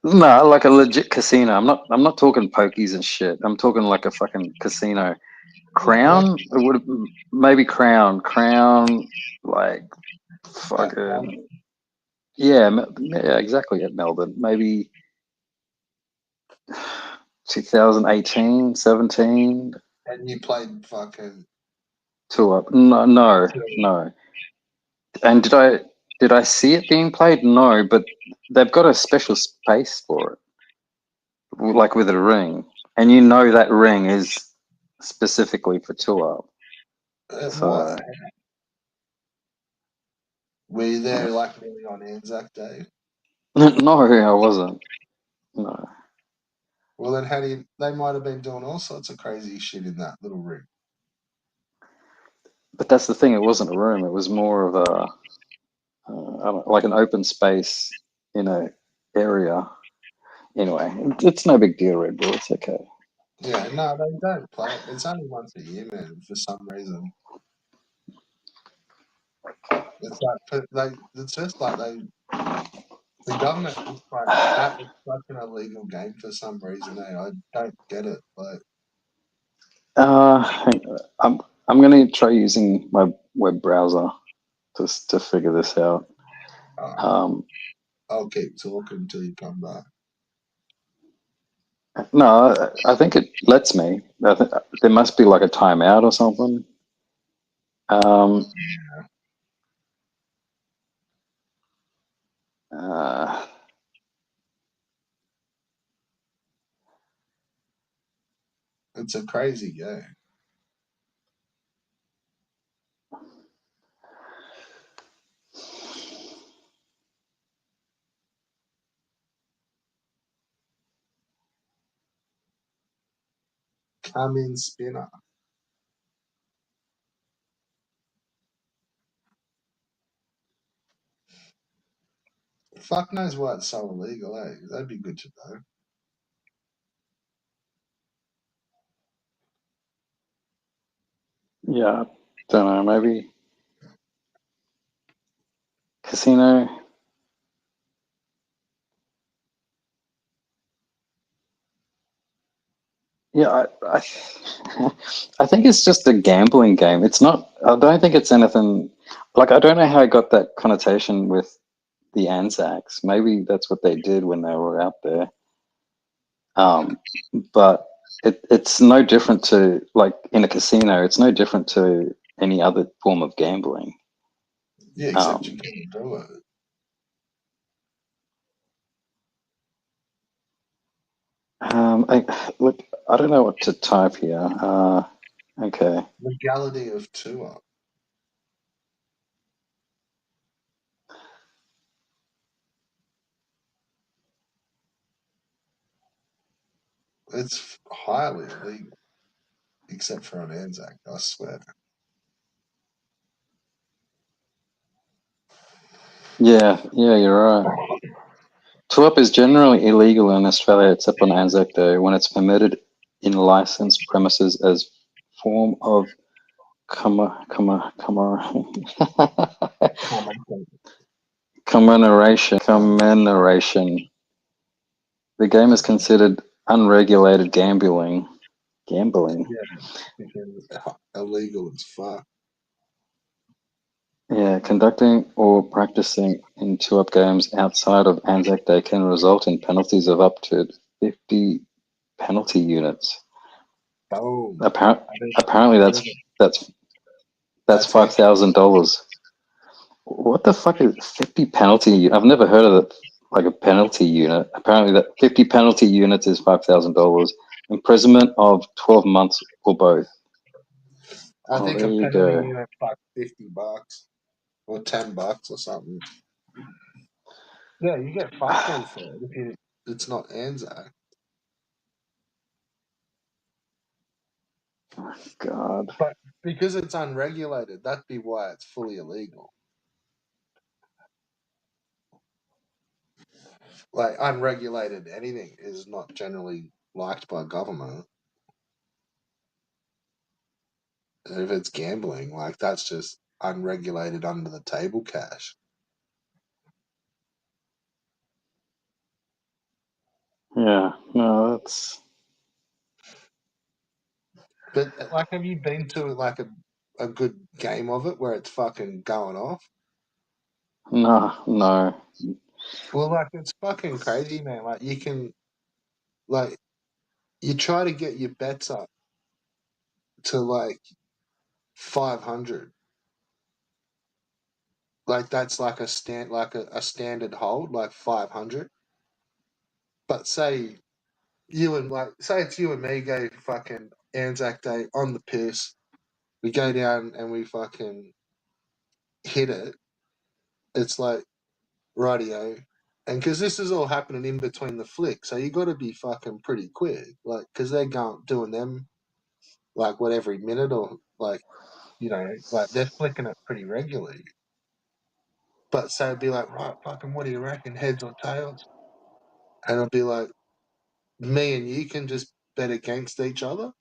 no, like a legit casino. I'm not talking pokies and shit. I'm talking like a fucking casino. Crown? It would have maybe Crown, like fucking yeah, yeah, exactly at Melbourne. Maybe 2018, 17. And you played fucking Two up. No, no, no. And did I see it being played? No, but they've got a special space for it, like with a ring, and you know that ring is specifically for two up. what? So Were you there like really on Anzac Day? no, I wasn't. No, Well, then how do you? They might have been doing all sorts of crazy shit in that little ring. but that's the thing. It wasn't a room. It was more of a like an open space, area. Anyway, it's no big deal, Red Bull. It's okay. Yeah, no, they don't play it. It's only once a year, man. For some reason, it's it's just like the government is like that is such an illegal game for some reason. I don't get it. Like, Uh, I'm gonna try using my web browser to figure this out. Um, I'll keep talking until you come back. no, I think it lets me. There must be like a timeout or something. Um, uh, It's a crazy game. Come in, spinner. Fuck knows why it's so illegal, eh? That'd be good to know. yeah, don't know. Maybe casino. Yeah, I think it's just a gambling game. It's not. I don't think it's anything. Like I don't know how I got that connotation with the Anzacs. Maybe that's what they did when they were out there. But it's no different to like in a casino. It's no different to any other form of gambling. Yeah, except you can't do it. Look, I don't know what to type here. Okay. Legality of tour. It's highly illegal, except for on Anzac, I swear. Yeah, you're right. Two-up is generally illegal in Australia except on Anzac Day when it's permitted in licensed premises as form of commemoration. The game is considered unregulated gambling. Gambling. Yeah, because illegal as fuck. Yeah, conducting or practicing in two-up games outside of Anzac Day can result in penalties of up to 50 penalty units. Boom. Apparently, that's That's $5,000. What the fuck is 50 penalty? I've never heard of it like a penalty unit. Apparently, that 50 penalty units is $5,000. Imprisonment of 12 months or both. I Oh, think there a you penalty go. unit like $50 or $10 or something. Yeah, you get fuck all for it if it's not Anzac. God. because it's unregulated. That'd be why it's fully illegal. Like unregulated anything is not generally liked by government. And if it's gambling, like that's just unregulated under the table cash. Yeah, no, that's But like, have you been to like a good game of it where it's fucking going off? no. Well, like it's fucking crazy, man. Like you can, like, you try to get your bets up to like 500. Like that's like a standard hold, like 500. But say say it's you and me go fucking Anzac Day on the piss. We go down and we fucking hit it. It's like radio. And because this is all happening in between the flicks, so you got to be fucking pretty quick, like, because they're going doing them like what every minute or like, like they're flicking it pretty regularly. But so it'd be like, right, fucking, what do you reckon, heads or tails? And it'll be like, me and you can just bet against each other.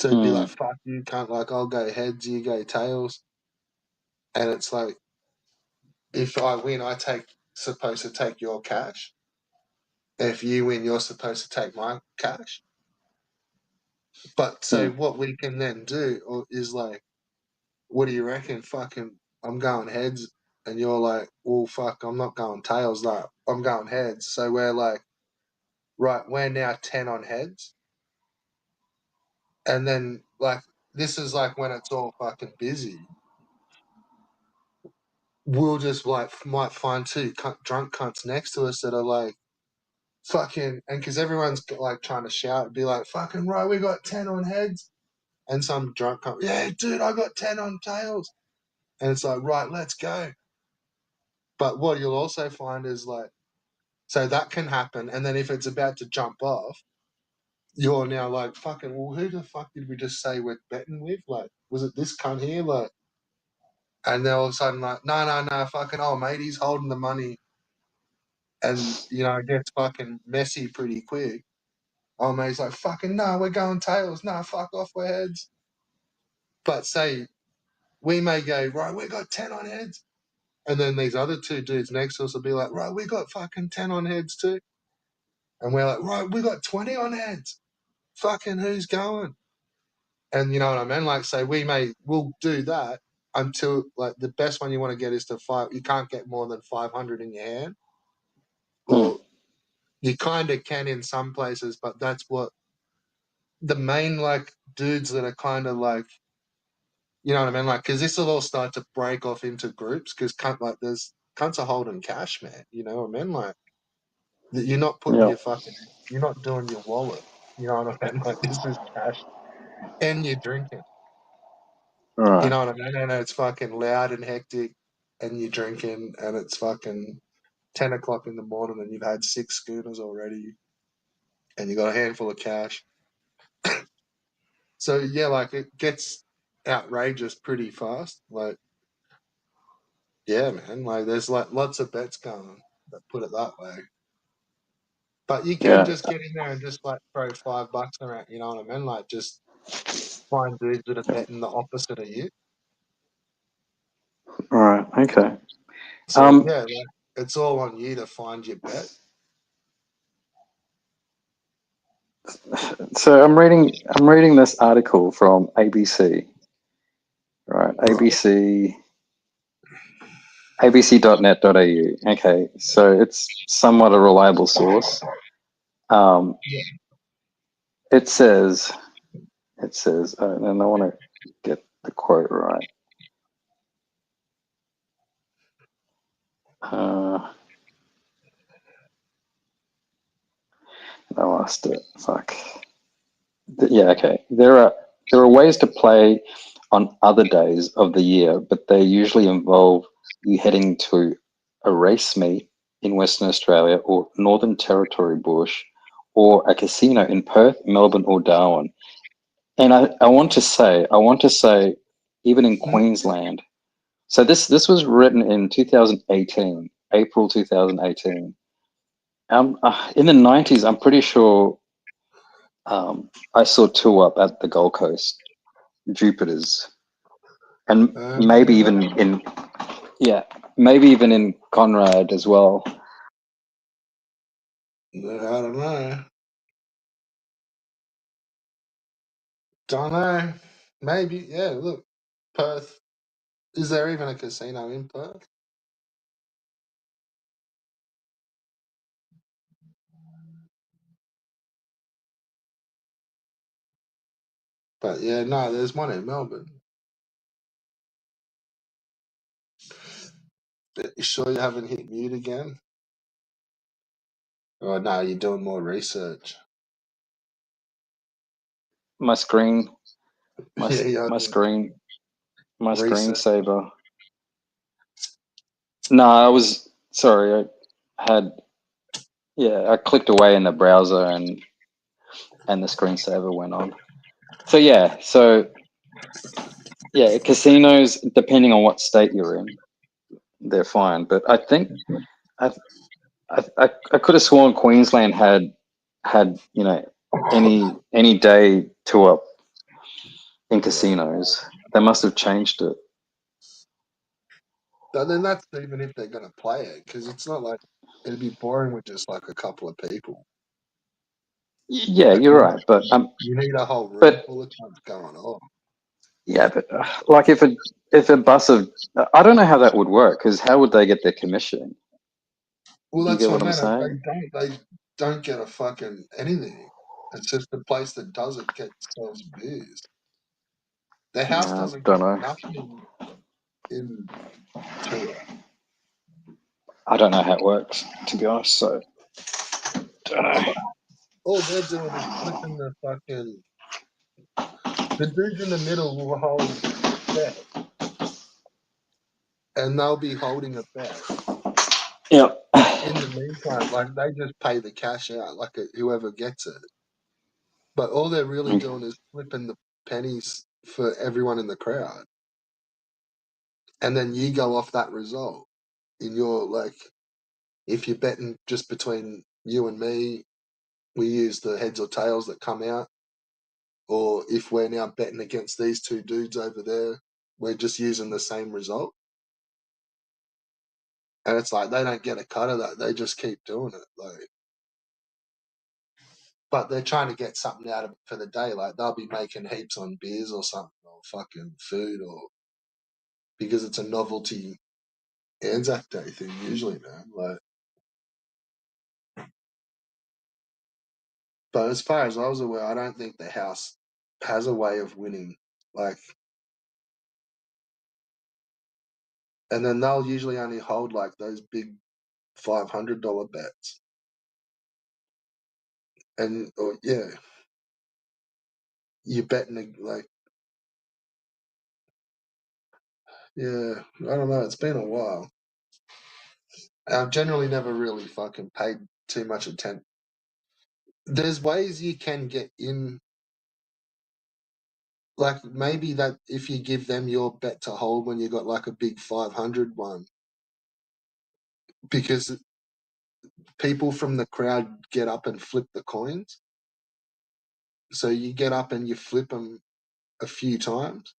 So it'd be like, Mm, fuck, you can't, like, I'll go heads, you go tails. And it's like, if I win, supposed to take your cash. If you win, you're supposed to take my cash. But so mm, what we can then do is like, what do you reckon? Fucking, I'm going heads, and you're like, well, fuck, I'm not going tails. Like, I'm going heads. So we're like, right, we're now 10 on heads, and then like this is like when it's all fucking busy. We'll just like might find two drunk cunts next to us that are like fucking, and because everyone's like trying to shout, be like, fucking right, we got 10 on heads, and some drunk cunt, yeah, dude, I got 10 on tails. And it's like, right, let's go. But what you'll also find is like, so that can happen. And then if it's about to jump off, you're now like, fucking, well, who the fuck did we just say we're betting with? Like, was it this cunt here? Like, and then all of a sudden, like, no, fucking, oh, mate, he's holding the money. And, it gets fucking messy pretty quick. Oh, mate's like, fucking, no, we're going tails. No, fuck off, we're heads. But say, we may go, right, we got 10 on heads. And then these other two dudes next to us will be like, right, we got fucking 10 on heads too. And we're like, right, we got 20 on heads. Fucking who's going? And you know what I mean? Like, say we'll do that until, like, the best one you want to get is to five. You can't get more than 500 in your hand. mm, Or you kind of can in some places, but that's what the main, like, dudes that are kind of like, you know what I mean? Like, because this will all start to break off into groups because, there's cunts are holding cash, man. You know what I mean? Like, you're not putting yeah, you're not doing your wallet. You know what I mean? Like, this is cash and you're drinking. You right. know what I mean? And it's fucking loud and hectic and you're drinking and it's fucking 10 o'clock in the morning and you've had 6 schooners already and you got a handful of cash. So, yeah, like, it gets outrageous pretty fast. Like, yeah, man, like, there's, like, lots of bets going, that put it that way. But you can Yeah, just get in there and just, like, throw $5 around, you know what I mean? Like, just find dudes that are betting the opposite of you. right. Okay. So, Um, yeah, like, it's all on you to find your bet. so I'm reading this article from ABC, right? Right. abc.net.au. Okay, so it's somewhat a reliable source. Um, it says, and I want to get the quote right. I lost it. Fuck. Yeah, okay. There are ways to play on other days of the year, but they usually involve you heading to a race meet in Western Australia or Northern Territory bush, or a casino in Perth, Melbourne, or Darwin. And I want to say, even in Queensland. So this was written in 2018, April 2018. In the 90s, I'm pretty sure I saw two up at the Gold Coast, Jupiters, and maybe even in Conrad as well. I don't know. Don't know. Maybe, yeah, look, Perth. Is there even a casino in Perth? But yeah, no, there's one in Melbourne. You sure you haven't hit mute again? Oh no, you're doing more research. My screen, Yeah, you're my doing screen, my research. screensaver. No, I was sorry. I clicked away in the browser and the screensaver went on. So casinos, depending on what state you're in, they're fine. But I think I I could have sworn Queensland had any day two up in Yeah. casinos. They must have changed it. But then that's even if they're gonna play it, because it's not like it'd be boring with just like a couple of people. Yeah, Like you're right. But you need a whole room but full of cunts going on. yeah, but like if a bus of I don't know how that would work because how would they get their commission? Well, Do you that's get what what I I'm meant. saying? They don't get a fucking anything. It's just the place that does it gets themselves booze. Their house No, doesn't don't get know. nothing in to it. I don't know how it works to be honest. So don't know. All they're doing is flipping the fucking. The dudes in the middle will hold bet, and they'll be holding a bet. Yeah. But in the meantime, like they just pay the cash out, like whoever gets it. But all they're really doing is flipping the pennies for everyone in the crowd, and then you go off that result. In your like, if you're betting just between you and me, we use the heads or tails that come out. Or if we're now betting against these two dudes over there, we're just using the same result. And it's like they don't get a cut of that. They just keep doing it. Like, but they're trying to get something out of it for the day. Like they'll be making heaps on beers or something, or fucking food, or because it's a novelty Anzac Day thing usually, man. Like, but as far as I was aware, I don't think the house has a way of winning. Like, and then they'll usually only hold like those big $500 bets. And or yeah, you're betting like yeah, I don't know. It's been a while. I've generally never really fucking paid too much attention. There's ways you can get in, like maybe that if you give them your bet to hold when you got like a big 500 one, because people from the crowd get up and flip the coins. So you get up and you flip them a few times,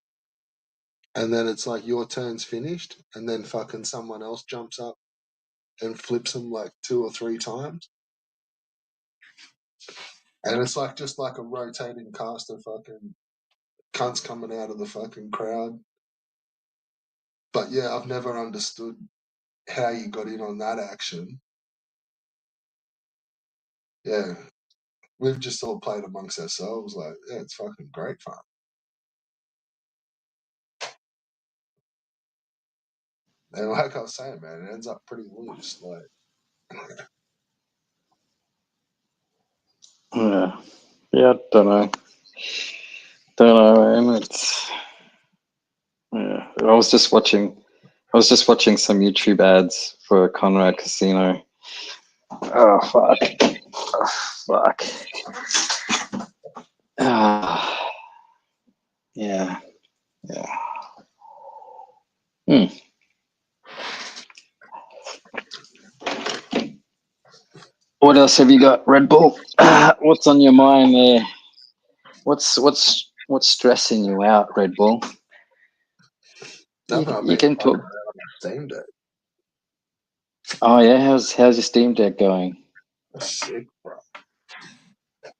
and then it's like your turn's finished, and then fucking someone else jumps up and flips them like 2 or 3 times. And it's like just like a rotating cast of fucking cunts coming out of the fucking crowd. But yeah, I've never understood how you got in on that action. Yeah, we've just all played amongst ourselves. Like, yeah, it's fucking great fun. And like I was saying, man, it ends up pretty loose. Like, Yeah. Yeah, don't know. Don't know, man. It's yeah. I was just watching some YouTube ads for Conrad Casino. Oh fuck. Oh fuck. Ah. Yeah. Yeah. Hmm. What else have you got, Red Bull? What's on your mind there? What's stressing you out, Red Bull? Nothing. I've You been can fucking talk. around on Steam Deck. Oh yeah, how's your Steam Deck going? Sick, bro.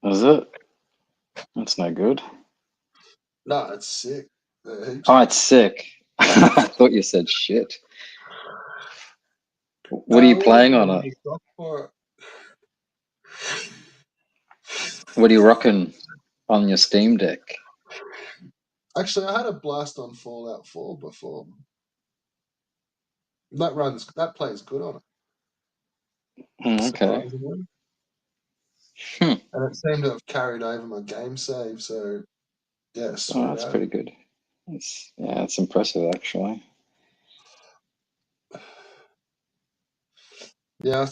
Is it? That's no good. No, it's sick. Heaps Oh, good. it's sick. I thought you said shit. What are you What playing have on you it? got for it? What are you rocking on your Steam Deck? Actually, I had a blast on Fallout 4 before. That plays good on it, Okay. surprisingly. Hmm. And it seemed to have carried over my game save, so yeah, Oh, sweet that's as. pretty good. It's impressive actually. Yeah,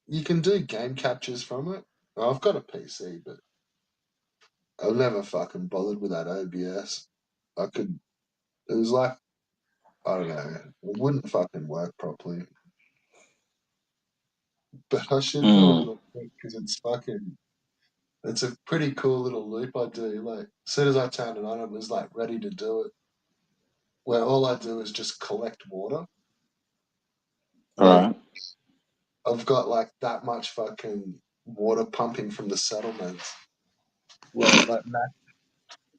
you can do game captures from it. I've got a PC, but I've never fucking bothered with that OBS. It was like, I don't know, it wouldn't fucking work properly. But I should do a Hmm. little bit because it's a pretty cool little loop I do. Like, as soon as I turned it on, it was like ready to do it. Where all I do is just collect water. All Like, right. I've got like that much fucking water pumping from the settlements. Where like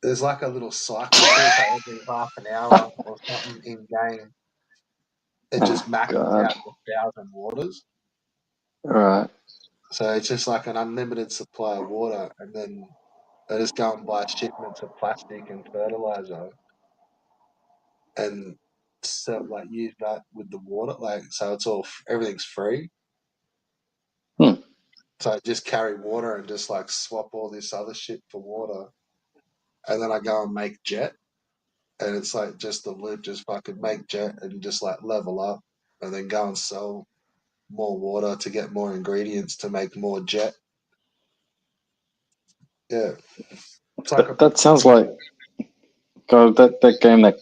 there's like a little cycle to it, like every half an hour or something in game. It Oh just maxes God. out the 1,000 waters. All right. So it's just like an unlimited supply of water, and then I just go and buy shipments of plastic and fertilizer, and so like use that with the water. Like so, everything's free. Hmm. So I just carry water and just like swap all this other shit for water, and then I go and make jet, and it's like just the loop, just fucking make jet and just like level up, and then go and sell more water to get more ingredients to make more jet. Yeah, it's like a That sounds like God. That game that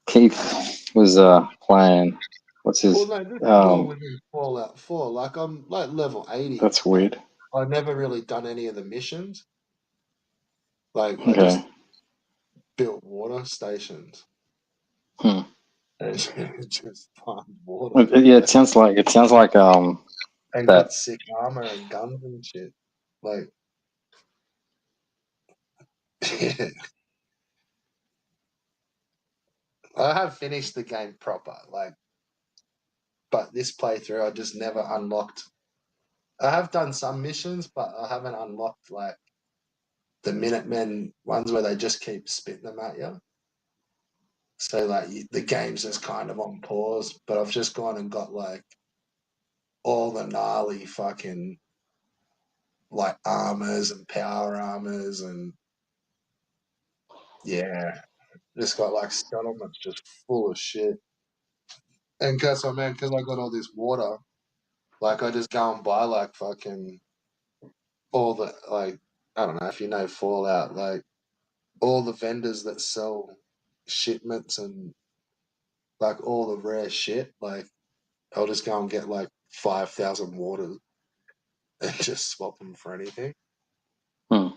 Keith was playing. What's well, his? no, this is all within Fallout 4. Like I'm like level 80. That's weird. I've never really done any of the missions. Like I Okay. just built water stations Hmm. and just farmed water Yeah, it sounds like and that. got sick armor and guns and shit. Like, yeah. I have finished the game proper. Like, but this playthrough, I just never unlocked. I have done some missions, but I haven't unlocked like the Minutemen ones where they just keep spitting them at you. So like the game's just kind of on pause. But I've just gone and got like all the gnarly fucking like armors and power armors and yeah, just got like settlements just full of shit. And because I got all this water, like I just go and buy like fucking all the like I don't know if you know Fallout, like all the vendors that sell shipments and like all the rare shit, like I'll just go and get like 5,000 waters and just swap them for anything. Hmm.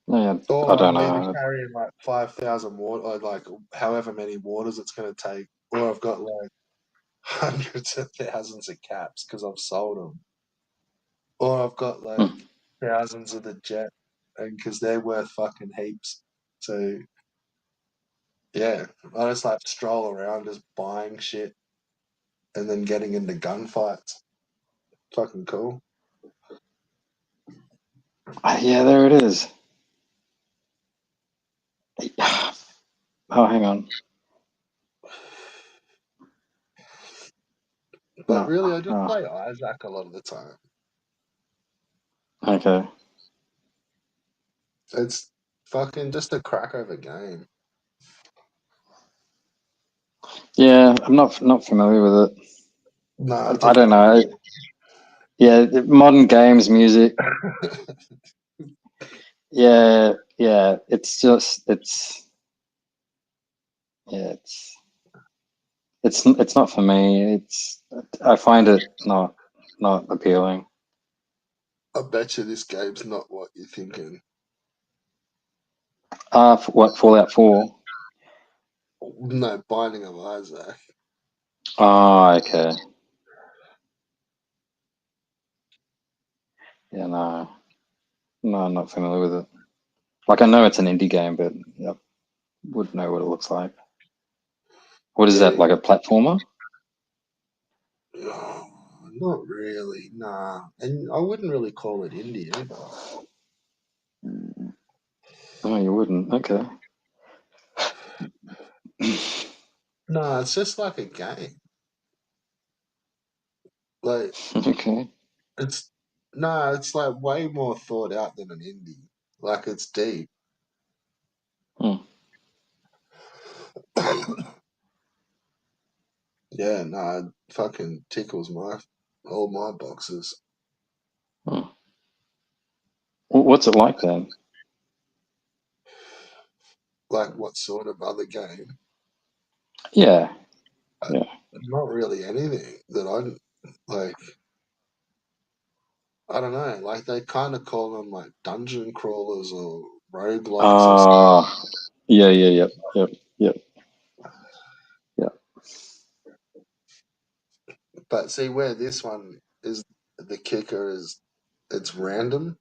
Yeah, I Or don't I'm either know. carrying like 5,000 water, or like however many waters it's going to take, or I've got like hundreds of thousands of caps because I've sold them, or I've got like Hmm. thousands of the jet, and because they're worth fucking heaps. So yeah, I just like stroll around just buying shit and then getting into gunfights. Fucking cool. Yeah, there it is. Oh, hang on. But No. really, I just Oh, play Isaac a lot of the time. okay. It's fucking just a crack of a game. Yeah, I'm not familiar with it. No, I I didn't don't think know. Yeah, modern games, music. so. Yeah, yeah. It's just yeah, it's not for me. I find it not appealing. I bet you this game's not what you're thinking. What Fallout 4? No, Binding of Isaac. Oh, okay. Yeah, no, I'm not familiar with it. Like I know it's an indie game, but I wouldn't know what it looks like. What is Yeah, that? Like a platformer? oh, not really, nah. And I wouldn't really call it indie either. Oh, you wouldn't. Okay. Nah, it's just like a game. Like Okay. it's nah, it's like way more thought out than an indie. Like it's deep. Hmm. Yeah, nah, it fucking tickles all my boxes. Hmm. What's it like then? Like what sort of other game? Yeah, Uh, yeah. Not really anything that like. I don't know. Like they kind of call them like dungeon crawlers or roguelikes or something. Ah, yeah, yeah, yep, yep, yep, yep. But see where this one is, the kicker is it's random.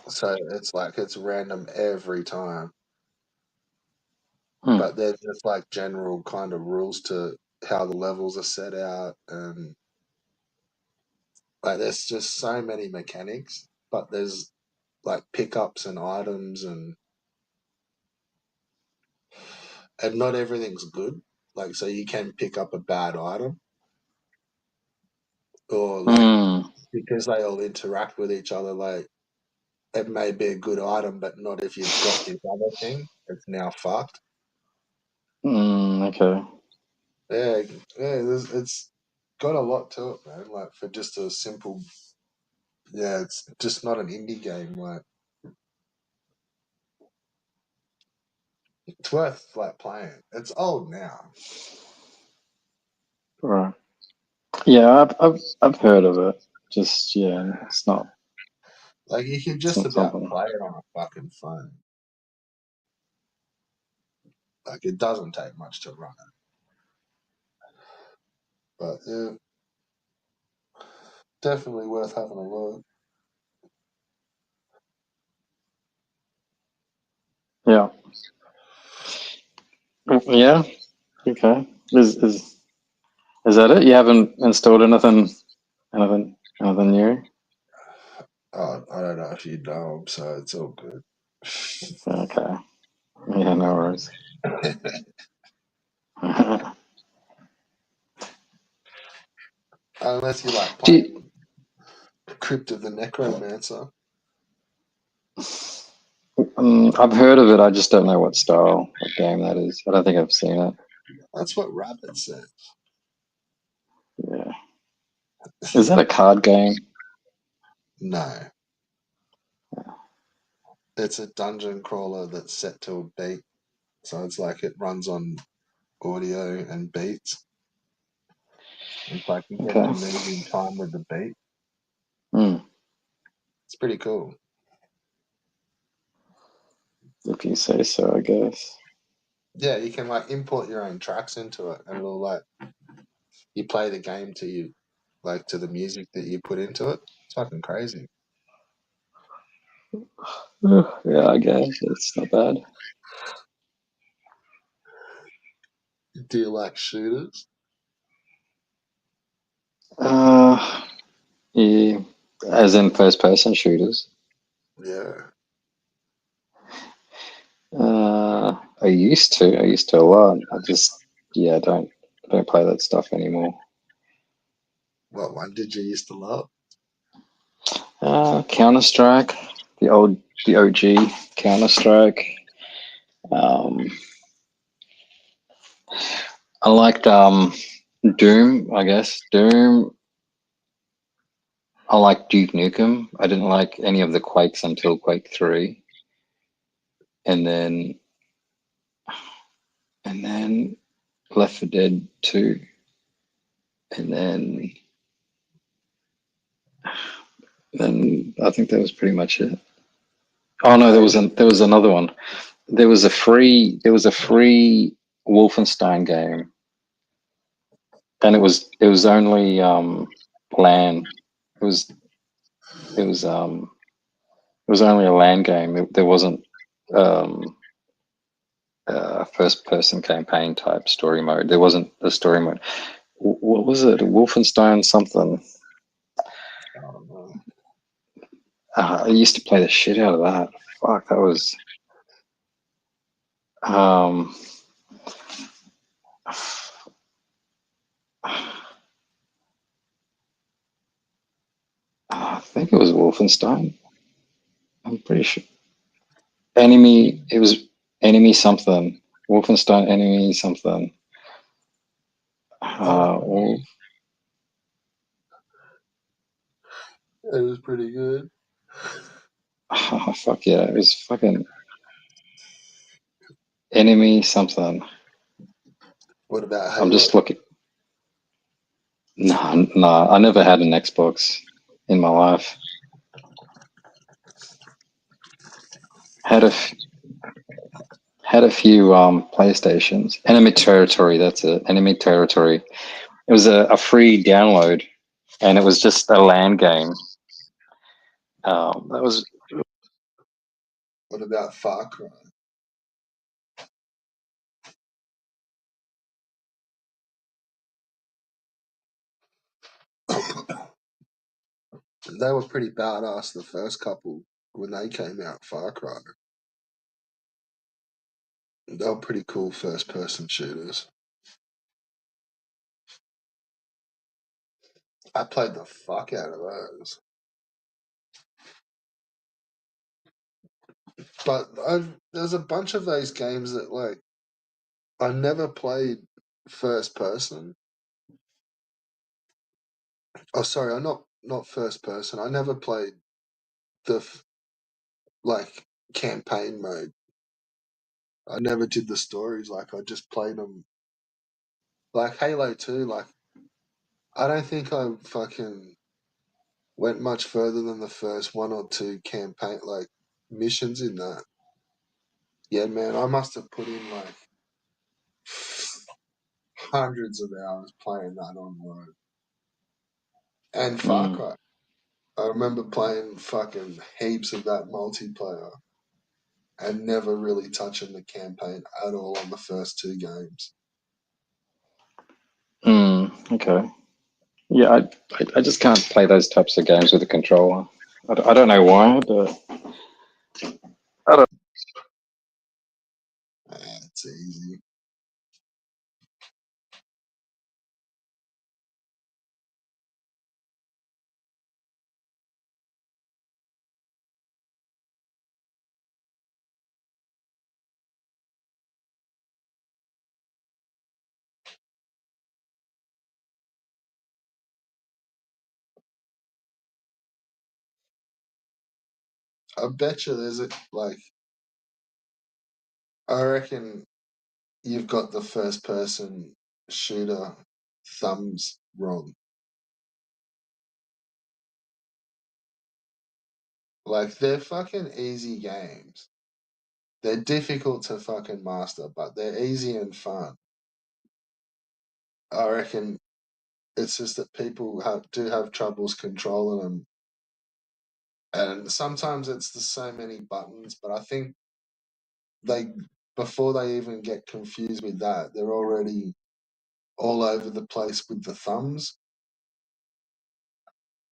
So it's like it's random every time. Hmm. But there's just like general kind of rules to how the levels are set out, and like there's just so many mechanics. But there's like pickups and items, and not everything's good. Like so you can pick up a bad item, or like Hmm. because they all interact with each other. Like it may be a good item, but not if you've got this other thing. It's now fucked. Okay. Yeah, yeah. It's got a lot to it, man. Like for just a simple, yeah. It's just not an indie game. Like it's worth like playing. It's old now. Right. Yeah, I've heard of it. Just yeah, Like you can it's just not about something. play it on a fucking phone. Like it doesn't take much to run it. But yeah, definitely worth having a look. Yeah. Yeah. Okay. Is that it? You haven't installed anything new? I don't know if you know them, so it's all good. Okay. Yeah, no worries. Unless you like Do you, playing Crypt of the Necromancer. I've heard of it. I just don't know what style of game that is. I don't think I've seen it. That's what Rabbit said. Yeah. Is that a card game? No, it's a dungeon crawler that's set to a beat. So it's like it runs on audio and beats. It's like you get Okay. to move in time with the beat. Hmm. It's pretty cool. If you say so, I guess. Yeah, you can like import your own tracks into it, and it'll like you play the game to you, like to the music that you put into it. It's fucking crazy. Yeah, I guess it's not bad. Do you like shooters? Uh, yeah, as in first-person shooters. Yeah. I used to. I used to a lot. Yeah, I don't play that stuff anymore. What one did you used to love? Counter-Strike, the OG Counter-Strike. Um, I liked Doom, I guess. Doom. I like Duke Nukem. I didn't like any of the Quakes until Quake 3. And then Left 4 Dead 2. And then I think that was pretty much it. Oh no, there was another one. There was a free Wolfenstein game, and it was only LAN. It was it was it was only a LAN game. There wasn't um, first person campaign type story mode. There wasn't a story mode. What was it? Wolfenstein something. I don't know. I used to play the shit out of that. Fuck, that was. Um, I think it was Wolfenstein. I'm pretty sure. It was enemy something. Wolfenstein enemy something. Oh, it was pretty good. Fuck yeah, it was fucking enemy something. What about I'm Halo? just looking. Nah, I never had an Xbox in my life. Had a had a few PlayStations. Enemy Territory, that's it. Enemy Territory. It was a free download, and it was just a LAN game. That was What about Far Cry? They were pretty badass, the first couple, when they came out, Far Cry. They were pretty cool first person shooters. I played the fuck out of those. But there's a bunch of those games that, like, I never played first person. Oh, sorry, I'm not first person. I never played the, like, campaign mode. I never did the stories. Like, I just played them. Like, Halo 2, like, I don't think I fucking went much further than the first one or two campaign, like, missions in that. Yeah, man, I must have put in, like, hundreds of hours playing that on road. And Far mm, Cry. I remember playing fucking heaps of that multiplayer and never really touching the campaign at all on the first two games. okay. Yeah, I just can't play those types of games with a controller. I don't know why, but I don't. It's easy. I bet you there's like, I reckon you've got the first person shooter thumbs wrong. Like, they're fucking easy games. They're difficult to fucking master, but they're easy and fun. I reckon it's just that people do have troubles controlling them, and sometimes it's the so many buttons. But I think they, before they even get confused with that, they're already all over the place with the thumbs.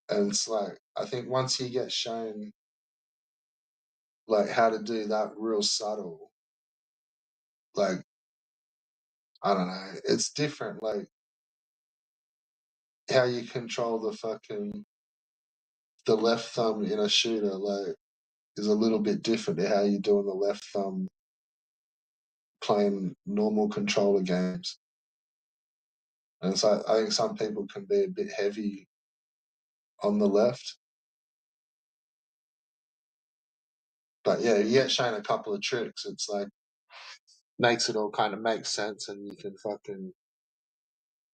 And it's like, I think once you get shown like how to do that real subtle, like, I don't know, it's different. Like, how you control the left thumb in a shooter, like, is a little bit different to how you do on the left thumb playing normal controller games. And so I think some people can be a bit heavy on the left. But yeah, you get shown a couple of tricks. It's like makes it all kind of make sense, and you can fucking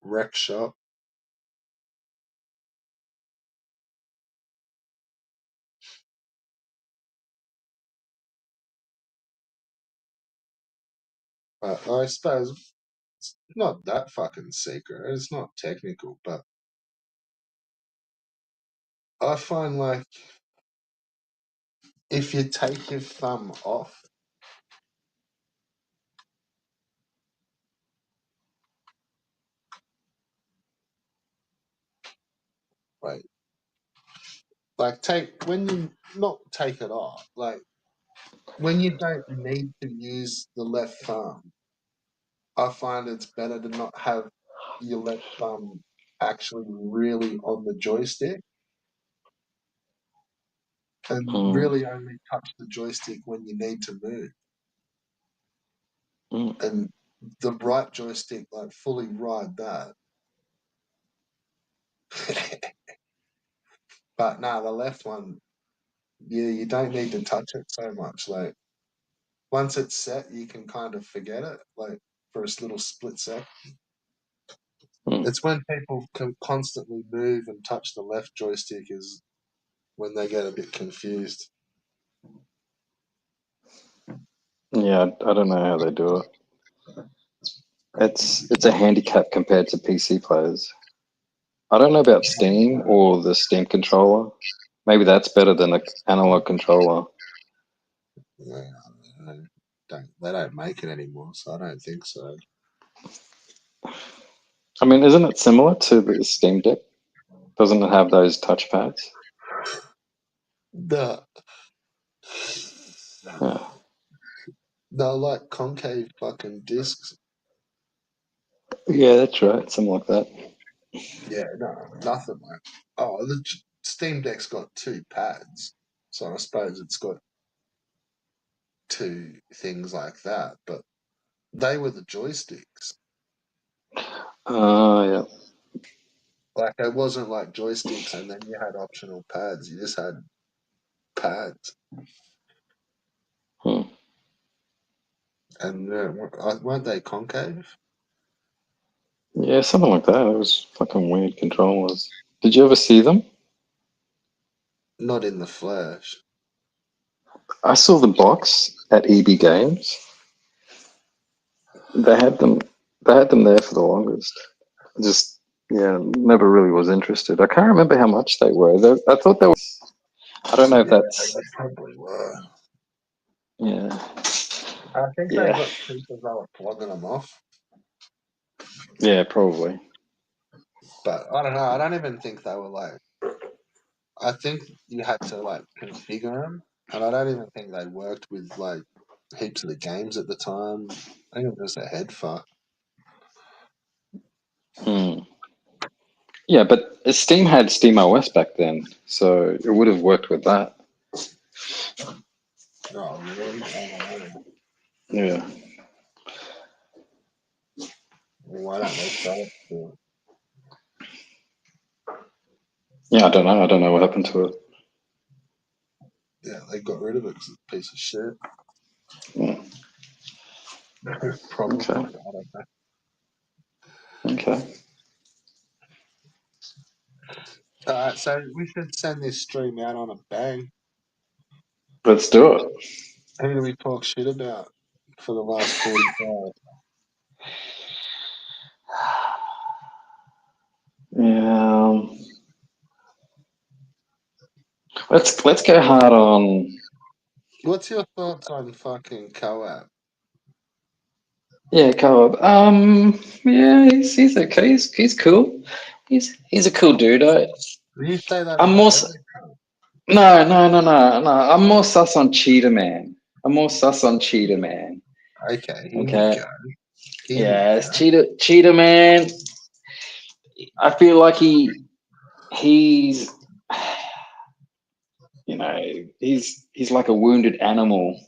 wreck shop. But I suppose it's not that fucking secret. It's not technical, but I find like if you take your thumb off, right? Like take when you not take it off, like when you don't need to use the left thumb, I find it's better to not have your left thumb actually really on the joystick and Mm, really only touch the joystick when you need to move. mm, And the right joystick, like fully ride that. But no, the left one, yeah, you don't need to touch it so much. Like once it's set, you can kind of forget it, like for a little split sec. mm. It's when people can constantly move and touch the left joystick is when they get a bit confused. Yeah, I don't know how they do it. It's a handicap compared to PC players. I don't know about Steam or the Steam controller. Maybe that's better than an analog controller. Yeah, they don't make it anymore, so I don't think so. I mean, isn't it similar to the Steam Deck? Doesn't it have those touchpads? The Yeah. they're like concave fucking discs. Yeah, that's right. Something like that. Yeah, no, nothing like. Oh, the Steam Deck's got two pads, so I suppose it's got two things like that. But they were the joysticks. Yeah. Like it wasn't like joysticks, and then you had optional pads. You just had pads, Hmm. and weren't they concave? Yeah, something like that. It was fucking weird controllers. Did you ever see them? Not in the flesh. I saw the box at EB Games. They had them. They had them there for the longest. Just yeah, never really was interested. I can't remember how much they were. I thought they were. I don't know if Yeah, that's they probably were. yeah, I think they yeah, got cheap as they were plugging them off. yeah, probably. But I don't know. I don't even think they were like. I think you had to like configure them, and I don't even think they worked with like heaps of the games at the time. I think it was a head fuck. Hmm. Yeah, but Steam had Steam OS back then, so it would have worked with that. Oh, really? I don't know. Yeah. Well, why don't they sell it? Yeah, I don't know. I don't know what happened to it. Yeah, they got rid of it because it's a piece of shit. Hmm. Probably. Okay. I don't know. Okay. All right, so we should send this stream out on a bang. Let's do it. Who do we talk shit about for the last 45? Yeah. Let's go hard on. What's your thoughts on fucking co-op? Yeah, co-op. Yeah, he's okay. He's cool. He's a cool dude. Do you say that I'm about more every no. I'm more sus on Cheetah Man. I'm more sus on Cheetah Man. Okay, here we Okay. go. Here we Yeah, go. it's Cheetah Man. I feel like he's he's like a wounded animal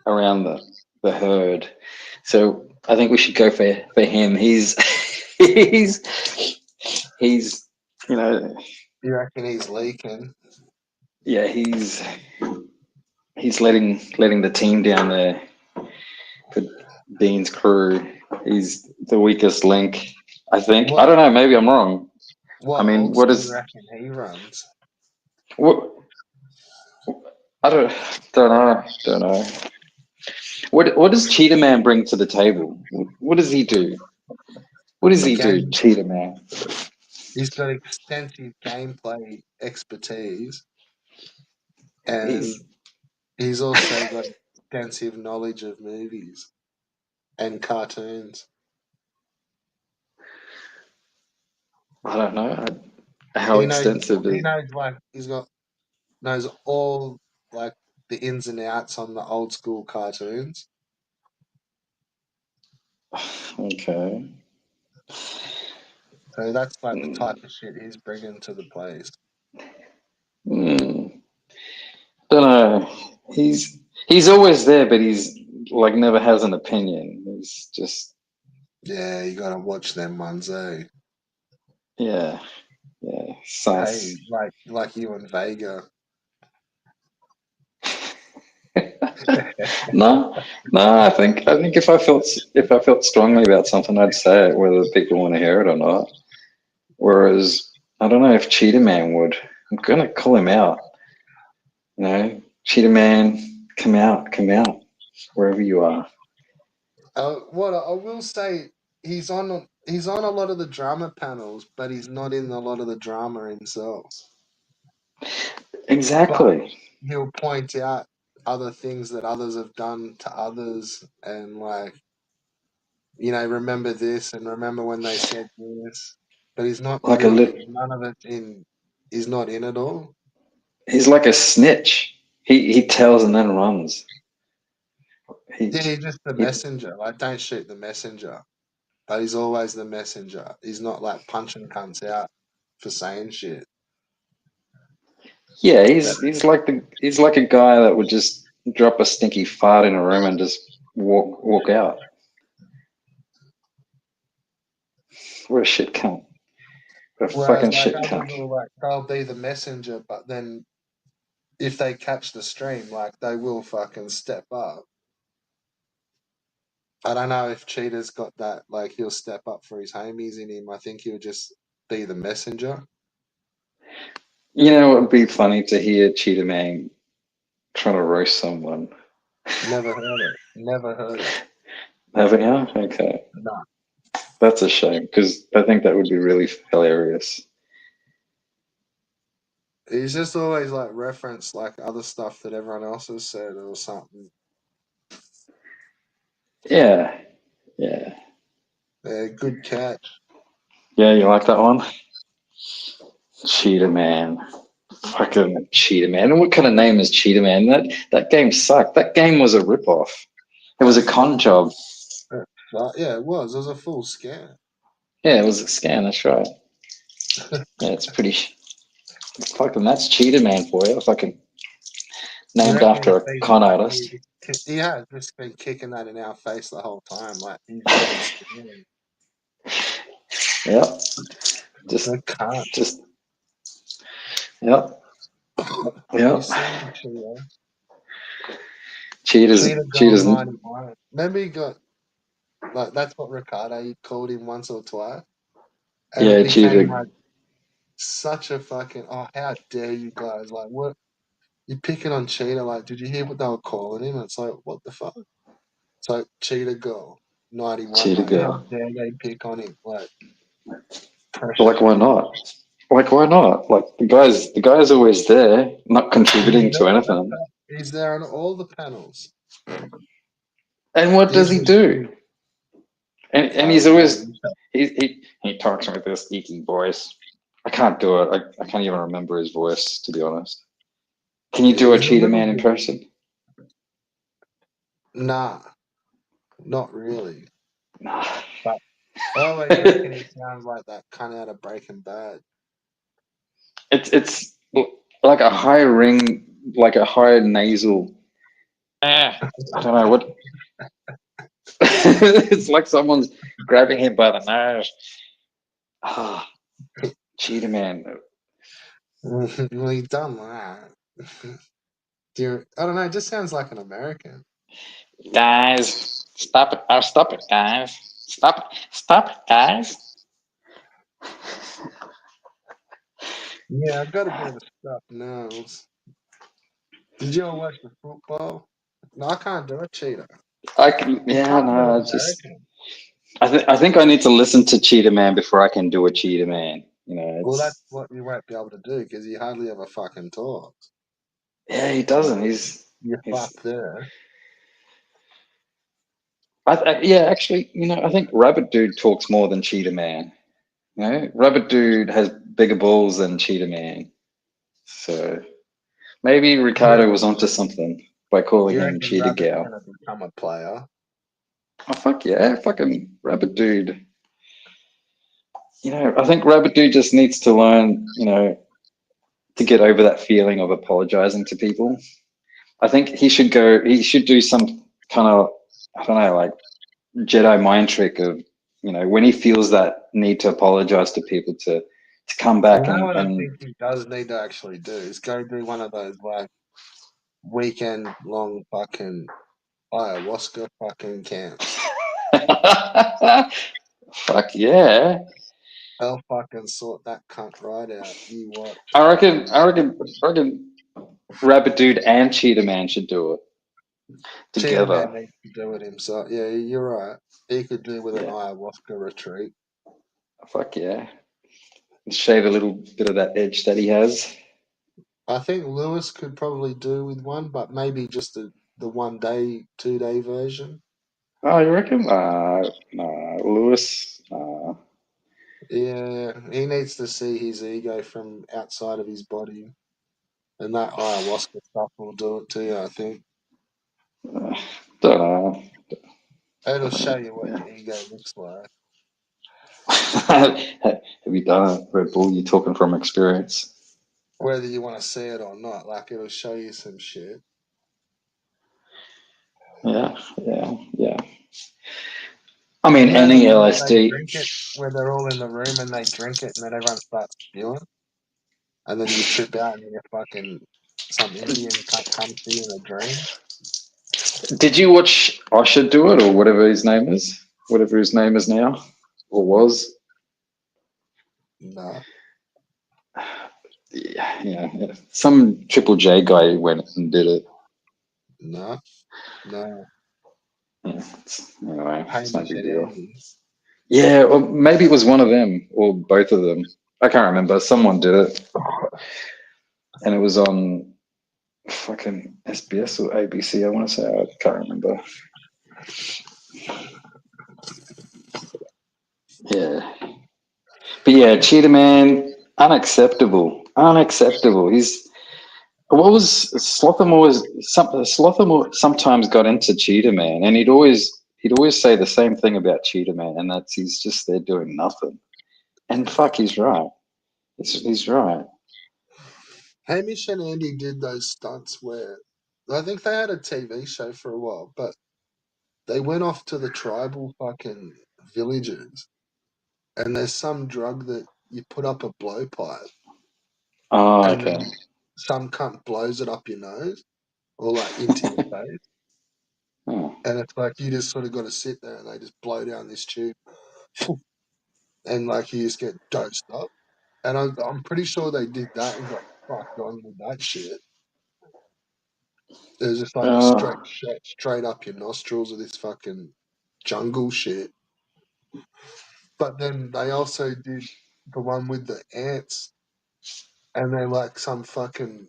around the herd. So I think we should go for him. He's he's you know You reckon he's leaking? Yeah, he's letting the team down there for Dean's crew. He's the weakest link, I think. I What don't know. Maybe I'm wrong. I what mean, orgs what do you is reckon he runs? what? I don't know. What does Cheetah Man bring to the table? What does he do? What does he do, Game. Cheetah Man? He's got extensive gameplay expertise, and He's he's also got extensive knowledge of movies and cartoons. I don't know how He knows. extensive He is. knows like he's got knows all like the ins and outs on the old school cartoons. Okay. So that's like the type of shit he's bringing to the place. Hmm. Don't know. He's always there, but he's like never has an opinion. He's just Yeah, you gotta watch them ones, eh? yeah, yeah. Hey, Sus. like you and Vega. No, no. I think if I felt strongly about something, I'd say it, whether people want to hear it or not. Whereas I don't know if Cheetah Man would. I'm gonna call him out. You know, Cheetah Man, come out, wherever you are. What I will say, he's on a lot of the drama panels, but he's not in a lot of the drama himself. But Exactly. he'll point out other things that others have done to others, and like remember this and remember when they said this. But he's not Like a really lit. none of it in. He's not in it all. He's like a snitch. He tells and then runs. He Yeah, he's just the he. messenger. Like, don't shoot the messenger. But he's always the messenger. He's not like punching cunts out for saying shit. Yeah, he's like a guy that would just drop a stinky fart in a room and just walk out. What a shit cunt. What a Whereas fucking like shit others cunt. will like they'll be the messenger, but then if they catch the stream, like they will fucking step up. I don't know if Cheetah's got that, like he'll step up for his homies in him. I think he'll just be the messenger. You know, it would be funny to hear Cheetah Man trying to roast someone. Never heard it. Never heard it. Haven't you? Okay. No. That's a shame because I think that would be really hilarious. He's just always like reference like other stuff that everyone else has said or something. Yeah, yeah, Good catch. yeah. You like that one? Cheetah Man. Fucking Cheetah Man. And what kind of name is Cheetah Man? That game sucked. That game was a ripoff. It was That a con fly. job. Yeah, it was. It was a full scam. Yeah, it was a scam. That's right. Yeah, it's pretty. Fucking that's Cheetah Man for you. Fucking You named reckon after he's a been con like artist. he has just been kicking that in our face the whole time. Like he's been scamming. Yep. Just, The cunt. just. Yep. You Yep. seen Cheetah? Cheetah's. Cheetah Gold Cheetah's. 91. Remember he got like that's what Ricardo he called him once or twice. And it Yeah, became Cheetah. like such a fucking how dare you guys? Like what you're picking on Cheetah, like did you hear what they were calling him? It's like what the fuck? It's like Cheetah Girl 91, Cheetah like how girl. dare they pick on him? Like Like, precious. why not? Like, why not? Like, the guy's always there, not He's contributing to there on anything. he's there on all the panels. And what does he Even do? And he's yeah, always he talks with this geeky voice. I can't do it. I can't even remember his voice, to be honest. Can you do a he's a Cheetah little Man in bit person? nah, not really. Nah. But I always reckon he sounds like that cunt out of Breaking Bad. It's like a high ring, like a high nasal. I don't know what. It's like someone's grabbing him by the nose. Ah, Cheetah Man. Well, you done that. I don't know. It just sounds like an American. Guys, stop it! Stop it, guys! Stop it, guys! Yeah, I've got a bit of a stuffed nose. Did you ever watch the football? No, I can't do it, cheater. I can, You yeah, can't do no, American. I think I need to listen to Cheetah Man before I can do a Cheetah Man. You know, Well, that's it's what you won't be able to do because he hardly ever fucking talks. yeah, he doesn't. So you're He's fucked there. yeah, actually, I think Rabbit Dude talks more than Cheetah Man. Rabbit Dude has bigger balls than Cheetah Man. So maybe Yeah. Ricardo was onto something by calling You him reckon Cheetah Rabbit's Gal. gonna become a player? Oh fuck yeah, fucking Rabbit Dude. I think Rabbit Dude just needs to learn, to get over that feeling of apologizing to people. I think he should do some kind of, I don't know, like Jedi mind trick of, when he feels that need to apologize to people to come You back know what I and think he does need to actually do is go do one of those like weekend long fucking ayahuasca fucking camps. fuck yeah. They'll fucking sort that cunt right out. You watch. I reckon Rabbit Dude and Cheetah Man should do it Cheetah Man together. needs to do it himself. Yeah, you're right. He could do with an Yeah, ayahuasca retreat. fuck yeah. Shave a little bit of that edge that he has. I think Lewis could probably do with one, but maybe just the 1 day, 2 day version. Oh, you reckon? Lewis. Yeah, he needs to see his ego from outside of his body, and that ayahuasca stuff will do it to you. I think Don't know. it'll show you what Yeah. your ego looks like, Have you done it, Red Bull? You talking from experience? whether you want to see it or not. Like it'll show you some shit. Yeah, yeah, yeah. I mean, You know the any one where they LSD. drink it, where they're all in the room and they drink it, and then everyone starts spewing, and then you trip out and you fucking some Indian comes to you in a dream. Did you watch Usher do it, or whatever his name is? Whatever his name is now, or was? No, Yeah, yeah. Some Triple J guy went and did it. no, no. Yeah, anyway, it's no Hamish big and deal. Andy. Yeah, or maybe it was one of them, or both of them. I can't remember. Someone did it, and it was on fucking SBS or ABC. I want to say I can't remember. Yeah, but yeah, Cheetah Man, unacceptable, unacceptable. What was Slotham was Slotham sometimes got into Cheetah Man, and he'd always say the same thing about Cheetah Man, and that's he's just there doing nothing. And fuck, he's right. He's right. Hamish and Andy did those stunts where I think they had a TV show for a while, but they went off to the tribal fucking villages, and there's some drug that you put up a blowpipe, Oh, and okay. then some cunt blows it up your nose or like into your face, Oh. and it's like you just sort of got to sit there and they just blow down this tube, and like you just get dosed up. And I'm pretty sure they did that and got fucked on with that shit. There's just like a straight Oh. shot straight up your nostrils of this fucking jungle shit. But then they also did the one with the ants, and they're like some fucking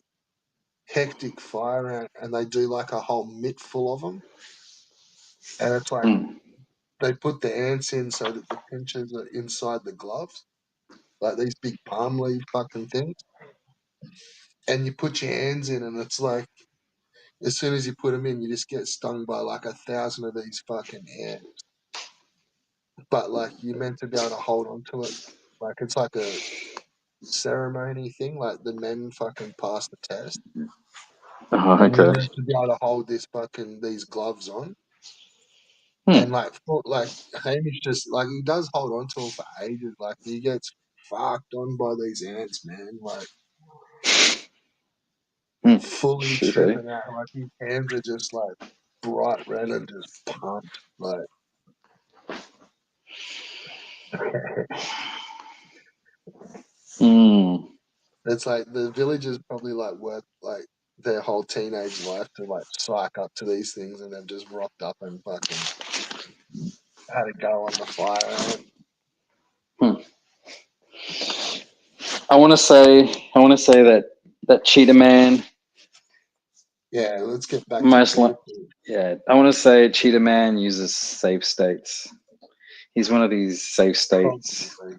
hectic fire ant, and they do like a whole mitt full of them, and it's like Mm. they put the ants in so that the pinchers are inside the gloves, like these big palm leaf fucking things, and you put your hands in, and it's like as soon as you put them in, you just get stung by like 1,000 of these fucking ants. But like you're meant to be able to hold on to it, like it's like a ceremony thing, like the men fucking pass the test, Oh, and you're okay. meant to be able to hold this fucking these gloves on, and Hmm. like Hamish just like he does hold on to them for ages, like he gets fucked on by these ants, man, like fully Should tripping out. Like his hands are just like bright red and just pumped. Like it's like the villagers probably like worked like their whole teenage life to like psych up to these things, and they've just rocked up and fucking had a go on the fire ant. I want to say that Cheetah Man. Yeah, let's get back Most to like, yeah, I want to say Cheetah Man uses safe states. He's one of these safe states probably.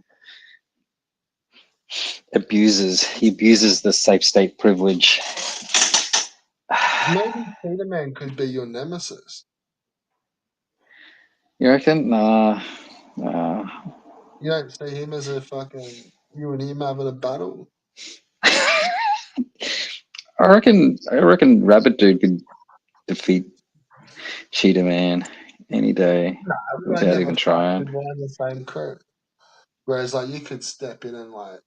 He abuses the safe state privilege. Maybe Peter Man could be your nemesis. You reckon? Nah. You don't see him as a fucking you and him having a battle. I reckon Rabbit Dude could defeat Cheetah Man any day We don't without give a even fuck trying. because we're in the same crew. Whereas like you could step in and like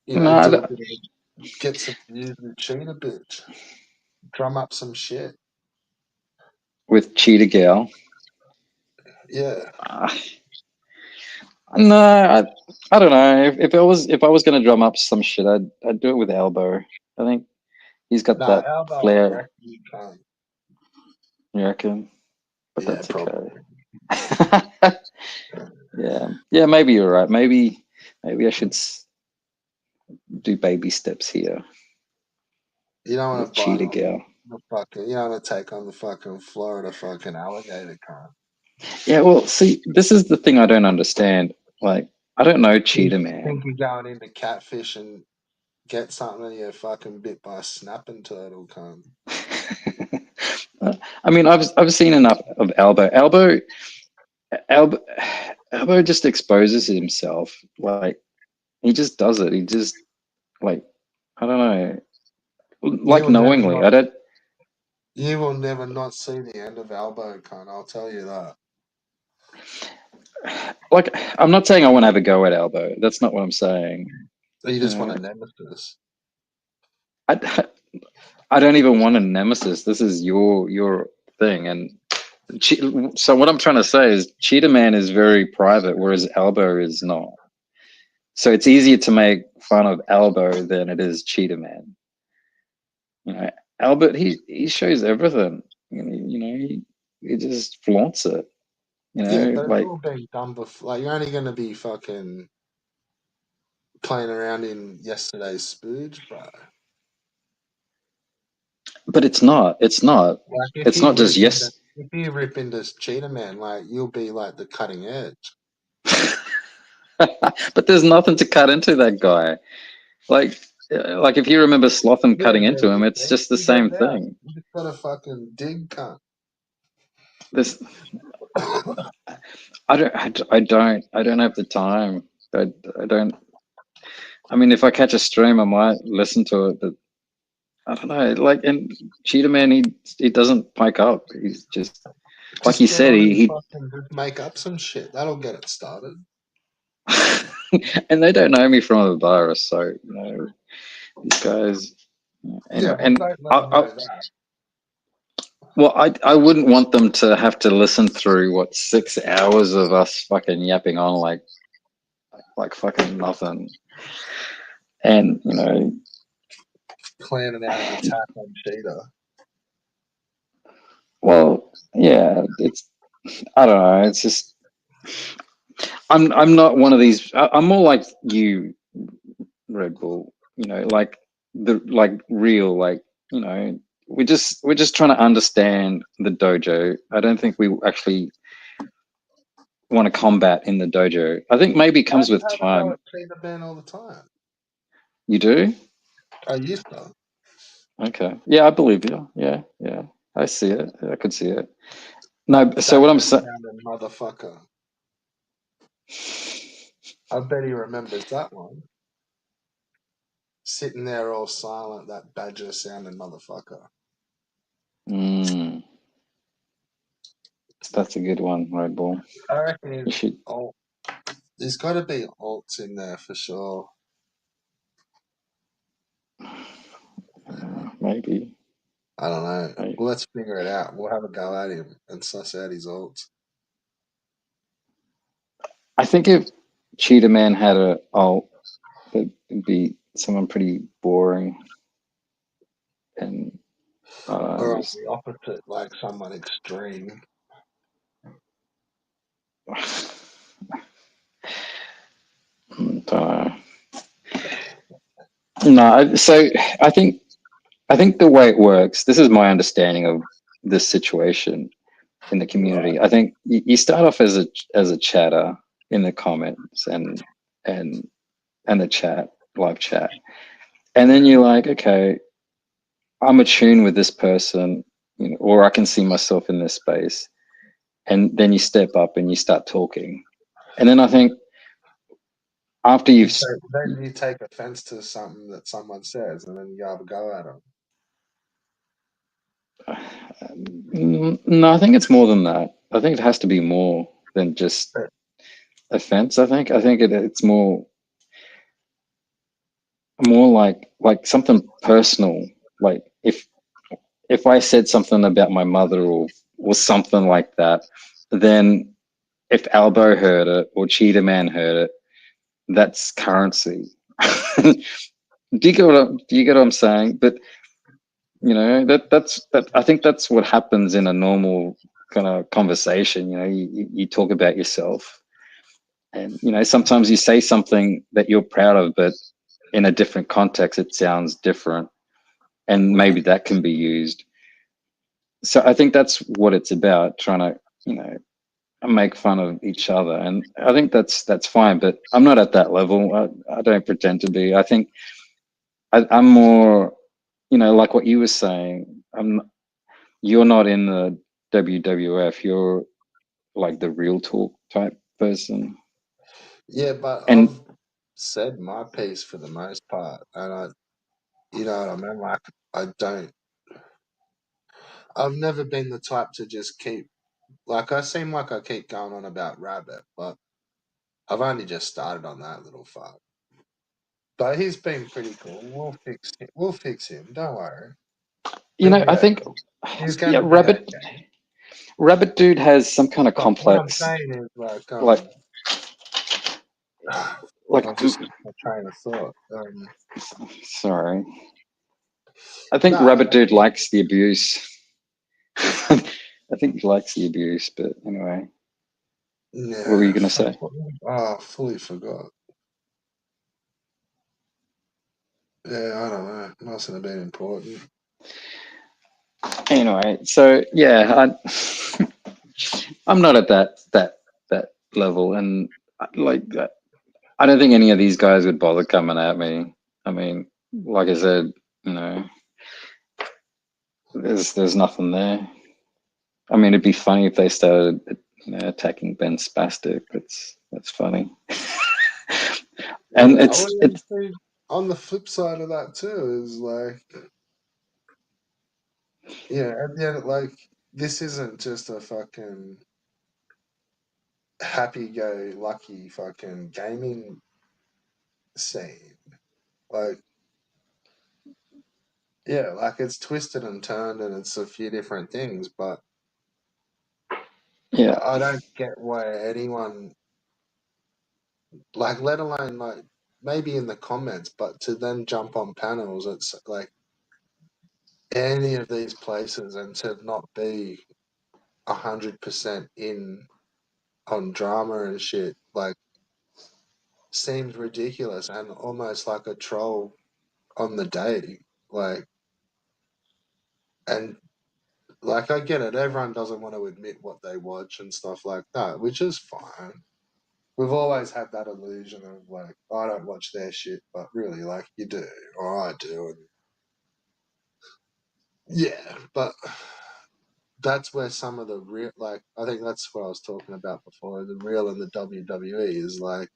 No, I do a don't- bit of get some views with Cheetah bitch. Drum up some shit. with Cheetah Gal. Yeah. No, I don't know. If I was gonna drum up some shit, I'd do it with Elbow. I think he's got Nah, that Albo I flair. reckon you can't. You reckon? But Yeah, that's probably. okay. Yeah. Maybe you're right. Maybe I should do baby steps here You don't want with to bite Cheetah on Gal. the fucking you don't want to take on the fucking Florida fucking alligator cunt. Yeah. Well, see, this is the thing I don't understand. Like, I don't know You Cheetah think Man. you're going into catfish and get something and you're fucking bit by a snapping turtle cunt. I mean, I've seen enough of Elbow. Elbow just exposes himself. Like, he just does it. He just like, I don't know, You like will never knowingly. not I don't you will never not see the end of Albo cunt, I'll tell you that. like. I'm not saying I want to have a go at Elbow. That's not what I'm saying. You You just want know, a nemesis. I don't even want a nemesis. This is your thing, and so what I'm trying to say is Cheetah Man is very private, whereas Elbow is not. So it's easier to make fun of Elbow than it is Cheetah Man. You know, Albert, he shows everything. He just flaunts it. You Yeah, know, but it's like, all been done before. Like, you're only going to be fucking playing around in yesterday's spooge, bro. but it's not. It's not. Like, It's not just yes. if you rip into Cheetah Man, like, you'll be like the cutting edge. But there's nothing to cut into that guy. Like if you remember Slotham Yeah, cutting there into him, is, it's man. just the Figure same it out. thing. You just got to fucking dig, cunt. This I don't have the time. I don't. I mean, if I catch a stream, I might listen to it, but I don't know. Like, and Cheetah Man, he doesn't pike up. He's just like you Just get said. on and He fucking just make up some shit. That'll get it started. and they don't know me from a virus, so these guys. Yeah, Anyway, well, and don't let them know that. well, I wouldn't want them to have to listen through 6 hours of us fucking yapping on like fucking nothing, and Planning out an attack on Cheetah. well, yeah, it's I don't know. It's just I'm not one of these. I'm more like you, Red Bull. Like real, we're just trying to understand the dojo. I don't think we actually want to combat in the dojo. I think maybe it I comes with have a go time. at Cheetah Man all the time. You do? I used to. Okay. Yeah, I believe you. Yeah. I see it. I could see it. No, That so what I'm badger saying. sounding motherfucker. I bet he remembers that one. Sitting there all silent, that badger sounding motherfucker. That's a good one, Red Bull. I reckon You should. there's got to be alts in there for sure. maybe. I don't know. Maybe. Well, let's figure it out. We'll have a go at him and suss out his odds. I think if Cheetah Man had a alt, it'd be someone pretty boring and Or on just the opposite, like someone extreme. don't know. No, so I think the way it works. This is my understanding of this situation in the Right. community. I think you start off as a chatter in the comments and the chat, live chat, and then you're like, okay, I'm attuned with this person, you know, or I can see myself in this space, and then you step up and you start talking, and then I think after Then you take offense to something that someone says, and then you have a go at them. no, I think it's more than that. I think it has to be more than just offense. I think it's more like something personal. Like if I said something about my mother or something like that, then if Albo heard it or Cheetah Man heard it, that's currency. Do you get what I'm saying? But you know that I think that's what happens in a normal kind of conversation. You know, you talk about yourself, and you know sometimes you say something that you're proud of, but in a different context, it sounds different, and maybe that can be used. So I think that's what it's about, trying to, you know, make fun of each other, and I think that's fine. But I'm not at that level. I don't pretend to be. I think I'm more, you know, like what you were saying. You're not in the WWF. You're like the real talk type person. Yeah, but And I've said my piece for the most part, and you know what I mean. Like, I don't. I've never been the type to just keep. Like, I seem like I keep going on about Rabbit, but I've only just started on that little fuck. But he's been pretty cool. We'll fix him. We'll fix him. Don't worry. you He'll know, be I okay. think, He's yeah, gonna be okay. Rabbit Dude has some kind of But what I'm complex, saying is, like, like like. I've just got my train of thought. Sorry, I think No, Rabbit Dude likes the abuse. I think he likes the abuse, but anyway, what were you yeah, gonna say? I fully forgot. Yeah, I don't know. Mustn't have been important. Anyway, so yeah, I'm not at that level, and like I don't think any of these guys would bother coming at me. I mean, like I said, you know, there's nothing there. I mean, it'd be funny if they started, you know, attacking Ben Spastic. That's funny. And Yeah, it's on the flip side of that too is like, yeah, at the end, like, this isn't just a fucking happy-go-lucky fucking gaming scene. Like, yeah, like it's twisted and turned and it's a few different things, but yeah, I don't get why anyone, like, let alone like maybe in the comments, but to then jump on panels, it's like any of these places and to not be 100% in on drama and shit, like, seems ridiculous and almost like a troll on the day. Like, and like, I get it, everyone doesn't want to admit what they watch and stuff like that, which is fine. We've always had that illusion of like, I don't watch their shit, but really, like, you do, or I do, and yeah, but that's where some of the real, like, I think that's what I was talking about before. The real in the WWE is like,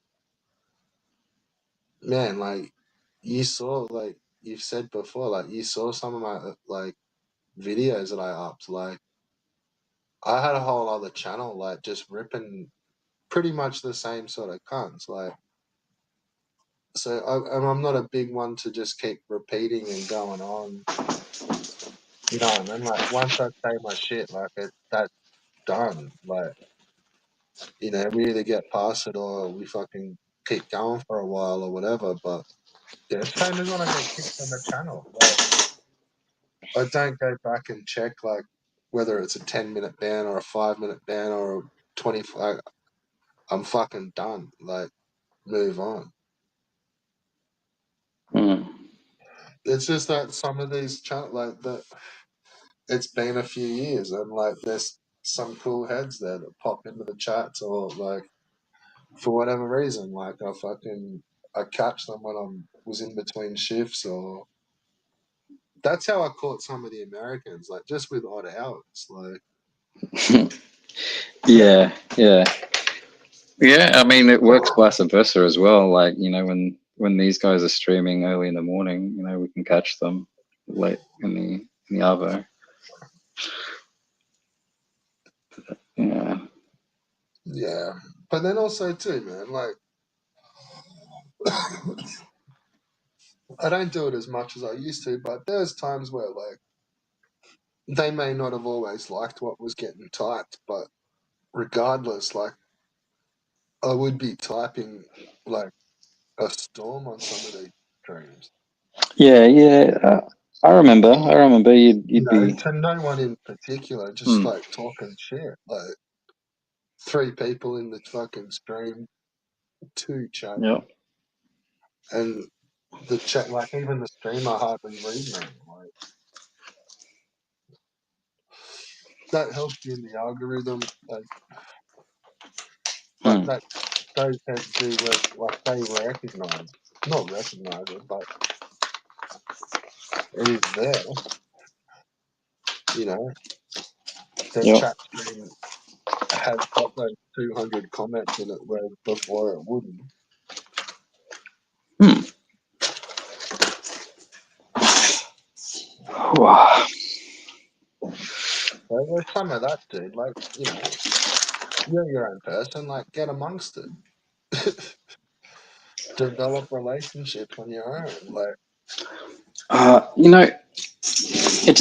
man, like, you saw, like you've said before, like, you saw some of my like videos that I upped. Like, I had a whole other channel, like, just ripping pretty much the same sort of cunts. Like, So I'm not a big one to just keep repeating and going on. You know what I mean? Like once I say my shit, like that's done. Like we either get past it or we fucking keep going for a while or whatever. But yeah, same as when I get kicked on the channel. Like I don't go back and check like whether it's a 10-minute ban or a 5-minute ban or a 25. I'm fucking done. Like move on. Mm. It's just that some of these like that. It's been a few years and like there's some cool heads there that pop into the chats or like for whatever reason, like I catch them when was in between shifts or that's how I caught some of the Americans, like just with odd hours, like Yeah, yeah. Yeah, I mean, it works vice versa as well. Like, when these guys are streaming early in the morning, we can catch them late in the arvo. Yeah. yeah. But then also too, man, like I don't do it as much as I used to, but there's times where like they may not have always liked what was getting typed, but regardless, like I would be typing like a storm on some of these streams. Yeah, yeah. I remember. You'd be. To no one in particular, just Hmm. like talking shit. Like 3 people in the fucking stream, 2 Yeah. chatting, and the chat, like even the streamer hardly read me. Like that helps you in the algorithm, but Hmm. that those heads do like they recognize, not recognize it, but it is there. Their Yeah. chat stream has got those 200 comments in it, where before it wouldn't. Hmm. Wow. So there's some of that, dude. Like you're your own person. Like get amongst it. Develop relationships on your own. Like it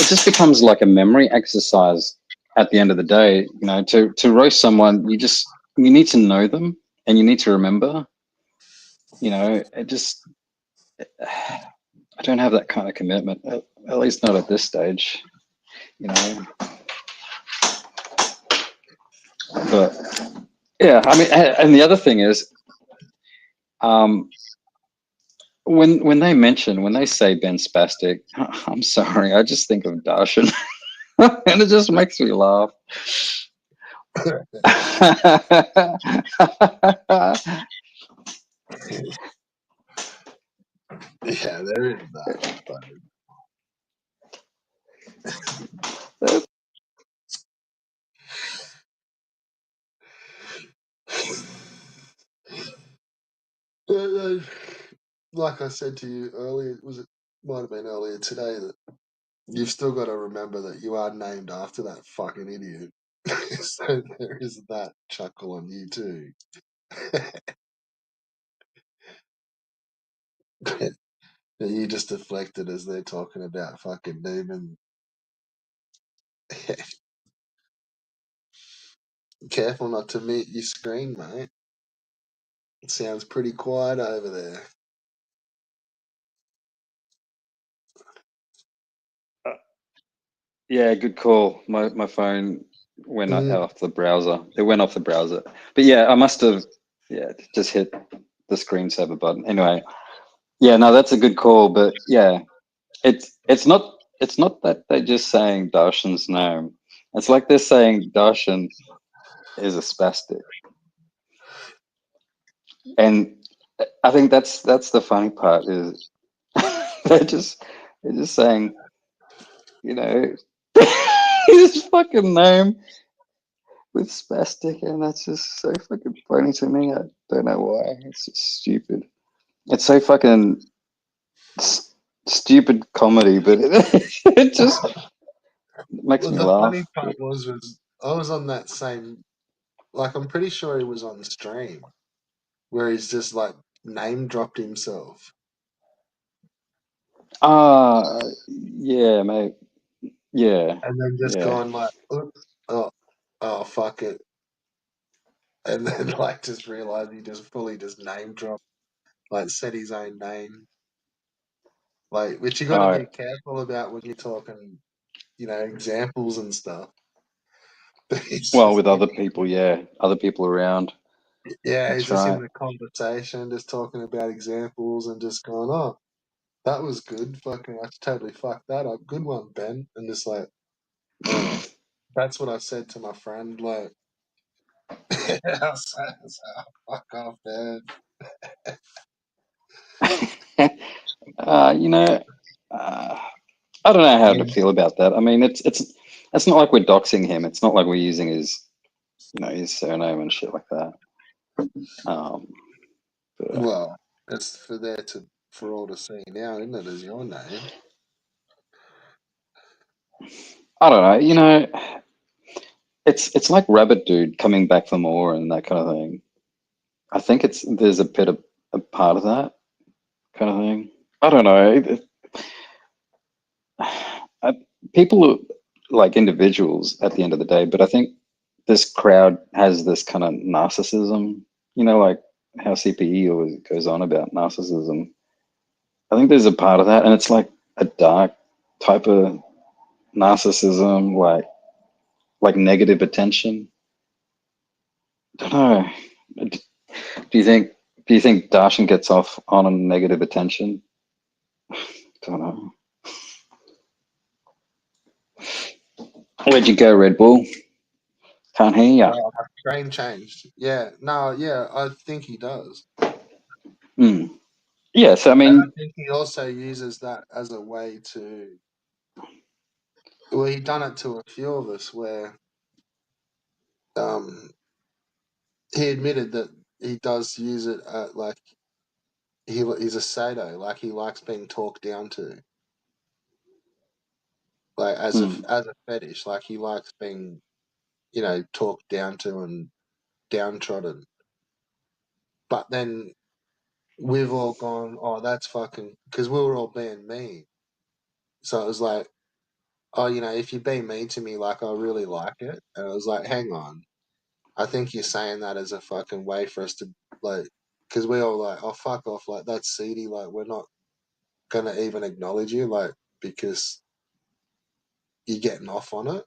just becomes like a memory exercise at the end of the day. To roast someone, you need to know them and you need to remember. It just I don't have that kind of commitment, at least not at this stage. You know, but yeah, I mean, and the other thing is, um, when they say Ben Spastic, I'm sorry, I just think of Darshan, and it just makes me laugh. yeah, there is that. But like I said to you earlier, might have been earlier today that you've still got to remember that you are named after that fucking idiot. So there is that chuckle on you too. That you just deflected as they're talking about fucking demon. Careful not to mute your screen, mate. It sounds pretty quiet over there. Yeah, good call. My phone went Mm. off the browser. It went off the browser. But yeah, I must have just hit the screensaver button. Anyway, yeah, no, that's a good call. But yeah, it's not that they're just saying Darshan's name. It's like they're saying Darshan is a spastic, and I think that's the funny part is they're just they're just saying you know his fucking name with spastic, and that's just so fucking funny to me. I don't know why. It's just stupid. It's so fucking stupid comedy, but it just makes Well, me the funny laugh. part was I was on that same. Like, I'm pretty sure he was on the stream where he's just like name dropped himself. Yeah, mate. Yeah, And then just yeah. gone like, oops, oh, fuck it. And then like just realized he just fully just name dropped, like said his own name. Like, which you got to Oh, be careful about when you're talking, examples and stuff. But he's well, just, with other people, yeah, other people around. yeah, he's That's just in right. the conversation, just talking about examples and just going, oh, that was good. Fucking, I totally fucked that up. Good one, Ben. And just like, oh, that's what I said to my friend. Like, I was like, fuck off, man. You know, uh, I don't know how to feel about that. I mean, it's not like we're doxing him. It's not like we're using his surname and shit like that. But Well, it's for all to see now, isn't it? As your name. I don't know. It's like Rabbit Dude coming back for more and that kind of thing. I think there's a bit of a part of that kind of thing. I don't know. I, people are like individuals at the end of the day, but I think this crowd has this kind of narcissism, like how CPE always goes on about narcissism. I think there's a part of that, and it's like a dark type of narcissism, like negative attention. I don't know. Do you think Darshan gets off on a negative attention? Don't know. Where'd you go, Red Bull? Can't hear ya. Oh, my screen changed. Yeah, no, yeah, I think he does. Hmm. Yeah, so I And I mean, think he also uses that as a way to. Well, he done it to a few of us where um, he admitted that he does use it at like he's a sado, like he likes being talked down to, like as a hmm, as a fetish, like he likes being talked down to and downtrodden. But then we've all gone, oh, that's fucking, because we were all being mean. So it was like, oh, if you be mean to me, like I really like it. And I was like, hang on, I think you're saying that as a fucking way for us to like, because we all like, oh, fuck off, like that's seedy, like we're not gonna even acknowledge you, like because you're getting off on it.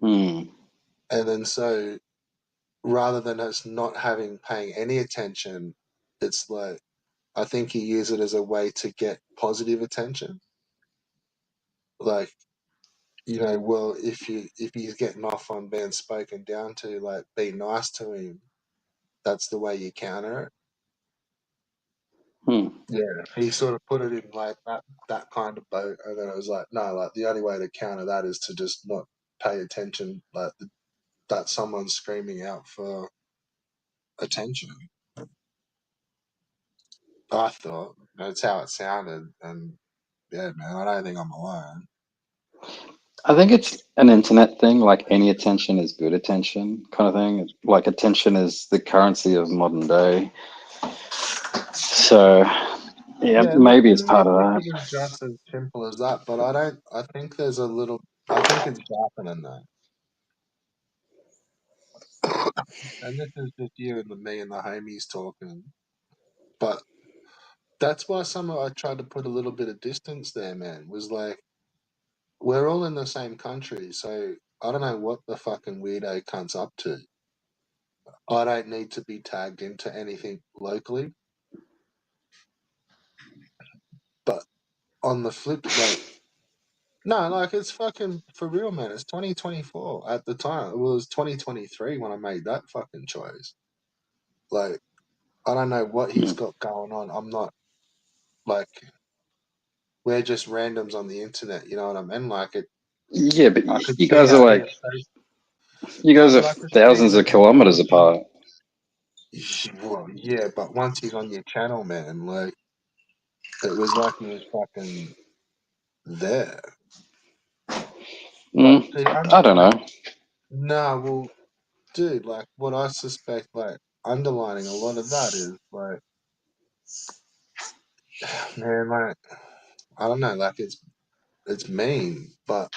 hmm, And then so rather than us not paying any attention, it's like I think you use it as a way to get positive attention. Like, well, if he's getting off on being spoken down to, like be nice to him. That's the way you counter it. hmm, Yeah, he sort of put it in like that kind of boat, and then it was like, no, like the only way to counter that is to just not pay attention, like that someone's screaming out for attention. I thought that's how it sounded, and yeah, man, I don't think I'm alone. I think it's an internet thing, like any attention is good attention kind of thing. Like attention is the currency of modern day. So, yeah, Yeah, look, maybe it's and part of maybe that. it is just as simple as that, but I don't. I think there's a little. I think it's darker than that. And this is just you and me and the homies talking. But that's why I tried to put a little bit of distance there, man. Was like we're all in the same country, so I don't know what the fucking weirdo cunt's up to. I don't need to be tagged into anything locally. But on the flip, like no, like it's fucking for real, man. It's 2024 at the time. It was 2023 when I made that fucking choice. Like I don't know what he's Hmm. got going on. I'm not like we're just randoms on the internet. You know what I mean? Like it. Yeah, but I could you see guys are how he like, approached. you No, guys are but I could see thousands that of he kilometers approached it. apart. Well, yeah, but once he's on your channel, man, like it was like he was fucking there. But Mm, see, I don't know. nah, well, dude, like what I suspect, like underlining a lot of that is like Man, like I don't know, like it's mean, but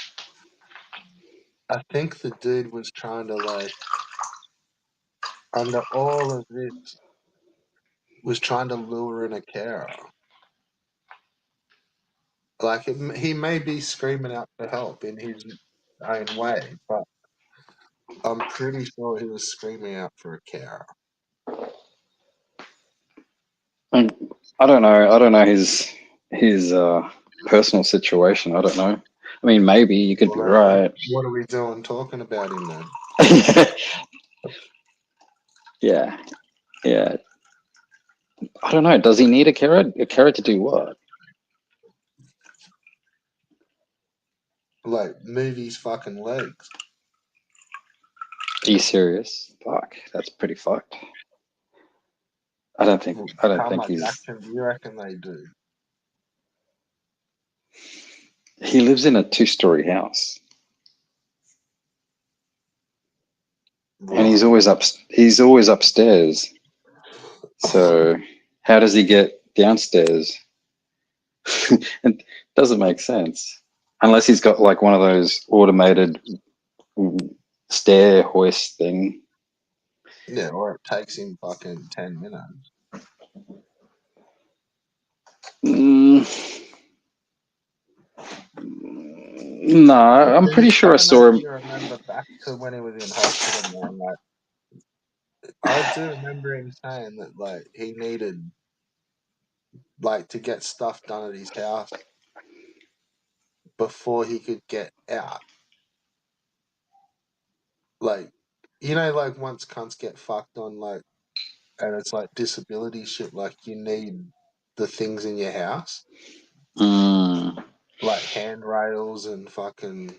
I think the dude was trying to like under all of this was trying to lure in a carer. Like he may be screaming out for help in his own way, but I'm pretty sure he was screaming out for a carer. And I don't know. I don't know his personal situation. I don't know. I mean, maybe you could be Well, right. what are we doing talking about him then? Yeah, yeah. I don't know. Does he need a carrot? A carrot to do what? Like move his fucking legs. Are you serious? Fuck, that's pretty fucked. I don't think. I don't How think much he's. action do you reckon they do? He lives in a two-story house, and he's Right. always up. He's always upstairs. So how does he get downstairs? It doesn't make sense unless he's got like one of those automated stair hoist thing. Yeah, or it takes him fucking 10 minutes. Mm, no, But I'm then, pretty I sure I don't know if saw him. you remember back to when he was in hospital, man. Like, I do remember him saying that, like, he needed, like, to get stuff done at his house before he could get out. Like, like, once cunts get fucked on, like, and it's like disability shit, like, you need the things in your house, Mm, like handrails and fucking,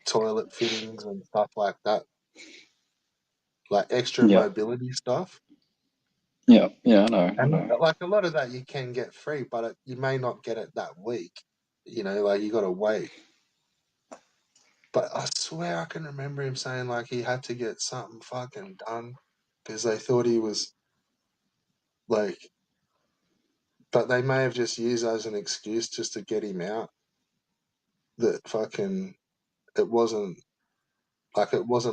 toilet fittings and stuff like that, like extra yeah, mobility stuff. yeah. I know, I And know. like a lot of that you can get free, but you may not get it that week. Like you got to wait. But I swear I can remember him saying like he had to get something fucking done because they thought he was like, but they may have just used as an excuse just to get him out. That fucking it wasn't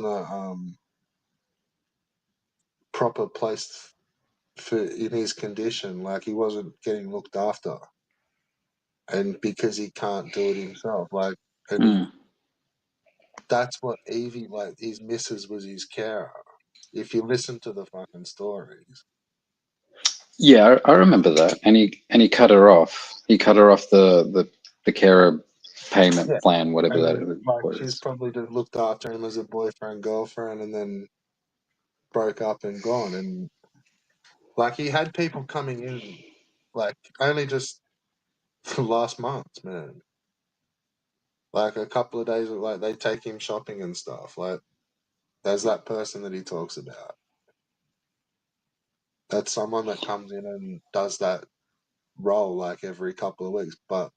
a proper place for in his condition. Like he wasn't getting looked after, and because he can't do it himself, like and he Mm. that's what Evie, like his missus was his carer. If you listen to the fucking stories. Yeah, I remember that. And he cut her off. He cut her off the carer payment Yeah. plan, whatever And that then like she's was. probably just looked after him as a boyfriend, girlfriend, and then broke up and gone. And like he had people coming in like only just last month, man. Like a couple of days like they take him shopping and stuff. Like there's that person that he talks about. That's someone that comes in and does that role like every couple of weeks. But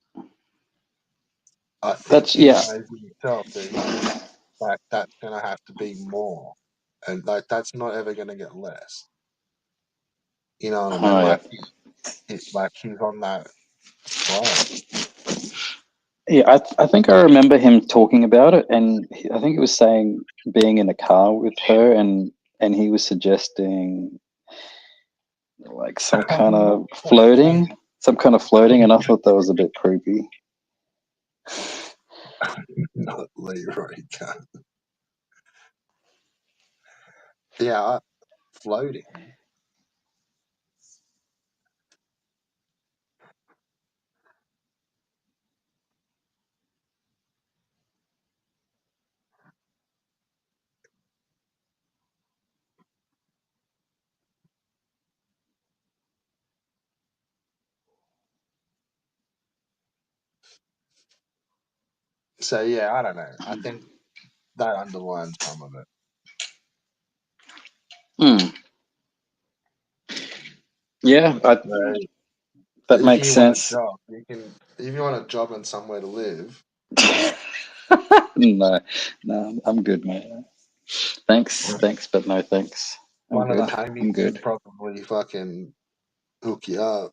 I think That's he yeah. knows himself that he needs like that's gonna have to be more, and like that's not ever gonna get less. You know what I mean? Oh yeah. Like he's on that grind. Yeah, I think I remember him talking about it, and I think he was saying being in a car with her, and he was suggesting like Not quite that. some kind of flirting, and I thought that was a bit creepy. Not Leroy Gun. Yeah, floating. So yeah, I don't know. I think that underlines some of it. Mm, yeah, So that if makes you want a sense. job, you can. If you want a job and somewhere to live, No, no, I'm good, man. Thanks, but no thanks. I'm one of the good. I'm homies good. can probably fucking hook you up.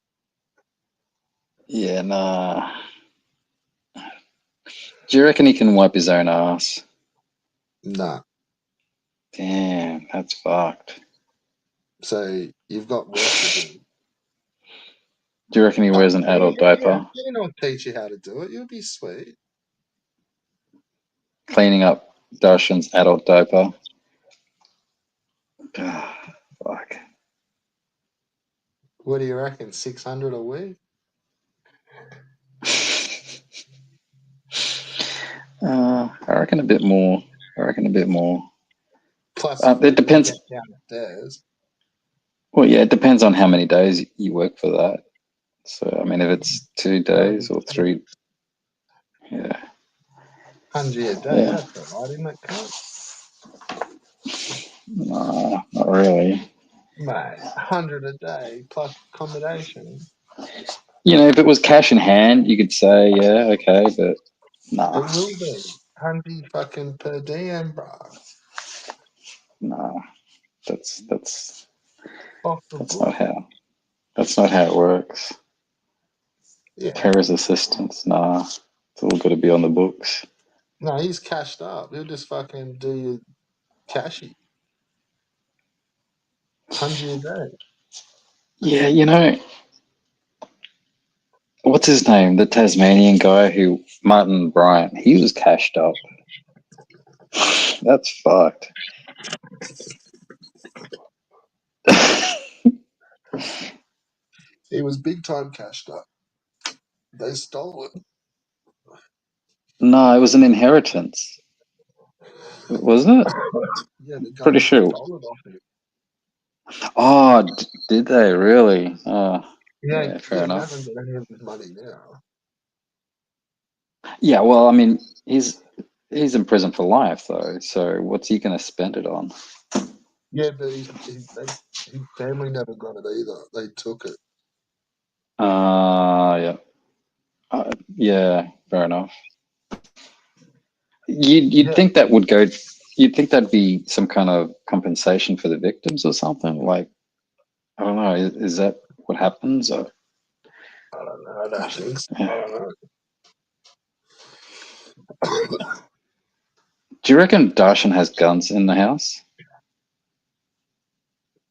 Yeah, nah. Do you reckon he can wipe his own ass? Nah. Damn, that's fucked. So you've got work to do. Do you reckon he wears an adult diaper? I'll teach you how to do it. You'll be sweet. Cleaning up Darshan's adult diaper. Ah, fuck. What do you reckon? 600 a week? I reckon a bit more. I reckon a bit more. Plus It food to depends. get downstairs. Well, yeah, it depends on how many days you work for that. So, I mean, if it's 2 days or 3, yeah. 100 a day, Yeah. that's all right, isn't it, cunt? No, not really. Mate, 100 a day plus accommodation. You know, if it was cash in hand, you could say, yeah, okay, but nah, It will be. 100 fucking per diem, bro. nah. That's Off the that's book. not how it works. Yeah. Carer's assistance, nah. It's all got to be on the books. No, he's cashed up. He'll just fucking do your cashy. 100 a day. Yeah, you know, what's his name? The Tasmanian guy who Martin Bryant. He was cashed up. That's fucked. He was big time cashed up. They stole it. No, it was an inheritance, wasn't it? Yeah, the Pretty government sure. stole it off him. Oh, did they really? Oh, Yeah, yeah, fair yeah, he enough. hasn't got any of his money now. Yeah, well, I mean, he's in prison for life though, so what's he going to spend it on? Yeah, but his family never got it either. They took it. Yeah, yeah, fair enough. You'd Yeah, think that would go. You'd think that'd be some kind of compensation for the victims or something. Like, I don't know. Is that what happens? Or, I don't know. I don't think so. I yeah. don't know. Do you reckon Darshan has guns in the house?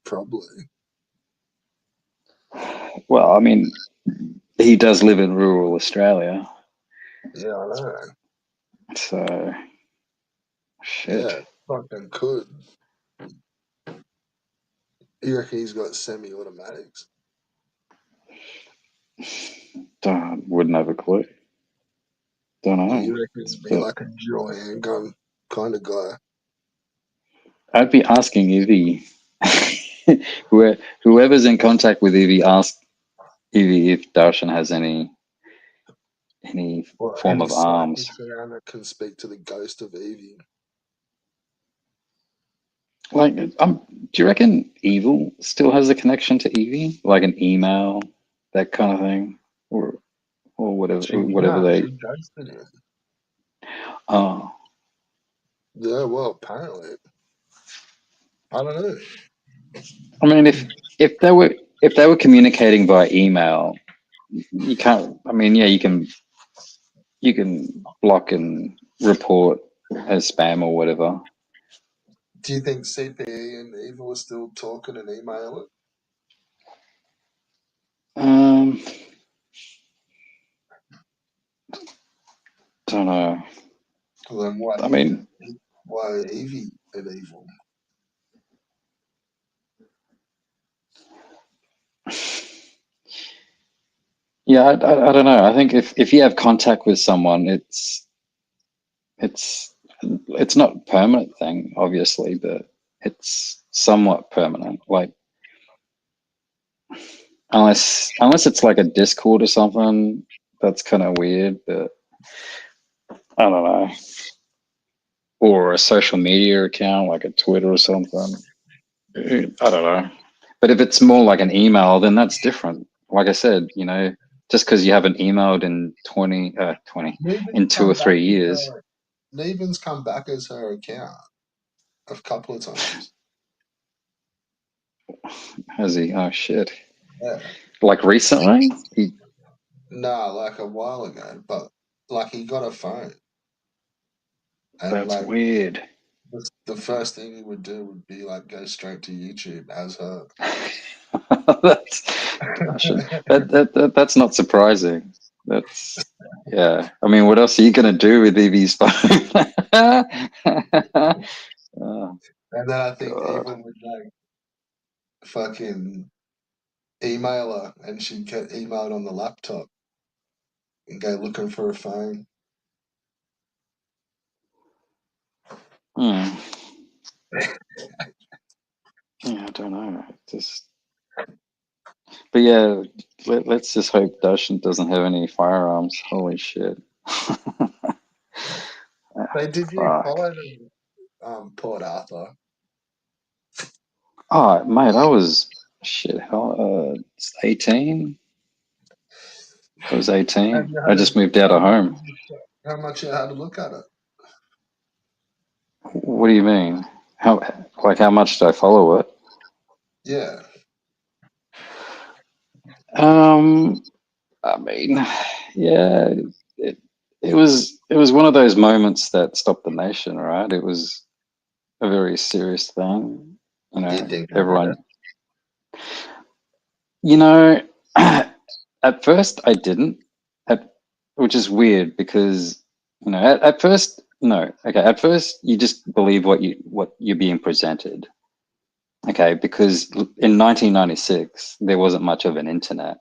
Probably. Well, I mean, he does live in rural Australia, Yeah, I know. so shit. Yeah, fucking could. You reckon he's got semi-automatics? Wouldn't have a clue. Don't Yeah, know. you reckon he'd be But like a dual handgun kind of guy? I'd be asking Ivy, whoever's in contact with Ivy, ask Ivy if Darshan has any Or form any of arms. psychics around that can speak to the ghost of Evie? Like, do you reckon Evil still has a connection to Evie, like an email, that kind of thing, or whatever She they? ghosted him. Oh, Yeah, well, apparently. I don't know. I mean, if they were communicating by email, you can't. I mean, yeah, you can block and report as spam or whatever. Do you think CPE and Eva were still talking and emailing? Um, don't know. Well, then why I mean, Evie and evil? yeah, I don't know. I think if you have contact with someone, it's it's not a permanent thing, obviously, but it's somewhat permanent. Like unless it's like a Discord or something, that's kind of weird. But I don't know, or a social media account like a Twitter or something. I don't know. But if it's more like an email, then that's different. Like I said, just because you haven't emailed in 20 in Nevin's 2 or 3 years, come back as her account a couple of times. has he? Oh shit! Yeah. Like recently? Nah, like a while ago, but like he got a phone, and That's like weird. the first thing he would do would be like go straight to YouTube as her. That's that's not surprising. That's yeah. I mean, what else are you gonna do with Evie's phone? Oh, And then I think God. even with like fucking email her, and she'd get emailed on the laptop and go looking for a phone. Hmm. Yeah, I don't know. Just, but yeah, let's just hope Darshan doesn't have any firearms. Holy shit. So did you Fuck. follow them, Port Arthur? Oh, mate, I was shit. 18. I was Have 18. you I had a, just moved out how of much home. did how much you had to look at it? What do you mean? How much do I follow it? Yeah. Um, I mean, yeah, it it was one of those moments that stopped the nation, right? It was a very serious thing. You Do you know, think it did it? everyone, you know, at first I didn't, which is weird because, at first, no, okay, at first you just believe what you're being presented. Okay, because in 1996 there wasn't much of an internet.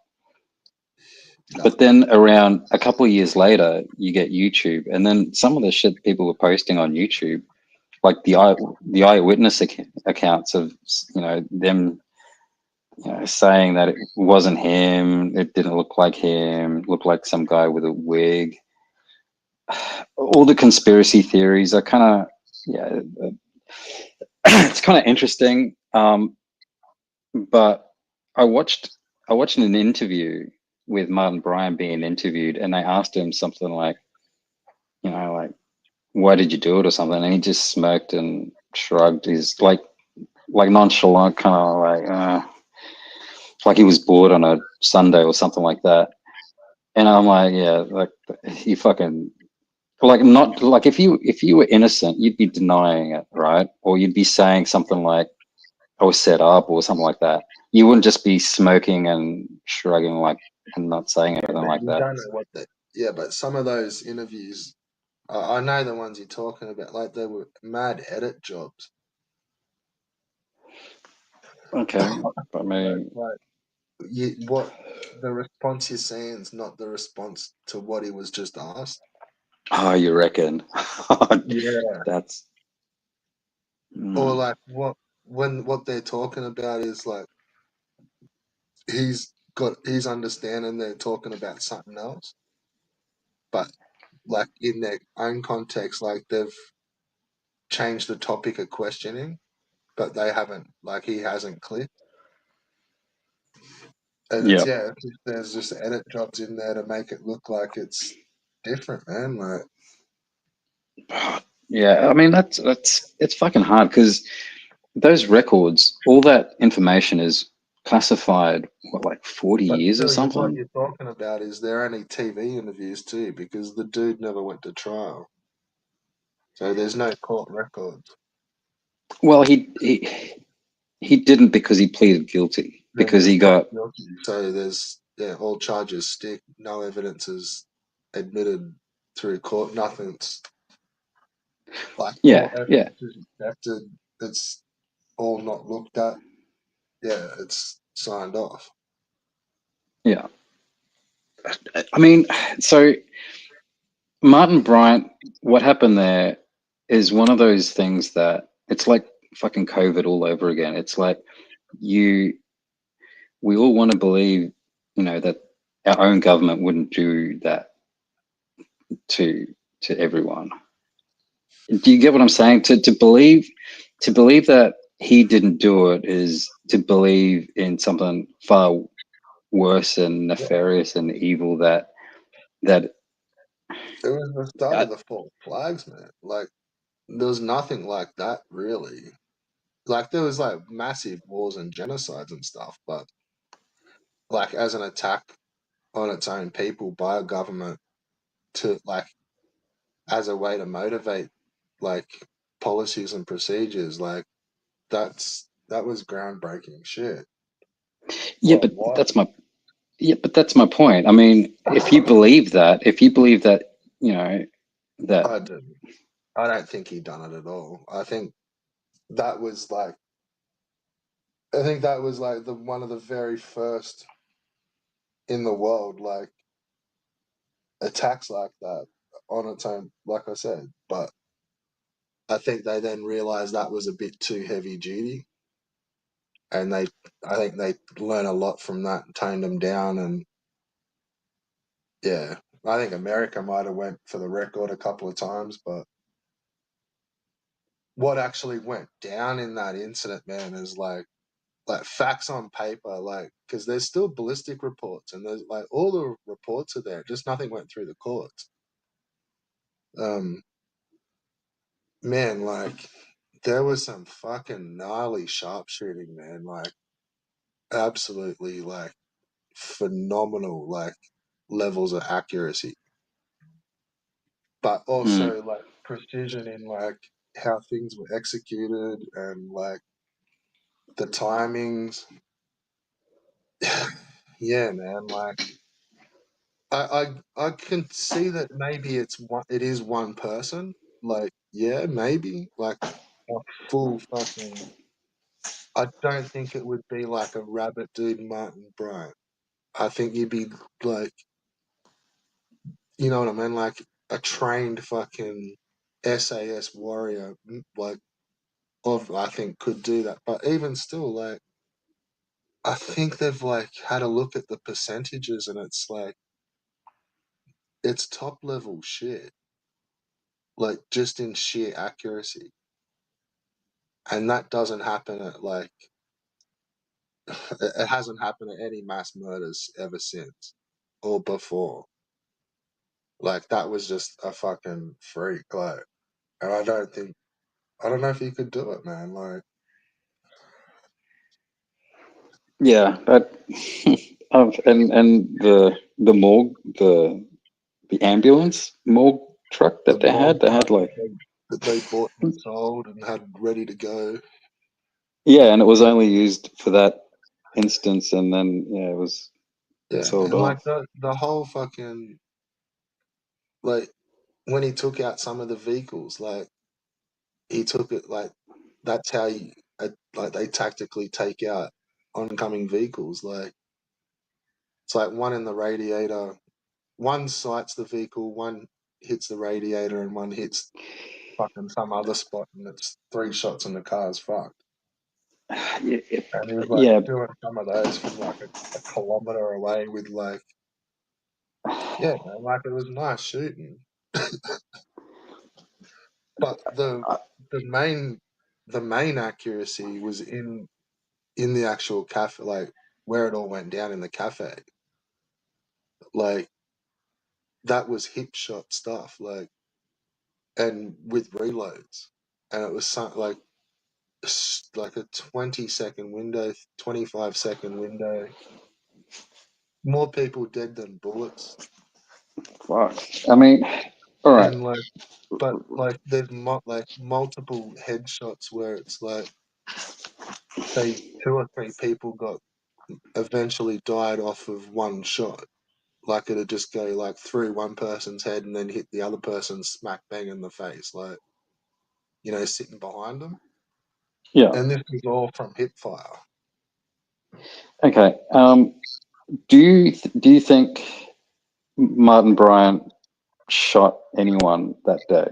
No. But then around a couple of years later, you get YouTube, and then some of the shit people were posting on YouTube, like the eyewitness accounts of them saying that it wasn't him, it didn't look like him, looked like some guy with a wig. All the conspiracy theories are kind of yeah, it's kind of interesting. But I watched I watched an interview with Martin Bryan being interviewed, and they asked him something like, like, why did you do it or something? And he just smirked and shrugged. He's like nonchalant, kind of like he was bored on a Sunday or something like that. And I'm like, yeah, like you fucking like not like if you were innocent, you'd be denying it, right? Or you'd be saying something like I was set up or something like that. You wouldn't just be smoking and shrugging like and not saying Yeah, anything but like you that. don't know what they. Yeah, but some of those interviews, I know the ones you're talking about. Like they were mad edit jobs. Okay, I mean, Like what the response you're saying is not the response to what he was just asked. oh, you reckon? Yeah. That's Or mm, like what they're talking about is like he's got his understanding they're talking about something else, but like in their own context, like they've changed the topic of questioning, but they haven't. Like he hasn't clicked. And yeah. there's just edit jobs in there to make it look like it's different, man. Like, Yeah, I mean that's it's fucking hard because those records, all that information is classified, what, like 40 but years or still, what something? you're talking about is they're only TV interviews too, because the dude never went to trial, so there's no court records. Well, he didn't because he pleaded guilty Then he because was he found got guilty. So there's all charges stick. No evidence is admitted through court. Nothing's like all yeah, yeah, evidence is accepted. It's all not looked at. Yeah, it's signed off. yeah. I mean, so Martin Bryant, what happened there is one of those things that it's like fucking COVID all over again. It's like you we all want to believe, that our own government wouldn't do that to everyone. Do you get what I'm saying? To believe that he didn't do it is to believe in something far worse and Yeah, nefarious and evil that it was the start uh, of the false flags, man. Like there was nothing like that really. Like there was like massive wars and genocides and stuff, but like as an attack on its own people by a government to like as a way to motivate like policies and procedures. Like that was groundbreaking shit. Yeah, but Worldwide. that's my point. I mean, if you believe that, you know, that I do. I don't think he done it at all. That was like I think that was like the one of the very first in the world like attacks like that on its own, like I said. But I think they then realized that was a bit too heavy duty, and I think they learned a lot from that, and toned them down, and yeah, I think America might have went for the record a couple of times, but what actually went down in that incident, man, is like facts on paper, like because there's still ballistic reports and there's like all the reports are there, just nothing went through the courts. Um, man, like there was some fucking gnarly sharpshooting, man, like absolutely like phenomenal like levels of accuracy, but mm, also like precision in like how things were executed and like the timings. Yeah, man, like I can see that maybe it is one person. Like, yeah, maybe. Like a full fucking I don't think it would be like a rabbit dude Martin Bryant. I think you'd be like you know what I mean? Like a trained fucking SAS warrior like of I think could do that. But even still, like I think they've like had a look at the percentages and it's like it's top level shit. Like just in sheer accuracy. And that doesn't happen at like it hasn't happened at any mass murders ever since or before. Like that was just a fucking freak. Like, and I don't know if he could do it, man. Like, yeah, that and the morgue, the ambulance morgue truck the that more they truck had like, that they bought and sold and had ready to go. yeah, and it was only used for that instance, and then yeah, it was Yeah, sold man. off. Like the whole fucking like when he took out some of the vehicles, like he took it like that's how you like they tactically take out oncoming vehicles. Like it's like one in the radiator, one sights the vehicle, one hits the radiator, and one hits fucking some other spot, and it's three shots and the car's fucked. And he was like Yeah, doing some of those from like a kilometer away with like yeah, man, like it was nice shooting. But the main the main accuracy was in the actual cafe, like where it all went down in the cafe. Like that was hip shot stuff, like and with reloads, and it was like a 20-second window, 25-second window. More people dead than bullets, fuck. I mean, all right. and like, but like there's like multiple headshots where it's like say two or three people got eventually died off of one shot. Like it'd just go like through one person's head and then hit the other person smack bang in the face, like sitting behind them. Yeah. And this was all from hip fire. Okay. Do you think Martin Bryant shot anyone that day?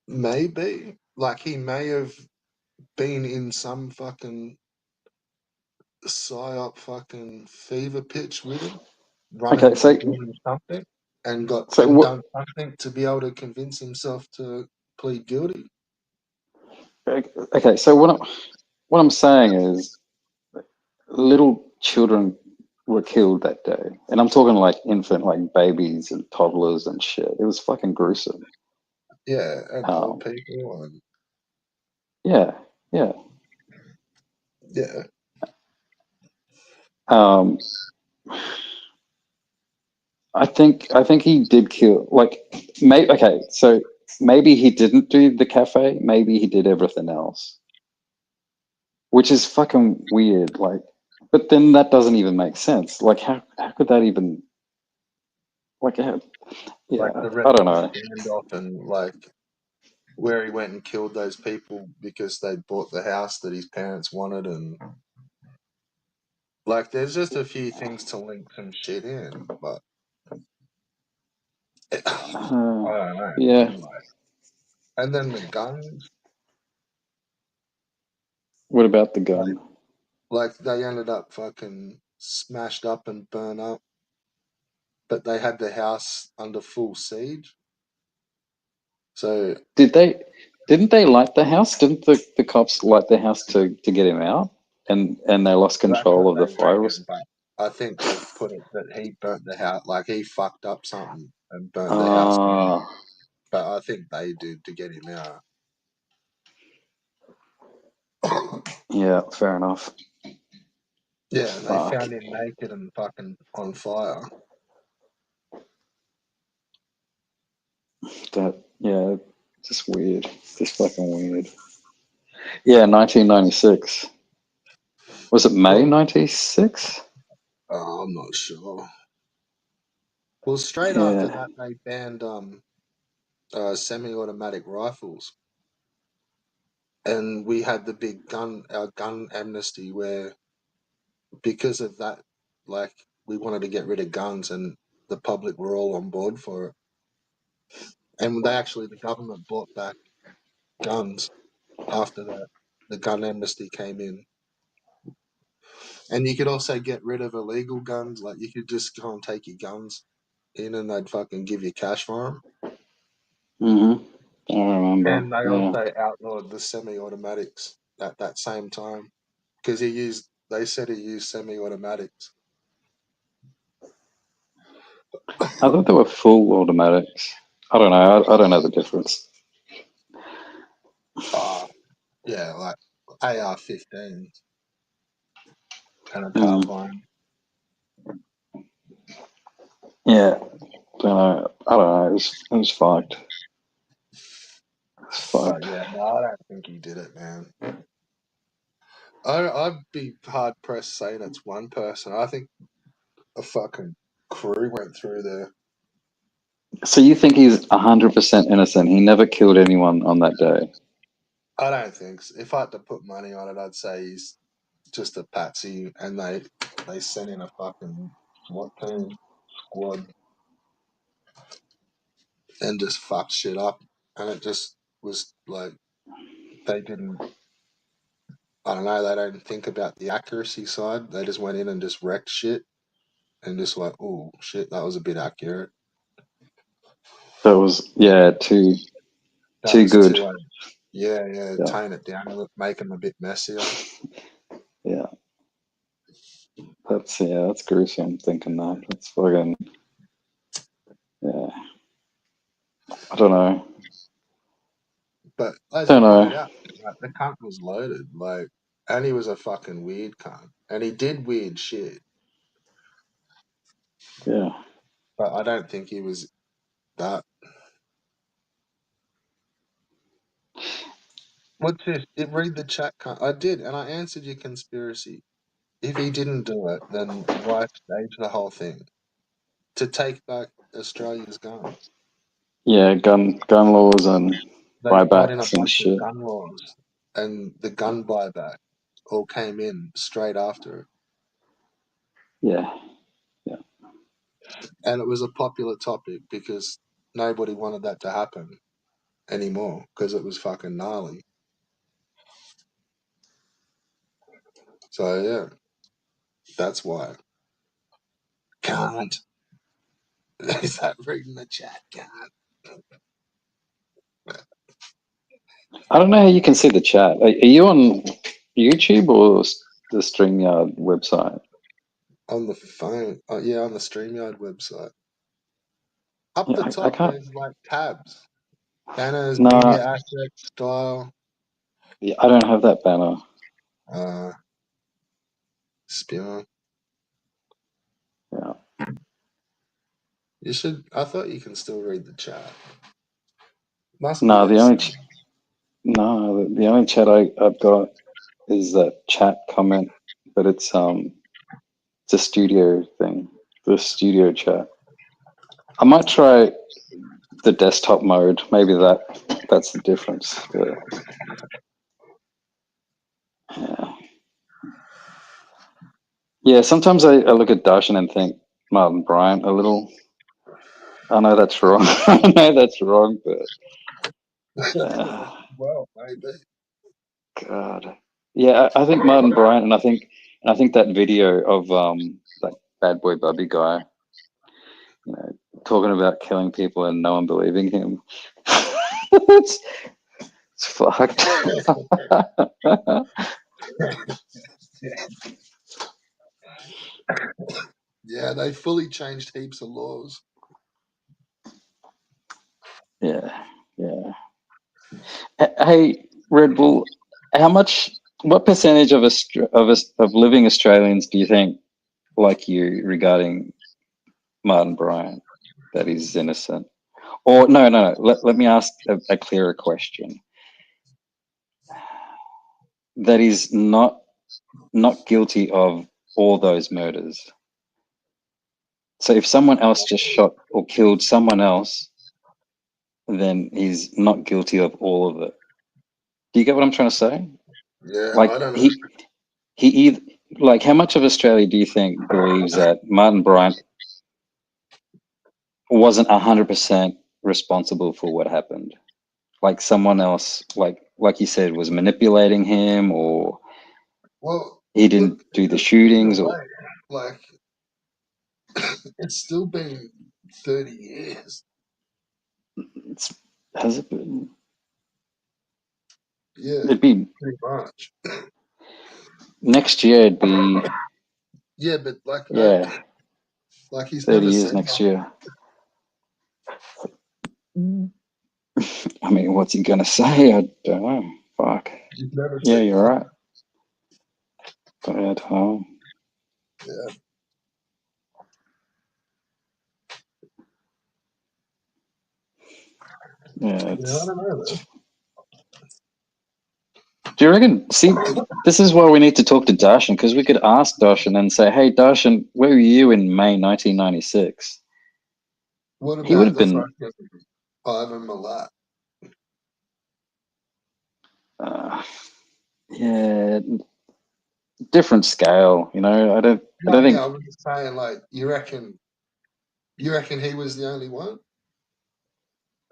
Maybe like he may have been in some fucking psyop fucking fever pitch with him, Okay. running So doing something, and got so and what? done something to be able to convince himself to plead guilty. Okay. So what I'm saying is, little children were killed that day, and I'm talking like infant, like babies and toddlers and shit. It was fucking gruesome. Yeah, and old Um, people and yeah, yeah. yeah. Um, I think he did kill. Like, okay, so maybe he didn't do the cafe. Maybe he did everything else, which is fucking weird. Like, but then that doesn't even make sense. Like, how could that even? Like, Like yeah, the I rest don't of know. the standoff and like where he went and killed those people because they bought the house that his parents wanted, and like there's just a few things to link some shit in, but I don't know. Yeah. And then the guns, What about the like, gun? like they ended up fucking smashed up and burnt up, but they had the house under full siege. So Didn't they light the house? Didn't the cops light the house to get him out? And they lost that's what control of the they fire. reckon, but I think they've put it that he burnt the house, like he fucked up something and burnt the house down. Ah, But I think they did to get him out. yeah, fair enough. Yeah, and they Fuck. found him naked and fucking on fire. Yeah, just weird. Just fucking weird. Yeah, 1996. Was it May Well, 96? I'm not sure. Well, straight after Yeah. that, they banned semi-automatic rifles, and we had the big our gun amnesty, where because of that, like we wanted to get rid of guns, and the public were all on board for it. And the government bought back guns after that. The gun amnesty came in, and you could also get rid of illegal guns. Like you could just go and take your guns in, and they'd fucking give you cash for them. Mm-hmm. I remember. And they Yeah. also outlawed the semi-automatics at that same time because they said he used semi-automatics. I thought they were full automatics. I don't know. I don't know the difference. Yeah, like AR-15 and a Mm. carbine. Yeah. Don't know. I don't know. It was fucked. It's But fucked. yeah, no, I don't think he did it, man. I'd be hard pressed saying it's one person. I think a fucking crew went through there. So you think he's 100% innocent? He never killed anyone on that day? I don't think so. If I had to put money on it, I'd say he's just a patsy, and they sent in a fucking SWAT team squad and just fucked shit up, and it just was like they didn't. I don't know. They don't think about the accuracy side. They just went in and just wrecked shit, and just like, oh shit, that was a bit accurate. That was, yeah, too That too was good. too. Yeah, Yeah. tone it down a little, make them a bit messier. Yeah. That's gruesome thinking that. That's fucking, yeah. I don't know. But as you Don't pointed know. out, like, the cunt was loaded, like, and he was a fucking weird cunt, and he did weird shit. Yeah. But I don't think he was that. What's this? Read the chat, cunt. I did, and I answered your conspiracy. If he didn't do it, then why stage the whole thing to take back Australia's guns? Yeah, gun laws and They brought in a buybacks and bunch of shit. gun laws, and the gun buyback all came in straight after it. Yeah. Yeah. And it was a popular topic because nobody wanted that to happen anymore because it was fucking gnarly. So yeah, that's why. Can't. Is that reading the chat? Can't. I don't know how you can see the chat. Are you on YouTube or the StreamYard website? On the phone. Oh, yeah, on the StreamYard website. Up Yeah, the I top, can't. there's like tabs. Banners, media No, assets, style, yeah, I don't have that banner. uh, spion. You should. I thought you can still read the chat. Must be No, there. the only chat I've got is that chat comment, but it's a studio thing, the studio chat. I might try the desktop mode. Maybe that's the difference. But yeah, sometimes I look at Darshan and think Martin Bryant a little. I know that's wrong. I know that's wrong, but Well, maybe. God, yeah, I think Martin Bryant, and I think that video of that bad boy Bubby guy, you know, talking about killing people and no one believing him. it's fucked. Yeah, they fully changed heaps of laws. Yeah, yeah. Hey, Red Bull, what percentage of of living Australians do you think like you regarding Martin Bryant that he's innocent? Or no. Let me ask a clearer question. That he's not guilty of all those murders. So if someone else just shot or killed someone else, then he's not guilty of all of it. Do you get what I'm trying to say? Yeah, I Like don't know. he either like how much of Australia do you think believes that Martin Bryant wasn't 100% responsible for what happened? Like someone else, like you said, was manipulating him, or Well, he look, didn't do the either shootings, or way, like it's still been 30 years. it's, has it been? Yeah, It'd be pretty much. next year. It'd be Yeah, but like no, yeah, like he's 30 never years said next nothing. year. I mean, what's he gonna say? I don't know. Fuck. He's never Yeah, said you're nothing. right. But Yeah, yeah, yeah, I it's. don't know, man. Do you reckon? See, this is why we need to talk to Darshan, because we could ask Darshan and say, "Hey, Darshan, where were you in May 1996?" What He would about have the been, fucking Ivan Milat? uh, yeah, different scale. You know, I No, don't yeah, I think was just saying, like, you reckon he was the only one?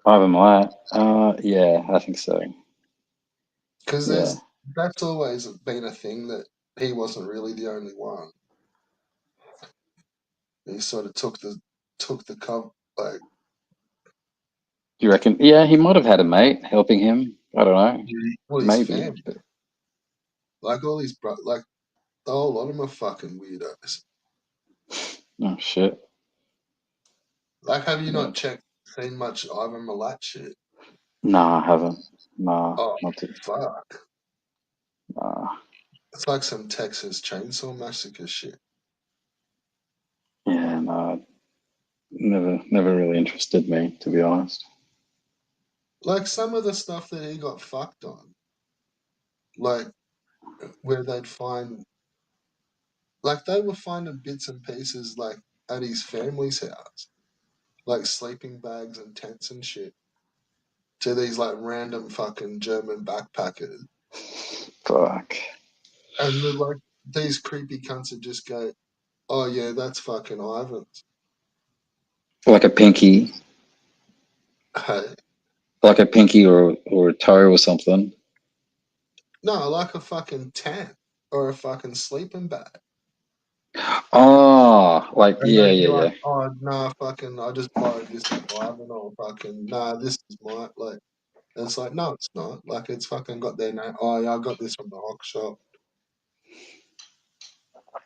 Ivan Milat. Yeah, I think so. Because Yeah, that's always been a thing that he wasn't really the only one. He sort of took the like you reckon? Yeah, he might have had a mate helping him. I don't know. all his Maybe. family, But, like all his like a whole lot of them are fucking weirdos. oh shit. Like, have you Yeah. not seen much Ivan Milat shit? Nah, I haven't. Nah, Oh not to. fuck! Nah. It's like some Texas Chainsaw Massacre shit. Yeah, no, never really interested me, to be honest. Like some of the stuff that he got fucked on, like where they'd find, like they were finding bits and pieces like at his family's house, like sleeping bags and tents and shit, to these like random fucking German backpackers, Fuck. and they're like these creepy cunts would just go, "Oh yeah, that's fucking Ivan's." Like a pinky, Hey, like a pinky or a toe or something. no, like a fucking tent or a fucking sleeping bag. Oh, like And yeah, they'd be yeah, like, yeah. "Oh nah, fucking, I just borrowed this from Ivan," or fucking, "Nah, this is mine." Like, and it's like, no, it's not. Like, it's fucking got their name. Oh yeah, I got this from the hock shop.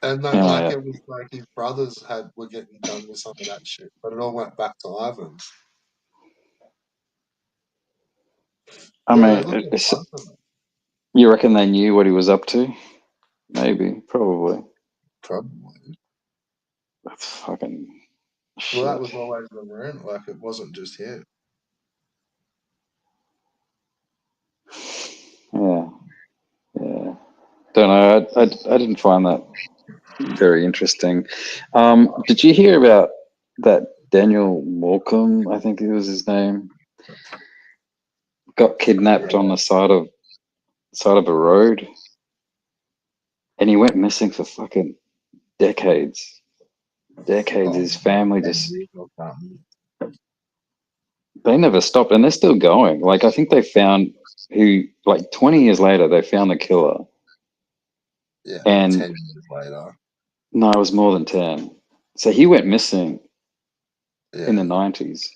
And that, Oh like, yeah. it was like his brothers were getting done with some of that shit, but it all went back to Ivan. I Yeah, mean, look at a bunch of them. you reckon they knew what he was up to? Maybe, probably. Probably. That's fucking Well, that Shit. was always the rumor. Like, it wasn't just him. Yeah, yeah. Don't know. I didn't find that very interesting. Did you hear about that Daniel Morcombe? I think it was his name. Got kidnapped on the side of a road, and he went missing for fucking decades. Decades. Oh, His family 10 just years or something. they never stopped, and they're still going. Like I think they found who like 20 years later they found the killer, Yeah, no, 10 and years later. no, it was more than 10. So he went missing in the Yeah. 90s,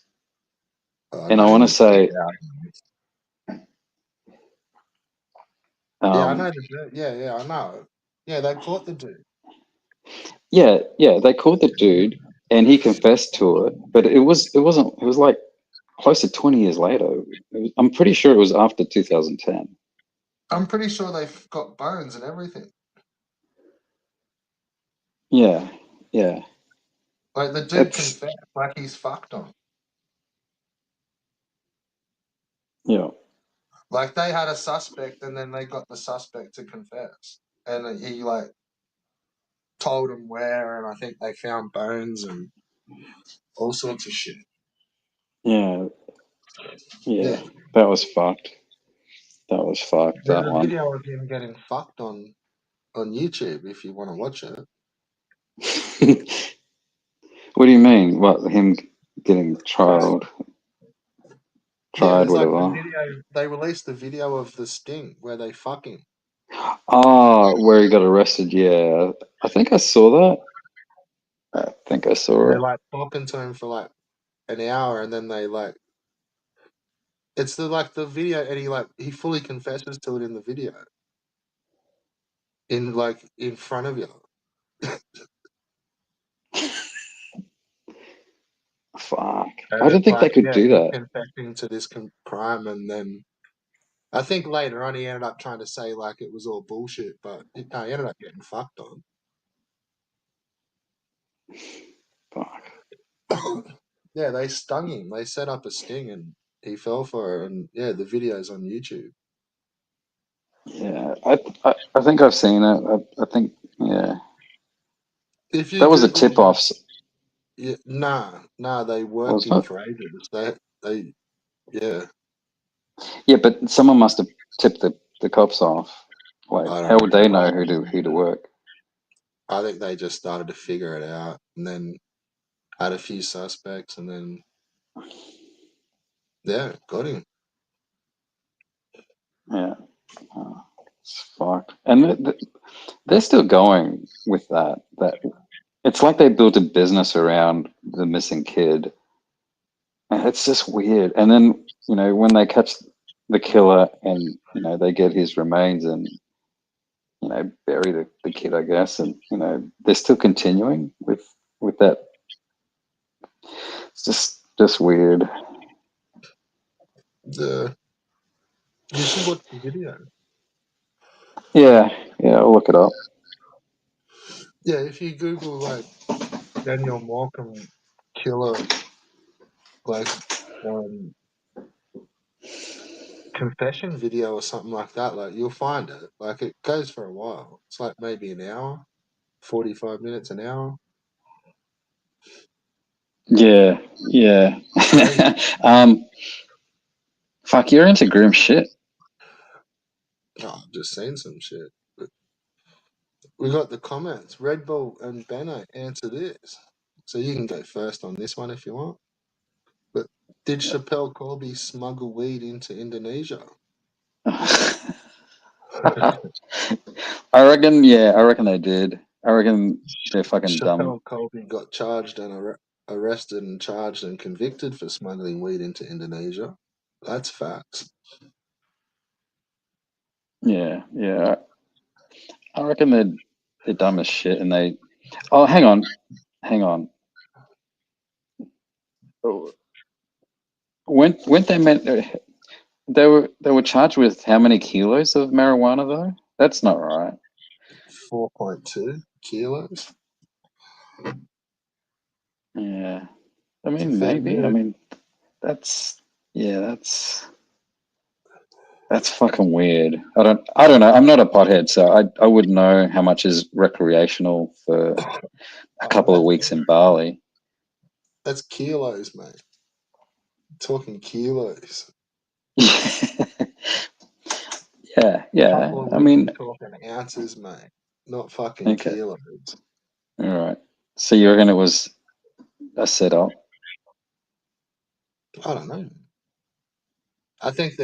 I and I know in want to the say, 2000s. Yeah, I um, know the dude. Yeah, I know. Yeah, they caught the dude. yeah, they caught the dude, and he confessed to it, but it wasn't. It was like close to 20 years later. I'm pretty sure it was after 2010. I'm pretty sure they've got bones and everything. Yeah, yeah, Like, the dude that's confessed, like he's fucked on. yeah, Like, they had a suspect and then they got the suspect to confess. And he, like, told them where, and I think they found bones and all sorts of shit. yeah, yeah. Yeah. That was fucked. That was fucked. There's That a one. video of him getting fucked on YouTube if you want to watch it. What do you mean? What him getting Yeah, tried, there's like the whatever? video. They released the video of the sting where they fuck him. Ah, where he got arrested. Yeah, I think I saw that. I think I saw They're it. like talking to him for like an hour, and then they like it's the video, and he fully confesses to it in the video, in front of you. Fuck. I And didn't it's think they like, could yeah, do him that. confessing to this crime, and then I think later on he ended up trying to say like it was all bullshit, but no, he ended up getting fucked on. Fuck. Yeah, they stung him. They set up a sting, and he fell for it. And yeah, the video's on YouTube. Yeah, I think I've seen it. I think yeah, If you that was a Google tip him, off, yeah, nah, they worked was him it? for ages. They, yeah, Yeah, but someone must have tipped the cops off. Like, I how don't would they know know. who to work? I think they just started to figure it out, and then had a few suspects, and then yeah, got him. Yeah, it's fucked. And they're still going with that. That it's like they built a business around the missing kid. And it's just weird. And then when they catch the killer, and they get his remains and bury the kid, I guess, and they're still continuing with that. It's just weird. The You should watch the video. Yeah, yeah, I'll look it up. Yeah, if you Google like Daniel Malcolm killer, like um, confession video or something like that, like you'll find it. Like it goes for a while. It's like maybe an hour, 45 minutes, an hour. Yeah, yeah. Crazy. um, fuck, you're into grim shit. Oh, I've just seen some shit. But we got the comments. Red Bull and Benno answer this. So you can go first on this one if you want. But did Chappelle Colby smuggle weed into Indonesia? Yeah, I reckon they did. I reckon they're fucking dumb. Chappelle Colby got charged and arrested and charged and convicted for smuggling weed into Indonesia. That's facts. Yeah, yeah. I reckon they're dumb as shit, and they. Oh, hang on. When they meant they were charged with how many kilos of marijuana though? That's not right. 4.2 kilos. Yeah. I It's a mean, fair maybe. I bit. mean, that's yeah, that's fucking weird. I don't know. I'm not a pothead, so I wouldn't know how much is recreational for a Oh, couple of weeks in Bali. that's kilos, mate. Talking kilos. Yeah, yeah. Couple of I weeks, mean, you're talking ounces, mate. Not fucking okay, kilos. all right. So you reckon it was a setup? I don't know. I think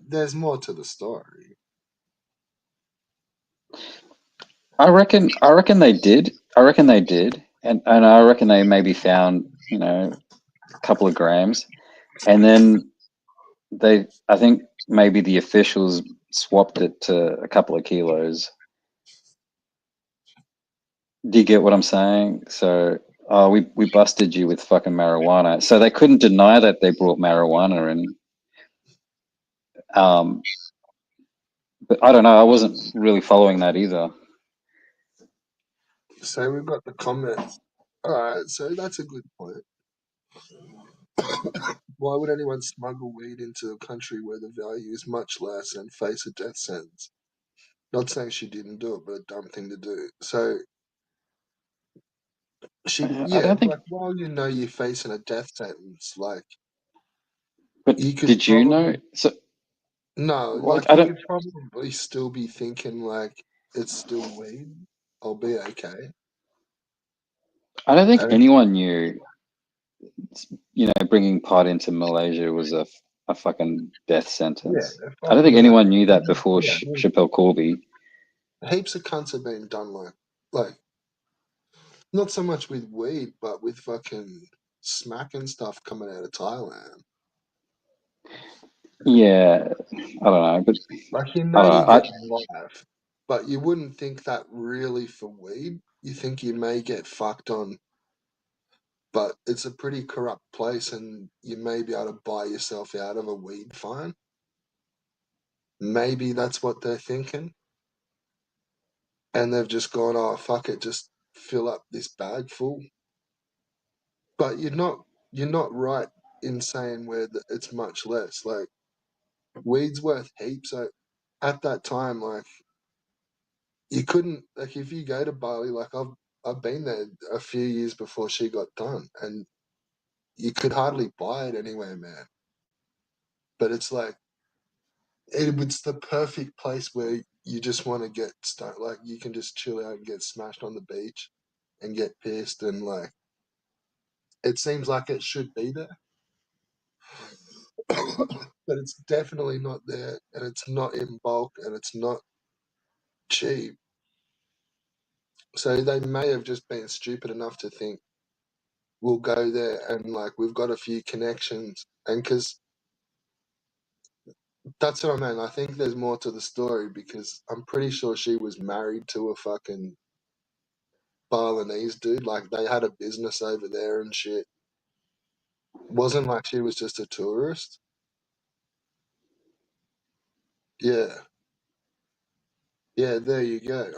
there's more to the story. I reckon they did. I reckon they did, and I reckon they maybe found a couple of grams, and then I think maybe the officials swapped it to a couple of kilos. Do you get what I'm saying? So, oh, we busted you with fucking marijuana. So they couldn't deny that they brought marijuana in. Um, but I don't know. I wasn't really following that either. So we've got the comments. Alright, so that's a good point. Why would anyone smuggle weed into a country where the value is much less and face a death sentence? Not saying she didn't do it, but a dumb thing to do. So I don't think. like while you know you're facing a death sentence, like But you could did you know? probably So, no, like, like I you don't. could probably still be thinking like it's still weed. I'll be okay. I don't think And anyone knew. Bringing pot into Malaysia was a fucking death yeah, sentence. I fuck don't think no. anyone knew that before Yeah, Chappelle Corby. heaps of cunts have been done like not so much with weed, but with fucking smacking stuff coming out of Thailand. Yeah, I don't know, but Like you I know don't you know. get life, but you wouldn't think that really for weed. You think you may get fucked on, but it's a pretty corrupt place, and you may be able to buy yourself out of a weed fine. Maybe that's what they're thinking, and they've just gone, "Oh fuck it, just fill up this bag full." But you're not right in saying where it's much less. Like weed's worth heaps. So at that time, like you couldn't like if you go to Bali, like I've been there a few years before she got done, and you could hardly buy it anywhere, man. But it's like it's the perfect place where you just want to get stoned. Like you can just chill out and get smashed on the beach and get pissed, and like it seems like it should be there, but it's definitely not there, and it's not in bulk, and it's not cheap. So they may have just been stupid enough to think we'll go there and like we've got a few connections, and because that's what I mean. I think there's more to the story because I'm pretty sure she was married to a fucking Balinese dude. Like they had a business over there and shit. Wasn't like she was just a tourist. Yeah, yeah. There you go.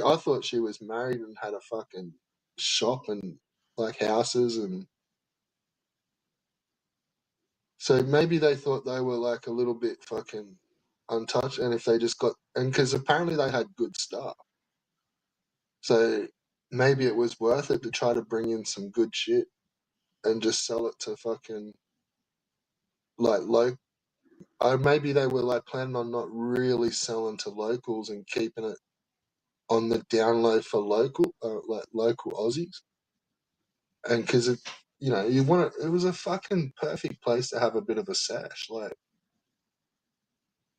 I thought she was married and had a fucking shop and like houses, and so maybe they thought they were like a little bit fucking untouched, and if they just got and because apparently they had good stuff, so maybe it was worth it to try to bring in some good shit and just sell it to fucking like low. Maybe they were like planning on not really selling to locals and keeping it on the down low for like local Aussies, and because you want it was a fucking perfect place to have a bit of a sash, like,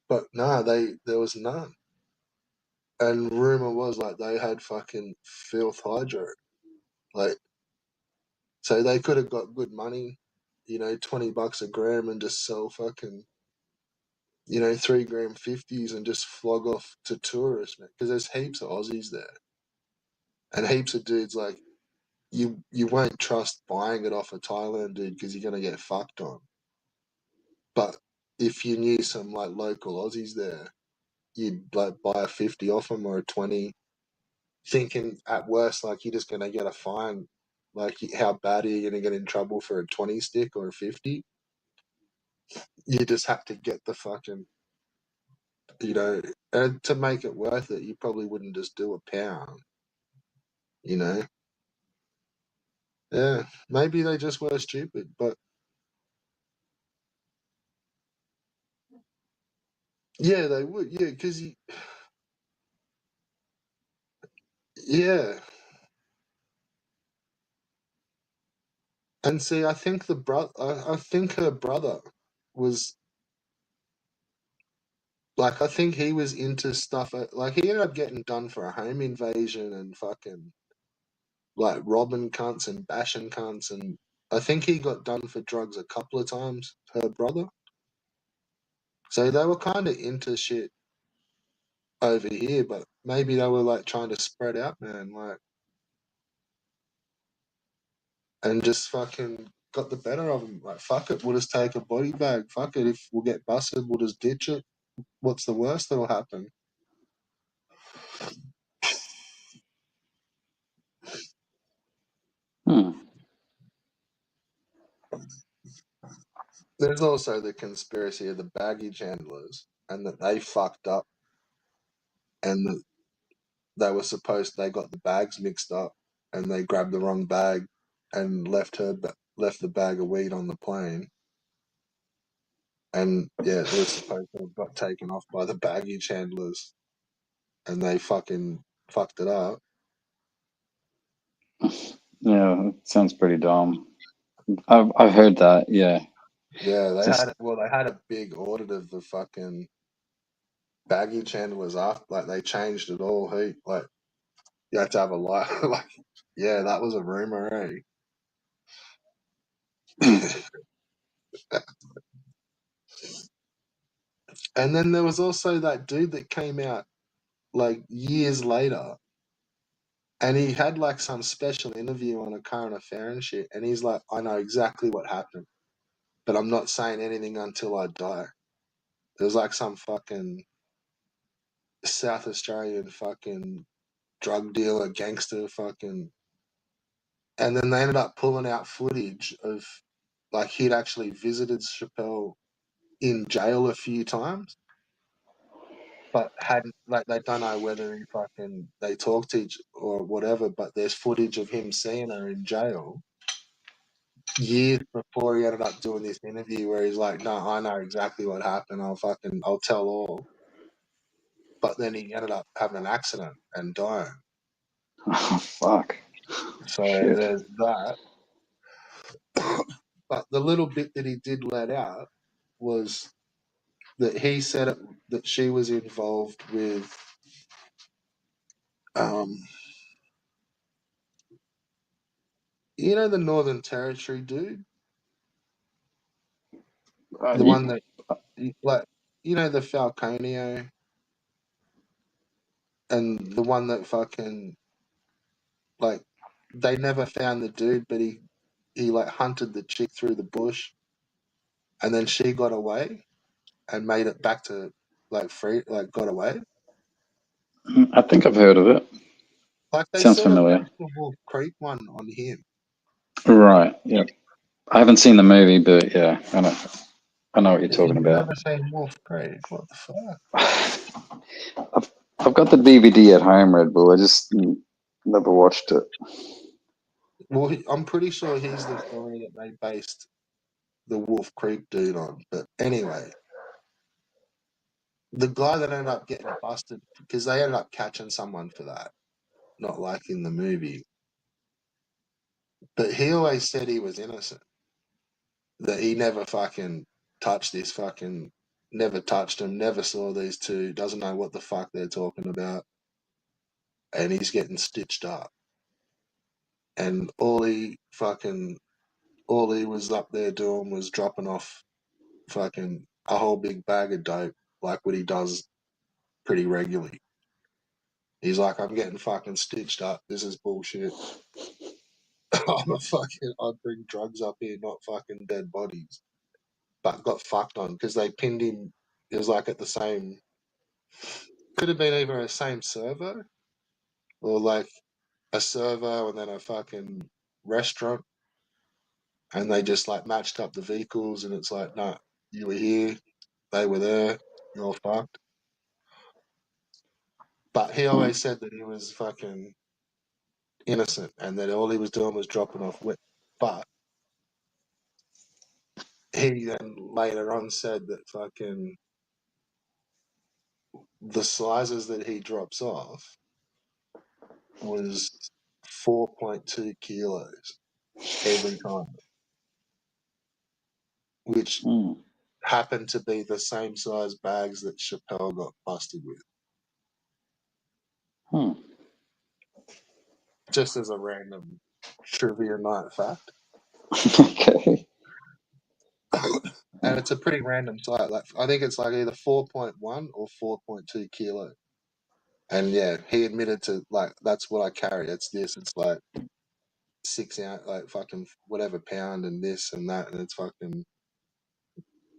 but nah, there was none. And rumor was like they had fucking filth hydro, like so they could have got good money, $20 a gram and just sell fucking 3 gram 50s and just flog off to tourists, man. Because there's heaps of Aussies there and heaps of dudes like you won't trust buying it off a Thailand dude because you're gonna get fucked on. But if you knew some like local Aussies there, you'd like buy a 50 off them or a 20, thinking at worst like you're just gonna get a fine like how bad are you going to get in trouble for a 20 stick or a 50? You just have to get the fucking, and to make it worth it, you probably wouldn't just do a pound, you know? Yeah, maybe they just were stupid, but yeah, they would. Yeah, because yeah. And see, I think I think her brother was like, I think he was into stuff. Like, he ended up getting done for a home invasion and fucking like robbing cunts and bashing cunts, and I think he got done for drugs a couple of times. Her brother, so they were kind of into shit over here, but maybe they were like trying to spread out, man, like, and just fucking got the better of him. Like, fuck it, we'll just take a body bag. Fuck it, if we'll get busted, we'll just ditch it. What's the worst that'll happen? Hmm. There's also the conspiracy of the baggage handlers, and that they fucked up, and that they got the bags mixed up, and they grabbed the wrong bag, and left the bag of weed on the plane, and yeah, it was supposed to have got taken off by the baggage handlers, and they fucking fucked it up. Yeah, it sounds pretty dumb. I've heard that. Yeah, Yeah, just they had a big audit of the fucking baggage handlers after, like, they changed it all. Like, you had to have a lot. Like, yeah, that was a rumor, hmm. eh? And then there was also that dude that came out like years later, and he had like some special interview on a current affair and shit, and he's like, I know exactly what happened, but I'm not saying anything until I die. It was like some fucking South Australian fucking drug dealer, gangster fucking, and then they ended up pulling out footage of like he'd actually visited Chappelle in jail a few times, but hadn't, like, they don't know whether he fucking they talked to each or whatever, but there's footage of him seeing her in jail years before he ended up doing this interview where he's like, no, I know exactly what happened, I'll tell all. But then he ended up having an accident and dying. Oh, fuck. So Shit. there's that. But the little bit that he did let out was that he said that she was involved with um the Northern Territory dude, the You, one that, like, the Falconio, and the one that fucking, like, they never found the dude, but he like hunted the chick through the bush, and then she got away and made it back to, like, free, like, got away. I think I've heard of it. Like, they Sounds sort of familiar. based the Wolf Creek one on him. Right. Yeah. I haven't seen the movie, but yeah, I know what you're talking You've about. never seen Wolf Creek? What the fuck? I've got the DVD at home, Red Bull. I just never watched it. Well, I'm pretty sure he's the story that they based the Wolf Creek dude on. But anyway, the guy that ended up getting busted, because they ended up catching someone for that, not like in the movie. But he always said he was innocent, that he never fucking touched this fucking, never touched him, never saw these two, doesn't know what the fuck they're talking about, and he's getting stitched up. And all he was up there doing was dropping off fucking a whole big bag of dope, like what he does pretty regularly. He's like, I'm getting fucking stitched up. This is bullshit. I bring drugs up here, not fucking dead bodies. But got fucked on because they pinned him. It was like at the same, could have been either a same servo or like a servo and then a fucking restaurant, and they just like matched up the vehicles, and it's like, no, you were here, they were there, you're fucked. But he always said that he was fucking innocent and that all he was doing was dropping off wet. But he then later on said that fucking the sizes that he drops off was 4.2 kilos every time, which Hmm. happened to be the same size bags that Chappelle got busted with. Hmm. Just as a random trivia night fact. Okay. And it's a pretty random size. Like I think it's like either 4.1 or 4.2 kilo. And yeah, he admitted to like that's what I carry. It's this. It's like 6 ounce, like fucking whatever pound, and this and that, and it's fucking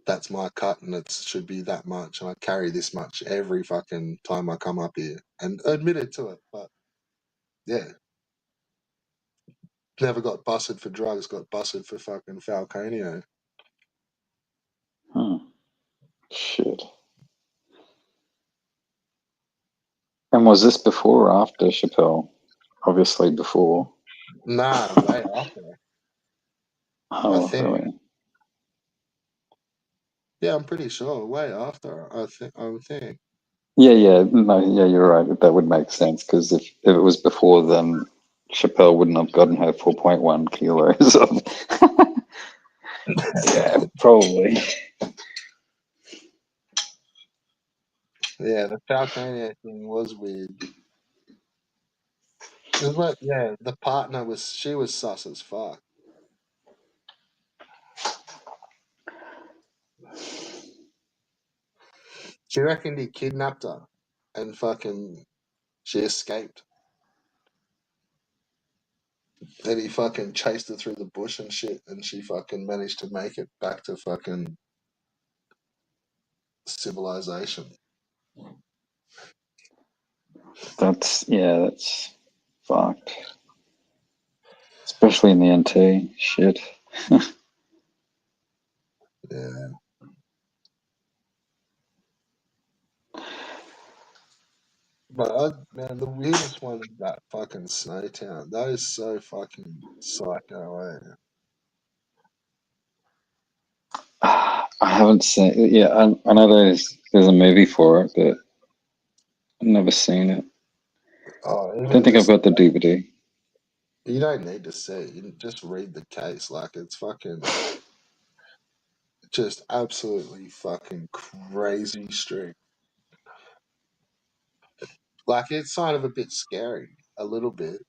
that's my cut, and it should be that much, and I carry this much every fucking time I come up here, and admitted to it. But yeah, never got busted for drugs. Got busted for fucking Falconio. Hmm. Shit. And was this before or after Chappelle? Obviously before. Nah, way after. I Oh, think. really? Yeah, I'm pretty sure. Way after. I think. I would think. Yeah, yeah. No, yeah, you're right. That would make sense because if it was before, then Chappelle wouldn't have gotten her 4.1 kilos of. Yeah, probably. Yeah, the Falconio thing was weird. It was like, yeah, the partner was she was sus as fuck. She reckoned he kidnapped her, and fucking she escaped. And he fucking chased her through the bush and shit, and she fucking managed to make it back to fucking civilization. That's fucked. Especially in the NT. Shit. Yeah. But man, the weirdest one is that fucking Snowtown. That is so fucking psycho, eh? I haven't seen. Yeah, I know there's a movie for it, but I've never seen it. Oh, Don't even think I've just got the DVD. you don't need to see it. You just read the case. Like it's fucking just absolutely fucking crazy street. Like it's kind of a bit scary, a little bit.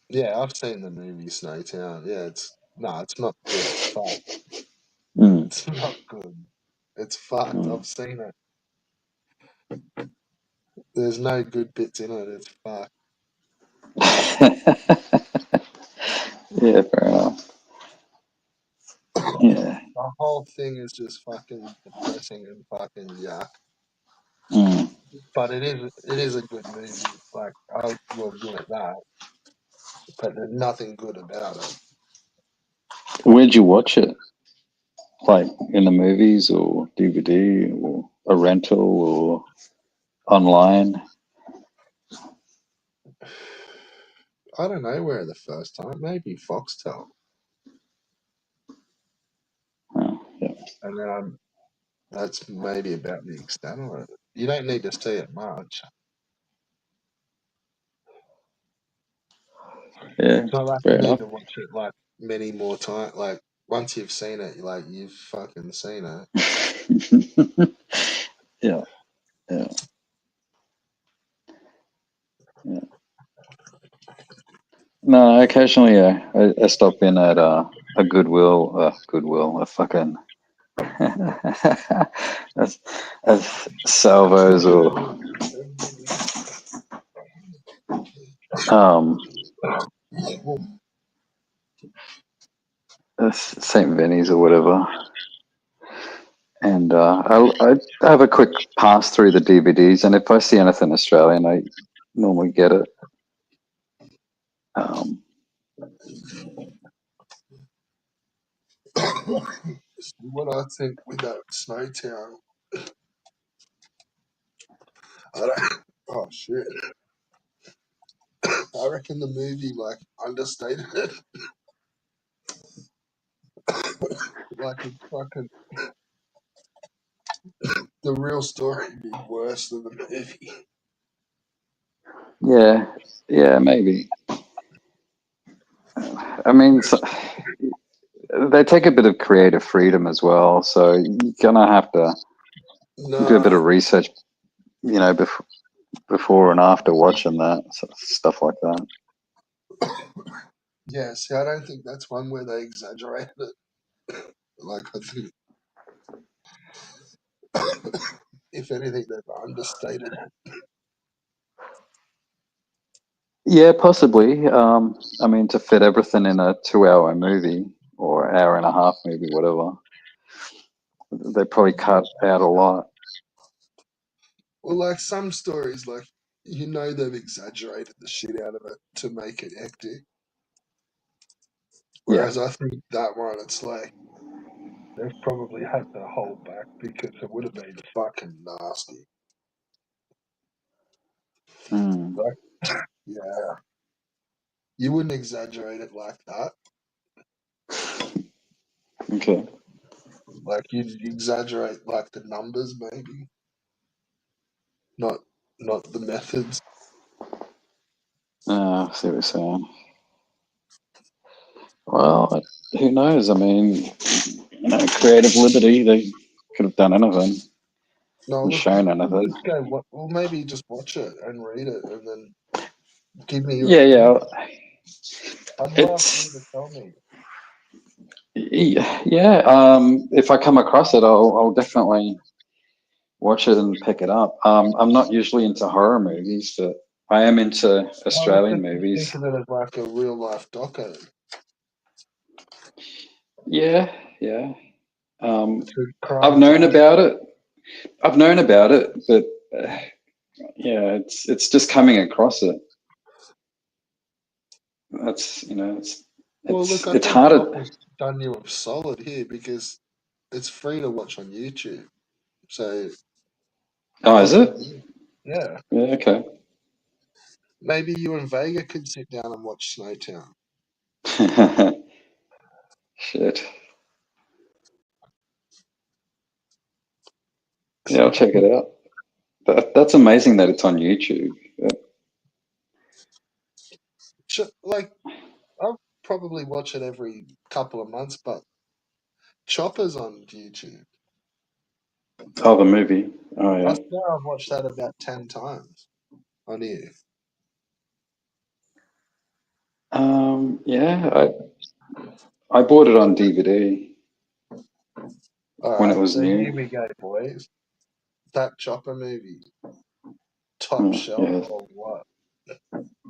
Yeah, I've seen the movie Snowtown. Yeah, it's no, it's not good. It's fucked. Mm, It's not good. It's fucked. mm. I've seen it. There's no good bits in it. It's fucked. Yeah, fair enough. Yeah. The whole thing is just fucking depressing and fucking yuck. Mm. But it is a good movie. Like I will give it that. But there's nothing good about it. Where'd you watch it? Like in the movies or DVD or a rental or online? I don't know where the first time. Maybe Foxtel. Oh, yeah. And then that's maybe about the extent of it. You don't need to see it much. Yeah, It's not like fair you need enough. to watch it like many more times. Like once you've seen it, you've fucking seen it. Yeah, yeah, yeah. No, occasionally, I stop in at a Goodwill, a fucking as, as salvos or um St. Vinny's or whatever, and I have a quick pass through the DVDs, and if I see anything Australian, I normally get it. What I think with that Snowtown, I don't, oh shit, I reckon the movie like understated it. Like it's fucking the real story be worse than the movie. Yeah, yeah, maybe. I mean, so, they take a bit of creative freedom as well, so you're gonna have to do a bit Nah, of research, before and after watching that, so stuff like that. yeah. See, I don't think that's one where they exaggerated it. Like I think, if anything, they've understated it. Yeah, possibly. I mean, to fit everything in a 2 hour movie or hour and a half movie, whatever, they probably cut out a lot. Well, like some stories, like they've exaggerated the shit out of it to make it hectic. Yeah. Whereas I think that one, it's like they've probably had to hold back because it would have been fucking nasty. Mm, Like, yeah, you wouldn't exaggerate it like that. okay. Like you'd exaggerate like the numbers, maybe, not not the methods. I see what you're saying. Well, who knows? I mean, creative liberty. They could have done anything No, and look, shown we'll anything. just go. Well, maybe just watch it and read it, and then give me your Yeah, opinion. yeah. I'd love for It's you to tell me. yeah. If I come across it, I'll definitely watch it and pick it up. I'm not usually into horror movies, but I am into I was Australian just movies. thinking of it as like a real life doco. Yeah, yeah. True I've crime known type. about it. I've known about it, but yeah, it's just coming across it. That's Well, look, I it's think harder. Chopper's done you a solid here because it's free to watch on YouTube. So Oh, is all you it? do, yeah, Yeah, okay. maybe you and Vega could sit down and watch Snowtown. Shit. Yeah, I'll check it out. That's amazing that it's on YouTube. Like I'll probably watch it every couple of months, but Chopper's on YouTube. Oh, the movie. Oh, I yeah. swear I've watched that about 10 times on here. Yeah, I bought it on DVD All when it right, was so here new. we go, boys. That Chopper movie, top shelf Yeah, or what?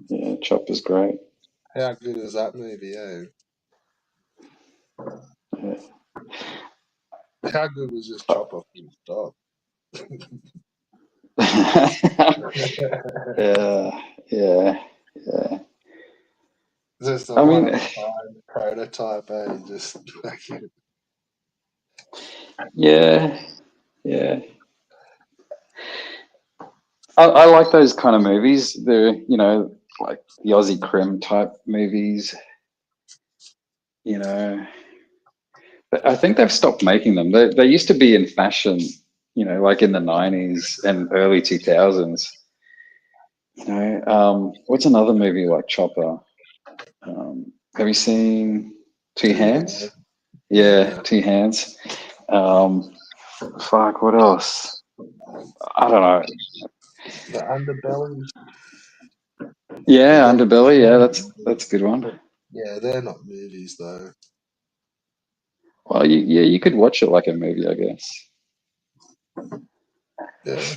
yeah, Chopper's great. How good is that movie, eh? Yeah. How good was this Oh. Chopper full stop? Yeah, yeah, yeah. Just a I one mean, of a kind prototype, eh? Just yeah, yeah. I like those kind of movies. They're, like the Aussie Crim type movies, you know. But I think they've stopped making them. They used to be in fashion, like in the 90s and early 2000s. What's another movie like Chopper? Have you seen Two two Hands? hands. Yeah, Yeah. Two Hands. Um, fuck, what else? I don't know. The underbellies, Yeah, they're not Underbelly. Yeah, that's movies. a good one. Yeah, they're not movies though. Well, you could watch it like a movie, I guess. Yeah.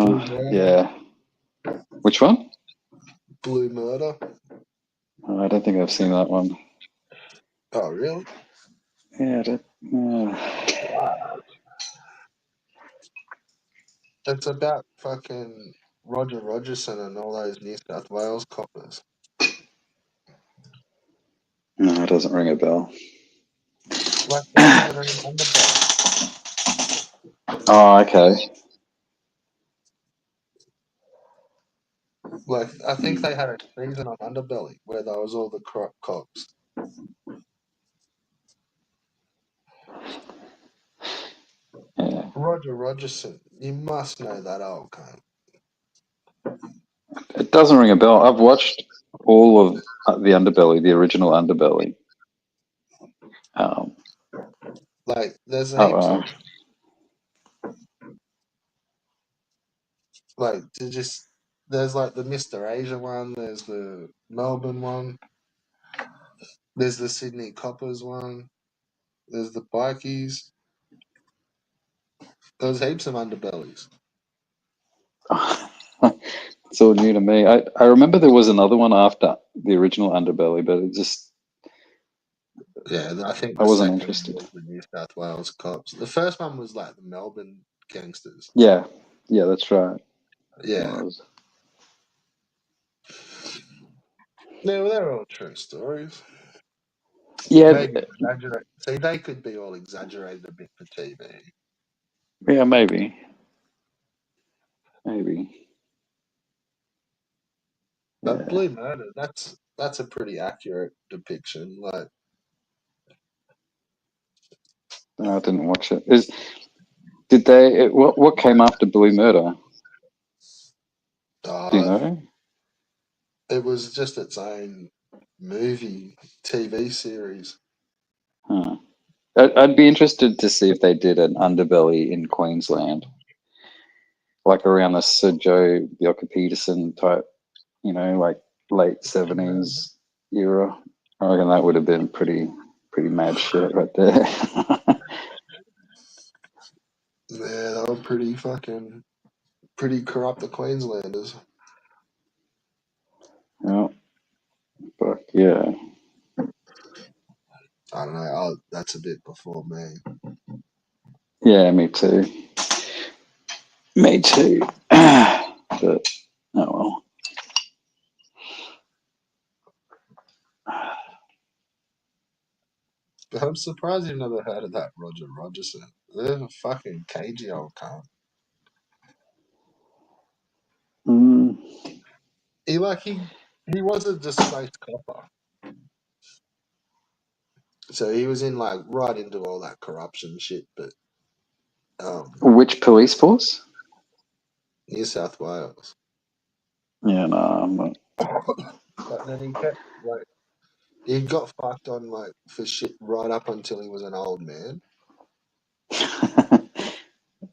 Blue Murder. Yeah. Which one? Blue Murder. Oh, I don't think I've seen that one. Oh, really? Yeah, Wow. It's about fucking Roger Rogerson and all those New South Wales coppers. No, it doesn't ring a bell. Like the ones that are in Underbelly. Oh, okay. Like, I think they had a season on Underbelly where there was all the cops. Yeah. Roger Rogerson, you must know that old cunt. It doesn't ring a bell. I've watched all of the Underbelly, the original Underbelly. Um, Like, there's oh, heaps of like there's like the Mr. Asia one, there's the Melbourne one, there's the Sydney Coppers one, there's the Bikies. There's heaps of underbellies. it's all new to me. I remember there was another one after the original Underbelly, but it just Yeah, I think I the wasn't second one interested. was the New South Wales cops. The first one was like the Melbourne gangsters. Yeah, that's right. It Yeah. was. Yeah, well, they're all true stories. Yeah, Maybe exaggerate. See, they could be all exaggerated a bit for TV. yeah, maybe. Maybe. But Yeah, Blue Murder, that's a pretty accurate depiction. Like, no, I didn't watch it. Did they? What came after Blue Murder? Do you uh, know? it was just its own movie, TV series. Huh. I'd be interested to see if they did an Underbelly in Queensland, like around the Sir Joe Bjelke Peterson type, like late '70s era. I reckon that would have been pretty mad shit right there. Yeah, they were pretty corrupt, the Queenslanders. Yeah, but yeah, I don't know. Oh, that's a bit before me. yeah, me too. Me too. But oh well. But I'm surprised you've never heard of that Roger Rogerson. They're a fucking cagey old cunt. Mm, He was a disgraced copper. So he was in like right into all that corruption shit, but which police force? New South Wales. Yeah, no, I'm not. But then he got fucked on like for shit right up until he was an old man.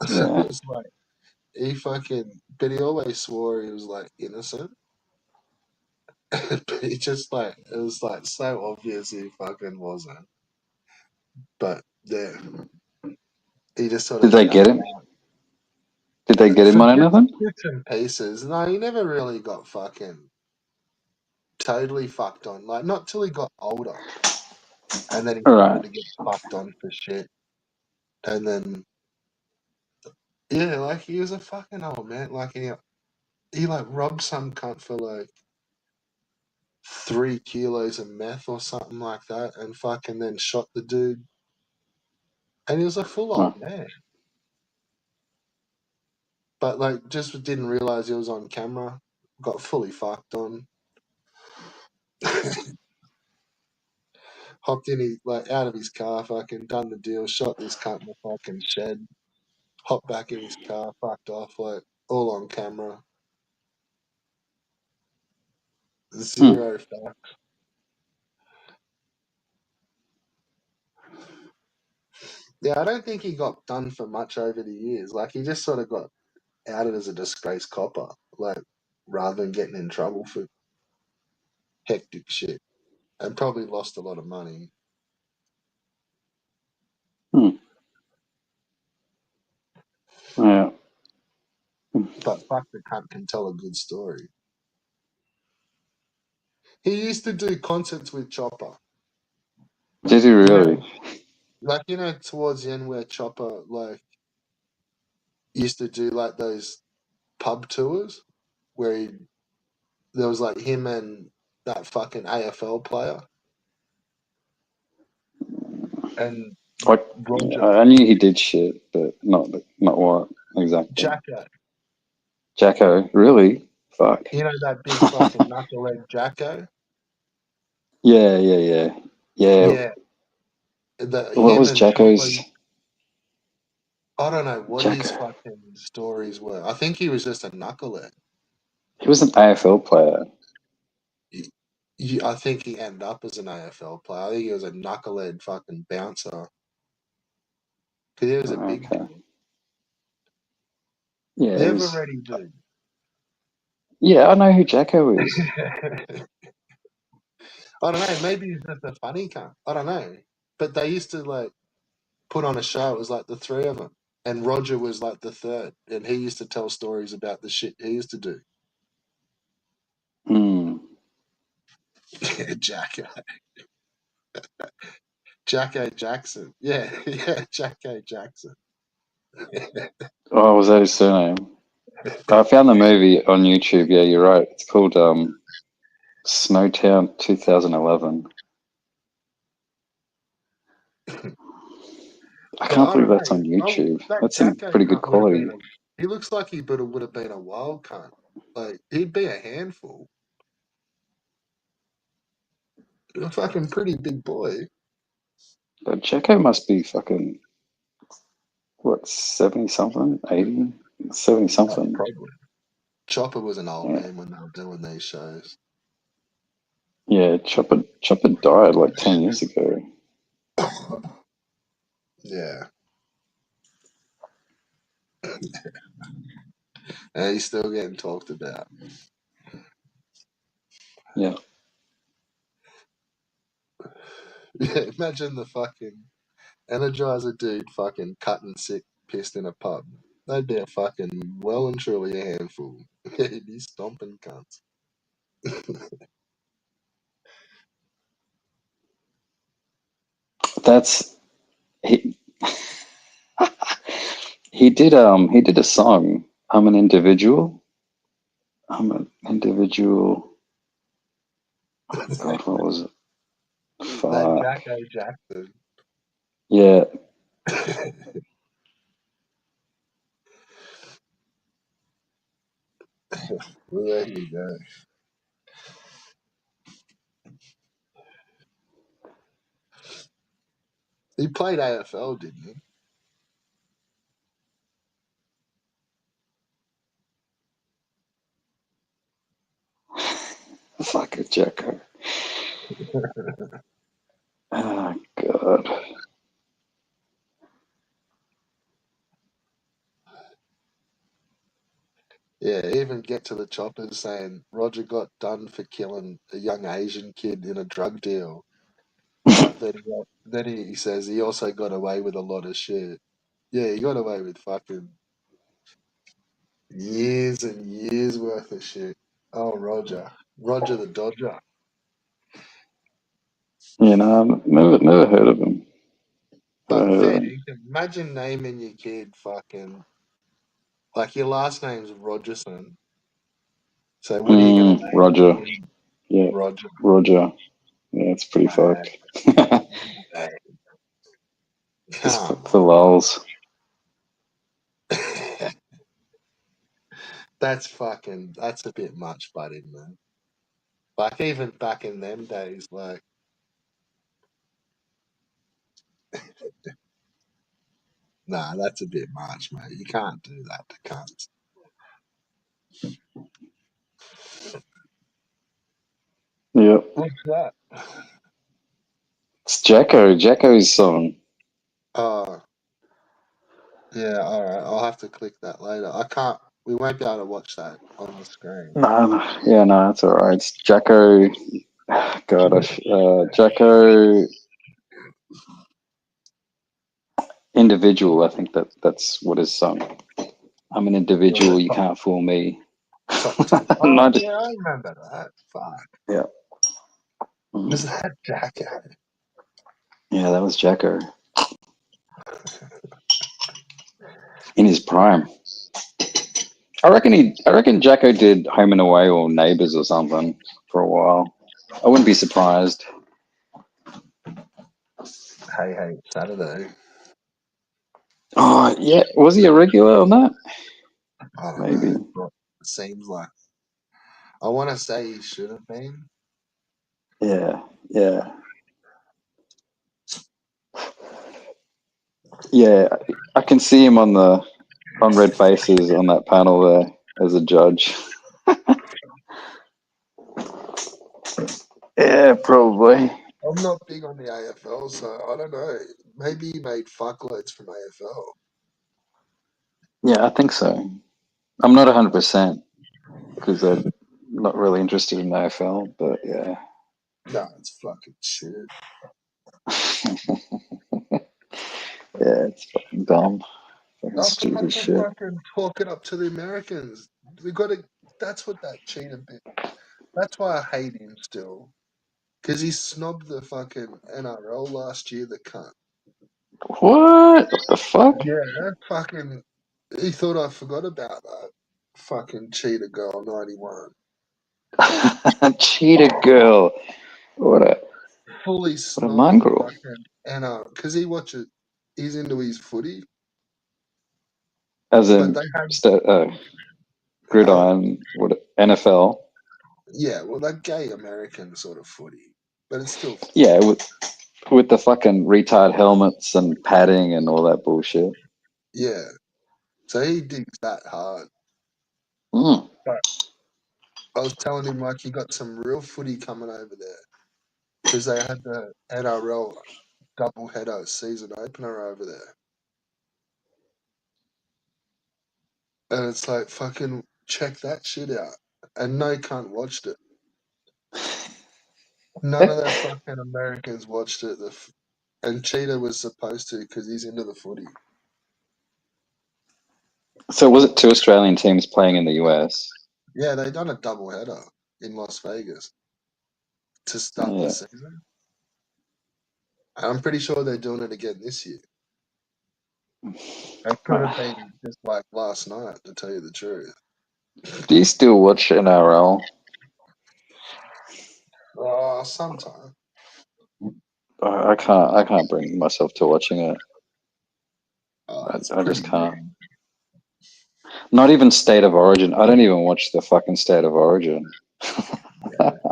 So Yeah. it was like but he always swore he was like innocent. But he just like it was like so obvious he fucking wasn't. But yeah, he just sort Did of they get shouted him? Did they get him for on anything? bits and pieces. No, he never really got fucking totally fucked on. Like not till he got older, and then he All started right. to get fucked on for shit. And then yeah, like he was a fucking old man. Like he like robbed some cunt for like 3 kilos of meth or something like that, and fucking then shot the dude. And he was a full Huh. old man, but like just didn't realize he was on camera. Got fully fucked on. Hopped in his like out of his car, fucking done the deal, shot this cunt in the fucking shed, hopped back in his car, fucked off, like all on camera. Hmm. Zero fuck. Yeah, I don't think he got done for much over the years. Like he just sort of got outed as a disgraced copper, like rather than getting in trouble for hectic shit, and probably lost a lot of money. Hmm. Yeah. But fuck, the cunt can tell a good story. He used to do concerts with Chopper. Did he You really? know, towards the end where Chopper like used to do like those pub tours. where there was like him and that fucking AFL player and Roger I knew he did shit, but not what exactly. Jacko. Really? Fuck. You know that big fucking knucklehead Jacko? Yeah. Yeah. What Him was and Chopper. Jacko's? I don't know what his Jacko. fucking stories were. I think he was just a knucklehead. He was an AFL player. I think he ended up as an AFL player. I think he was a knucklehead fucking bouncer. Because he was a big Okay. dude. Yeah, he Never was. ready dude. Yeah, I know who Jacko is. I don't know. Maybe he's just a funny cunt. I don't know. But they used to like put on a show. It was like the three of them, and Roger was like the third, and he used to tell stories about the shit he used to do. Hmm. Jacko. Jacko Jackson. Yeah, yeah, Jacko Jackson. Oh, was that his surname? I found the movie on YouTube. Yeah, you're right. It's called Snowtown 2011. I But can't I believe don't that's know. on YouTube. That That's in Jacko pretty good cunt would have been quality. he looks like he would have been a wild cunt. Like he'd be a handful. A fucking pretty big boy. But Jacko must be fucking, what, 70 something? 80? 70 Oh, something. probably. Chopper was an old Yeah. man when they were doing these shows. Yeah, Chopper died like 10 years ago. Yeah. And he's still getting talked about. Yeah. Yeah, imagine the fucking Energizer dude fucking cutting sick pissed in a pub. That'd be a fucking well and truly a handful. He'd be stomping cunts. That's he he did a song. I'm an individual. I'm an individual. Oh God, what was it? That Fuck. Jacko Jackson. Yeah. Well, there you go. He played AFL, didn't he? Fuck a Jacko. Oh God. Yeah, even get to the choppers saying Roger got done for killing a young Asian kid in a drug deal. But then he says he also got away with a lot of shit. Yeah, he got away with fucking years and years worth of shit. Oh, Roger. Roger the Dodger. You know, never heard of him. Never But heard of fair him. dinkum. Imagine naming your kid fucking like your last name's Rogerson. So what are you gonna name your Roger. kid? Yeah. Roger. Roger. Yeah, it's pretty Man, fucked. man. Just for Come lulz. on. That's a bit much, buddy, man. Like even back in them days, like nah, that's a bit much, mate. You can't do that to cunts. Yep. What's that? It's Jacko. Jacko's song. Oh, yeah, alright. I'll have to click that later. I can't we won't be able to watch that on the screen. No, yeah, no, it's all right. It's Jacko. God, Jacko individual. I think that's what his song. I'm an Was individual. it You top can't fool me. top? Oh 90, yeah, I remember that. Fuck. yeah, Was mm, that Jacko? yeah, that was Jacko in his prime. I reckon Jacko did Home and Away or Neighbours or something for a while. I wouldn't be surprised. Hey, Saturday. Oh yeah, was he a regular on that? I don't Maybe. know. But it seems like I want to say he should have been. Yeah, yeah, yeah. I can see him on Red Faces on that panel there as a judge. Yeah, probably. I'm not big on the AFL, so I don't know. Maybe he made fuckloads from AFL. Yeah, I think so. I'm not 100% because I'm not really interested in AFL, but yeah. Nah, it's fucking shit. Yeah, it's fucking dumb. Fucking I forgot stupid to shit. fucking talk it up to the Americans. We got to. That's what that cheater bit. That's why I hate him still. Because he snobbed the fucking NRL last year, the cunt. What? What the fuck? Yeah, that fucking. He thought I forgot about that. Fucking cheater girl, 91. Cheetah girl. What a Fully what a snobbed the mongrel. fucking NRL. Because he watches. He's into his footy. As But in they had. Huh? gridiron, what NFL. Yeah, well, that gay American sort of footy. But it's still Yeah, footy. with the fucking retard helmets and padding and all that bullshit. Yeah. So he digs that hard. Mm. But I was telling him, like, he got some real footy coming over there. Because they had the NRL doubleheader season opener over there. And it's like, fucking check that shit out. And no cunt watched it. None of the fucking Americans watched it. And Cheetah was supposed to because he's into the footy. So was it two Australian teams playing in the US? Yeah, they done a doubleheader in Las Vegas to start the Yeah. season. And I'm pretty sure they're doing it again this year. It could have been just like last night, to tell you the truth. Do you still watch NRL? Sometime. I can't bring myself to watching it. It's I pretty just can't. mean. Not even State of Origin. I don't even watch the fucking State of Origin.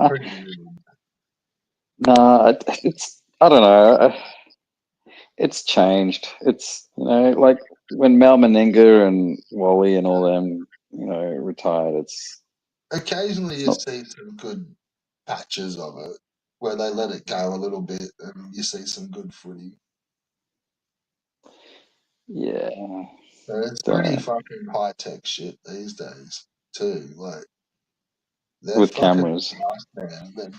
Pretty mean. Nah, it's I don't know. It's changed. It's like when Mal Meninga and Wally and all them retired. Occasionally It's you not. see some good patches of it where they let it go a little bit and you see some good footy. Yeah, But it's don't pretty know. fucking high tech shit these days too. Like they're With fucking cameras. fast, man.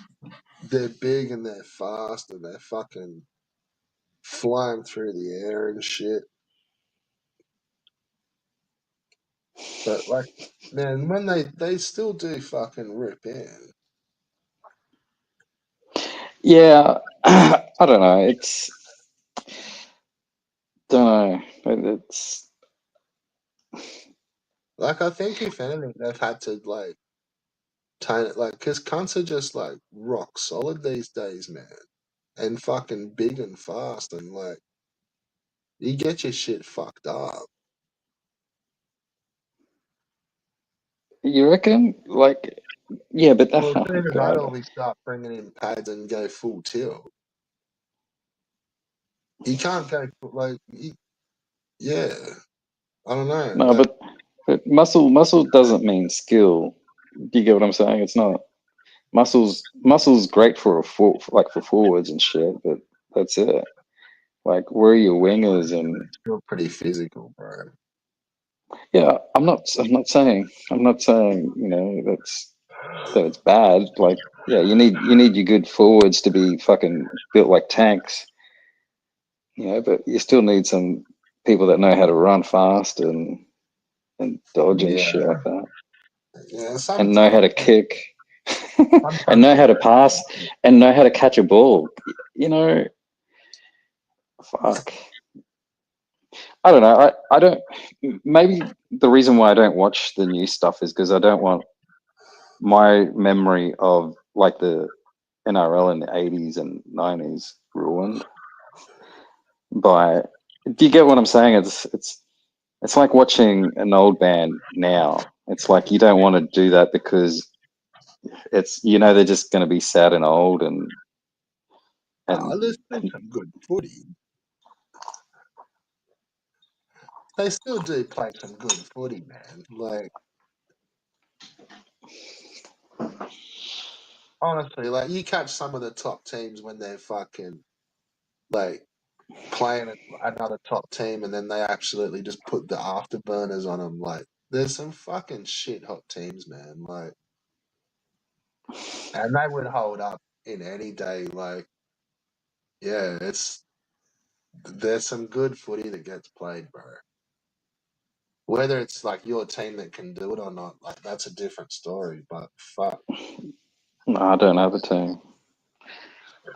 They're big and they're fast and they're fucking flying through the air and shit. But like, man, when they still do fucking rip in. Yeah, I don't know. Don't know. It's Like I think if anything, they've had to like tone it like because cunts are just like rock solid these days, man, and fucking big and fast and like you get your shit fucked up. you reckon? Like, yeah, but Well, it's oh either that or God. we start bringing in pads and go full tilt. You can't go like, yeah, I don't know. No, Like, but muscle doesn't mean skill. Do you get what I'm saying? It's not. Muscle's great for like for forwards and shit, but that's it. Like where are your wingers and it's still pretty physical, bro. yeah, I'm not saying, that it's bad. Like yeah, you need your good forwards to be fucking built like tanks, but you still need some people that know how to run fast and dodge and shit Yeah, like that. yeah. And know how to kick and Sometimes know you how to gotta pass and know how to catch a ball. You know, fuck. I don't know. I don't. Maybe the reason why I don't watch the new stuff is because I don't want my memory of like the NRL in the 80s and 90s ruined by. Do you get what I'm saying? It's like watching an old band now. It's like you don't want to do that because it's they're just going to be sad and old and There's still some good footy. They still do play some good footy, man. Like, honestly, like you catch some of the top teams when they're fucking like playing another top team, and then they absolutely just put the afterburners on them. Like, there's some fucking shit hot teams, man. Like, and they would hold up in any day. Like, yeah, there's some good footy that gets played, bro. Whether it's like your team that can do it or not, like that's a different story. But fuck, no, I don't have a team.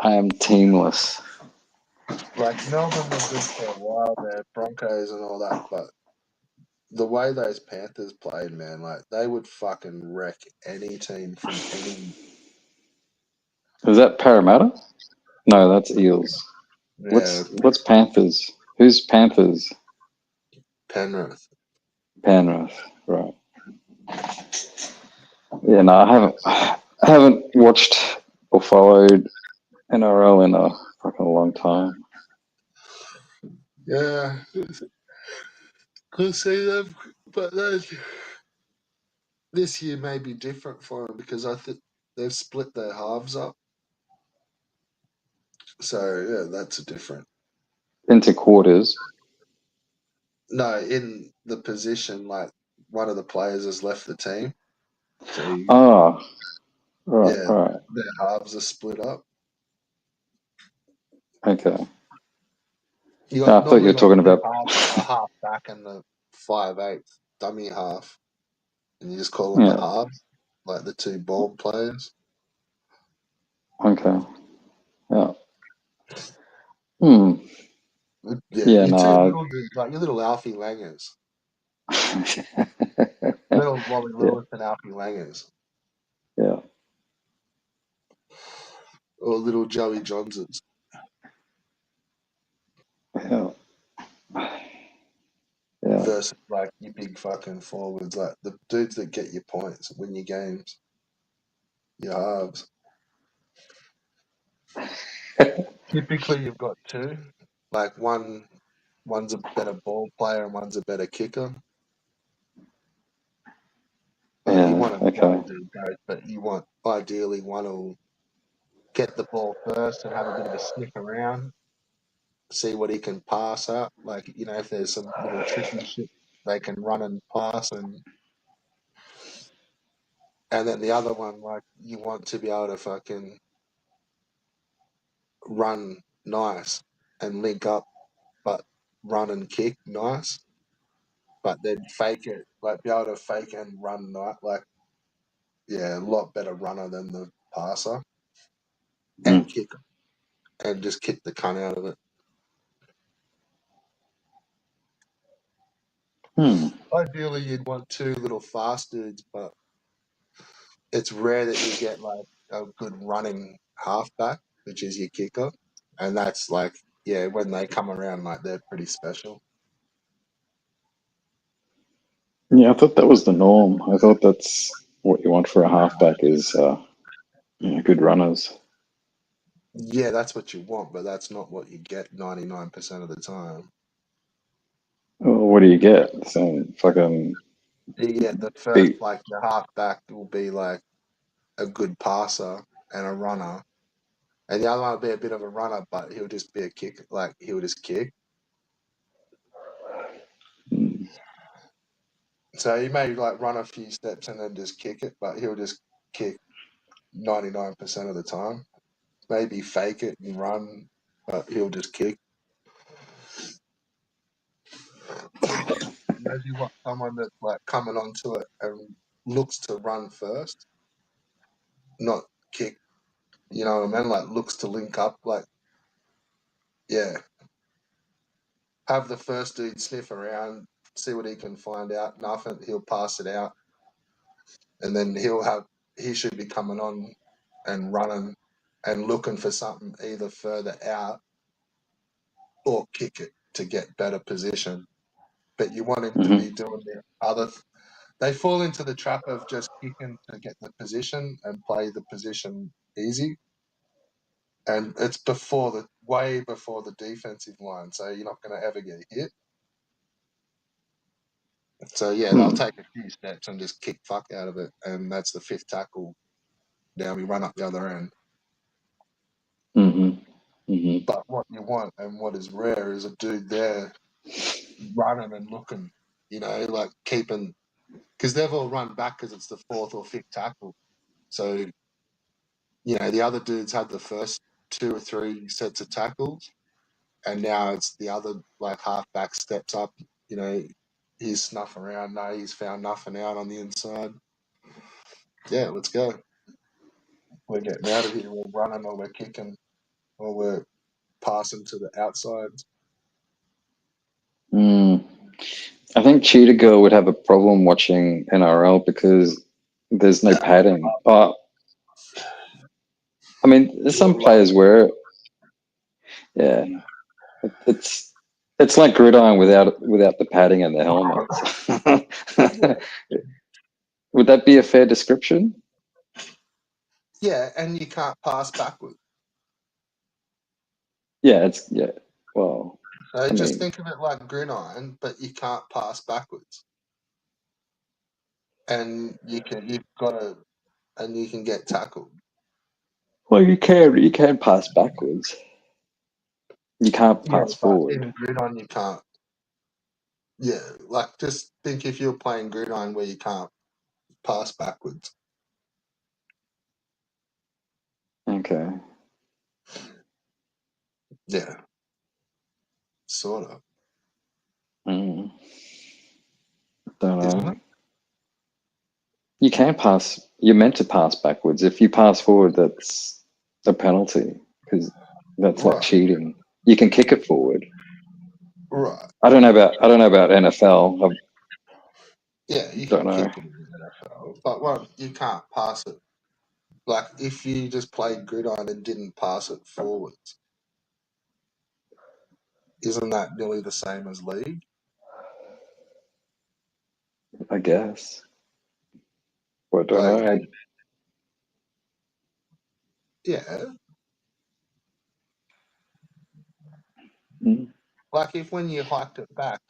I am teamless. like Melbourne were good for a while there, Broncos and all that, but the way those Panthers played, man, like they would fucking wreck any team from any. Is that Parramatta? No, that's Eels. Yeah, What's Panthers? Who's Panthers? Penrith. Penrith, right? Yeah, no, I haven't watched or followed NRL in a fucking long time. Yeah, could see them, but this year may be different for them because I think they've split their halves up. So yeah, that's a different. Into quarters. No, in the position, like one of the players has left the team. So Oh, right, yeah, right. their halves are split up. Okay. You got No, I thought you normally were got talking two about. halves, a half back and the 5'8" dummy half, and you just call them the Yeah. halves, like the two ball players. Okay. Yeah. Hmm. Yeah, Yeah. your two No. little dudes, like your little Alfie Langers, little Wally Yeah. Lewis and Alfie Langers, Yeah. or little Joey Johnsons. Yeah. Yeah. Versus like your big fucking forwards, like the dudes that get your points, win your games, your halves. Typically, you've got two, like one's a better ball player and one's a better kicker. Like you Yeah. want to be able Okay. to do both, but you want ideally one will get the ball first and have a bit of a sniff around, see what he can pass up. Like if there's some little tricky shit, they can run and pass, and then the other one, like you want to be able to fucking run nice and link up, but run and kick nice, but then fake it, like be able to fake and run nice, like yeah, a lot better runner than the passer and Mm. kick and just kick the cunt out of it. Hmm. Ideally, you'd want two little fast dudes, but it's rare that you get like a good running halfback, which is your kicker, and that's like yeah, when they come around, like they're pretty special. Yeah, I thought that was the norm. I thought that's what you want for a halfback is good runners. Yeah, that's what you want, but that's not what you get 99% of the time. Well, what do you get? Some fucking Yeah, the first beat. like your halfback will be like a good passer and a runner, and the other one will be a bit of a runner, but he'll just be a kick, like he'll just kick. Mm. So he may like run a few steps and then just kick it, but he'll just kick 99% of the time. Maybe fake it and run, but he'll just kick. Whereas you want someone that's like coming onto it and looks to run first, not kick. You know what I mean? Like looks to link up. Like yeah, have the first dude sniff around, see what he can find out. Nothing, he'll pass it out, and then he should be coming on and running and looking for something either further out or kick it to get better position. But you want him to be doing the other. They fall into the trap of just kicking to get the position and play the position easy. And it's way before the defensive line, so you're not going to ever get hit. So yeah, they'll take a few steps and just kick fuck out of it, and that's the fifth tackle. Now we run up the other end. But what you want and what is rare is a dude there running and looking, like keeping, because they've all run back because it's the fourth or fifth tackle. So, the other dudes had the first 2 or 3 sets of tackles, and now it's the other like halfback steps up. He's snuffing around. No, he's found nothing out on the inside. Yeah, let's go. We're getting out of here. We're running or we're kicking or we're passing to the outside. I think Cheetah Girl would have a problem watching NRL because there's no padding. I mean, there's some players where, yeah, it's like gridiron without the padding and the helmets. Would that be a fair description? Yeah, and you can't pass backwards. Yeah, well, So just think of it like gridiron, but you can't pass backwards. And you can get tackled. Well, you can pass backwards. You can't pass forward. In gridiron, you can't. Yeah, like just think if you're playing gridiron where you can't pass backwards. Okay. Yeah, sort of. Don't know. Isn't it? You can pass. You're meant to pass backwards. If you pass forward, that's a penalty because that's like cheating. You can kick it forward. Right. I don't know about NFL. Yeah, you can kick it in the NFL, but you can't pass it. Like if you just played gridiron and didn't pass it forwards, isn't that nearly the same as league? I guess. Well, I don't know. Yeah. Mm. Like if when you hiked it back,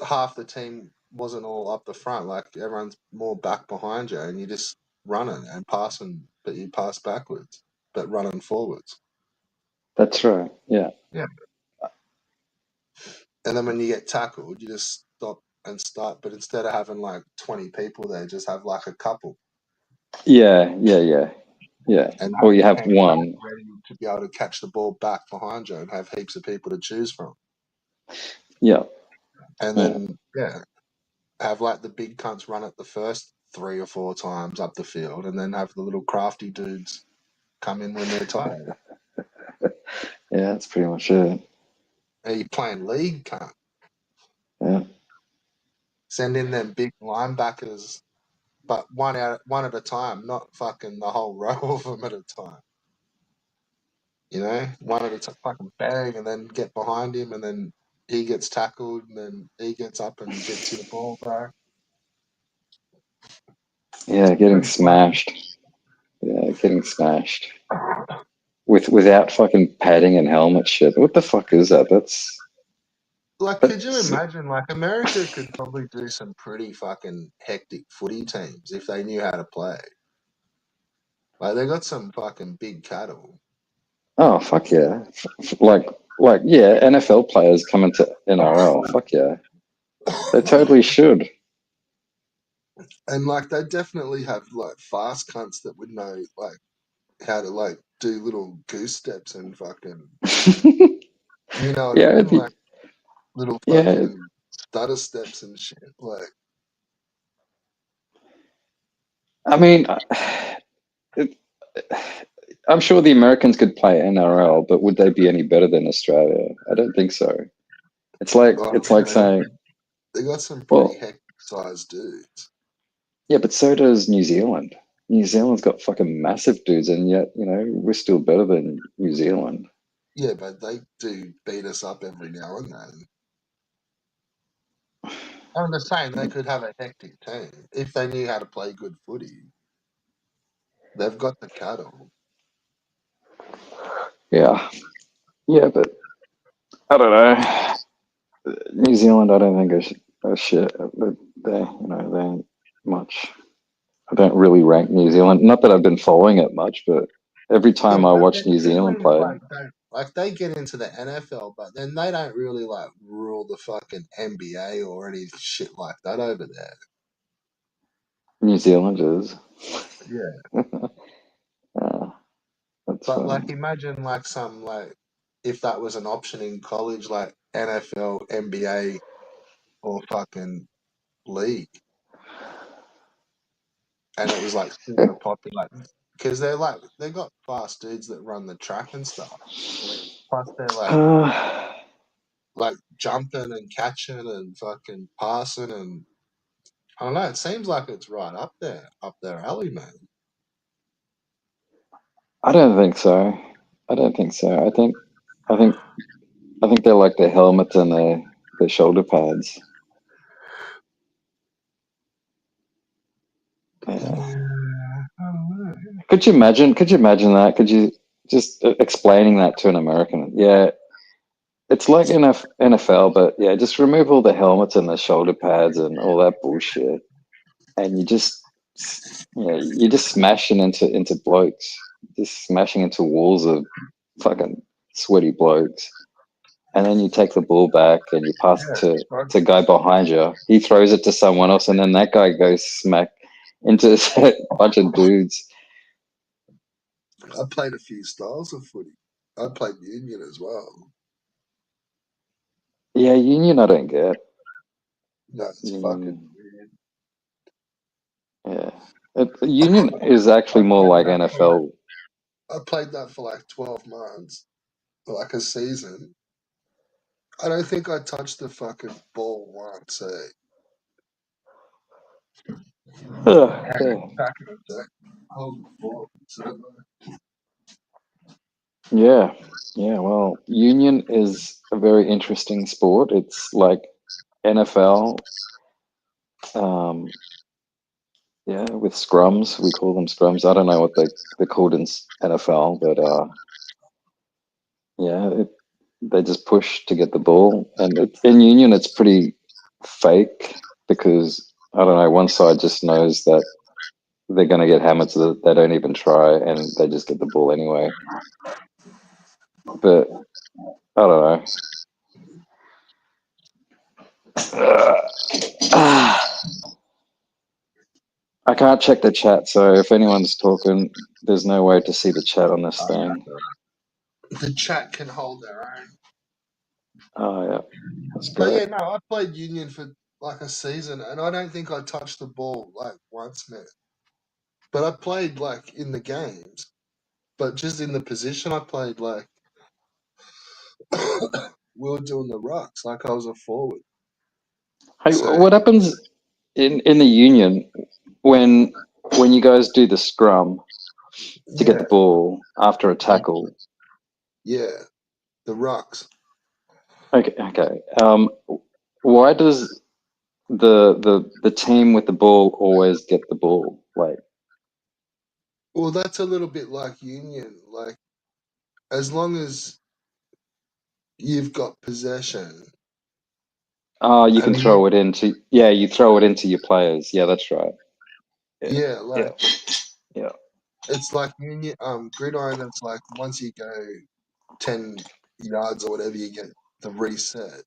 half the team wasn't all up the front. Like everyone's more back behind you, and you're just running and passing, but you pass backwards, but running forwards. That's right. Yeah. Yeah. And then when you get tackled, you just stop and start. But instead of having like 20 people there, just have like a couple. Yeah. And Or you have one. ready to be able to catch the ball back behind you and have heaps of people to choose from. Yeah. And then have like the big cunts run it the first 3 or 4 times up the field, and then have the little crafty dudes come in when they're tired. Yeah, that's pretty much it. Are you playing league, cunt? Yeah. Send in them big linebackers, but one at a time, not fucking the whole row of them at a time. One at a time, fucking bang, and then get behind him, and then he gets tackled, and then he gets up and gets you the ball, bro. Yeah, getting smashed. Yeah, getting smashed. Without fucking padding and helmet shit. What the fuck is that? Could you imagine? Like, America could probably do some pretty fucking hectic footy teams if they knew how to play. Like, they got some fucking big cattle. Oh, fuck yeah. Like, yeah, NFL players coming to NRL. Fuck yeah. They totally should. And, they definitely have, fast cunts that would know, how to, do little goose steps and fucking... You know what I mean? Little fucking stutter steps and shit. I mean, I'm sure the Americans could play NRL, but would they be any better than Australia? I don't think so. It's like Oh, it's man, like saying, they got some pretty well, hectic sized dudes. yeah, but so does New Zealand. New Zealand's got fucking massive dudes, and yet, we're still better than New Zealand. Yeah, but they do beat us up every now and then. I'm just saying they could have a hectic team if they knew how to play good footy. They've got the cattle. Yeah, yeah, but I don't know. New Zealand, I don't think are shit. They ain't much. I don't really rank New Zealand. Not that I've been following it much, but every Yeah, time I but watch their New Zealand teams play, like they get into the NFL, but then they don't really like rule the fucking NBA or any shit like that over there. New Zealanders, Yeah. that's But funny. like imagine like some like if that was an option in college, like NFL, NBA or fucking league. And it was like super popular because they got fast dudes that run the track and stuff. Plus they're Uh, like jumping and catching and fucking passing and I don't know. It seems like it's right up their alley, man. I don't think so. I don't think so. I think, I think they like their helmets and their shoulder pads. Yeah. Yeah, I don't know. Could you imagine? Could you imagine that? Could you just explaining that to an American? Yeah, it's like NFL, but yeah, just remove all the helmets and the shoulder pads and all that bullshit, and you're just smashing into blokes, just smashing into walls of fucking sweaty blokes, and then you take the ball back and you pass it Yeah, to guy behind you. He throws it to someone else, and then that guy goes smack into a bunch of dudes. I played a few styles of footy. I played union as well. Yeah, Union, I don't get. No, it's fucking Union, weird. yeah. Union is actually I more played like that for like NFL. I played that for like 12 months, like a season. I don't think I touched the fucking ball once. Yeah. Back in the day. I was a forward, so Yeah, yeah. Well, Union is a very interesting sport. It's like NFL, um, yeah, with scrums. We call them scrums. I don't know what they're called in NFL, but yeah, they just push to get the ball. And in Union, it's pretty fake because I don't know. One side just knows that they're going to get hammered, so that they don't even try, and they just get the ball anyway. But I don't know. I can't check the chat, so if anyone's talking, there's no way to see the chat on this thing. the chat can hold their own. Oh yeah, that's But great. yeah, no, I played union for like a season, and I don't think I touched the ball like once, man. But I played like in the games, but just in the position I played like we were doing the rucks, like I was a forward. Hey, So what happens in the union when you guys do the scrum to get yeah, the ball after a tackle? yeah, the rucks. Okay, okay. Why does the team with the ball always get the ball? Like, Well, that's a little bit like union. Like as long as you've got possession, you can and you, throw it into you throw it into your players. Yeah, that's right. Yeah, yeah, yeah, like yeah. it's like union. Gridiron. It's like once you go 10 yards or whatever, you get the reset.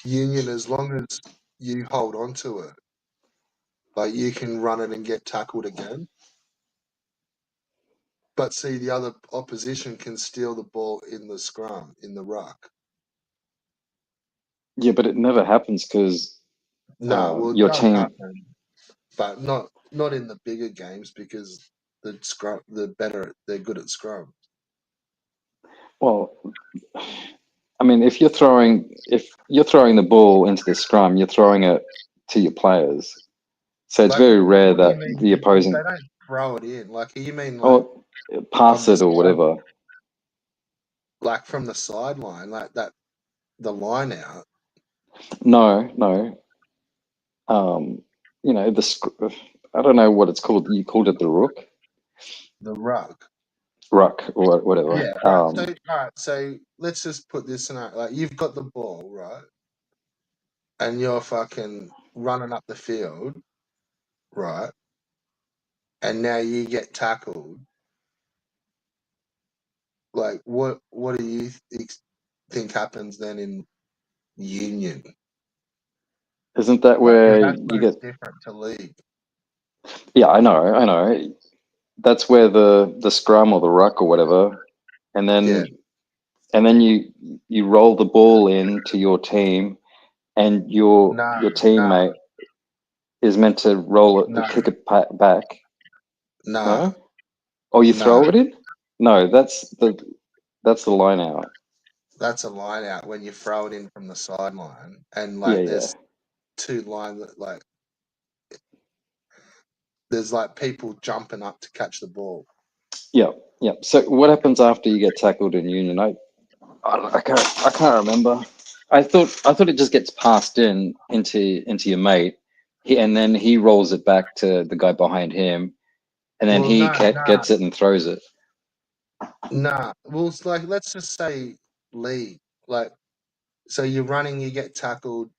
Union, as long as you hold on to it, like you can run it and get tackled again. But see, the other opposition can steal the ball in the scrum, in the ruck. Yeah, but it never happens because No, well, it your does team. happen, but not in the bigger games because the better they're good at scrum. Well, I mean, if you're throwing the ball into the scrum, you're throwing it to your players. So it's Like, very rare what do you that mean? the They opposing don't throw it in. Like, you mean like or on pass the it or side, whatever. like from the sideline, like that, the line out, No, no. You know, I don't know what it's called. You called it the the ruck. ruck, or whatever. Yeah, right. So, all right. So let's just put this in. Like, you've got the ball, right, and you're fucking running up the field, right, and now you get tackled. Like, what do you think happens then in union? Isn't that Like, 'cause where that's you where it's get? different to league. Yeah, I know. That's where the scrum or the ruck or whatever, and Yeah. then you roll the ball in to your team, and your Nah, teammate is meant to roll it, nah, kick it back. nah, No, or you nah. throw it in. No, that's the line out. That's a line out when you throw it in from the sideline, and Yeah, like yeah, there's two lines that like there's like people jumping up to catch the ball. yeah, yeah. So what happens after you get tackled in union? I can't remember. I thought it just gets passed into your mate, and then he rolls it back to the guy behind him, and then Well, he no, gets it and throws it. nah. Well, it's like let's just say league. Like, so you're running, you get tackled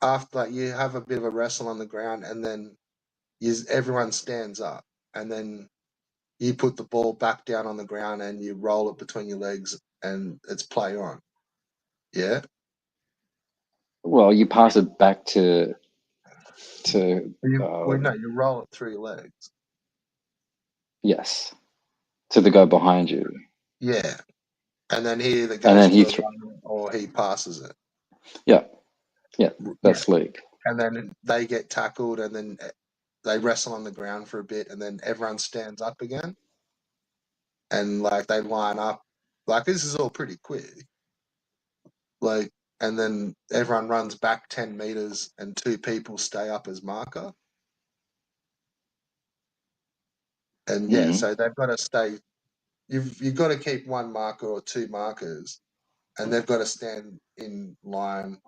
after, like you have a bit of a wrestle on the ground, and then everyone stands up, and then you put the ball back down on the ground and you roll it between your legs, and it's play on. Yeah. Well, you pass it back to Well, no, you roll it through your legs. yes, to the guy behind you, Yeah. And then he either and goes then for a run or he passes it. yeah, Yeah. that's league. And then they get tackled, and then they wrestle on the ground for a bit, and then everyone stands up again, and like they line up. Like, this is all pretty quick. Like, and then everyone runs back 10 meters, and two people stay up as marker. And yeah, Mm-hmm. so they've got to stay. You've got to keep one marker or two markers, and they've got to stand in line,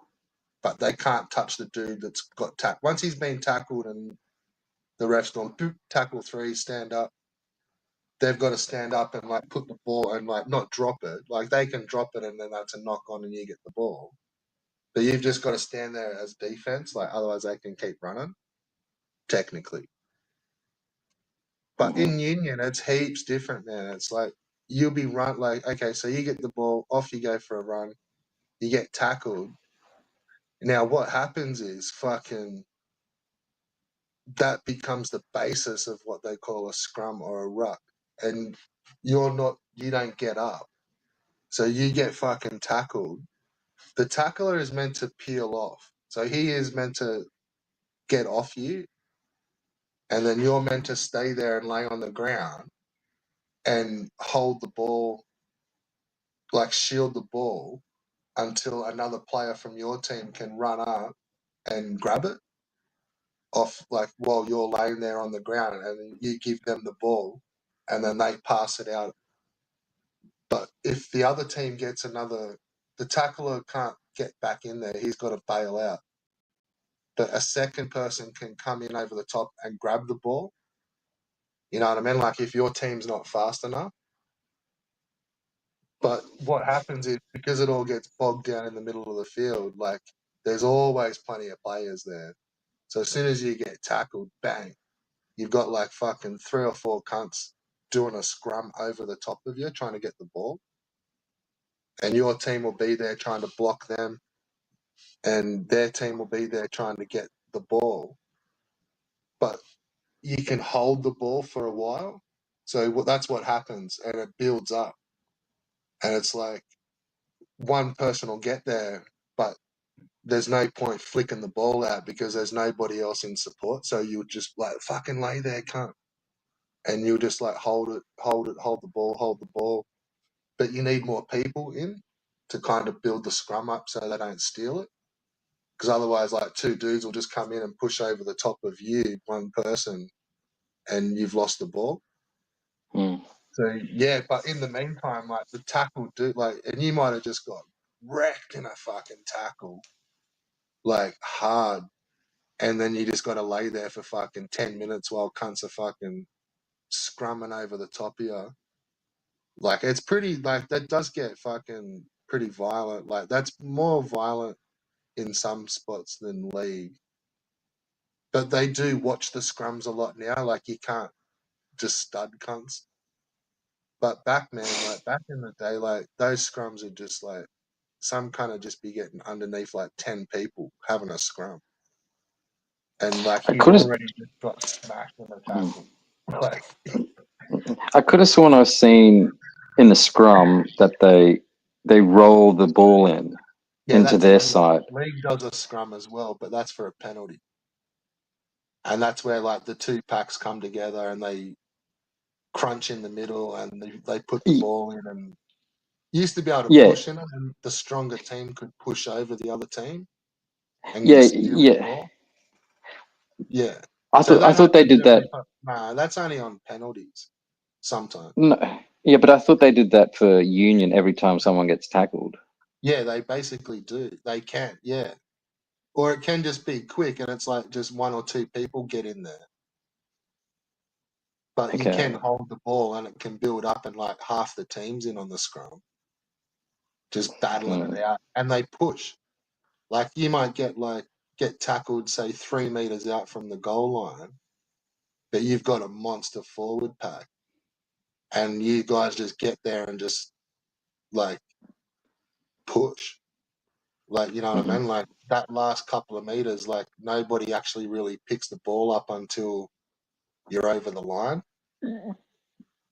but they can't touch the dude that's got tackled. Once he's been tackled and the ref's gone, boop, tackle 3, stand up. They've got to stand up and like put the ball and like not drop it. Like, they can drop it and then that's a knock on and you get the ball. But you've just got to stand there as defense, like otherwise they can keep running, technically. But Mm-hmm. in union, it's heaps different, man. It's like you'll be like, okay, so you get the ball, off you go for a run, you get tackled. Now what happens is fucking that becomes the basis of what they call a scrum or a ruck. And you don't get up. So you get fucking tackled. The tackler is meant to peel off. So he is meant to get off you, and then you're meant to stay there and lay on the ground and hold the ball, like shield the ball until another player from your team can run up and grab it off, like while you're laying there on the ground, and then you give them the ball and then they pass it out. But if the other team gets the tackler can't get back in there, he's got to bail out. But a second person can come in over the top and grab the ball. You know what I mean? Like, if your team's not fast enough. But what happens is, because it all gets bogged down in the middle of the field, like there's always plenty of players there. So as soon as you get tackled, bang, you've got like fucking 3 or 4 cunts doing a scrum over the top of you trying to get the ball. And your team will be there trying to block them, and their team will be there trying to get the ball. But you can hold the ball for a while. So that's what happens, and it builds up. And it's like one person will get there, but there's no point flicking the ball out because there's nobody else in support. So you just like fucking lay there, cunt. and you'll just like hold the ball. But you need more people in to kind of build the scrum up so they don't steal it. Because otherwise, like two dudes will just come in and push over the top of you, one person, and you've lost the ball. Mm. So yeah, but in the meantime, like the tackle dude, like, and you might have just got wrecked in a fucking tackle, like hard, and then you just got to lay there for fucking 10 minutes while cunts are fucking scrumming over the top of you. Like it's pretty, like that does get fucking pretty violent. Like that's more violent in some spots than league. But they do watch the scrums a lot now. Like you can't just stud cunts. But back, man, like back in the day, like those scrums are just like some kind of just be getting underneath like 10 people having a scrum. And like I you've could have. already just got smashed in the Mm. tackle. Like I could have sworn I've seen in the scrum that they roll the ball yeah, into that's their league. side. League does a scrum as well, but that's for a penalty. And that's where like the two packs come together and they crunch in the middle and they put the Y- ball in and you used to be able to Yeah, push in it and the stronger team could push over the other team and yeah, steal the yeah. ball. Yeah. I So thought I that thought they happens did every that. time. Nah, that's only on penalties sometimes. No, yeah, but I thought they did that for Union every time someone gets tackled. Yeah, they basically do. They can, yeah. Or it can just be quick and it's like just one or two people get in there. But you Okay. can hold the ball and it can build up and like half the team's in on the scrum, just battling it Mm. out. And they push. Like you might get tackled, say 3 meters out from the goal line, but you've got a monster forward pack. And you guys just get there and just like push. Like, you know what I Hmm. mean? Like that last couple of meters, like nobody actually really picks the ball up until you're over the line.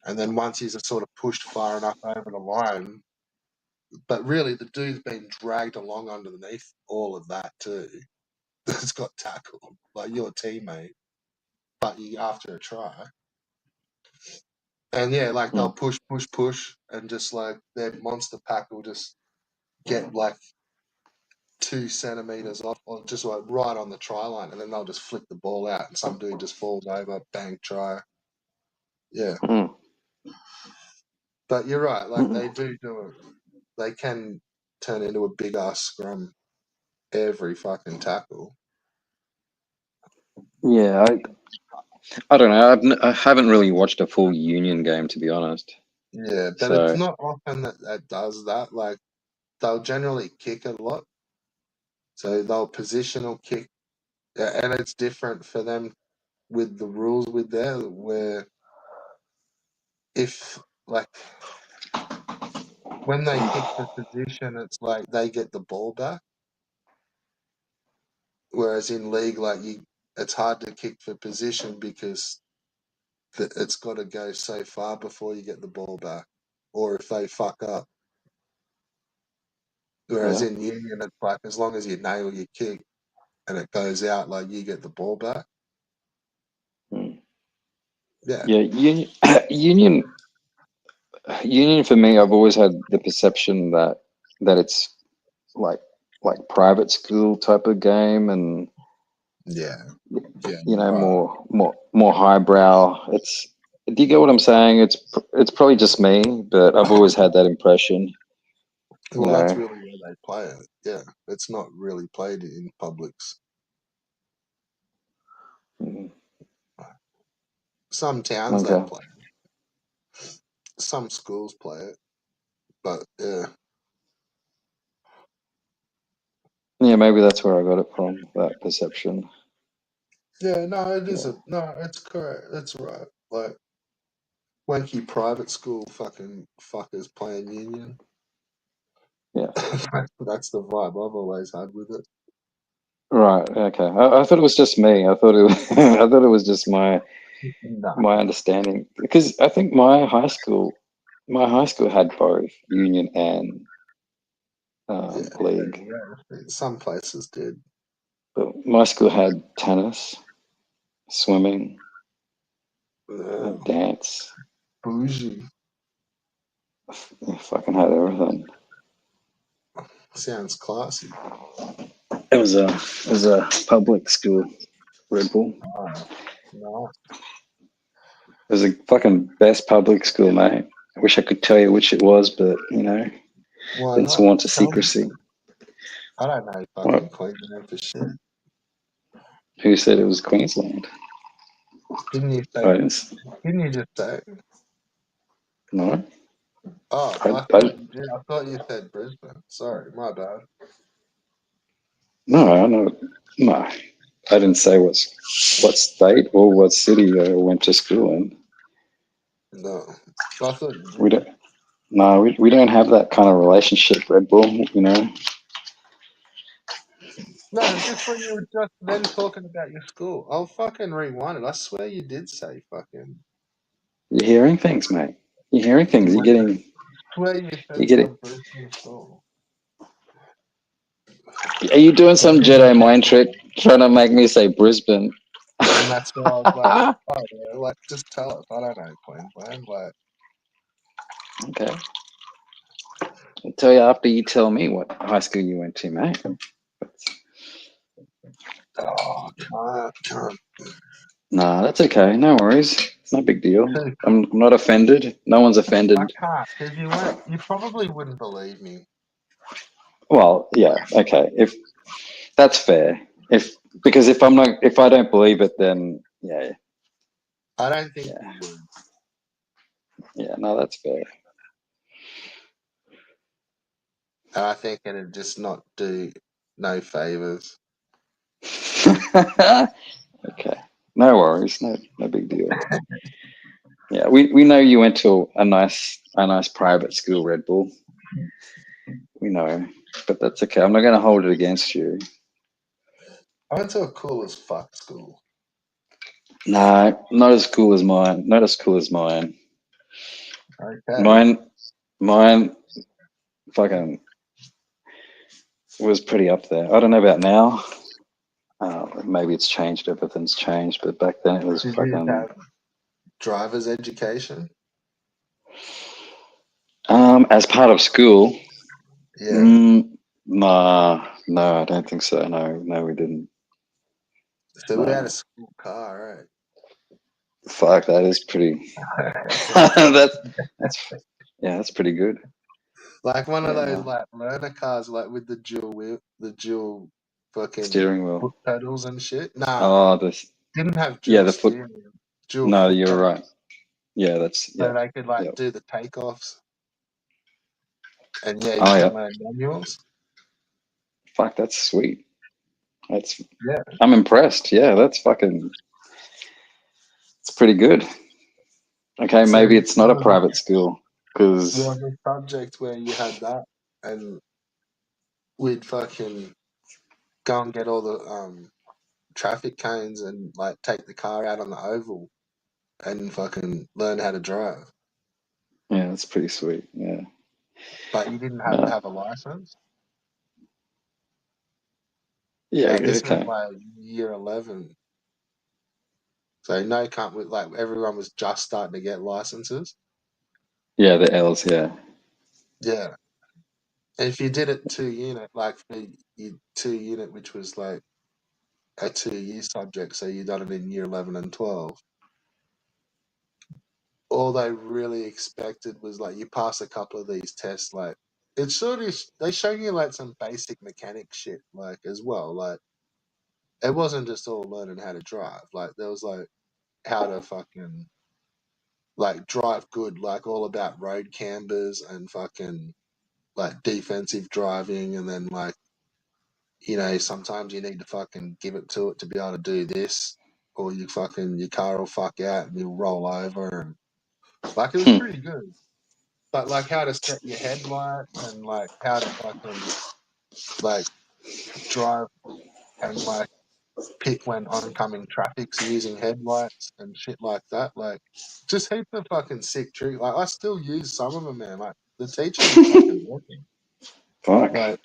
And then once you're sort of pushed far enough over the line, but really the dude's been dragged along underneath all of that too. That's got tackled, like your teammate, but you after a try. And yeah, like they'll Mm. push, and just like their monster pack will just get like 2 centimeters off, or just like right on the try line, and then they'll just flick the ball out, and some dude just falls over, bang, try. Yeah, Mm. but you're right. Like Mm. they do it. They can turn into a big ass scrum every fucking tackle. Yeah, I don't know. I haven't really watched a full Union game, to be honest. Yeah, but it's So not often that does that. Like they'll generally kick a lot, so they'll positional kick, and it's different for them with the rules with there, where if like when they kick the position, it's like they get the ball back. Whereas in league, like it's hard to kick for position because it's got to go so far before you get the ball back, or if they fuck up. Whereas yeah, in union, it's like as long as you nail your kick and it goes out, like you get the ball back. mm. Yeah, Yeah. Union, Union, Union. For me, I've always had the perception that it's like private school type of game, and yeah, yeah. you You're know, right. more highbrow. It's Do you get what I'm saying? It's probably just me, but I've always had that impression. You Well, that's know. really where they play it. Yeah, it's not really played in publics. Mm. Some towns they Okay. play it. Some schools play it, but yeah, Yeah, maybe that's where I got it from. That perception. yeah. No, it Yeah. isn't. No, it's correct. That's right. Like wanky private school fucking fuckers playing union. Yeah. That's the vibe I've always had with it. Right. Okay. I thought it was just me. I thought it was, I thought it was just Nah, my understanding, because I think my high school had both union and yeah, there league. you go. Some places did. But my school had tennis, swimming, Dance. Bougie. I fucking had everything. Sounds classy. It was a public school, Red Bull. No. It was a fucking best public school, mate. I wish I could tell you which it was, but Why been not? sworn to Tell me. secrecy. I don't know fucking What? Queensland for shit. Who said it was Queensland? Didn't you say? I didn't. Didn't you just say? No. Oh, I, I thought I, you did. I thought you said Brisbane. Sorry, my bad. no, no. I didn't say what state or what city I went to school in. No, I thought you We did. don't. No, we don't have that kind of relationship, Red Bull. No, just when you were just then talking about your school, I'll fucking rewind it. I swear you did say fucking. You're hearing things, mate. You're hearing things. I swear you You're said getting. some Brisbane school. Are you doing some And Jedi mind trick trying to make me say Brisbane? that's why I was like, oh yeah, like just tell us. I don't know Queensland. Like, Okay. I'll tell you after you tell me what high school you went to, mate. oh, can't. Nah, that's okay. No worries. It's no big deal. Too I'm not offended. No one's I offended. can't because you weren't. You probably wouldn't believe me. Well, yeah, okay. If that's fair. Because if I don't believe it, then yeah, I don't think yeah, you would. yeah. No, that's fair. And I think it'd just not do no favors. Okay. No worries. No big deal. Yeah, we know you went to a nice private school, Red Bull. We know, but that's okay. I'm not going to hold it against you. I went to a cool as fuck school. No, not as cool as mine. Not as cool as mine. Okay. Mine, fucking was pretty up there. I don't know about now. Maybe it's changed. Everything's changed, but back then it was Did you fucking. have driver's education? As part of school. Yeah. Nah, no, I don't think so. No, we didn't. So we had a No, school car, fuck, that is pretty. right? That's yeah, that's pretty good. Like one of Yeah, those no, like learner cars, like with the dual wheel, the dual fucking steering foot wheel. pedals and shit. Nah, Oh, this. didn't have Yeah, dual the foot. steering, dual No, foot you're pedals, right. Yeah, that's so yeah, they could like yeah. do the takeoffs. And yeah, you Oh yeah, can learn manuals. fuck, that's sweet. That's. Yeah. I'm impressed. Yeah, that's fucking. It's pretty good. Okay, So maybe it's not there a was a, private school there because was a subject where you had that, and we'd fucking go and get all the traffic cones and like take the car out on the oval and fucking learn how to drive. yeah, that's pretty sweet. Yeah. But you didn't have to No. have a license. Yeah. And this was Okay. like year 11. So no can't like everyone was just starting to get licenses. Yeah, the L's. Yeah. Yeah. And if you did it 2 unit, like for you 2 unit, which was like a 2 year subject, so you done it in year 11 and 12. All they really expected was like you pass a couple of these tests, like it's sort of they show you like some basic mechanic shit like as well. Like it wasn't just all learning how to drive. Like there was like how to fucking like drive good, like all about road cambers and fucking like defensive driving, and then like sometimes you need to fucking give it to it to be able to do this, or you fucking your car will fuck out and you'll roll over, and like it was Hmm. pretty good. But like how to set your headlights and like how to fucking like drive and like pick when oncoming traffic's using headlights and shit like that. Like just heaps of fucking sick tricks. Like I still use some of them, man. Like the teachers are fucking awesome. Fuck. Like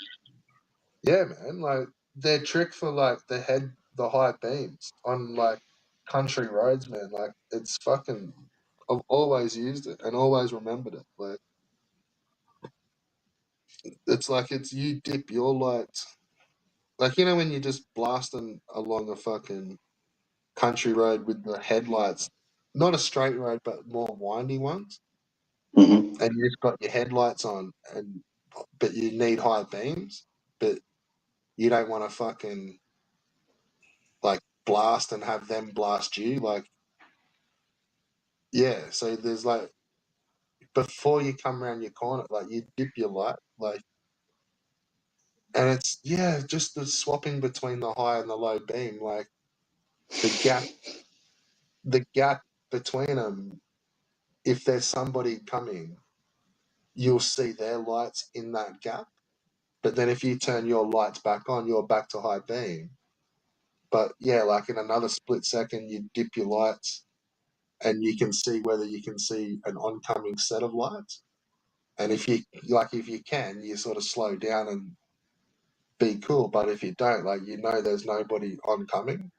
yeah, man. Like their trick for like the high beams on like country roads, man. Like it's fucking. I've always used it and always remembered it. Like it's like it's you dip your lights. Like you know when you're just blasting along a fucking country road with the headlights, not a straight road but more windy ones, Hmm. and you've got your headlights on, and but you need high beams, but you don't want to fucking like blast and have them blast you. Like yeah, so there's like before you come around your corner, like you dip your light, like, and it's yeah, just the swapping between the high and the low beam, like the gap, the gap between them. If there's somebody coming, you'll see their lights in that gap. But then if you turn your lights back on, you're back to high beam. But yeah, like in another split second, you dip your lights and you can see whether you can see an oncoming set of lights. And if you like, if you can, you sort of slow down and be cool. But if you don't, like you know, there's nobody oncoming.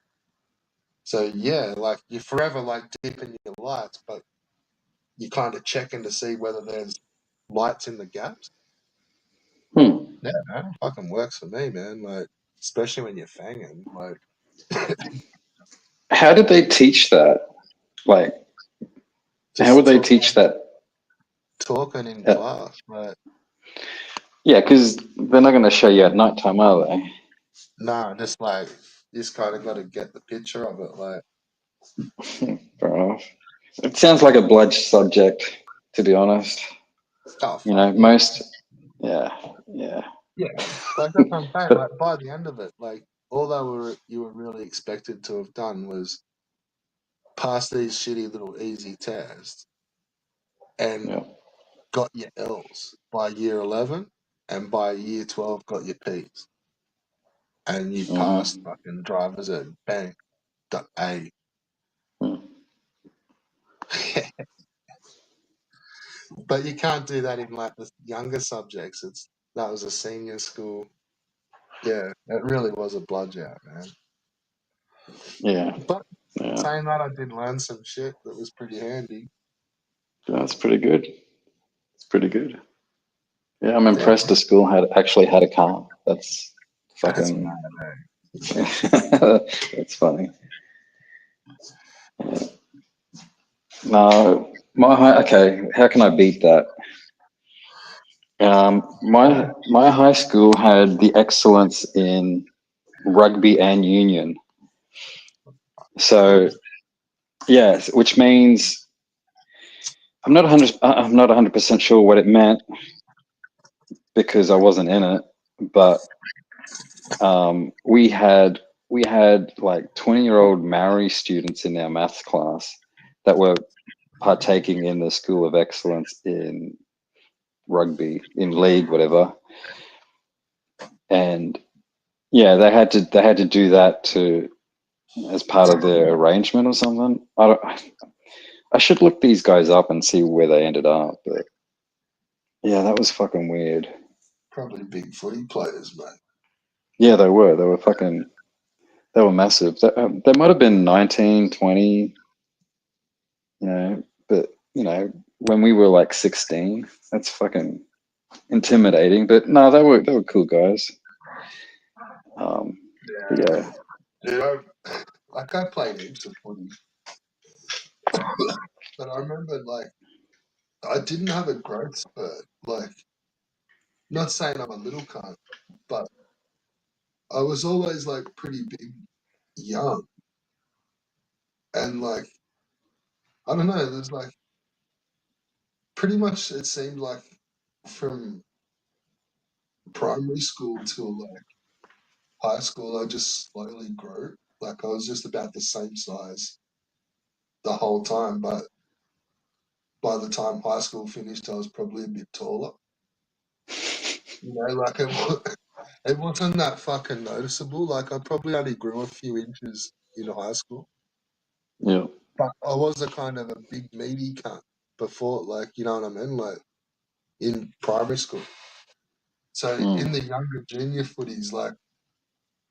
So yeah, like you're forever like dipping your lights, but you kind of checking to see whether there's lights in the gaps. Hmm. Yeah, man, fucking works for me, man. Like especially when you're fanging, like How did they teach that? Like, how would just they teach that? talking in Uh, class, like yeah, because they're not going to show you at nighttime, are they? nah, just like you just kind of got to get the picture of it, like Bro, it sounds like a bludge subject, to be honest. oh You fuck know, yeah, most, yeah, yeah. yeah, like that's what I'm saying. But Like by the end of it, like all they were you were really expected to have done was pass these shitty little easy tests and yeah. got your L's by year 11, and by year 12 got your P's, and you passed Hmm. fucking driver's ed, bang, got A. But you can't do that in like the younger subjects. It's that was a senior school. Yeah, it really was a bludgeon, man. Yeah, But yeah. saying that, I did learn some shit that was pretty handy. That's pretty good. It's pretty good. Yeah, I'm Yeah, impressed the school had actually had a car. That's that's fucking. mad. Eh? That's funny. Yeah. No, okay. How can I beat that? My high school had the excellence in rugby and union. So yes, which means I'm not 100% sure what it meant because I wasn't in it, but we had like 20-year-old Maori students in our maths class that were partaking in the School of Excellence in rugby, in league, whatever. And yeah, they had to do that to as part of their arrangement or something. I should look these guys up and see where they ended up, but yeah, that was fucking weird. Probably big footy players, mate. Yeah, they were. They were massive. They might have been 19, 20, but when we were like 16, that's fucking intimidating. But no, they were cool guys. Um, but Yeah, yeah, dude. Like I played heaps of footy, but I remember like I didn't have a growth spurt. Like, not saying I'm a little cunt, but I was always like pretty big, young, and like I don't know. There's like pretty much it seemed like from primary school till like high school, I just slowly grew. Like I was just about the same size the whole time, but by the time high school finished, I was probably a bit taller. Like it wasn't that fucking noticeable. Like I probably only grew a few inches in high school, yeah, but I was a kind of a big meaty cunt before. Like you know what I mean? Like in primary school. So in mm, the younger junior footies, like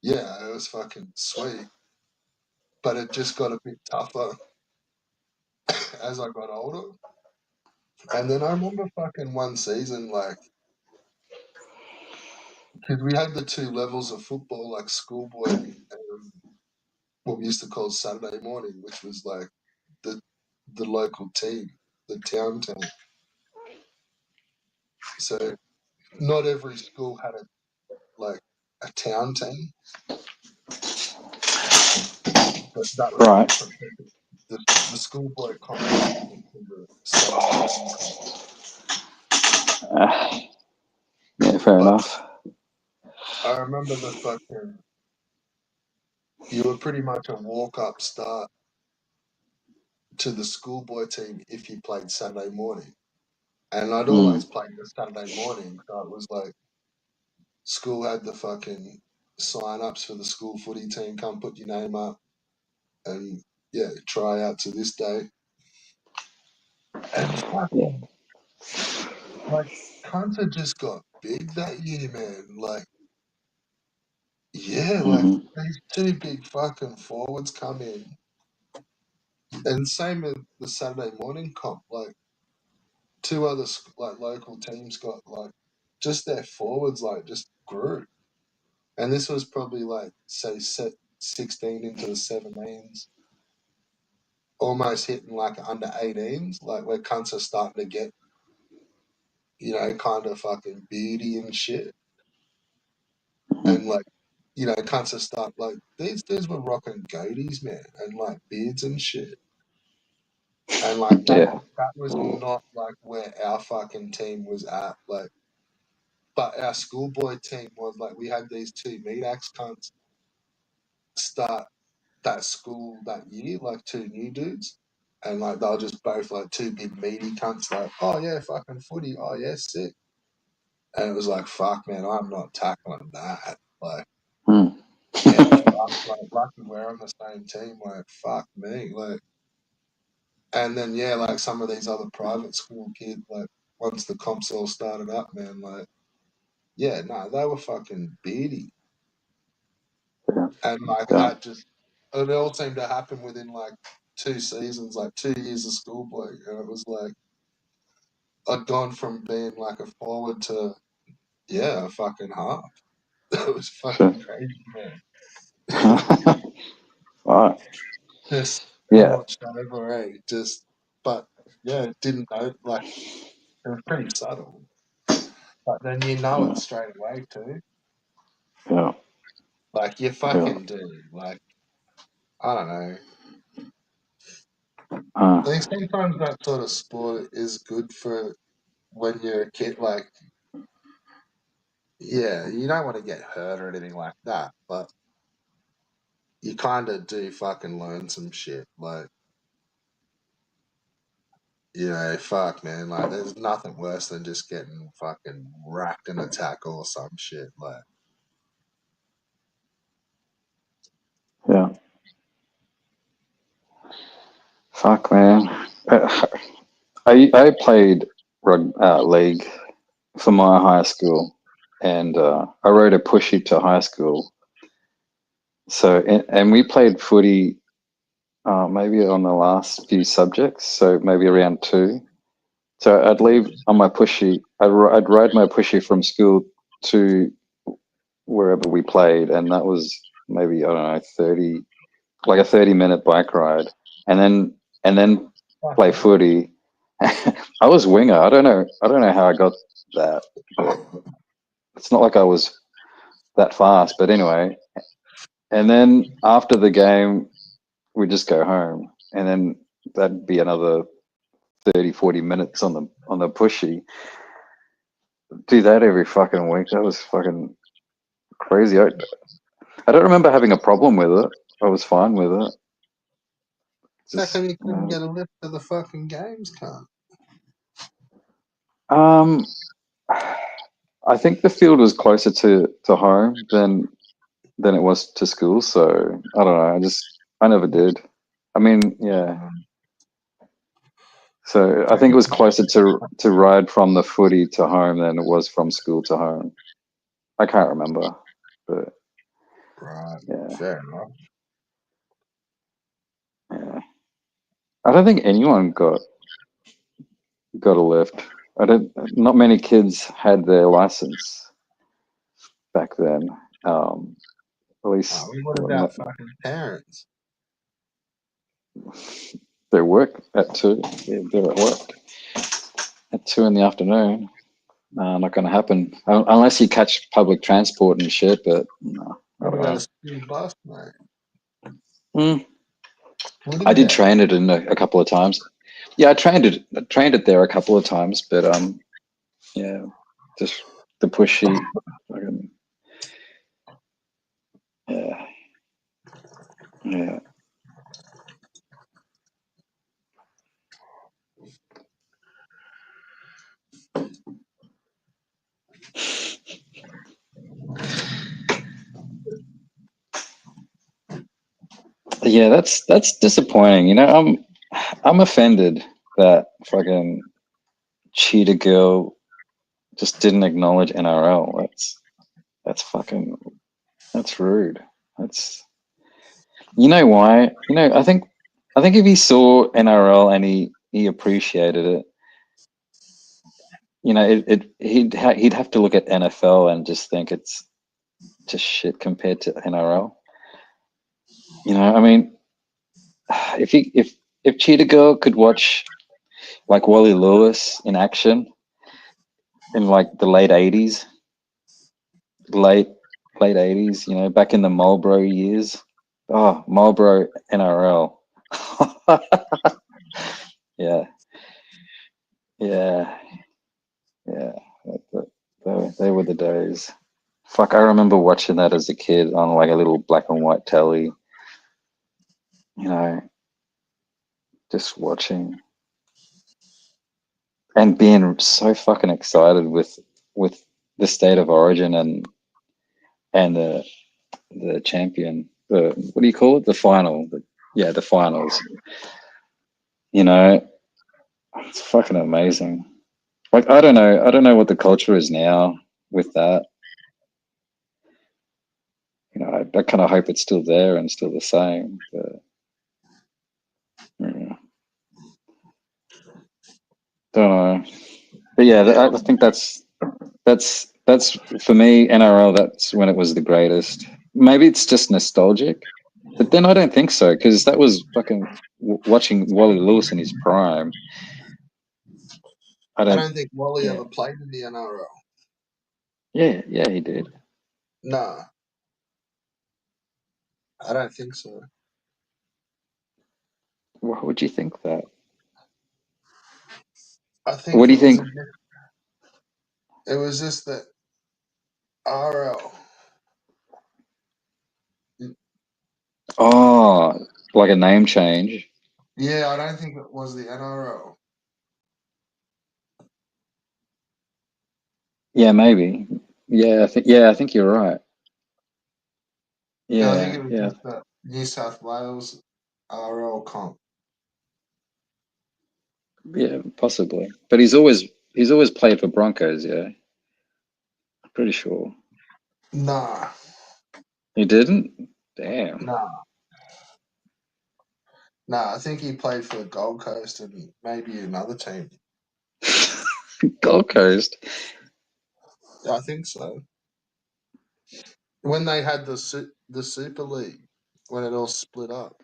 yeah, it was fucking sweet. but it just got a bit tougher as I got older. And then I remember fucking one season, like, because we had the two levels of football, like schoolboy and what we used to call Saturday morning, which was like the local team, the town team. So not every school had a town team, but that was Right. the schoolboy comp was different from the Saturday morning comp. Yeah, fair But enough. I remember you were pretty much a walk-up start to the schoolboy team if you played Saturday morning. And I'd always played the Saturday morning, so it was like school had the fucking sign-ups for the school footy team, come put your name up, and yeah, try out to this day. And Yeah. fucking, like, Hunter just got big that year, man. Like, yeah, like, Mm-hmm. these two big fucking forwards come in. And same with the Saturday morning comp, like, two other, like, local teams got, like, just their forwards, like, just grew. And this was probably, like, say, set 16 into the 17s, almost hitting, like, under 18s, like, where cunts are starting to get, kind of fucking beardy and shit. And, like, cunts are start, like, these dudes were rocking goatees, man, and, like, beards and shit. And, like, Yeah. that was not, like, where our fucking team was at, like, but our schoolboy team was, like, we had these two meat-axe cunts start that school that year, like, two new dudes. And, like, they were just both, like, two big meaty cunts, like, oh, yeah, fucking footy, oh, yeah, sick. And it was like, fuck, man, I'm not tackling that. Like, Mm. get fucked. Like, lucky we're on the same team. Like, fuck me. Like, and then, yeah, like, some of these other private school kids, like, once the comps all started up, man, like, yeah, no, they were fucking beardy. Yeah. And, like, Yeah. it all seemed to happen within, like, 2 seasons, like, 2 years of schoolboy. And it was like, I'd gone from being, like, a forward to, yeah, a fucking half. It was fucking crazy, man. Right. Just Yeah. watched over, but yeah, didn't know, like, it was pretty subtle. But then you know it Yeah. straight away too. Yeah. Like, you Yeah. fucking do. Like, I don't know. Uh, I think sometimes that sort of sport is good for when you're a kid. Like, yeah, you don't want to get hurt or anything like that, but you kind of do fucking learn some shit. Like, fuck, man. Like, there's nothing worse than just getting fucking racked in a tackle or some shit. Like, yeah. Fuck, man. I played league for my high school, and I rode a pushy to high school. So, and we played footy maybe on the last few subjects, so maybe around 2. So I'd leave on my pushy. I'd ride my pushy from school to wherever we played, and that was maybe, I don't know, 30, like a 30-minute bike ride, and then fuck play yeah. footy. I was winger. I don't know how I got that, but it's not like I was that fast. But anyway, and then after the game, we just go home, and then that'd be another 30, 40 minutes on the pushy. Do that every fucking week. That was fucking crazy. I don't remember having a problem with it. I was fine with it. How Just come you couldn't get a lift to the fucking games, cunt? um, I think the field was closer to home than it was to school. So I don't know. I never did. I mean, yeah. So I think it was closer to ride from the footy to home than it was from school to home. I can't remember, but Right, yeah. fair enough. I don't think anyone got a lift. I don't. Not many kids had their license back then. At least What not, about fucking parents? they work at 2. They're at work at 2 in the afternoon. Not going to happen unless you catch public transport and shit. But no, I What don't about a know. school bus, mate? Mm. What I is did that? train it in a couple of times. Yeah, I trained it there a couple of times, but yeah, just the pushy, fucking, yeah, yeah. Yeah, that's disappointing. You know, I'm offended that fucking cheetah girl just didn't acknowledge NRL. That's fucking that's rude. That's you know why? You know, I think if he saw NRL and he appreciated it, you know, he'd have to look at NFL and just think it's just shit compared to NRL. You know, I mean, if he if Cheetah Girl could watch like Wally Lewis in action in like the late late 80s, you know, back in the Marlboro years. Oh, Marlboro NRL. Yeah, yeah, yeah. They were the days. Fuck, I remember watching that as a kid on like a little black and white telly. You know, just watching and being so fucking excited with the state of origin and the champion. The what do you call it? The final. Yeah, the finals. You know, it's fucking amazing. Like I don't know what the culture is now with that. You know, I kind of hope it's still there and still the same. But yeah, don't know. But yeah, Yeah, I think that's for me NRL. That's when it was the greatest. Maybe it's just nostalgic, but then I don't think so because that was fucking watching Wally Lewis in his prime. I I don't. don't think Wally Yeah, ever played in the NRL. yeah, he did. Nah, I don't think so. Why would you think that? I think What do you think? it was just that RL. Oh, like a name change. Yeah, I don't think it was the NRL. Yeah, maybe. I think you're right. Yeah, I think Yeah, it was yeah, just the New South Wales RL comp. yeah, possibly. But he's always played for Broncos, yeah. Pretty sure. Nah, He didn't? Damn. nah, nah. I think he played for the Gold Coast and maybe another team. Gold Coast. Yeah, I think so. When they had the Super League, when it all split up.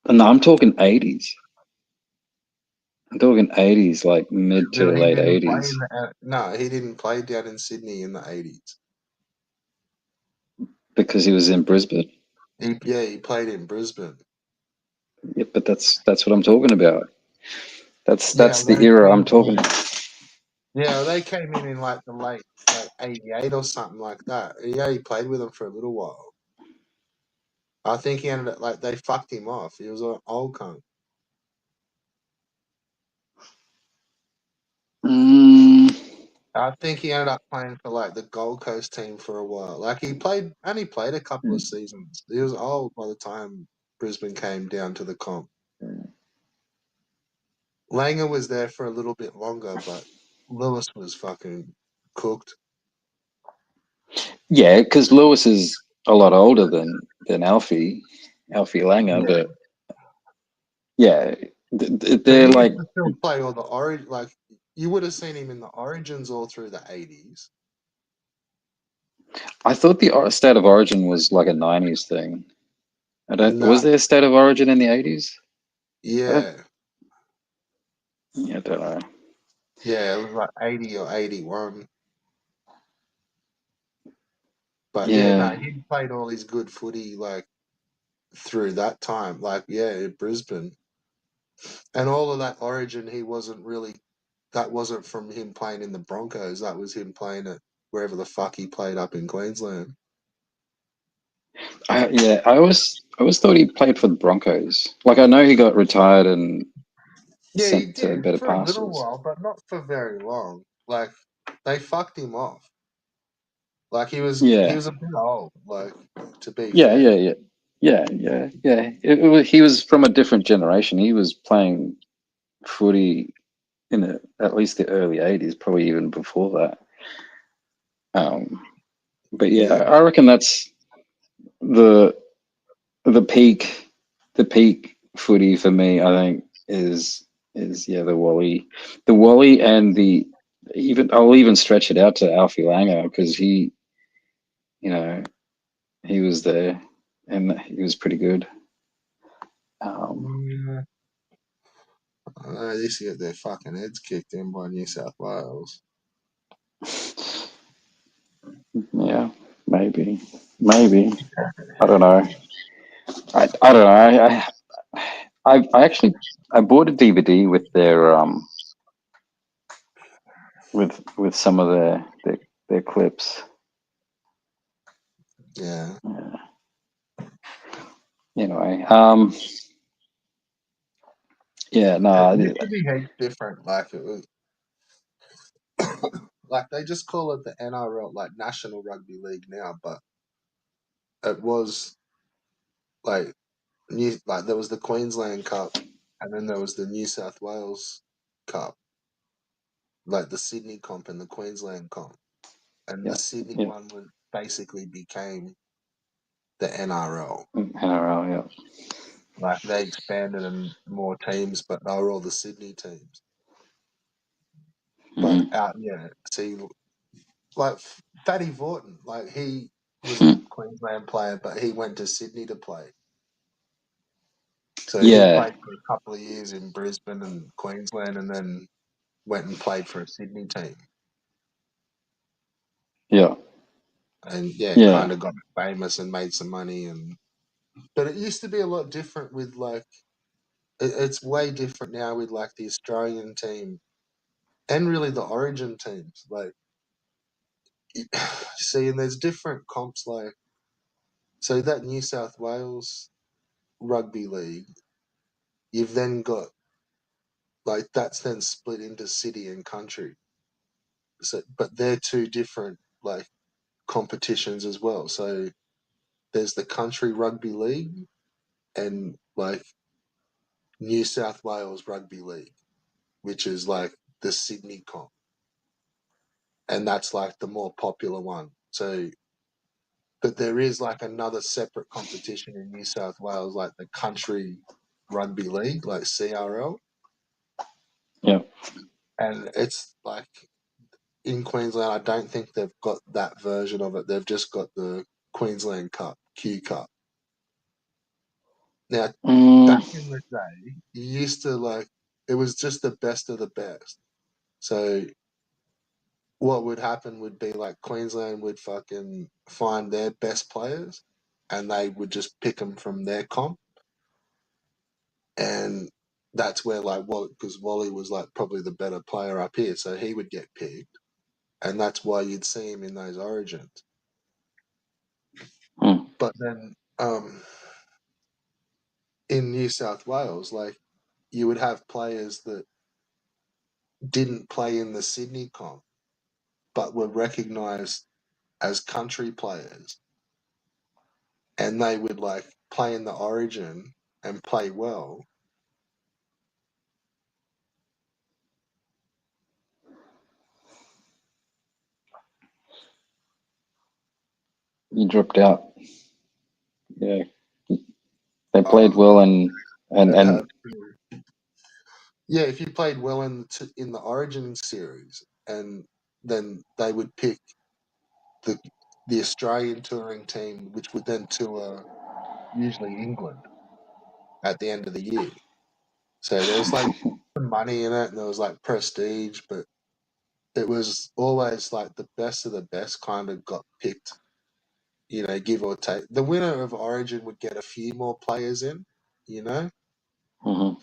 No, I'm talking 80s. I'm talking 80s, like mid No, to he late didn't play 80s. in the. No, he didn't play down in Sydney in the 80s. Because he was in Brisbane. He played in Brisbane. Yeah, but that's what I'm talking about. Yeah, That's well, the they era I'm came talking in. about. Yeah, well, they came in like the late like '88 or something like that. Yeah, he played with them for a little while. I think he ended up like they fucked him off. He was an old cunt. Mm, I think he ended up playing for like the Gold Coast team for a while. Like he only played a couple of seasons. He was old by the time Brisbane came down to the comp. Langer was there for a little bit longer, but Lewis was fucking cooked. yeah, because Lewis is a lot older than Alfie. Alfie Langer, Yeah. but yeah, But they're he used like, to still play all the origin. Like you would have seen him in the Origins all through the 80s. I thought the State of Origin was like a 90s thing. No, Was there a State of Origin in the 80s? I don't, yeah, yeah, I don't know. yeah, it was like 80 or 81. But yeah, no, Yeah, he played all his good footy like through that time. Like yeah, in Brisbane and all of that Origin, he wasn't really. That wasn't from him playing in the Broncos. That was him playing at wherever the fuck he played up in Queensland. I always thought he played for the Broncos. Like I know he got retired and Yeah, he sent to did better for a little pastures. while, but not for very long. Like they fucked him off. Like he Yeah, was a bit old. Like to be yeah, fair. yeah, yeah, yeah. He was from a different generation. He was playing footy in at least the early '80s, probably even before that. But yeah, Yeah, I reckon that's the the peak the peak footy for me. I think is yeah, the Wally, and the even I'll even stretch it out to Alfie Langer because you know he was there and he was pretty good. Um, yeah. They used to get their fucking heads kicked in by New South Wales. yeah, maybe I don't know. I don't know. I actually I bought a DVD with their with some of their clips. Yeah, Yeah. Anyway, yeah, it no, used to be heaps different. Like it was like they just call it the NRL, like National Rugby League now, but it was like like there was the Queensland Cup, and then there was the New South Wales Cup, like the Sydney comp and the Queensland comp, and yeah, the Sydney yeah, one was basically became the NRL. NRL, yeah. Like they expanded and more teams, but they were all the Sydney teams. But Mm-hmm. out, yeah, see, like Fatty Vaughton, like he was a Queensland player, but he went to Sydney to play. So he Yeah, played for a couple of years in Brisbane and Queensland, and then went and played for a Sydney team. yeah, And yeah, yeah, kind of got famous and made some money. And but it used to be a lot different with like it's way different now with like the Australian team and really the Origin teams. Like see, and there's different comps like so that New South Wales rugby league, you've then got like that's then split into city and country. So but they're two different like competitions as well. So there's the country rugby league and like New South Wales rugby league, which is like the Sydney comp. And that's like the more popular one. So but there is like another separate competition in New South Wales, like the country rugby league, like CRL. yeah. And it's like in Queensland, I don't think they've got that version of it. They've just got the Queensland Cup, Q Cup. Now, Mm, back in the day, you used to like, it was just the best of the best. So what would happen would be like Queensland would fucking find their best players and they would just pick them from their comp. And that's where like, because Wally was like probably the better player up here. So he would get picked. And that's why you'd see him in those origins. mm, But then in New South Wales, like you would have players that didn't play in the Sydney comp, but were recognised as country players, and they would like play in the Origin and play well. you dropped out. Yeah, They played well and Yeah, yeah. If you played well in the Origin series, and then they would pick the Australian touring team, which would then tour usually England at the end of the year. So there was like money in it, and there was like prestige, but it was always like the best of the best kind of got picked. You know, give or take. The winner of Origin would get a few more players in. You know, Mhm.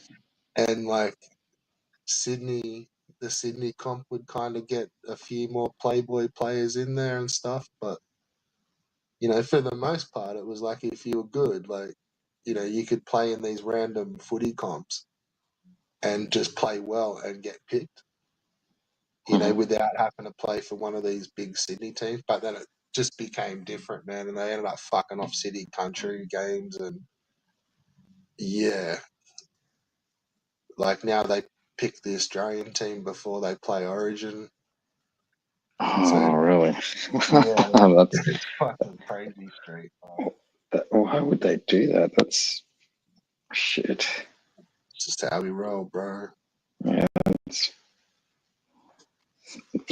and like Sydney, the Sydney comp would kind of get a few more Playboy players in there and stuff, but you know, for the most part, it was like if you were good, like, you know, you could play in these random footy comps and just play well and get picked, you know, Mhm. without having to play for one of these big Sydney teams. But then it just became different, man, and they ended up fucking off city country games, and yeah, like now they pick the Australian team before they play Origin. So Oh, really? yeah, That's it's fucking crazy street. why would they do that? That's shit. It's just how we roll, bro. Yeah,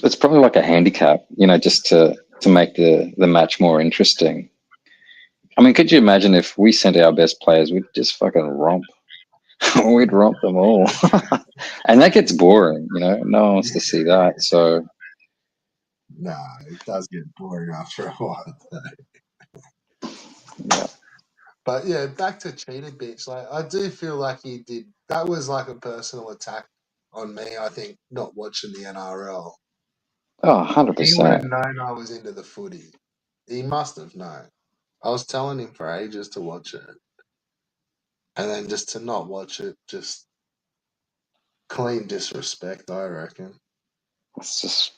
it's probably like a handicap, just to make the match more interesting. I mean, could you imagine if we sent our best players, we'd just fucking romp. We'd romp them all. And that gets boring, no one wants to see that. So Nah, it does get boring after a while. yeah. But yeah, back to Cheetah Bitch. Like, I do feel like he did. That was like a personal attack on me. I think not watching the NRL. Oh, He would have 100%. known I was into the footy. He must have known. I was telling him for ages to watch it, and then just to not watch it, just clean disrespect. I reckon. It's just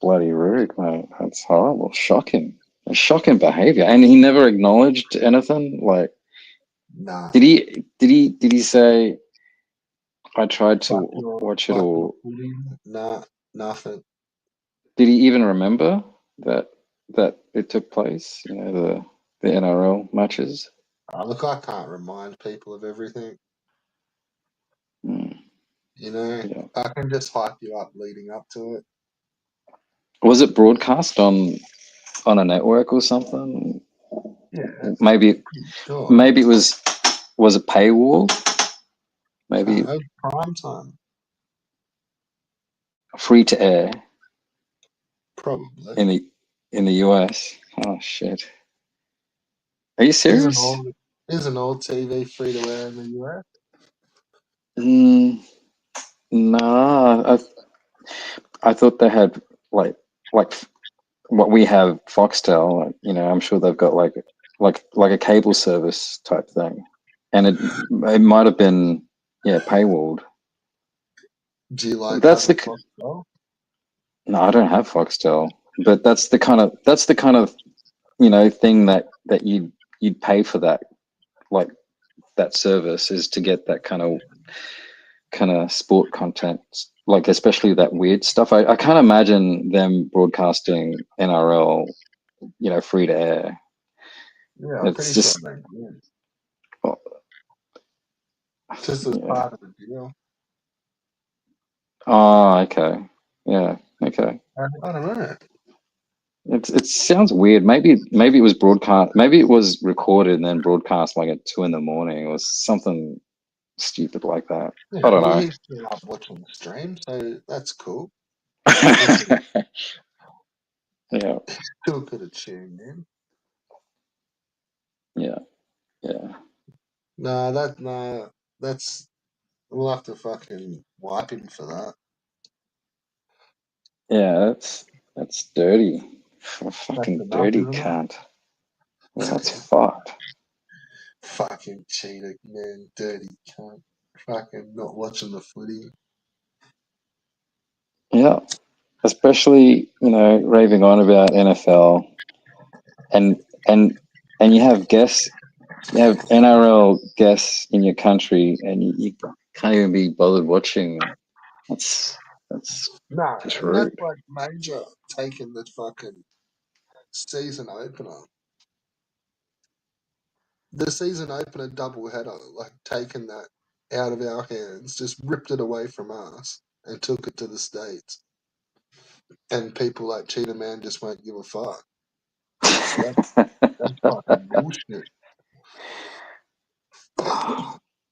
bloody rude, mate. That's horrible. Shocking. Shocking behavior. And he never acknowledged anything. Like, Nah, did he say, I tried fuck to your watch it, fucking or footy. Nah, nothing. did he even remember that it took place? The NRL matches. Look, I can't remind people of everything. Mm, You know, yeah. I can just hype you up leading up to it. Was it broadcast on a network or something? Yeah, Maybe sure. maybe it was it paywall? Maybe It's prime time, free to air probably. in the US. Oh shit. Are you Isn't serious? all isn't all TV free to air in the US? Mm, nah, I thought they had like what we have Foxtel. I'm sure they've got like a cable service type thing, and it might have been paywalled. Do you like That's having the Foxtel? No, I don't have Foxtel, but that's the kind of thing that you'd pay for that, like that service, is to get that kind of sport content, like especially that weird stuff. I can't imagine them broadcasting NRL, free to air. Yeah, I'm It's pretty sure just, they do. oh, Just as yeah. part of the deal. Oh, okay. Yeah, okay. I don't know. It sounds weird. Maybe it was broadcast. Maybe it was recorded and then broadcast like at 2 a.m. or something stupid like that. I Yeah, don't well, know. he's still up watching the stream, so that's cool. He Yeah, still could have tuned in. yeah, yeah, That's we'll have to fucking wipe him for that. yeah. That's dirty. That's Fucking enough, dirty isn't cunt. Yeah, that's it? fucked. Fucking cheater, man, dirty cunt. Fucking not watching the footy. Yeah, especially raving on about NFL, and and and you have guests, you have NRL guests in your country, and you can't even be bothered watching. That's No, just and that's rude. like major taking the fucking season opener. the season opener doubleheader, like taking that out of our hands, just ripped it away from us and took it to the States. And people like Cheetah Man just won't give a fuck. That's fucking bullshit.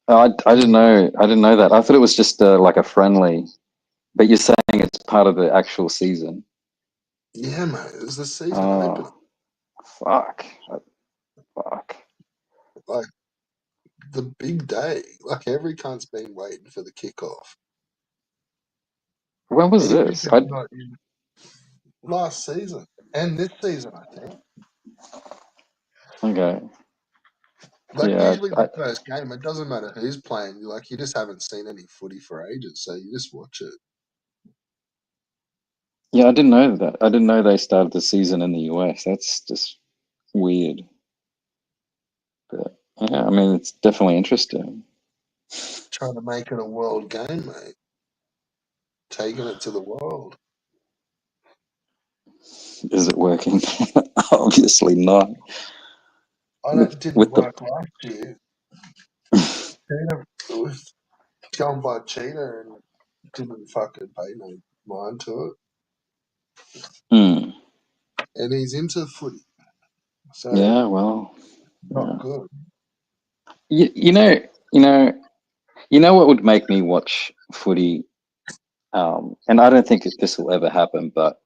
I didn't know. I didn't know that. I thought it was just like a friendly. But you're saying it's part of the actual season. Yeah, mate, it was the season opener. Oh, fuck. Fuck. Like the big day. Like every cunt's been waiting for the kickoff. When was Even this? if it's not in last season and this season, I think. Okay. Like Yeah. usually the first game, it doesn't matter who's playing. Like you just haven't seen any footy for ages, so you just watch it. Yeah, I didn't know that. I didn't know they started the season in the US. That's just weird. But yeah, I mean, it's definitely interesting. Trying to make it a world game, mate. Taking it to the world. Is it working? Obviously not. It didn't With the work last year. Cheetah, it was going by Cheetah and didn't fucking pay no mind to Hmm. it. And he's into footy, so Yeah, well, not yeah. good. You know, you know, you know what would make me watch footy? And I don't think this will ever happen, but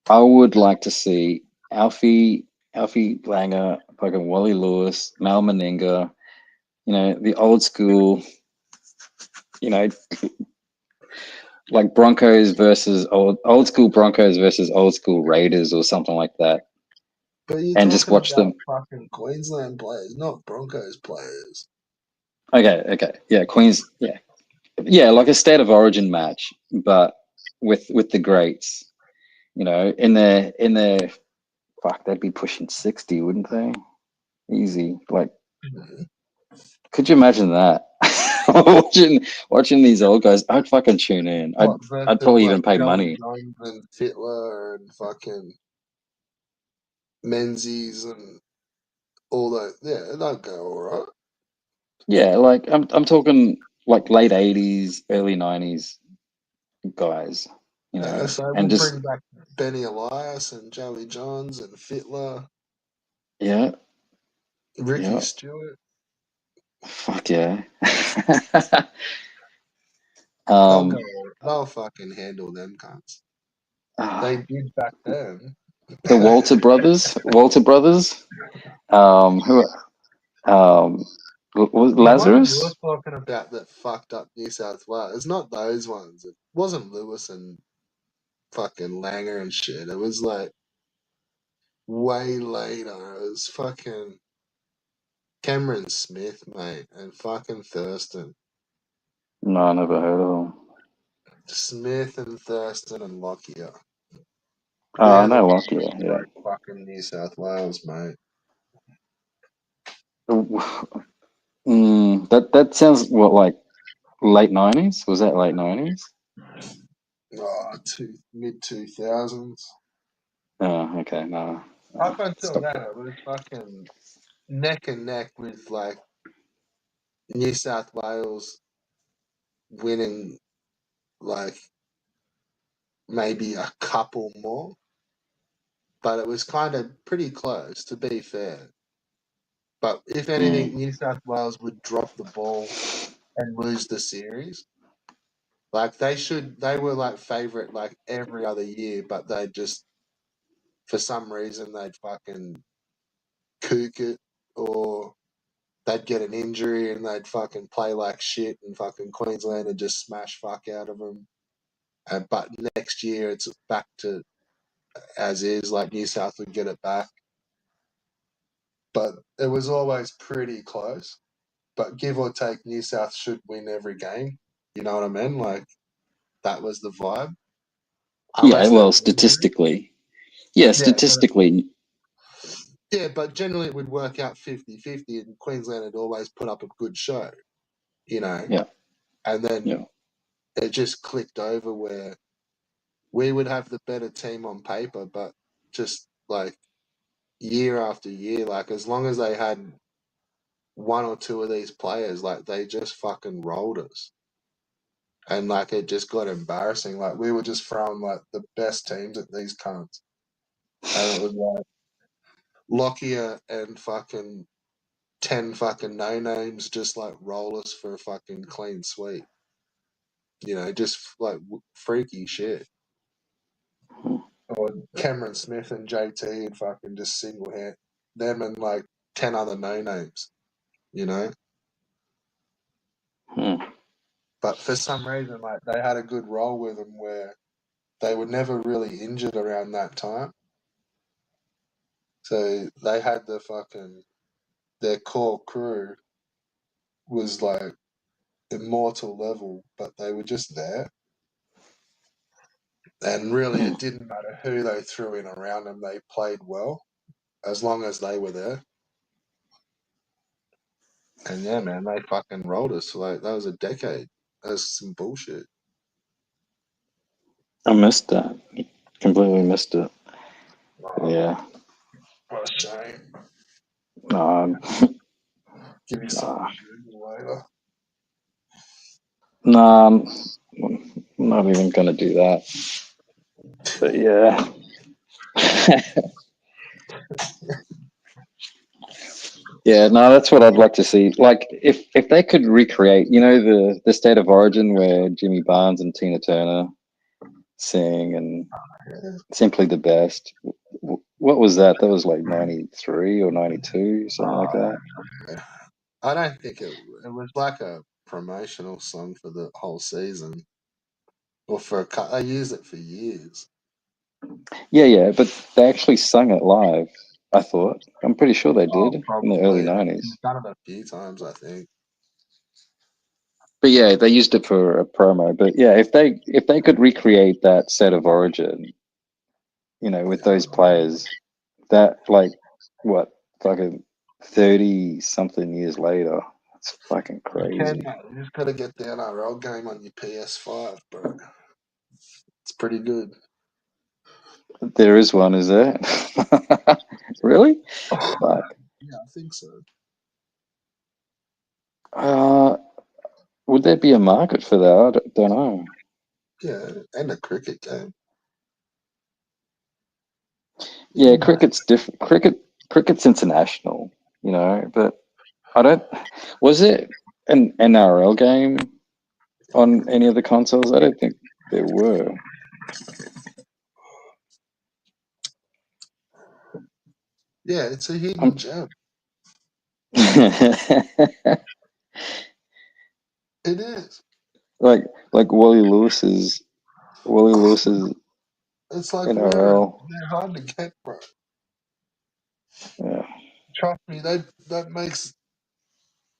I would like to see Alfie Langer, fucking Wally Lewis, Mal Meninga, the old school, you know, like Broncos versus old school Broncos versus old school Raiders or something like that, But you're and just talking watch about them. fucking Queensland players, not Broncos players. Okay, yeah, Queens, yeah, like a state of origin match, but with the greats, in their fuck, they'd be pushing 60, wouldn't they? Easy. Like, Mhm. could you imagine that? watching these old guys, I'd fucking tune in. I'd What I'd versus probably like even pay Joey money. Jones and Fitler and fucking Menzies and all that? Yeah, they'll go all right. Yeah, like I'm talking like late 80s, early 90s guys, Yeah, so and we'll just bring back Benny Elias and Joey Johns and Fitler, yeah, Ricky yeah, Stewart. fuck yeah. They'll go. um, They'll fucking handle them cunts. They ah, did back then. the Walter brothers. Who was The ones you're Lazarus? talking about that fucked up New South Wales, it's not those ones. It wasn't Lewis and fucking Langer and shit. It was like way later. It was fucking Cameron Smith, mate, and fucking Thurston. No, I never heard of him. Smith and Thurston and Lockyer. Oh, I They're know the Lockyer. Yeah. historic fucking New South Wales, mate. That sounds what, like late 90s? Was that late 90s? Oh, mid 2000s. Oh, okay, no. Up until Stop then, that. it was fucking neck and neck with like New South Wales winning like maybe a couple more, but it was kind of pretty close to be fair. But if anything, Mm. New South Wales would drop the ball and lose the series. Like they were like favorite like every other year, but they just for some reason they'd fucking kook it or they'd get an injury and they'd fucking play like shit and fucking Queensland would just smash fuck out of them. But next year it's back to as is, like New South would get it back. But it was always pretty close. But give or take, New South should win every game. You know what I mean? Like that was the vibe. Yeah, Unless there well, was injury. statistically. Yeah, Yeah, but statistically. but generally it would work out 50-50 and Queensland had always put up a good show, you know. Yeah, And yeah. then it just clicked over where we would have the better team on paper, but just like year after year, like as long as they had one or two of these players, like they just fucking rolled us. And like it just got embarrassing. Like we were just throwing like the best teams at these cunts. And it was like Lockyer and fucking 10 fucking no names just like roll us for a fucking clean sweep. You know, just like freaky shit. Or Cameron Smith and JT and fucking just single hand them and like 10 other no names, you know? But for some reason, like they had a good roll with them where they were never really injured around that time. So they had their core crew was like immortal level, but they were just there. And really, it didn't matter who they threw in around them, they played well as long as they were there. And yeah, man, they fucking rolled us. Like, that was a decade. That's some bullshit. I missed that. Completely missed it. Yeah. What a shame. No, Give you something to Google later. no, I'm not even going to do that. But yeah. Yeah, no, that's what I'd like to see. Like, if they could recreate, you know, the State of Origin where Jimmy Barnes and Tina Turner sing and Simply the Best. What was that? That was like 93 or 92, something like that. I don't think it was like a promotional song for the whole season. Or for a cut. They used it for years. Yeah, but they actually sung it live, I thought. I'm pretty sure they Oh, did in the early probably. 90s. They've done it a few times, I think. But yeah, they used it for a promo. But yeah, if they could recreate that State of Origin, you know, with those players, that like what fucking 30 something years later, it's fucking You can, crazy. mate. You just got to get the NRL game on your PS5, bro. It's pretty good. There is one, is there? Really? Fuck. Yeah, I think so. Uh, would there be a market for that? I don't know. Yeah, and a cricket game. Yeah, Yeah, mate. cricket's different. Cricket's international, you know, but I don't. Was it an NRL game on any of the consoles? I don't think there were. Yeah, it's a hidden Um, gem. like It is. like Wally Lewis's It's like rare. NRL. They're hard to get, bro. Yeah. Trust me, that makes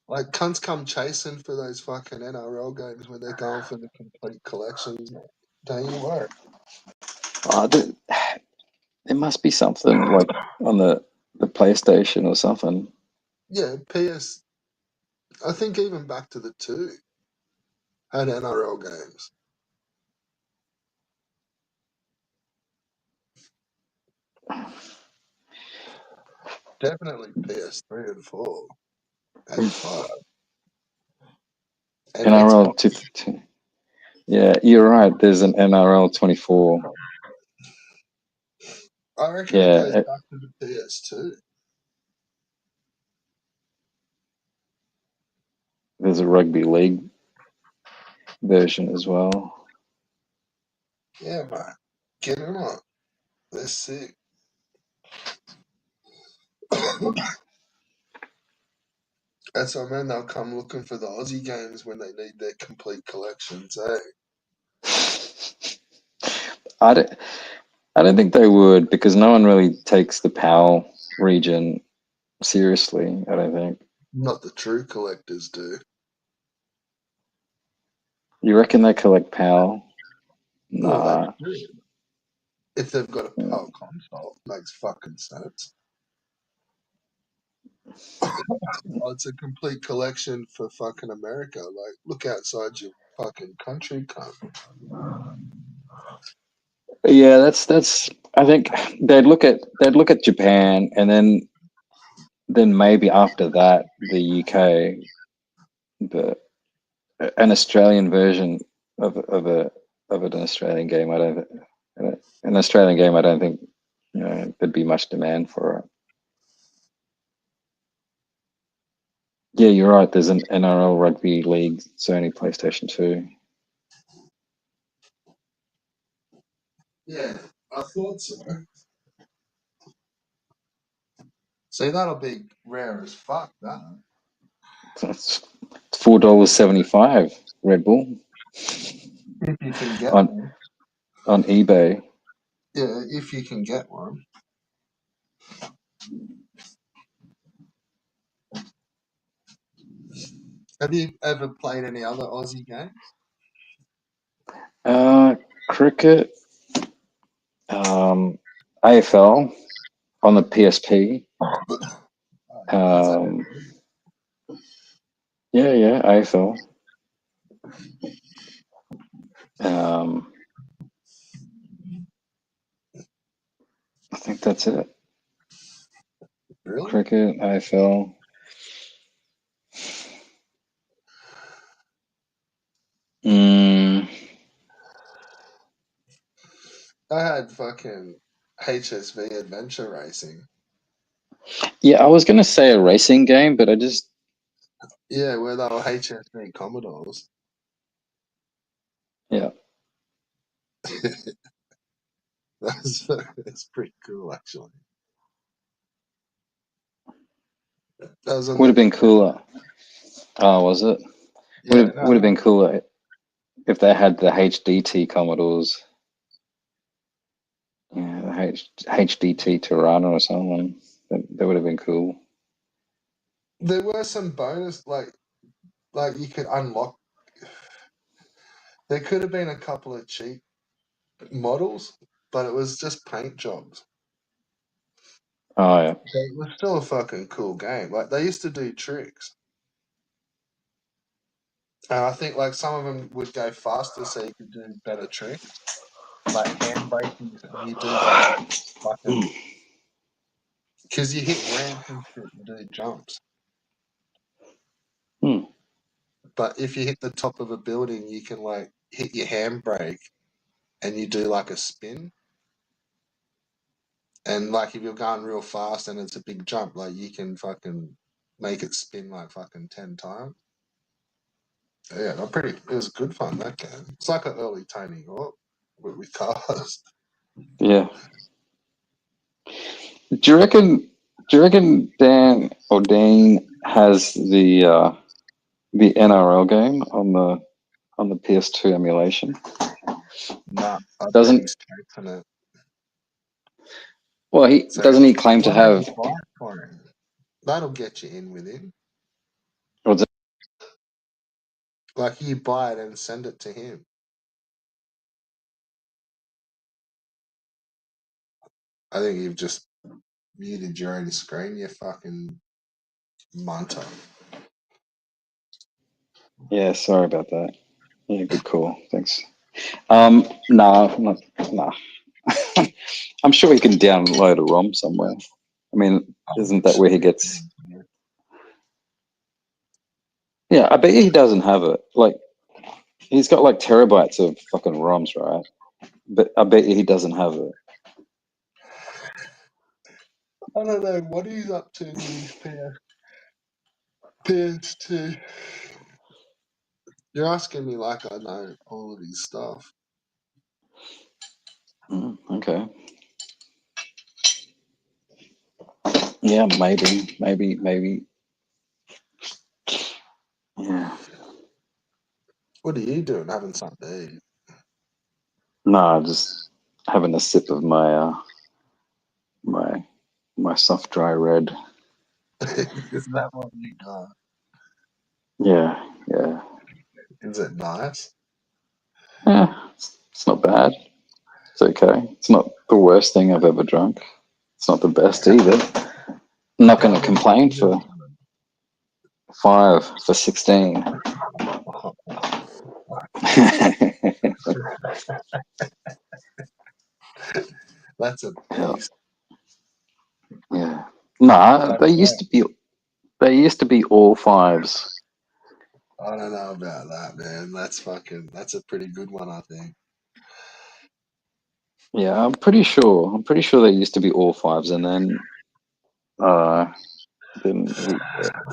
like cunts come chasing for those fucking NRL games when they're going for the complete collections. Don't you worry. There must be something like on the PlayStation or something. Yeah, PS. I think even back to the two had NRL games. Definitely PS3 and 4 and 5 and NRL Xbox. two. Yeah, you're right. There's an NRL 24. I reckon it Yeah, goes back to the PS2. there's a rugby league version as well. Yeah, mate. Get in on it. They're sick. That's what I mean. They'll come looking for the Aussie games when they need their complete collections, eh? I don't, I don't think they would because no one really takes the PAL region seriously. I don't think. Not the true collectors do. You reckon they collect PAL? Well, they Nah. should. If they've got a PAL console, makes fucking sense. Oh, it's a complete collection for fucking America. Like, look outside your fucking country, cunt. Yeah, that's. I think they'd look at Japan and then then maybe after that, the UK, but an Australian version of an Australian game, an Australian game, I don't think there'd be much demand for it. Yeah, you're right. There's an NRL Rugby League Sony PlayStation 2. Yeah, I thought so. See, that'll be rare as fuck, that. It's $4.75 Red Bull If you can get on one. on eBay. Yeah, if you can get one. Have you ever played any other Aussie games? Cricket, AFL on the PSP. That's it. Yeah, AFL. I think that's it. Really? Cricket, AFL. I had fucking HSV Adventure Racing. Yeah, I was gonna say a racing game, but I just Yeah, where they were HSV Commodores. yeah. That's pretty cool, actually. That was on Would the have been Nintendo. cooler. Oh, was it? Yeah, Would have no. been cooler if they had the HDT Commodores. Yeah, the HDT Tirana or something. That would have been cool. There were some bonus, like you could unlock. There could have been a couple of cheap models, but it was just paint jobs. Oh yeah. So it was still a fucking cool game. Like they used to do tricks, and I think like some of them would go faster, so you could do better tricks, like hand braking, and you do like fucking because you hit ramps and shit and do jumps. Hmm. But if you hit the top of a building, you can like hit your handbrake and you do like a spin. And like if you're going real fast and it's a big jump, like you can fucking make it spin like fucking 10 times. Yeah, I'm pretty. It was good fun, that game. It's like an early Tony Hawk with cars. Yeah. Do you reckon? Do you reckon Dan or Dean has the NRL game on the PS2 emulation? Nah, I bet Doesn't he's chasing it. well he So doesn't he claim to why don't you have buy it for him? That'll get you in with him. or does Like you buy it and send it to him. I think you've just muted your own screen, you fucking munter. yeah, sorry about that. Yeah, good call. Thanks. Nah. I'm sure he can download a ROM somewhere. I mean, isn't that where he gets? Yeah, I bet he doesn't have it. Like, he's got like terabytes of fucking ROMs, right? But I bet you he doesn't have it. I don't know what he's up to with his PS2. You're asking me like I know all of his stuff. Okay. Yeah, maybe. Yeah. What are you doing? Having something to eat? Nah, just having a sip of my my soft dry red. Is that what you got? Yeah. Is it nice? Yeah, it's not bad. It's okay. It's not the worst thing I've ever drunk. It's not the best either. I'm not going How to many complain liters? for 5 for 16. That's a Yeah, beast. yeah. Nah, they used to be. They used to be all fives. I don't know about that, man. That's a pretty good one, I think. Yeah, I'm pretty sure. I'm pretty sure they used to be all fives, and uh, then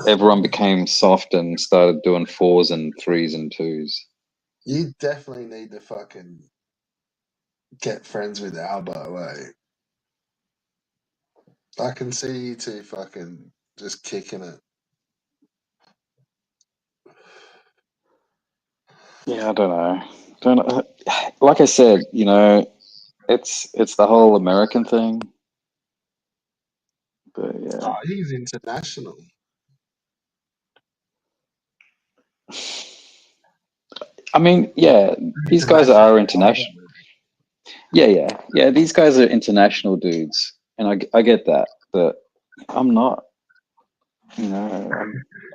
everyone became soft and started doing fours and threes and twos. You definitely need to fucking get friends with Albo, eh? I can see you two fucking just kicking it. Yeah, I don't know. Don't know. Like I said, it's the whole American thing. But yeah, Oh, he's international. I mean, yeah, these guys International are Albo. international. Yeah. These guys are international dudes, and I get that, but I'm not.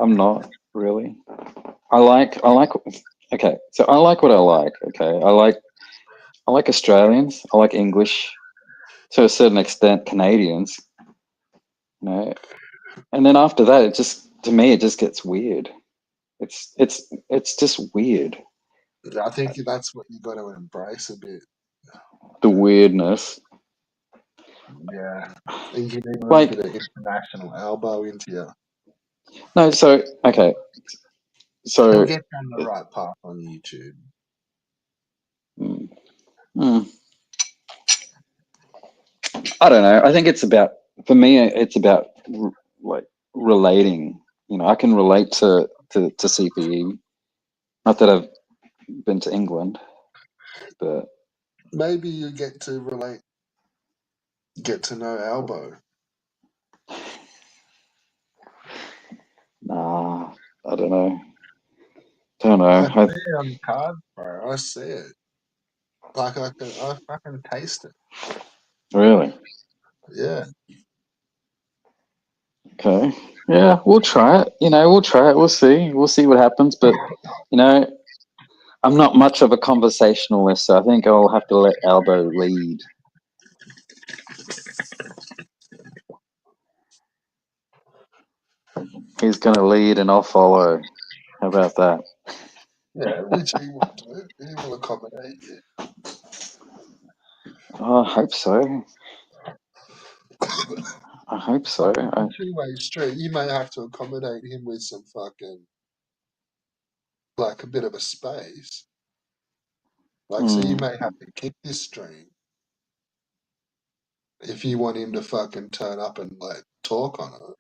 I'm not really. I like. Okay, so I like what I like. Okay, I like Australians. I like English to a certain extent. Canadians, you know, and then after that, it just to me it just gets weird. It's just weird. I think that's what you got to embrace a bit. The weirdness. Yeah. I think you need a little bit Like of international elbow into you. no, so okay, He'll so get you on the right path on YouTube. mm, mm, I don't know. I think it's about for me. It's about like relating. I can relate to CPE. Not that I've been to England, but Maybe you get to know Albo. nah, I don't know. Don't know. I see it on the card, bro. I see it. Like I fucking taste it. Really? Yeah. Okay. Yeah, we'll try it. We'll try it. We'll see. We'll see what happens. But you know, I'm not much of a conversationalist, so I think I'll have to let Albo lead. He's going to lead and I'll follow. How about that? Yeah, which he will do. He will accommodate you. Oh, I hope so. I hope so. Like it's a two-way street. You may have to accommodate him with some fucking like a bit of a space. Like so you Mm, may have to kick this stream if you want him to fucking turn up and like talk on it.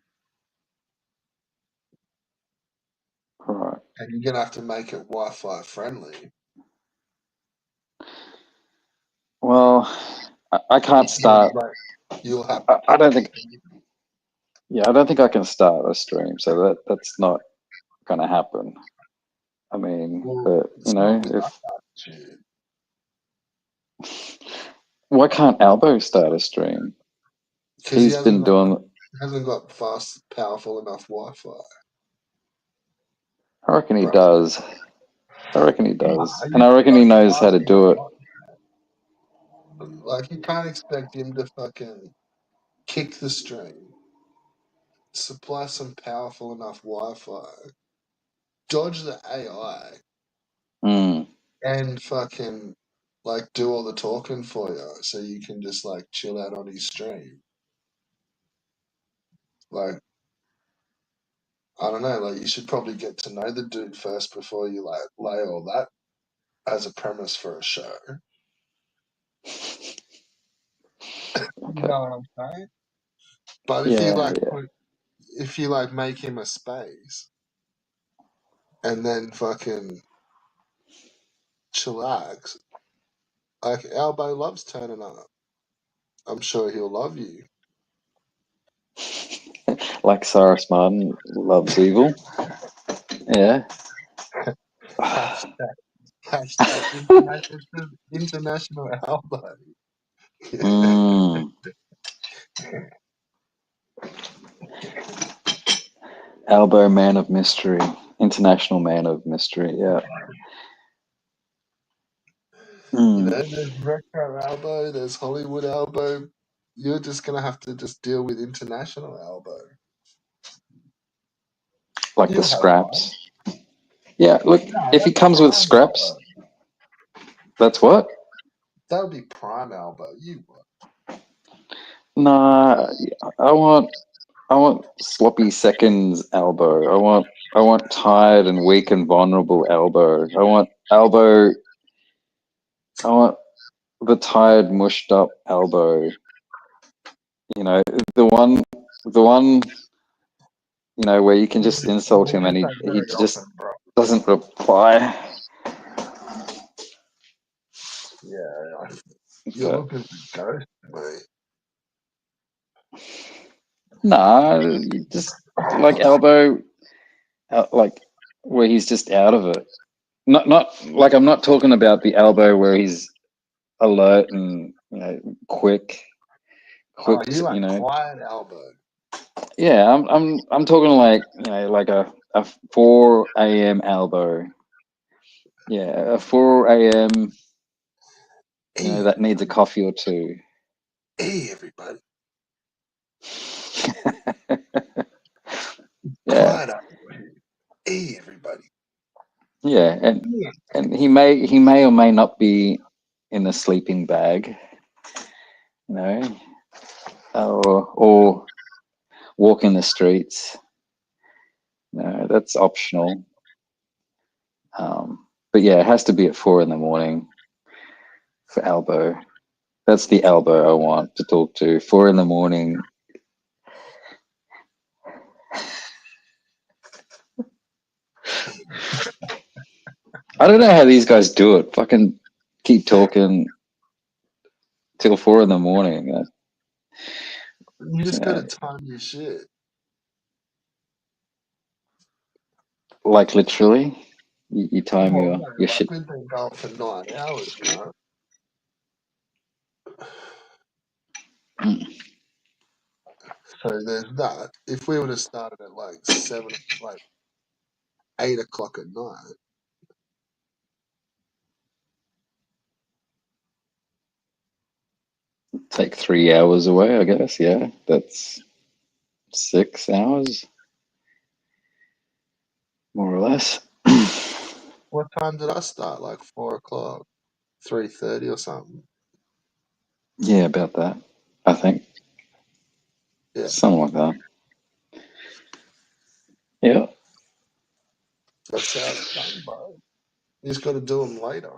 right. And you're gonna have to make it Wi-Fi friendly. Well, I can't start. You'll have to I kick don't it. think. Yeah, I don't think I can start a stream, so that's not going to happen. I mean, Well, but it's not with that if attitude. why can't Albo start a stream? Because he He's been doing. hasn't got fast, powerful enough Wi-Fi. I reckon he Bro, does. I reckon he does, and you I reckon he got knows how fast to do it. Wi-Fi. Like you can't expect him to fucking kick the stream, supply some powerful enough Wi-Fi, dodge the AI, Mm, and fucking like do all the talking for you, so you can just like chill out on his stream. Like I don't know, like you should probably get to know the dude first before you like lay all that as a premise for a show. You okay. know what I'm saying? But Yeah, yeah. if you like make him a space and then fucking chillax, like Albo loves turning up. I'm sure he'll love you. Like Cyrus Martin loves evil. Yeah. Hashtag, hashtag international Albo. Mm, Albo, man of mystery, international man of mystery. Yeah. You Mm, know, there's retro Albo, there's Hollywood Albo, you're just gonna have to just deal with international elbow. Like the You'll have scraps. Yeah, look, no, if he that's comes with prime scraps, elbow. that's what? That would be prime elbow. You would. Nah, I want sloppy seconds elbow. I want tired and weak and vulnerable elbow. I want the tired, mushed up elbow. You know, the one where you can just insult We him and get he that he very just often, bro. doesn't reply. Yeah, you're But looking for ghost, mate. nah, you just like elbow, like where he's just out of it. Not like I'm not talking about the elbow where he's alert and quick, Oh, you you like know. quiet elbow. Yeah, I'm talking like like a 4 a.m. elbow. Yeah, a 4 a.m. Hey, that needs a coffee or two. hey, everybody. Yeah, Quiet elbow. Hey, everybody. yeah, Yeah. and he may or may not be in a sleeping bag, you know, or walking the streets. No, that's optional. But yeah, it has to be at 4 in the morning for elbow. That's the elbow I want to talk to. 4 in the morning. I don't know how these guys do it. Fucking keep talking till 4 in the morning. You You just gotta know, time your shit. like literally, you time Well, your no, like shit. we've been going for 9 hours, Mm. So there's that. If we would have started at like 8 o'clock at night, Take 3 hours away, I guess. Yeah, that's 6 hours, more or less. what time did I start? Like 4 o'clock, 3:30 or something. Yeah, about that. I think Yeah, something like that. Yeah. that's how it's done, bro. You just got to do them later.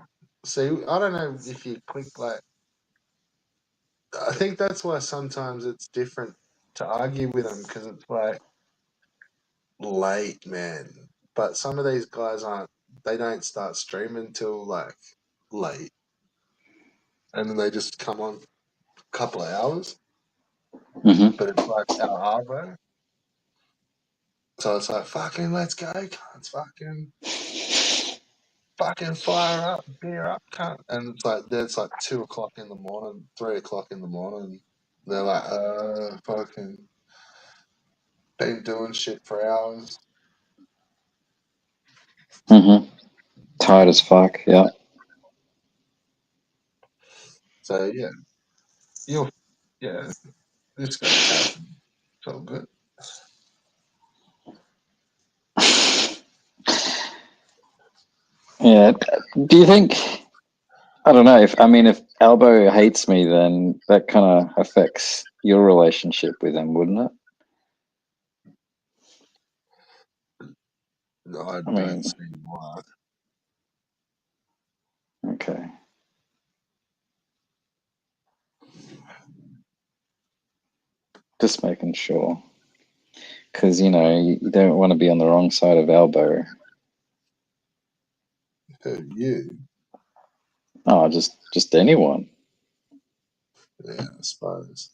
See, I don't know if you click like. I think that's why sometimes it's different to argue with them because it's like late, man. But some of these guys aren't. They don't start streaming till like late, and then they just come on a couple of hours. Hmm. But it's like our arvo, so it's like fucking let's go, cunts, fucking fire up, beer up, cunt. And it's like 2 o'clock in the morning, 3 o'clock in the morning. They're like, fucking been doing shit for hours. Hmm. Tired as fuck. Yeah. So yeah, you'll yeah, you just got to catch them. It's all good. Yeah. Do you think? I don't know if Albo hates me, then that kind of affects your relationship with him, wouldn't it? No, I I don't mean, see why. okay. Just making sure. Because, you don't want to be on the wrong side of Albo. Who you? Oh, just anyone. Yeah, I suppose.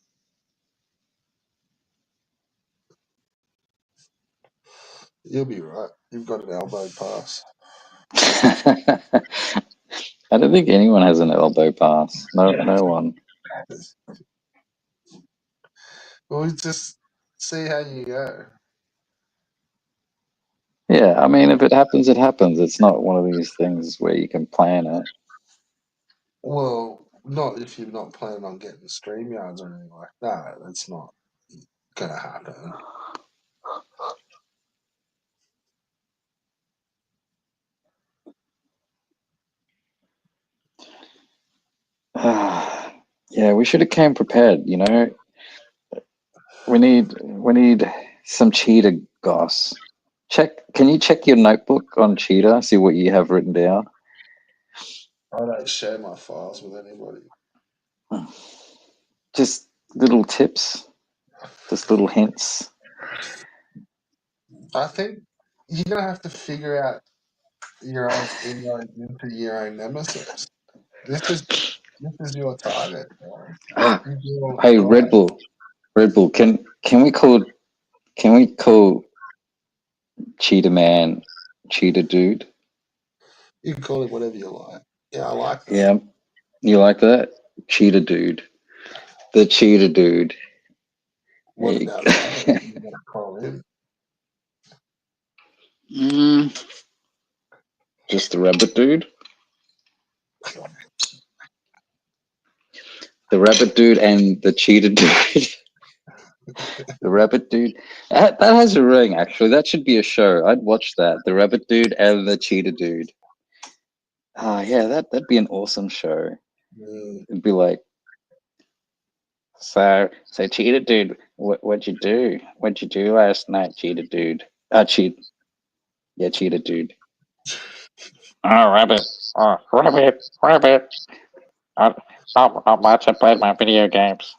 You'll be right. You've got an elbow pass. I don't think anyone has an elbow pass. No one. We'll just see how you go. Yeah, I mean, if it happens, it happens. It's not one of these things where you can plan it. Well, Not if you're not planning on getting StreamYards or anything like that. That's not gonna happen. Yeah, we should have came prepared. You know, we need some cheetah goss. Can you check your notebook on cheetah? See what you have written down. I don't share my files with anybody. Just little tips, just little hints. I think you're gonna have to figure out your own inroads into your own nemesis. This is your target, bro. Ah, This is your hey, guy. Red Bull. Can we call Cheetah Man Cheetah Dude? You can call it whatever you like. Yeah, I like that. Yeah, you like that? Cheetah Dude, the Cheetah Dude. There What you about go. Rabbit? You gotta call him. Just the Rabbit Dude. The Rabbit Dude and the Cheetah Dude. The Rabbit Dude. That has a ring, actually. That should be a show. I'd watch that. The Rabbit Dude and the Cheetah Dude. Ah, yeah, that'd be an awesome show. Mm. It'd be like, so Cheetah Dude, what'd you do? What'd you do last night, Cheetah Dude? Yeah, Cheetah Dude. Oh, Rabbit. Oh, Rabbit. Not much. I played my video games.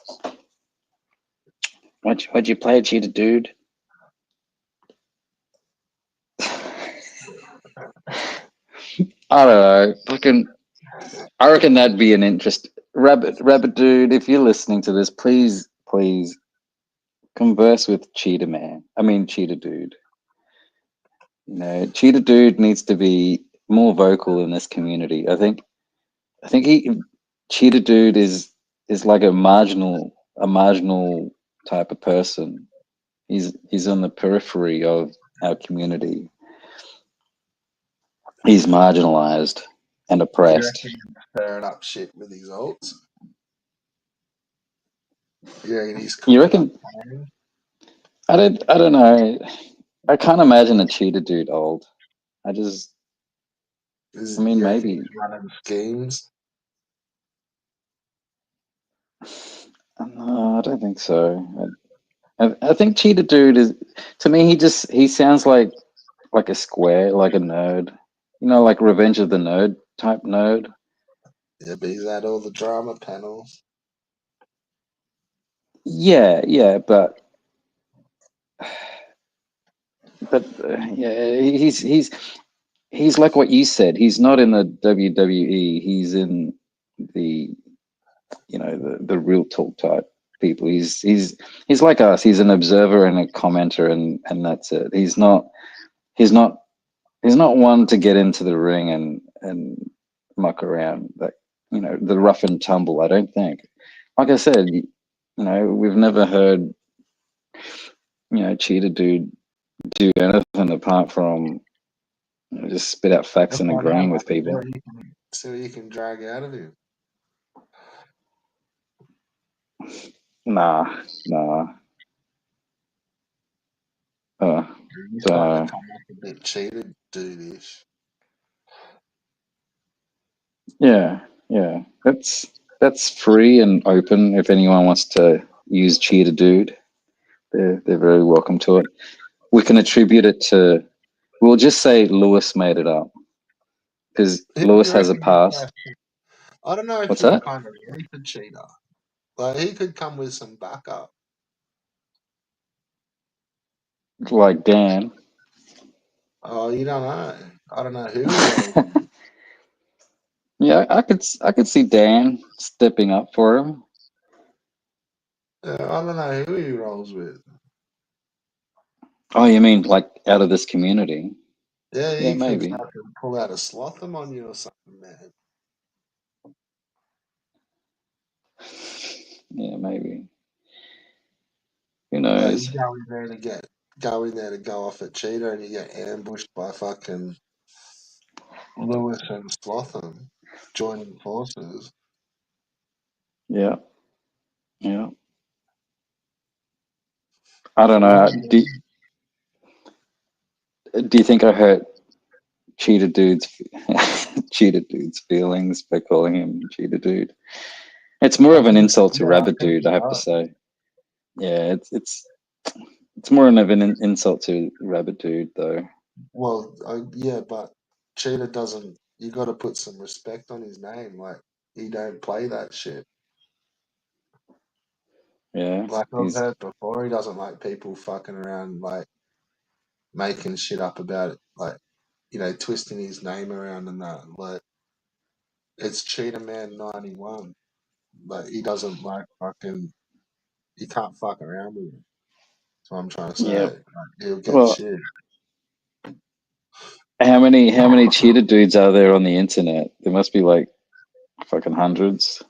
What'd you play, Cheetah Dude? I don't know. Fucking, I reckon that'd be an interest. Rabbit Dude, if you're listening to this, please converse with Cheetah Man. I mean, Cheetah Dude. You know, Cheetah Dude needs to be more vocal in this community. I think Cheetah Dude is like a marginal type of person. He's on the periphery of our community. He's marginalized and You oppressed. reckon he's stirring up shit with his ults? Yeah, he's You cooking up reckon? pain. I don't know. I can't imagine a Cheetah Dude old. I just, I mean, You reckon maybe. he's running schemes? No, I don't think so. I think Cheetah Dude is, to me, he sounds like a square, like a nerd. You know, like Revenge of the Nerd type nerd. Yeah, but he's at all the drama panels. Yeah, but yeah, he's like what you said. He's not in the WWE. He's in the the real talk type people. He's like us. He's an observer and a commenter, and that's it. He's not he's not one to get into the ring and muck around, like the rough and tumble. I don't think. Like I said, we've never heard Cheetah Dude do anything apart from just spit out facts Let's and find out, agreeing with mate. people. See what you can drag out of him. Nah. Uh, He's don't starting know. to come off a bit cheated, dude-ish. Yeah. That's free and open. If anyone wants to use Cheetah Dude, they're very welcome to it. We can attribute it to. We'll just say Lewis made it up because Who do Lewis you has a reckon is past. that? I don't know if What's you're that? kind of ready for cheater. Like he could come with some backup. Like Dan. Oh, you don't know. I don't know who he rolls with. Yeah, I could see Dan stepping up for him. I don't know who he rolls with. Oh, you mean like out of this community? Yeah, Yeah, he could maybe. fucking pull out a Slotham on you or something, man. Yeah, maybe. Who Like knows? you go in there to go off a cheater and you get ambushed by fucking Lewis and Slotham joining forces. Yeah, yeah. I don't What? know. Do you think I hurt cheetah dude's cheetah dude's feelings by calling him cheetah dude? It's more I of an think, insult to yeah, I rabbit think dude, you I have to are. say. Yeah, it's more of an insult to rabbit dude, though. Well, yeah, but Cheetah doesn't. You got to put some respect on his name. Like he don't play that shit. Yeah, Like I've he's heard before, he doesn't like people fucking around, like making shit up about it, like twisting his name around and that. Like it's Cheetah Man 91. Like he doesn't like fucking. You can't fuck around with him. That's what I'm trying to say. yeah. Like, he'll get Well, shit. how many cheetah dudes are there on the internet? There must be like fucking hundreds.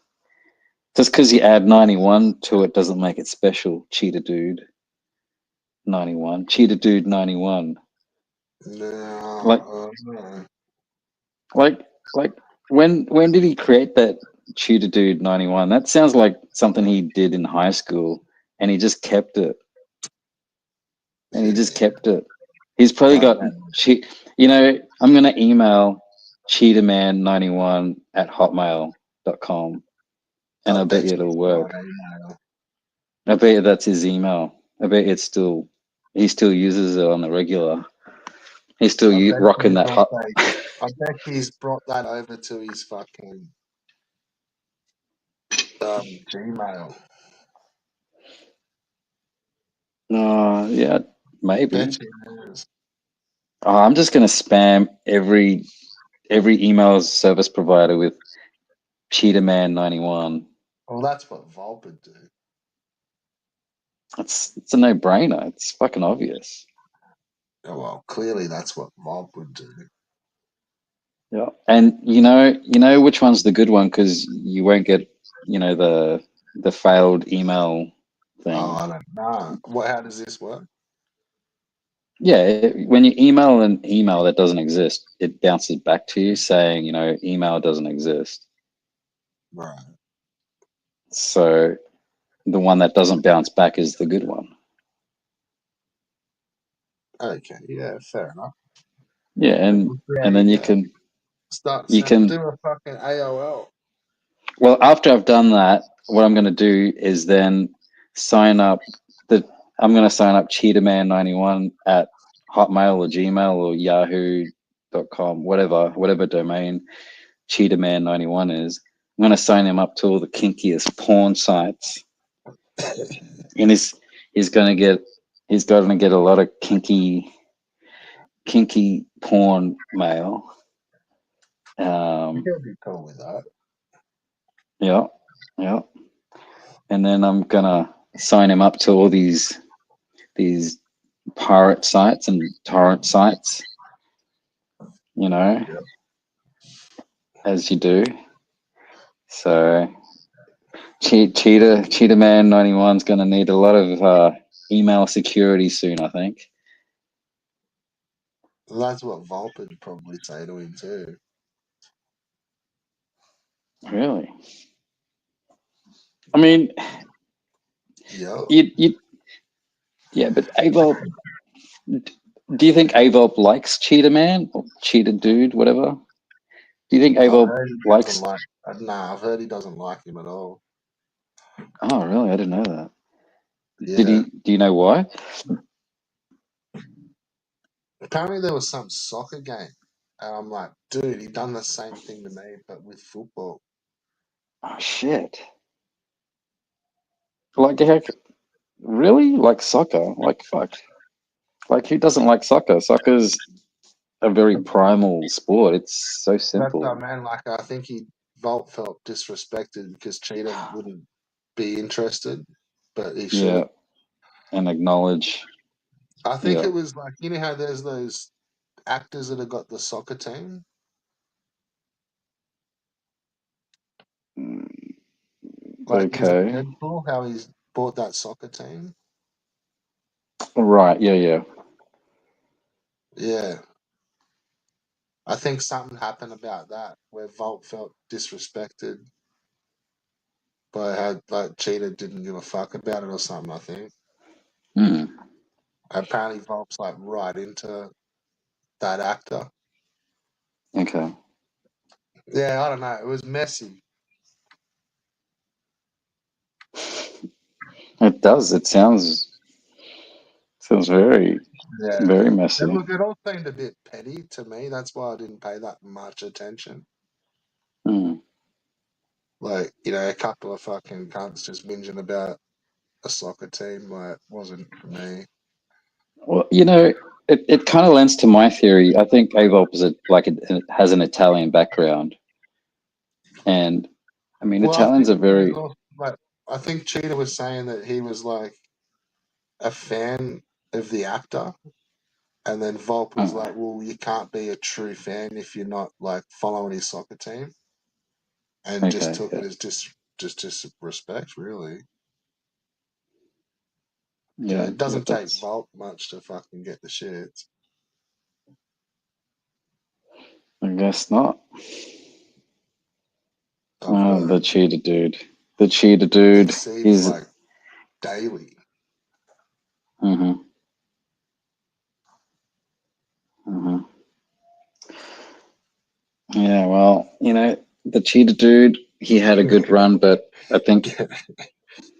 Just because you add 91 to it doesn't make it special. Cheetah dude 91, cheetah dude 91. Like No. like like when did he create that cheetah dude 91? That sounds like something he did in high school, and he just kept it. And he just Yeah. kept it. He's probably I got don't I'm gonna email cheetahman91 at hotmail.com, and I I bet bet you you it'll it's the work. right email. I bet you that's his email. I bet he still uses it on the regular. He's still I bet rocking he's that hot. also. I bet he's brought that over to his fucking Gmail. Yeah, Bet maybe. you it is. I'm just gonna spam every email service provider with cheetahman91. Well, that's what Volp would do. It's a no-brainer. It's fucking obvious. Oh, well, clearly that's what Volp would do. Yeah, and you know which one's the good one because you won't get, the failed email Oh, thing. I don't know. What? How does this work? Yeah, when you email an email that doesn't exist, it bounces back to you saying, email doesn't exist. Right. So the one that doesn't bounce back is the good one. Okay. Yeah. Fair enough. Yeah, and There and you then you go. can Start. you Do can a fucking AOL. well, after I've done that, what I'm going to do is then sign up the I'm going to sign up cheetahman91 at Hotmail or Gmail or Yahoo.com, whatever domain cheetahman91 is. I'm going to sign him up to all the kinkiest porn sites, and he's going to get he's going to get a lot of kinky porn mail. He'll be cool with that. Yeah, yeah. And then I'm gonna sign him up to all these pirate sites and torrent sites, you know, Yep. as you do. So Cheetah Man 91 is going to need a lot of email security soon, I think. That's what Volp would probably say to him too. Really? I mean, Yep. you yeah, but Avop, do you think Avop likes Cheetah Man or Cheetah Dude, whatever? Do you think I've Avop heard he doesn't likes? like. Nah, I've heard he doesn't like him at all. Oh, really? I didn't know that. Did Yeah. he? Do you know why? Apparently there was some soccer game, and I'm like, dude, he done the same thing to me, but with football. Oh shit! Like, heck, really? Like soccer? Like, fuck. Like, who doesn't like soccer? Soccer's a very primal sport. It's so That's simple. man. Like I think he Volt felt disrespected because Cheetah wouldn't be interested, but he should Yeah, have. and acknowledge. I think Yeah. it was like how there's those actors that have got the soccer team, Mm, like is it okay. Deadpool? How he's bought that soccer team? Right. Yeah. Yeah. Yeah, I think something happened about that where Volt felt disrespected but had like Cheetah didn't give a fuck about it or something. I think Hmm. apparently Volp's like right into that actor. Okay. Yeah, I don't know. It was messy. It does. It sounds very, Yeah. very And messy. look, it all seemed a bit petty to me. That's why I didn't pay that much attention. Hmm. Like, a couple of fucking cunts just whinging about a soccer team, like, wasn't for me. Well, it kind of lends to my theory. I think Avop is it has an Italian background, and I mean Well, I Italians think are he was very. also, like, I think Cheetah was saying that he was, like, a fan of the actor. And then Volp was Oh, like, well, you can't be a true fan if you're not, like, following his soccer team. And just okay. took Yeah. it as just disrespect, really. Yeah. It Yeah. doesn't take That's. Volp much to fucking get the shits I guess not. of what The cheetah dude. The cheetah he dude. sees, He's. like, daily. Hmm. Hmm. Yeah. Well, the cheetah dude. He had a good run, but I think. get,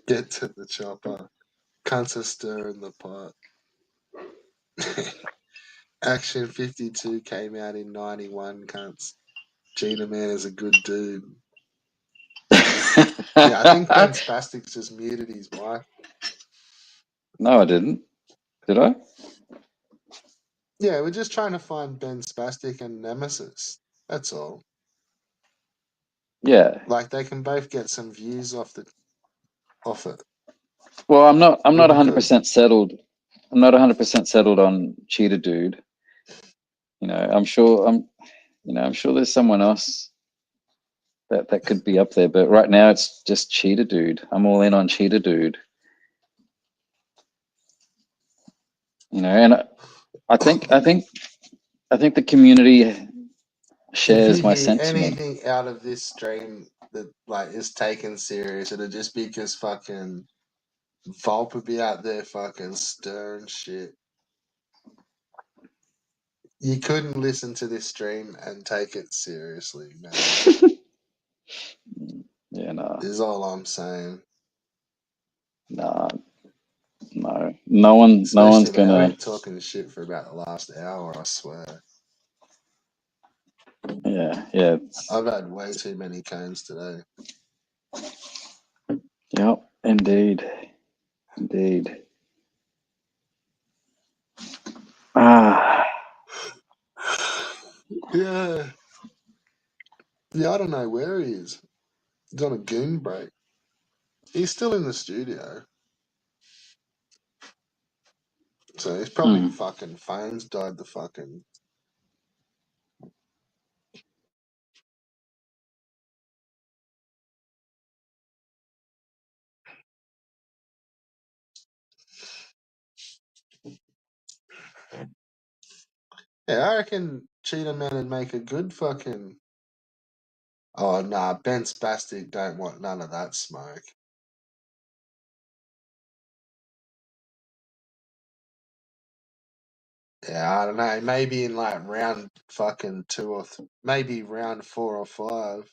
get to the chopper. Cunts are stirring the pot. Action 52 came out in 91, cunts. Gina Man is a good dude. Yeah, I think Ben Spastic's just muted his mic. No, I didn't. Did I? Yeah, we're just trying to find Ben Spastic and Nemesis. That's all. Yeah. Like they can both get some views off it. Well, I'm It'll not be good. 100% settled. I'm not 100% settled on cheetah dude. I'm sure there's someone else that could be up there, but right now it's just cheetah dude. I'm all in on cheetah dude. And I think the community If you shares my hear sentiment. anything out of this stream that like is taken serious, it'll just be because fucking Volp would be out there fucking stirring shit. You couldn't listen to this stream and take it seriously, man. Yeah, no, Is all I'm saying. no, no, no one's Especially, man, I've gonna. been talking shit for about the last hour, I swear. Yeah, yeah, I've had way too many cones today. yep, indeed, indeed. Ah, Yeah. Yeah, I don't know where he is. He's on a goon break. He's still in the studio. So he's probably hmm. fucking phone's died the fucking. Yeah, I reckon Cheetah Man would make a good fucking. Oh, nah, Ben Spastic don't want none of that smoke. Yeah, I don't know. Maybe in like round fucking two or maybe round 4 or 5.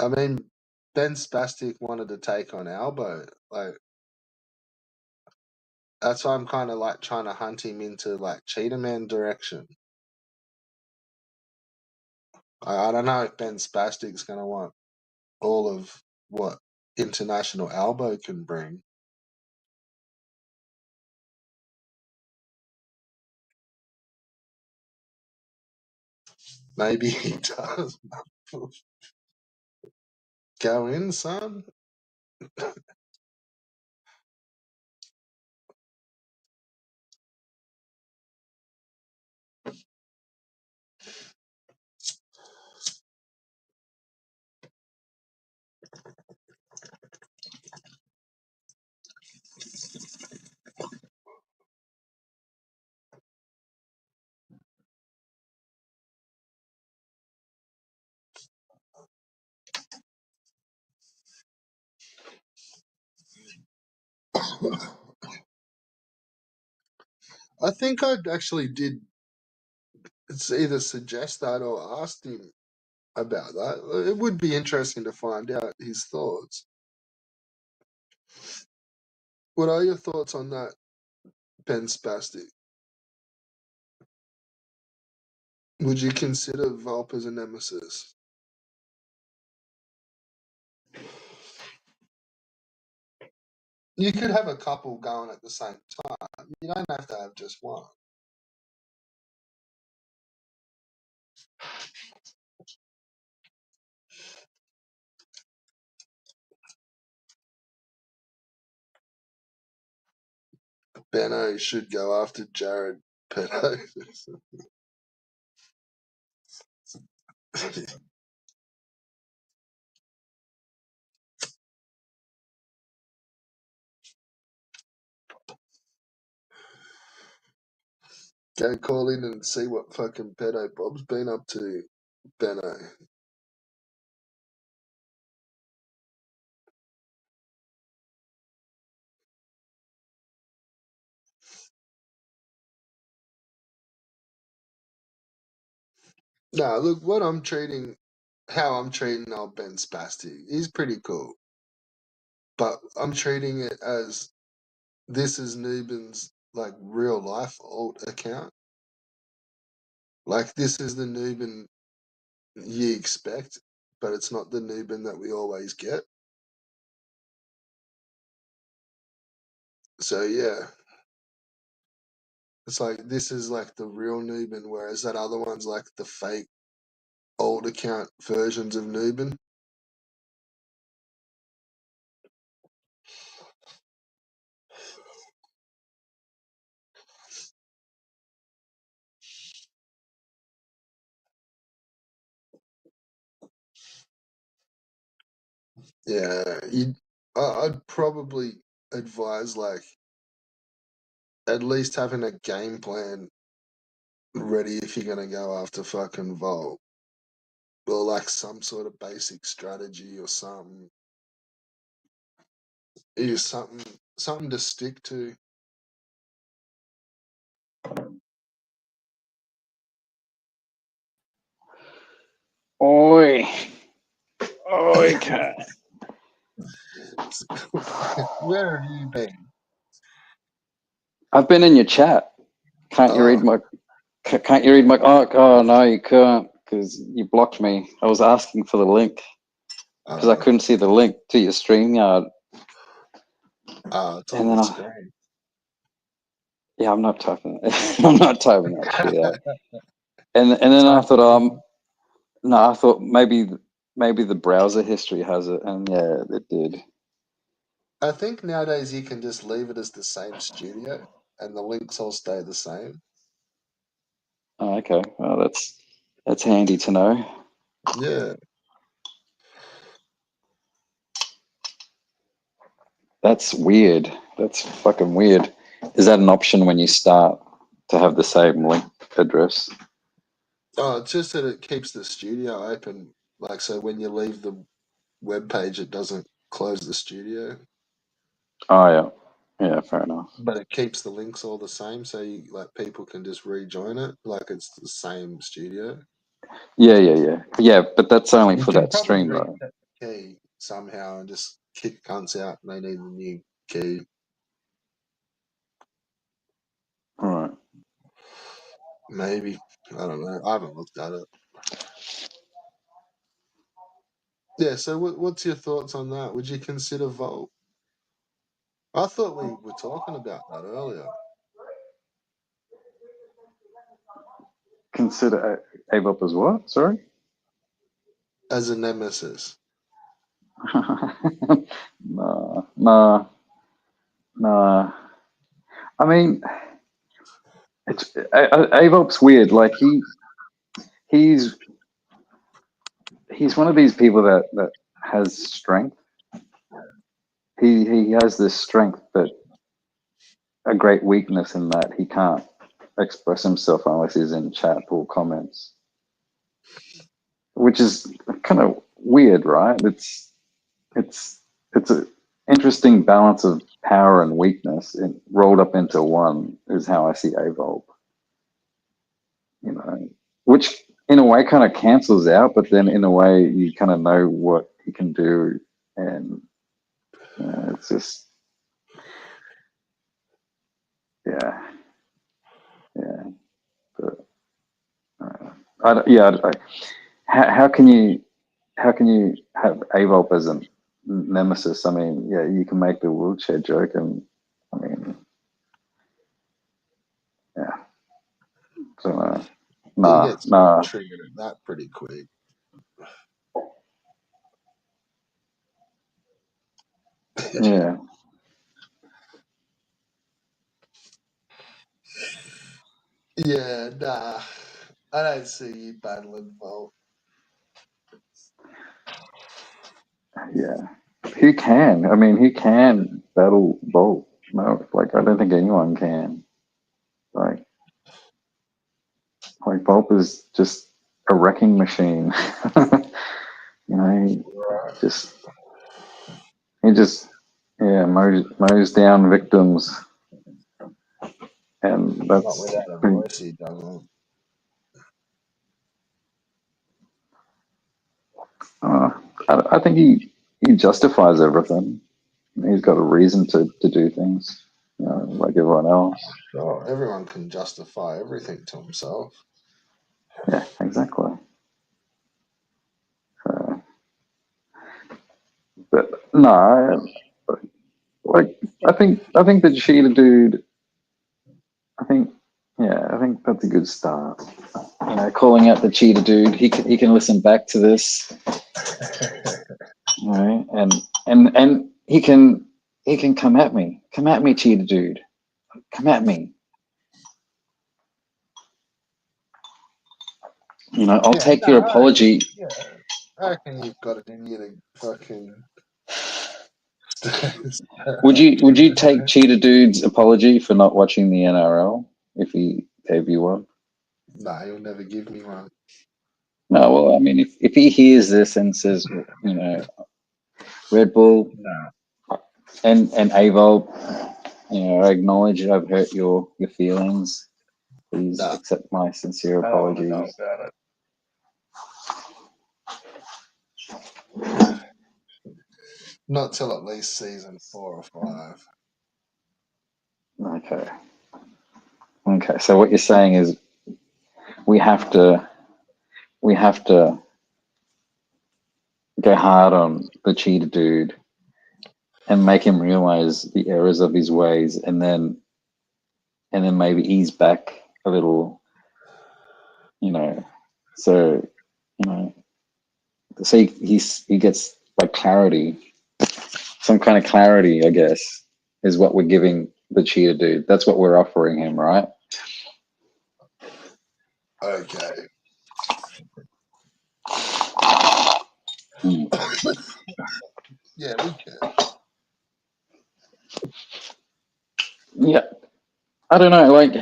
I mean, Ben Spastic wanted to take on Albo. Like, that's why I'm kind of like trying to hunt him into like Cheetah Man direction. I don't know if Ben Spastic's going to want all of what International Albo can bring. Maybe he does. Go in, son. I think I actually did. It's either suggest that or asked him about that. It would be interesting to find out his thoughts. What are your thoughts on that, Ben Spastic? Would you consider Volp as a nemesis? You could have a couple going at the same time. You don't have to have just one. Benno should go after Jared Petto. Go call in and see what fucking Pedo Bob's been up to, Benno. Nah, look, how I'm treating old Ben Spastic, he's pretty cool. But I'm treating it as this is Nubin's like real life alt account. Like this is the Nubin you expect, but it's not the Nubin that we always get. So yeah. It's like this is like the real Nubin, whereas that other one's like the fake old account versions of Nubin. Yeah, I'd probably advise like at least having a game plan ready if you're gonna go after fucking Volt, or like some sort of basic strategy or something. Use something to stick to. Oi. Okay. Where have you been? I've been in your chat. Can't you read Oh, my? Can't you read my? Oh no, you can't because you blocked me. I was asking for the link because I couldn't see the link to your StreamYard, it's on and then the screen. yeah, I'm not typing. I'm not typing that shit out. And then I Type thought, it in. no, I thought maybe the browser history has it, and yeah, it did. I think nowadays you can just leave it as the same studio, and the links all stay the same. Oh, okay, well that's handy to know. Yeah. That's weird. That's fucking weird. Is that an option when you start to have the same link address? Oh, it's just that it keeps the studio open. Like, so when you leave the web page, it doesn't close the studio, Oh yeah, fair enough. but it keeps the links all the same. So you like people can just rejoin it, like it's the same studio. Yeah. But that's only You for can that probably stream, reset though. the key somehow and just kick cunts out, and they need a new key. All right. Maybe, I don't know. I haven't looked at it. Yeah. So, what's your thoughts on that? Would you consider Volt? I thought we were talking about that earlier Consider AVOP as what? Sorry. as a nemesis. Nah. I mean, it's Avop's weird. Like he's one of these people that has strength. He has this strength, but a great weakness in that he can't express himself unless he's in chat or comments, which is kind of weird, right? It's a interesting balance of power and weakness rolled up into one is how I see Avolp. You know, which in a way kind of cancels out, but then in a way you kind of know what he can do, and you know, it's just yeah. But, how can you have Avolp as a nemesis? I mean, yeah, you can make the wheelchair joke, and I mean, yeah, so He gets nah. triggered at that pretty quick. Yeah, Yeah, nah. I don't see you battling Volt. yeah. Who can? I mean, who can battle Bolt? No, like I don't think anyone can. Like, Bolt is just a wrecking machine. You know, just he just yeah mows down victims, and Not that's without a pretty. voice, he doesn't. Uh, I think he justifies everything. He's got a reason to do things, you know, like everyone else. Sure, everyone can justify everything to himself. Yeah, exactly. So, but no, like I think the cheetah dude. I think I think that's a good start. You know, calling out the cheetah dude. He can listen back to this, you know, and he can come at me, cheetah dude, come at me. You know, I'll Yeah, take no, your apology. I reckon you've got it in you to fucking. Would you take cheetah dude's apology for not watching the NRL if he gave you one? Nah, he'll never give me one. No, well, I mean, if he hears this and says, you know, Red Bull Nah, and Avol, you know, I acknowledge I've hurt your feelings. Please nah, accept my sincere I don't want to know apologies. about it. Not till at least season 4 or 5. Okay. Okay. So what you're saying is we have to go hard on the cheetah dude and make him realize the errors of his ways, and then maybe ease back a little, you know. So you know, so he gets like clarity, some kind of clarity, I guess, is what we're giving the cheetah dude. That's what we're offering him, right? Okay. Hmm. Yeah, we can. Yeah, I don't know. Like,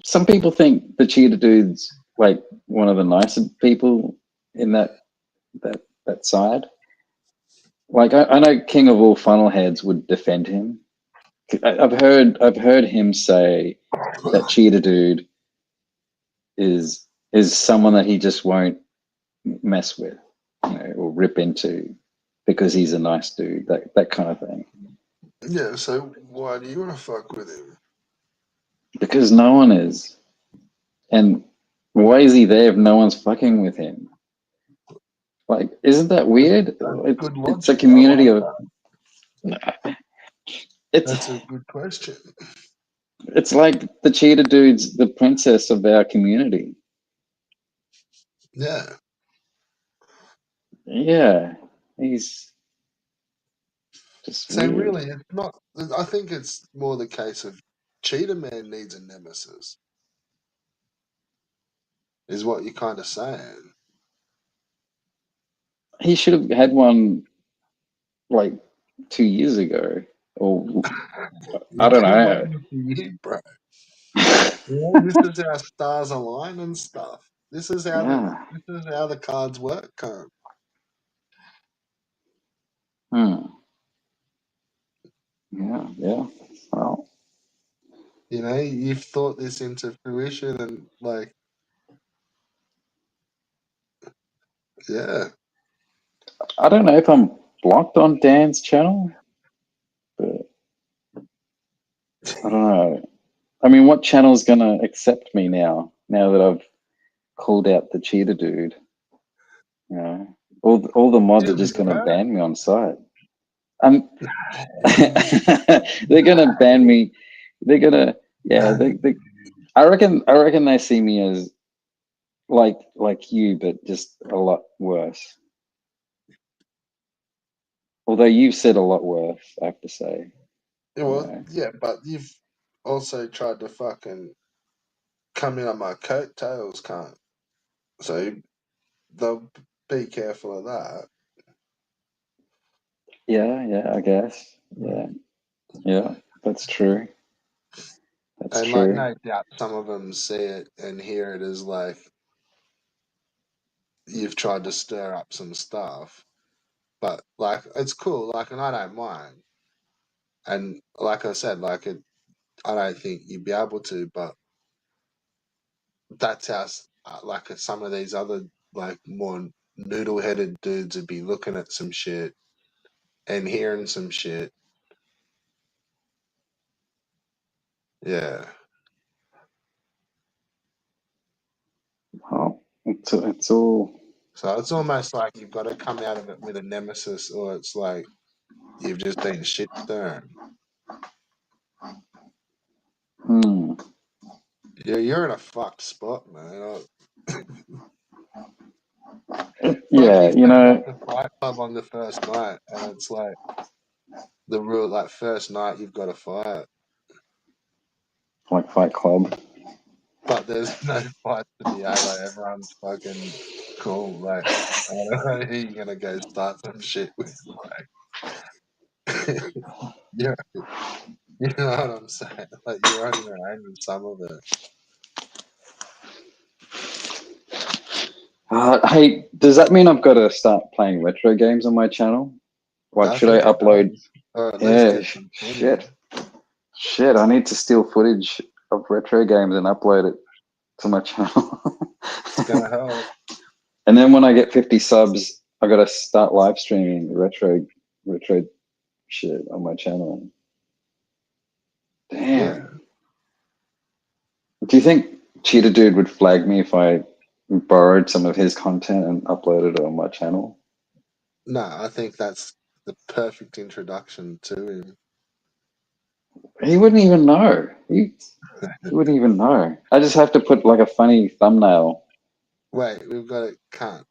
some people think the cheetah dude's like one of the nicer people in that side. Like, I know King of all funnelheads would defend him. I've heard him say that cheetah dude is someone that he just won't mess with, you know, or rip into because he's a nice dude. That kind of thing. Yeah, so why do you want to fuck with him? Because no one is, and why is he there if no one's fucking with him? Like, isn't that weird? That's good It's a logic. I community like of. that. It's That's a good question. it's like the cheetah dude's the princess of our community. Yeah. Yeah, he's just So weird. really, it's not. I think it's more the case of Cheetah Man needs a nemesis, is what you're kind of saying. He should have had one like 2 years ago, or I It don't could have know. waited for you, bro. Yeah, this is how stars align and stuff. Yeah. This is how the cards work, cunt. Hmm. Yeah. Well, You know, you've thought this into fruition, and like, yeah. I don't know if I'm blocked on Dan's channel, but I don't know. I mean, what channel's gonna accept me now? Now that I've called out the cheater dude, you know, all the mods are You'll be just gonna alright. ban me on site. I'm they're gonna ban me. They're gonna yeah. I reckon they see me as like you, but just a lot worse. Although you've said a lot worse, I have to say. Yeah, You well, know. yeah, but you've also tried to fucking come in on my coattails, can't? So they'll be careful of that. Yeah, I guess. Yeah, that's true. That's And like, true. no doubt, some of them see it and hear it as like you've tried to stir up some stuff. But like, it's cool. Like, and I don't mind. And like I said, like it, I don't think you'd be able to. But that's how, like, some of these other like more noodle-headed dudes would be looking at some shit and hearing some shit. Yeah. Well, it's all. So it's almost like you've got to come out of it with a nemesis, or it's like you've just been shit stirring. Hmm. You're in a fucked spot, man. Like Yeah, you you turned up know, the fight club on the first night, and it's like the rule, like first night you've got to fight, like Fight Club. but there's no fights to be had. Like everyone's fucking cool. Like I don't know who you're gonna go start some shit with. Like yeah, you know what I'm saying? Like you're on your own with some of it. Hey, does that mean I've got to start playing retro games on my channel? Like, I should I think it upload? does, or at least Yeah, get some footage. shit. I need to steal footage of retro games and upload it to my channel. It's gonna help. And then when I get 50 subs, I got to start live streaming retro shit on my channel. Yeah. Damn. Do you think Cheetah Dude would flag me if I borrowed some of his content and uploaded it on my channel? No, I think that's the perfect introduction to him. He wouldn't even know. He wouldn't even know. I just have to put like a funny thumbnail. Wait, we've got it. Can't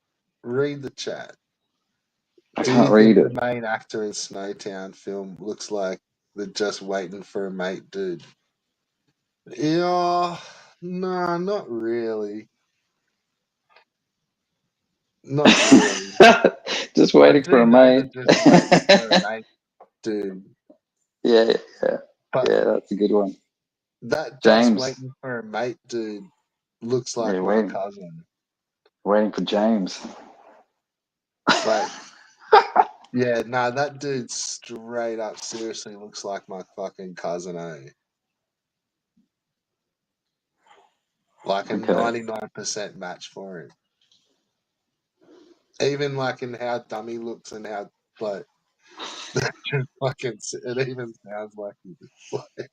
read the chat. I Do can't you read think the it. main actor in Snowtown film looks like the just waiting for a mate dude? Yeah, nah, not really. Not really. Just I waiting for do a know the mate. just waiting for a mate dude, Yeah, yeah, but yeah. That's a good one. that just James. waiting for a mate dude looks Yeah, like my cousin. waiting for James. Like, yeah, nah, that dude straight up seriously looks like my fucking cousin, eh? Like a Okay. 99% match for him. Even like in how dumb he looks and how like just fucking it even sounds like he like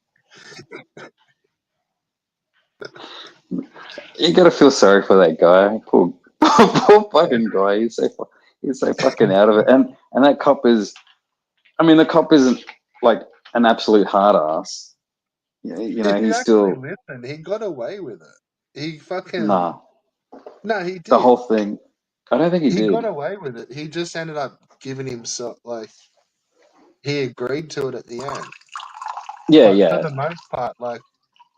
You gotta feel sorry for that guy. Poor fucking guy. He's so fucking out of it. And that cop is. I mean, the cop isn't like an absolute hard ass. You if know, you he's actually still listen, he got away with it. He fucking nah. no, he The did. whole thing. I don't think he He got did. away with it. He just ended up giving himself like he agreed to it at the end. Yeah, But for yeah. the most part, like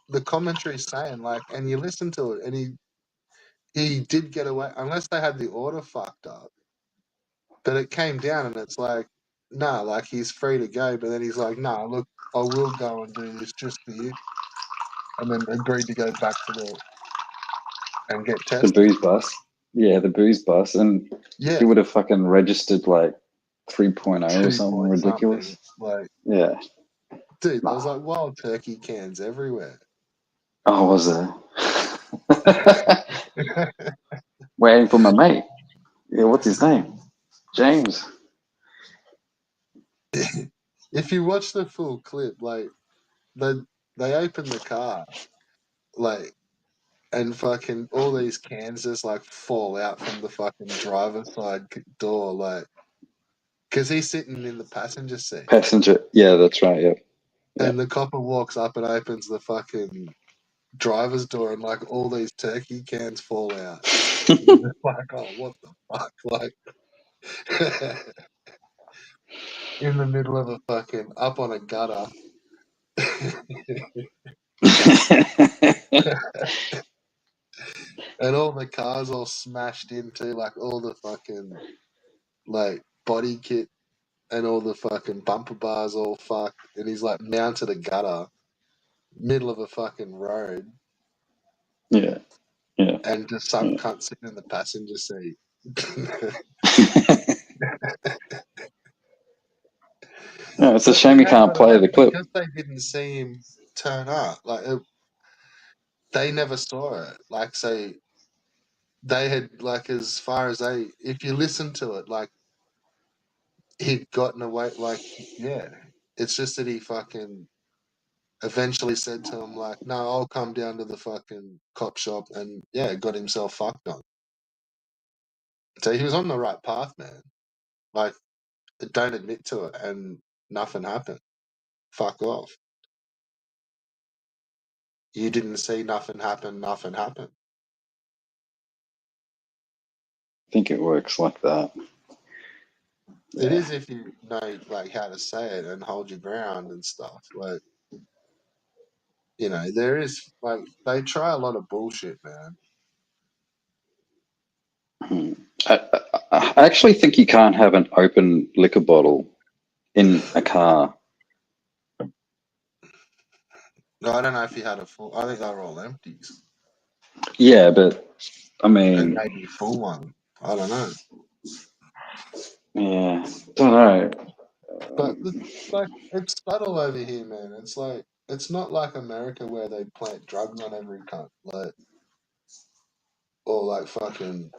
the commentary's saying, like, and you listen to it, and he did get away unless they had the order fucked up. But it came down, and it's like, nah, like he's free to go. But then he's like, nah, look, I will go and do this just for you, and then agreed to go back to the and get The tested. booze bus. Yeah, the booze bus, and he Yeah, would have fucking registered like 3.0 or 2 something point ridiculous. something. Like, Yeah. Dude, there was like wild turkey cans everywhere. Oh, was there? Waiting for my mate. Yeah, what's his name? James. If you watch the full clip, like they they open the car, like, and fucking all these cans just like fall out from the fucking driver's side door, like, because he's sitting in the passenger seat, Passenger. Yeah, that's right. Yeah. Yeah. and the copper walks up and opens the fucking driver's door, and like all these turkey cans fall out. And you're just like, oh, what the fuck, like. In the middle of a fucking up on a gutter. And all the cars all smashed into, like all the fucking like body kit and all the fucking bumper bars all fucked, and he's like mounted a gutter, middle of a fucking road, Yeah. Yeah. and just some Yeah. cunt sitting in the passenger seat. No, it's a But shame you you have can't got to play the remember, clip. because they didn't see him turn up, like they never saw it. Like, say they had, like, as far as they, if you listen to it, like he'd gotten away, like, yeah. It's just that he fucking eventually said to him, like, no, I'll come down to the fucking cop shop, and yeah, got himself fucked on. So he was on the right path, man. Like, don't admit to it, and nothing happened. Fuck off. You didn't see nothing happen, nothing happened. I think it works like that. It Yeah. is if you know, like, how to say it and hold your ground and stuff. Like, you know, there is, like, they try a lot of bullshit, man. Hmm. I actually think you can't have an open liquor bottle in a car. No, I don't know if he had a full, I think they were all empties. Yeah, but I And mean, maybe a full one. I don't know. yeah, don't know. But like, it's subtle over here, man. It's like, it's not like America where they plant drugs on every cunt, like, or like fucking,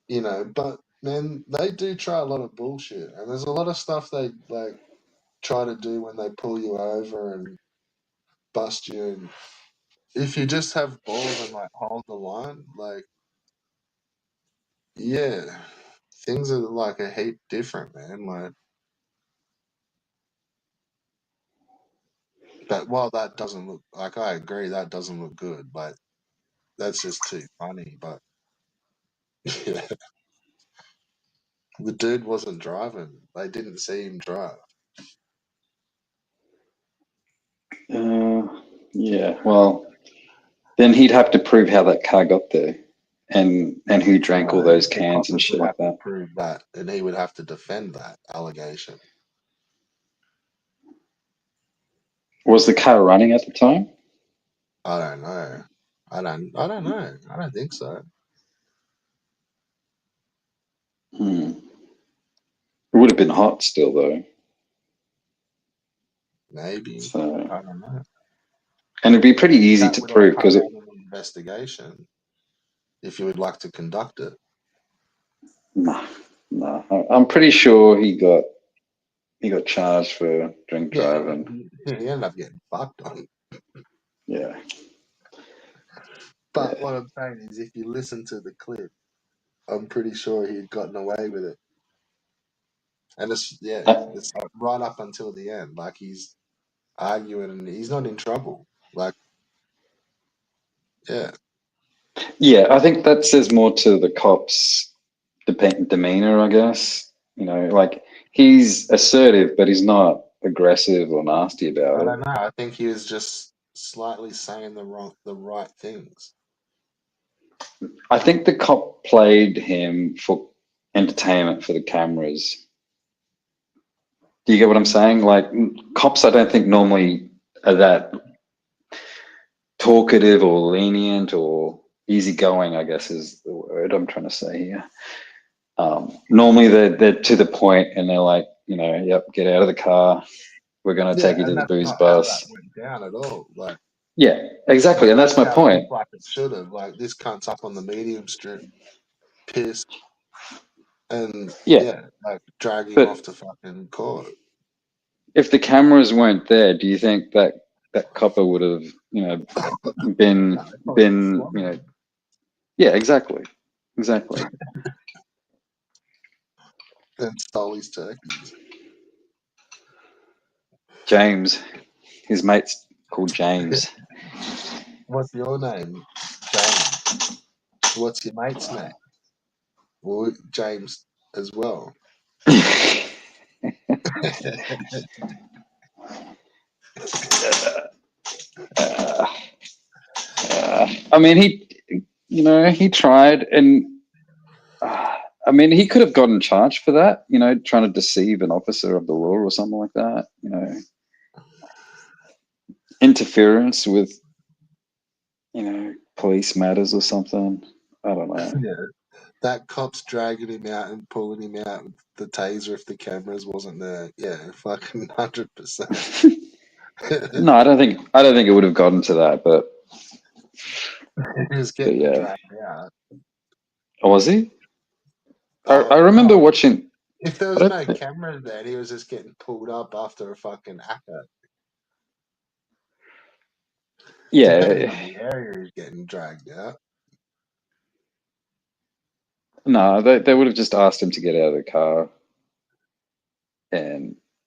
you know. But man, they do try a lot of bullshit, and there's a lot of stuff they like try to do when they pull you over and bust you. And if you just have balls and like hold the line, like, yeah, things are like a heap different, man. Like, but while that doesn't look like, I agree, that doesn't look good. Like, that's just too funny. But yeah, the dude wasn't driving. They didn't see him drive. Uh, yeah, well, then he'd have to prove how that car got there, and who drank all No, those the cans and coppers shit would like have to that. prove that, and he would have to defend that allegation. Was the car running at the time? I don't know. I don't know. I don't think so. Hmm. It would have been hot still though. Maybe. So, I don't know. and it'd be pretty easy That to would all prove come because it. out in the investigation if you would like to conduct it. Nah, nah. I'm pretty sure he got charged for drink Yeah, driving. he ended up getting fucked on. Yeah, But yeah. what I'm saying is, if you listen to the clip, I'm pretty sure he'd gotten away with it. And it's, yeah, Uh, it's like right up until the end. Like, he's arguing and he's not in trouble. Like, yeah. yeah, I think that says more to the cops' demeanor, I guess. You know, like he's assertive, but he's not aggressive or nasty about I it. don't know. I think he was just slightly saying the right things. I think the cop played him for entertainment for the cameras. Do you get what I'm saying? Like cops, I don't think normally are that talkative or lenient or easygoing, I guess is the word I'm trying to say here. Normally they're to the point and they're like, you know, yep, get out of the car. we're going to Yeah, take you and to the that's booze not how that bus. went down at all. Yeah, exactly, and that's That's my how it point. looked like it should have. Like this cunt's up on the medium strip, pissed, and Yeah, yeah, like drag him off but to fucking court. if the cameras weren't there, do you think that that copper would have, been No, they probably would have been, flogged him. yeah, exactly, exactly. And stole his turkeys. James, his mate's called James. What's your name? James. What's your mate's name? Well, James as well. Uh, I mean, he tried, and I mean, he could have gotten charged for that, trying to deceive an officer of the law or something like that, interference with, police matters or something. I don't know. Yeah, that cop's dragging him out and pulling him out with the taser if the cameras wasn't there. Yeah, fucking 100%. No, I don't think it would have gotten to that, but He was getting yeah. dragged out. Oh, was he? I Oh remember no! watching. If there I was don't no think. cameras there, he was just getting pulled up after a fucking acca. Depending Yeah, on the area, he's getting dragged out. no, they would have just asked him to get out of the car,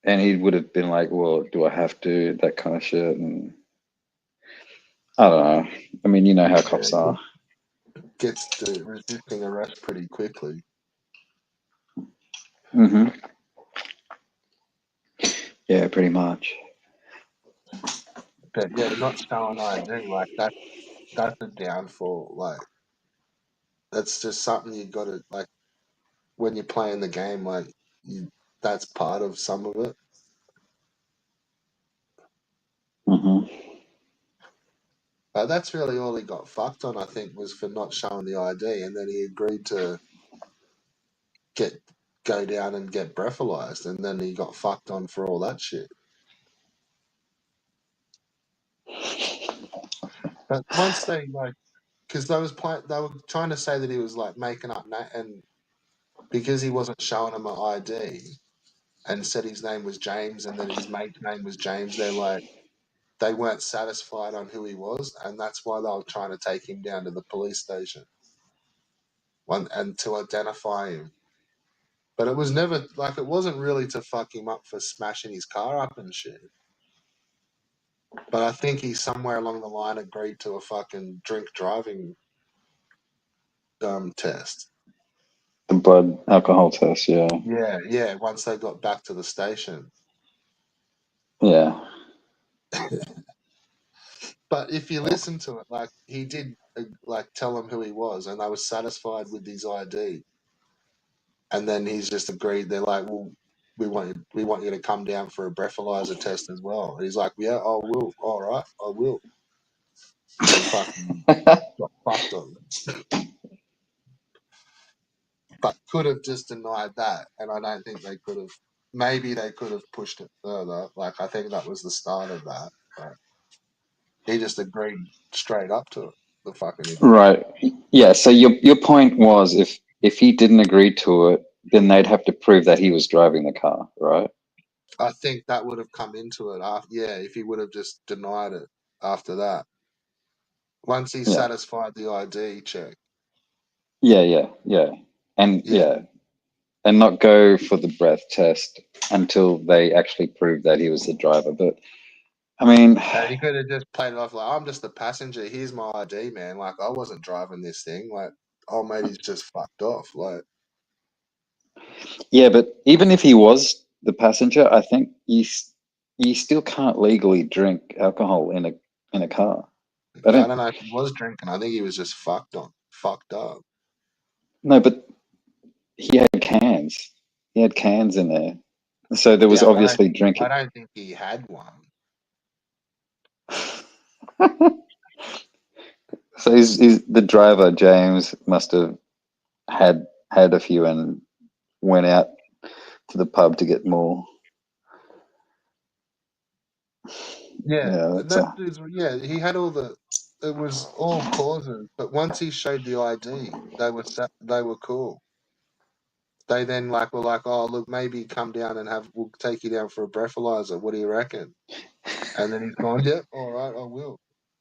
and he would have been like, "Well, do I have to?" That kind of shit, and I don't know. I mean, you know how Yeah, cops are. gets to resisting arrest pretty quickly. Hmm. Yeah, pretty much. But yeah, not showing ID like that's a downfall. Like that's just something you got to like when you're playing the game. Like you, that's part of some of it. Hmm. But that's really all he got fucked on. I think was for not showing the ID, and then he agreed to get go down and get breathalyzed, and then he got fucked on for all that shit. But once they like, because they were trying to say that he was like making up, and because he wasn't showing them an ID and said his name was James and that his mate's name was James, they weren't satisfied on who he was, and that's why they were trying to take him down to the police station, and to identify him. But it was never like it wasn't really to fuck him up for smashing his car up and shit. But I think he somewhere along the line agreed to a fucking drink driving test. The blood alcohol test. Yeah, Yeah, yeah. Once they got back to the station, yeah. but if you listen to it, like he did, like tell them who he was, and they were satisfied with his ID, and then he's just agreed. They're like, "Well, we want you to come down for a breathalyzer test as well." And he's like, "Yeah, I will. All right, I will." And fucking got fucked on. But could have just denied that, and I don't think they could have. Maybe they could have pushed it further. Like I think that was the start of that. But he just agreed straight up to it. The fucking idiot. Right. Yeah. So your point was if he didn't agree to it, then they'd have to prove that he was driving the car, right? I think that would have come into it after. Yeah, if he would have just denied it after that. Once he Yeah. satisfied the ID check. Yeah. Yeah. Yeah. And Yeah. yeah, and not go for the breath test until they actually prove that he was the driver. But I mean, And he could have just played it off like, I'm just a passenger. Here's my ID, man. Like, I wasn't driving this thing. Like, oh, mate, he's just fucked off. Like, yeah, but even if he was the passenger, I think you still can't legally drink alcohol in a car. I I don't don't know if he was drinking. I think he was just fucked up. know, but he had cans. He had cans in there. So there was Yeah, obviously I drinking. don't think he had one. So the driver, James, must have had a few and went out to the pub to get more. Yeah, Yeah, and that's that dude's he had all the. It was all causes, but once he showed the ID, they were cool. They then were like, oh look, maybe come down and we'll take you down for a breathalyzer. What do you reckon? And then he's gone, yep, all right, I will,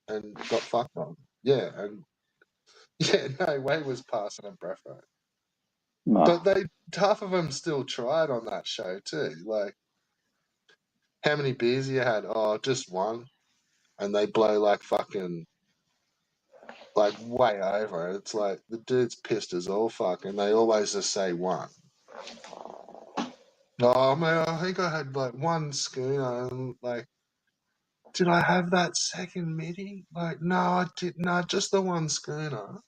and got fucked on. Yeah, and yeah, no way was passing a breatho. no. But half of them still tried on that show too. Like, how many beers you had? Oh, just one, and they blow like fucking like way over. It's like the dude's pissed as all fuck, and they always just say one. Oh man, I think I had like one schooner, and like, did I have that second midi? Like, no, I did not. Just the one schooner.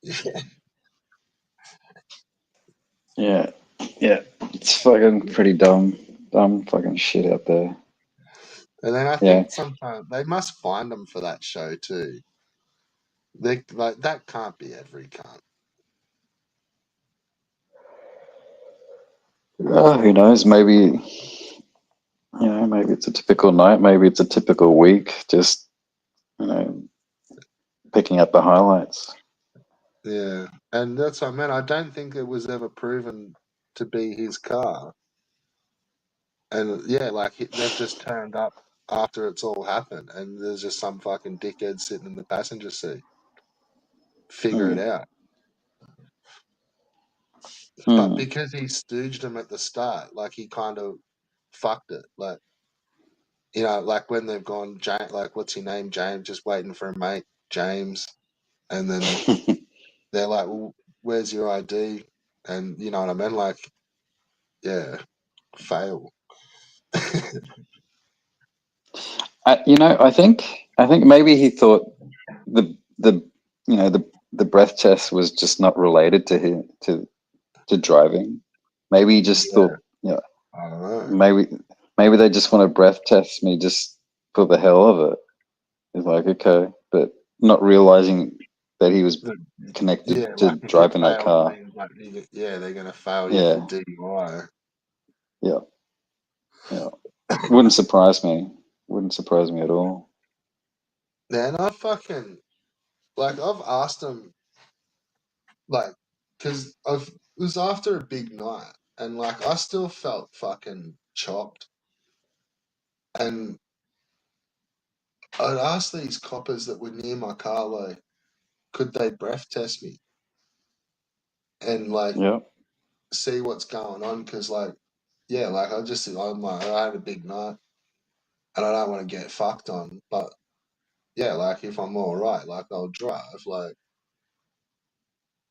Yeah. Yeah, yeah. It's fucking pretty dumb fucking shit out there. And then I Yeah. think sometimes they must find them for that show too. They like that can't be every cunt. Who knows? Maybe maybe it's a typical night. Maybe it's a typical week. Just you know, picking up the highlights. Yeah, and that's what I meant. I don't think it was ever proven to be his car. And yeah, like they've just turned up after it's all happened, and there's just some fucking dickhead sitting in the passenger seat. Figure it Hmm. out. But Hmm. because he stooged him at the start, like he kind of fucked it. Like like when they've gone, James, like what's your name, James, just waiting for a mate, James, and then they're like, well, "Where's your ID?" And you know what I mean? Like, yeah, fail. I think maybe he thought the the breath test was just not related to him to driving. Maybe he just Yeah, thought, I don't know. maybe they just want to breath test me just for the hell of it. It's like, okay, but not realizing that he was The- connected Yeah, to like if you driving that fail, it car. means like they're gonna fail you for Yeah, DUI. yeah, yeah. Wouldn't surprise me. Wouldn't surprise me at all. Man, I've asked him like because it was after a big night and like I still felt fucking chopped and I'd asked these coppers that were near my car like could they breath test me and like Yeah, see what's going on because like yeah like I'm like I had a big night and I don't want to get fucked on but yeah like if I'm all right like I'll drive like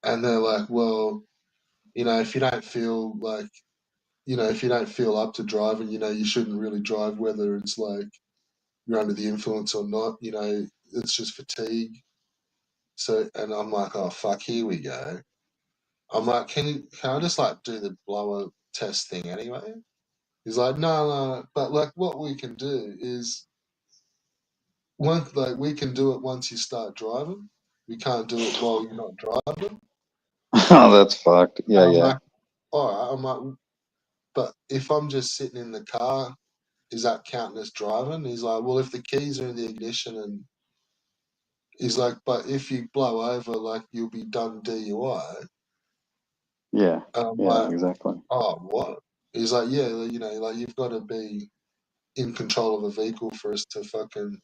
and they're like well if you don't feel like if you don't feel up to driving, you shouldn't really drive whether it's like you're under the influence or not, it's just fatigue. So, and I'm like, oh, fuck, here we go. I'm like, can I just like do the blower test thing anyway? He's like, no, no, but like what we can do is we can do it once you start driving. We can't do it while you're not driving. oh, that's fucked. Yeah, And I'm yeah, like, all right. I'm like, but if I'm just sitting in the car is that counting as driving? He's like, well, if the keys are in the ignition and he's like, but if you blow over, like you'll be done DUI. yeah, And I'm yeah, like, exactly. oh, what? He's like, yeah, like you've got to be in control of a vehicle for us to fucking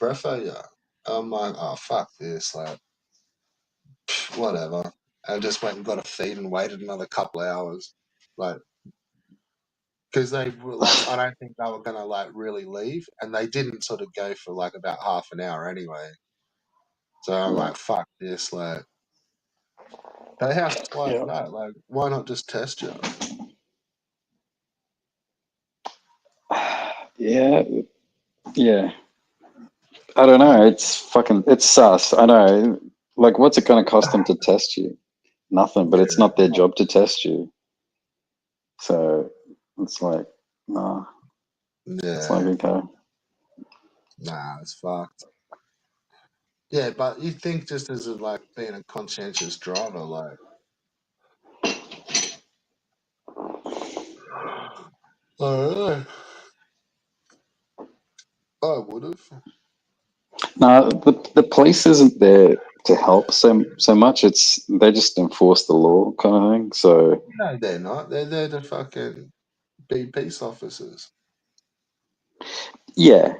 breatho you. I'm like, oh, fuck this, like, whatever. I just went and got a feed and waited another couple of hours, like, because they were like, I don't think they were gonna like really leave, and they didn't sort of go for like about half an hour anyway. So I'm Yeah, like, fuck this, like, hey, how slow is yeah, that? Like, why not just test you? yeah, yeah. I don't know. It's sus. I know. Like, what's it going to cost them to test you? Nothing. But it's Yeah, not their job to test you. So it's like, nah. It's like, yeah, okay. nah, it's fucked. Yeah, but you think just as like being a conscientious driver, like, Alright. I would have. No, the police isn't there to help so much. It's they just enforce the law kind of thing. So No, they're not. They're there to fucking be peace officers. yeah,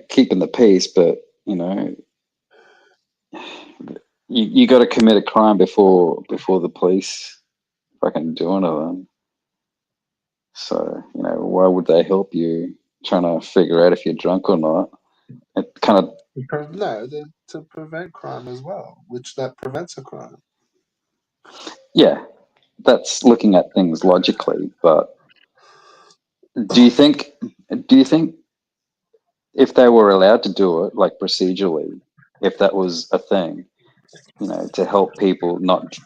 keeping the peace, but you got to commit a crime before the police fucking do anything. So why would they help you trying to figure out if you're drunk or not? It kind of No, they're to prevent crime as well, which that prevents a crime. yeah, that's looking at things logically. But do you think do you think if they were allowed to do it, like procedurally, if that was a thing, to help people not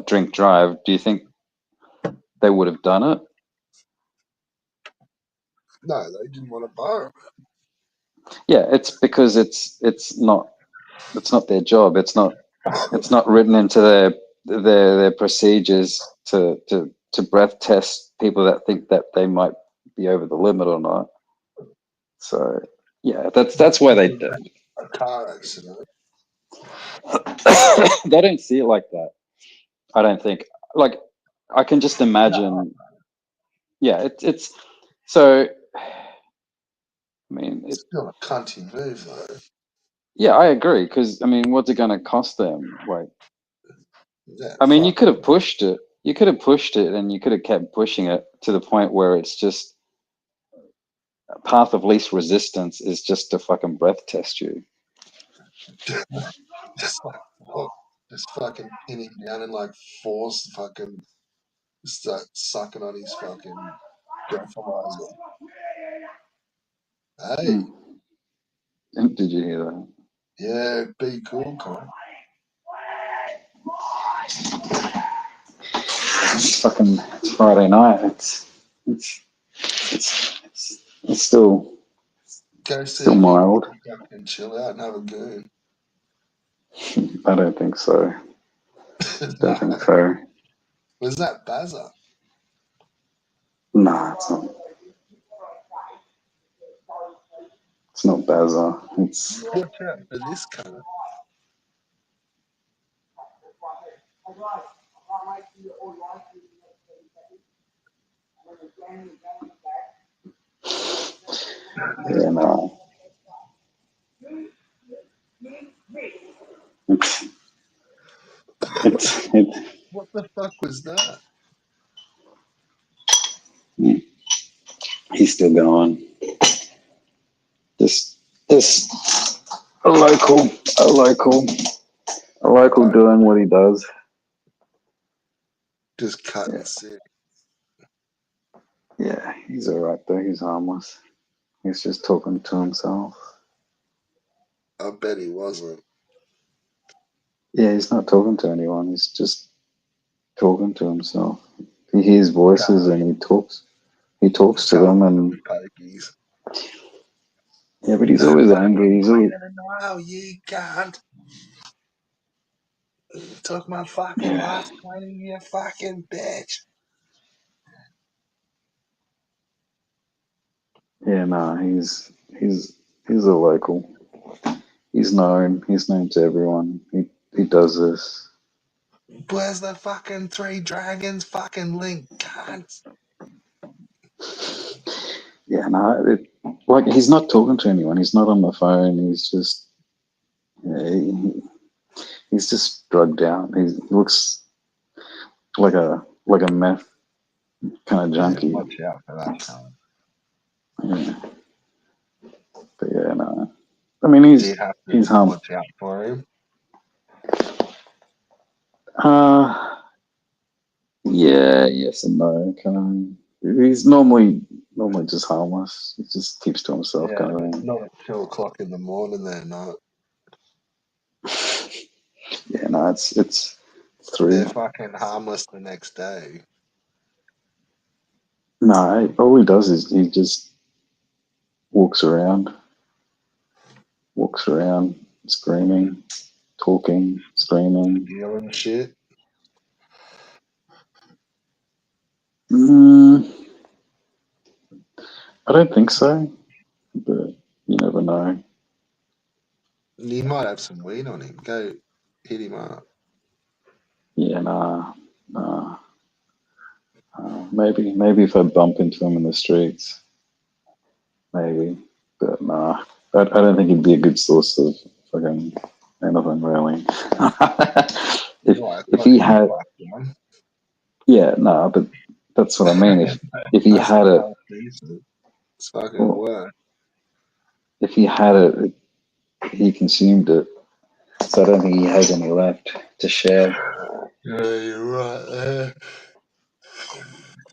drink drive, do you think they would have done it? No, they didn't want to borrow. Yeah, it's because it's not their job. It's not written into their procedures to breath test people that think that they might be over the limit or not. So yeah, that's why they did. A car accident. They don't see it like that. I don't think. Like I can just No, imagine. Yeah, it's so. I mean, it's still a cunty move, though. yeah, I agree. Because I mean, what's it going to cost them? Like, Yeah, I mean, you fuck. could have pushed it. You could have pushed it, and you could have kept pushing it to the point where it's just a path of least resistance is just to fucking breath test you. Just like, look, just fucking pin him down and like force fucking start sucking on his fucking breathalyzer. Hey, Mm. Did you hear that? yeah, be cool, cunt. It's fucking it's Friday night. It's Go see still if you mild. can fucking chill out and have a goon. I don't think so. Don't Nah, think so. was that Bazza? Nah, it's not. It's not Bazza. It's Watch out for this cunt. yeah, no. It's it. What the fuck was that? He's still going. Just a local, a local, a local Oh, doing what he does. just cutting Yeah, sick. yeah. He's alright though. He's harmless. He's just talking to himself. I bet he wasn't. Yeah, he's not talking to anyone. He's just talking to himself. He hears voices Can't, and he talks to can't them wait and for pokies. yeah, but he's I'm always angry. fucking He's always gonna know you can't. Took my fucking last 20, you fucking bitch. yeah, no, he's a local. He's known. He's known to everyone. He does this. Where's the fucking three dragons fucking link, cunt? Yeah, no, like he's not talking to anyone. He's not on the phone. He's just yeah, he's just drugged out. He looks like a meth kind of Yeah, junkie. watch out for that cunt. Yeah, but yeah, no. I mean, Do you have he's to hum. watch out for him? Uh yeah, yes and no. Kind of. He's normally just harmless. He just keeps to himself, Yeah, kind of but thing. not at 2 o'clock in the morning, they're not. Yeah, no, it's They're 3. fucking harmless the next day. No, all he does is he just walks around, screaming, talking, screaming. Stealing shit. I don't think so, but you never know. He might have some weed on him. Go hit him up. Yeah, nah. Maybe if I bump into him in the streets, maybe. But nah, I don't think he'd be a good source of fucking anything really. if Right, if he fucking had, black one. yeah, nah, but that's what I mean. If he That's had still it, half decent. It's fucking well, work. if he had it, he consumed it. So I don't think he has any left to share. Yeah, you're right there.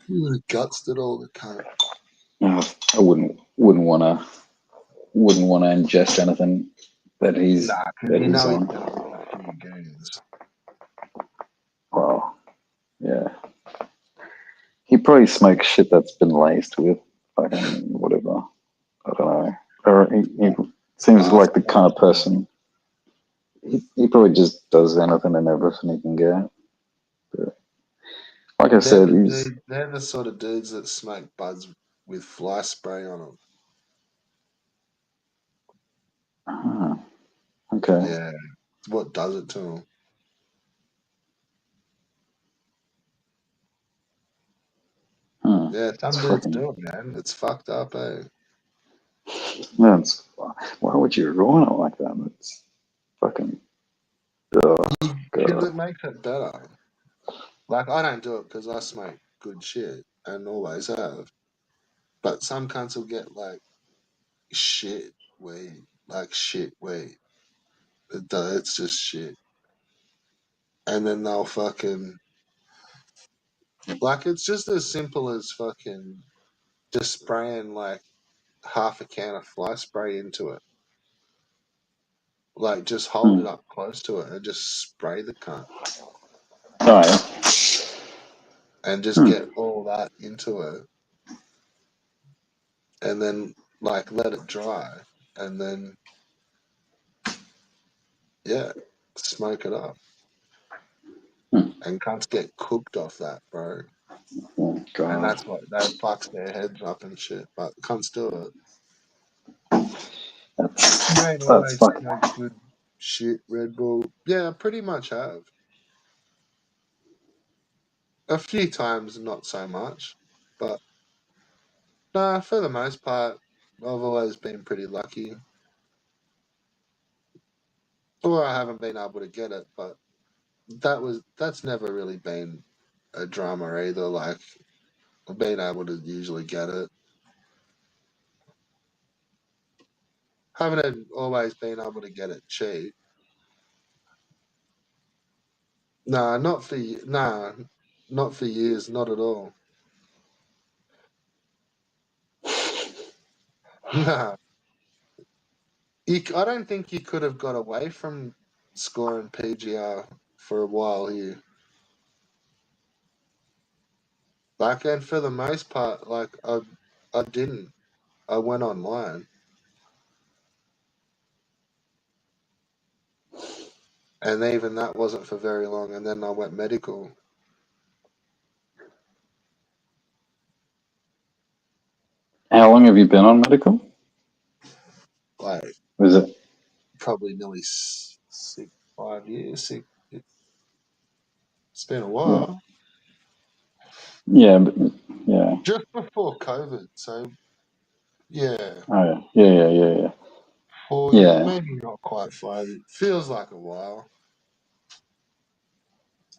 You would have guts it all the cunt. I wouldn't wanna ingest anything that he's Nah, because that you he's know he's on. gonna rip a few goons. Well, yeah. He probably smokes shit that's been laced with fucking whatever. I don't know. Or he seems Half like the kind of decent. person. He probably just does anything and everything he can get. But like I said, he's They're the sort of dudes that smoke buds with fly spray on them. ah, okay. Yeah, it's what does it to them. Hmm. Yeah, some It's dudes fucking. do it, man. It's fucked up, eh? That's why would you ruin it like that? It's fucking. Oh Because god. it makes it better. Like, I don't do it because I smoke good shit and always have. But some cunts will get, like, shit weed. Like, shit weed. It's just shit. And then they'll fucking. Like, it's just as simple as fucking just spraying, like, half a can of fly spray into it. Like, just hold Hmm. it up close to it and just spray the cunt. Oh yeah. And just Hmm. get all that into it. And then, like, let it dry. And then, yeah, smoke it up. Hmm. And cunts get cooked off that, bro. Oh And god. that's what that fucks their heads up and shit. But cunts do it. You ain't That's always fucking. smoke good shit, Red Bull. Yeah, I pretty much have. A few times, not so much. But nah, for the most part, I've always been pretty lucky. Or I haven't been able to get it, but that's never really been a drama either. Like, I've been able to usually get it. Haven't always been able to get it cheap. Nah, not for years, not at all. Nah, I don't think you could have got away from scoring PGR for a while here. Like, and for the most part, like I didn't. I went online, and even that wasn't for very long. And then I went medical, How long have you been on medical? like Was it? probably nearly 5 years. It's been a Yeah. while. Yeah. But, yeah. Just before COVID, so yeah, Oh yeah. Yeah. 4 years, Yeah. maybe not quite 5. It feels like a while.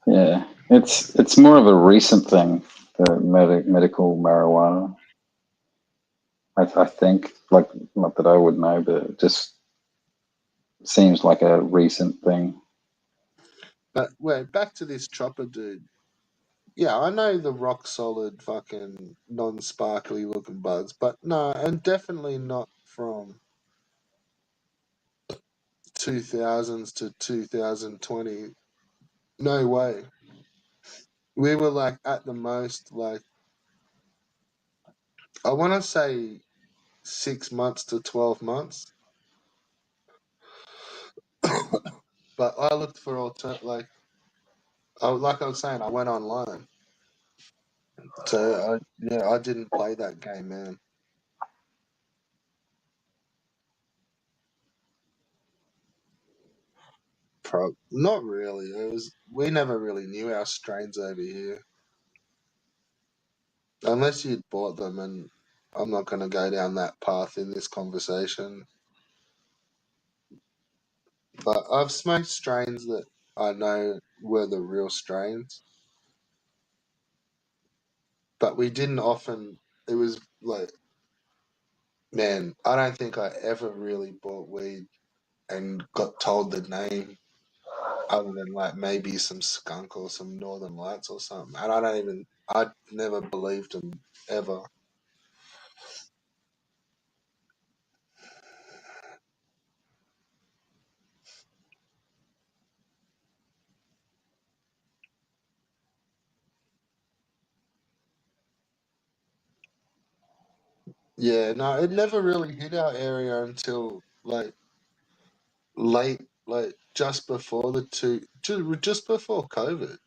Yeah. It's more of a recent thing. The medical marijuana. I think like not that I would know, but it just seems like a recent thing. But wait, back to this chopper dude. Yeah, I know the rock solid fucking non sparkly looking buds, but no, and definitely not from 2000s to 2020. No way. We were like at the most like I want to say 6 months to 12 months, but I looked for like I was saying, I went online, so I didn't play that game, man. Not really. We never really knew our strains over here, unless you'd bought them. And I'm not going to go down that path in this conversation. But I've smoked strains that I know were the real strains, but we didn't often. It was like, man, I don't think I ever really bought weed and got told the name other than like maybe some skunk or some Northern Lights or something. And I never believed them ever. Yeah, no, it never really hit our area until like late, like just before just before COVID.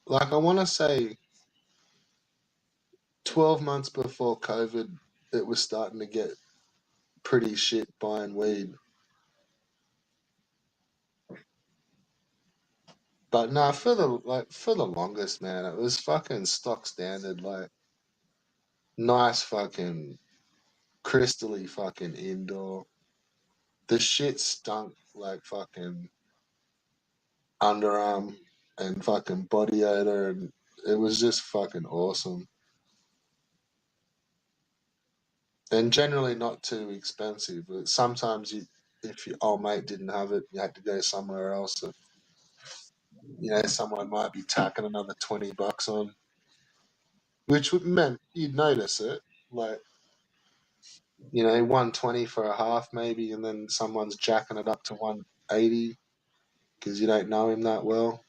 Like I want to say 12 months before COVID, it was starting to get pretty shit buying weed. But no, for the longest, man, it was fucking stock standard, like nice fucking crystally fucking indoor. The shit stunk like fucking underarm and fucking body odor, and it was just fucking awesome. And generally not too expensive. But sometimes if your old mate didn't have it, you had to go somewhere else. And, someone might be tacking another $20 on, which would meant you'd notice it. Like, 120 for a half maybe, and then someone's jacking it up to 180 because you don't know him that well.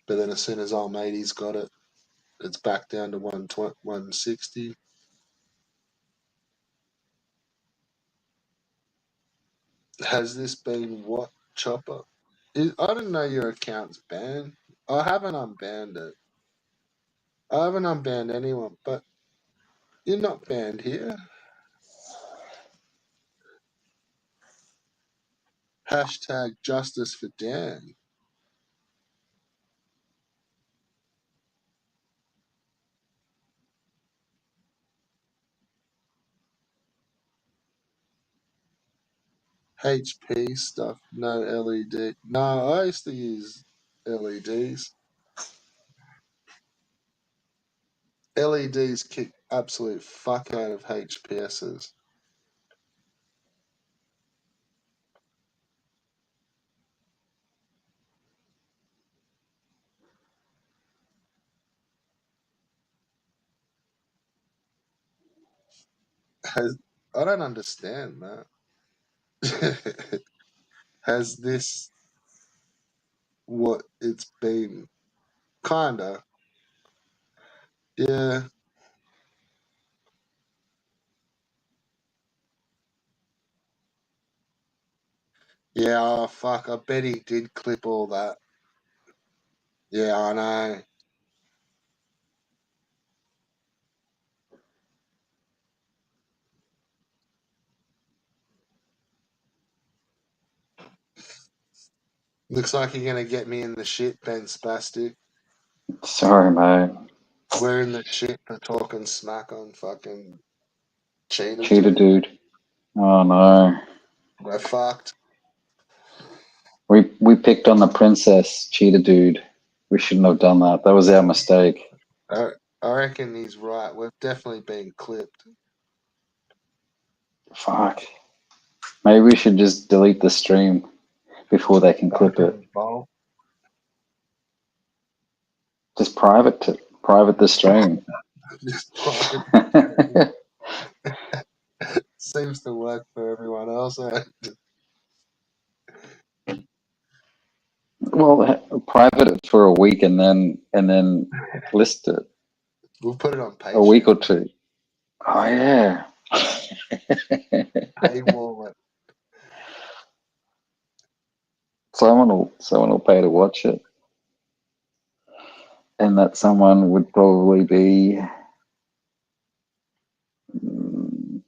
But then as soon as old matey's got it, it's back down to 120, 160. Has this been what, Chopper? I didn't know your account's banned. I haven't unbanned it. I haven't unbanned anyone, but you're not banned here. Hashtag justice for Dan. HP stuff, no LED. No, I used to use LEDs. LEDs kick absolute fuck out of HPSs. I don't understand that. Has this what it's been? Kinda. Yeah. Yeah, oh fuck. I bet he did clip all that. Yeah, I know. Looks like you're gonna get me in the shit, Ben Spastic. Sorry, mate. We're in the shit for talking smack on fucking cheater Cheater dude. dude. Oh no. We're fucked. We picked on the princess, cheater dude. We shouldn't have done that. That was our mistake. I, I reckon he's right. We've definitely been clipped. Fuck. Maybe we should just delete the stream before they can clip it. Fucking bowl. Just private the stream. Just private. Seems to work for everyone else. Well, private it for a week and then list it We'll put it on a week Patreon. or two. Oh yeah. Paywall it. Someone will pay to watch it, and that someone would probably be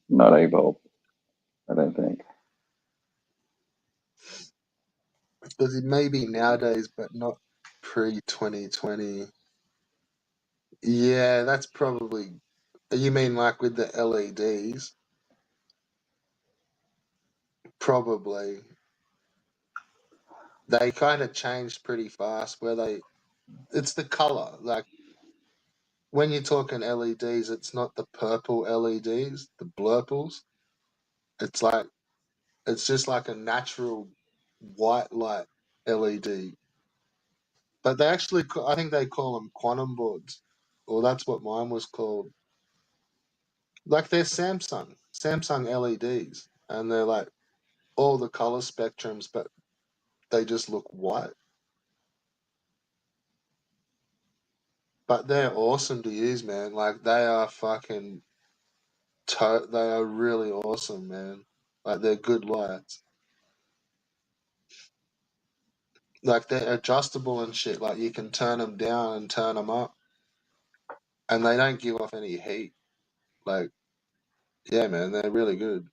not able. I don't think. but maybe nowadays, but not pre-2020. Yeah, that's probably. You mean like with the LEDs? Probably. They kind of changed pretty fast. It's the color. Like when you're talking LEDs, it's not the purple LEDs, the blurples. It's like it's just like a natural white light LED. But I think they call them quantum boards, or that's what mine was called. Like they're Samsung LEDs, and they're like all the color spectrums, but they just look white. But they're awesome to use, man. Like they are they are really awesome, man. Like they're good lights. Like they're adjustable and shit. Like you can turn them down and turn them up, and they don't give off any heat. Like yeah, man, they're really good.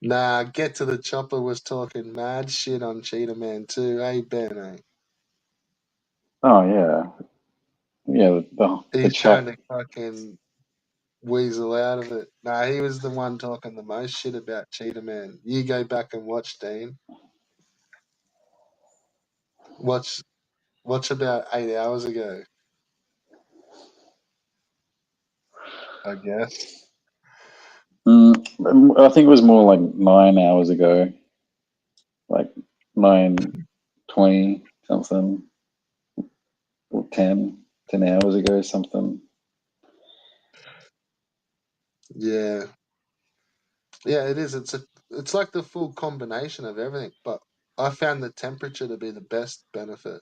Nah, Get to the Chopper was talking mad shit on Cheetah Man too. Hey Ben, Oh yeah, yeah. The he's trying chop. to fucking weasel out of it. Nah, he was the one talking the most shit about Cheetah Man. You go back and watch Dean. Watch watch about 8 hours ago, I guess. I think it was more like 9 hours ago, like 9:20 something, or 10 hours ago something. Yeah. Yeah, it is. It's like the full combination of everything, but I found the temperature to be the best benefit.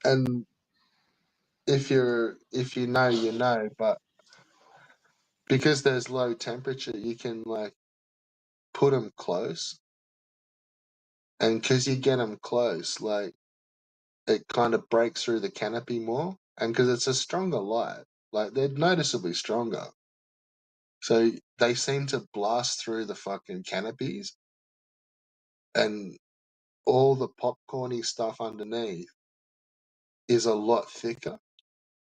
And if you know, you know, but because there's low temperature, you can like put them close, and because you get them close, like it kind of breaks through the canopy more, and because it's a stronger light, like they're noticeably stronger, so they seem to blast through the fucking canopies, and all the popcorny stuff underneath is a lot thicker.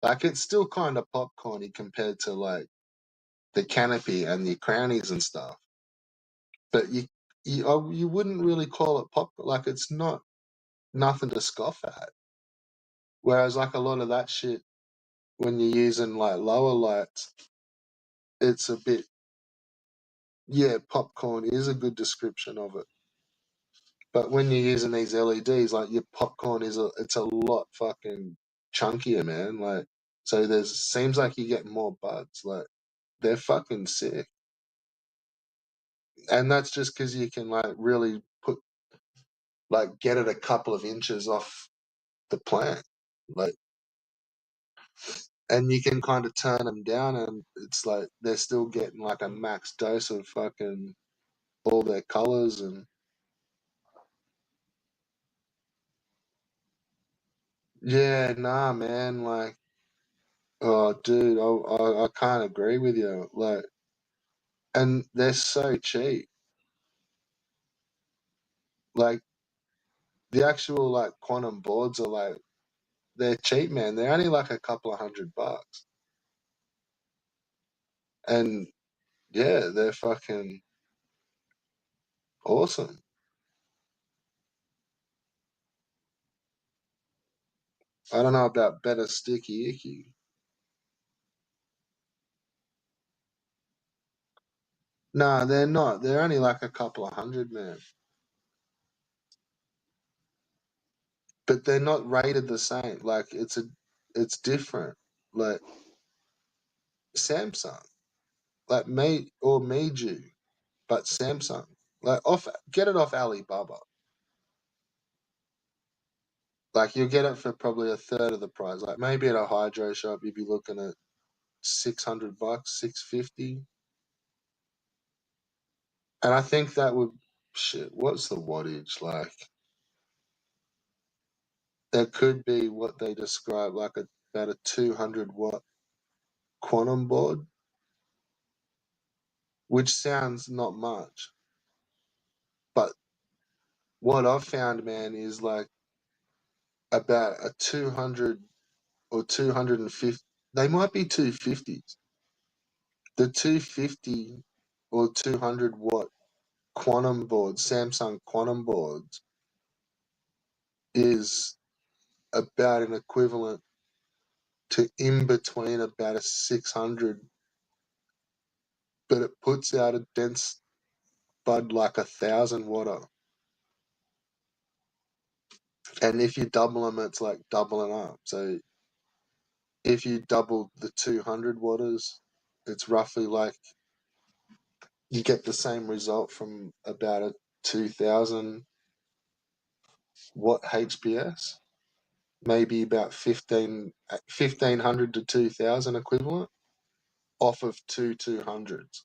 Like it's still kind of popcorny compared to like the canopy and the crownies and stuff, but you wouldn't really call it pop. Like it's not nothing to scoff at. Whereas like a lot of that shit, when you're using like lower lights, it's a bit yeah. Popcorn is a good description of it. But when you're using these LEDs, like your popcorn it's a lot fucking chunkier, man. Like so there's seems like you get more buds. Like they're fucking sick. And that's just because you can like really get it a couple of inches off the plant, like, and you can kind of turn them down, and it's like they're still getting like a max dose of fucking all their colors, and yeah, nah, man, like, oh, dude, I can't agree with you, like, and they're so cheap, like the actual like quantum boards are like they're cheap, man. They're only like a couple of $100, and yeah, they're fucking awesome. I don't know about better sticky icky. Nah, they're not. They're only like a couple of hundred, man. But they're not rated the same. Like it's different. Like Samsung, like Meiju, but Samsung. Like get it off Alibaba. Like you'll get it for probably a third of the price. Like maybe at a hydro shop you'd be looking at $600, 650. And I think that would shit, what's the wattage like? That could be what they describe like about a 200 watt quantum board, which sounds not much, but what I've found, man, is like about a 200 or 250. They might be 250s. The 250 or 200 watt quantum boards, Samsung quantum boards, is about an equivalent to in between about a 600, but it puts out a dense bud like 1,000 watt. And if you double them, it's like doubling up. So if you double the 200 watters, it's roughly like you get the same result from about a 2,000 watt HPS, maybe about 1,500 to 2,000 equivalent off of two 200s.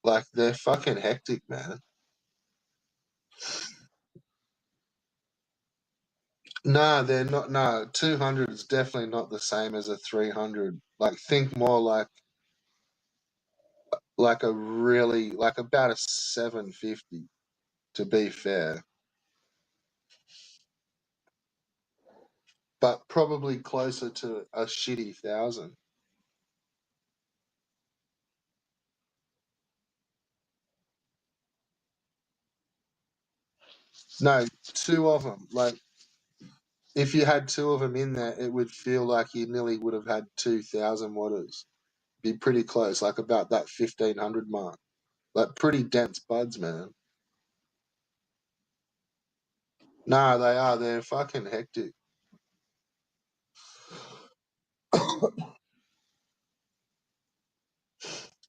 Like, they're fucking hectic, man. Nah, they're not. Nah, 200 is definitely not the same as a 300. Like, think more like a really, like about a 750, to be fair, but probably closer to a shitty 1,000. No, two of them. Like, if you had two of them in there, it would feel like you nearly would have had 2,000 watters. Be pretty close, like about that 1,500 mark. Like, pretty dense buds, man. Nah, they are. They're fucking hectic.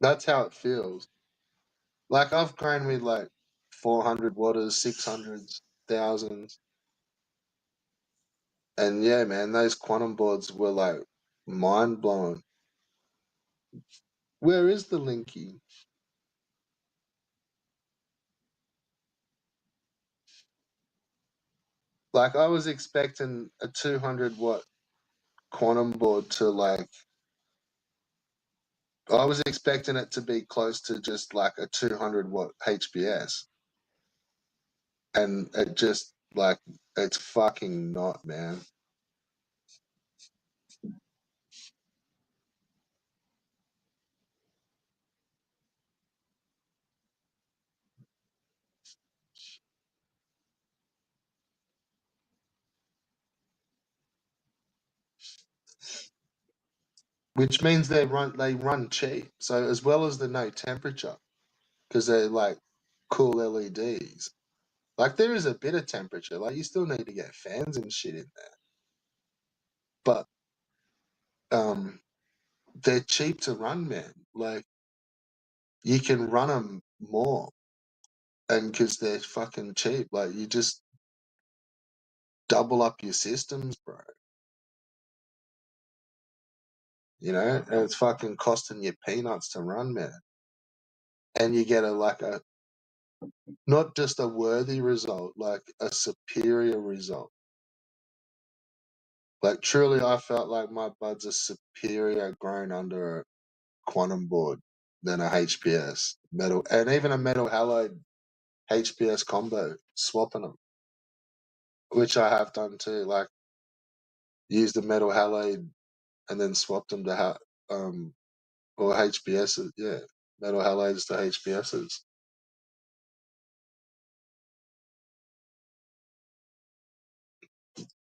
That's how it feels. Like, I've grown with like 400 watters, 600s, thousands. And yeah, man, those quantum boards were like mind blowing. Where is the linky? Like, I was expecting a 200 watt quantum board to like, I was expecting it to be close to just like a 200 watt HPS. And it just like, it's fucking not, man. Which means they run cheap. So as well as the no temperature, because they're like cool LEDs. Like, there is a bit of temperature. Like, you still need to get fans and shit in there. But um, they're cheap to run, man. Like, you can run them more, and because they're fucking cheap, like, you just double up your systems, bro. You know, and it's fucking costing you peanuts to run, man. And you get a not just a worthy result, like a superior result. Like, truly, I felt like my buds are superior grown under a quantum board than a HPS metal, and even a metal halide HPS combo, swapping them, which I have done too. Like, used the metal halide and then swapped them to or HPSs. Yeah, metal halides to HPSs.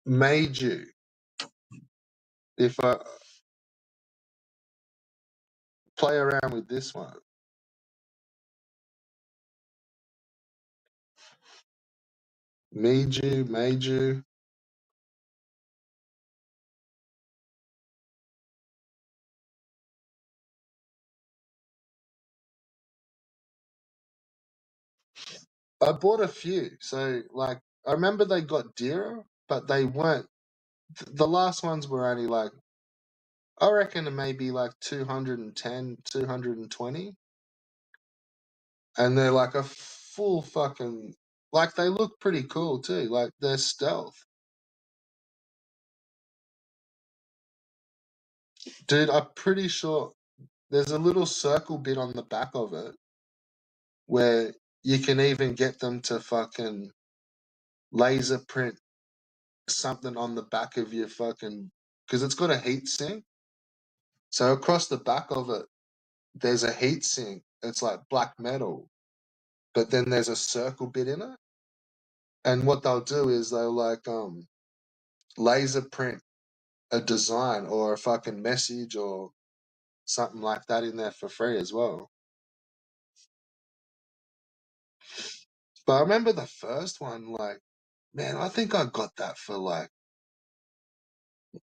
Made you, if I play around with this one, made you. I bought a few. So, like, I remember they got dearer, but they weren't. The last ones were only like, I reckon maybe like 210, 220. and they're like a full fucking like they look pretty cool too. Like they're stealth, dude. I'm pretty sure there's a little circle bit on the back of it where you can even get them to fucking laser print something on the back of your fucking because it's got a heat sink. So across the back of it, there's a heat sink. It's like black metal, but then there's a circle bit in it. And what they'll do is they'll like laser print a design or a fucking message or something like that in there for free as well. But I remember the first one, like, man, I think I got that for like,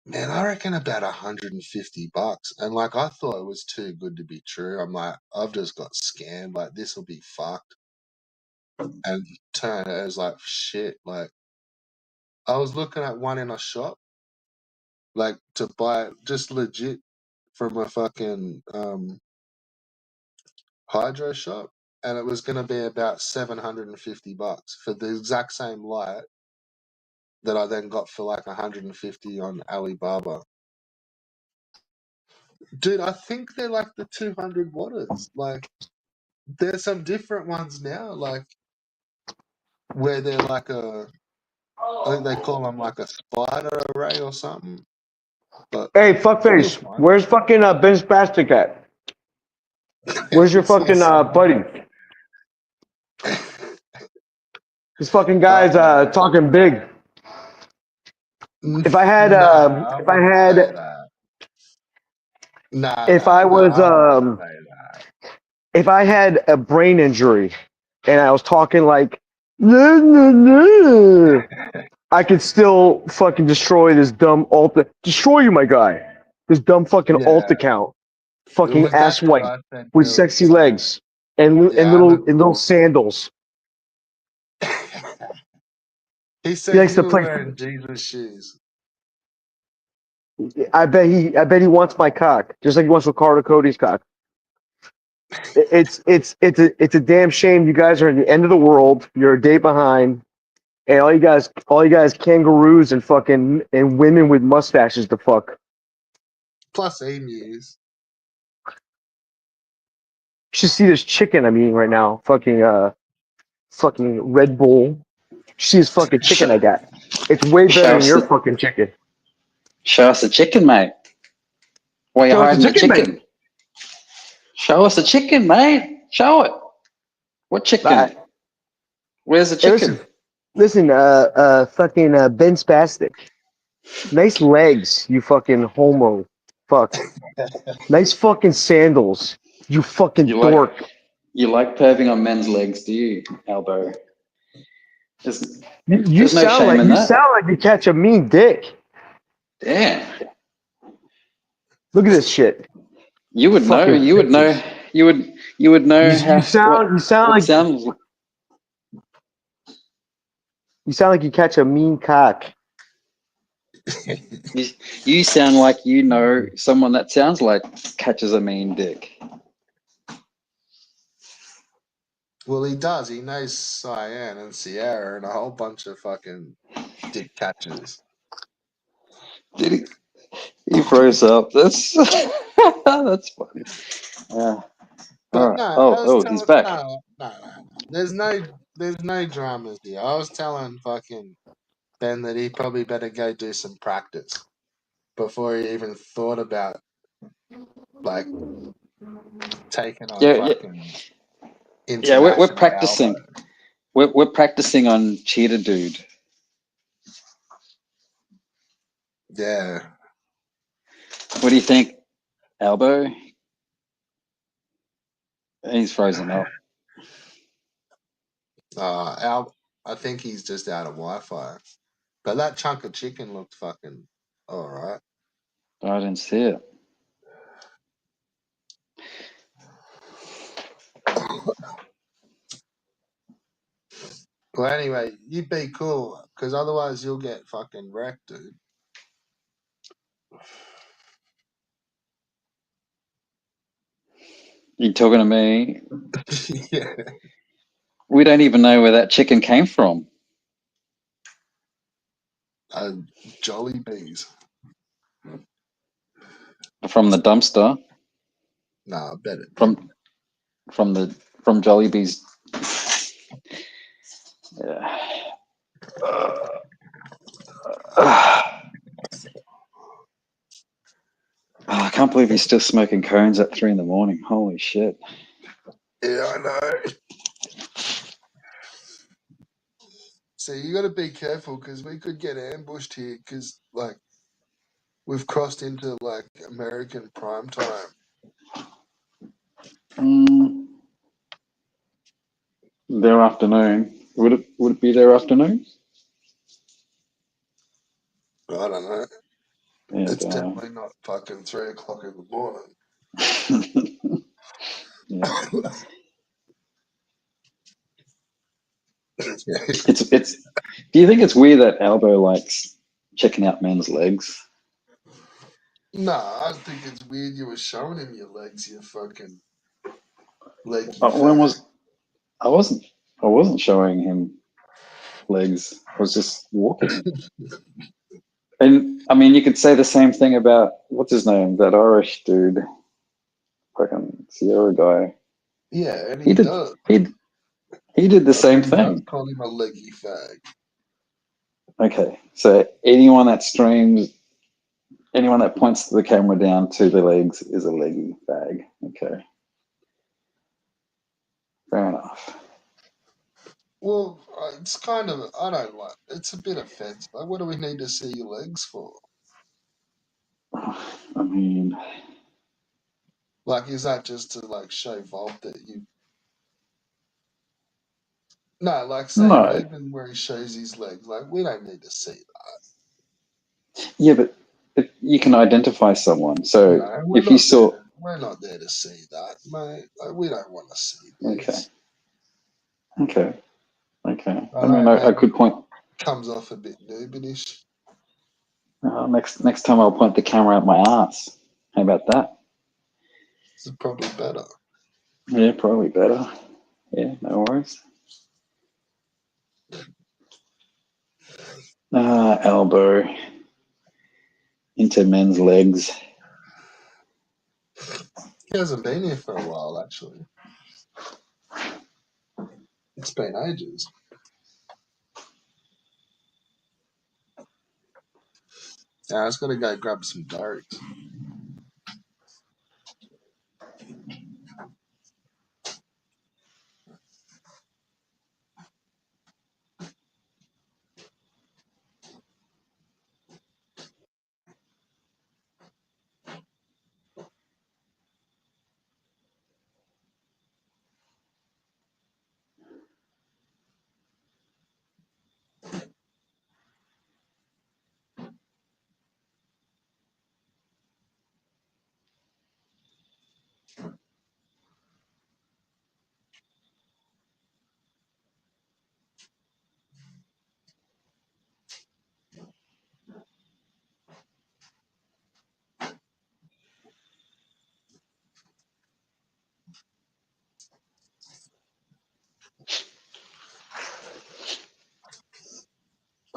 man, I reckon about $150. And like, I thought it was too good to be true. I'm like, I've just got scammed. Like, this will be fucked. And turn it was like shit. Like, I was looking at one in a shop, like to buy it just legit from a fucking hydro shop, and it was going to be about $750 for the exact same light that I then got for like 150 on Alibaba. Dude, I think they're like the 200 watters. Like, there's some different ones now, like where they're like I think they call them like a spider array or something. But Hey, still fuckface, fun. where's fucking Ben Spastic at? Where's your He's here fucking somewhere. buddy? This fucking guy's Oh, talking big. If I had, nah, I if I wouldn't say had, that. Nah, if nah, I nah, was, I wouldn't say that. if I had a brain injury and I was talking like, "Nah, nah, nah," I could still fucking destroy this dumb destroy you, my guy. This dumb fucking alt Yeah, account, it fucking was ass that's what white I said with too at the sexy start. legs and Yeah, I little sandals. he He said likes you to were play. wearing Jesus shoes. I bet he wants my cock, just like he wants Ricardo Cody's cock. It's a damn shame you guys are at the end of the world. You're a day behind, and all you guys kangaroos and fucking and women with mustaches to fuck. Plus emus. You should see this chicken I'm eating right now. Fucking Red Bull. You see this fucking Sh- chicken I got. It's way better show than us your the fucking chicken. show us the chicken, mate. Why are you Show us the hiding the chicken, mate. chicken? Show us the chicken, mate. Show it. What Bye. chicken? Where's the Hey, chicken? listen, fucking Ben Spastic. Nice legs, you fucking homo. Fuck. Nice fucking sandals, you fucking You like dork. you like perving on men's legs, do you, Albo? There's You there's no sound shame like in that. you catch a mean dick. Damn. Look at this shit. You would know. Fucking You would know. bitches. You would know how You sound what like sounds. you catch a mean cock. You, you sound like you know someone that sounds like catches a mean dick. Well, he does. He knows Cyan and Sierra and a whole bunch of fucking dick catchers. Did he froze up? That's that's funny. Yeah. All But right. no, Oh, I was oh, he's telling back. no. There's no dramas here. I was telling fucking Ben that he probably better go do some practice before he even thought about like taking on Yeah, yeah, fucking yeah. We're international Albo. practicing. We're practicing on cheetah dude. Yeah. What do you think, Albo? He's frozen up. I think he's just out of Wi-Fi. But that chunk of chicken looked fucking all right. I didn't see it. Well, anyway, you be cool, because otherwise you'll get fucking wrecked, dude. You talking to me? Yeah. We don't even know where that chicken came from. Jolly bees. From the dumpster. Nah, I bet it didn't. From Jollibee's. Yeah. I can't believe he's still smoking cones at 3 a.m. Holy shit. Yeah, I know. So you got to be careful because we could get ambushed here because, like, we've crossed into, like, American prime time. Their afternoon. Would it be their afternoon? I don't know. Yeah, It's definitely not fucking 3 o'clock in the morning. yeah. Yeah. It's. Do you think it's weird that Albo likes checking out men's legs? Nah, I think it's weird you were showing him your legs, you fucking leggy When fag. was I wasn't I wasn't showing him legs. I was just walking. And I mean, you could say the same thing about what's his name, that Irish dude, fucking Sierra guy. Yeah, and He he did does. he did the I said same he does thing. call him a leggy fag. Okay, so anyone that streams, anyone that points the camera down to the legs is a leggy bag. Okay, fair enough. Well, it's kind of, I don't like, it's a bit offensive. Like, what do we need to see your legs for? I mean, Like, is that just to, like, show Volt that you... No, like, say, no. Nuben where he shows his legs. Like, we don't need to see that. Yeah, but you can identify someone. So No, we're if you not there saw, to, we're not there to see that, mate. Like, we don't want to see okay, this. okay. I I mean, know, I maybe could point. comes off a bit Nubenish. Next time I'll point the camera at my ass. How about that? This is probably better. Yeah, probably better. Yeah, no worries. Elbow into men's legs. He hasn't been here for a while, actually. It's been ages. Yeah, I was going to go grab some Dorks.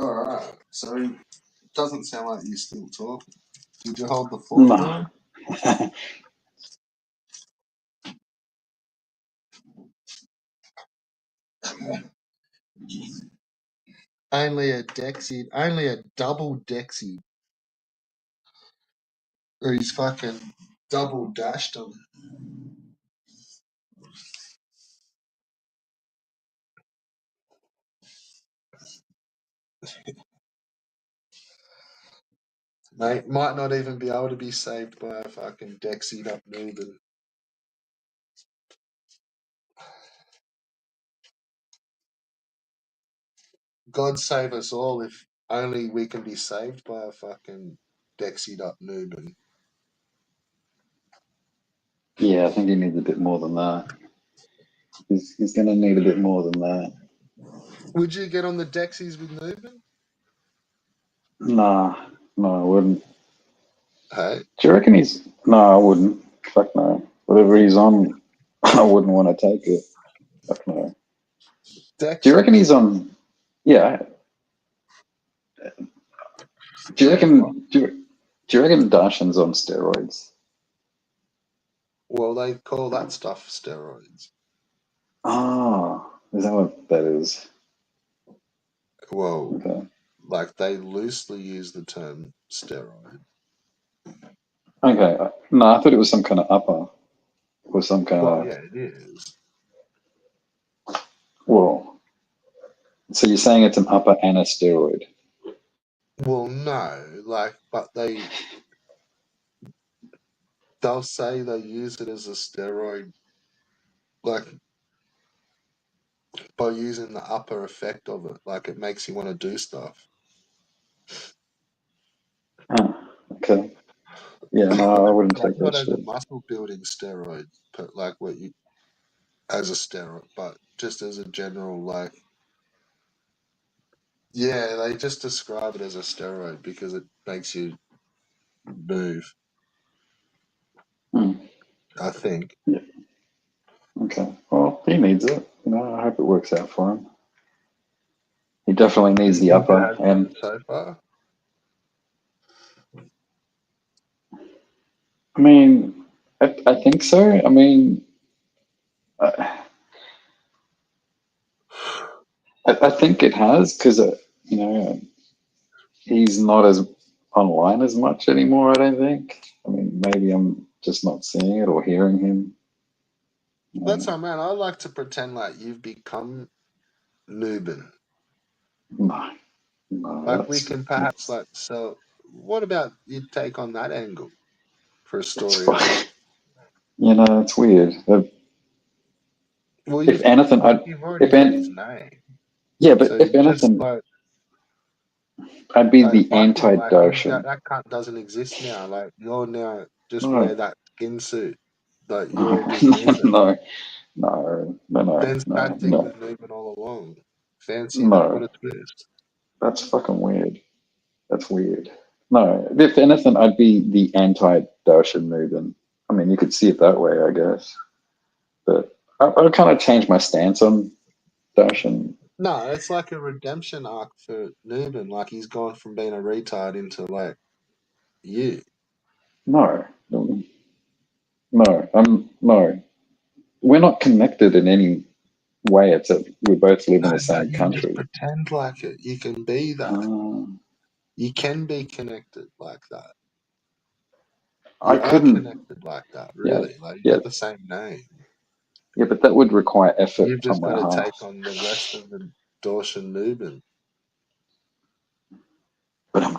Alright, so it doesn't sound like you're still talking. Did you hold the fort No. now? Only a Dexy, only a double Dexy. Or he's fucking double dashed him. Mate, might not even be able to be saved by a fucking Dexied up Newman. God save us all if only we can be saved by a fucking Dexied up Newman. Yeah, I think he needs a bit more than that. He's going to need a bit more than that. Would you get on the Dexies with Newman? Nah, no, I wouldn't. Hey, Do you reckon he's... No, I wouldn't. Fuck no. Whatever he's on, I wouldn't want to take it. I don't know. Dex, Do you reckon he's on? Yeah. Do you reckon? Do you reckon Darshan's on steroids? well, they call that stuff steroids. Oh, is that what that is? Well, Okay. like they loosely use the term steroid. Okay. No, I thought it was some kind of upper or some kind Well, of. yeah, it is. Well, so you're saying it's an upper and a steroid? Well, no, like, but they'll say they use it as a steroid, like by using the upper effect of it, like it makes you want to do stuff. Oh, okay. Yeah, no, I wouldn't Like take that not as a shit. muscle building steroid, but like what you as a steroid, but just as a general like. Yeah, they just describe it as a steroid because it makes you move. Hmm. I think. Yeah. Okay. Well, he needs it. You know, I hope it works out for him. He definitely Do needs you the think it upper, has been and so far? I mean, I think so. I mean, I, I think it has because you know he's not as online as much anymore. I don't think. I mean, maybe I'm just not seeing it or hearing him. That's how, man. I like to pretend like you've become Nuben. No, no, Like we can perhaps like so. What about you take on that angle for a it's story arc? fine. You know, it's weird. Well, If anything, you've already if got his an, name, yeah, but so if you just anything, like I'd be the fuck him. Like you anti-Darshan. that cunt doesn't exist now. Like you're now just wear No, that skin suit. Like no, you're just Nuben. no, no, no, no, Ben's no, tactic no, with Nuben all along. Fancy that? What no. a twist! That's fucking weird. That's weird. No, if anything, I'd be the anti-Darshan movement. I mean, you could see it that way, I guess. But I kind of changed my stance on Darshan. No, it's like a redemption arc for Nuben. Like he's gone from being a retard into like you. No, no, no. We're not connected in any way. Except we both live in No, the but same you just country. pretend like it. You can be that. Um, You can be connected like that. I You are couldn't. connected like that, Yeah, really. Like you yeah, got the same name. yeah. But that would require effort You've on just got my to half. take on the rest of the Dawson Nuben. But I'm.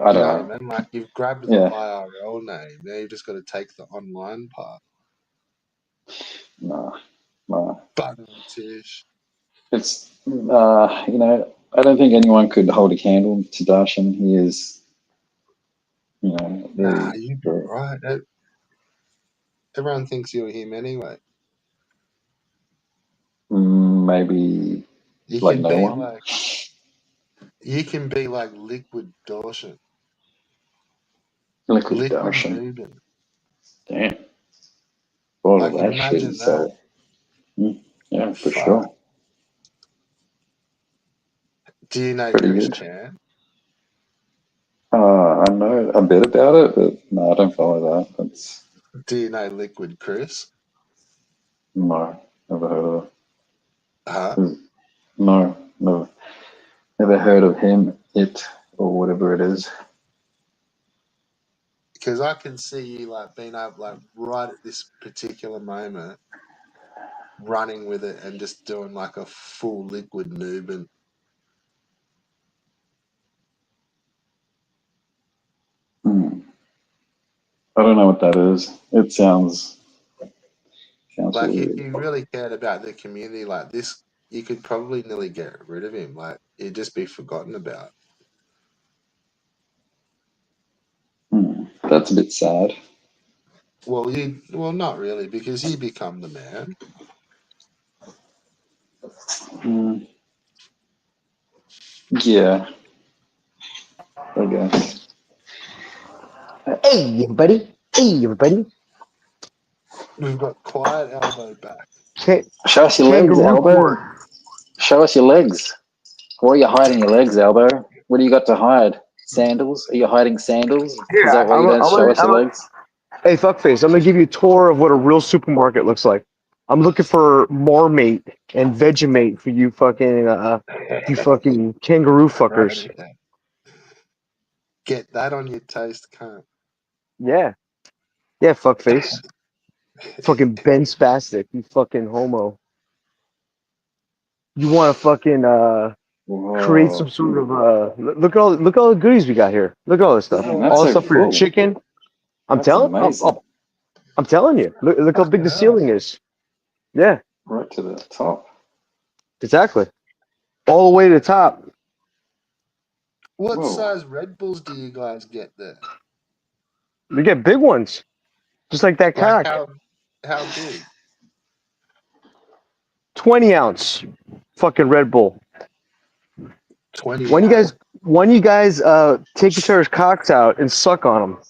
I You don't know what know. I mean? Like you've grabbed the Yeah, IRL name. Now you've just got to take the online part. no, no. Bugger and Tish. It's you know, I don't think anyone could hold a candle to Darshan. He is, you know, Nah, very, you'd be very right. Everyone thinks you're him anyway. maybe You like can no be one. like Liquid Dawson, Liquid Liquid Darshan. Nuben. Damn, all of Like that shit imagine is that. so. Yeah, for Fuck. sure. Do you know Pretty Chris good. Chan? I know a bit about it, but no, I don't follow that. That's Do you know Liquid Chris? no, never heard of Huh? it. No, no, never heard of him, it, or whatever it is. Because I can see you like being able like right at this particular moment running with it and just doing like a full Liquid Nuben. Hmm. I don't know what that is. It sounds Like if weird. you really cared about the community like this, you could probably nearly get rid of him. Like he'd just be forgotten about. That's a bit sad. Well, not really, because you become the man. Mm, yeah, I guess. Hey, everybody. Hey, everybody. We've got Quiet Elbow back. Show us your legs, kangaroo Albo. court. Show us your legs. Why are you hiding your legs, Albo? What do you got to hide? Sandals? Are you hiding sandals? Is Here, that why you don't show us your legs? hey, fuckface, I'm gonna give you a tour of what a real supermarket looks like. I'm looking for Marmite and Vegemite for you fucking kangaroo fuckers. Right. Get that on your toast, cunt. Yeah, yeah, fuckface. Fucking Ben Spastic, you fucking homo. You want to fucking create some Whoa. sort of look at all the goodies we got here. Look at all this stuff. Man, Yeah, that's All this so stuff for your cool. chicken. I'm That's telling amazing. I'm telling you. Look how big fucking the hell. ceiling is. Yeah, Right to the top. exactly. All the way to the top. What Whoa. size Red Bulls do you guys get there? We get big ones. Just like that Like cock. how big? 20-ounce fucking Red Bull. 20 When you ounce. guys take each other's cocks out and suck on them.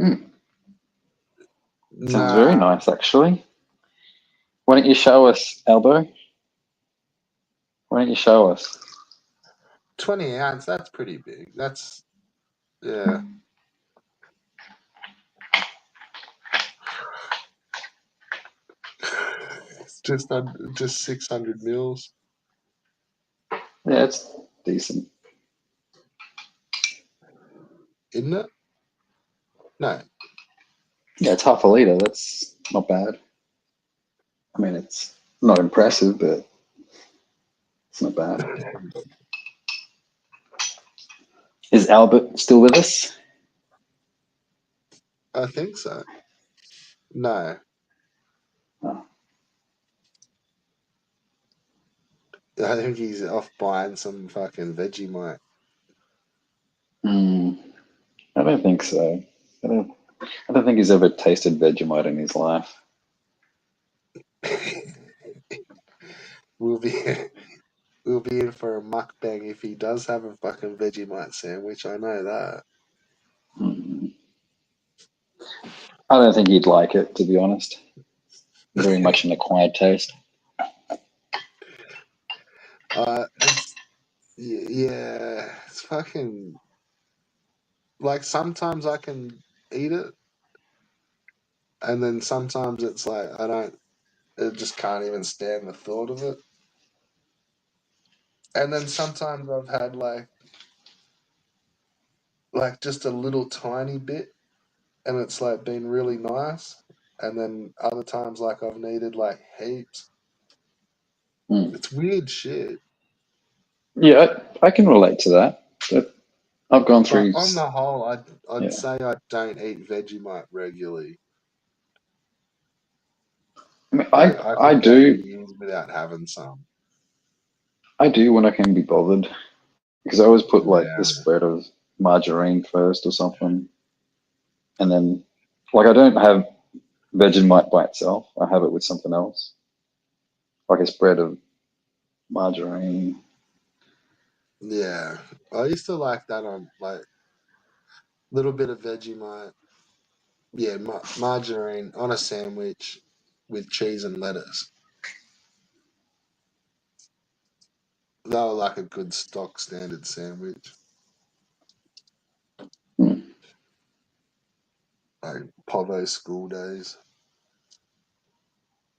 Mm, sounds very Nah, nice, actually. Why don't you show us, Albo? Why don't you show us? 20 ounce. That's pretty big. That's yeah. It's just 600 mils, Yeah, it's decent. isn't it? No. Yeah, it's half a liter. That's not bad. I mean, it's not impressive, but it's not bad. Is Albert still with us? I think so. No. Oh. I think he's off buying some fucking Vegemite. Mm, I don't think so. I don't. I don't think he's ever tasted Vegemite in his life. we'll be we'll be in for a mukbang if he does have a fucking Vegemite sandwich. I know that. Mm. I don't think he'd like it, to be honest. Very much an acquired taste. It's yeah, it's fucking like sometimes I can eat it, and then sometimes it's like I just can't even stand the thought of it. And then sometimes I've had like just a little tiny bit, and it's like been really nice. And then other times like I've needed like heaps. Mm. It's weird shit. Yeah, I can relate to that. But I've gone But through. on the whole, I'd Yeah, say I don't eat Vegemite regularly. I mean, Like I I could go do. years without having some. I do when I can be bothered because I always put like the Yeah. spread of margarine first or something, and then like I don't have Vegemite by itself. I have it with something else, like a spread of margarine. Yeah. I used to like that on like little bit of Vegemite. Yeah, margarine on a sandwich with cheese and lettuce. They were like a good stock standard sandwich. Hmm. Like Povo school days.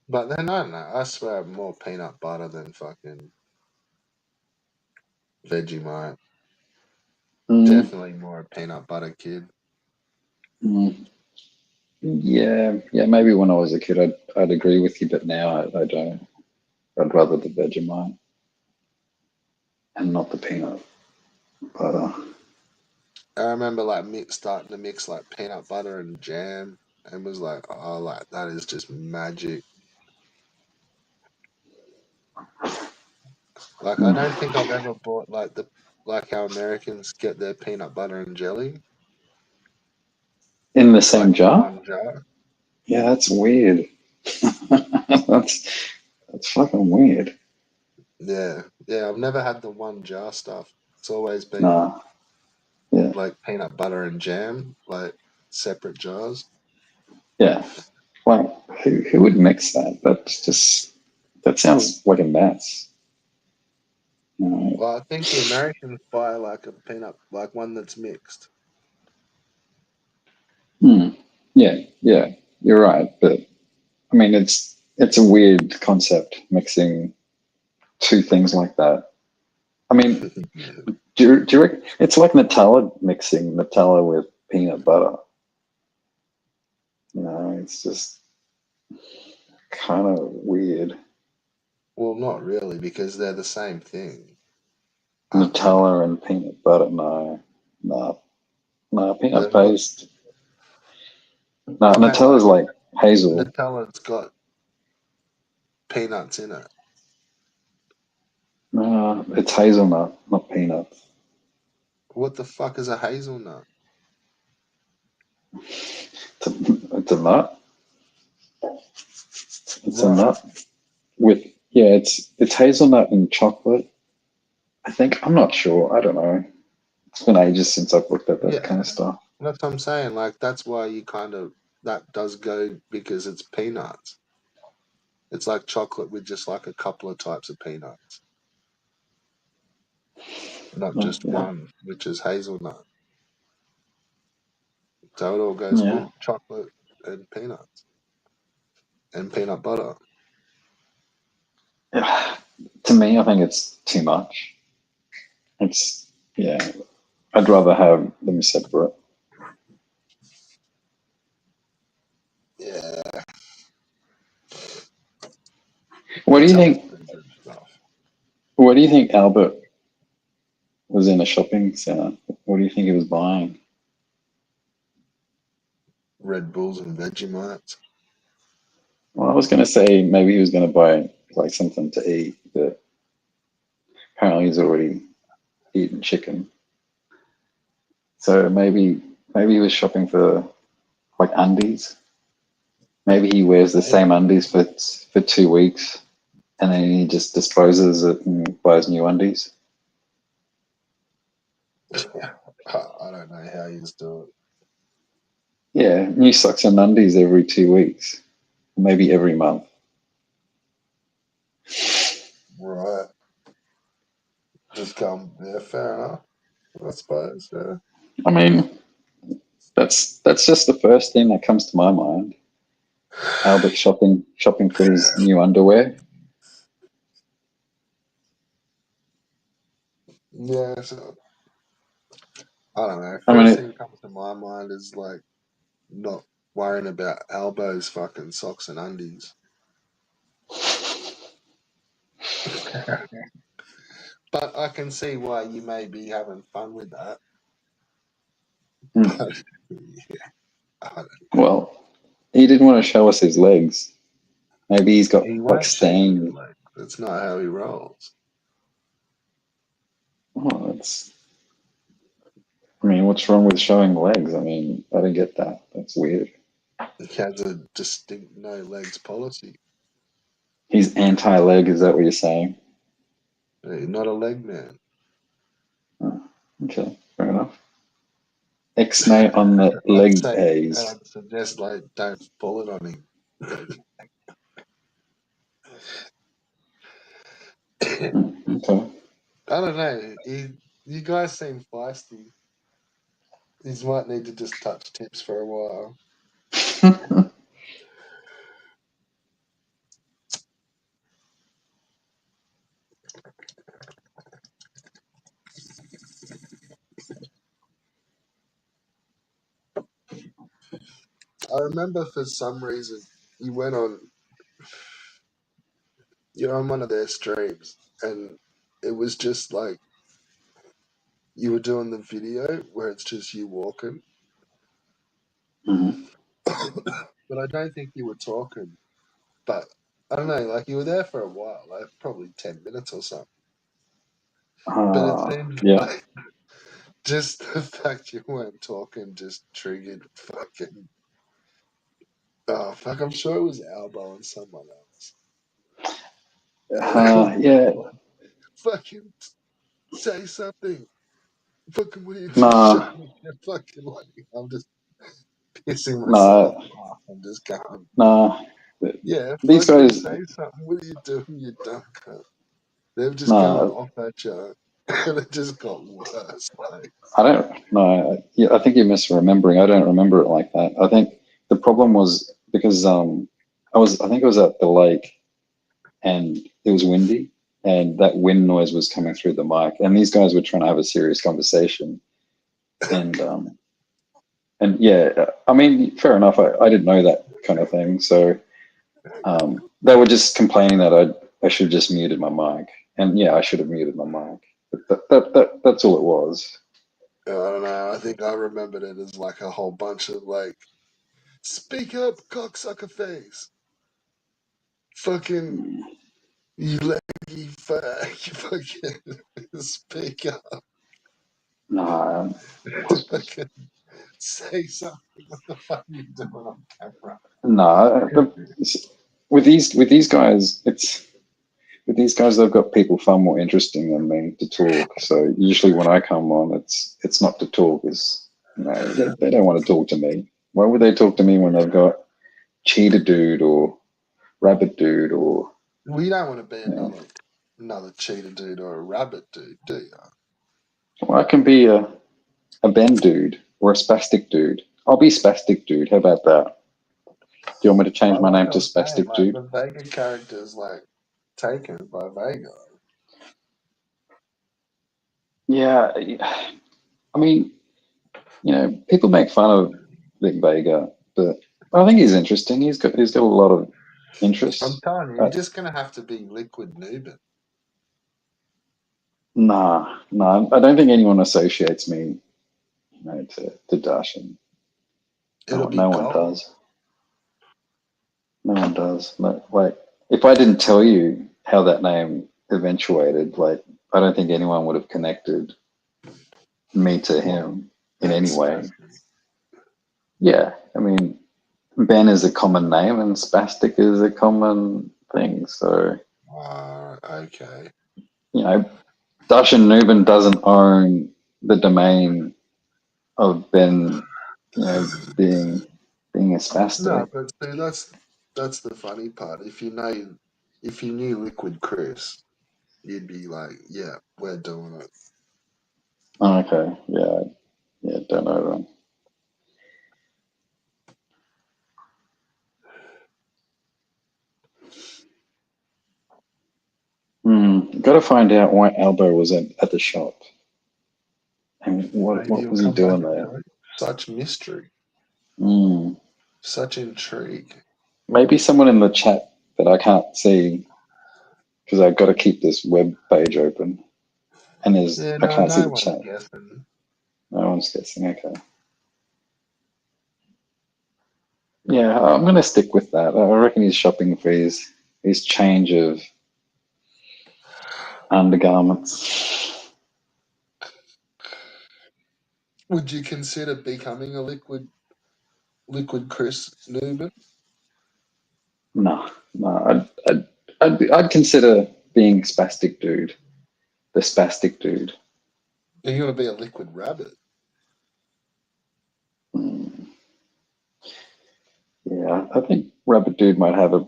But then I don't know. I swear more peanut butter than fucking Vegemite. Mm, Definitely more a peanut butter kid. mm. Yeah, yeah. Maybe when I was a kid, I'd agree with you, but now I don't. I'd rather the Vegemite and not the peanut butter. I remember like starting to mix like peanut butter and jam, and was like, oh, like that is just magic. Like I Mm. don't think I've ever bought like how Americans get their peanut butter and jelly In the same like in jar? one jar. Yeah, that's weird. that's that's fucking weird. Yeah, yeah. I've never had the one jar stuff. It's always been Nah. Yeah, like peanut butter and jam, like separate jars. yeah. Like who would mix that? That sounds like a mess. Well, I think the Americans buy like a peanut, like one that's mixed. Yeah, yeah, you're right. But I mean, it's a weird concept mixing two things like that. I mean, do you reckon it's like Nutella mixing Nutella with peanut butter? It's just kind of weird. Well, not really, because they're the same thing, aren't they? Nutella and peanut butter, no, no, no, They're peanut not. paste. No, Mate, Nutella's like like hazel. Nutella's got peanuts in it. No, it's hazelnut, not peanuts. What the fuck is a hazelnut? It's a nut. It's a Right. nut with yeah. It's hazelnut and chocolate. I think I'm not sure. I don't know. It's been ages since I've looked at that kind Yeah, of stuff. that's what I'm saying. Like that's why you that does go because it's peanuts. It's like chocolate with just like a couple of types of peanuts, not just Yeah, one, which is hazelnut. So it all goes yeah. good. Chocolate and peanuts and peanut butter. Yeah. To me, I think it's too much. It's yeah. I'd rather have them separate. Yeah, What do you Nutella's think? pretty good stuff. What do you think Albert was in a shopping center? What do you think he was buying? Red Bulls and Vegemites. Well, I was going to say maybe he was going to buy like something to eat, but apparently he's already eaten chicken. So maybe he was shopping for like undies. Maybe he wears the same undies for 2 weeks, and then he just disposes it and buys new undies. I don't know how he's doing. Yeah, new socks and undies every 2 weeks, maybe every month. Right. Just come. Yeah, fair enough. I suppose. Yeah. I mean, that's just the first thing that comes to my mind. Albert shopping for his new underwear. Yeah. So I don't know. I First mean, thing that comes to my mind is like not worrying about Albo's fucking socks and undies. But I can see why you may be having fun with that. But yeah, I don't know. well, he didn't want to show us his legs. Maybe he's got He like won't show you his stains. legs. That's not how he rolls. Oh, that's. I mean, what's wrong with showing legs? I mean, I don't get that. That's weird. He has a distinct no legs policy. He's anti-leg. Is that what you're saying? Not a leg man. Oh, okay, fair enough. X-nay on the I'd leg say, days. I'd suggest like don't pull it on him. Okay. I don't know. You guys seem feisty. You might need to just touch tips for a while. I remember for some reason you went on, you're on one of their streams, and it was just like you were doing the video where it's just you walking, Mhm. but I don't think you were talking. But I don't know, like you were there for a while, like probably 10 minutes or something. But it seems Yeah. like just the fact you weren't talking just triggered fucking. Oh fuck! I'm sure it was Albo and someone else. Yeah. Fucking say something. Fucking will you just show Nah. me your fucking like I'm just pissing myself Nah. off. I'm just going. Nah. Yeah, These fucking guys, say something. What are you doing, you dumb cunt? They've just gone nah, off at you, and it just got worse. Like, I don't know. Yeah, I think you're misremembering. I don't remember it like that. I think the problem was because I think I was at the lake and it was windy and that wind noise was coming through the mic and these guys were trying to have a serious conversation and yeah, I mean, fair enough. I didn't know that kind of thing, so they were just complaining that I should have just muted my mic, and yeah, I should have muted my mic. But that's all it was. I don't know. I think I remembered it as like a whole bunch of like, speak up, cocksucker face. Fucking you leggy fag. You fucking speak up. Nah, Fucking say something. What the fuck are you doing on camera? nah. With these guys, it's with these guys. They've got people far more interesting than me to talk. So usually when I come on, it's not to talk. It's they don't want to talk to me. Why would they talk to me when they've got cheetah dude or rabbit dude or We don't want to be you know, another cheetah dude or a rabbit dude, do you? well, I can be a bend dude or a spastic dude. I'll be spastic dude. How about that? Do you want me to change Well, my like name I to was saying, spastic like dude? the Vega character's like taken by Vega. Yeah, I mean, people make fun of Vic Vega, but I think he's interesting. He's got a lot of I'm interests. telling you, you're just gonna have to be Liquid Nubin. Nah, I don't think anyone associates me, to Darshan. It'll be No one gold. does. No one does. No, like, if I didn't tell you how that name eventuated, like, I don't think anyone would have connected me to Well, him in and any way. spastic. Yeah, I mean, Ben is a common name and spastic is a common thing. So, Okay. you know, Darshan Nubin doesn't own the domain of Ben, being a No, spastic. but see, that's the funny part. If you knew Liquid Chris, you'd be like, yeah, we're doing it. Oh, okay, yeah, don't know them. Got to find out why Albo was at the shop and Maybe what you'll was he come back doing and there? tell you. Such mystery, Mm. such intrigue. Maybe someone in the chat that I can't see because I've got to keep this web page open, and Yeah, I no, can't see no the one's chat. guessing. No one's guessing. Okay. Yeah, I'm going to stick with that. I reckon he's shopping for his change of undergarments. Would you consider becoming a Liquid Chris Newman? No. I'd consider being spastic dude, the spastic dude. Are you gonna be a Liquid Rabbit? Mm. Yeah, I think rabbit dude might have a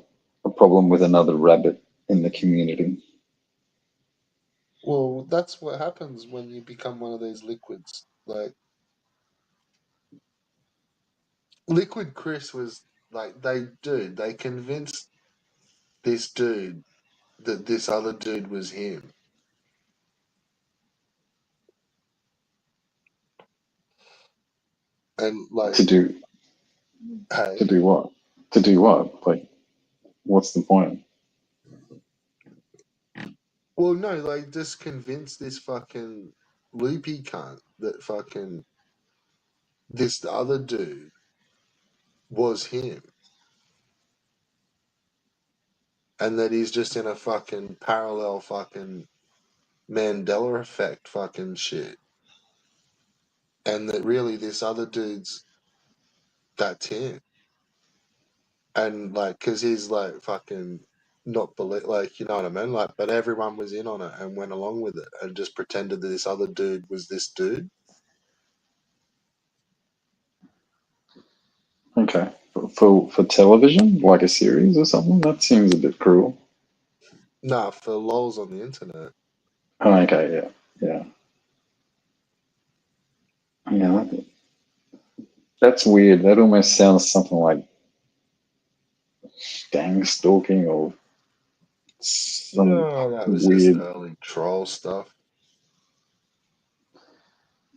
problem with another rabbit in the community. Well, that's what happens when you become one of these liquids. Like Liquid Chris was like they convinced this dude that this other dude was him. And like, To do to hey, do what? To do what? Like, what's the point? well, no, like just convinced this fucking loopy cunt that fucking this other dude was him, and that he's just in a fucking parallel fucking Mandela effect fucking shit, and that really this other dude's that's him, and like, cause he's like fucking not believe, like, you know what I mean, like, but everyone was in on it and went along with it and just pretended that this other dude was this dude. Okay, For television, like a series or something. That seems a bit cruel. Nah, for lols on the internet. Oh, okay, yeah, yeah, yeah. That's weird. That almost sounds something like gang stalking or some No, that was just weird. early troll stuff.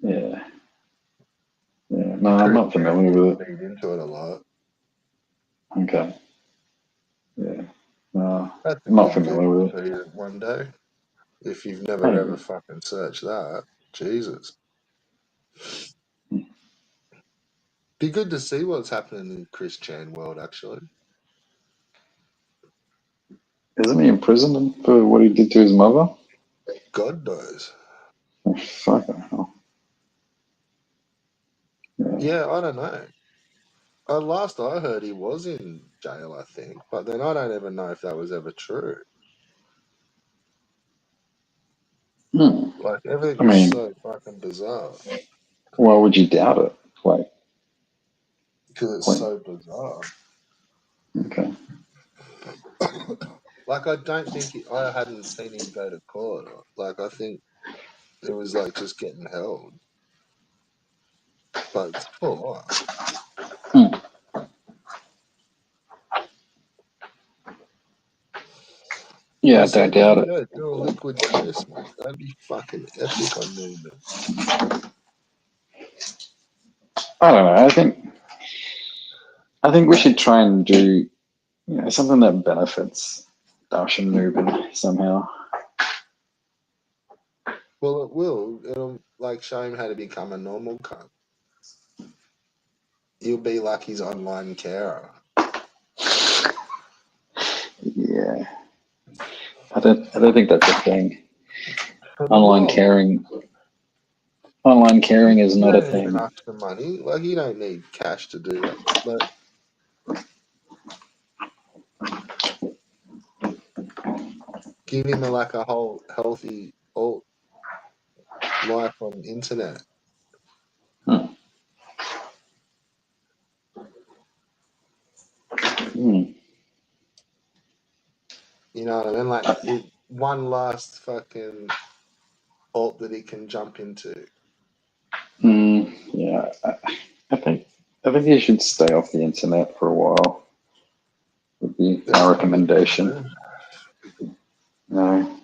Yeah, yeah. No, I'm Chris not Chan familiar did with it. feed into it a lot. Okay, yeah. No, That's a I'm not good familiar Google with it. feed one day. If you've never ever Maybe. fucking searched that, Jesus. Be good to see what's happening in Chris Chan world, actually. Isn't he in prison for what he did to his mother? God knows. Oh, fucking hell. Yeah. Yeah, I don't know. Last I heard, he was in jail, I think, but then I don't even know if that was ever true. Hmm. Like everything I was mean, so fucking bizarre why would you doubt it? because it's Like, so bizarre. okay. Like I don't think I hadn't seen him go to court. Like I think it was like just getting held, but it's full on. Hmm. Yeah, I Also, don't there doubt you it. go. Do a liquid Chris, mate. That'd be fucking epic on movement. I don't know. I think we should try and do something that benefits Dash and Newbin somehow. Well, it will. It'll like show him how to become a normal cunt. He'll be like his online carer. Yeah, I don't think that's a thing. For the Online lol. caring, online caring is You not a don't even thing. ask for money. Like you don't need cash to do that. But give him like a whole healthy alt life on the internet. Hmm. Hmm. You know what I mean? Like one last fucking alt that he can jump into. Yeah, I think I think you should stay off the internet for a while. Would be That's my what he's gonna recommendation. do. No,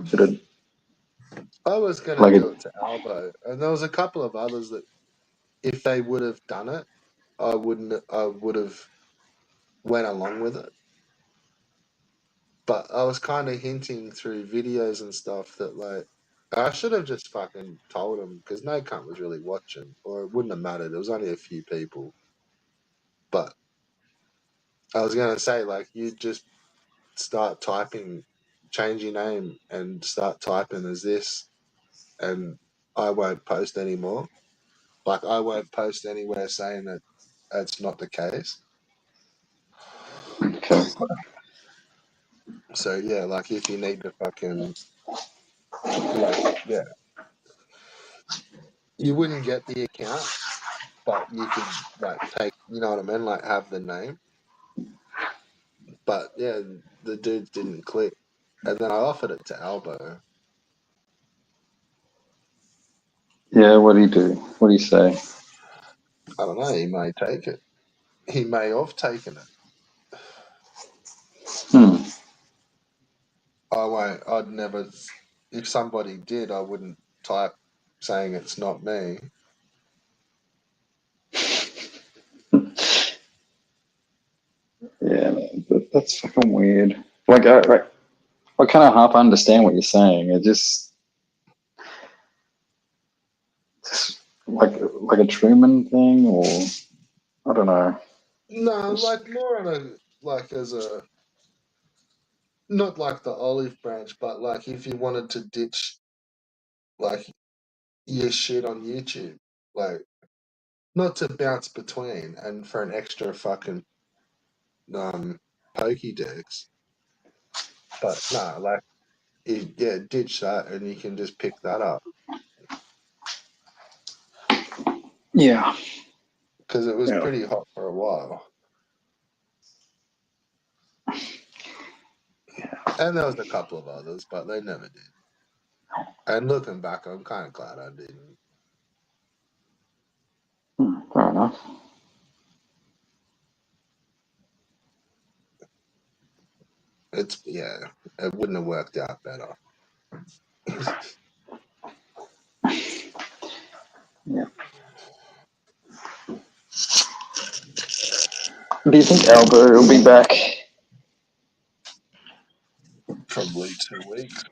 should have I was gonna like do it. it to Albo, and there was a couple of others that if they would have done it, I wouldn't. I would have went along with it. But I was kind of hinting through videos and stuff that like I should have just fucking told him because no cunt was really watching, or it wouldn't have mattered. There was only a few people. But I was gonna say like you just start typing, change your name and start typing as this, and I won't post anymore. Like I won't post anywhere saying that that's not the case. Okay. So yeah, like if you need to fucking like yeah, you wouldn't get the account, but you could like take, you know what I mean, like have the name. But yeah, the dudes didn't click, and then I offered it to Albo. Yeah, what do you do? What do you say? I don't know. He may take it. He may have taken it. Hmm. I won't. I'd never. If somebody did, I wouldn't type saying it's not me. Yeah, man, that's fucking weird. Like, I kind of half understand what you're saying. Just like a Truman thing, or I don't know. No, Just, like more on a like as a not like the olive branch, but like if you wanted to ditch like your shit on YouTube, like not to bounce between and for an extra fucking Pokédex, but no, like yeah, ditch that and you can just pick that up yeah, because it was yeah. pretty hot for a while. And there was a couple of others, but they never did. And looking back, I'm kind of glad I didn't. Fair enough. It wouldn't have worked out better. Yeah. Do you think Albert will be back? Probably 2 weeks.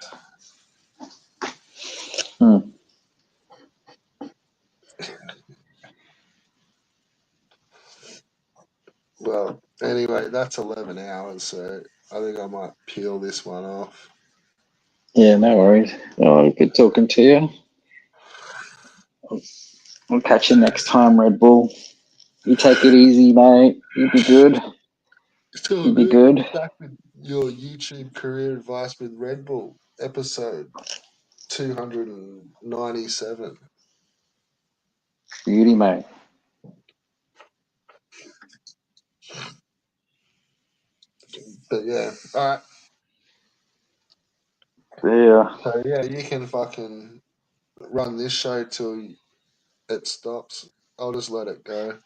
Well, anyway, that's 11 hours, so I think I might peel this one off. Yeah, no worries. Oh, good talking to you. I'll catch you next time, Red Bull. You take it easy, mate. You be good. So You be good. good. Back with your YouTube career advice with Red Bull, episode 297. Beauty, mate. But yeah, all right. Yeah. So yeah, you can fucking run this show till it stops. I'll just let it go.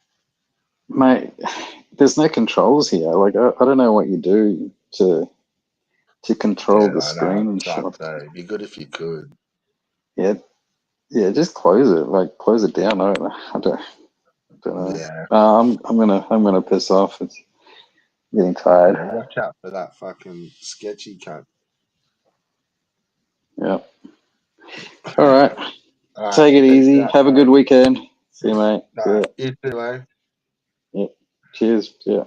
Mate, there's no controls here. Like, I don't know what you do to control Yeah, the I know. screen and It's like stuff. it'd be good if you could. Yeah, yeah, just close it. Like, close it down. I don't know. Yeah. I'm gonna piss off. It's getting tired. Yeah, watch out for that fucking sketchy cunt. Yeah. All right. All right, Take it peace easy. out, Have a mate. good weekend. See you, mate. All See right, ya. you too, eh? Yeah. Cheers. Yeah.